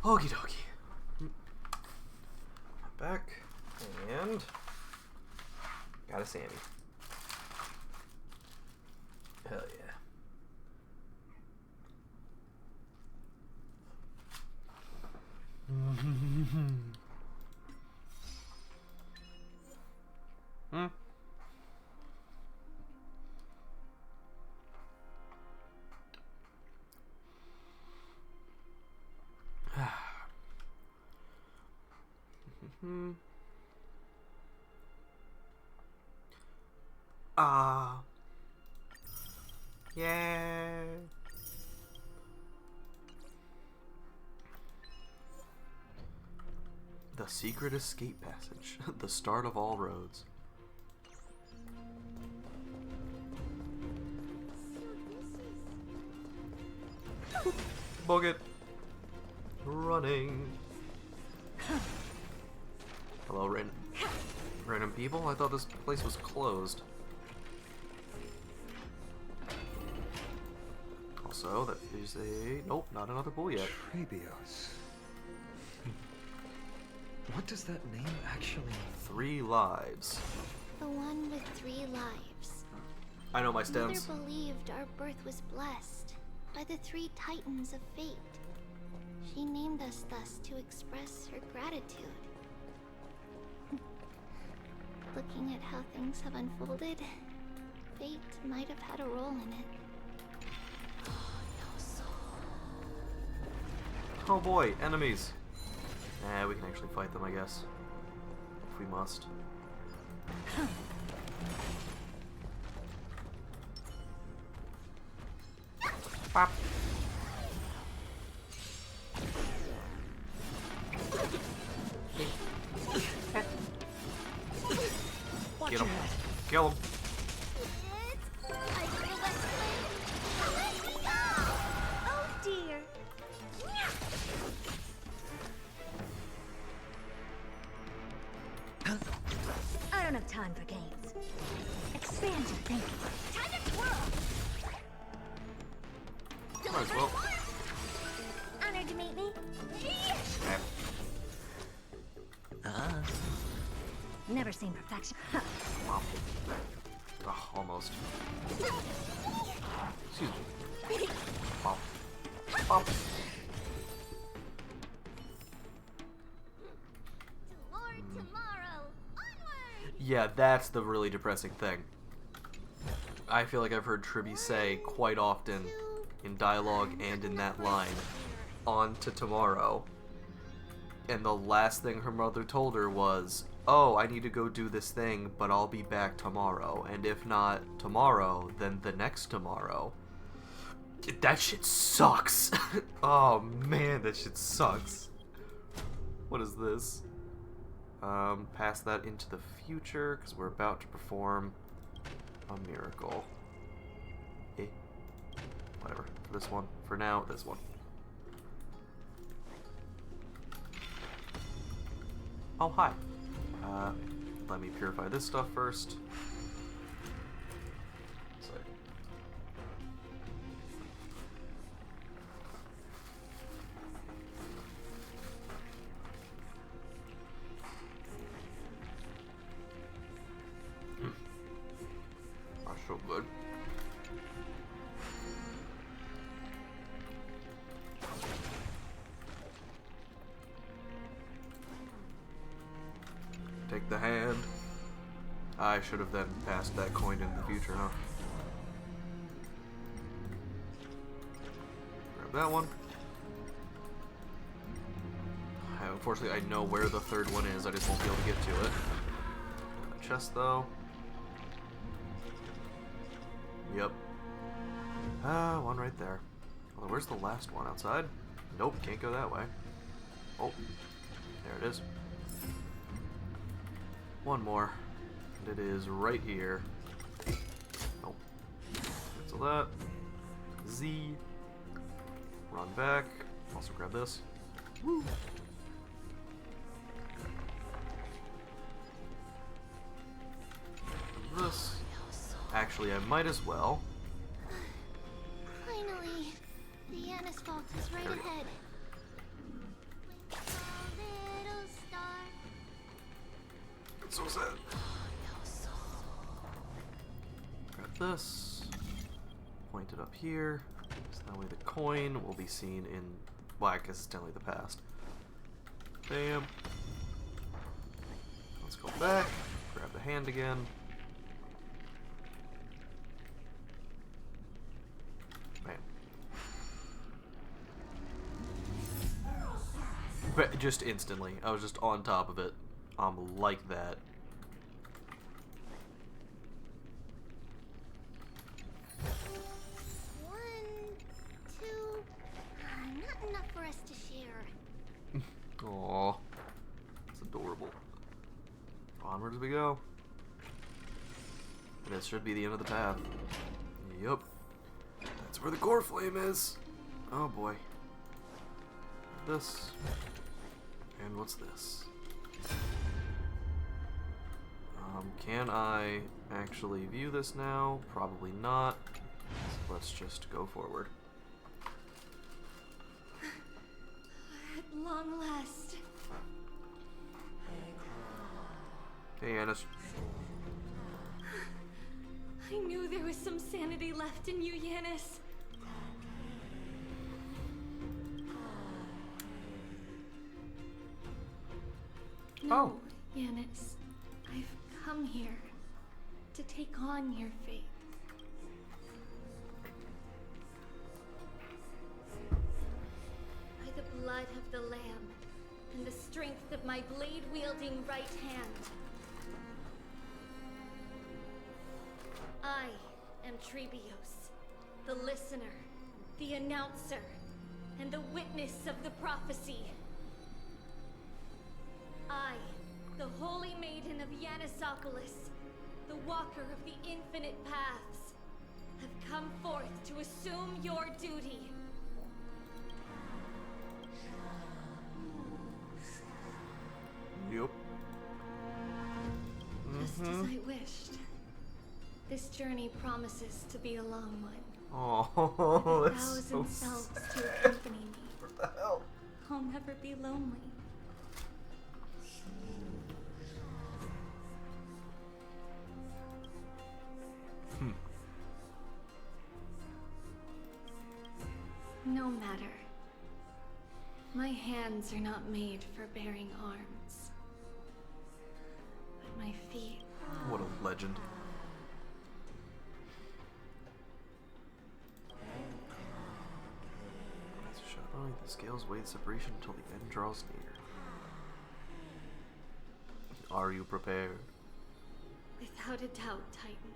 Speaker 1: Okie dokie. Back and got a Sammy. Hell yeah. Hmm. Yeah. The secret escape passage. The start of all roads. Bug it. Running. Hello, random people? I thought this place was closed. Also, that is a... Nope, not another pool yet.
Speaker 16: Trebios. What does that name actually mean?
Speaker 1: 3 lives.
Speaker 9: The one with 3 lives.
Speaker 1: I know my stems.
Speaker 9: Mother believed our birth was blessed by the 3 titans of fate. She named us thus to express her gratitude. Looking at how things have unfolded, fate might have had a role in it.
Speaker 1: Oh boy, enemies. Nah, we can actually fight them, I guess. If we must. Pop. Get him. Kill him.
Speaker 12: Oh dear. I don't have time for games. Expand your thinking. Time to twirl.
Speaker 1: Might as well.
Speaker 12: Honored to meet me. Never seen perfection.
Speaker 1: Wow. Oh, almost. Excuse me. Pop. Pop. Yeah, that's the really depressing thing. I feel like I've heard Tribby say quite often in dialogue and in that line, on to tomorrow. And the last thing her mother told her was, oh, I need to go do this thing, but I'll be back tomorrow. And if not tomorrow, then the next tomorrow. That shit sucks. Oh man, that shit sucks. What is this? Pass that into the future, because we're about to perform a miracle. Whatever. For this one. For now, this one. Oh, hi. Let me purify this stuff first. That's so good. Take the hand. I should have then passed that coin into the future, huh? Grab that one. Unfortunately, I know where the third one is. I just won't be able to get to it. Chest, though. Yep. One right there. Well, where's the last one? Outside? Nope, can't go that way. Oh, there it is. One more. And it is right here. Nope. Cancel that. Z. Run back. Also grab this. Woo. This. Actually, I might as well.
Speaker 9: Finally, the Anasphalt is right ahead.
Speaker 1: It's so sad. Grab this. Point it up here. So that way the coin will be seen in... Well, I guess it's technically the past. Bam. Let's go back. Grab the hand again. Bam. But just instantly. I was just on top of it. Like that.
Speaker 10: Not enough for us to share.
Speaker 1: Aww. It's adorable. Onward as we go. And this should be the end of the path. Yup. That's where the core flame is. Oh boy. This. And what's this? Can I actually view this now? Probably not. So let's just go forward.
Speaker 10: At long last.
Speaker 1: Hey, Annis.
Speaker 10: I knew there was some sanity left in you, Yanis. No, Yanis. I've come here to take on your fate. By the blood of the Lamb and the strength of my blade-wielding right hand, I am Trebios, the listener, the announcer, and the witness of the prophecy. I, the Holy Maiden of Yanisopolis, the Walker of the Infinite Paths, have come forth to assume your duty.
Speaker 1: Yup.
Speaker 10: Just as I wished. This journey promises to be a long one.
Speaker 1: Oh,
Speaker 10: with
Speaker 1: that's so
Speaker 10: thousand selves
Speaker 1: sad.
Speaker 10: to accompany me.
Speaker 1: What the hell?
Speaker 10: I'll never be lonely. No matter. My hands are not made for bearing arms. But my feet...
Speaker 1: What a legend. The scales wait separation until the end draws near. Are you prepared?
Speaker 10: Without a doubt, Titan.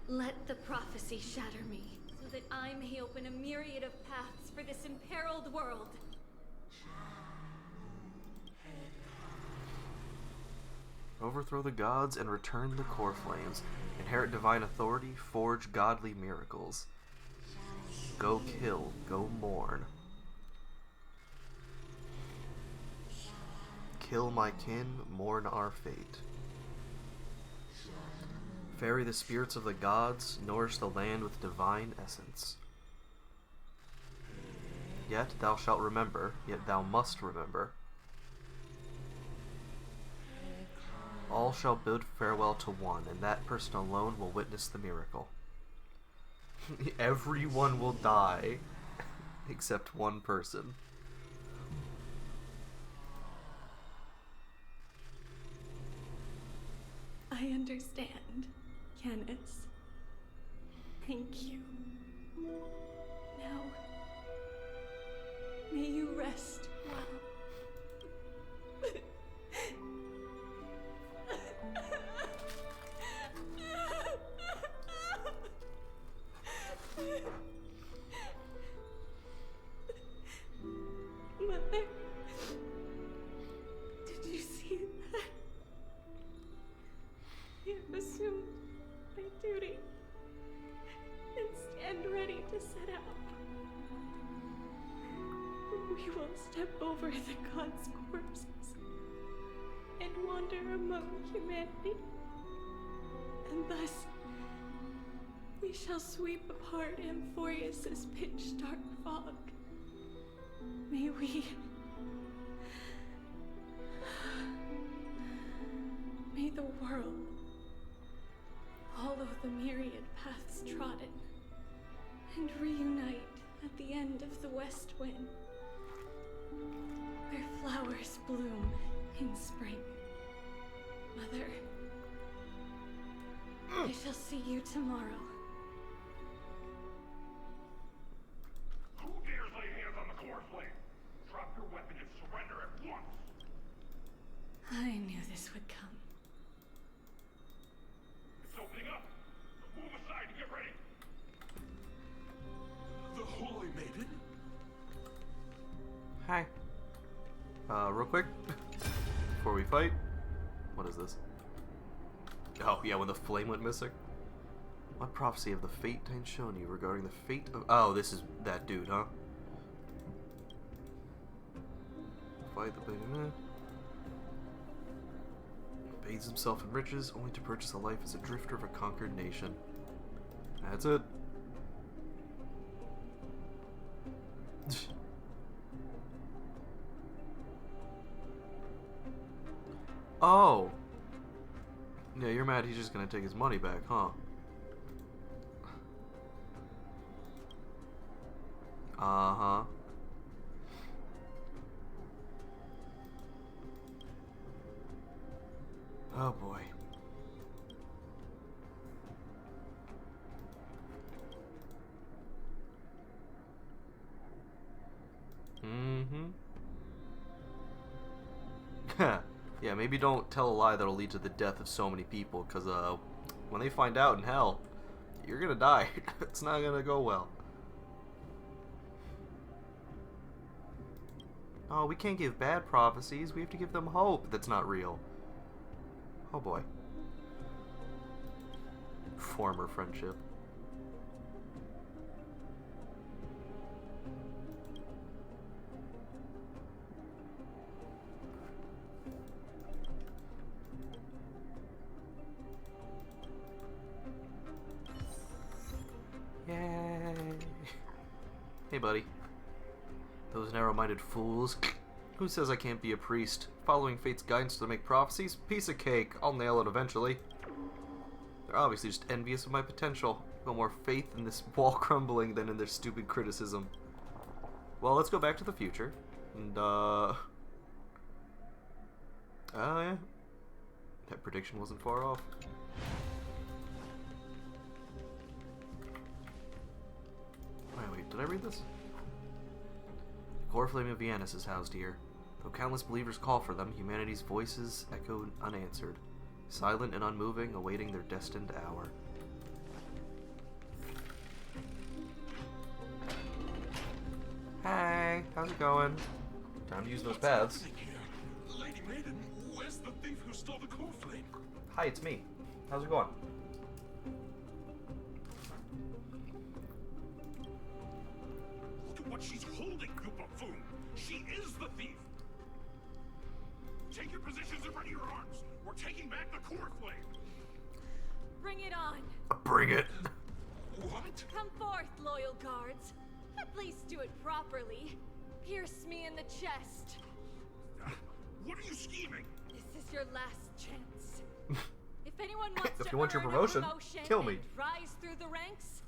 Speaker 10: Let the prophecy shatter me, so that I may open a myriad of paths for this imperiled world.
Speaker 1: Overthrow the gods and return the core flames. Inherit divine authority, forge godly miracles. Go kill, go mourn. Kill my kin, mourn our fate. Ferry the spirits of the gods, nourish the land with divine essence. Yet thou shalt remember, yet thou must remember. All shall bid farewell to one, and that person alone will witness the miracle. Everyone will die, except one person.
Speaker 10: I understand, Yanis. Thank you. Now, may you rest well. Mother, did you see that? I have assumed my duty and stand ready to set out. We will step over the gods' corpses and wander among humanity, and thus we shall sweep apart Amphorius's pitch-dark fog. May we
Speaker 13: may the world follow the myriad paths trodden and reunite at the end of the west wind, where flowers bloom in spring. Mother, I shall see you tomorrow.
Speaker 5: Who dares lay hands on the core flame? Drop your weapon and surrender at once!
Speaker 13: I knew this would come.
Speaker 5: It's opening up! Move aside and get ready! The Holy Maiden?
Speaker 1: Hi. Real quick, before we fight, what is this? Oh, yeah, when the flame went missing. What prophecy of the fate ain't shown you regarding the fate of... Oh, this is that dude, huh? Fight the big... Bathes himself in riches, only to purchase a life as a drifter of a conquered nation. That's it. Oh! Yeah, you're mad he's just gonna take his money back, huh? Uh-huh. Oh boy. Mm-hmm. Yeah, maybe don't tell a lie that'll lead to the death of so many people, because when they find out in hell, you're gonna die. It's not gonna go well. Oh, we can't give bad prophecies. We have to give them hope that's not real. Oh boy. Former friendship. Yay! Hey, buddy. Those narrow-minded fools. Who says I can't be a priest? Following fate's guidance to make prophecies? Piece of cake. I'll nail it eventually. They're obviously just envious of my potential. No more faith in this wall crumbling than in their stupid criticism. Well, let's go back to the future. And, oh, yeah. That prediction wasn't far off. Wait, did I read this? The core flame of Viannus is housed here. Though countless believers call for them, humanity's voices echo unanswered, silent and unmoving, awaiting their destined hour. Hey, how's it going? Time to use those paths.
Speaker 5: Lady Maiden, where's the thief who stole the core flame?
Speaker 1: Hi, it's me. How's it going?
Speaker 5: Look at what she's holding, you buffoon! She is the thief! Take your positions and ready your arms! We're taking back the core flame!
Speaker 17: Bring it on!
Speaker 1: Bring it!
Speaker 5: What?
Speaker 17: Come forth, loyal guards. At least do it properly. Pierce me in the chest.
Speaker 5: What are you scheming?
Speaker 17: This is your last chance. If anyone wants
Speaker 1: if
Speaker 17: to
Speaker 1: you want your
Speaker 17: earn a
Speaker 1: promotion, kill me.
Speaker 17: and rise through the ranks,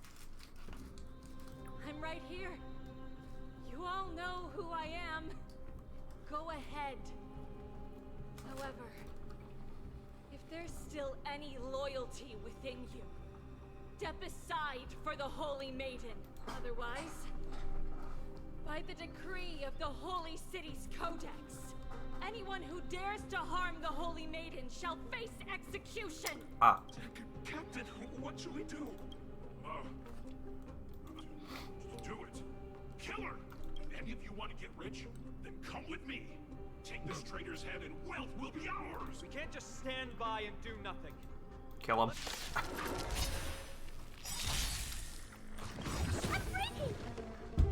Speaker 17: I'm right here. You all know who I am. Go ahead. However, if there's still any loyalty within you, step aside for the Holy Maiden. Otherwise, by the decree of the Holy City's Codex, anyone who dares to harm the Holy Maiden shall face execution!
Speaker 1: Ah.
Speaker 5: Captain, what should we do? Do it. Kill her! If any of you want to get rich, then come with me. Take this traitor's head and wealth will be ours!
Speaker 6: We can't just stand by and do nothing.
Speaker 1: Kill him.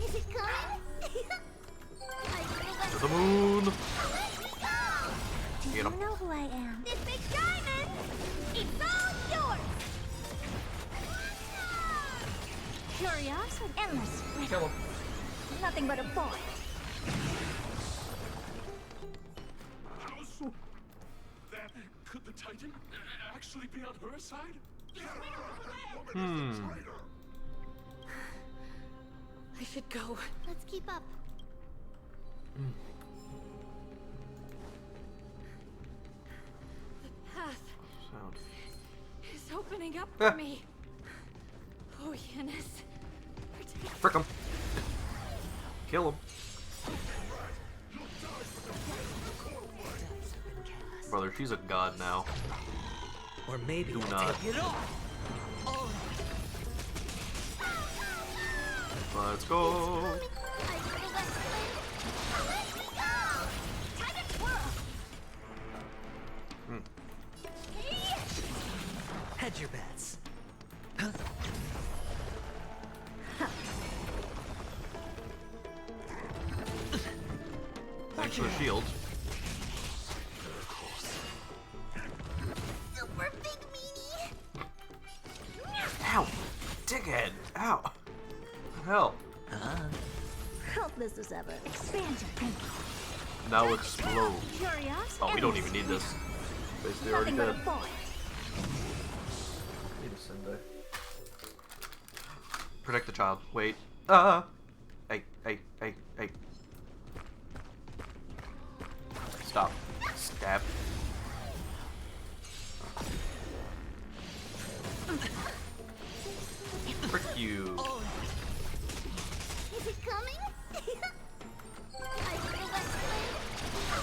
Speaker 10: Is it coming?
Speaker 1: To the moon!
Speaker 10: Do
Speaker 1: Get
Speaker 10: you
Speaker 1: him.
Speaker 10: know who I am? This big diamond! It's all yours! Curiosity, endless.
Speaker 1: Kill him.
Speaker 10: Nothing but a point.
Speaker 5: How's that
Speaker 3: Could the Titan actually be on her side?
Speaker 17: I should go.
Speaker 10: Let's keep up.
Speaker 17: The path
Speaker 1: Sound.
Speaker 17: is opening up for me. Oh, Yanis.
Speaker 1: Frick him. Kill him. Brother, she's a god now.
Speaker 4: Or maybe
Speaker 1: Do
Speaker 4: I'll
Speaker 1: not.
Speaker 4: take it off.
Speaker 1: Let's go.
Speaker 4: Hedge your bets.
Speaker 1: Thanks for the shield.
Speaker 10: Super big meanie.
Speaker 1: Ow! Dickhead! Ow! What the hell?
Speaker 12: Hope this is ever expand your thinking.
Speaker 1: Now explode.
Speaker 12: Curiosity.
Speaker 1: Oh, we don't even need this. Basically already
Speaker 12: Nothing
Speaker 1: dead.
Speaker 12: but a point.
Speaker 1: Need a Sendai. Protect the child. Wait. Hey. Stop. Stab. Frick you.
Speaker 10: Is it coming? I feel that flame.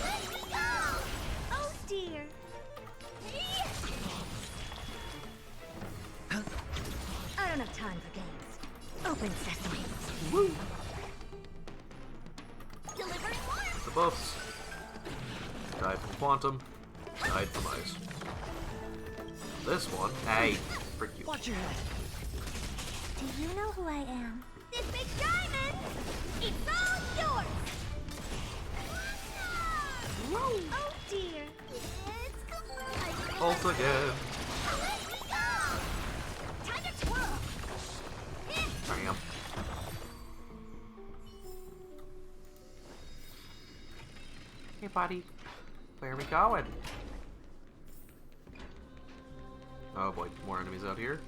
Speaker 10: Let me go! Oh dear.
Speaker 12: I don't have time for games. Open sesame.
Speaker 1: Woo!
Speaker 10: Delivering one.
Speaker 1: The buffs. Died from quantum. Died from ice. This one. Hey. Frick you.
Speaker 4: Watch your head.
Speaker 10: Do you know who I am? This big diamond! It's all yours! Oh dear. It's complete.
Speaker 1: Ult again.
Speaker 10: Let me go! Time to twirl!
Speaker 1: Bam. Hey, buddy. Where are we going? Oh boy, more enemies out here.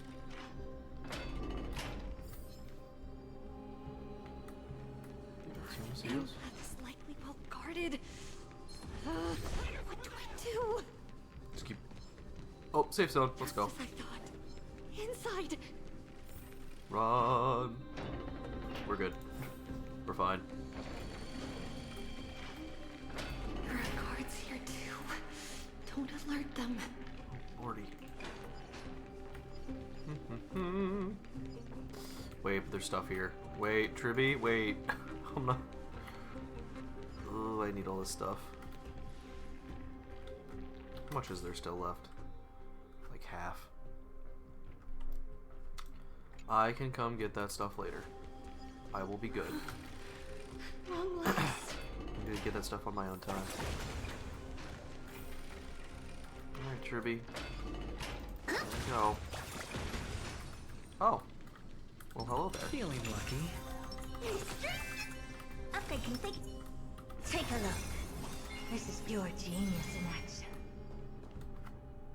Speaker 17: This is likely well guarded. What do I do?
Speaker 1: Just keep. Oh, safe zone. Let's go.
Speaker 17: Just as I thought. Inside.
Speaker 1: Run. We're good. We're fine.
Speaker 17: There are guards here too. Don't alert them.
Speaker 1: Lordy. Wait, but there's stuff here. Wait, Tribby, wait. I'm not. Oh, I need all this stuff. How much is there still left? Like half. I can come get that stuff later. I will be good.
Speaker 17: Long legs.
Speaker 1: I'm gonna get that stuff on my own time. Alright, Tribby. There we go. Oh. Well, hello there.
Speaker 4: Feeling lucky.
Speaker 12: I'm thinking. Take a look. This is pure genius in action.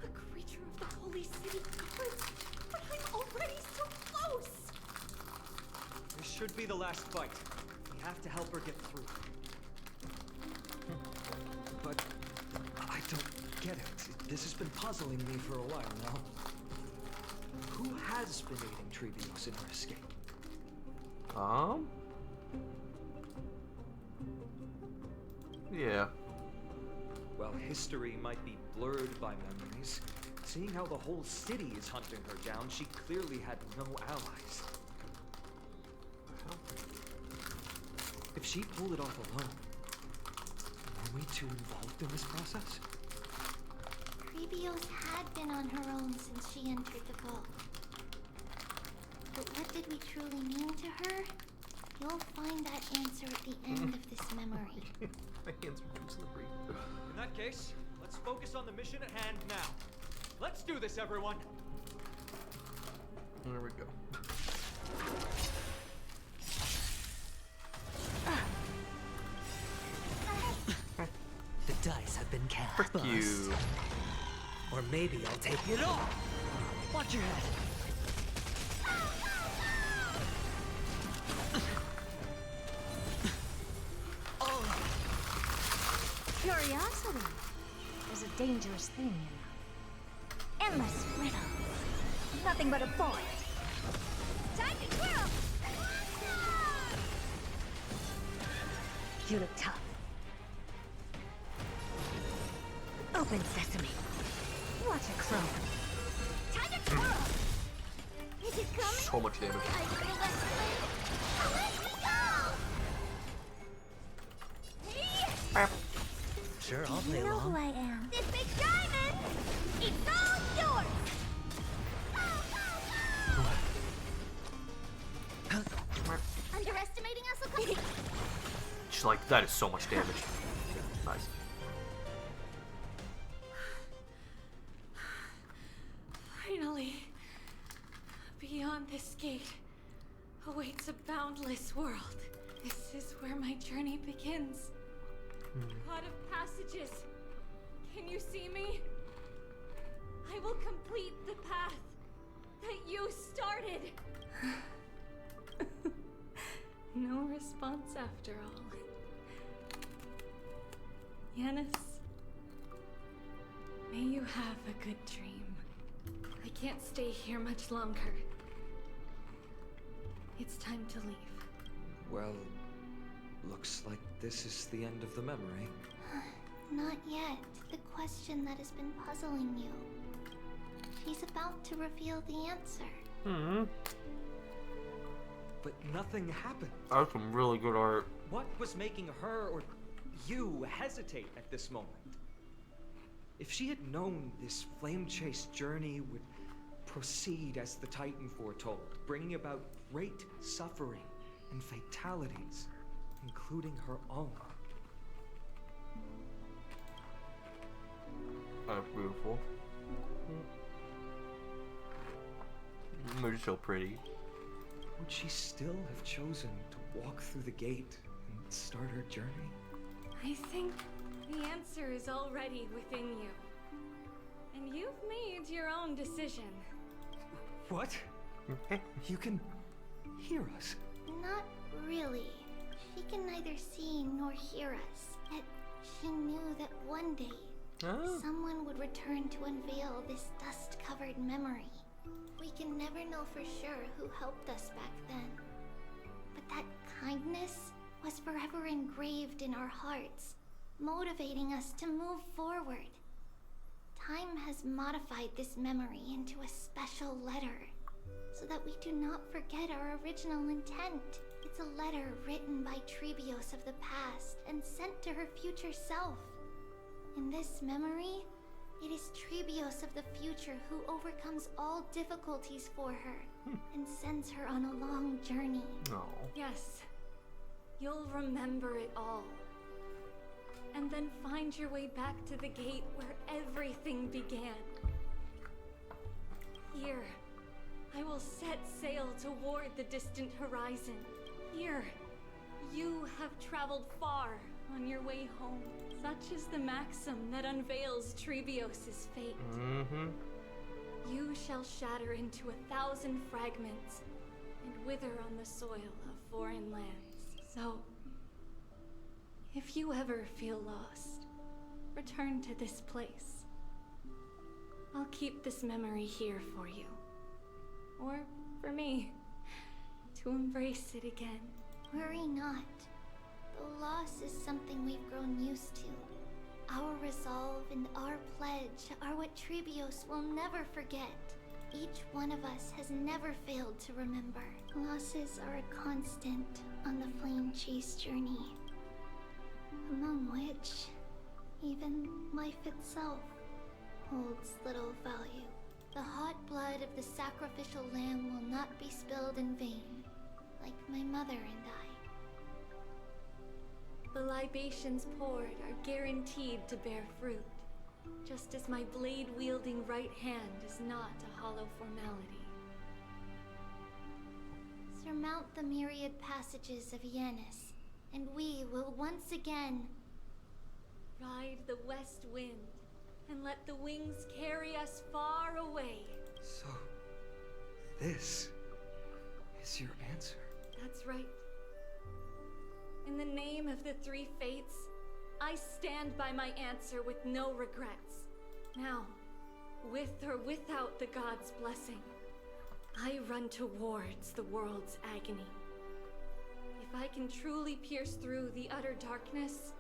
Speaker 17: A creature of the holy city guards. But I'm already so close.
Speaker 6: This should be the last fight. We have to help her get through. But I don't get it. This has been puzzling me for a while now. Who has been aiding Treebeos in her escape?
Speaker 1: Yeah.
Speaker 6: Well, history might be blurred by memories. Seeing how the whole city is hunting her down, she clearly had no allies. If she pulled it off alone, were we too involved in this process?
Speaker 10: Treebeos had been on her own since she entered the vault. But what did we truly mean to her? You'll find that answer at the end of this memory.
Speaker 1: My hands are too slippery.
Speaker 6: In that case, let's focus on the mission at hand now. Let's do this, everyone!
Speaker 1: There we go.
Speaker 4: The dice have been cast.
Speaker 1: Frick you.
Speaker 4: Or maybe I'll take it all! Watch your head!
Speaker 12: Curiosity is a dangerous thing, you know. Endless riddles. Nothing but a point. Time to twirl! You look tough. Open sesame. Watch it crow. Time to twirl! Is it coming?
Speaker 1: So much damage.
Speaker 12: Are you gonna let me win? Let me go! Hey!
Speaker 4: Sure, I'll
Speaker 12: Do
Speaker 4: play
Speaker 12: you know
Speaker 4: along.
Speaker 12: who I am? This big diamond! It's all yours! Underestimating us, okay?
Speaker 1: She's like, that is so much damage. Nice.
Speaker 17: Finally, beyond this gate awaits a boundless world. This is where my journey begins. God of passages, can you see me? I will complete the path that you started. No response after all. Yanis, may you have a good dream. I can't stay here much longer. It's time to leave.
Speaker 16: Well, looks like this is the end of the memory.
Speaker 9: Not yet. The question that has been puzzling you. She's about to reveal the answer.
Speaker 16: But nothing happened.
Speaker 1: That's some really good art.
Speaker 16: What was making her or you hesitate at this moment? If she had known this flame-chased journey would proceed as the Titan foretold, bringing about great suffering and fatalities, including her own.
Speaker 1: That's beautiful. They're so pretty.
Speaker 16: Would she still have chosen to walk through the gate and start her journey?
Speaker 17: I think the answer is already within you. And you've made your own decision.
Speaker 16: What? You can hear us?
Speaker 9: Not really. She can neither see nor hear us. Yet she knew that one day someone would return to unveil this dust-covered memory. We can never know for sure who helped us back then. But that kindness was forever engraved in our hearts, motivating us to move forward. Time has modified this memory into a special letter, so that we do not forget our original intent. It's a letter written by Trebios of the past and sent to her future self. In this memory, it is Trebios of the future who overcomes all difficulties for her and sends her on a long journey.
Speaker 17: Yes, you'll remember it all. And then find your way back to the gate where everything began. Here, I will set sail toward the distant horizon. Here, you have traveled far on your way home. Such is the maxim that unveils Trebios' fate. You shall shatter into 1,000 fragments and wither on the soil of foreign lands. So, if you ever feel lost, return to this place. I'll keep this memory here for you. Or for me, to embrace it again.
Speaker 9: Worry not. The loss is something we've grown used to. Our resolve and our pledge are what Trebios will never forget. Each one of us has never failed to remember. Losses are a constant on the flame chase journey, among which even life itself holds little value. The hot blood of the sacrificial lamb will not be spilled in vain, like my mother and I.
Speaker 17: The libations poured are guaranteed to bear fruit, just as my blade-wielding right hand is not a hollow formality.
Speaker 9: Surmount the myriad passages of Yanis, and we will once again
Speaker 17: ride the west wind and let the wings carry us far away.
Speaker 16: So, this is your answer?
Speaker 17: That's right. In the name of the three fates, I stand by my answer with no regrets. Now, with or without the god's blessing, I run towards the world's agony. If I can truly pierce through the utter darkness,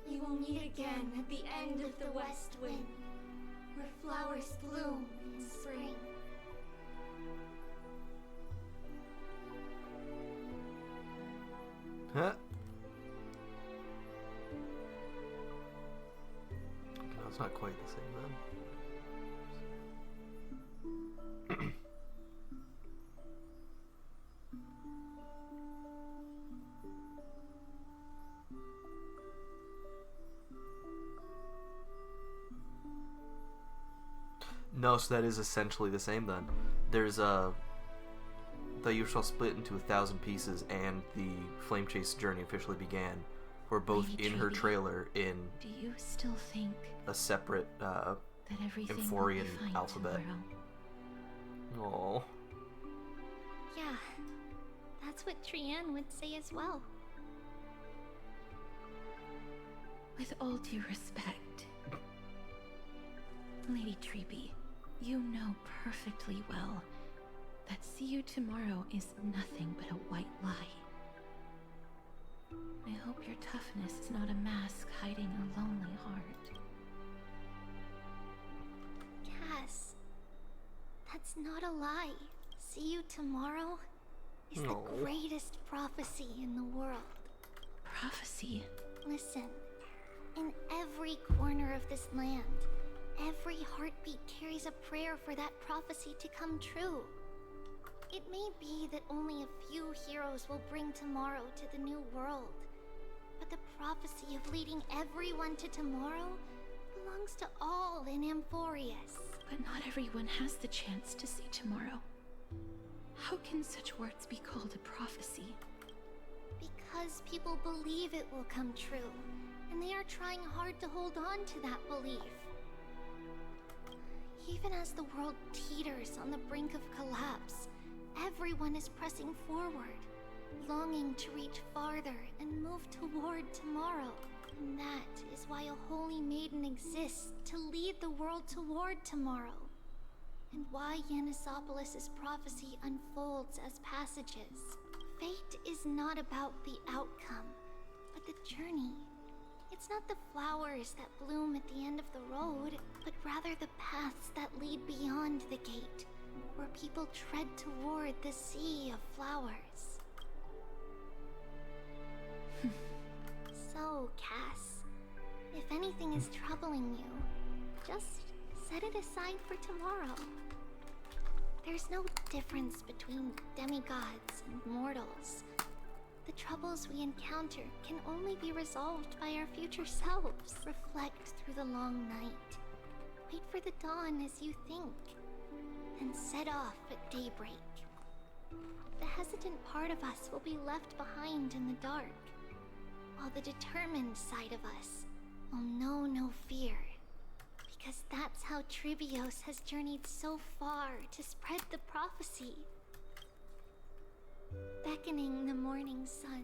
Speaker 17: we will meet again at the end of the west wind, where flowers bloom in spring.
Speaker 1: Huh? No, it's not quite the same then. No, so that is essentially the same then. There's the you shall split into 1,000 pieces and the Flame Chase journey officially began were both
Speaker 2: Lady
Speaker 1: in her
Speaker 2: Treaty,
Speaker 1: trailer in
Speaker 2: do you still think
Speaker 1: a separate
Speaker 2: that everything will
Speaker 1: Amphorian
Speaker 2: be fine
Speaker 1: alphabet.
Speaker 2: tomorrow?
Speaker 1: Oh.
Speaker 9: Yeah, that's what Trianne would say as well.
Speaker 2: With all due respect, Lady Treeby, you know perfectly well that see you tomorrow is nothing but a white lie. I hope your toughness is not a mask hiding a lonely heart.
Speaker 9: Cass, that's not a lie. See you tomorrow is
Speaker 1: No.
Speaker 9: the greatest prophecy in the world.
Speaker 2: Prophecy?
Speaker 9: Listen, in every corner of this land, every heartbeat carries a prayer for that prophecy to come true. It may be that only a few heroes will bring tomorrow to the new world, but the prophecy of leading everyone to tomorrow belongs to all in Amphorius.
Speaker 2: But not everyone has the chance to see tomorrow. How can such words be called a prophecy?
Speaker 9: Because people believe it will come true, and they are trying hard to hold on to that belief. Even as the world teeters on the brink of collapse, everyone is pressing forward, longing to reach farther and move toward tomorrow. And that is why a holy maiden exists to lead the world toward tomorrow. And why Yanisopolis' prophecy unfolds as passages. Fate is not about the outcome, but the journey. It's not the flowers that bloom at the end of the road, but rather the paths that lead beyond the gate, where people tread toward the sea of flowers. So, Cass, if anything is troubling you, just set it aside for tomorrow. There's no difference between demigods and mortals. The troubles we encounter can only be resolved by our future selves. Reflect through the long night. Wait for the dawn as you think. Then set off at daybreak. The hesitant part of us will be left behind in the dark, while the determined side of us will know no fear. Because that's how Tribios has journeyed so far to spread the prophecy. Beckoning the morning sun,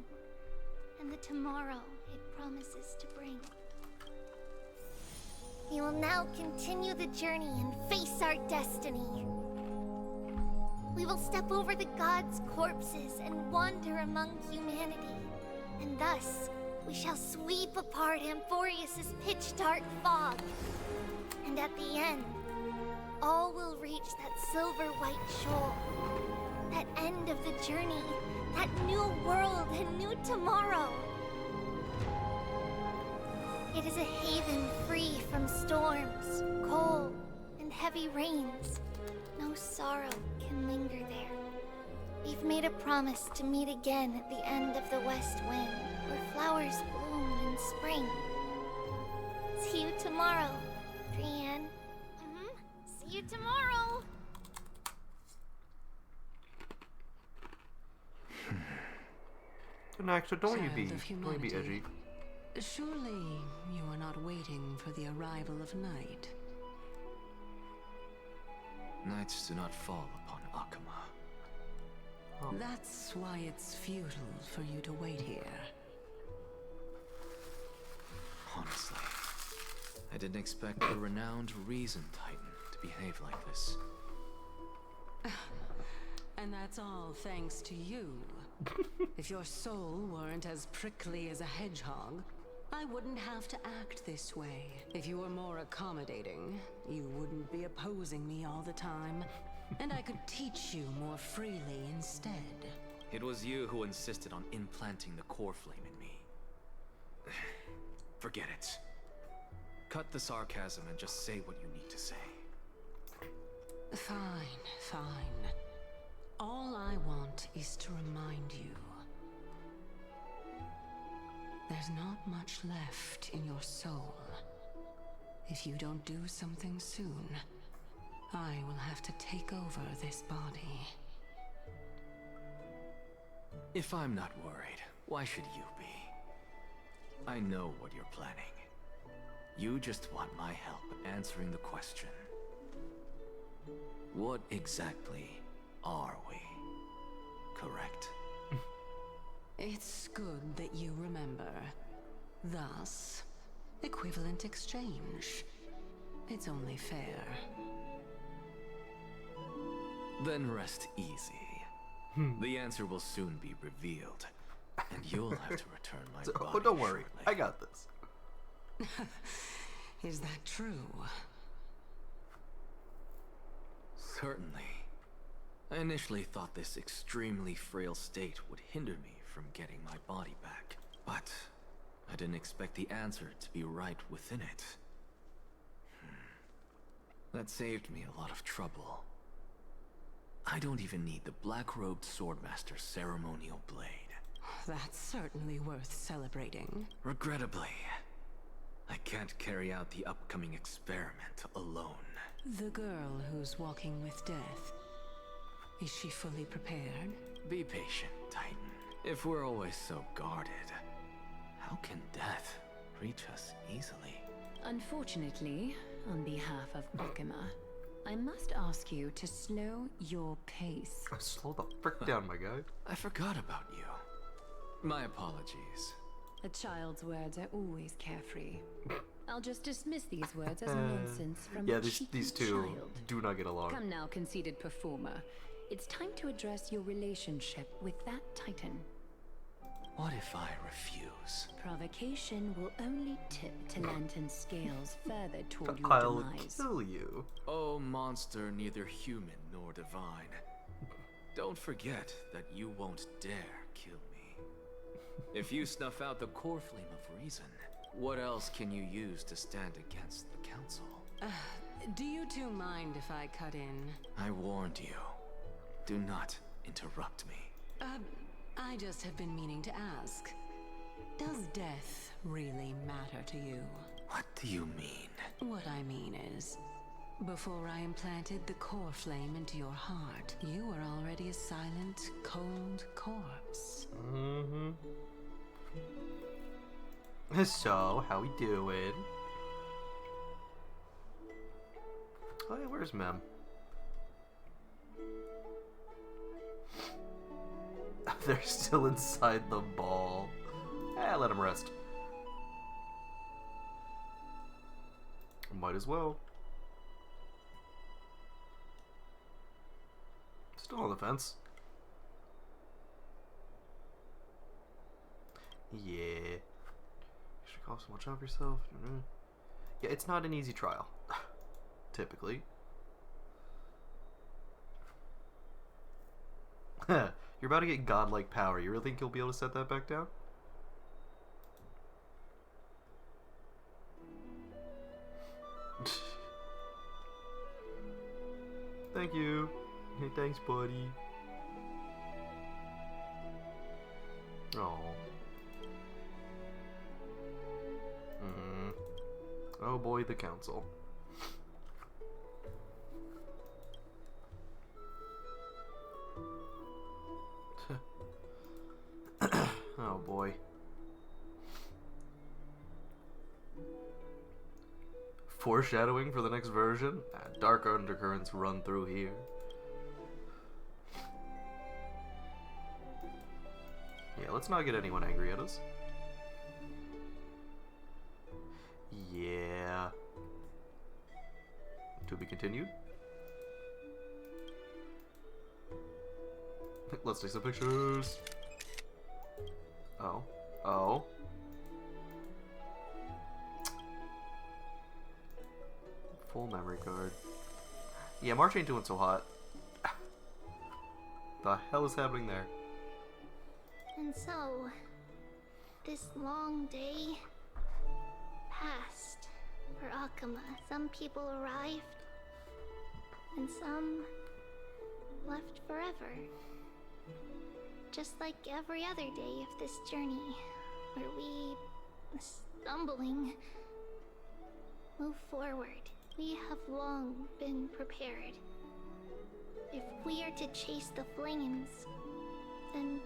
Speaker 9: and the tomorrow it promises to bring. We will now continue the journey and face our destiny. We will step over the gods' corpses and wander among humanity. And thus, we shall sweep apart Amphorius' pitch-dark fog. And at the end, all will reach that silver-white shoal. That end of the journey, that new world and new tomorrow. It is a haven free from storms, cold, and heavy rains. No sorrow can linger there. We've made a promise to meet again at the end of the west wind, where flowers bloom in spring. See you tomorrow, Trianne. See you tomorrow!
Speaker 1: Good actor, don't you be
Speaker 2: Child of
Speaker 1: edgy.
Speaker 2: humanity.
Speaker 7: Surely you are not waiting for the arrival of night.
Speaker 6: Nights do not fall upon Akuma.
Speaker 7: Oh. That's why it's futile for you to wait here.
Speaker 6: Honestly, I didn't expect a renowned Reason Titan to behave like this.
Speaker 7: And that's all thanks to you. If your soul weren't as prickly as a hedgehog, I wouldn't have to act this way. If you were more accommodating, you wouldn't be opposing me all the time. And I could teach you more freely instead.
Speaker 6: It was you who insisted on implanting the core flame in me. Forget it. Cut the sarcasm and just say what you need to say.
Speaker 7: Fine, fine. All I want is to remind you. There's not much left in your soul. If you don't do something soon, I will have to take over this body.
Speaker 6: If I'm not worried, why should you be? I know what you're planning. You just want my help answering the question. What exactly are we? Correct?
Speaker 7: It's good that you remember. Thus, equivalent exchange. It's only fair.
Speaker 6: Then rest easy. The answer will soon be revealed, and you'll have to return my body.
Speaker 1: Oh, don't worry.
Speaker 6: Shortly.
Speaker 1: I got this.
Speaker 7: Is that true?
Speaker 6: Certainly. I initially thought this extremely frail state would hinder me from getting my body back, but I didn't expect the answer to be right within it. That saved me a lot of trouble. I don't even need the black-robed swordmaster's ceremonial blade.
Speaker 7: That's certainly worth celebrating.
Speaker 6: Regrettably, I can't carry out the upcoming experiment alone.
Speaker 7: The girl who's walking with death, is she fully prepared?
Speaker 6: Be patient, Titan. If we're always so guarded, how can death reach us easily?
Speaker 11: Unfortunately, on behalf of Akuma, I must ask you to slow your pace.
Speaker 1: Slow the frick down, my guy.
Speaker 6: I forgot about you. My apologies.
Speaker 11: A child's words are always carefree. I'll just dismiss these words as nonsense from a cheeky
Speaker 1: these two
Speaker 11: child.
Speaker 1: do not get along.
Speaker 11: Come now, conceited performer. It's time to address your relationship with that Titan.
Speaker 6: What if I refuse?
Speaker 11: Provocation will only tip Talantan's scales further toward your
Speaker 1: I'll
Speaker 11: demise.
Speaker 1: kill you.
Speaker 6: Oh, monster neither human nor divine. Don't forget that you won't dare kill me. If you snuff out the core flame of reason, what else can you use to stand against the council?
Speaker 7: Do you two mind if I cut in?
Speaker 6: I warned you. Do not interrupt me.
Speaker 7: I just have been meaning to ask. Does death really matter to you?
Speaker 6: What do you mean?
Speaker 7: What I mean is, before I implanted the core flame into your heart, you were already a silent, cold corpse.
Speaker 1: Mm-hmm. So, how we doing? Oh, yeah, where's Mem? They're still inside the ball. Let them rest. Might as well. Still on the fence. Yeah. You should also watch out for yourself. Yeah, it's not an easy trial. Typically. You're about to get godlike power. You really think you'll be able to set that back down? Thank you. Hey, thanks, buddy. Oh. Oh boy, the council. Oh boy. Foreshadowing for the next version. Dark undercurrents run through here. Yeah, let's not get anyone angry at us. Yeah. To be continued. Let's take some pictures. Oh. Oh. Full memory card. Yeah, March ain't doing so hot. The hell is happening there?
Speaker 10: And so, this long day passed for Akuma. Some people arrived, and some left forever. Just like every other day of this journey, where we, stumbling, move forward. We have long been prepared. If we are to chase the flames, then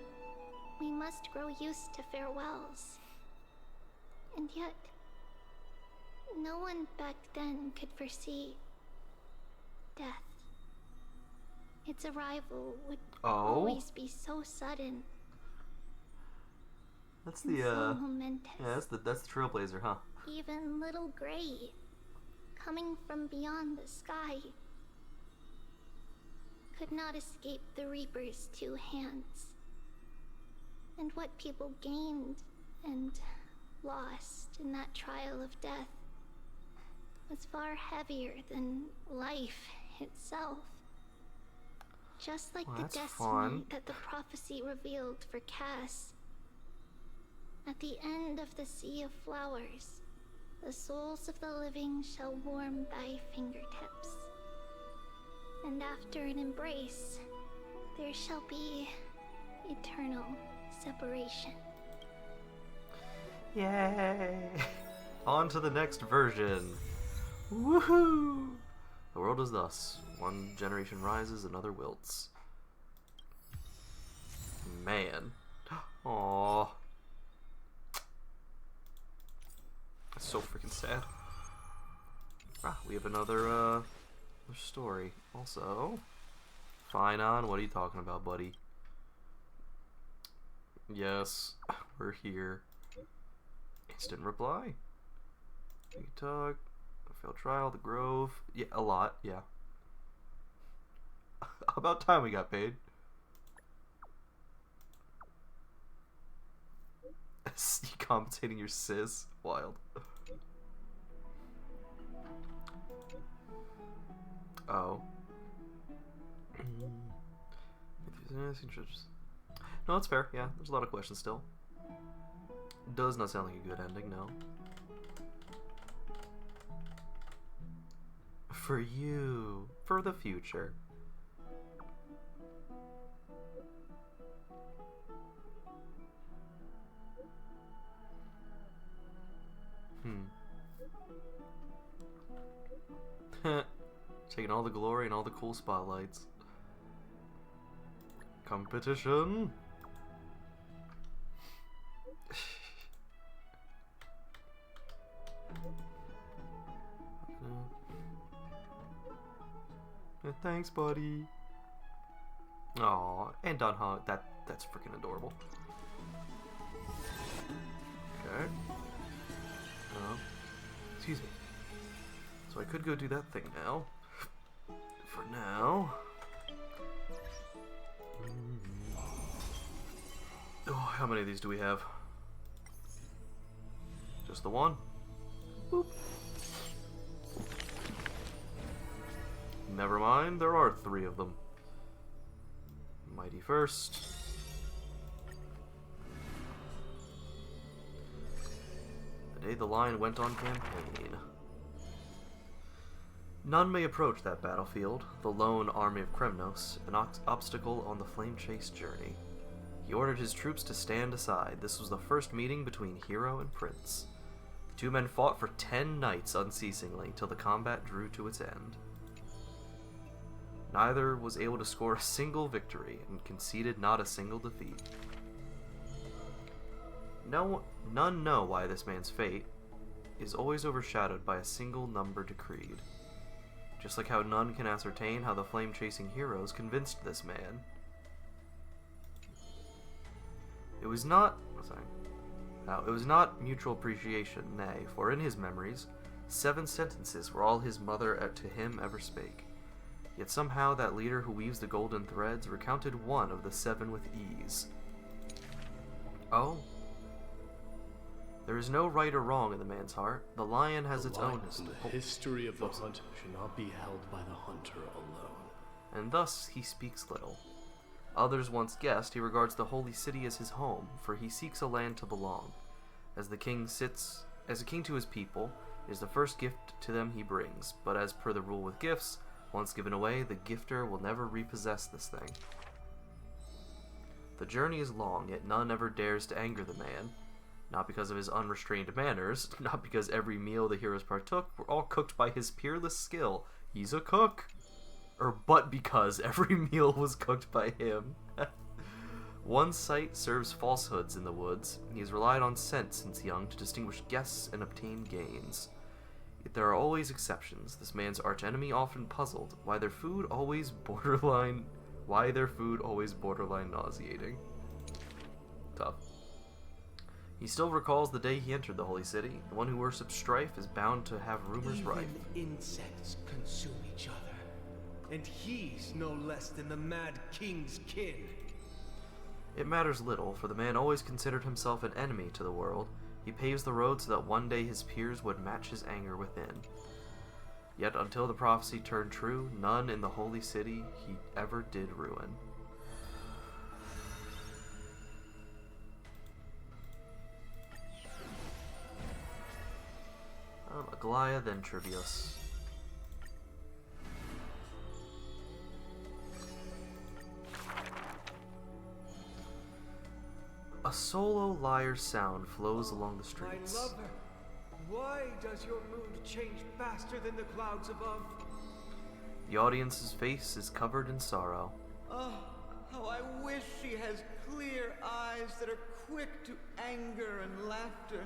Speaker 10: we must grow used to farewells. And yet, no one back then could foresee death. Its arrival would always be so sudden.
Speaker 1: That's the
Speaker 10: so momentous.
Speaker 1: Yeah, that's the trailblazer, huh?
Speaker 10: Even little Gray, coming from beyond the sky, could not escape the Reaper's two hands. And what people gained and lost in that trial of death was far heavier than life itself. Just like the destiny that the prophecy revealed for Cass. At the end of the Sea of Flowers, the souls of the living shall warm thy fingertips. And after an embrace, there shall be eternal separation.
Speaker 1: Yay! On to the next version. Woohoo! The world is thus. One generation rises, another wilts. Man. Aww. That's so freaking sad. Ah, we have another story. Also, Finon, what are you talking about, buddy? Yes, we're here. Instant reply. We can talk. A failed trial, the Grove. Yeah, a lot, yeah. About time we got paid. You compensating your sis? Wild. Oh. No, that's fair, yeah. There's a lot of questions still. Does not sound like a good ending, no. For you. For the future. Taking all the glory and all the cool spotlights. Competition. Thanks, buddy. Aw, and Dunha, that's freaking adorable. Okay. Oh, excuse me. So I could go do that thing now. For now. Oh, how many of these do we have? Just the one? Boop. Never mind, there are 3 of them. Mighty first. The day the lion went on campaign. None may approach that battlefield, the lone army of Kremnos, an obstacle on the flame-chase journey. He ordered his troops to stand aside. This was the first meeting between hero and prince. The 2 men fought for 10 nights unceasingly, till the combat drew to its end. Neither was able to score a single victory, and conceded not a single defeat. None know why this man's fate, is always overshadowed by a single number decreed. Just like how none can ascertain how the flame-chasing heroes convinced this man. It was not mutual appreciation, nay, for in his memories, 7 sentences were all his mother to him ever spake. Yet somehow that leader who weaves the golden threads recounted one of the 7 with ease. Oh? There is no right or wrong in the man's heart. The lion has its own history.
Speaker 3: The history of the hunt should not be held by the hunter alone.
Speaker 1: And thus he speaks little. Others once guessed he regards the holy city as his home, for he seeks a land to belong. As a king to his people, it is the first gift to them he brings, but as per the rule with gifts, once given away, the gifter will never repossess this thing. The journey is long, yet none ever dares to anger the man. Not because of his unrestrained manners, not because every meal the heroes partook were all cooked by his peerless skill. He's a cook. But because every meal was cooked by him. One sight serves falsehoods in the woods. He has relied on scent since young to distinguish guests and obtain gains. Yet there are always exceptions. This man's archenemy often puzzled why their food always borderline nauseating. Tough. He still recalls the day he entered the holy city. The one who worships strife is bound to have rumors rife.
Speaker 4: Even insects consume each other. And he's no less than the Mad King's kin.
Speaker 1: It matters little, for the man always considered himself an enemy to the world. He paves the road so that one day his peers would match his anger within. Yet until the prophecy turned true, none in the holy city he ever did ruin. Aglaia, then Trivius. A solo lyre's sound flows along the streets.
Speaker 6: My lover, why does your mood change faster than the clouds above?
Speaker 1: The audience's face is covered in sorrow.
Speaker 15: Oh, how I wish she has clear eyes that are quick to anger and laughter,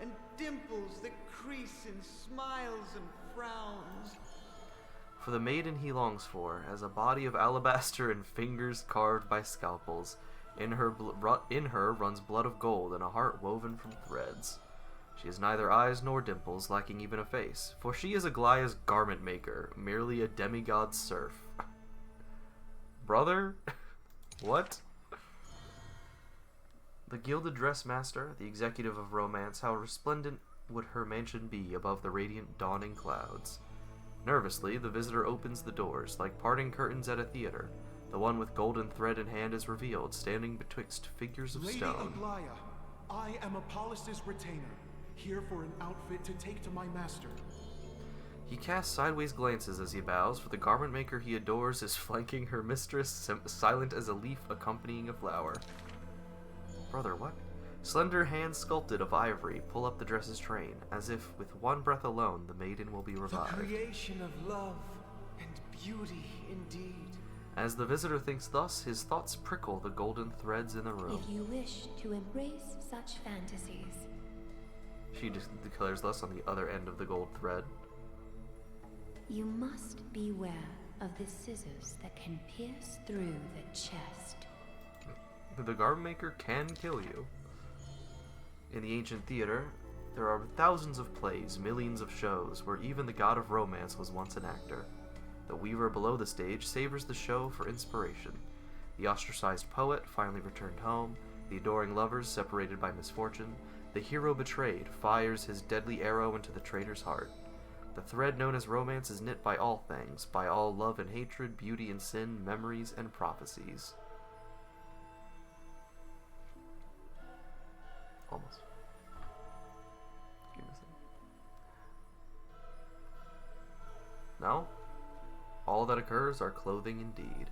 Speaker 15: and dimples that crease in smiles and frowns.
Speaker 1: For the maiden he longs for, as a body of alabaster and fingers carved by scalpels. In her runs blood of gold and a heart woven from threads. She has neither eyes nor dimples, lacking even a face, for she is Aglaia's garment maker, merely a demigod's serf. Brother? What? The gilded dressmaster, the executive of romance, how resplendent would her mansion be above the radiant dawning clouds. Nervously, the visitor opens the doors, like parting curtains at a theater. The one with golden thread in hand is revealed, standing betwixt figures of stone.
Speaker 21: Lady Aglaia, I am Apollus's retainer, here for an outfit to take to my master.
Speaker 1: He casts sideways glances as he bows, for the garment maker he adores is flanking her mistress, silent as a leaf accompanying a flower. Brother, what? Slender hands sculpted of ivory pull up the dress's train, as if with one breath alone the maiden will be revived.
Speaker 6: The creation of love and beauty indeed.
Speaker 1: As the visitor thinks thus, his thoughts prickle the golden threads in the room.
Speaker 11: If you wish to embrace such fantasies,
Speaker 1: she declares thus on the other end of the gold thread.
Speaker 11: You must beware of the scissors that can pierce through the chest.
Speaker 1: The garment maker can kill you. In the ancient theater, there are thousands of plays, millions of shows, where even the god of romance was once an actor. The weaver below the stage savors the show for inspiration. The ostracized poet finally returned home, the adoring lovers separated by misfortune, the hero betrayed fires his deadly arrow into the traitor's heart. The thread known as romance is knit by all things, by all love and hatred, beauty and sin, memories and prophecies. Almost. Give me a second. No? All that occurs are clothing indeed.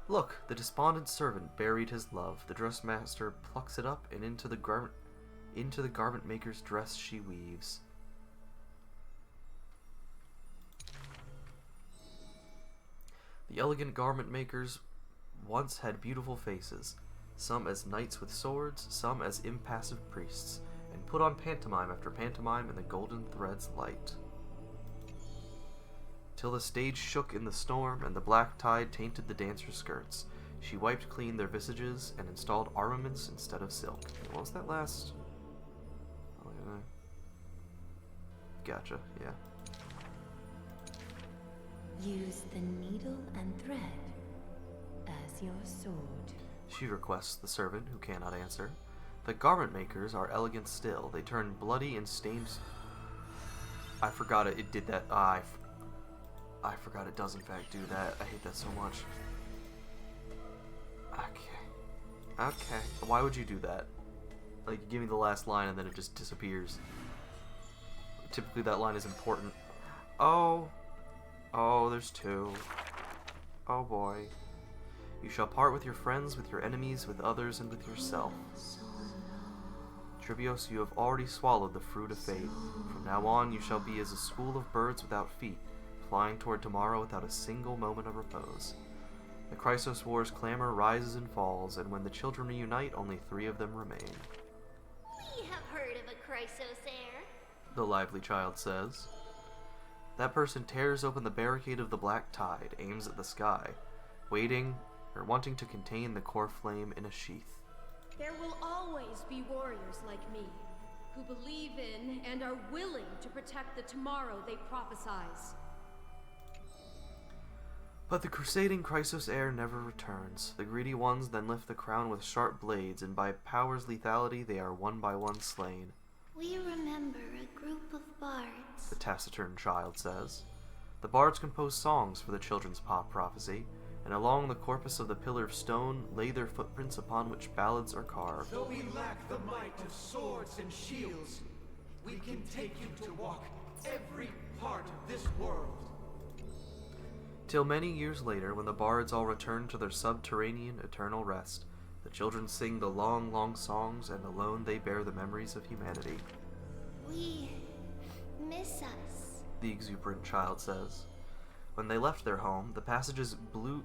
Speaker 1: Look, the despondent servant buried his love. The dressmaster plucks it up, and into the garment maker's dress she weaves. The elegant garment makers once had beautiful faces, some as knights with swords, some as impassive priests, and put on pantomime after pantomime in the golden thread's light. Till the stage shook in the storm, and the black tide tainted the dancers' skirts. She wiped clean their visages, and installed armaments instead of silk. What was that last? Oh, yeah. Gotcha, yeah.
Speaker 11: Use the needle and thread as your sword.
Speaker 1: She requests the servant, who cannot answer. The garment makers are elegant still. They turn bloody and stained... I forgot it. It did that. I forgot it does in fact do that. I hate that so much. Okay. Why would you do that? Like, give me the last line and then it just disappears. Typically that line is important. Oh, there's two. Oh boy. You shall part with your friends, with your enemies, with others, and with yourself. Tribios, you have already swallowed the fruit of fate. From now on, you shall be as a school of birds without feet, flying toward tomorrow without a single moment of repose. The Chrysos War's clamor rises and falls, and when the children reunite, only 3 of them remain.
Speaker 10: We have heard of a Chrysos heir,
Speaker 1: the lively child says. That person tears open the barricade of the black tide, aims at the sky, wanting to contain the core flame in a sheath.
Speaker 8: There will always be warriors like me, who believe in and are willing to protect the tomorrow they prophesize.
Speaker 1: But the crusading Chrysos heir never returns. The greedy ones then lift the crown with sharp blades, and by power's lethality they are one by one slain.
Speaker 10: We remember a group of bards,
Speaker 1: the taciturn child says. The bards compose songs for the children's prophecy, and along the corpus of the pillar of stone lay their footprints upon which ballads are carved.
Speaker 4: Though we lack the might of swords and shields, we can take you to walk every part of this world.
Speaker 1: Till many years later, when the bards all return to their subterranean eternal rest, the children sing the long, long songs, and alone they bear the memories of humanity.
Speaker 10: We miss us,
Speaker 1: the exuberant child says. When they left their home, the passages blew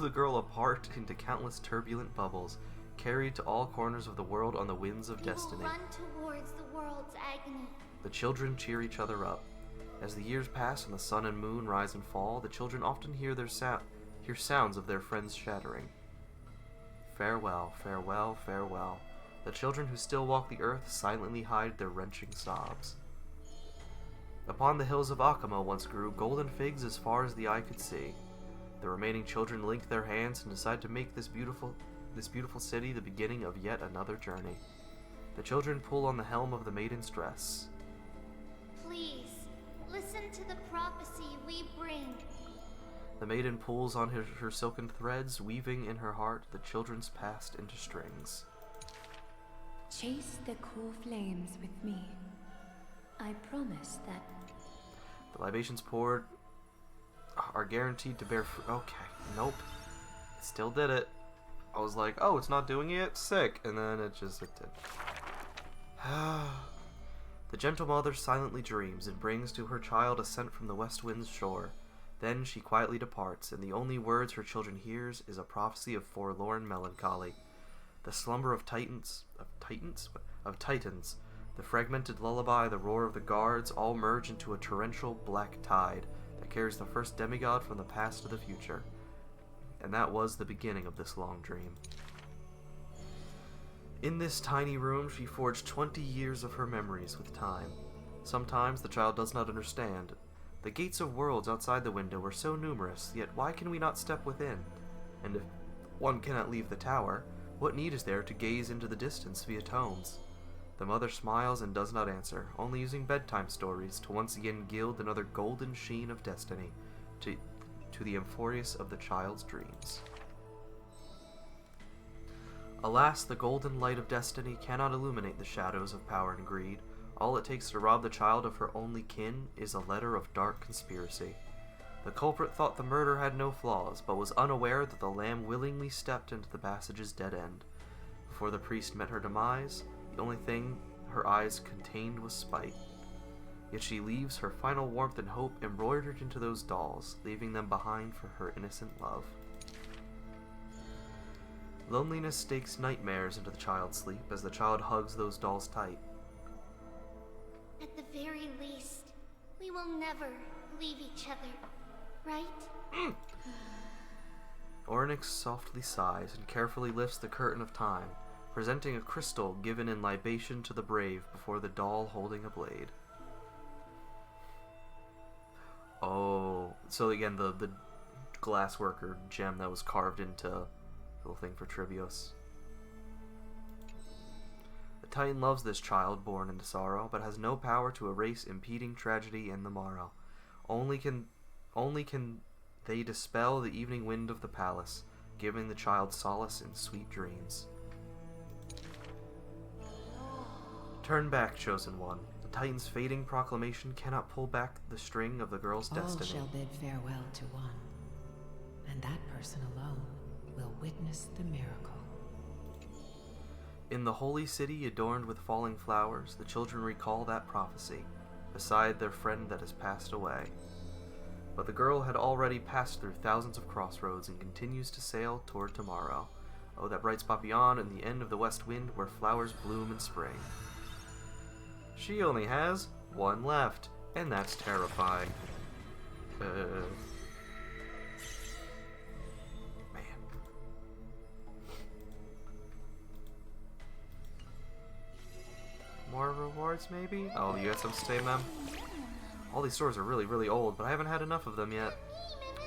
Speaker 1: the girl apart into countless turbulent bubbles, carried to all corners of the world on the winds of destiny.
Speaker 10: We will run towards the world's agony.
Speaker 1: The children cheer each other up. As the years pass and the sun and moon rise and fall, the children often hear sounds of their friends shattering. Farewell, farewell, farewell. The children who still walk the earth silently hide their wrenching sobs. Upon the hills of Akamo once grew golden figs as far as the eye could see. The remaining children link their hands and decide to make this beautiful city the beginning of yet another journey. The children pull on the helm of the maiden's dress.
Speaker 10: Please, listen to the prophecy we bring.
Speaker 1: The maiden pulls on her silken threads, weaving in her heart the children's past into strings.
Speaker 11: Chase the core flames with me. I promise that...
Speaker 1: The libations poured are guaranteed to bear fruit. Okay, nope. It still did it. I was like, oh, it's not doing it? Sick. And then it did. The gentle mother silently dreams and brings to her child a scent from the west wind's shore. Then she quietly departs, and the only words her children hears is a prophecy of forlorn melancholy. The slumber of titans, the fragmented lullaby, the roar of the guards, all merge into a torrential black tide that carries the first demigod from the past to the future. And that was the beginning of this long dream. In this tiny room, she forged 20 years of her memories with time. Sometimes the child does not understand. The gates of worlds outside the window are so numerous, yet why can we not step within? And if one cannot leave the tower, what need is there to gaze into the distance via tomes? The mother smiles and does not answer, only using bedtime stories to once again gild another golden sheen of destiny to the Amphorius of the child's dreams. Alas, the golden light of destiny cannot illuminate the shadows of power and greed. All it takes to rob the child of her only kin is a letter of dark conspiracy. The culprit thought the murder had no flaws, but was unaware that the lamb willingly stepped into the passage's dead end. Before the priest met her demise, the only thing her eyes contained was spite. Yet she leaves her final warmth and hope embroidered into those dolls, leaving them behind for her innocent love. Loneliness stakes nightmares into the child's sleep as the child hugs those dolls tight.
Speaker 10: will never leave each other, right?
Speaker 1: Ornyx softly sighs and carefully lifts the curtain of time, presenting a crystal given in libation to the brave before the doll holding a blade. Oh, so again, the glasswork or gem that was carved into the little thing for Trivios. The Titan loves this child born into sorrow, but has no power to erase impeding tragedy in the morrow. Only can they dispel the evening wind of the palace, giving the child solace in sweet dreams. Turn back, Chosen One. The Titan's fading proclamation cannot pull back the string of the girl's destiny.
Speaker 2: All shall bid farewell to one, and that person alone will witness the miracle.
Speaker 1: In the holy city adorned with falling flowers, the children recall that prophecy, beside their friend that has passed away. But the girl had already passed through thousands of crossroads and continues to sail toward tomorrow. Oh, that bright spot beyond in the end of the west wind where flowers bloom in spring. She only has one left, and that's terrifying. Man. More rewards, maybe? Oh, you got some to say, ma'am? All these stores are really, really old, but I haven't had enough of them yet.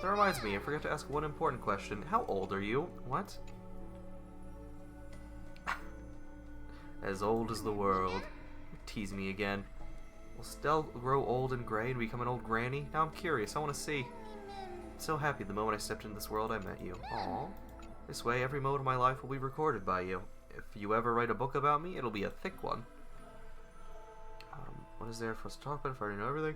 Speaker 1: That reminds me, I forgot to ask one important question. How old are you? What? As old as the world. Tease me again. Will Stell grow old and gray and become an old granny? Now I'm curious. I want to see. I'm so happy the moment I stepped into this world I met you. Aww. This way, every moment of my life will be recorded by you. If you ever write a book about me, it'll be a thick one. What is there for us to talk about if I already know everything?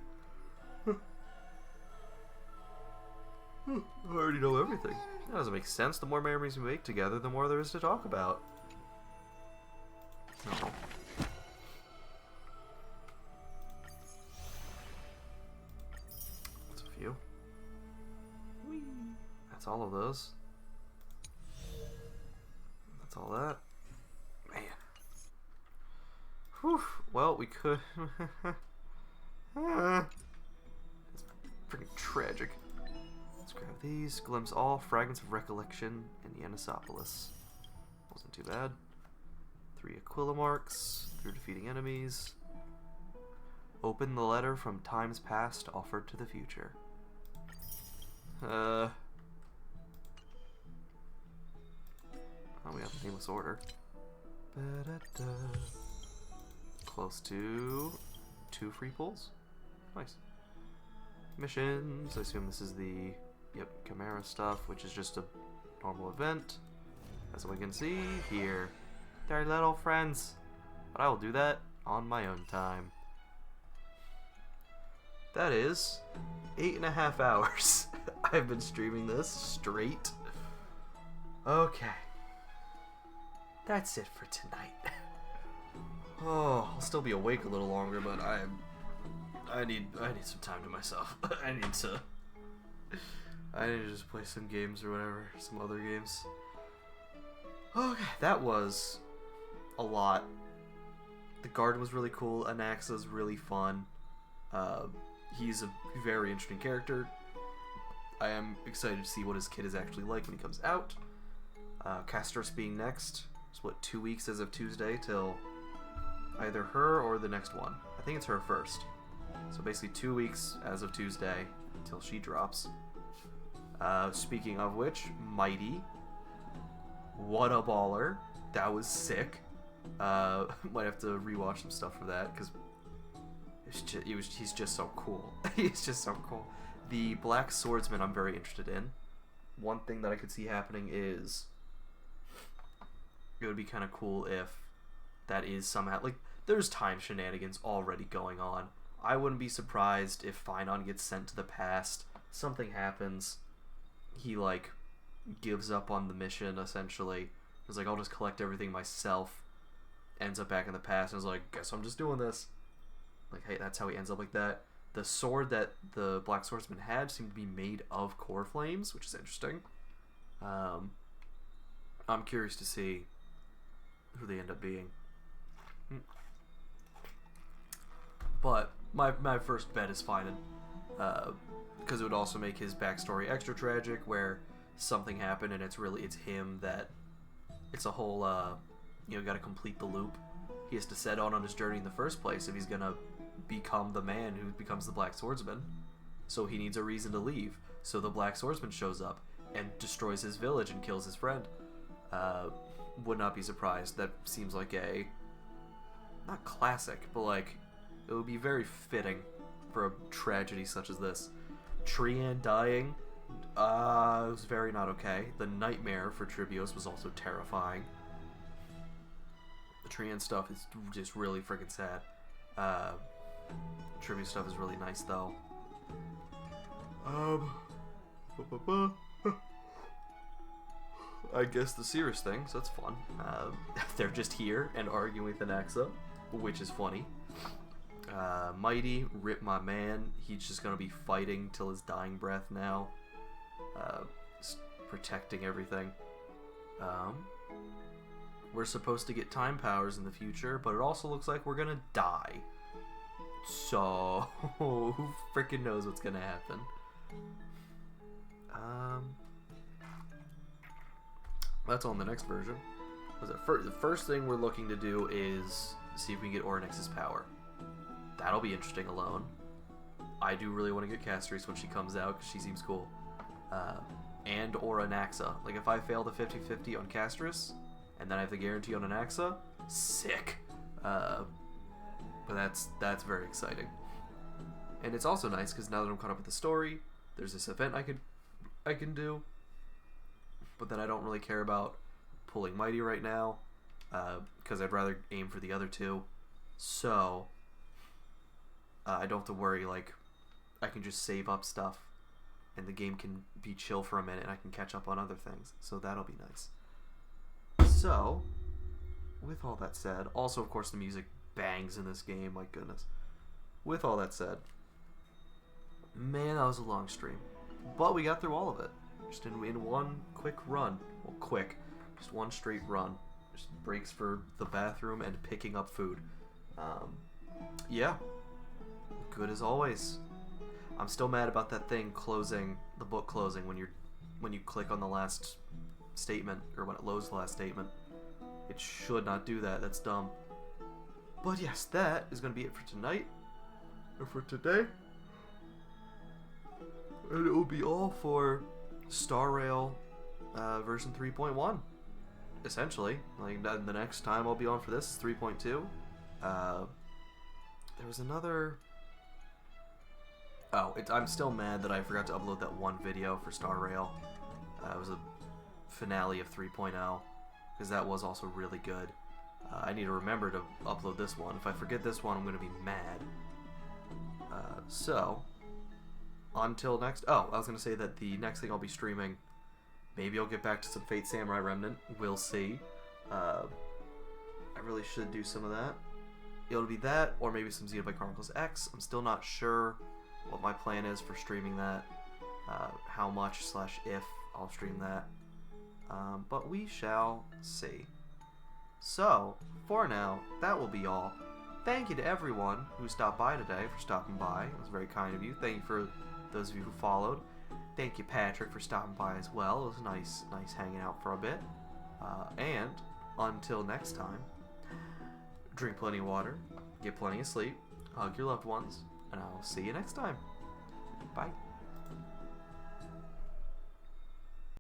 Speaker 1: I already know everything. That doesn't make sense. The more memories we make together, the more there is to talk about. Oh. That's a few. Whee. That's all of those. That's all that. Man. Whew. Well, we could. It's freaking tragic. Let's grab these. Glimpse all fragments of recollection in Yanisopolis. Wasn't too bad. 3 Aquila marks through defeating enemies. Open the letter from times past offered to the future. Oh, we have the Nameless Order. Ba-da-da. Close to 2 free pulls. Nice. Missions. I assume this is the Chimera stuff, which is just a normal event. As we can see here. They're little friends. But I will do that on my own time. That is 8.5 hours. I've been streaming this straight. Okay. That's it for tonight. Oh, I'll still be awake a little longer, but I need some time to myself. I need to just play some games or whatever, some other games. Okay, that was a lot. The garden was really cool. Anaxa's really fun. He's a very interesting character. I am excited to see what his kid is actually like when he comes out. Castros being next. It's what, 2 weeks as of Tuesday till either her or the next one. I think it's her first. So basically 2 weeks as of Tuesday until she drops. Speaking of which, Mighty. What a baller. That was sick. Might have to rewatch some stuff for that because he's just so cool. He's just so cool. The Black Swordsman I'm very interested in. One thing that I could see happening is it would be kind of cool if that is somehow, like, there's time shenanigans already going on. I wouldn't be surprised if Finon gets sent to the past, something happens, he, like, gives up on the mission, essentially. He's like, I'll just collect everything myself, ends up back in the past, and is like, guess I'm just doing this. Like, hey, that's how he ends up like that. The sword that the Black Swordsman had seemed to be made of core flames, which is interesting. I'm curious to see who they end up being. But my first bet is finding, because it would also make his backstory extra tragic, where something happened and it's him that, it's a whole, gotta complete the loop. He has to set out on his journey in the first place if he's gonna become the man who becomes the Black Swordsman. So he needs a reason to leave. So the Black Swordsman shows up and destroys his village and kills his friend. Would not be surprised. That seems like a, not classic, but like, it would be very fitting for a tragedy such as this. Trian dying, it was very not okay. The nightmare for Tribios was also terrifying. The Trian stuff is just really freaking sad. Tribios stuff is really nice though. I guess the serious things, that's fun. They're just here and arguing with Anaxa, which is funny. Mighty, rip my man. He's just gonna be fighting till his dying breath now. Protecting everything. We're supposed to get time powers in the future, but it also looks like we're gonna die. So, who freaking knows what's gonna happen? That's on the next version. The first thing we're looking to do is see if we can get Orynyx's power. That'll be interesting alone. I do really want to get Castries when she comes out because she seems cool. And Anaxa. Like if I fail the 50-50 on Castris, and then I have the guarantee on Anaxa, sick. But that's very exciting. And it's also nice because now that I'm caught up with the story, there's this event I can do. But then I don't really care about pulling Mighty right now, because I'd rather aim for the other two. So I don't have to worry, like, I can just save up stuff, and the game can be chill for a minute, and I can catch up on other things. So that'll be nice. So, with all that said, also, of course, the music bangs in this game, my goodness. With all that said, man, that was a long stream. But we got through all of it. Just in one quick run. Well, quick. Just one straight run. Just breaks for the bathroom and picking up food. Yeah. Good as always. I'm still mad about that thing closing, the book closing when you click on the last statement, or when it loads the last statement. It should not do that. That's dumb. But yes, that is going to be it for tonight. Or for today. And it will be all for Star Rail version 3.1. Essentially. Like, the next time I'll be on for this is 3.2. There was another... Oh, I'm still mad that I forgot to upload that one video for Star Rail. It was a finale of 3.0, because that was also really good. I need to remember to upload this one. If I forget this one, I'm going to be mad. So, until next... Oh, I was going to say that the next thing I'll be streaming, maybe I'll get back to some Fate Samurai Remnant. We'll see. I really should do some of that. It'll be that, or maybe some Xenoblade Chronicles X. I'm still not sure what my plan is for streaming that. How much / if I'll stream that. But we shall see. So, for now, that will be all. Thank you to everyone who stopped by today for stopping by. It was very kind of you. Thank you for those of you who followed. Thank you, Patrick, for stopping by as well. It was nice hanging out for a bit. And until next time, drink plenty of water, get plenty of sleep, hug your loved ones, and I'll see you next time. Bye.